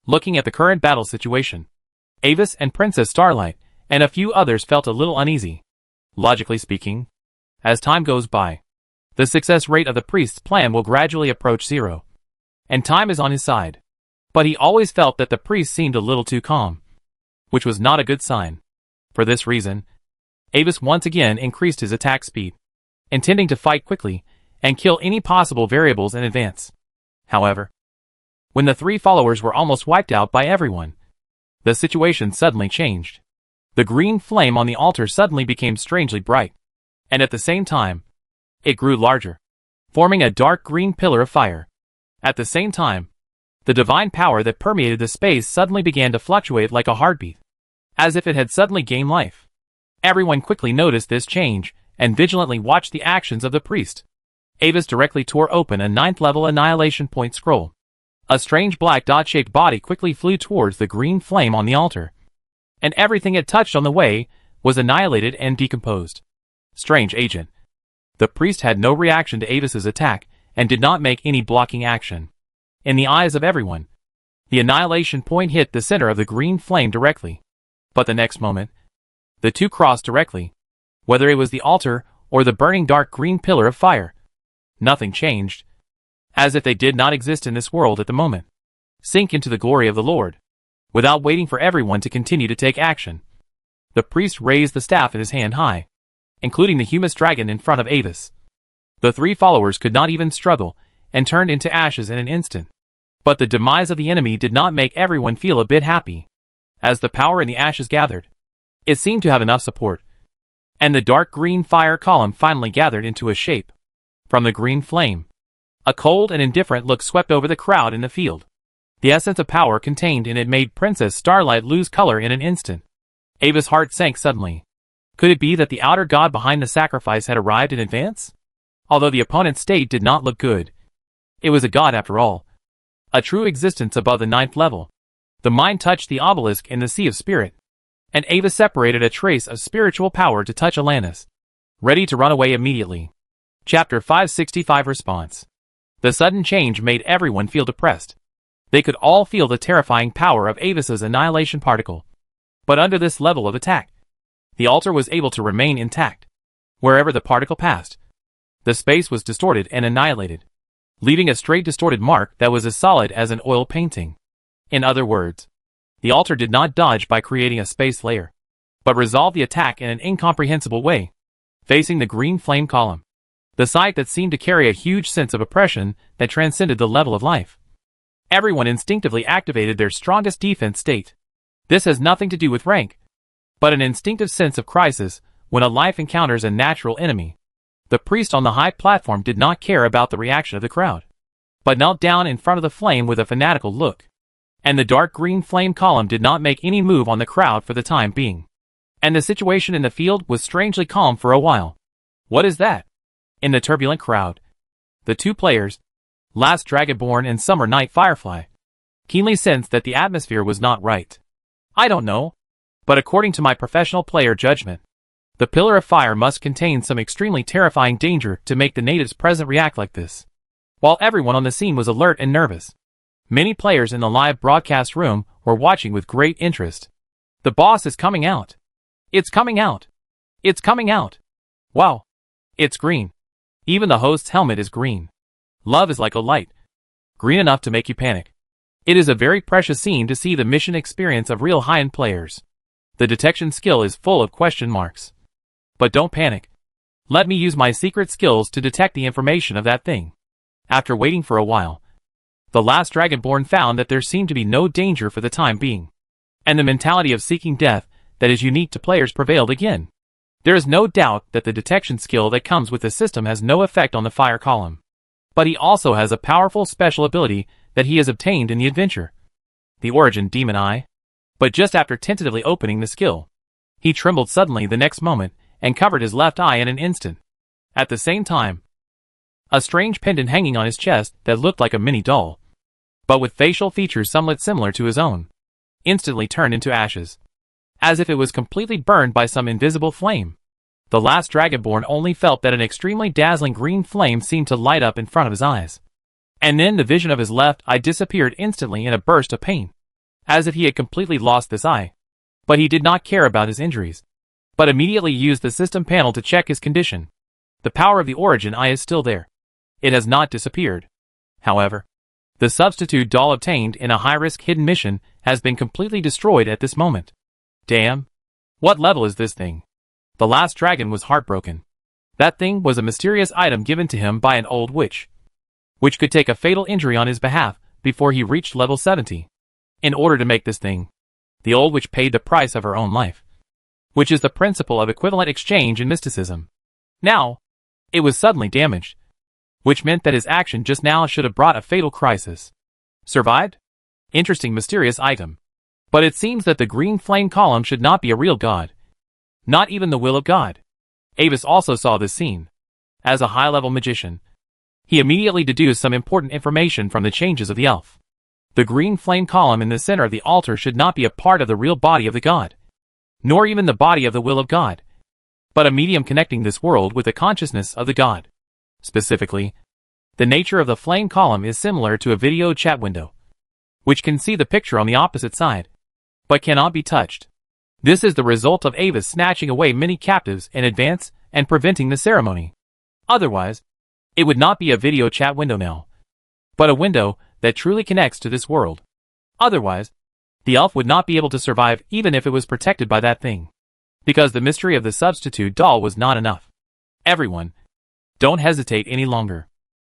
looking at the current battle situation, Avis and Princess Starlight and a few others felt a little uneasy. Logically speaking, as time goes by, the success rate of the priest's plan will gradually approach 0. And time is on his side. But he always felt that the priest seemed a little too calm, which was not a good sign. For this reason, Avis once again increased his attack speed, intending to fight quickly and kill any possible variables in advance. However, when the 3 followers were almost wiped out by everyone, the situation suddenly changed. The green flame on the altar suddenly became strangely bright, and at the same time, it grew larger, forming a dark green pillar of fire. At the same time, the divine power that permeated the space suddenly began to fluctuate like a heartbeat, as if it had suddenly gained life. Everyone quickly noticed this change and vigilantly watched the actions of the priest. Avis directly tore open a 9th level annihilation point scroll. A strange black dot-shaped body quickly flew towards the green flame on the altar, and everything it touched on the way was annihilated and decomposed. Strange agent. The priest had no reaction to Avis's attack and did not make any blocking action. In the eyes of everyone, the annihilation point hit the center of the green flame directly. But the next moment, the two crossed directly. Whether it was the altar or the burning dark green pillar of fire, nothing changed, as if they did not exist in this world at the moment. Sink into the glory of the Lord. Without waiting for everyone to continue to take action, the priest raised the staff in his hand high, including the humus dragon in front of Avis. The 3 followers could not even struggle and turned into ashes in an instant. But the demise of the enemy did not make everyone feel a bit happy. As the power in the ashes gathered, it seemed to have enough support, and the dark green fire column finally gathered into a shape. From the green flame, a cold and indifferent look swept over the crowd in the field. The essence of power contained in it made Princess Starlight lose color in an instant. Ava's heart sank suddenly. Could it be that the outer god behind the sacrifice had arrived in advance? Although the opponent's state did not look good, it was a god after all, a true existence above the 9th level. The mind touched the obelisk in the sea of spirit, and Ava separated a trace of spiritual power to touch Alanis, ready to run away immediately. Chapter 565 Response. The sudden change made everyone feel depressed. They could all feel the terrifying power of Avis's annihilation particle. But under this level of attack, the altar was able to remain intact. Wherever the particle passed, the space was distorted and annihilated, leaving a straight distorted mark that was as solid as an oil painting. In other words, the altar did not dodge by creating a space layer, but resolved the attack in an incomprehensible way, facing the green flame column. The sight that seemed to carry a huge sense of oppression that transcended the level of life. Everyone instinctively activated their strongest defense state. This has nothing to do with rank, but an instinctive sense of crisis when a life encounters a natural enemy. The priest on the high platform did not care about the reaction of the crowd, but knelt down in front of the flame with a fanatical look. And the dark green flame column did not make any move on the crowd for the time being. And the situation in the field was strangely calm for a while. What is that? In the turbulent crowd, the two players, Last Dragonborn and Summer Night Firefly, keenly sensed that the atmosphere was not right. I don't know, but according to my professional player judgment, the Pillar of Fire must contain some extremely terrifying danger to make the natives present react like this. While everyone on the scene was alert and nervous, many players in the live broadcast room were watching with great interest. The boss is coming out. It's coming out. It's coming out. Wow. It's green. Even the host's helmet is green. Love is like a light. Green enough to make you panic. It is a very precious scene to see the mission experience of real high-end players. The detection skill is full of question marks. But don't panic. Let me use my secret skills to detect the information of that thing. After waiting for a while, the Last Dragonborn found that there seemed to be no danger for the time being. And the mentality of seeking death that is unique to players prevailed again. There is no doubt that the detection skill that comes with the system has no effect on the fire column. But he also has a powerful special ability that he has obtained in the adventure. The Origin Demon Eye. But just after tentatively opening the skill, he trembled suddenly the next moment and covered his left eye in an instant. At the same time, a strange pendant hanging on his chest that looked like a mini doll, but with facial features somewhat similar to his own, instantly turned into ashes, as if it was completely burned by some invisible flame. The Last Dragonborn only felt that an extremely dazzling green flame seemed to light up in front of his eyes. And then the vision of his left eye disappeared instantly in a burst of pain, as if he had completely lost this eye. But he did not care about his injuries, but immediately used the system panel to check his condition. The power of the Origin Eye is still there. It has not disappeared. However, the substitute doll obtained in a high-risk hidden mission has been completely destroyed at this moment. Damn. What level is this thing? The last dragon was heartbroken. That thing was a mysterious item given to him by an old witch, which could take a fatal injury on his behalf before he reached level 70. In order to make this thing, the old witch paid the price of her own life, which is the principle of equivalent exchange in mysticism. Now, it was suddenly damaged, which meant that his action just now should have brought a fatal crisis. Survived? Interesting mysterious item. But it seems that the green flame column should not be a real god. Not even the will of God. Avis also saw this scene. As a high-level magician, he immediately deduced some important information from the changes of the elf. The green flame column in the center of the altar should not be a part of the real body of the god, nor even the body of the will of God, but a medium connecting this world with the consciousness of the god. Specifically, the nature of the flame column is similar to a video chat window, which can see the picture on the opposite side, but cannot be touched. This is the result of Avis snatching away many captives in advance and preventing the ceremony. Otherwise, it would not be a video chat window now, but a window that truly connects to this world. Otherwise, the elf would not be able to survive even if it was protected by that thing, because the mystery of the substitute doll was not enough. Everyone, don't hesitate any longer.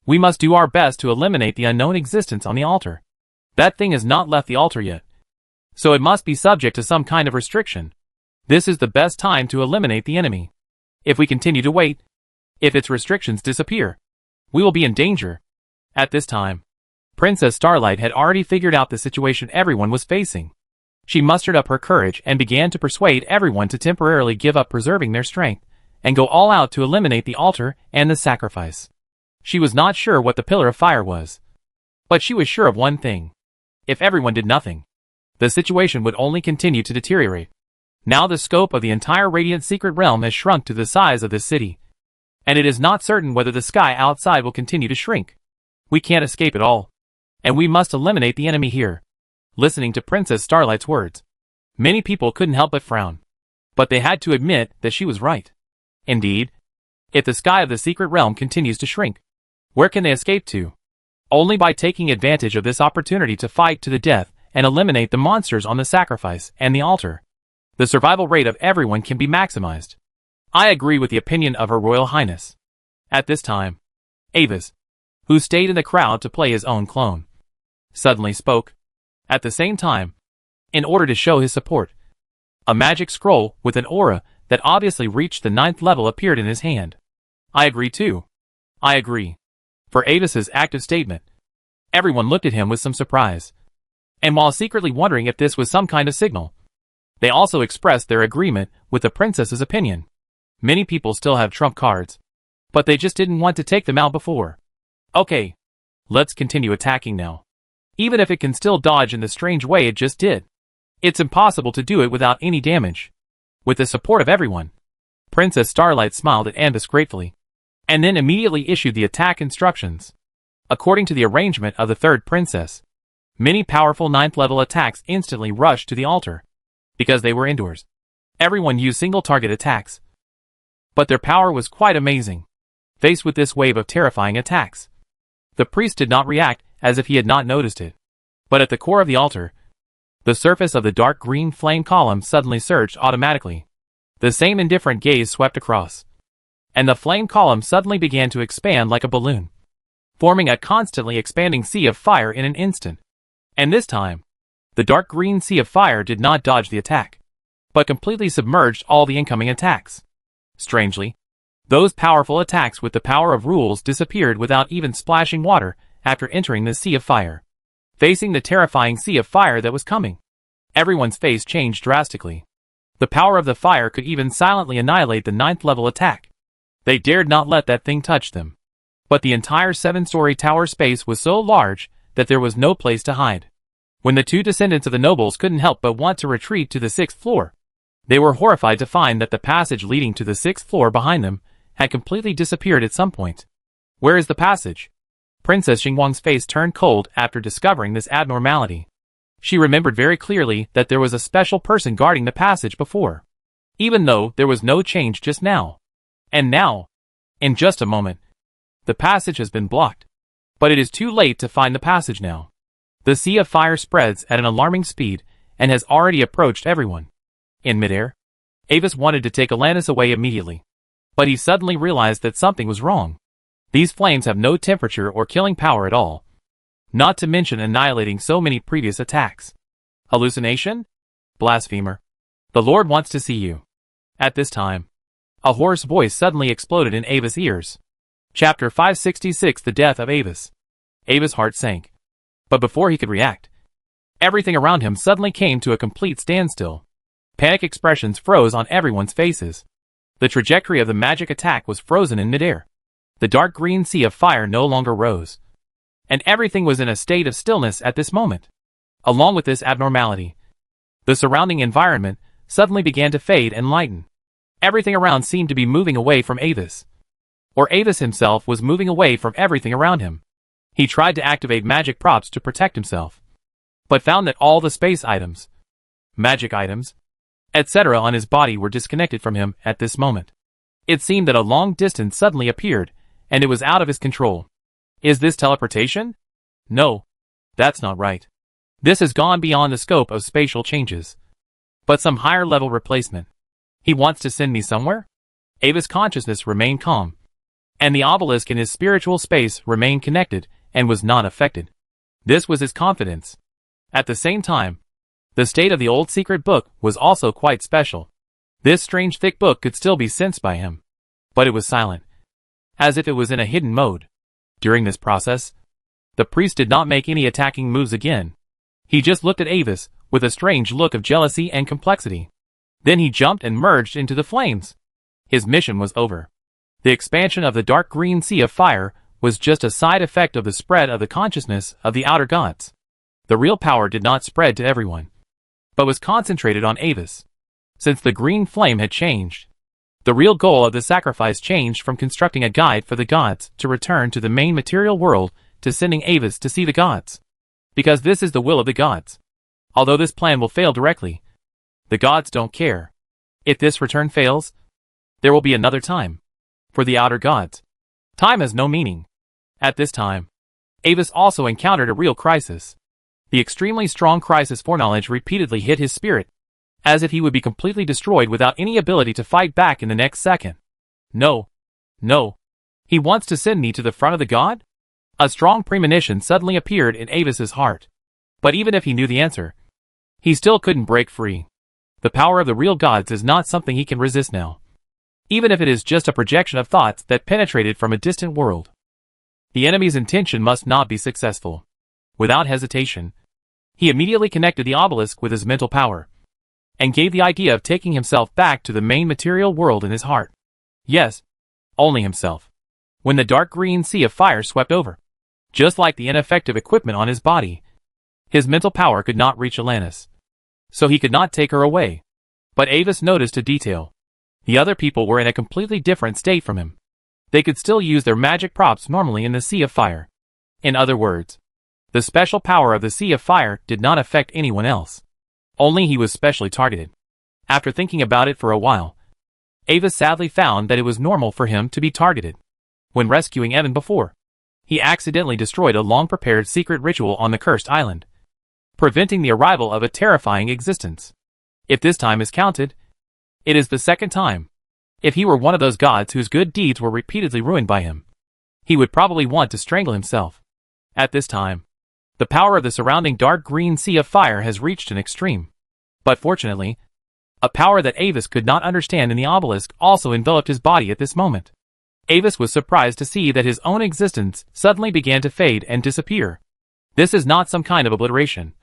We must do our best to eliminate the unknown existence on the altar. That thing has not left the altar yet, so it must be subject to some kind of restriction. This is the best time to eliminate the enemy. If we continue to wait, if its restrictions disappear, we will be in danger. At this time, Princess Starlight had already figured out the situation everyone was facing. She mustered up her courage and began to persuade everyone to temporarily give up preserving their strength and go all out to eliminate the altar and the sacrifice. She was not sure what the Pillar of Fire was, but she was sure of one thing. If everyone did nothing, the situation would only continue to deteriorate. Now the scope of the entire Radiant Secret Realm has shrunk to the size of this city, and it is not certain whether the sky outside will continue to shrink. We can't escape it all, and we must eliminate the enemy here. Listening to Princess Starlight's words, many people couldn't help but frown, but they had to admit that she was right. Indeed, if the sky of the Secret Realm continues to shrink, where can they escape to? Only by taking advantage of this opportunity to fight to the death and eliminate the monsters on the sacrifice and the altar. The survival rate of everyone can be maximized. I agree with the opinion of Her Royal Highness. At this time, Avis, who stayed in the crowd to play his own clone, suddenly spoke. At the same time, in order to show his support, a magic scroll with an aura that obviously reached the 9th level appeared in his hand. I agree too. I agree. For Avis's active statement, everyone looked at him with some surprise. And while secretly wondering if this was some kind of signal, they also expressed their agreement with the princess's opinion. Many people still have trump cards, but they just didn't want to take them out before. Okay, let's continue attacking now. Even if it can still dodge in the strange way it just did, it's impossible to do it without any damage. With the support of everyone, Princess Starlight smiled at Anvis gratefully, and then immediately issued the attack instructions. According to the arrangement of the third princess, many powerful 9th level attacks instantly rushed to the altar. Because they were indoors, everyone used single target attacks. But their power was quite amazing. Faced with this wave of terrifying attacks, the priest did not react as if he had not noticed it. But at the core of the altar, the surface of the dark green flame column suddenly surged automatically. The same indifferent gaze swept across, and the flame column suddenly began to expand like a balloon, forming a constantly expanding sea of fire in an instant. And this time, the dark green sea of fire did not dodge the attack, but completely submerged all the incoming attacks. Strangely, those powerful attacks with the power of rules disappeared without even splashing water after entering the sea of fire. Facing the terrifying sea of fire that was coming, everyone's face changed drastically. The power of the fire could even silently annihilate the 9th level attack. They dared not let that thing touch them. But the entire 7-story tower space was so large that there was no place to hide. When the two descendants of the nobles couldn't help but want to retreat to the 6th floor, they were horrified to find that the passage leading to the 6th floor behind them had completely disappeared at some point. Where is the passage? Princess Xingguang's face turned cold after discovering this abnormality. She remembered very clearly that there was a special person guarding the passage before, even though there was no change just now. And now, in just a moment, the passage has been blocked. But it is too late to find the passage now. The sea of fire spreads at an alarming speed and has already approached everyone. In midair, Avis wanted to take Alanis away immediately, but he suddenly realized that something was wrong. These flames have no temperature or killing power at all, not to mention annihilating so many previous attacks. Hallucination? Blasphemer. The Lord wants to see you. At this time, a hoarse voice suddenly exploded in Avis' ears. Chapter 566 The Death of Avis. Avis' heart sank. But before he could react, everything around him suddenly came to a complete standstill. Panic expressions froze on everyone's faces. The trajectory of the magic attack was frozen in midair. The dark green sea of fire no longer rose, and everything was in a state of stillness at this moment. Along with this abnormality, the surrounding environment suddenly began to fade and lighten. Everything around seemed to be moving away from Avis, or Avis himself was moving away from everything around him. He tried to activate magic props to protect himself, but found that all the space items, magic items, etc. on his body were disconnected from him at this moment. It seemed that a long distance suddenly appeared, and it was out of his control. Is this teleportation? No, that's not right. This has gone beyond the scope of spatial changes, but some higher level replacement. He wants to send me somewhere? Avis' consciousness remained calm, and the obelisk in his spiritual space remained connected and was not affected. This was his confidence. At the same time, the state of the old secret book was also quite special. This strange thick book could still be sensed by him, but it was silent, as if it was in a hidden mode. During this process, the priest did not make any attacking moves again. He just looked at Avis with a strange look of jealousy and complexity. Then he jumped and merged into the flames. His mission was over. The expansion of the dark green sea of fire was just a side effect of the spread of the consciousness of the outer gods. The real power did not spread to everyone, but was concentrated on Avis. Since the green flame had changed, the real goal of the sacrifice changed from constructing a guide for the gods to return to the main material world to sending Avis to see the gods. Because this is the will of the gods. Although this plan will fail directly, the gods don't care. If this return fails, there will be another time. For the outer gods, time has no meaning. At this time, Avis also encountered a real crisis. The extremely strong crisis foreknowledge repeatedly hit his spirit. as if he would be completely destroyed without any ability to fight back in the next second. No. No. He wants to send me to the front of the god? A strong premonition suddenly appeared in Avis's heart. But even if he knew the answer, he still couldn't break free. The power of the real gods is not something he can resist now, even if it is just a projection of thoughts that penetrated from a distant world. The enemy's intention must not be successful. Without hesitation, he immediately connected the obelisk with his mental power, and gave the idea of taking himself back to the main material world in his heart. Yes, only himself. When the dark green sea of fire swept over, just like the ineffective equipment on his body, his mental power could not reach Alanis, so he could not take her away. But Avis noticed a detail. The other people were in a completely different state from him. They could still use their magic props normally in the Sea of Fire. In other words, the special power of the Sea of Fire did not affect anyone else. Only he was specially targeted. After thinking about it for a while, Avis sadly found that it was normal for him to be targeted. When rescuing Evan before, he accidentally destroyed a long-prepared secret ritual on the cursed island, preventing the arrival of a terrifying existence. If this time is counted, it is the second time. If he were one of those gods whose good deeds were repeatedly ruined by him, he would probably want to strangle himself. At this time, the power of the surrounding dark green sea of fire has reached an extreme. But fortunately, a power that Avis could not understand in the obelisk also enveloped his body at this moment. Avis was surprised to see that his own existence suddenly began to fade and disappear. This is not some kind of obliteration,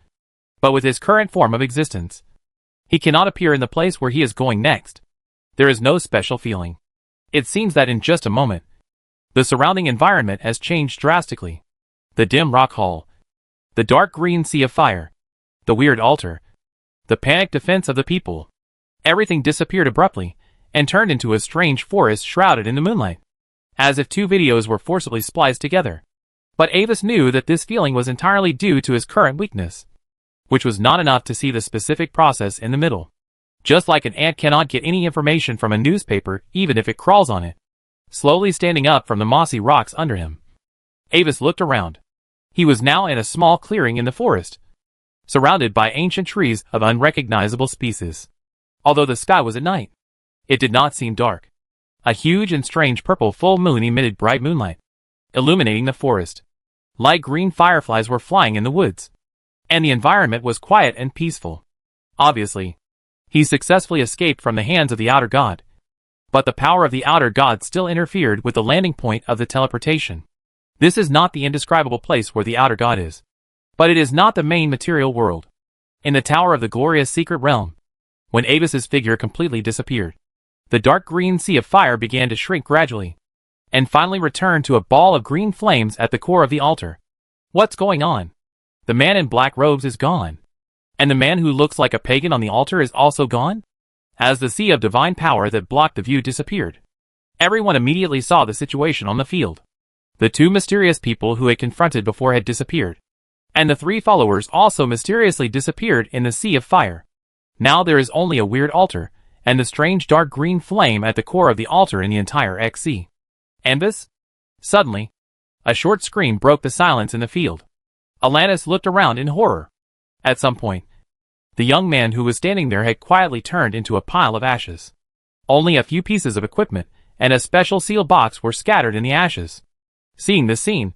but with his current form of existence, he cannot appear in the place where he is going next. There is no special feeling. It seems that in just a moment, the surrounding environment has changed drastically. The dim rock hall, the dark green sea of fire, the weird altar, the panicked defense of the people. Everything disappeared abruptly and turned into a strange forest shrouded in the moonlight, as if two videos were forcibly spliced together. But Avis knew that this feeling was entirely due to his current weakness, which was not enough to see the specific process in the middle. Just like an ant cannot get any information from a newspaper even if it crawls on it. Slowly standing up from the mossy rocks under him, Avis looked around. He was now in a small clearing in the forest, surrounded by ancient trees of unrecognizable species. Although the sky was at night, it did not seem dark. A huge and strange purple full moon emitted bright moonlight, illuminating the forest. Light green fireflies were flying in the woods, and the environment was quiet and peaceful. Obviously, he successfully escaped from the hands of the outer god, but the power of the outer god still interfered with the landing point of the teleportation. This is not the indescribable place where the outer god is, but it is not the main material world. In the tower of the glorious secret realm, when Avis's figure completely disappeared, the dark green sea of fire began to shrink gradually, and finally returned to a ball of green flames at the core of the altar. What's going on? The man in black robes is gone, and the man who looks like a pagan on the altar is also gone? As the sea of divine power that blocked the view disappeared, everyone immediately saw the situation on the field. The two mysterious people who had confronted before had disappeared, and the three followers also mysteriously disappeared in the sea of fire. Now there is only a weird altar, and the strange dark green flame at the core of the altar in the entire XC. Avis? Suddenly, a short scream broke the silence in the field. Alanis looked around in horror. At some point, the young man who was standing there had quietly turned into a pile of ashes. Only a few pieces of equipment and a special sealed box were scattered in the ashes. Seeing this scene,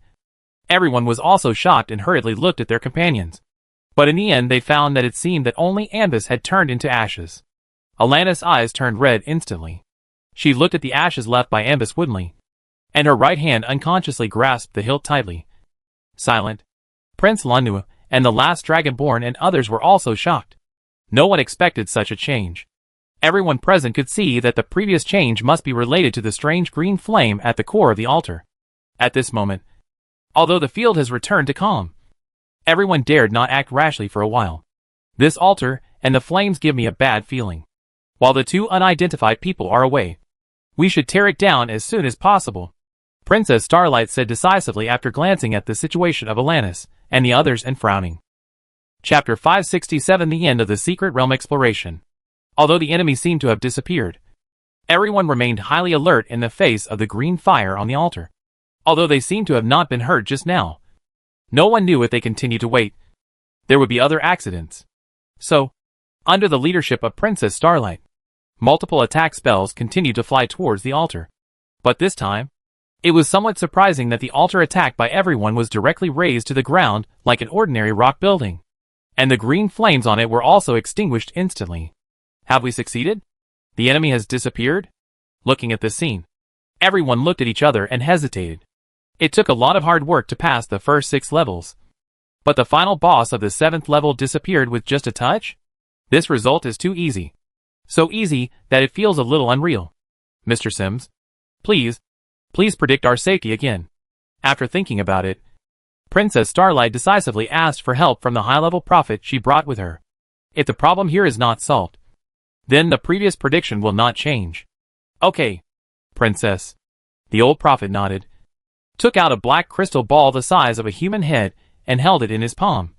everyone was also shocked and hurriedly looked at their companions. But in the end they found that it seemed that only Avis had turned into ashes. Alanis' eyes turned red instantly. She looked at the ashes left by Avis woodenly, and her right hand unconsciously grasped the hilt tightly. Silent, Prince Lanua, and the last Dragonborn and others were also shocked. No one expected such a change. Everyone present could see that the previous change must be related to the strange green flame at the core of the altar. At this moment, although the field has returned to calm, everyone dared not act rashly for a while. This altar and the flames give me a bad feeling. While the two unidentified people are away, we should tear it down as soon as possible, Princess Starlight said decisively after glancing at the situation of Alanis and the others and frowning. Chapter 567: The End of the Secret Realm Exploration. Although the enemy seemed to have disappeared, everyone remained highly alert in the face of the green fire on the altar. Although they seemed to have not been hurt just now, no one knew if they continued to wait, there would be other accidents. So, Under the leadership of Princess Starlight, multiple attack spells continued to fly towards the altar. But this time, it was somewhat surprising that the altar attacked by everyone was directly razed to the ground like an ordinary rock building. And the green flames on it were also extinguished instantly. Have we succeeded? The enemy has disappeared? Looking at this scene, everyone looked at each other and hesitated. It took a lot of hard work to pass the first 6 levels. But the final boss of the 7th level disappeared with just a touch? This result is too easy. So easy that it feels a little unreal. Mr. Sims, please predict our safety again. After thinking about it, Princess Starlight decisively asked for help from the high-level prophet she brought with her. If the problem here is not solved, then the previous prediction will not change. Okay, Princess. The old prophet nodded, took out a black crystal ball the size of a human head, and held it in his palm.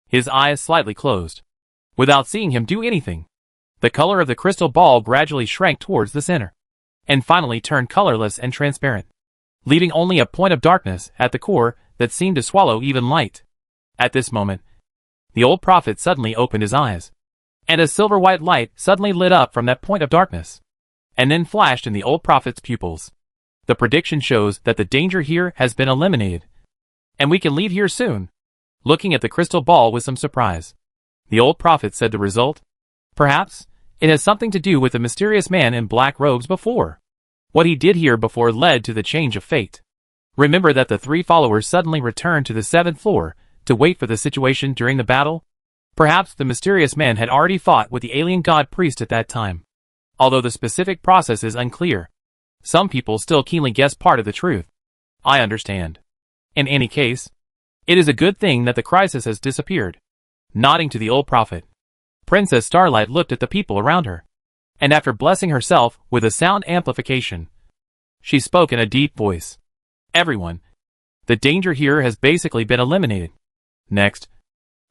His eyes slightly closed. Without seeing him do anything, the color of the crystal ball gradually shrank towards the center, and finally turned colorless and transparent, leaving only a point of darkness at the core that seemed to swallow even light. At this moment, the old prophet suddenly opened his eyes, and a silver-white light suddenly lit up from that point of darkness, and then flashed in the old prophet's pupils. The prediction shows that the danger here has been eliminated, and we can leave here soon. Looking at the crystal ball with some surprise, the old prophet said the result? Perhaps it has something to do with the mysterious man in black robes before. What he did here before led to the change of fate. Remember that the 3 followers suddenly returned to the 7th floor to wait for the situation during the battle? Perhaps the mysterious man had already fought with the alien god priest at that time. Although the specific process is unclear, some people still keenly guess part of the truth. I understand. In any case, it is a good thing that the crisis has disappeared. Nodding to the old prophet, Princess Starlight looked at the people around her, and after blessing herself with a sound amplification, she spoke in a deep voice. Everyone, the danger here has basically been eliminated. Next,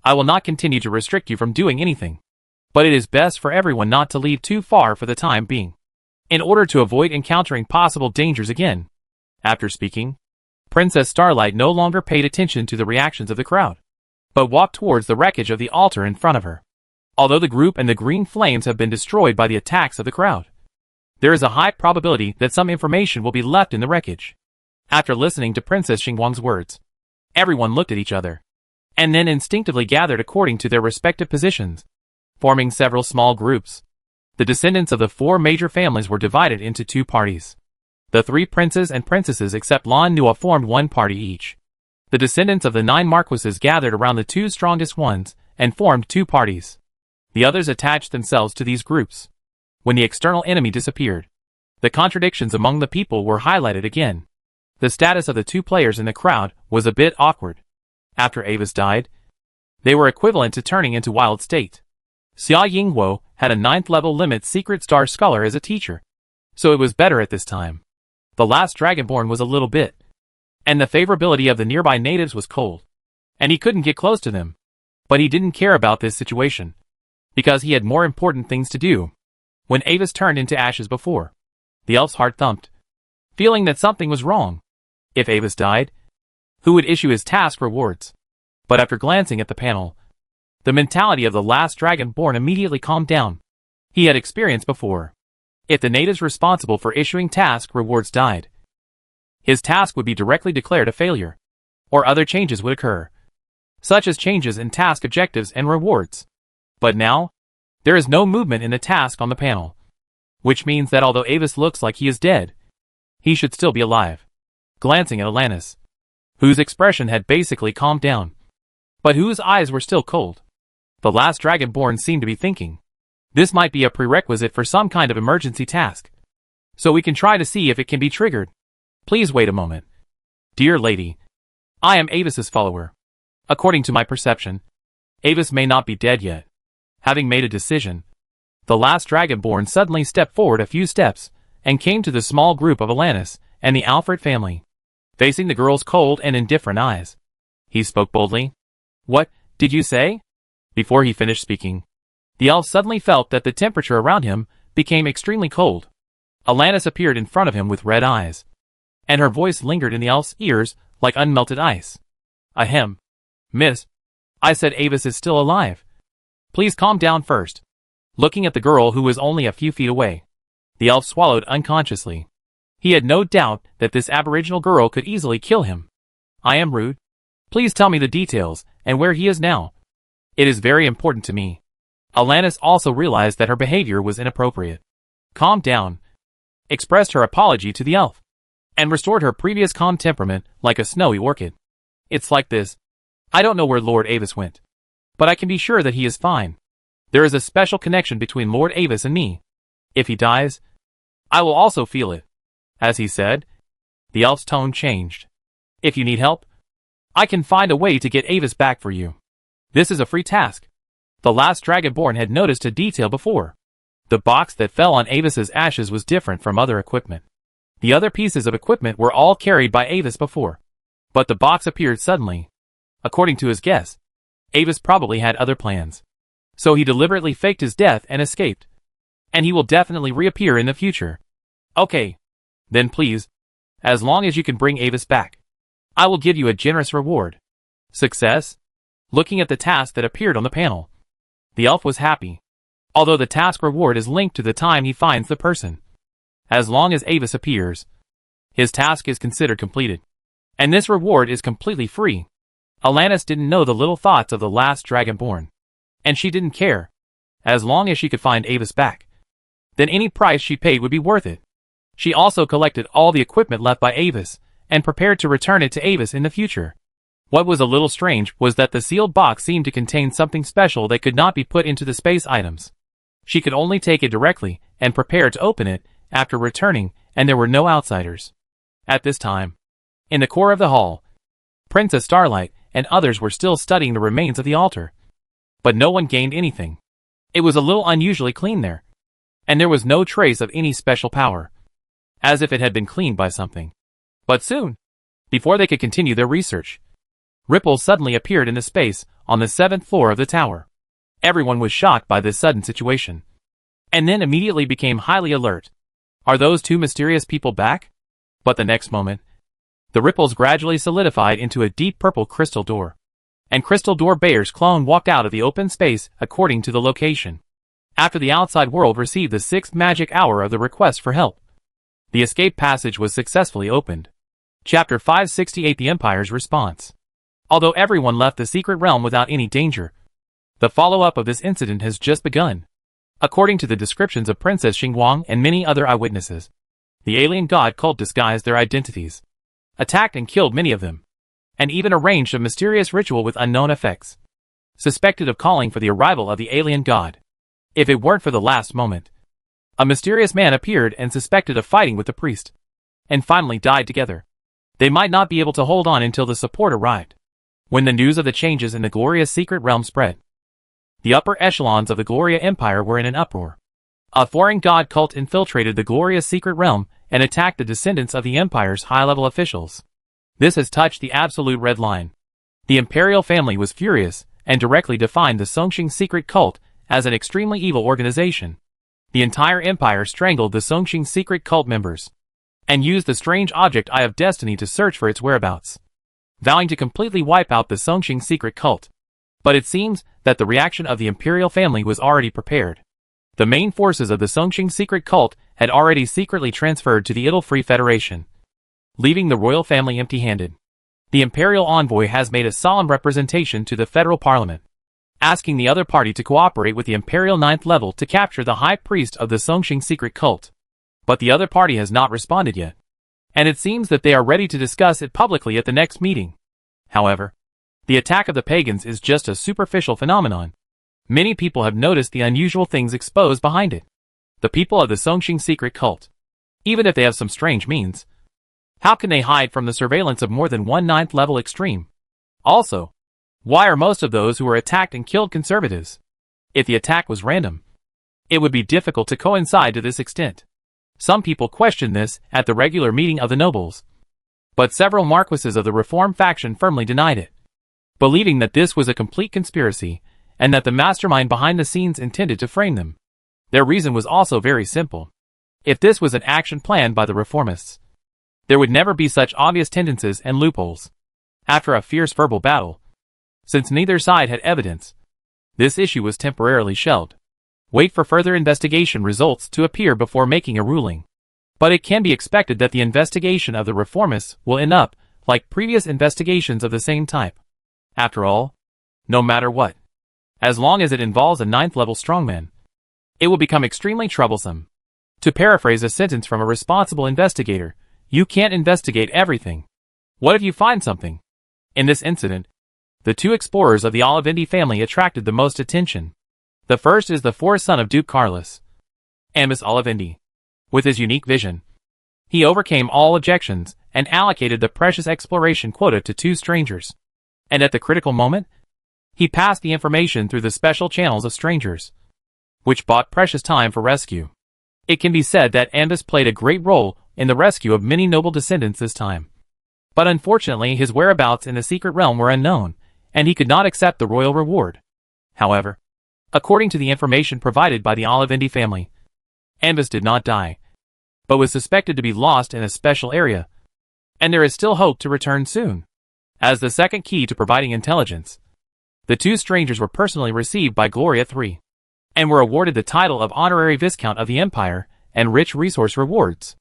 I will not continue to restrict you from doing anything, but it is best for everyone not to leave too far for the time being, in order to avoid encountering possible dangers again. After speaking, Princess Starlight no longer paid attention to the reactions of the crowd, but walked towards the wreckage of the altar in front of her. Although the group and the green flames have been destroyed by the attacks of the crowd, there is a high probability that some information will be left in the wreckage. After listening to Princess Xingguang's words, everyone looked at each other, and then instinctively gathered according to their respective positions, forming several small groups. The descendants of the 4 major families were divided into 2 parties. The 3 princes and princesses except Lan Nua formed 1 party each. The descendants of the 9 marquises gathered around the 2 strongest ones and formed 2 parties. The others attached themselves to these groups. When the external enemy disappeared, the contradictions among the people were highlighted again. The status of the 2 players in the crowd was a bit awkward. After Avis died, they were equivalent to turning into wild state. Xia Yingguo had a 9th level limit secret star scholar as a teacher, so it was better at this time. The last Dragonborn was a little bit, and the favorability of the nearby natives was cold, and he couldn't get close to them. But he didn't care about this situation, because he had more important things to do. When Avis turned into ashes before, the elf's heart thumped, feeling that something was wrong. If Avis died, who would issue his task rewards? But after glancing at the panel, the mentality of the last Dragonborn immediately calmed down. He had experienced before. If the natives responsible for issuing task rewards died, his task would be directly declared a failure, or other changes would occur, such as changes in task objectives and rewards. But now, there is no movement in the task on the panel, which means that although Avis looks like he is dead, he should still be alive. Glancing at Alanis, whose expression had basically calmed down, but whose eyes were still cold, the last Dragonborn seemed to be thinking, this might be a prerequisite for some kind of emergency task, so we can try to see if it can be triggered. Please wait a moment. Dear lady, I am Avis's follower. According to my perception, Avis may not be dead yet. Having made a decision, the last Dragonborn suddenly stepped forward a few steps and came to the small group of Alanis and the Alfred family. Facing the girl's cold and indifferent eyes, he spoke boldly. What did you say? Before he finished speaking, the elf suddenly felt that the temperature around him became extremely cold. Alanis appeared in front of him with red eyes, and her voice lingered in the elf's ears like unmelted ice. Ahem. Miss, I said Avis is still alive. Please calm down first. looking at the girl who was only a few feet away. The elf swallowed unconsciously. He had no doubt that this aboriginal girl could easily kill him. I am rude. Please tell me the details, and where he is now. It is very important to me. Alanis also realized that her behavior was inappropriate. Calmed down, expressed her apology to the elf, and restored her previous calm temperament like a snowy orchid. It's like this. I don't know where Lord Avis went, but I can be sure that he is fine. There is a special connection between Lord Avis and me. If he dies, I will also feel it. As he said, the elf's tone changed. If you need help, I can find a way to get Avis back for you. This is a free task. The last Dragonborn had noticed a detail before. The box that fell on Avis's ashes was different from other equipment. The other pieces of equipment were all carried by Avis before. But the box appeared suddenly. According to his guess, Avis probably had other plans. So he deliberately faked his death and escaped. And he will definitely reappear in the future. Okay. Then please, as long as you can bring Avis back, I will give you a generous reward. Success? Looking at the task that appeared on the panel, the elf was happy. Although the task reward is linked to the time he finds the person. As long as Avis appears, his task is considered completed. And this reward is completely free. Alanis didn't know the little thoughts of the last Dragonborn. And she didn't care. As long as she could find Avis back, then any price she paid would be worth it. She also collected all the equipment left by Avis, and prepared to return it to Avis in the future. What was a little strange was that the sealed box seemed to contain something special that could not be put into the space items. She could only take it directly, and prepare to open it, after returning, and there were no outsiders. At this time, in the core of the hall, Princess Starlight and others were still studying the remains of the altar. But no one gained anything. It was a little unusually clean there. And there was no trace of any special power. As if it had been cleaned by something. But soon, before they could continue their research, ripples suddenly appeared in the space on the 7th floor of the tower. Everyone was shocked by this sudden situation. And then immediately became highly alert. Are those two mysterious people back? But the next moment, the ripples gradually solidified into a deep purple crystal door. And Crystal Door Bayer's clone walked out of the open space according to the location. After the outside world received the 6th magic hour of the request for help, the escape passage was successfully opened. Chapter 568 The Empire's Response. Although everyone left the secret realm without any danger, the follow-up of this incident has just begun. According to the descriptions of Princess Xingguang and many other eyewitnesses, the alien god cult disguised their identities, attacked and killed many of them, and even arranged a mysterious ritual with unknown effects, suspected of calling for the arrival of the alien god. If it weren't for the last moment, a mysterious man appeared and suspected of fighting with the priest, and finally died together. They might not be able to hold on until the support arrived. When the news of the changes in the glorious secret realm spread, the upper echelons of the Gloria Empire were in an uproar. A foreign god cult infiltrated the glorious secret realm and attacked the descendants of the Empire's high-level officials. This has touched the absolute red line. The imperial family was furious and directly defined the Songqing secret cult as an extremely evil organization. The entire empire strangled the Songqing secret cult members and used the strange object Eye of Destiny to search for its whereabouts, vowing to completely wipe out the Songqing secret cult. But it seems that the reaction of the imperial family was already prepared. The main forces of the Songqing secret cult had already secretly transferred to the Idle-Free Federation, leaving the royal family empty-handed. The imperial envoy has made a solemn representation to the federal parliament, asking the other party to cooperate with the imperial 9th level to capture the high priest of the Songqing secret cult. But the other party has not responded yet, and it seems that they are ready to discuss it publicly at the next meeting. However, the attack of the pagans is just a superficial phenomenon. Many people have noticed the unusual things exposed behind it. The people of the Songqing secret cult, even if they have some strange means, how can they hide from the surveillance of more than one 9th level extreme? Also, why are most of those who were attacked and killed conservatives? If the attack was random, it would be difficult to coincide to this extent. Some people questioned this at the regular meeting of the nobles, but several marquises of the Reform faction firmly denied it, believing that this was a complete conspiracy and that the mastermind behind the scenes intended to frame them. Their reason was also very simple. If this was an action planned by the reformists, there would never be such obvious tendencies and loopholes. After a fierce verbal battle, since neither side had evidence, this issue was temporarily shelved. Wait for further investigation results to appear before making a ruling. But it can be expected that the investigation of the reformists will end up like previous investigations of the same type. After all, no matter what, as long as it involves a 9th-level strongman, it will become extremely troublesome. To paraphrase a sentence from a responsible investigator, you can't investigate everything. What if you find something? In this incident, the 2 explorers of the Olivendi family attracted the most attention. The first is the 4th son of Duke Carlos, Ambus Olivendi. With his unique vision, he overcame all objections and allocated the precious exploration quota to 2 strangers. And at the critical moment, he passed the information through the special channels of strangers, which bought precious time for rescue. It can be said that Ambus played a great role in the rescue of many noble descendants this time. But unfortunately his whereabouts in the secret realm were unknown, and he could not accept the royal reward. However, according to the information provided by the Olivendi family, Ambus did not die, but was suspected to be lost in a special area, and there is still hope to return soon. As the second key to providing intelligence, the 2 strangers were personally received by Gloria III, and were awarded the title of Honorary Viscount of the Empire and rich resource rewards.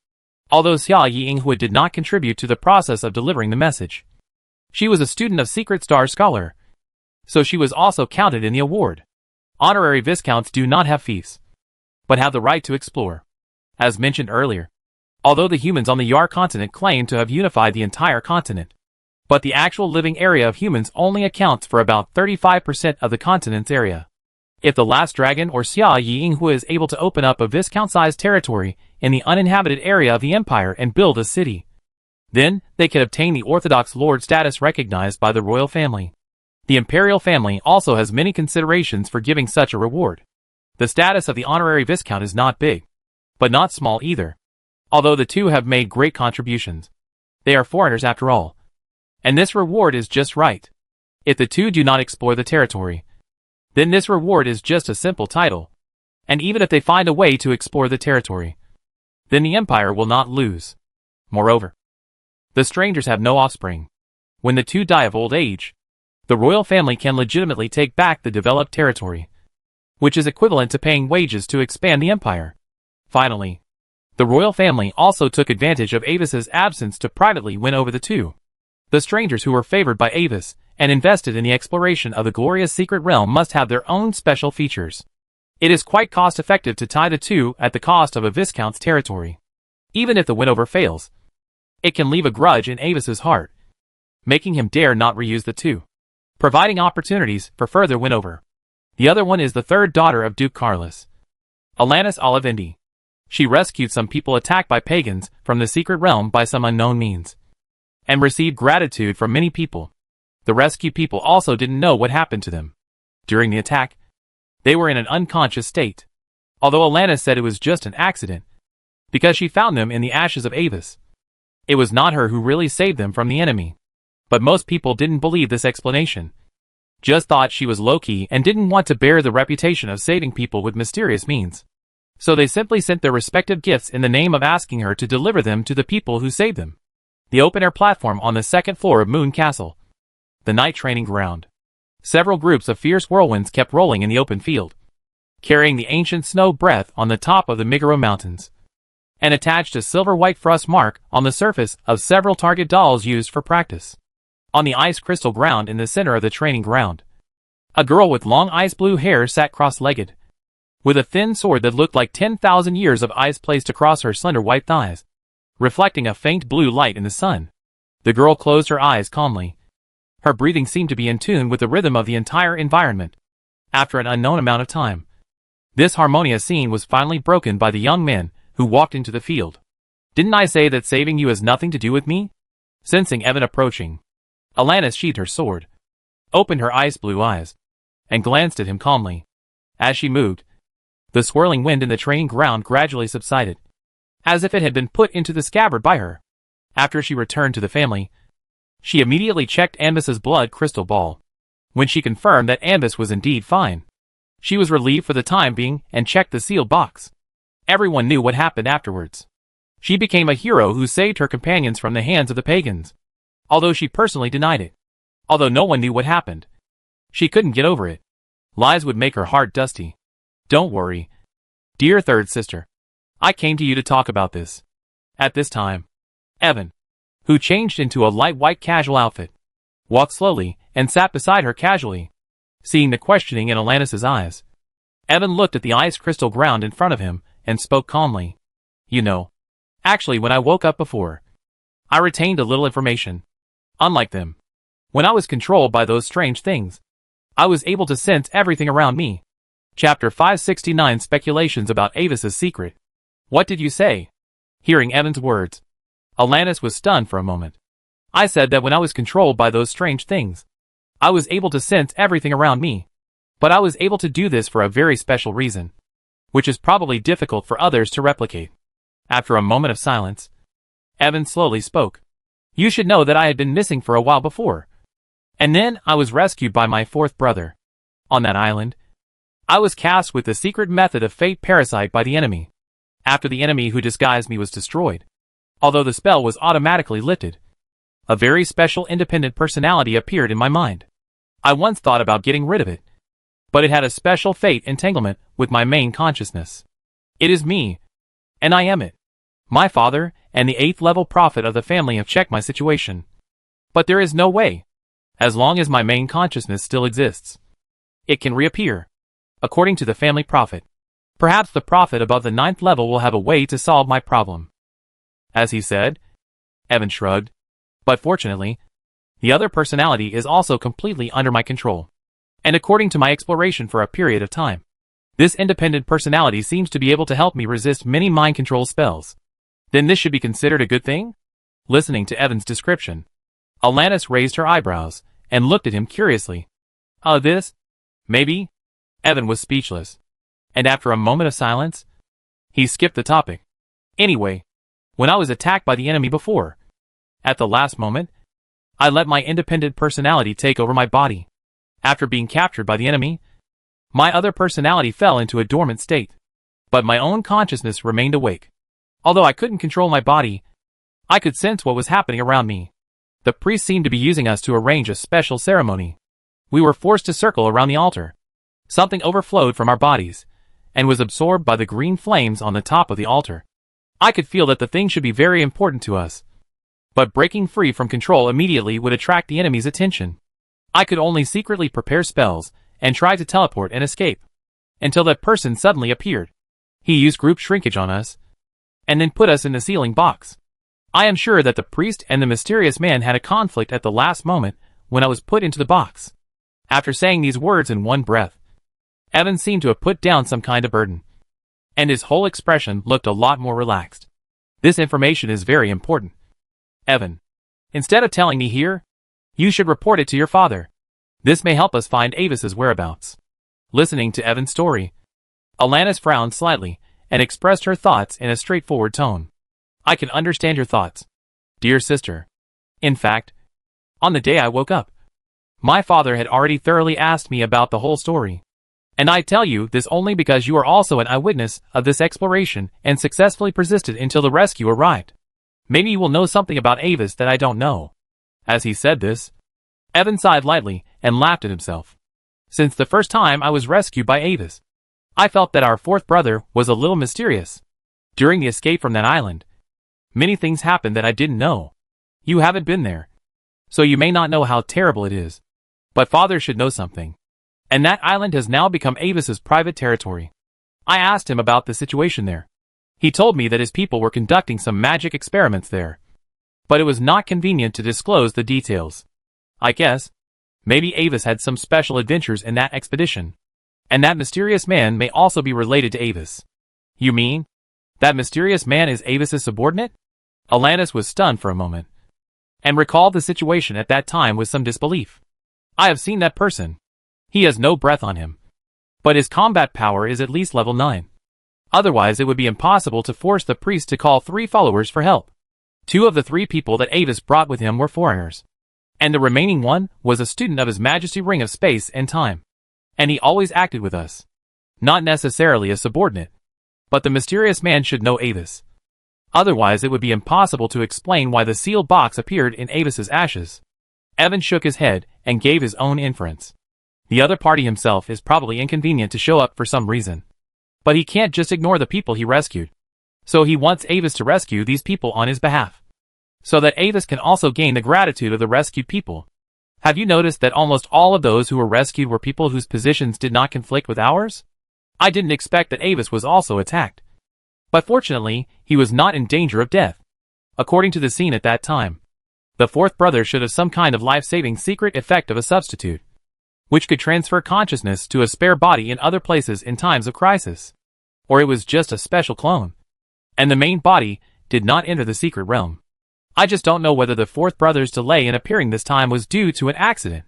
Although Xia Yinghua did not contribute to the process of delivering the message, she was a student of Secret Star Scholar, so she was also counted in the award. Honorary Viscounts do not have fiefs, but have the right to explore. As mentioned earlier, although the humans on the Yar continent claim to have unified the entire continent, but the actual living area of humans only accounts for about 35% of the continent's area. If the last dragon or Xia Yinghua is able to open up a Viscount-sized territory in the uninhabited area of the empire and build a city, then they can obtain the Orthodox Lord status recognized by the royal family. The imperial family also has many considerations for giving such a reward. The status of the honorary Viscount is not big, but not small either. Although the 2 have made great contributions, they are foreigners after all, and this reward is just right. If the 2 do not explore the territory, then this reward is just a simple title, and even if they find a way to explore the territory, then the empire will not lose. Moreover, the strangers have no offspring. When the 2 die of old age, the royal family can legitimately take back the developed territory, which is equivalent to paying wages to expand the empire. Finally, the royal family also took advantage of Avis's absence to privately win over the 2. The strangers who were favored by Avis and invested in the exploration of the glorious secret realm must have their own special features. It is quite cost-effective to tie the 2 at the cost of a Viscount's territory. Even if the win-over fails, it can leave a grudge in Avis's heart, making him dare not reuse the 2, providing opportunities for further win-over. The other one is the 3rd daughter of Duke Carlos, Alanis Olivendi. She rescued some people attacked by pagans from the secret realm by some unknown means, and received gratitude from many people. The rescued people also didn't know what happened to them. During the attack, they were in an unconscious state, although Alanis said it was just an accident, because she found them in the ashes of Avis. It was not her who really saved them from the enemy. But most people didn't believe this explanation, just thought she was low-key and didn't want to bear the reputation of saving people with mysterious means. So they simply sent their respective gifts in the name of asking her to deliver them to the people who saved them. The open-air platform on the 2nd floor of Moon Castle, the night training ground. Several groups of fierce whirlwinds kept rolling in the open field, carrying the ancient snow breath on the top of the Meguro Mountains, and attached a silver-white frost mark on the surface of several target dolls used for practice. On the ice crystal ground in the center of the training ground, a girl with long ice blue hair sat cross-legged, with a thin sword that looked like 10,000 years of ice placed across her slender white thighs, reflecting a faint blue light in the sun. The girl closed her eyes calmly. Her breathing seemed to be in tune with the rhythm of the entire environment. After an unknown amount of time, this harmonious scene was finally broken by the young man who walked into the field. "Didn't I say that saving you has nothing to do with me?" Sensing Evan approaching, Alanis sheathed her sword, opened her ice blue eyes, and glanced at him calmly. As she moved, the swirling wind in the training ground gradually subsided, as if it had been put into the scabbard by her. After she returned to the family, she immediately checked Ambus's blood crystal ball. When she confirmed that Ambus was indeed fine, she was relieved for the time being and checked the sealed box. Everyone knew what happened afterwards. She became a hero who saved her companions from the hands of the pagans, although she personally denied it. Although no one knew what happened, she couldn't get over it. Lies would make her heart dusty. Don't worry. Dear third sister. I came to you to talk about this. At this time, Evan, who changed into a light white casual outfit, walked slowly and sat beside her casually. Seeing the questioning in Alanis's eyes, Evan looked at the ice crystal ground in front of him and spoke calmly. You know, actually when I woke up before, I retained a little information. Unlike them, when I was controlled by those strange things, I was able to sense everything around me. Chapter 569 Speculations about Avis's secret. What did you say? Hearing Evan's words, Alanis was stunned for a moment. I said that when I was controlled by those strange things, I was able to sense everything around me. But I was able to do this for a very special reason, which is probably difficult for others to replicate. After a moment of silence, Evan slowly spoke. You should know that I had been missing for a while before. And then I was rescued by my fourth brother. On that island, I was cast with the secret method of fate parasite by the enemy. After the enemy who disguised me was destroyed, although the spell was automatically lifted, a very special independent personality appeared in my mind. I once thought about getting rid of it, but it had a special fate entanglement with my main consciousness. It is me, and I am it. My father and the 8th level prophet of the family have checked my situation. But there is no way, as long as my main consciousness still exists, it can reappear. According to the family prophet, perhaps the prophet above the 9th level will have a way to solve my problem. As he said, Evan shrugged. But fortunately, the other personality is also completely under my control. And according to my exploration for a period of time, this independent personality seems to be able to help me resist many mind control spells. Then this should be considered a good thing? Listening to Evan's description, Alanis raised her eyebrows and looked at him curiously. This? Maybe? Evan was speechless. And after a moment of silence, he skipped the topic. Anyway, when I was attacked by the enemy before, at the last moment, I let my independent personality take over my body. After being captured by the enemy, my other personality fell into a dormant state. But my own consciousness remained awake. Although I couldn't control my body, I could sense what was happening around me. The priest seemed to be using us to arrange a special ceremony. We were forced to circle around the altar. Something overflowed from our bodies, and was absorbed by the green flames on the top of the altar. I could feel that the thing should be very important to us. But breaking free from control immediately would attract the enemy's attention. I could only secretly prepare spells, and try to teleport and escape. Until that person suddenly appeared. He used group shrinkage on us, and then put us in the sealing box. I am sure that the priest and the mysterious man had a conflict at the last moment when I was put into the box. After saying these words in one breath, Evan seemed to have put down some kind of burden, and his whole expression looked a lot more relaxed. This information is very important. Evan, instead of telling me here, you should report it to your father. This may help us find Avis's whereabouts. Listening to Evan's story, Alanis frowned slightly and expressed her thoughts in a straightforward tone. I can understand your thoughts, dear sister. In fact, on the day I woke up, my father had already thoroughly asked me about the whole story. And I tell you this only because you are also an eyewitness of this exploration and successfully persisted until the rescue arrived. Maybe you will know something about Avis that I don't know. As he said this, Evan sighed lightly and laughed at himself. Since the first time I was rescued by Avis, I felt that our fourth brother was a little mysterious. During the escape from that island, many things happened that I didn't know. You haven't been there, so you may not know how terrible it is. But father should know something. And that island has now become Avis's private territory. I asked him about the situation there. He told me that his people were conducting some magic experiments there. But it was not convenient to disclose the details. I guess, maybe Avis had some special adventures in that expedition. And that mysterious man may also be related to Avis. You mean, that mysterious man is Avis's subordinate? Alanis was stunned for a moment, and recalled the situation at that time with some disbelief. I have seen that person. He has no breath on him. But his combat power is at least level 9. Otherwise it would be impossible to force the priest to call 3 followers for help. 2 of the 3 people that Avis brought with him were foreigners. And the remaining one was a student of His Majesty Ring of Space and Time. And he always acted with us. Not necessarily a subordinate. But the mysterious man should know Avis. Otherwise it would be impossible to explain why the sealed box appeared in Avis's ashes. Evan shook his head and gave his own inference. The other party himself is probably inconvenient to show up for some reason. But he can't just ignore the people he rescued. So he wants Avis to rescue these people on his behalf, so that Avis can also gain the gratitude of the rescued people. Have you noticed that almost all of those who were rescued were people whose positions did not conflict with ours? I didn't expect that Avis was also attacked. But fortunately, he was not in danger of death. According to the scene at that time, the fourth brother should have some kind of life-saving secret effect of a substitute, which could transfer consciousness to a spare body in other places in times of crisis. Or it was just a special clone, and the main body did not enter the secret realm. I just don't know whether the fourth brother's delay in appearing this time was due to an accident,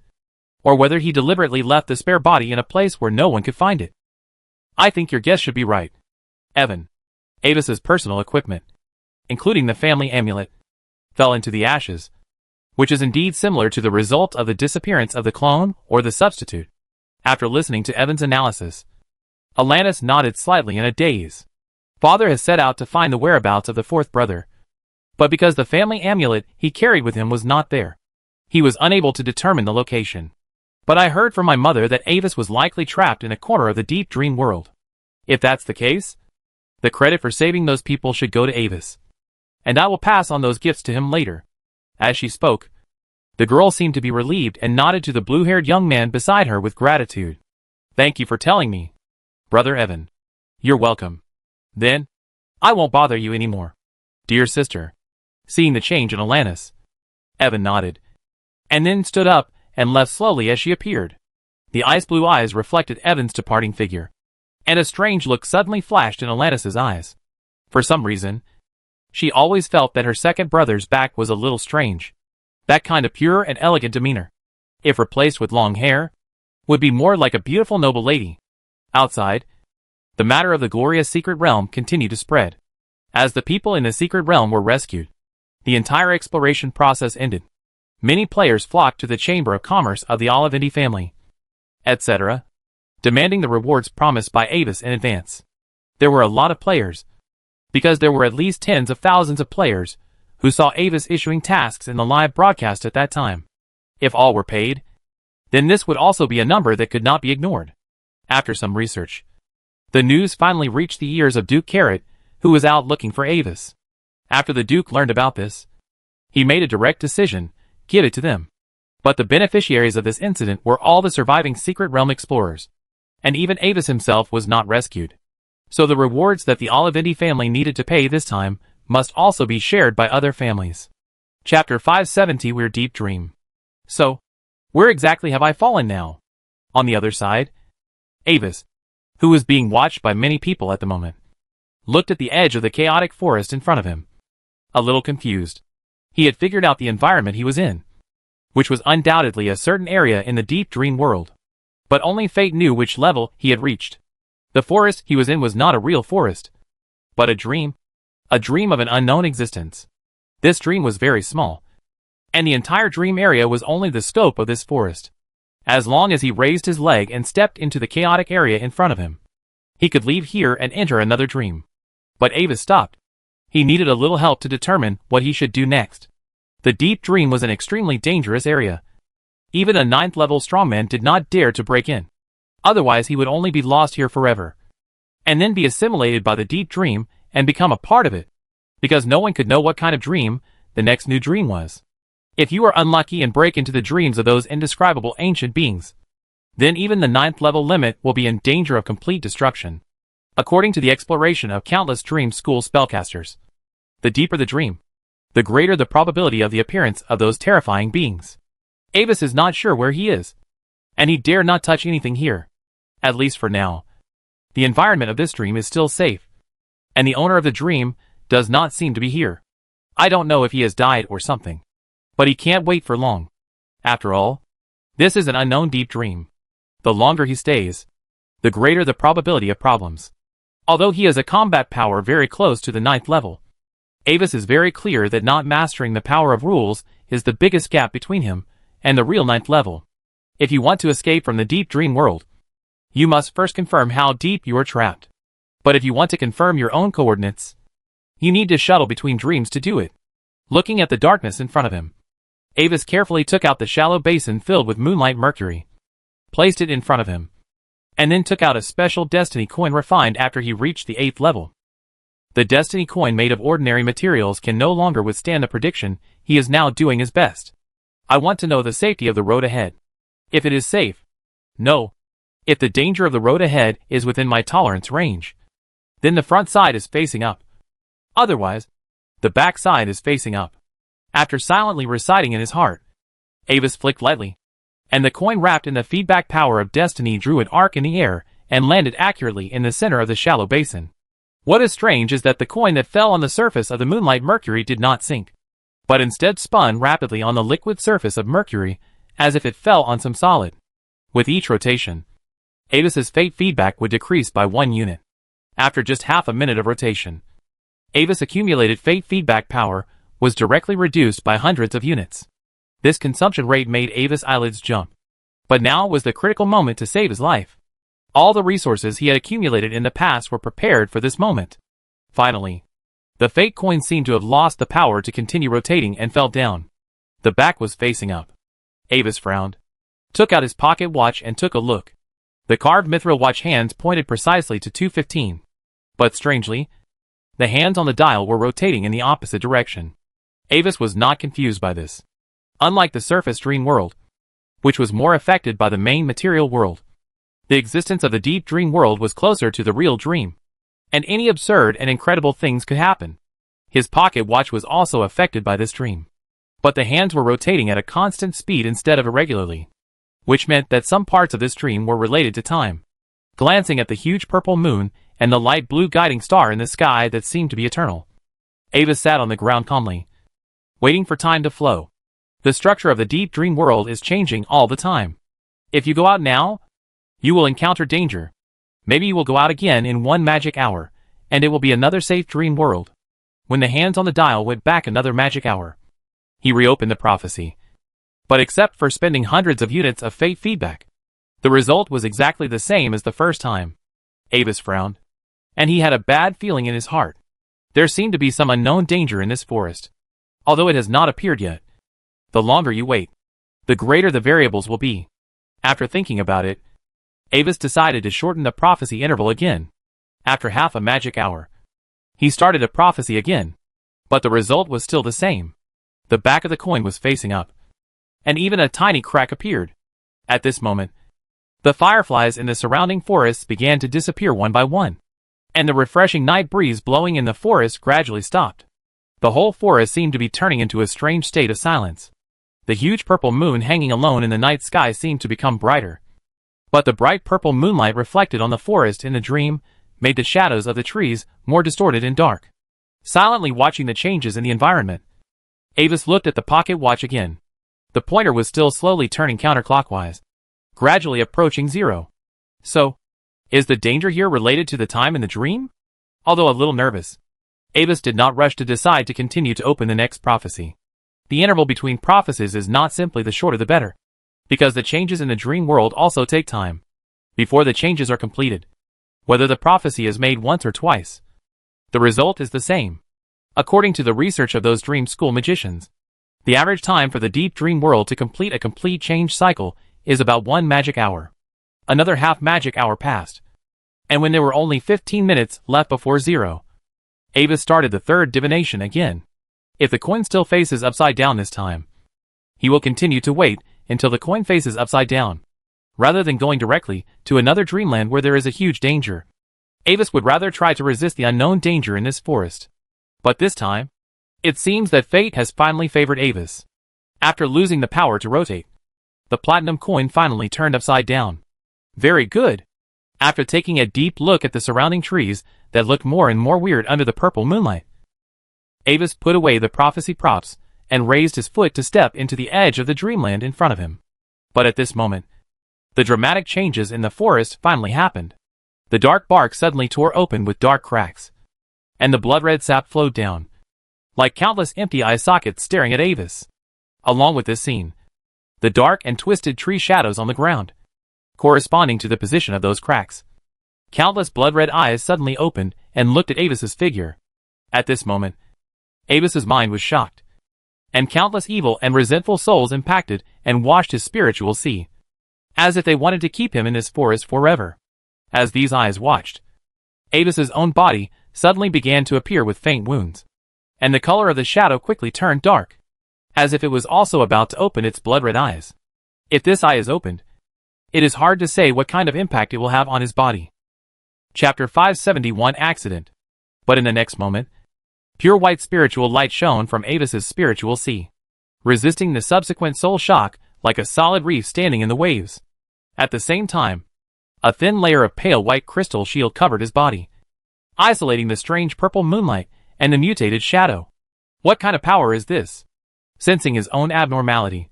or whether he deliberately left the spare body in a place where no one could find it. I think your guess should be right. Evan. Avis's personal equipment, including the family amulet, fell into the ashes, which is indeed similar to the result of the disappearance of the clone or the substitute. After listening to Evan's analysis, Alanis nodded slightly in a daze. Father has set out to find the whereabouts of the fourth brother, but because the family amulet he carried with him was not there, he was unable to determine the location. But I heard from my mother that Avis was likely trapped in a corner of the deep dream world. If that's the case, the credit for saving those people should go to Avis, and I will pass on those gifts to him later. As she spoke, the girl seemed to be relieved and nodded to the blue-haired young man beside her with gratitude. Thank you for telling me, Brother Evan. You're welcome. Then, I won't bother you anymore. Dear sister. Seeing the change in Alanis, Evan nodded, and then stood up and left slowly as she appeared. The ice-blue eyes reflected Evan's departing figure, and a strange look suddenly flashed in Alanis's eyes. For some reason, she always felt that her second brother's back was a little strange. That kind of pure and elegant demeanor, if replaced with long hair, would be more like a beautiful noble lady. Outside, the matter of the glorious secret realm continued to spread. As the people in the secret realm were rescued, the entire exploration process ended. Many players flocked to the Chamber of Commerce of the Olivendi family, etc., demanding the rewards promised by Avis in advance. There were a lot of players, because there were at least tens of thousands of players who saw Avis issuing tasks in the live broadcast at that time. If all were paid, then this would also be a number that could not be ignored. After some research, the news finally reached the ears of Duke Carrot, who was out looking for Avis. After the Duke learned about this, he made a direct decision: give it to them. But the beneficiaries of this incident were all the surviving Secret Realm explorers, and even Avis himself was not rescued. So the rewards that the Olivendi family needed to pay this time must also be shared by other families. Chapter 570 Weird Deep Dream. So, where exactly have I fallen now? On the other side, Avis, who was being watched by many people at the moment, looked at the edge of the chaotic forest in front of him. A little confused. He had figured out the environment he was in, which was undoubtedly a certain area in the deep dream world. But only fate knew which level he had reached. The forest he was in was not a real forest, but a dream of an unknown existence. This dream was very small, and the entire dream area was only the scope of this forest. As long as he raised his leg and stepped into the chaotic area in front of him, he could leave here and enter another dream. But Avis stopped. He needed a little help to determine what he should do next. The deep dream was an extremely dangerous area. Even a 9th level strongman did not dare to break in. Otherwise he would only be lost here forever, and then be assimilated by the deep dream and become a part of it, because no one could know what kind of dream the next new dream was. If you are unlucky and break into the dreams of those indescribable ancient beings, then even the 9th level limit will be in danger of complete destruction. According to the exploration of countless dream school spellcasters, the deeper the dream, the greater the probability of the appearance of those terrifying beings. Avis is not sure where he is, and he dare not touch anything here. At least for now. The environment of this dream is still safe, and the owner of the dream does not seem to be here. I don't know if he has died or something, but he can't wait for long. After all, this is an unknown deep dream. The longer he stays, the greater the probability of problems. Although he has a combat power very close to the 9th level, Avis is very clear that not mastering the power of rules is the biggest gap between him and the real 9th level. If you want to escape from the deep dream world, you must first confirm how deep you are trapped. But if you want to confirm your own coordinates, you need to shuttle between dreams to do it. Looking at the darkness in front of him, Avis carefully took out the shallow basin filled with moonlight mercury, placed it in front of him, and then took out a special destiny coin refined after he reached the 8th level. The destiny coin made of ordinary materials can no longer withstand the prediction. He is now doing his best. I want to know the safety of the road ahead. If it is safe. No. If the danger of the road ahead is within my tolerance range, then the front side is facing up. Otherwise, the back side is facing up. After silently reciting in his heart, Avis flicked lightly, and the coin wrapped in the feedback power of destiny drew an arc in the air and landed accurately in the center of the shallow basin. What is strange is that the coin that fell on the surface of the moonlight Mercury did not sink, but instead spun rapidly on the liquid surface of Mercury as if it fell on some solid. With each rotation, Avis's fate feedback would decrease by 1 unit. After just half a minute of rotation, Avis' accumulated fate feedback power was directly reduced by hundreds of units. This consumption rate made Avis' eyelids jump. But now was the critical moment to save his life. All the resources he had accumulated in the past were prepared for this moment. Finally, the fate coin seemed to have lost the power to continue rotating and fell down. The back was facing up. Avis frowned, took out his pocket watch and took a look. The carved mithril watch hands pointed precisely to 2:15. But strangely, the hands on the dial were rotating in the opposite direction. Avis was not confused by this. Unlike the surface dream world, which was more affected by the main material world, the existence of the deep dream world was closer to the real dream, and any absurd and incredible things could happen. His pocket watch was also affected by this dream, but the hands were rotating at a constant speed instead of irregularly, which meant that some parts of this dream were related to time. Glancing at the huge purple moon and the light blue guiding star in the sky that seemed to be eternal, Avis sat on the ground calmly, waiting for time to flow. The structure of the deep dream world is changing all the time. If you go out now, you will encounter danger. Maybe you will go out again in 1 magic hour, and it will be another safe dream world. When the hands on the dial went back another magic hour, he reopened the prophecy. But except for spending hundreds of units of fate feedback, the result was exactly the same as the first time. Avis frowned, and he had a bad feeling in his heart. There seemed to be some unknown danger in this forest, although it has not appeared yet. The longer you wait, the greater the variables will be. After thinking about it, Avis decided to shorten the prophecy interval again. After half a magic hour, he started a prophecy again, but the result was still the same. The back of the coin was facing up, and even a tiny crack appeared. At this moment, the fireflies in the surrounding forests began to disappear one by one, and the refreshing night breeze blowing in the forest gradually stopped. The whole forest seemed to be turning into a strange state of silence. The huge purple moon hanging alone in the night sky seemed to become brighter, but the bright purple moonlight reflected on the forest in the dream made the shadows of the trees more distorted and dark. Silently watching the changes in the environment, Avis looked at the pocket watch again. The pointer was still slowly turning counterclockwise, gradually approaching 0. So, is the danger here related to the time in the dream? Although a little nervous, Avis did not rush to decide to continue to open the next prophecy. The interval between prophecies is not simply the shorter the better, because the changes in the dream world also take time. Before the changes are completed, whether the prophecy is made once or twice, the result is the same. According to the research of those dream school magicians, the average time for the deep dream world to complete a complete change cycle is about 1 magic hour. Another half magic hour passed, and when there were only 15 minutes left before 0, Avis started the third divination again. If the coin still faces upside down this time, he will continue to wait until the coin faces upside down, rather than going directly to another dreamland where there is a huge danger. Avis would rather try to resist the unknown danger in this forest. But this time, it seems that fate has finally favored Avis. After losing the power to rotate, the platinum coin finally turned upside down. Very good. After taking a deep look at the surrounding trees that looked more and more weird under the purple moonlight, Avis put away the prophecy props and raised his foot to step into the edge of the dreamland in front of him. But at this moment, the dramatic changes in the forest finally happened. The dark bark suddenly tore open with dark cracks, and the blood-red sap flowed down, like countless empty eye sockets staring at Avis. Along with this scene, the dark and twisted tree shadows on the ground, corresponding to the position of those cracks. Countless blood-red eyes suddenly opened and looked at Avis's figure. At this moment, Avis's mind was shocked, and countless evil and resentful souls impacted and washed his spiritual sea, as if they wanted to keep him in this forest forever. As these eyes watched, Avis's own body suddenly began to appear with faint wounds, and the color of the shadow quickly turned dark, as if it was also about to open its blood-red eyes. If this eye is opened, it is hard to say what kind of impact it will have on his body. Chapter 571 Accident. But in the next moment, pure white spiritual light shone from Avis's spiritual sea, resisting the subsequent soul shock like a solid reef standing in the waves. At the same time, a thin layer of pale white crystal shield covered his body, isolating the strange purple moonlight and the mutated shadow. What kind of power is this? Sensing his own abnormality,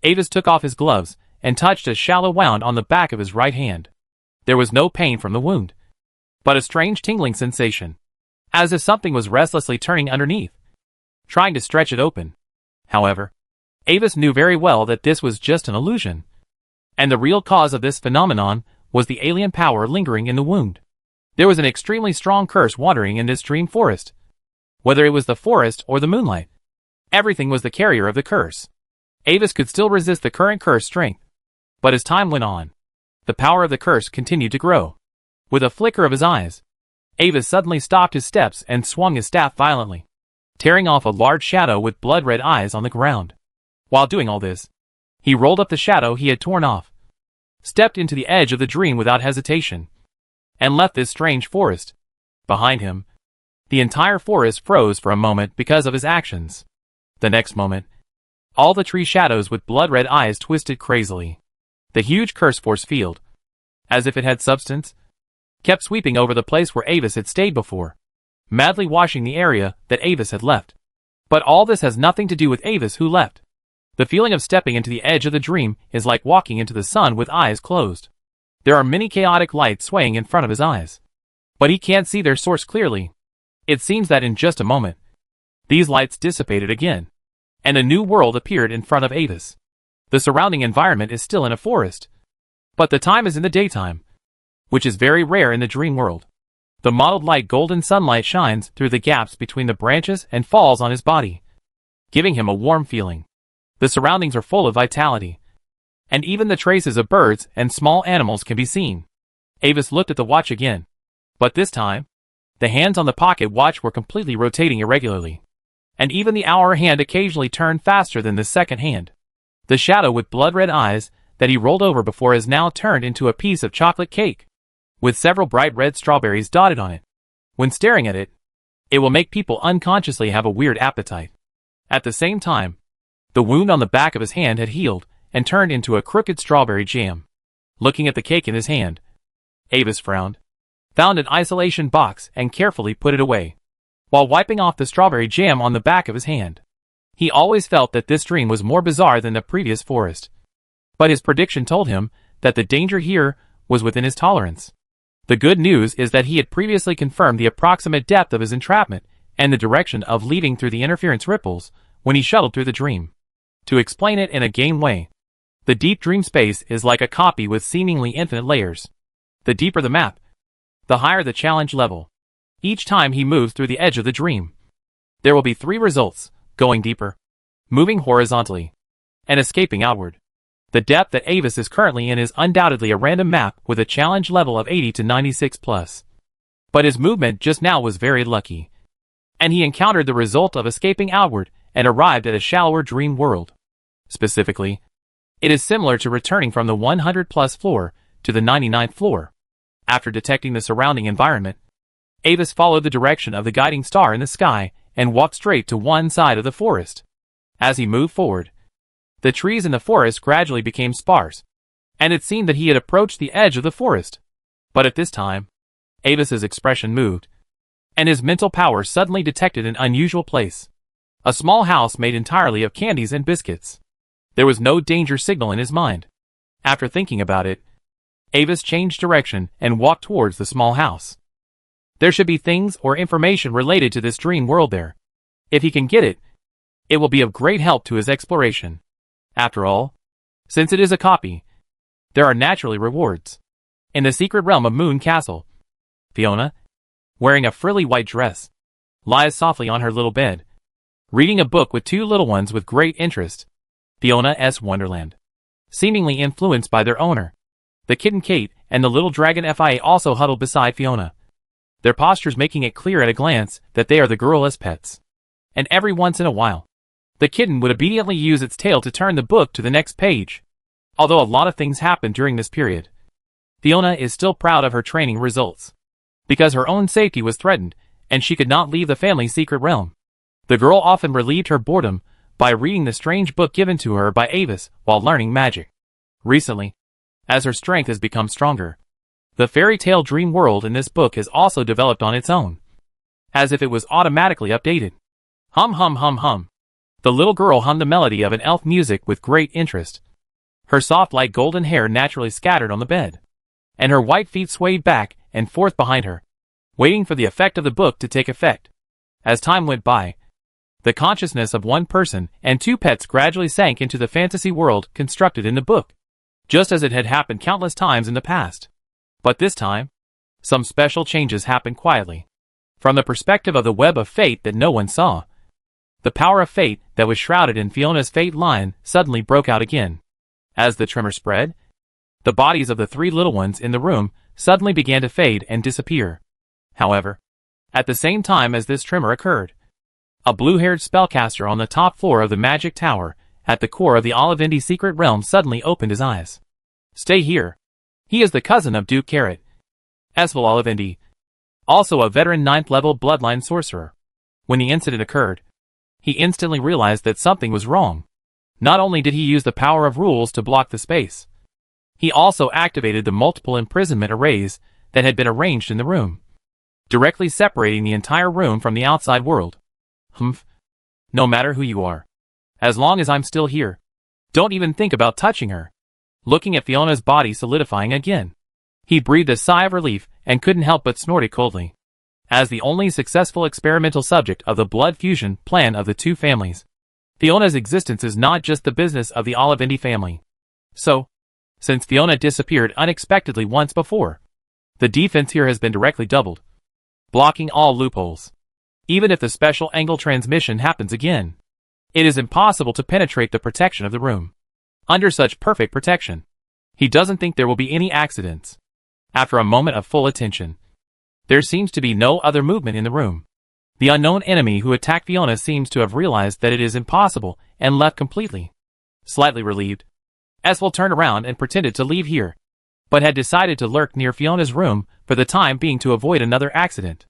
Avis took off his gloves and touched a shallow wound on the back of his right hand. There was no pain from the wound, but a strange tingling sensation, as if something was restlessly turning underneath, trying to stretch it open. However, Avis knew very well that this was just an illusion, and the real cause of this phenomenon was the alien power lingering in the wound. There was an extremely strong curse wandering in this dream forest. Whether it was the forest or the moonlight, everything was the carrier of the curse. Avis could still resist the current curse strength, but as time went on, the power of the curse continued to grow. With a flicker of his eyes, Avis suddenly stopped his steps and swung his staff violently, tearing off a large shadow with blood-red eyes on the ground. While doing all this, he rolled up the shadow he had torn off, stepped into the edge of the dream without hesitation, and left this strange forest behind him. The entire forest froze for a moment because of his actions. The next moment, all the tree shadows with blood-red eyes twisted crazily. The huge curse force field, as if it had substance, kept sweeping over the place where Avis had stayed before, madly washing the area that Avis had left. But all this has nothing to do with Avis who left. The feeling of stepping into the edge of the dream is like walking into the sun with eyes closed. There are many chaotic lights swaying in front of his eyes, but he can't see their source clearly. It seems that in just a moment, these lights dissipated again, and a new world appeared in front of Avis. The surrounding environment is still in a forest, but the time is in the daytime, which is very rare in the dream world. The mottled light golden sunlight shines through the gaps between the branches and falls on his body, giving him a warm feeling. The surroundings are full of vitality, and even the traces of birds and small animals can be seen. Avis looked at the watch again, but this time, the hands on the pocket watch were completely rotating irregularly, and even the hour hand occasionally turned faster than the second hand. The shadow with blood-red eyes that he rolled over before is now turned into a piece of chocolate cake, with several bright red strawberries dotted on it. When staring at it, it will make people unconsciously have a weird appetite. At the same time, the wound on the back of his hand had healed and turned into a crooked strawberry jam. Looking at the cake in his hand, Avis frowned, found an isolation box and carefully put it away, while wiping off the strawberry jam on the back of his hand. He always felt that this dream was more bizarre than the previous forest, but his prediction told him that the danger here was within his tolerance. The good news is that he had previously confirmed the approximate depth of his entrapment and the direction of leading through the interference ripples when he shuttled through the dream. To explain it in a game way, the deep dream space is like a copy with seemingly infinite layers. The deeper the map, the higher the challenge level. Each time he moves through the edge of the dream, there will be 3 results: going deeper, moving horizontally, and escaping outward. The depth that Avis is currently in is undoubtedly a random map with a challenge level of 80 to 96 plus. But his movement just now was very lucky, and he encountered the result of escaping outward and arrived at a shallower dream world. Specifically, it is similar to returning from the 100 plus floor to the 99th floor. After detecting the surrounding environment, Avis followed the direction of the guiding star in the sky and walked straight to one side of the forest. As he moved forward, the trees in the forest gradually became sparse, and it seemed that he had approached the edge of the forest. But at this time, Avis's expression moved, and his mental power suddenly detected an unusual place. A small house made entirely of candies and biscuits. There was no danger signal in his mind. After thinking about it, Avis changed direction and walked towards the small house. There should be things or information related to this dream world there. If he can get it, it will be of great help to his exploration. After all, since it is a copy, there are naturally rewards. In the secret realm of Moon Castle, Fiona, wearing a frilly white dress, lies softly on her little bed, reading a book with 2 little ones with great interest. Fiona's Wonderland. Seemingly influenced by their owner, The kitten Kate and the little dragon Fia also huddled beside Fiona, their postures making it clear at a glance that they are the girl as pets. And every once in a while, the kitten would obediently use its tail to turn the book to the next page. Although a lot of things happened during this period, Fiona is still proud of her training results, because her own safety was threatened, and she could not leave the family's secret realm. The girl often relieved her boredom by reading the strange book given to her by Avis while learning magic. Recently, as her strength has become stronger, the fairy tale dream world in this book has also developed on its own, as if it was automatically updated. Hum hum hum hum. The little girl hummed the melody of an elf music with great interest. Her soft light golden hair naturally scattered on the bed, and her white feet swayed back and forth behind her, waiting for the effect of the book to take effect. As time went by, the consciousness of one person and two pets gradually sank into the fantasy world constructed in the book, just as it had happened countless times in the past. But this time, some special changes happened quietly. From the perspective of the web of fate that no one saw, the power of fate that was shrouded in Fiona's fate line suddenly broke out again. As the tremor spread, the bodies of the three little ones in the room suddenly began to fade and disappear. However, at the same time as this tremor occurred, a blue-haired spellcaster on the top floor of the magic tower at the core of the Olivindi secret realm suddenly opened his eyes. "Stay here." He is the cousin of Duke Carrot, Esvel Olivindi, also a veteran 9th level bloodline sorcerer. When the incident occurred, he instantly realized that something was wrong. Not only did he use the power of rules to block the space, he also activated the multiple imprisonment arrays that had been arranged in the room, directly separating the entire room from the outside world. Humph. No matter who you are, as long as I'm still here, don't even think about touching her. Looking at Fiona's body solidifying again, he breathed a sigh of relief and couldn't help but snort it coldly. As the only successful experimental subject of the blood fusion plan of the two families, Fiona's existence is not just the business of the Olivindi family. So, since Fiona disappeared unexpectedly once before, the defense here has been directly doubled, blocking all loopholes. Even if the special angle transmission happens again, it is impossible to penetrate the protection of the room. Under such perfect protection, he doesn't think there will be any accidents. After a moment of full attention, there seems to be no other movement in the room. The unknown enemy who attacked Fiona seems to have realized that it is impossible and left completely. Slightly relieved, Esvel turned around and pretended to leave here, but had decided to lurk near Fiona's room for the time being to avoid another accident.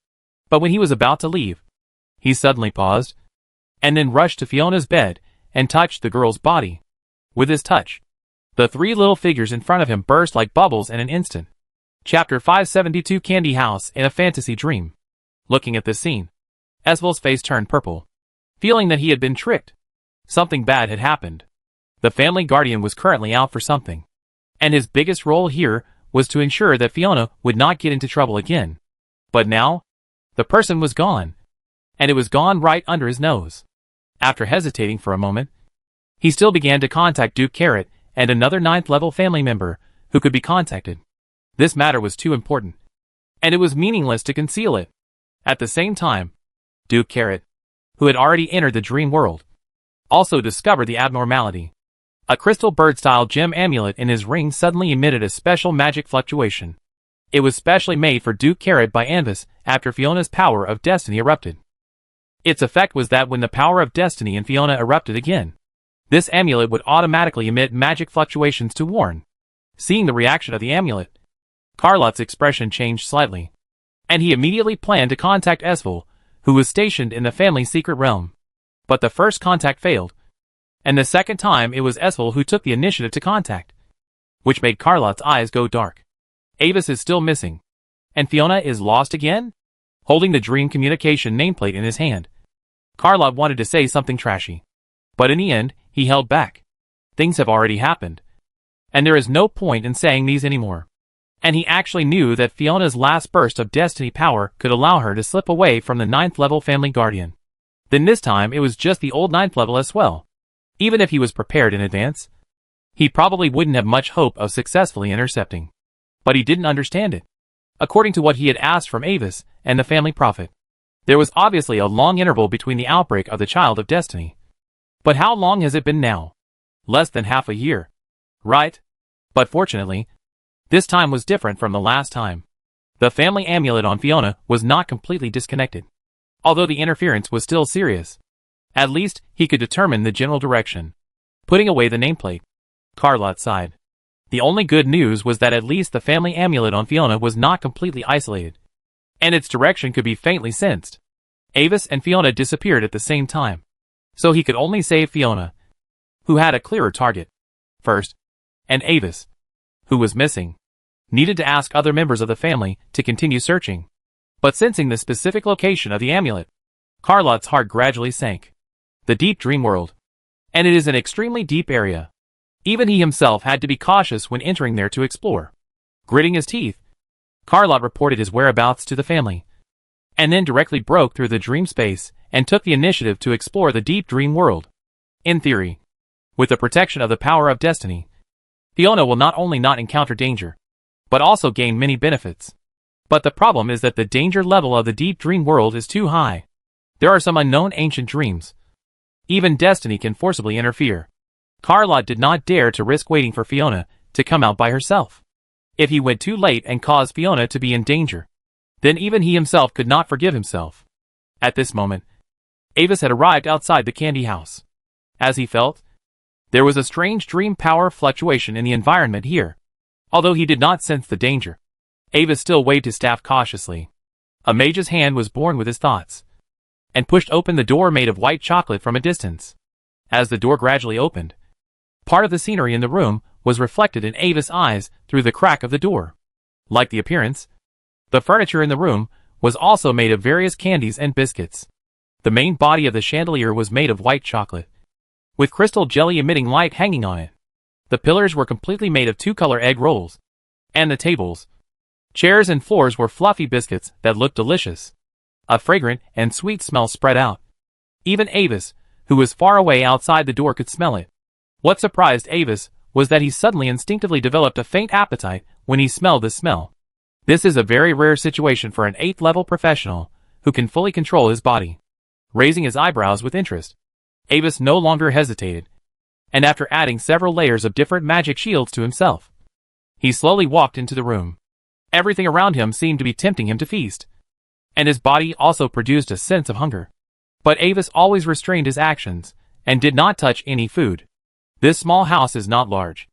But when he was about to leave, he suddenly paused, and then rushed to Fiona's bed and touched the girl's body. With his touch, the three little figures in front of him burst like bubbles in an instant. Chapter 572 Candy House in a Fantasy Dream. Looking at this scene, Esvel's face turned purple, feeling that he had been tricked. Something bad had happened. The family guardian was currently out for something, and his biggest role here was to ensure that Fiona would not get into trouble again. But now, the person was gone, and it was gone right under his nose. After hesitating for a moment, he still began to contact Duke Carrot and another 9th level family member who could be contacted. This matter was too important, and it was meaningless to conceal it. At the same time, Duke Carrot, who had already entered the dream world, also discovered the abnormality. A crystal bird-style gem amulet in his ring suddenly emitted a special magic fluctuation. It was specially made for Duke Carrot by Anvis after Fiona's power of destiny erupted. Its effect was that when the power of destiny in Fiona erupted again, this amulet would automatically emit magic fluctuations to warn. Seeing the reaction of the amulet, Carlot's expression changed slightly, and he immediately planned to contact Esvel, who was stationed in the family's secret realm. But the first contact failed, and the second time it was Esvel who took the initiative to contact, which made Carlot's eyes go dark. Avis is still missing, and Fiona is lost again? Holding the dream communication nameplate in his hand, Carlot wanted to say something trashy, but in the end, he held back. Things have already happened, and there is no point in saying these anymore. And he actually knew that Fiona's last burst of destiny power could allow her to slip away from the 9th level family guardian. Then this time it was just the old 9th level as well. Even if he was prepared in advance, he probably wouldn't have much hope of successfully intercepting. But he didn't understand it. According to what he had asked from Avis and the family prophet, there was obviously a long interval between the outbreak of the Child of Destiny. But how long has it been now? Less than half a year, right? But fortunately, This time was different from the last time. The family amulet on Fiona was not completely disconnected. Although the interference was still serious, at least he could determine the general direction. Putting away the nameplate, Carlotte sighed. The only good news was that at least the family amulet on Fiona was not completely isolated, and its direction could be faintly sensed. Avis and Fiona disappeared at the same time, so he could only save Fiona, who had a clearer target, first, and Avis, who was missing, needed to ask other members of the family to continue searching. But sensing the specific location of the amulet, Carlotte's heart gradually sank. The deep dream world. And it is an extremely deep area. Even he himself had to be cautious when entering there to explore. Gritting his teeth, Carlotte reported his whereabouts to the family, and then directly broke through the dream space and took the initiative to explore the deep dream world. In theory, with the protection of the power of destiny, Fiona will not only not encounter danger, but also gain many benefits. But the problem is that the danger level of the deep dream world is too high. There are some unknown ancient dreams. Even destiny can forcibly interfere. Carlotte did not dare to risk waiting for Fiona to come out by herself. If he went too late and caused Fiona to be in danger, then even he himself could not forgive himself. At this moment, Avis had arrived outside the candy house. As he felt, there was a strange dream power fluctuation in the environment here. Although he did not sense the danger, Avis still waved his staff cautiously. A mage's hand was born with his thoughts, and pushed open the door made of white chocolate from a distance. As the door gradually opened, part of the scenery in the room was reflected in Avis' eyes through the crack of the door. Like the appearance, the furniture in the room was also made of various candies and biscuits. The main body of the chandelier was made of white chocolate, with crystal jelly emitting light hanging on it. The pillars were completely made of two-color egg rolls, and the tables, chairs and floors were fluffy biscuits that looked delicious. A fragrant and sweet smell spread out. Even Avis, who was far away outside the door, could smell it. What surprised Avis was that he suddenly instinctively developed a faint appetite when he smelled the smell. This is a very rare situation for an 8th level professional who can fully control his body. Raising his eyebrows with interest, Avis no longer hesitated, and after adding several layers of different magic shields to himself, he slowly walked into the room. Everything around him seemed to be tempting him to feast, and his body also produced a sense of hunger. But Avis always restrained his actions and did not touch any food. This small house is not large.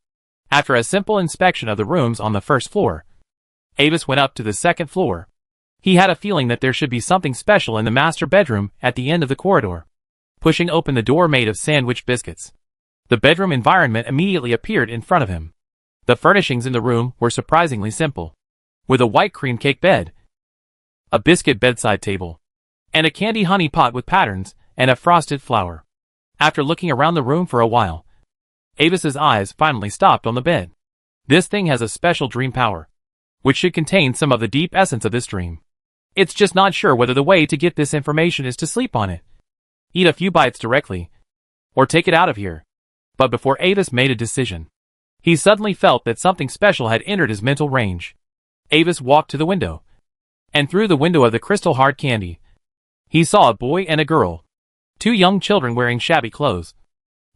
After a simple inspection of the rooms on the first floor, Avis went up to the second floor. He had a feeling that there should be something special in the master bedroom at the end of the corridor. Pushing open the door made of sandwich biscuits, the bedroom environment immediately appeared in front of him. The furnishings in the room were surprisingly simple, with a white cream cake bed, a biscuit bedside table, and a candy honey pot with patterns and a frosted flower. After looking around the room for a while, Avis's eyes finally stopped on the bed. This thing has a special dream power, which should contain some of the deep essence of this dream. It's just not sure whether the way to get this information is to sleep on it, eat a few bites directly, or take it out of here. But before Avis made a decision, he suddenly felt that something special had entered his mental range. Avis walked to the window, and through the window of the crystal hard candy, he saw a boy and a girl, 2 young children wearing shabby clothes,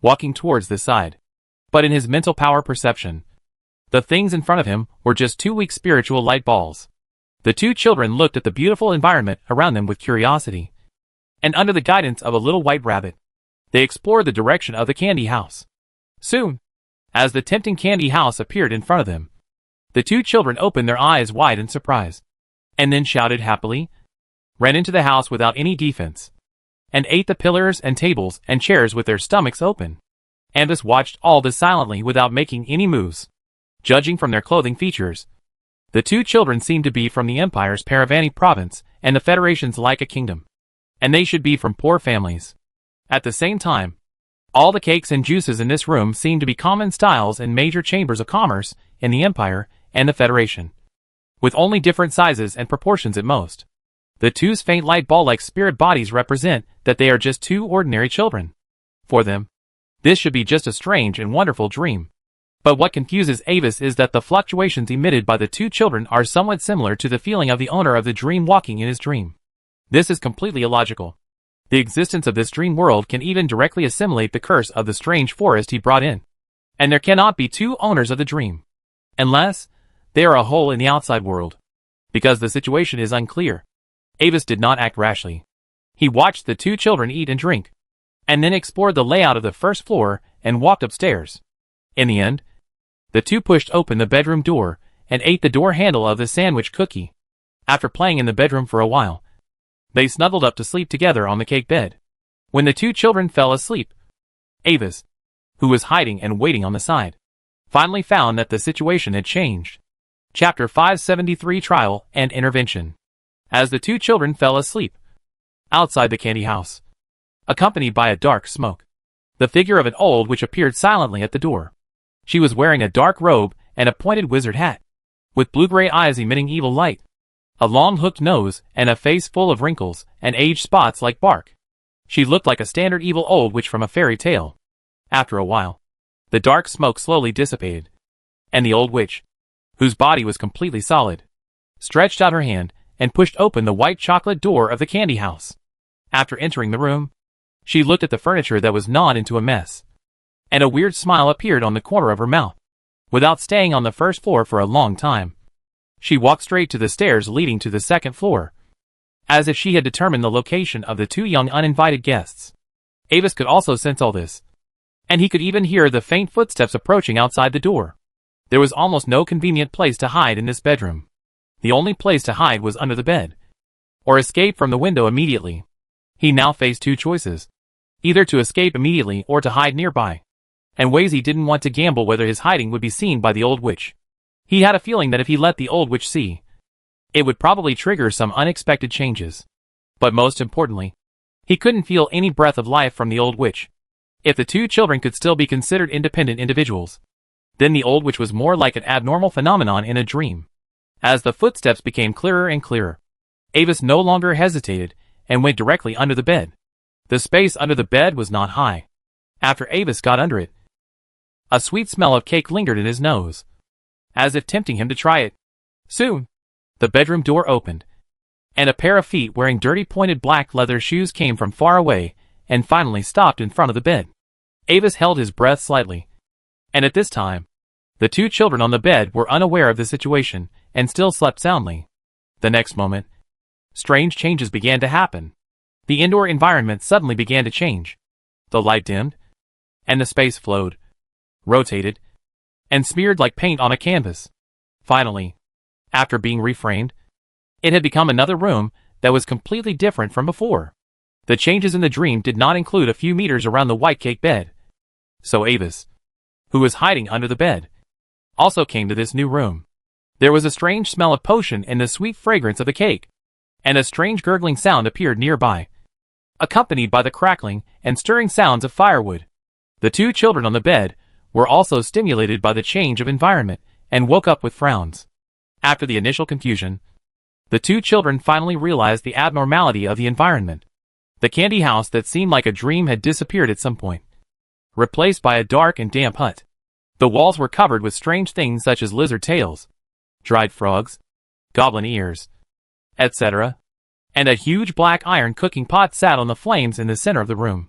walking towards this side. But in his mental power perception, the things in front of him were just 2 weak spiritual light balls. The 2 children looked at the beautiful environment around them with curiosity, and under the guidance of a little white rabbit, they explored the direction of the candy house. Soon, as the tempting candy house appeared in front of them, the 2 children opened their eyes wide in surprise, and then shouted happily, ran into the house without any defense, and ate the pillars and tables and chairs with their stomachs open. Avis watched all this silently without making any moves. Judging from their clothing features, the 2 children seemed to be from the Empire's Paravani province and the Federation's Laika kingdom, and they should be from poor families. At the same time, all the cakes and juices in this room seemed to be common styles in major chambers of commerce in the Empire and the Federation, with only different sizes and proportions at most. The 2's faint light ball-like spirit bodies represent that they are just 2 ordinary children. For them, this should be just a strange and wonderful dream. But what confuses Avis is that the fluctuations emitted by the 2 children are somewhat similar to the feeling of the owner of the dream walking in his dream. This is completely illogical. The existence of this dream world can even directly assimilate the curse of the strange forest he brought in. And there cannot be 2 owners of the dream, unless They are a hole in the outside world. Because the situation is unclear, Avis did not act rashly. He watched the two children eat and drink, and then explored the layout of the first floor and walked upstairs. In the end, the two pushed open the bedroom door and ate the door handle of the sandwich cookie. After playing in the bedroom for a while, they snuggled up to sleep together on the cake bed. When the two children fell asleep, Avis, who was hiding and waiting on the side, finally found that the situation had changed. Chapter 573 Trial and Intervention. As the two children fell asleep, outside the candy house, accompanied by a dark smoke, the figure of an old witch appeared silently at the door. She was wearing a dark robe and a pointed wizard hat, with blue-gray eyes emitting evil light, a long hooked nose, and a face full of wrinkles and aged spots like bark. She looked like a standard evil old witch from a fairy tale. After a while, the dark smoke slowly dissipated, and the old witch, whose body was completely solid, stretched out her hand and pushed open the white chocolate door of the candy house. After entering the room, she looked at the furniture that was gnawed into a mess, and a weird smile appeared on the corner of her mouth. Without staying on the first floor for a long time, she walked straight to the stairs leading to the second floor, as if she had determined the location of the two young uninvited guests. Avis could also sense all this, and he could even hear the faint footsteps approaching outside the door. There was almost no convenient place to hide in this bedroom. The only place to hide was under the bed, or escape from the window immediately. He now faced two choices, either to escape immediately or to hide nearby, and Wazy didn't want to gamble whether his hiding would be seen by the old witch. He had a feeling that if he let the old witch see, it would probably trigger some unexpected changes. But most importantly, he couldn't feel any breath of life from the old witch. If the two children could still be considered independent individuals, then the old witch was more like an abnormal phenomenon in a dream. As the footsteps became clearer and clearer, Avis no longer hesitated and went directly under the bed. The space under the bed was not high. After Avis got under it, a sweet smell of cake lingered in his nose, as if tempting him to try it. Soon, the bedroom door opened, and a pair of feet wearing dirty pointed black leather shoes came from far away and finally stopped in front of the bed. Avis held his breath slightly, and at this time, the two children on the bed were unaware of the situation and still slept soundly. The next moment, strange changes began to happen. The indoor environment suddenly began to change. The light dimmed, and the space flowed, rotated, and smeared like paint on a canvas. Finally, after being reframed, it had become another room that was completely different from before. The changes in the dream did not include a few meters around the white cake bed. So Avis, who was hiding under the bed, also came to this new room. There was a strange smell of potion and the sweet fragrance of the cake, and a strange gurgling sound appeared nearby, accompanied by the crackling and stirring sounds of firewood. The two children on the bed were also stimulated by the change of environment and woke up with frowns. After the initial confusion, the two children finally realized the abnormality of the environment. The candy house that seemed like a dream had disappeared at some point, replaced by a dark and damp hut. The walls were covered with strange things such as lizard tails, dried frogs, goblin ears, etc., and a huge black iron cooking pot sat on the flames in the center of the room.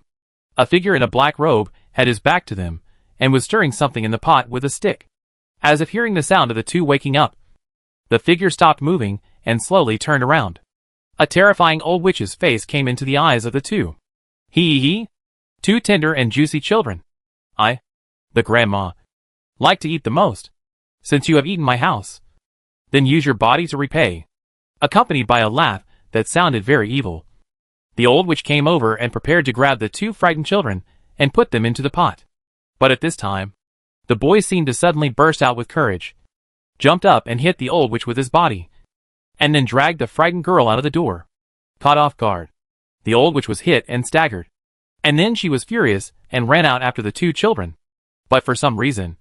A figure in a black robe had his back to them and was stirring something in the pot with a stick. As if hearing the sound of the two waking up, the figure stopped moving and slowly turned around. A terrifying old witch's face came into the eyes of the two. Hee, two tender and juicy children. I, the grandma, like to eat the most. Since you have eaten my house, then use your body to repay. Accompanied by a laugh that sounded very evil, the old witch came over and prepared to grab the two frightened children and put them into the pot. But at this time, the boy seemed to suddenly burst out with courage, jumped up and hit the old witch with his body, and then dragged the frightened girl out of the door. Caught off guard, the old witch was hit and staggered, and then she was furious and ran out after the two children. But for some reason,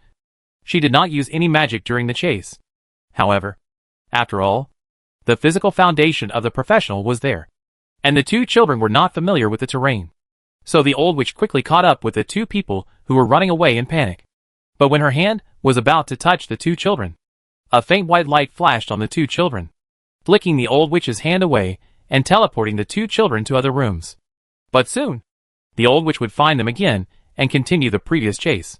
she did not use any magic during the chase. However, after all, the physical foundation of the professional was there, and the two children were not familiar with the terrain. So the old witch quickly caught up with the two people who were running away in panic. But when her hand was about to touch the two children, a faint white light flashed on the two children, flicking the old witch's hand away and teleporting the two children to other rooms. But soon, the old witch would find them again and continue the previous chase.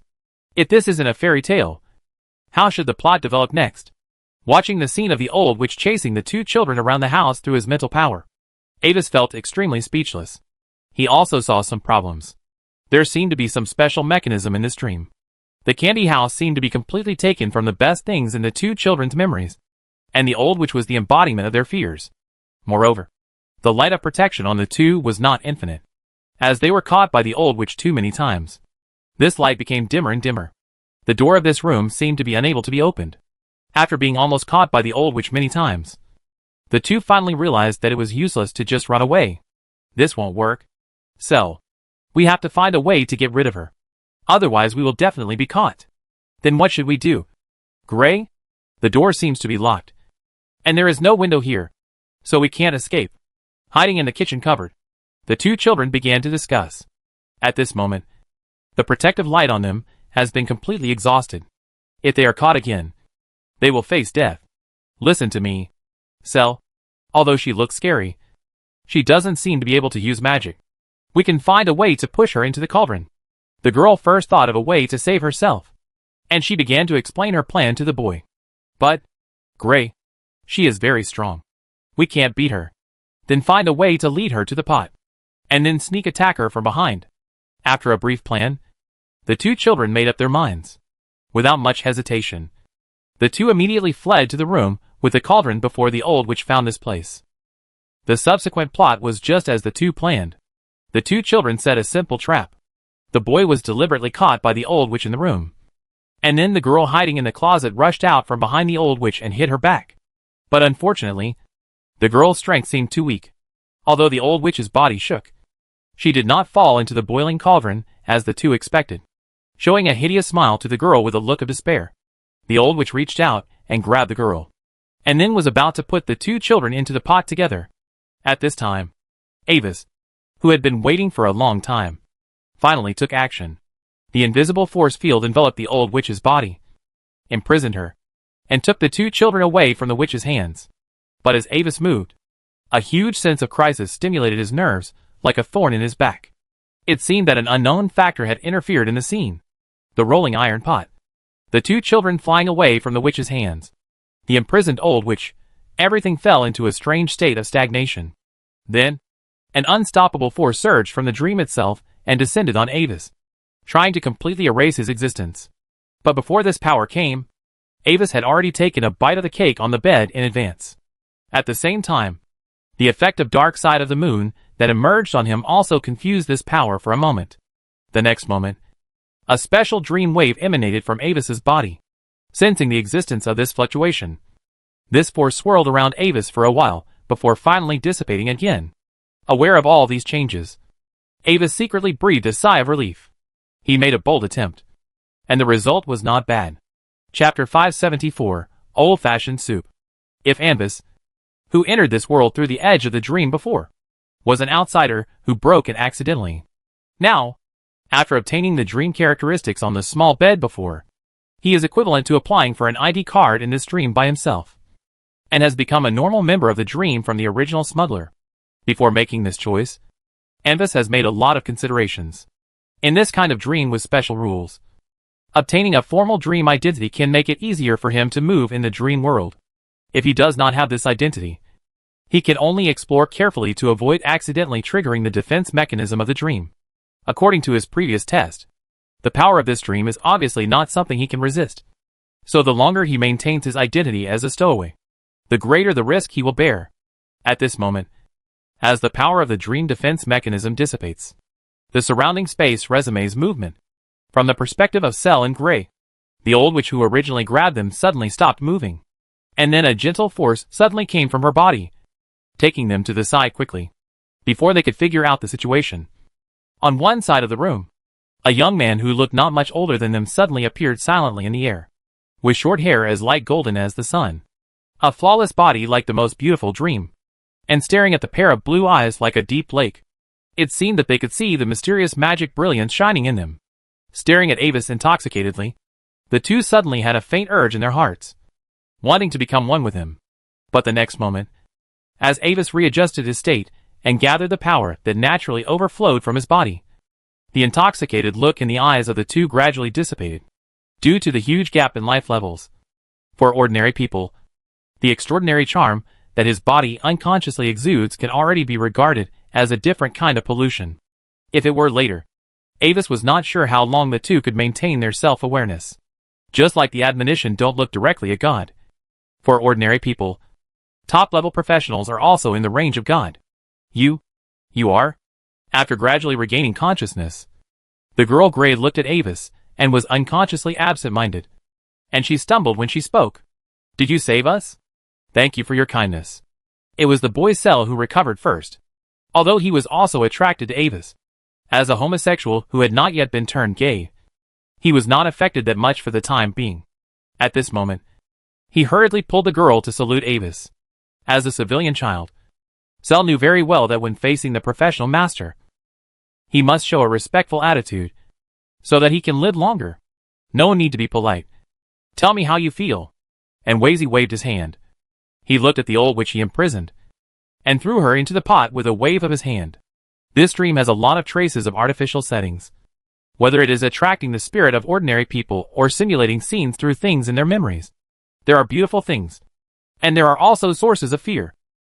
If this isn't a fairy tale, how should the plot develop next? Watching the scene of the old witch chasing the two children around the house through his mental power, Avis felt extremely speechless. He also saw some problems. There seemed to be some special mechanism in this dream. The candy house seemed to be completely taken from the best things in the two children's memories, and the old witch was the embodiment of their fears. Moreover, the light of protection on the two was not infinite, as they were caught by the old witch too many times. This light became dimmer and dimmer. The door of this room seemed to be unable to be opened. After being almost caught by the old witch many times, the two finally realized that it was useless to just run away. This won't work. So, we have to find a way to get rid of her. Otherwise we will definitely be caught. Then what should we do? Gray? The door seems to be locked. And there is no window here, so we can't escape. Hiding in the kitchen cupboard, the two children began to discuss. At this moment, the protective light on them has been completely exhausted. If they are caught again, they will face death. Listen to me, Cell. Although she looks scary, she doesn't seem to be able to use magic. We can find a way to push her into the cauldron. The girl first thought of a way to save herself, and she began to explain her plan to the boy. But, Gray, she is very strong. We can't beat her. Then find a way to lead her to the pot, and then sneak attack her from behind. After a brief plan, the two children made up their minds. Without much hesitation, the two immediately fled to the room with the cauldron before the old witch found this place. The subsequent plot was just as the two planned. The two children set a simple trap. The boy was deliberately caught by the old witch in the room, and then the girl hiding in the closet rushed out from behind the old witch and hit her back. But unfortunately, the girl's strength seemed too weak. Although the old witch's body shook, she did not fall into the boiling cauldron as the two expected. Showing a hideous smile to the girl with a look of despair, the old witch reached out and grabbed the girl, and then was about to put the two children into the pot together. At this time, Avis, who had been waiting for a long time, finally took action. The invisible force field enveloped the old witch's body, imprisoned her, and took the two children away from the witch's hands. But as Avis moved, a huge sense of crisis stimulated his nerves like a thorn in his back. It seemed that an unknown factor had interfered in the scene. The rolling iron pot, the two children flying away from the witch's hands, the imprisoned old witch, everything fell into a strange state of stagnation. Then, an unstoppable force surged from the dream itself and descended on Avis, trying to completely erase his existence. But before this power came, Avis had already taken a bite of the cake on the bed in advance. At the same time, the effect of dark side of the moon that emerged on him also confused this power for a moment. The next moment, a special dream wave emanated from Avis's body. Sensing the existence of this fluctuation, this force swirled around Avis for a while before finally dissipating again. Aware of all these changes, Avis secretly breathed a sigh of relief. He made a bold attempt, and the result was not bad. Chapter 574, Old-Fashioned Soup. If Avis, who entered this world through the edge of the dream before, was an outsider who broke it accidentally, now, after obtaining the dream characteristics on the small bed before, he is equivalent to applying for an ID card in this dream by himself, and has become a normal member of the dream from the original smuggler. Before making this choice, Avis has made a lot of considerations. In this kind of dream with special rules, obtaining a formal dream identity can make it easier for him to move in the dream world. If he does not have this identity, he can only explore carefully to avoid accidentally triggering the defense mechanism of the dream. According to his previous test, the power of this dream is obviously not something he can resist. So the longer he maintains his identity as a stowaway, the greater the risk he will bear. At this moment, as the power of the dream defense mechanism dissipates, the surrounding space resumes movement. From the perspective of Cell and Gray, the old witch who originally grabbed them suddenly stopped moving, and then a gentle force suddenly came from her body, taking them to the side quickly, before they could figure out the situation. On one side of the room, a young man who looked not much older than them suddenly appeared silently in the air, with short hair as light golden as the sun, a flawless body like the most beautiful dream, and staring at the pair of blue eyes like a deep lake. It seemed that they could see the mysterious magic brilliance shining in them. Staring at Avis intoxicatedly, the two suddenly had a faint urge in their hearts, wanting to become one with him. But the next moment, as Avis readjusted his state and gathered the power that naturally overflowed from his body, the intoxicated look in the eyes of the two gradually dissipated, due to the huge gap in life levels. For ordinary people, The extraordinary charm that his body unconsciously exudes can already be regarded as a different kind of pollution. If it were later, Avis was not sure how long the two could maintain their self-awareness. Just like the admonition, don't look directly at God. For ordinary people, top-level professionals are also in the range of God. You are? After gradually regaining consciousness, the girl Gray looked at Avis and was unconsciously absent-minded. And she stumbled when she spoke. Did you save us? Thank you for your kindness. It was the boy Cell who recovered first, although he was also attracted to Avis. As a homosexual who had not yet been turned gay, he was not affected that much for the time being. At this moment, he hurriedly pulled the girl to salute Avis. As a civilian child, Cell knew very well that when facing the professional master, he must show a respectful attitude so that he can live longer. No need to be polite. Tell me how you feel. And Wazy waved his hand. He looked at the old witch he imprisoned and threw her into the pot with a wave of his hand. This dream has a lot of traces of artificial settings. Whether it is attracting the spirit of ordinary people or simulating scenes through things in their memories, there are beautiful things. And there are also sources of fear.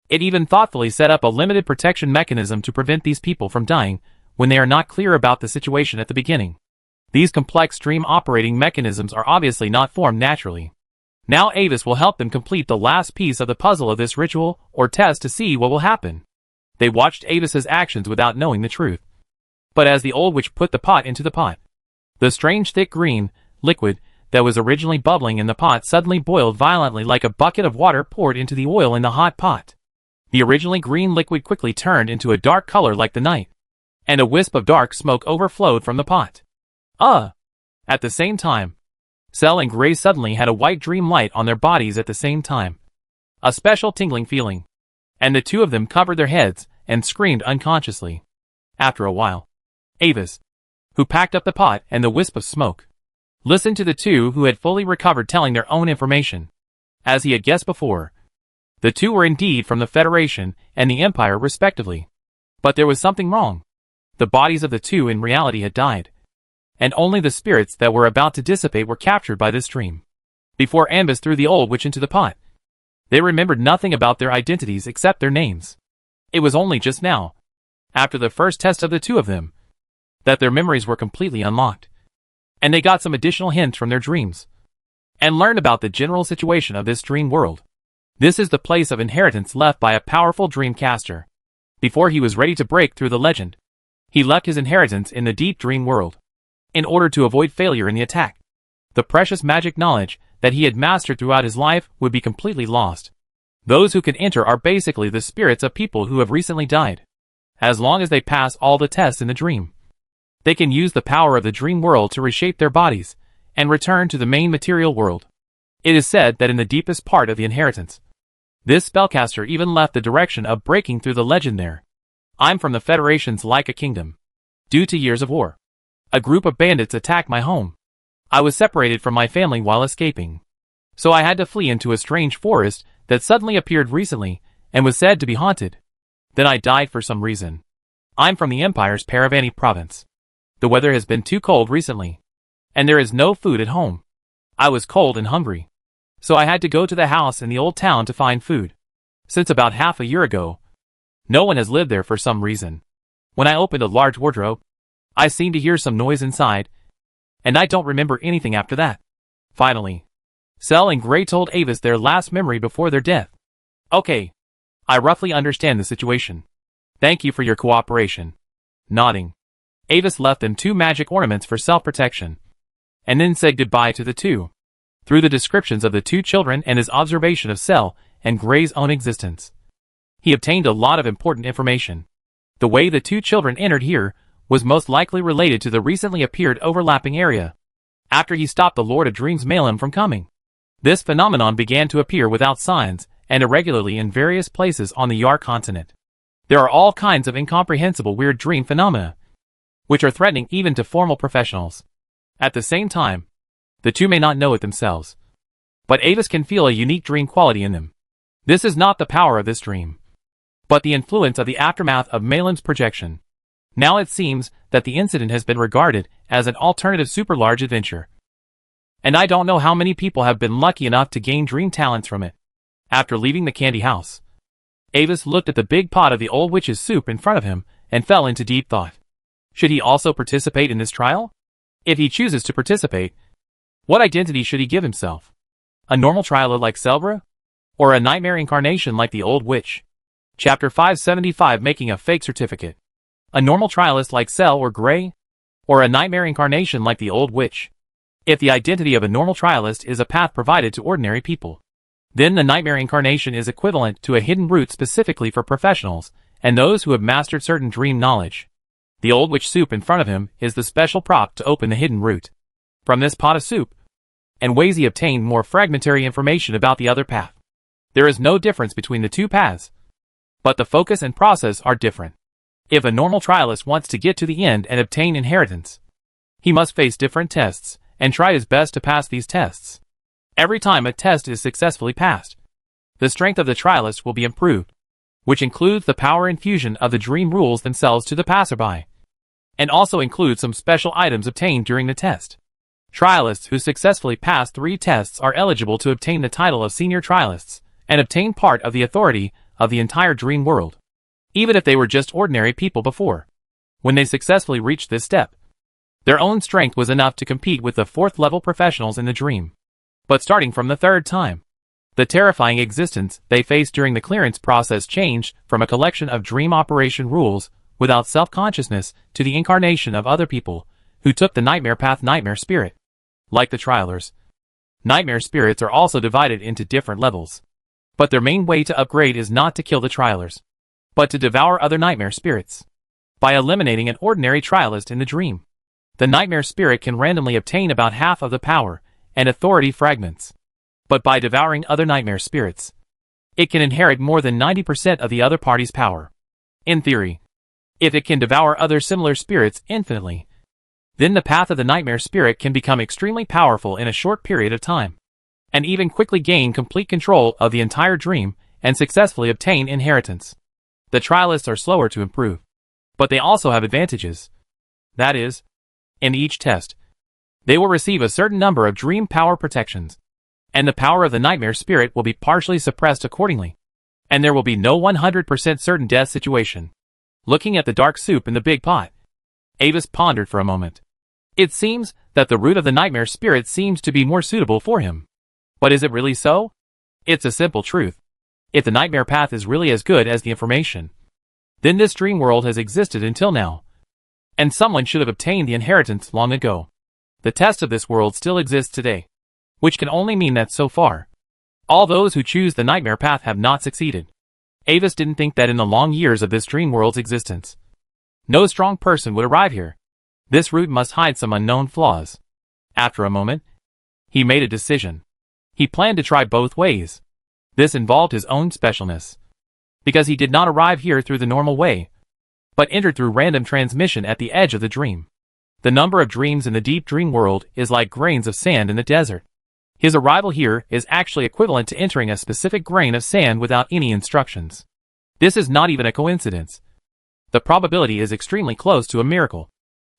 It even thoughtfully set up a limited protection mechanism to prevent these people from dying when they are not clear about the situation at the beginning. These complex dream operating mechanisms are obviously not formed naturally. Now Avis will help them complete the last piece of the puzzle of this ritual or test to see what will happen. They watched Avis's actions without knowing the truth. But as the old witch put the pot into the pot, the strange thick green liquid that was originally bubbling in the pot suddenly boiled violently like a bucket of water poured into the oil in the hot pot. The originally green liquid quickly turned into a dark color like the night, and a wisp of dark smoke overflowed from the pot. At the same time, Cell and Gray suddenly had a white dream light on their bodies at the same time. A special tingling feeling. And the two of them covered their heads and screamed unconsciously. After a while, Avis, who packed up the pot and the wisp of smoke, listened to the two who had fully recovered telling their own information. As he had guessed before, the two were indeed from the Federation and the Empire respectively. But there was something wrong. The bodies of the two in reality had died, and only the spirits that were about to dissipate were captured by this dream. Before Ambus threw the old witch into the pot, they remembered nothing about their identities except their names. It was only just now, after the first test of the two of them, that their memories were completely unlocked. And they got some additional hints from their dreams, and learned about the general situation of this dream world. This is the place of inheritance left by a powerful dreamcaster. Before he was ready to break through the legend, he left his inheritance in the deep dream world, in order to avoid failure in the attack. The precious magic knowledge that he had mastered throughout his life would be completely lost. Those who can enter are basically the spirits of people who have recently died. As long as they pass all the tests in the dream, they can use the power of the dream world to reshape their bodies and return to the main material world. It is said that in the deepest part of the inheritance, this spellcaster even left the direction of breaking through the legend there. I'm from the Federation's Laika Kingdom. Due to years of war, a group of bandits attacked my home. I was separated from my family while escaping, so I had to flee into a strange forest that suddenly appeared recently and was said to be haunted. Then I died for some reason. I'm from the Empire's Paravani province. The weather has been too cold recently, and there is no food at home. I was cold and hungry, so I had to go to the house in the old town to find food. Since about half a year ago, no one has lived there for some reason. When I opened a large wardrobe, I seemed to hear some noise inside, and I don't remember anything after that. Finally, Cell and Gray told Avis their last memory before their death. Okay, I roughly understand the situation. Thank you for your cooperation. Nodding, Avis left them 2 magic ornaments for self-protection, and then said goodbye to the two. Through the descriptions of the 2 children and his observation of Cell and Gray's own existence, he obtained a lot of important information. The way the 2 children entered here was most likely related to the recently appeared overlapping area. After he stopped the Lord of Dreams Malin from coming, this phenomenon began to appear without signs and irregularly in various places on the Yar continent. There are all kinds of incomprehensible weird dream phenomena, which are threatening even to formal professionals. At the same time, the two may not know it themselves, but Avis can feel a unique dream quality in them. This is not the power of this dream, but the influence of the aftermath of Malin's projection. Now it seems that the incident has been regarded as an alternative super-large adventure. And I don't know how many people have been lucky enough to gain dream talents from it. After leaving the candy house, Avis looked at the big pot of the old witch's soup in front of him and fell into deep thought. Should he also participate in this trial? If he chooses to participate, what identity should he give himself? A normal trialer like Selbra? Or a nightmare incarnation like the old witch? Chapter 575, Making a Fake Certificate. A normal trialist like Cell or Grey? Or a nightmare incarnation like the old witch? If the identity of a normal trialist is a path provided to ordinary people, then the nightmare incarnation is equivalent to a hidden route specifically for professionals and those who have mastered certain dream knowledge. The old witch soup in front of him is the special prop to open the hidden route. From this pot of soup, and ways he obtained more fragmentary information about the other path. There is no difference between the two paths, but the focus and process are different. If a normal trialist wants to get to the end and obtain inheritance, he must face different tests and try his best to pass these tests. Every time a test is successfully passed, the strength of the trialist will be improved, which includes the power infusion of the dream rules themselves to the passerby, and also includes some special items obtained during the test. Trialists who successfully pass 3 tests are eligible to obtain the title of senior trialists and obtain part of the authority of the entire dream world, even if they were just ordinary people before. When they successfully reached this step, their own strength was enough to compete with the 4th level professionals in the dream. But starting from the 3rd time, the terrifying existence they faced during the clearance process changed from a collection of dream operation rules without self-consciousness to the incarnation of other people who took the nightmare path nightmare spirit. Like the trialers, nightmare spirits are also divided into different levels. But their main way to upgrade is not to kill the trialers, but to devour other nightmare spirits. By eliminating an ordinary trialist in the dream, the nightmare spirit can randomly obtain about half of the power and authority fragments. But by devouring other nightmare spirits, it can inherit more than 90% of the other party's power. In theory, if it can devour other similar spirits infinitely, then the path of the nightmare spirit can become extremely powerful in a short period of time, and even quickly gain complete control of the entire dream and successfully obtain inheritance. The trialists are slower to improve, but they also have advantages. That is, in each test, they will receive a certain number of dream power protections, and the power of the nightmare spirit will be partially suppressed accordingly, and there will be no 100% certain death situation. Looking at the dark soup in the big pot, Avis pondered for a moment. It seems that the root of the nightmare spirit seems to be more suitable for him. But is it really so? It's a simple truth. If the nightmare path is really as good as the information, then this dream world has existed until now, and someone should have obtained the inheritance long ago. The test of this world still exists today, which can only mean that so far, all those who choose the nightmare path have not succeeded. Avis didn't think that in the long years of this dream world's existence, no strong person would arrive here. This route must hide some unknown flaws. After a moment, he made a decision. He planned to try both ways. This involved his own specialness, because he did not arrive here through the normal way, but entered through random transmission at the edge of the dream. The number of dreams in the deep dream world is like grains of sand in the desert. His arrival here is actually equivalent to entering a specific grain of sand without any instructions. This is not even a coincidence. The probability is extremely close to a miracle.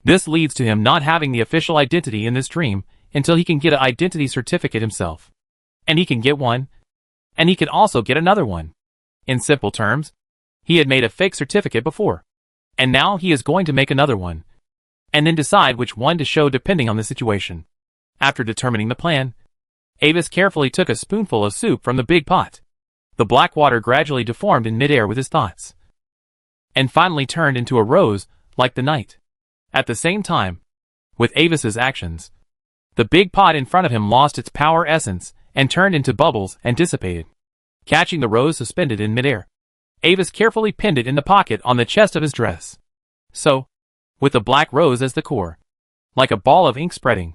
This leads to him not having the official identity in this dream until he can get an identity certificate himself. And he can get one, and he can also get another one. In simple terms, he had made a fake certificate before, and now he is going to make another one, and then decide which one to show depending on the situation. After determining the plan, Avis carefully took a spoonful of soup from the big pot. The black water gradually deformed in midair with his thoughts, and finally turned into a rose, like the night. At the same time, with Avis's actions, the big pot in front of him lost its power essence and turned into bubbles and dissipated. Catching the rose suspended in midair, Avis carefully pinned it in the pocket on the chest of his dress. So, with the black rose as the core, like a ball of ink spreading,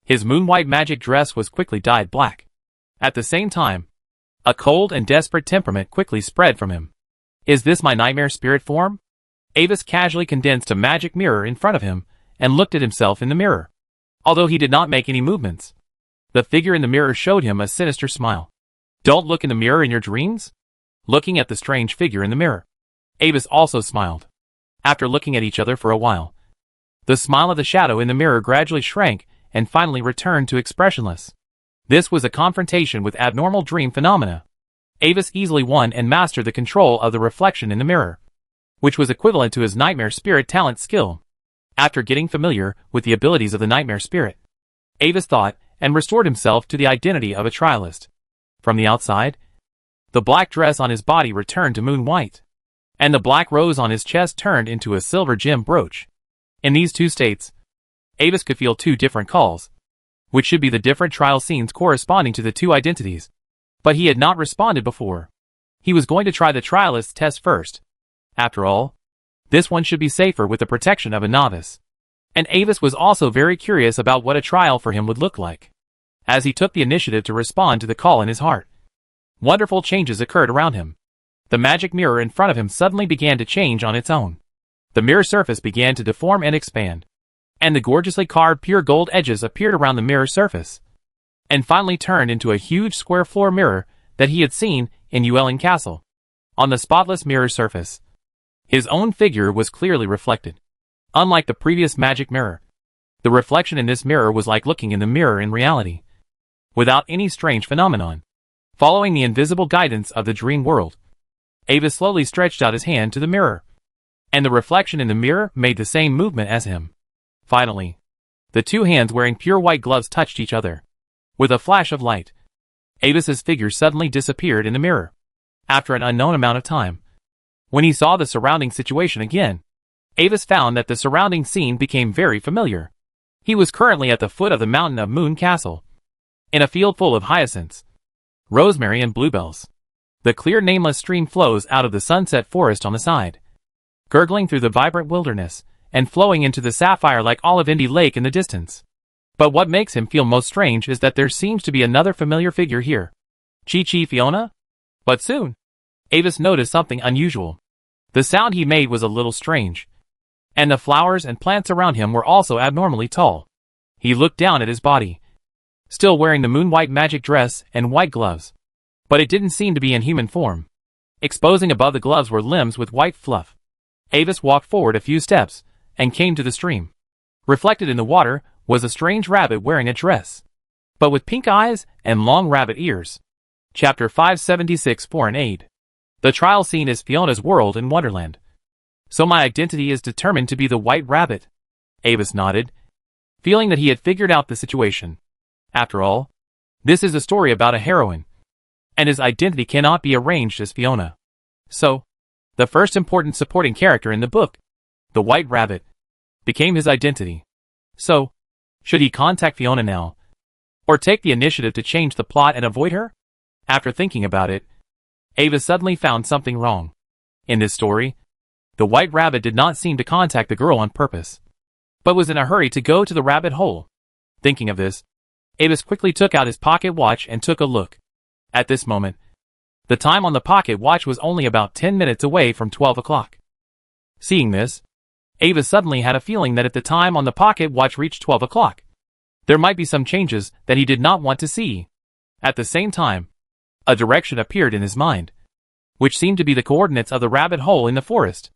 his moon-white magic dress was quickly dyed black. At the same time, a cold and desperate temperament quickly spread from him. Is this my nightmare spirit form? Avis casually condensed a magic mirror in front of him and looked at himself in the mirror. Although he did not make any movements, the figure in the mirror showed him a sinister smile. Don't look in the mirror in your dreams? Looking at the strange figure in the mirror, Avis also smiled. After looking at each other for a while, the smile of the shadow in the mirror gradually shrank and finally returned to expressionless. This was a confrontation with abnormal dream phenomena. Avis easily won and mastered the control of the reflection in the mirror, which was equivalent to his Nightmare Spirit talent skill. After getting familiar with the abilities of the Nightmare Spirit, Avis thought and restored himself to the identity of a trialist. From the outside, the black dress on his body returned to moon white, and the black rose on his chest turned into a silver gem brooch. In these two states, Avis could feel two different calls, which should be the different trial scenes corresponding to the two identities. But he had not responded before. He was going to try the trialist's test first. After all, this one should be safer with the protection of a novice. And Avis was also very curious about what a trial for him would look like. As he took the initiative to respond to the call in his heart, wonderful changes occurred around him. The magic mirror in front of him suddenly began to change on its own. The mirror surface began to deform and expand, and the gorgeously carved pure gold edges appeared around the mirror surface, and finally turned into a huge square floor mirror that he had seen in Llewellyn Castle. On the spotless mirror surface, his own figure was clearly reflected. Unlike the previous magic mirror, the reflection in this mirror was like looking in the mirror in reality, without any strange phenomenon. Following the invisible guidance of the dream world, Avis slowly stretched out his hand to the mirror, and the reflection in the mirror made the same movement as him. Finally, the two hands wearing pure white gloves touched each other. With a flash of light, Avis's figure suddenly disappeared in the mirror. After an unknown amount of time, when he saw the surrounding situation again, Avis found that the surrounding scene became very familiar. He was currently at the foot of the mountain of Moon Castle, in a field full of hyacinths, rosemary and bluebells. The clear nameless stream flows out of the sunset forest on the side, gurgling through the vibrant wilderness, and flowing into the sapphire-like olive Indy Lake in the distance. But what makes him feel most strange is that there seems to be another familiar figure here. Chi-Chi Fiona? But soon, Avis noticed something unusual. The sound he made was a little strange, and the flowers and plants around him were also abnormally tall. He looked down at his body, still wearing the moon-white magic dress and white gloves, but it didn't seem to be in human form. Exposing above the gloves were limbs with white fluff. Avis walked forward a few steps and came to the stream. Reflected in the water was a strange rabbit wearing a dress, but with pink eyes and long rabbit ears. Chapter 576 Foreign Aid. The trial scene is Fiona's world in Wonderland. So my identity is determined to be the White Rabbit. Avis nodded, feeling that he had figured out the situation. After all, this is a story about a heroine, and his identity cannot be arranged as Fiona. So, the first important supporting character in the book, the White Rabbit, became his identity. So, should he contact Fiona now, or take the initiative to change the plot and avoid her? After thinking about it, Avis suddenly found something wrong. In this story, the White Rabbit did not seem to contact the girl on purpose, but was in a hurry to go to the rabbit hole. Thinking of this, Avis quickly took out his pocket watch and took a look. At this moment, the time on the pocket watch was only about 10 minutes away from 12 o'clock. Seeing this, Avis suddenly had a feeling that if the time on the pocket watch reached 12 o'clock, there might be some changes that he did not want to see. At the same time, a direction appeared in his mind, which seemed to be the coordinates of the rabbit hole in the forest.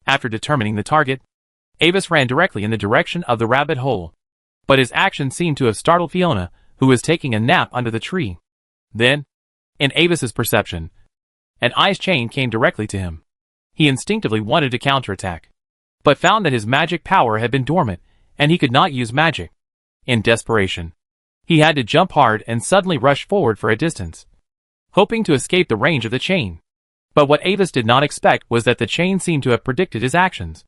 After determining the target, Avis ran directly in the direction of the rabbit hole, but his action seemed to have startled Fiona, who was taking a nap under the tree. Then, in Avis's perception, an ice chain came directly to him. He instinctively wanted to counterattack, but found that his magic power had been dormant, and he could not use magic. In desperation, he had to jump hard and suddenly rush forward for a distance, hoping to escape the range of the chain. But what Avis did not expect was that the chain seemed to have predicted his actions,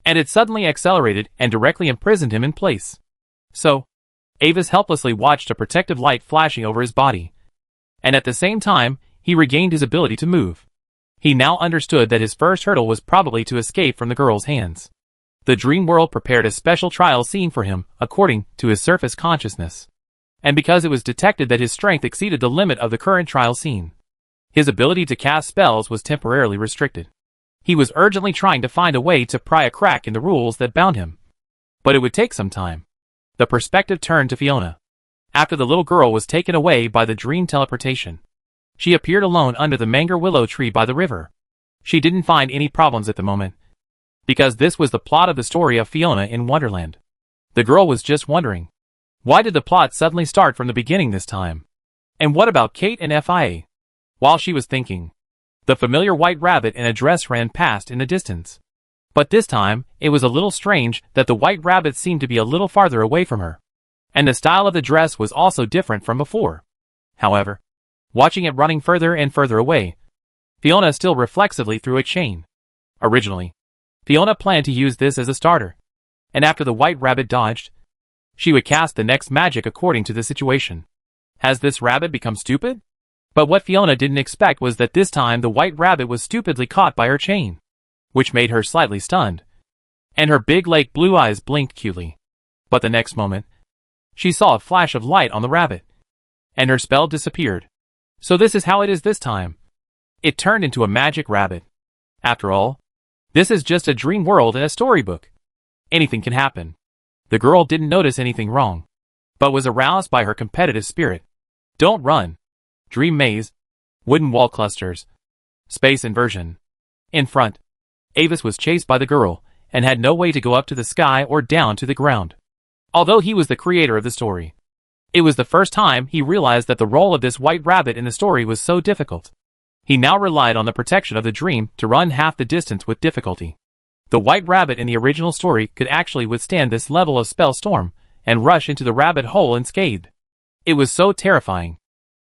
and it suddenly accelerated and directly imprisoned him in place. So, Avis helplessly watched a protective light flashing over his body, and at the same time, he regained his ability to move. He now understood that his first hurdle was probably to escape from the girl's hands. The dream world prepared a special trial scene for him, according to his surface consciousness, and because it was detected that his strength exceeded the limit of the current trial scene, his ability to cast spells was temporarily restricted. He was urgently trying to find a way to pry a crack in the rules that bound him, but it would take some time. The perspective turned to Fiona. After the little girl was taken away by the dream teleportation, she appeared alone under the mango willow tree by the river. She didn't find any problems at the moment, because this was the plot of the story of Fiona in Wonderland. The girl was just wondering, why did the plot suddenly start from the beginning this time? And what about Kate and Fia? While she was thinking, the familiar white rabbit in a dress ran past in the distance. But this time, it was a little strange that the white rabbit seemed to be a little farther away from her. And the style of the dress was also different from before. However, watching it running further and further away, Fiona still reflexively threw a chain. Originally, Fiona planned to use this as a starter, and after the white rabbit dodged, she would cast the next magic according to the situation. Has this rabbit become stupid? But what Fiona didn't expect was that this time the white rabbit was stupidly caught by her chain, which made her slightly stunned, and her big lake blue eyes blinked cutely. But the next moment, she saw a flash of light on the rabbit, and her spell disappeared. So this is how it is this time. It turned into a magic rabbit. After all, this is just a dream world in a storybook. Anything can happen. The girl didn't notice anything wrong, but was aroused by her competitive spirit. Don't run. Dream maze. Wooden wall clusters. Space inversion. In front, Avis was chased by the girl, and had no way to go up to the sky or down to the ground. Although he was the creator of the story, it was the first time he realized that the role of this white rabbit in the story was so difficult. He now relied on the protection of the dream to run half the distance with difficulty. The white rabbit in the original story could actually withstand this level of spell storm, and rush into the rabbit hole unscathed. It was so terrifying.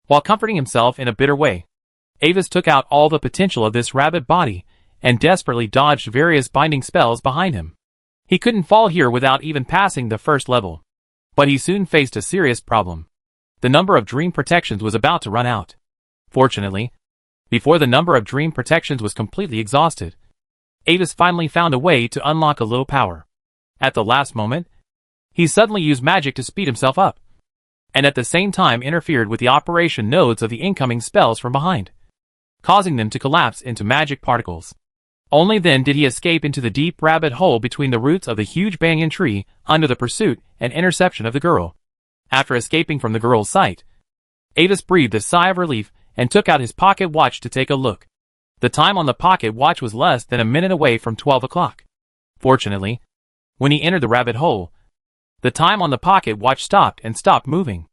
While comforting himself in a bitter way, Avis took out all the potential of this rabbit body, and desperately dodged various binding spells behind him. He couldn't fall here without even passing the first level. But he soon faced a serious problem. The number of dream protections was about to run out. Fortunately, before the number of dream protections was completely exhausted, Avis finally found a way to unlock a little power. At the last moment, he suddenly used magic to speed himself up, and at the same time interfered with the operation nodes of the incoming spells from behind, causing them to collapse into magic particles. Only then did he escape into the deep rabbit hole between the roots of the huge banyan tree under the pursuit and interception of the girl. After escaping from the girl's sight, Avis breathed a sigh of relief and took out his pocket watch to take a look. The time on the pocket watch was less than a minute away from 12 o'clock. Fortunately, when he entered the rabbit hole, the time on the pocket watch stopped moving.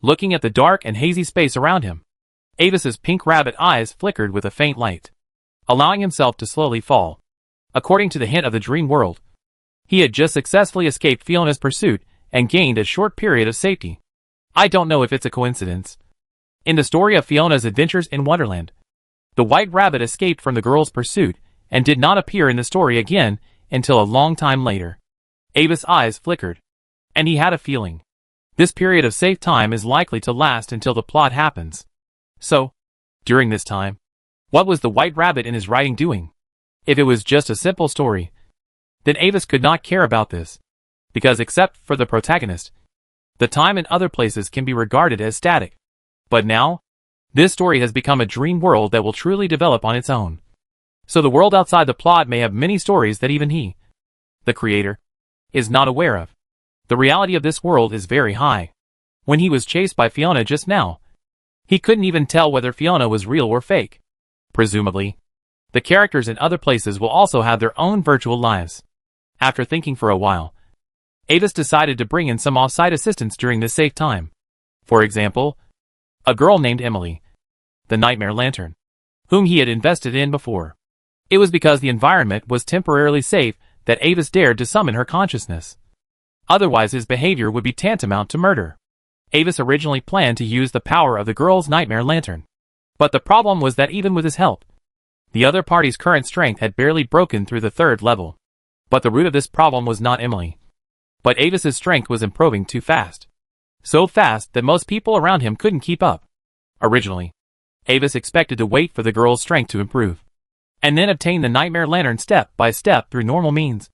Looking at the dark and hazy space around him, Avis's pink rabbit eyes flickered with a faint light, allowing himself to slowly fall. According to the hint of the dream world, he had just successfully escaped Fiona's pursuit and gained a short period of safety. I don't know if it's a coincidence. In the story of Fiona's adventures in Wonderland, the white rabbit escaped from the girl's pursuit and did not appear in the story again until a long time later. Avis's eyes flickered, and he had a feeling. This period of safe time is likely to last until the plot happens. So, during this time, what was the white rabbit in his writing doing? If it was just a simple story, then Avis could not care about this, because except for the protagonist, the time and other places can be regarded as static. But now, this story has become a dream world that will truly develop on its own. So the world outside the plot may have many stories that even he, the creator, is not aware of. The reality of this world is very high. When he was chased by Fiona just now, he couldn't even tell whether Fiona was real or fake. Presumably, the characters in other places will also have their own virtual lives. After thinking for a while, Avis decided to bring in some off-site assistance during this safe time. For example, a girl named Emily, the Nightmare Lantern, whom he had invested in before. It was because the environment was temporarily safe that Avis dared to summon her consciousness. Otherwise his behavior would be tantamount to murder. Avis originally planned to use the power of the girl's Nightmare Lantern. But the problem was that even with his help, the other party's current strength had barely broken through the third level. But the root of this problem was not Emily, but Avis's strength was improving too fast. So fast that most people around him couldn't keep up. Originally, Avis expected to wait for the girl's strength to improve, and then obtain the Nightmare Lantern step by step through normal means,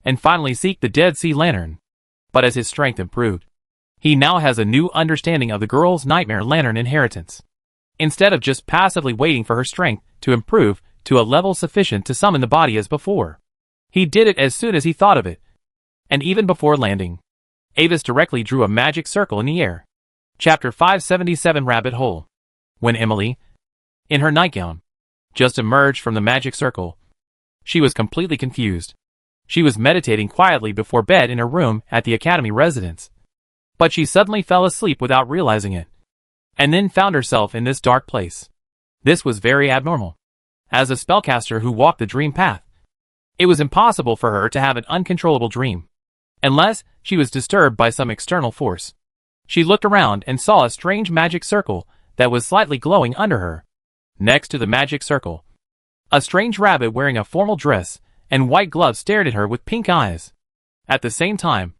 and finally seek the Dead Sea Lantern. But as his strength improved, he now has a new understanding of the girl's Nightmare Lantern inheritance. Instead of just passively waiting for her strength to improve to a level sufficient to summon the body as before, he did it as soon as he thought of it. And even before landing, Avis directly drew a magic circle in the air. Chapter 577 Rabbit Hole. When Emily, in her nightgown, just emerged from the magic circle, she was completely confused. She was meditating quietly before bed in her room at the Academy residence. But she suddenly fell asleep without realizing it, and then found herself in this dark place. This was very abnormal. As a spellcaster who walked the dream path, it was impossible for her to have an uncontrollable dream, unless she was disturbed by some external force. She looked around and saw a strange magic circle that was slightly glowing under her. Next to the magic circle, a strange rabbit wearing a formal dress and white gloves stared at her with pink eyes. At the same time,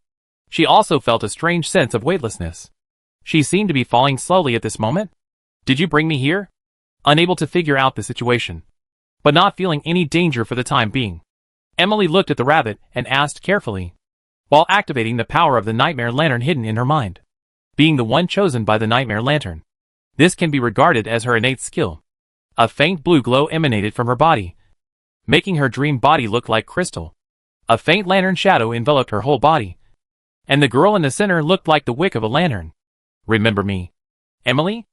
she also felt a strange sense of weightlessness. She seemed to be falling slowly at this moment. "Did you bring me here?" Unable to figure out the situation, but not feeling any danger for the time being, Emily looked at the rabbit and asked carefully, while activating the power of the nightmare lantern hidden in her mind. Being the one chosen by the nightmare lantern, this can be regarded as her innate skill. A faint blue glow emanated from her body, making her dream body look like crystal. A faint lantern shadow enveloped her whole body, and the girl in the center looked like the wick of a lantern. "Remember me, Emily?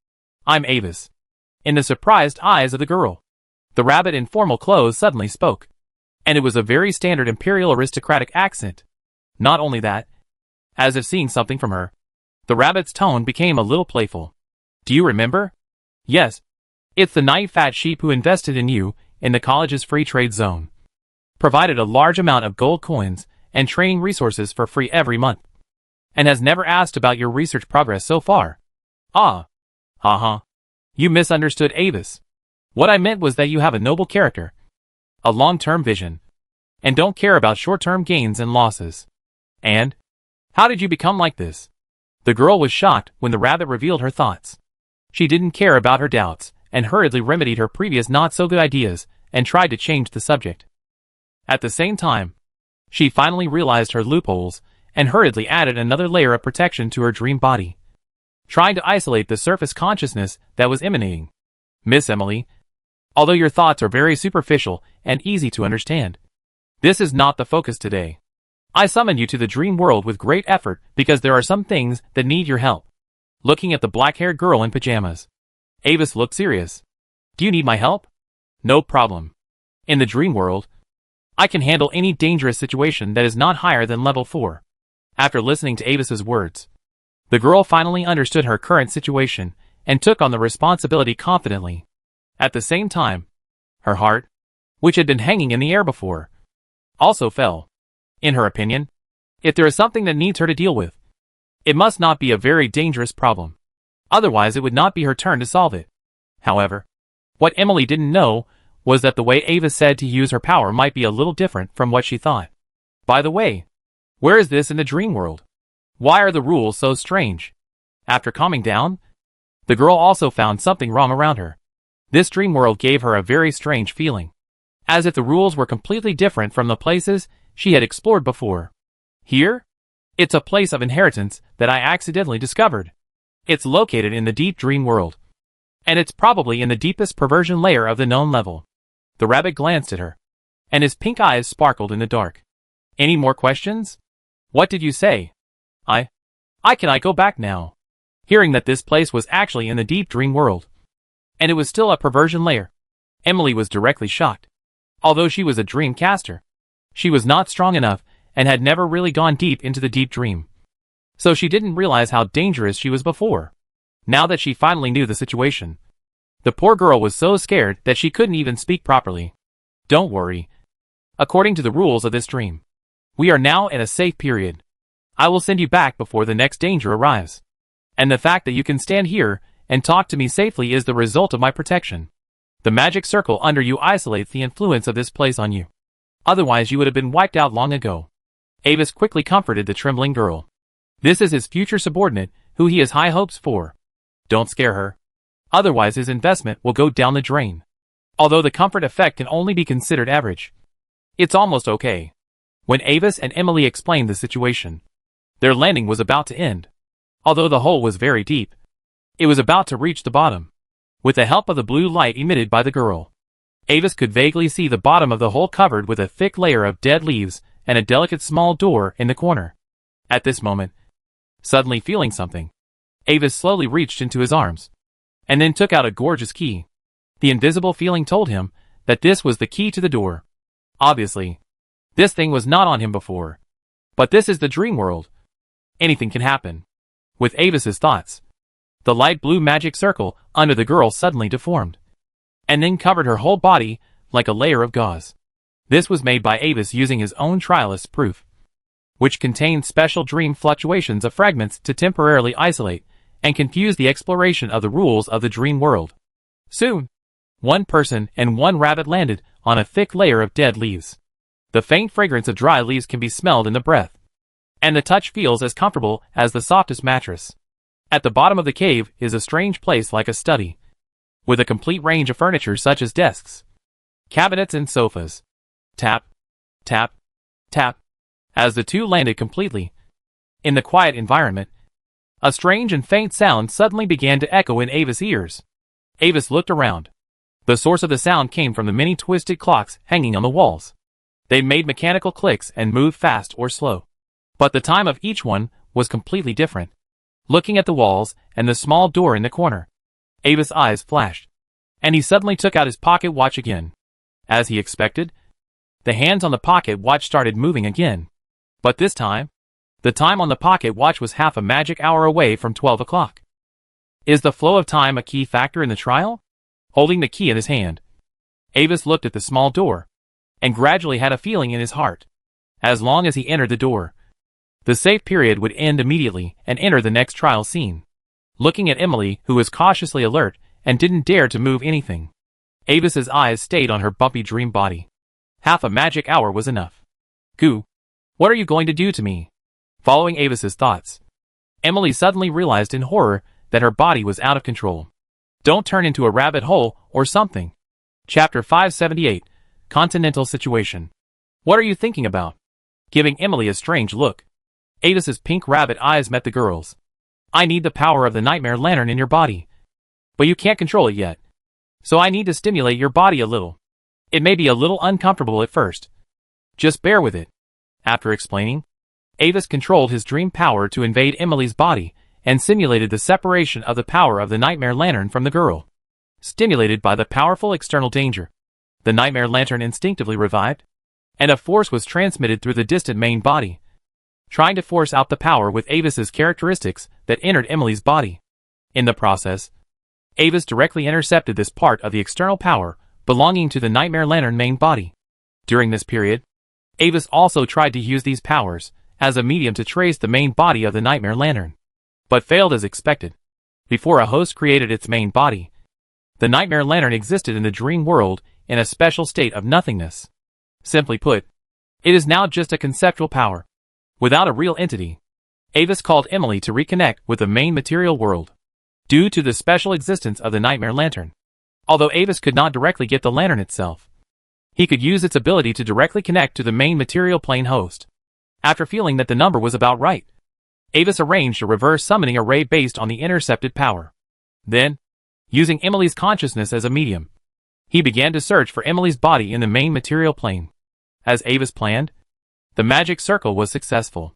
I'm Avis." In the surprised eyes of the girl, the rabbit in formal clothes suddenly spoke, and it was a very standard imperial aristocratic accent. Not only that, as if seeing something from her, the rabbit's tone became a little playful. "Do you remember? Yes. It's the naive fat sheep who invested in you in the college's free trade zone. Provided a large amount of gold coins and training resources for free every month. And has never asked about your research progress so far." "Ah. Uh-huh. You misunderstood, Avis. What I meant was that you have a noble character, a long-term vision, and don't care about short-term gains and losses. And how did you become like this?" The girl was shocked when the rabbit revealed her thoughts. She didn't care about her doubts and hurriedly remedied her previous not-so-good ideas and tried to change the subject. At the same time, she finally realized her loopholes and hurriedly added another layer of protection to her dream body, trying to isolate the surface consciousness that was emanating. "Miss Emily, although your thoughts are very superficial and easy to understand, this is not the focus today. I summoned you to the dream world with great effort because there are some things that need your help." Looking at the black-haired girl in pajamas, Avis looked serious. "Do you need my help?" "No problem. In the dream world, I can handle any dangerous situation that is not higher than level 4. After listening to Avis's words, the girl finally understood her current situation and took on the responsibility confidently. At the same time, her heart, which had been hanging in the air before, also fell. In her opinion, if there is something that needs her to deal with, it must not be a very dangerous problem. Otherwise it would not be her turn to solve it. However, what Emily didn't know was that the way Avis said to use her power might be a little different from what she thought. "By the way, where is this in the dream world? Why are the rules so strange?" After calming down, the girl also found something wrong around her. This dream world gave her a very strange feeling, as if the rules were completely different from the places she had explored before. "Here? It's a place of inheritance that I accidentally discovered. It's located in the deep dream world, and it's probably in the deepest perversion layer of the known level." The rabbit glanced at her, and his pink eyes sparkled in the dark. "Any more questions? What did you say?" Can I go back now?" Hearing that this place was actually in the deep dream world, and it was still a perversion layer, Emily was directly shocked. Although she was a dream caster, she was not strong enough and had never really gone deep into the deep dream. So she didn't realize how dangerous she was before. Now that she finally knew the situation, the poor girl was so scared that she couldn't even speak properly. "Don't worry. According to the rules of this dream, we are now in a safe period. I will send you back before the next danger arrives. And the fact that you can stand here and talk to me safely is the result of my protection. The magic circle under you isolates the influence of this place on you. Otherwise you would have been wiped out long ago." Avis quickly comforted the trembling girl. This is his future subordinate, who he has high hopes for. Don't scare her. Otherwise his investment will go down the drain. Although the comfort effect can only be considered average, it's almost okay. When Avis and Emily explained the situation, their landing was about to end. Although the hole was very deep, it was about to reach the bottom. With the help of the blue light emitted by the girl, Avis could vaguely see the bottom of the hole covered with a thick layer of dead leaves and a delicate small door in the corner. At this moment, suddenly feeling something, Avis slowly reached into his arms, and then took out a gorgeous key. The invisible feeling told him that this was the key to the door. Obviously, this thing was not on him before. But this is the dream world. Anything can happen. With Avis's thoughts, the light blue magic circle under the girl suddenly deformed, and then covered her whole body like a layer of gauze. This was made by Avis using his own trialist proof, which contained special dream fluctuations of fragments to temporarily isolate and confuse the exploration of the rules of the dream world. Soon, one person and one rabbit landed on a thick layer of dead leaves. The faint fragrance of dry leaves can be smelled in the breath, and the touch feels as comfortable as the softest mattress. At the bottom of the cave is a strange place like a study, with a complete range of furniture such as desks, cabinets and sofas. Tap, tap, tap. As the two landed completely in the quiet environment, a strange and faint sound suddenly began to echo in Avis' ears. Avis looked around. The source of the sound came from the many twisted clocks hanging on the walls. They made mechanical clicks and moved fast or slow, but the time of each one was completely different. Looking at the walls and the small door in the corner, Avis' eyes flashed, and he suddenly took out his pocket watch again. As he expected, the hands on the pocket watch started moving again. But this time, the time on the pocket watch was half a magic hour away from 12 o'clock. Is the flow of time a key factor in the trial? Holding the key in his hand, Avis looked at the small door, and gradually had a feeling in his heart. As long as he entered the door, the safe period would end immediately and enter the next trial scene. Looking at Emily, who was cautiously alert and didn't dare to move anything, Avis's eyes stayed on her bumpy dream body. Half a magic hour was enough. Goo, what are you going to do to me? Following Avis's thoughts, Emily suddenly realized in horror that her body was out of control. Don't turn into a rabbit hole or something. Chapter 578, Continental Situation. What are you thinking about? Giving Emily a strange look, Avis's pink rabbit eyes met the girl's. I need the power of the nightmare lantern in your body, but you can't control it yet. So I need to stimulate your body a little. It may be a little uncomfortable at first. Just bear with it. After explaining, Avis controlled his dream power to invade Emily's body and simulated the separation of the power of the nightmare lantern from the girl. Stimulated by the powerful external danger, the nightmare lantern instinctively revived, and a force was transmitted through the distant main body, trying to force out the power with Avis's characteristics that entered Emily's body. In the process, Avis directly intercepted this part of the external power belonging to the nightmare lantern main body. During this period, Avis also tried to use these powers as a medium to trace the main body of the nightmare lantern, but failed as expected. Before a host created its main body, the nightmare lantern existed in the dream world in a special state of nothingness. Simply put, it is now just a conceptual power, without a real entity. Avis called Emily to reconnect with the main material world, due to the special existence of the nightmare lantern. Although Avis could not directly get the lantern itself, he could use its ability to directly connect to the main material plane host. After feeling that the number was about right, Avis arranged a reverse summoning array based on the intercepted power. Then, using Emily's consciousness as a medium, he began to search for Emily's body in the main material plane. As Avis planned, the magic circle was successful.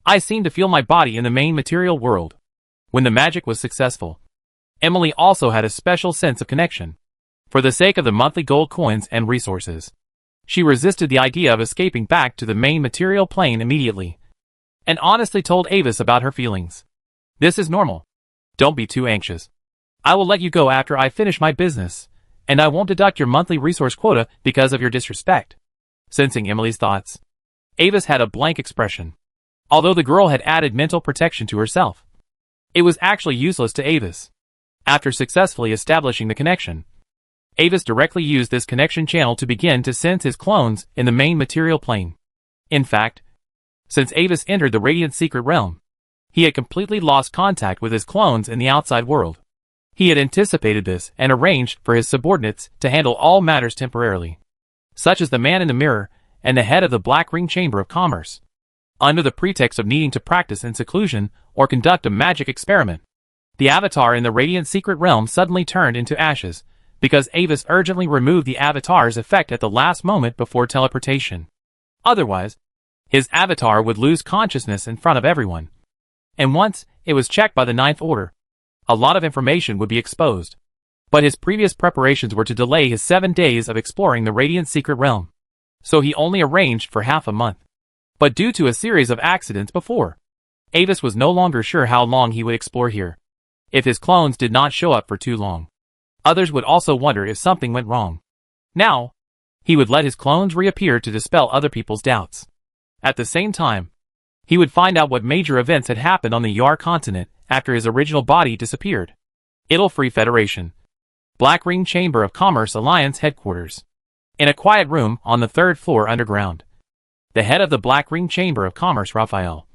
I seem to feel my body in the main material world. When the magic was successful, Emily also had a special sense of connection. For the sake of the monthly gold coins and resources, she resisted the idea of escaping back to the main material plane immediately, and honestly told Avis about her feelings. This is normal. Don't be too anxious. I will let you go after I finish my business, and I won't deduct your monthly resource quota because of your disrespect. Sensing Emily's thoughts, Avis had a blank expression. Although the girl had added mental protection to herself, it was actually useless to Avis. After successfully establishing the connection, Avis directly used this connection channel to begin to sense his clones in the main material plane. In fact, since Avis entered the Radiant Secret Realm, he had completely lost contact with his clones in the outside world. He had anticipated this and arranged for his subordinates to handle all matters temporarily, such as the man in the mirror and the head of the Black Ring Chamber of Commerce, under the pretext of needing to practice in seclusion or conduct a magic experiment. The avatar in the Radiant Secret Realm suddenly turned into ashes, because Avis urgently removed the avatar's effect at the last moment before teleportation. Otherwise, his avatar would lose consciousness in front of everyone. And once it was checked by the Ninth Order, a lot of information would be exposed. But his previous preparations were to delay his 7 days of exploring the Radiant Secret Realm, so he only arranged for half a month. But due to a series of accidents before, Avis was no longer sure how long he would explore here, if his clones did not show up for too long. Others would also wonder if something went wrong. Now, he would let his clones reappear to dispel other people's doubts. At the same time, he would find out what major events had happened on the Yar continent after his original body disappeared. Free Federation. Black Ring Chamber of Commerce Alliance headquarters. In a quiet room on the 3rd floor underground, the head of the Black Ring Chamber of Commerce, Raphael,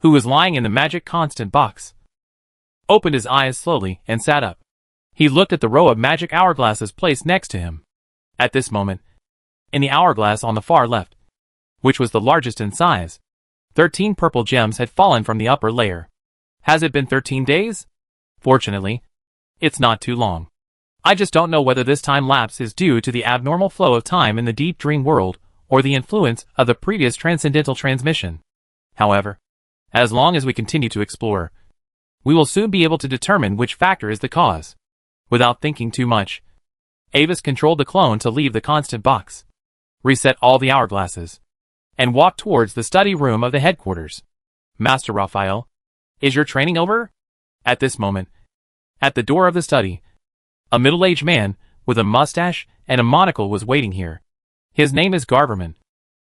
who was lying in the magic constant box, opened his eyes slowly and sat up. He looked at the row of magic hourglasses placed next to him. At this moment, in the hourglass on the far left, which was the largest in size, 13 purple gems had fallen from the upper layer. Has it been 13 days? Fortunately, it's not too long. I just don't know whether this time lapse is due to the abnormal flow of time in the deep dream world or the influence of the previous transcendental transmission. However, as long as we continue to explore, we will soon be able to determine which factor is the cause. Without thinking too much, Avis controlled the clone to leave the constant box, reset all the hourglasses, and walk towards the study room of the headquarters. Master Raphael, is your training over? At this moment, at the door of the study, a middle-aged man with a mustache and a monocle was waiting here. His name is Garverman.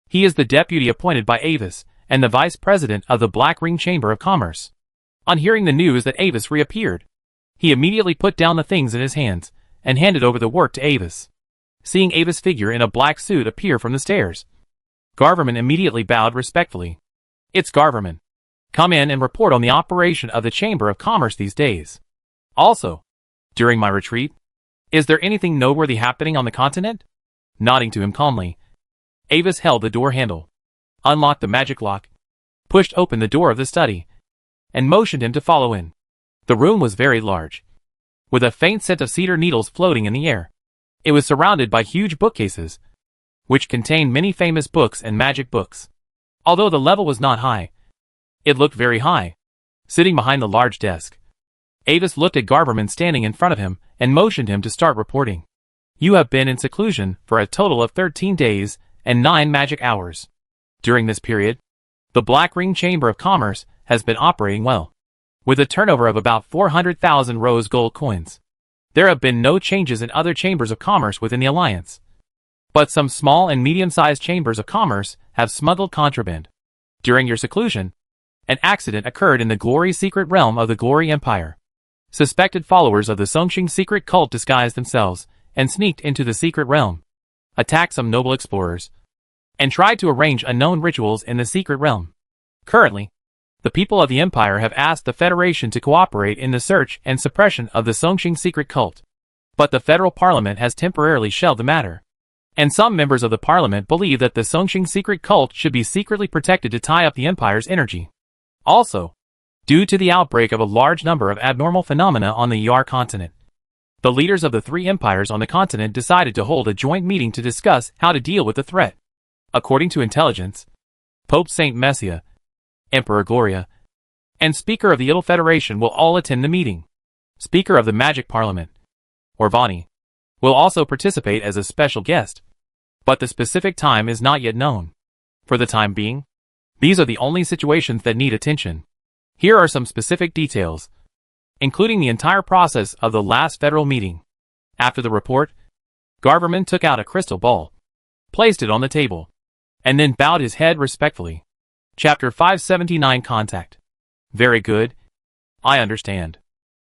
He is the deputy appointed by Avis and the vice president of the Black Ring Chamber of Commerce. On hearing the news that Avis reappeared, he immediately put down the things in his hands and handed over the work to Avis. Seeing Avis' figure in a black suit appear from the stairs, Garverman immediately bowed respectfully. It's Garverman. Come in and report on the operation of the Chamber of Commerce these days. Also, during my retreat, is there anything noteworthy happening on the continent? Nodding to him calmly, Avis held the door handle, unlocked the magic lock, pushed open the door of the study, and motioned him to follow in. The room was very large, with a faint scent of cedar needles floating in the air. It was surrounded by huge bookcases, which contained many famous books and magic books. Although the level was not high, it looked very high. Sitting behind the large desk, Avis looked at Garverman standing in front of him and motioned him to start reporting. You have been in seclusion for a total of 13 days and 9 magic hours. During this period, the Black Ring Chamber of Commerce has been operating well, with a turnover of about 400,000 rose gold coins. There have been no changes in other chambers of commerce within the Alliance, but some small and medium-sized chambers of commerce have smuggled contraband. During your seclusion, an accident occurred in the Glory secret realm of the Glory Empire. Suspected followers of the Songqing secret cult disguised themselves and sneaked into the secret realm, attacked some noble explorers, and tried to arrange unknown rituals in the secret realm. Currently, the people of the Empire have asked the Federation to cooperate in the search and suppression of the Songqing secret cult, but the Federal Parliament has temporarily shelved the matter, and some members of the Parliament believe that the Songqing secret cult should be secretly protected to tie up the Empire's energy. Also, due to the outbreak of a large number of abnormal phenomena on the Yar continent, the leaders of the 3 empires on the continent decided to hold a joint meeting to discuss how to deal with the threat. According to intelligence, Pope Saint Messia, Emperor Gloria, and Speaker of the Idle Federation will all attend the meeting. Speaker of the Magic Parliament, Orvani, will also participate as a special guest, but the specific time is not yet known. For the time being, these are the only situations that need attention. Here are some specific details, including the entire process of the last federal meeting. After the report, Garverman took out a crystal ball, placed it on the table, and then bowed his head respectfully. Chapter 579 Contact. Very good. I understand.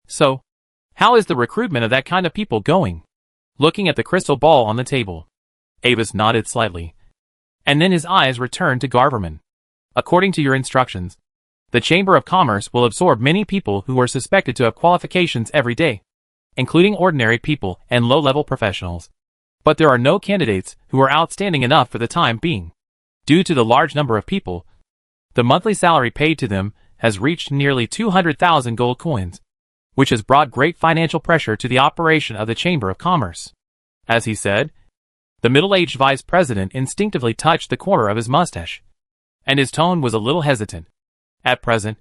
So, how is the recruitment of that kind of people going? Looking at the crystal ball on the table, Avis nodded slightly, and then his eyes returned to Garverman. According to your instructions, the Chamber of Commerce will absorb many people who are suspected to have qualifications every day, including ordinary people and low-level professionals. But there are no candidates who are outstanding enough for the time being. Due to the large number of people, the monthly salary paid to them has reached nearly 200,000 gold coins, which has brought great financial pressure to the operation of the Chamber of Commerce. As he said, the middle-aged vice president instinctively touched the corner of his mustache, and his tone was a little hesitant. At present,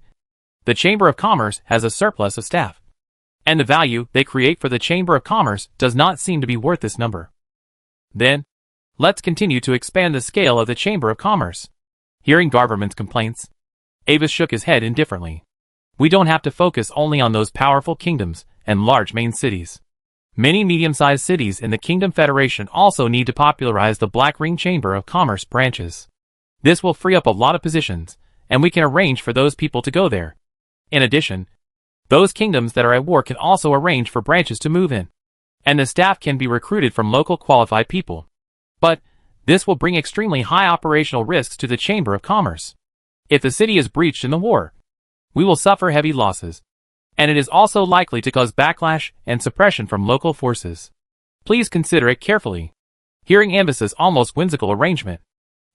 the Chamber of Commerce has a surplus of staff, and the value they create for the Chamber of Commerce does not seem to be worth this number. Then, let's continue to expand the scale of the Chamber of Commerce. Hearing Garverman's complaints, Avis shook his head indifferently. We don't have to focus only on those powerful kingdoms and large main cities. Many medium-sized cities in the Kingdom Federation also need to popularize the Black Ring Chamber of Commerce branches. This will free up a lot of positions, and we can arrange for those people to go there. In addition, those kingdoms that are at war can also arrange for branches to move in, and the staff can be recruited from local qualified people. But this will bring extremely high operational risks to the Chamber of Commerce. If the city is breached in the war, we will suffer heavy losses, and it is also likely to cause backlash and suppression from local forces. Please consider it carefully. Hearing Ambus's almost whimsical arrangement,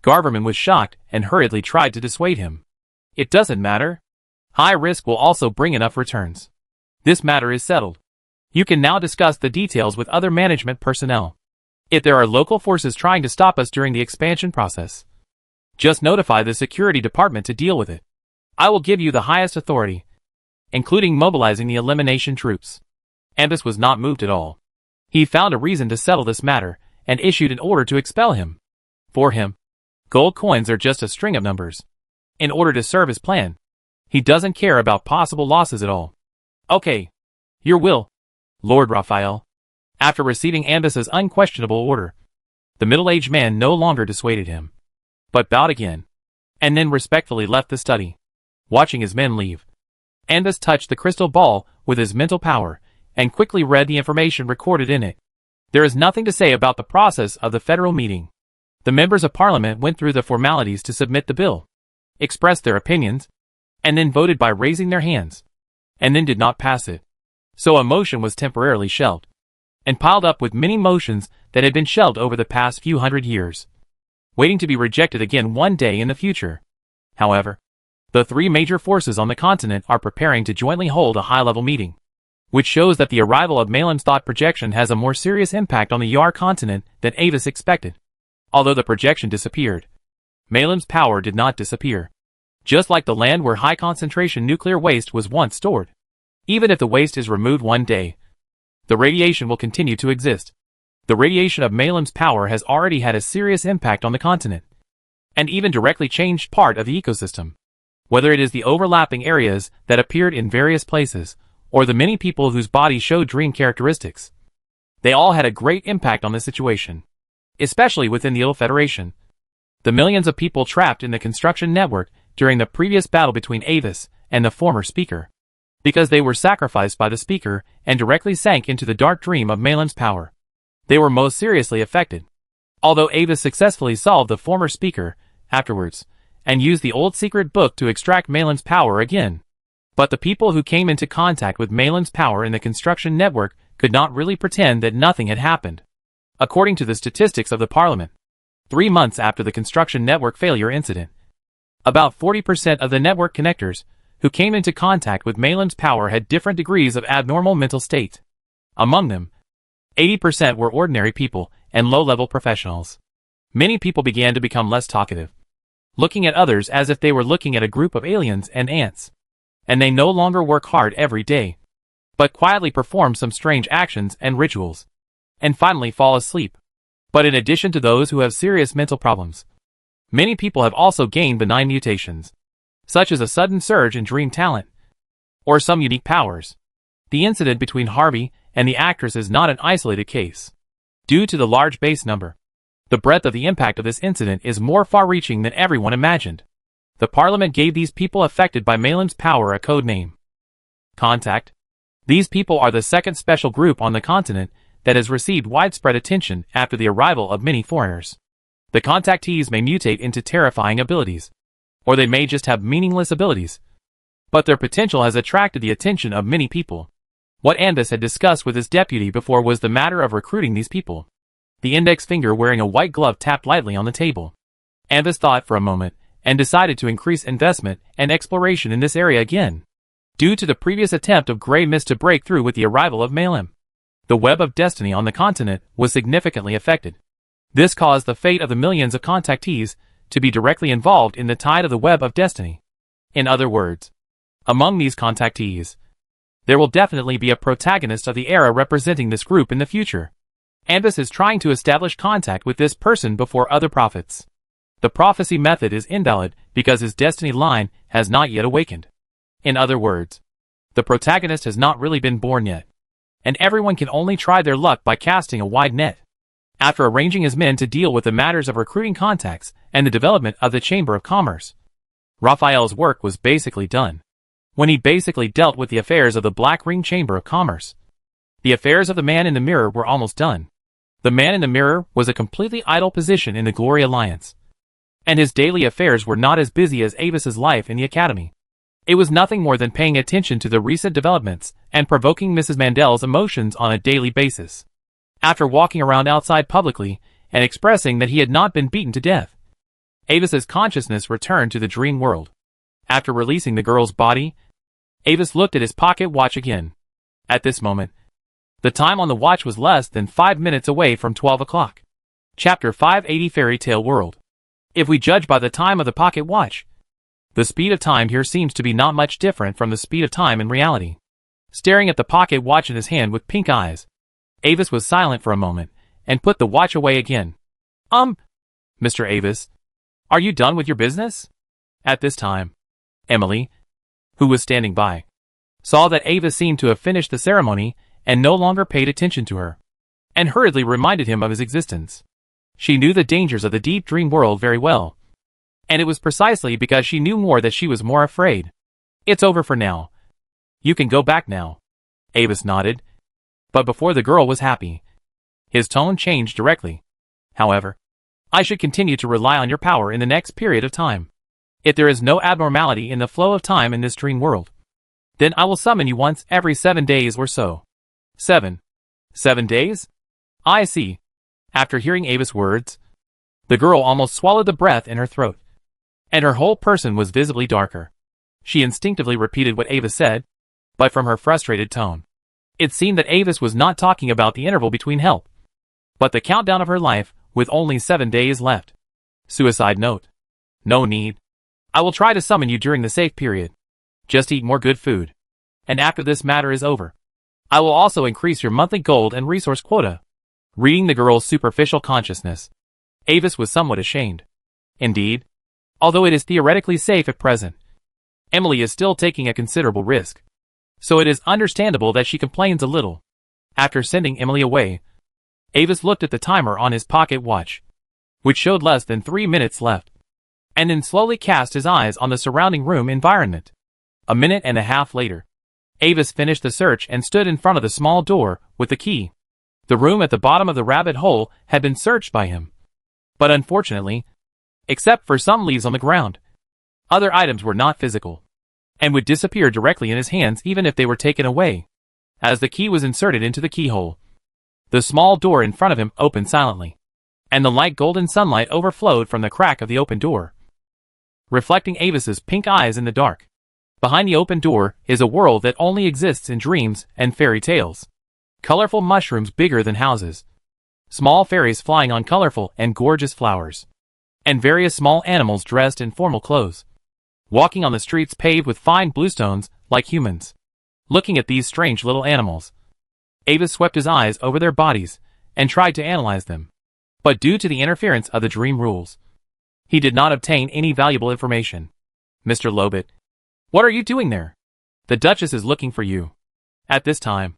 Garverman was shocked and hurriedly tried to dissuade him. It doesn't matter. High risk will also bring enough returns. This matter is settled. You can now discuss the details with other management personnel. If there are local forces trying to stop us during the expansion process, just notify the security department to deal with it. I will give you the highest authority, including mobilizing the elimination troops. Ambus was not moved at all. He found a reason to settle this matter and issued an order to expel him. For him, gold coins are just a string of numbers. In order to serve his plan, he doesn't care about possible losses at all. Okay. Your will, Lord Raphael. After receiving Ambus's unquestionable order, the middle-aged man no longer dissuaded him, but bowed again, and then respectfully left the study. Watching his men leave, Ambus touched the crystal ball with his mental power and quickly read the information recorded in it. There is nothing to say about the process of the federal meeting. The members of parliament went through the formalities to submit the bill, expressed their opinions, and then voted by raising their hands, and then did not pass it. So a motion was temporarily shelved, and piled up with many motions that had been shelved over the past few hundred years, waiting to be rejected again one day in the future. However, the three major forces on the continent are preparing to jointly hold a high-level meeting, which shows that the arrival of Malem's thought projection has a more serious impact on the Yar continent than Avis expected. Although the projection disappeared, Malem's power did not disappear. Just like the land where high-concentration nuclear waste was once stored. Even if the waste is removed one day, the radiation will continue to exist. The radiation of Malem's power has already had a serious impact on the continent, and even directly changed part of the ecosystem. Whether it is the overlapping areas that appeared in various places, or the many people whose bodies showed dream characteristics, they all had a great impact on the situation, especially within the Ill Federation. The millions of people trapped in the construction network during the previous battle between Avis and the former speaker, because they were sacrificed by the speaker and directly sank into the dark dream of Malem's power. They were most seriously affected. Although Avis successfully solved the former speaker afterwards, and used the old secret book to extract Malem's power again. But the people who came into contact with Malem's power in the construction network could not really pretend that nothing had happened. According to the statistics of the Parliament, 3 months after the construction network failure incident, about 40% of the network connectors who came into contact with Malem's power had different degrees of abnormal mental state. Among them, 80% were ordinary people and low-level professionals. Many people began to become less talkative, looking at others as if they were looking at a group of aliens and ants. And they no longer work hard every day, but quietly perform some strange actions and rituals, and finally fall asleep. But in addition to those who have serious mental problems, many people have also gained benign mutations, such as a sudden surge in dream talent, or some unique powers. The incident between Harvey and the actress is not an isolated case. Due to the large base number, the breadth of the impact of this incident is more far-reaching than everyone imagined. The Parliament gave these people affected by Malem's power a code name. Contact. These people are the second special group on the continent that has received widespread attention after the arrival of many foreigners. The contactees may mutate into terrifying abilities, or they may just have meaningless abilities, but their potential has attracted the attention of many people. What Ambus had discussed with his deputy before was the matter of recruiting these people. The index finger wearing a white glove tapped lightly on the table. Ambus thought for a moment, and decided to increase investment and exploration in this area again. Due to the previous attempt of Grey Mist to break through with the arrival of Malem, the web of destiny on the continent was significantly affected. This caused the fate of the millions of contactees to be directly involved in the tide of the web of destiny. In other words, among these contactees, there will definitely be a protagonist of the era representing this group in the future. Ambus is trying to establish contact with this person before other prophets. The prophecy method is invalid because his destiny line has not yet awakened. In other words, the protagonist has not really been born yet. and everyone can only try their luck by casting a wide net. After arranging his men to deal with the matters of recruiting contacts and the development of the Chamber of Commerce, Raphael's work was basically done. When he basically dealt with the affairs of the Black Ring Chamber of Commerce, the affairs of the Man in the Mirror were almost done. The Man in the Mirror was a completely idle position in the Glory Alliance, and his daily affairs were not as busy as Avis's life in the Academy. It was nothing more than paying attention to the recent developments and provoking Mrs. Mandel's emotions on a daily basis. After walking around outside publicly and expressing that he had not been beaten to death, Avis's consciousness returned to the dream world. After releasing the girl's body, Avis looked at his pocket watch again. At this moment, the time on the watch was less than 5 minutes away from 12 o'clock. Chapter 580 Fairy Tale World. If we judge by the time of the pocket watch, the speed of time here seems to be not much different from the speed of time in reality. Staring at the pocket watch in his hand with pink eyes, Avis was silent for a moment, and put the watch away again. Mr. Avis, are you done with your business? At this time, Emily, who was standing by, saw that Avis seemed to have finished the ceremony and no longer paid attention to her, and hurriedly reminded him of his existence. She knew the dangers of the deep dream world very well, and it was precisely because she knew more that she was more afraid. It's over for now. You can go back now. Avis nodded, but before the girl was happy. His tone changed directly. However, I should continue to rely on your power in the next period of time. If there is no abnormality in the flow of time in this dream world, then I will summon you once every 7 days or so. 7 days? I see. After hearing Avis' words, the girl almost swallowed the breath in her throat, and her whole person was visibly darker. She instinctively repeated what Avis said, but from her frustrated tone, it seemed that Avis was not talking about the interval between help, but the countdown of her life with only 7 days left. Suicide note. No need. I will try to summon you during the safe period. Just eat more good food. And after this matter is over, I will also increase your monthly gold and resource quota. Reading the girl's superficial consciousness, Avis was somewhat ashamed. Indeed, although it is theoretically safe at present, Emily is still taking a considerable risk, so it is understandable that she complains a little. After sending Emily away, Avis looked at the timer on his pocket watch, which showed less than 3 minutes left, and then slowly cast his eyes on the surrounding room environment. A minute and a half later, Avis finished the search and stood in front of the small door with the key. The room at the bottom of the rabbit hole had been searched by him, but unfortunately, except for some leaves on the ground, other items were not physical, and would disappear directly in his hands even if they were taken away. As the key was inserted into the keyhole, the small door in front of him opened silently, and the light golden sunlight overflowed from the crack of the open door, reflecting Avis's pink eyes in the dark. Behind the open door is a world that only exists in dreams and fairy tales. Colorful mushrooms bigger than houses, small fairies flying on colorful and gorgeous flowers, and various small animals dressed in formal clothes, walking on the streets paved with fine bluestones like humans. Looking at these strange little animals, Avis swept his eyes over their bodies and tried to analyze them, but due to the interference of the dream rules, he did not obtain any valuable information. Mr. Lobet, what are you doing there? The Duchess is looking for you. At this time,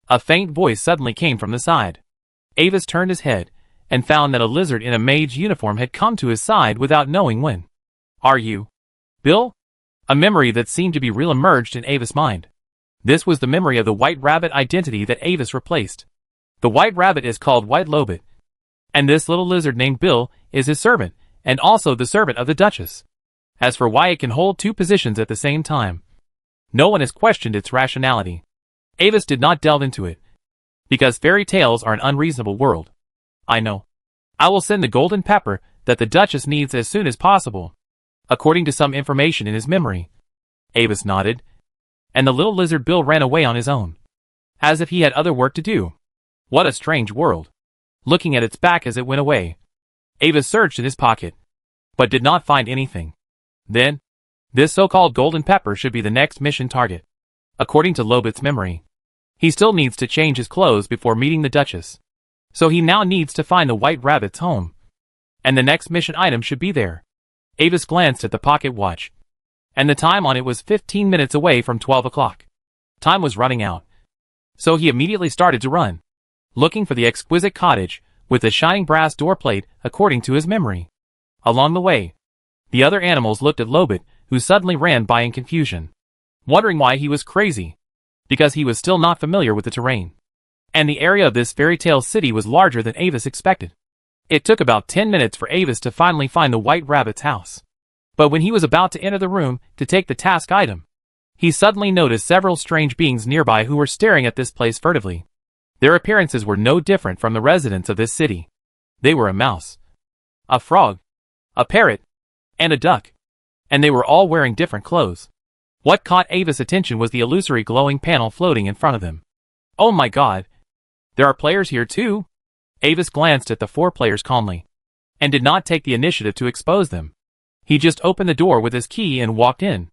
a faint voice suddenly came from the side. Avis turned his head and found that a lizard in a mage uniform had come to his side without knowing when. Are you Bill? A memory that seemed to be real emerged in Avis' mind. This was the memory of the White Rabbit identity that Avis replaced. The White Rabbit is called White Lobet, and this little lizard named Bill is his servant, and also the servant of the Duchess. As for why it can hold 2 positions at the same time, no one has questioned its rationality. Avis did not delve into it, because fairy tales are an unreasonable world. I know. I will send the golden pepper that the Duchess needs as soon as possible, according to some information in his memory. Avis nodded, and the little lizard Bill ran away on his own, as if he had other work to do. What a strange world. Looking at its back as it went away, Avis searched in his pocket, but did not find anything. Then, this so-called golden pepper should be the next mission target. According to Lobet's memory, he still needs to change his clothes before meeting the Duchess, so he now needs to find the White Rabbit's home, and the next mission item should be there. Avis glanced at the pocket watch, and the time on it was 15 minutes away from 12 o'clock. Time was running out, So he immediately started to run, looking for the exquisite cottage with the shining brass door plate according to his memory. Along the way, the other animals looked at Lobit, who suddenly ran by in confusion, wondering why he was crazy, because he was still not familiar with the terrain. And the area of this fairy tale city was larger than Avis expected. It took about 10 minutes for Avis to finally find the White Rabbit's house. But when he was about to enter the room to take the task item, he suddenly noticed several strange beings nearby who were staring at this place furtively. Their appearances were no different from the residents of this city. They were a mouse, a frog, a parrot, and a duck. And they were all wearing different clothes. What caught Avis' attention was the illusory glowing panel floating in front of them. Oh my god! There are players here too? Avis glanced at the 4 players calmly, and did not take the initiative to expose them. He just opened the door with his key and walked in.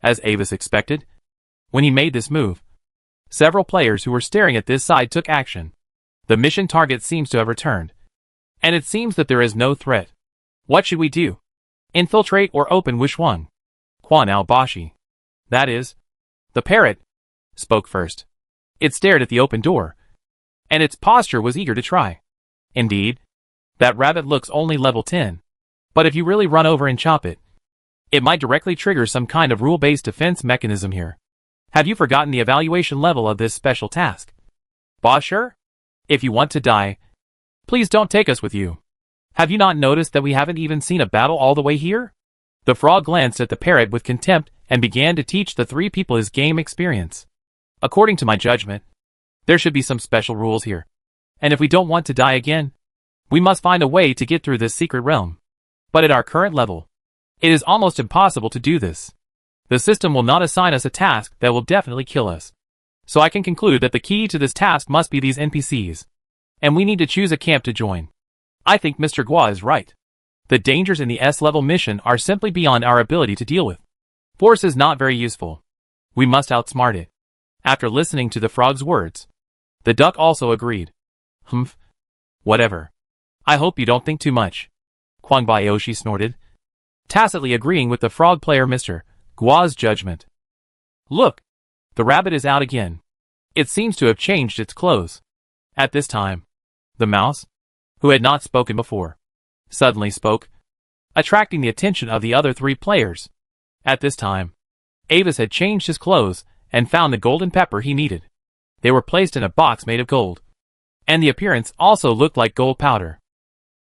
As Avis expected, when he made this move, several players who were staring at this side took action. The mission target seems to have returned, and it seems that there is no threat. What should we do? Infiltrate or open which one? Quan al-Bashi, that is, the parrot, spoke first. It stared at the open door, and its posture was eager to try. Indeed, that rabbit looks only level 10. But if you really run over and chop it, it might directly trigger some kind of rule-based defense mechanism here. Have you forgotten the evaluation level of this special task? Bosher? If you want to die, please don't take us with you. Have you not noticed that we haven't even seen a battle all the way here? The frog glanced at the parrot with contempt and began to teach the 3 people his game experience. According to my judgment, there should be some special rules here. And if we don't want to die again, we must find a way to get through this secret realm. But at our current level, it is almost impossible to do this. The system will not assign us a task that will definitely kill us. So I can conclude that the key to this task must be these NPCs. And we need to choose a camp to join. I think Mr. Gua is right. The dangers in the S-level mission are simply beyond our ability to deal with. Force is not very useful. We must outsmart it. After listening to the frog's words, the duck also agreed. Humph. Whatever. I hope you don't think too much. Kwang Bayoshi snorted, tacitly agreeing with the frog player Mr. Gua's judgment. Look! The rabbit is out again. It seems to have changed its clothes. At this time, the mouse, who had not spoken before, suddenly spoke, attracting the attention of the other 3 players. At this time, Avis had changed his clothes and found the golden pepper he needed. They were placed in a box made of gold, and the appearance also looked like gold powder.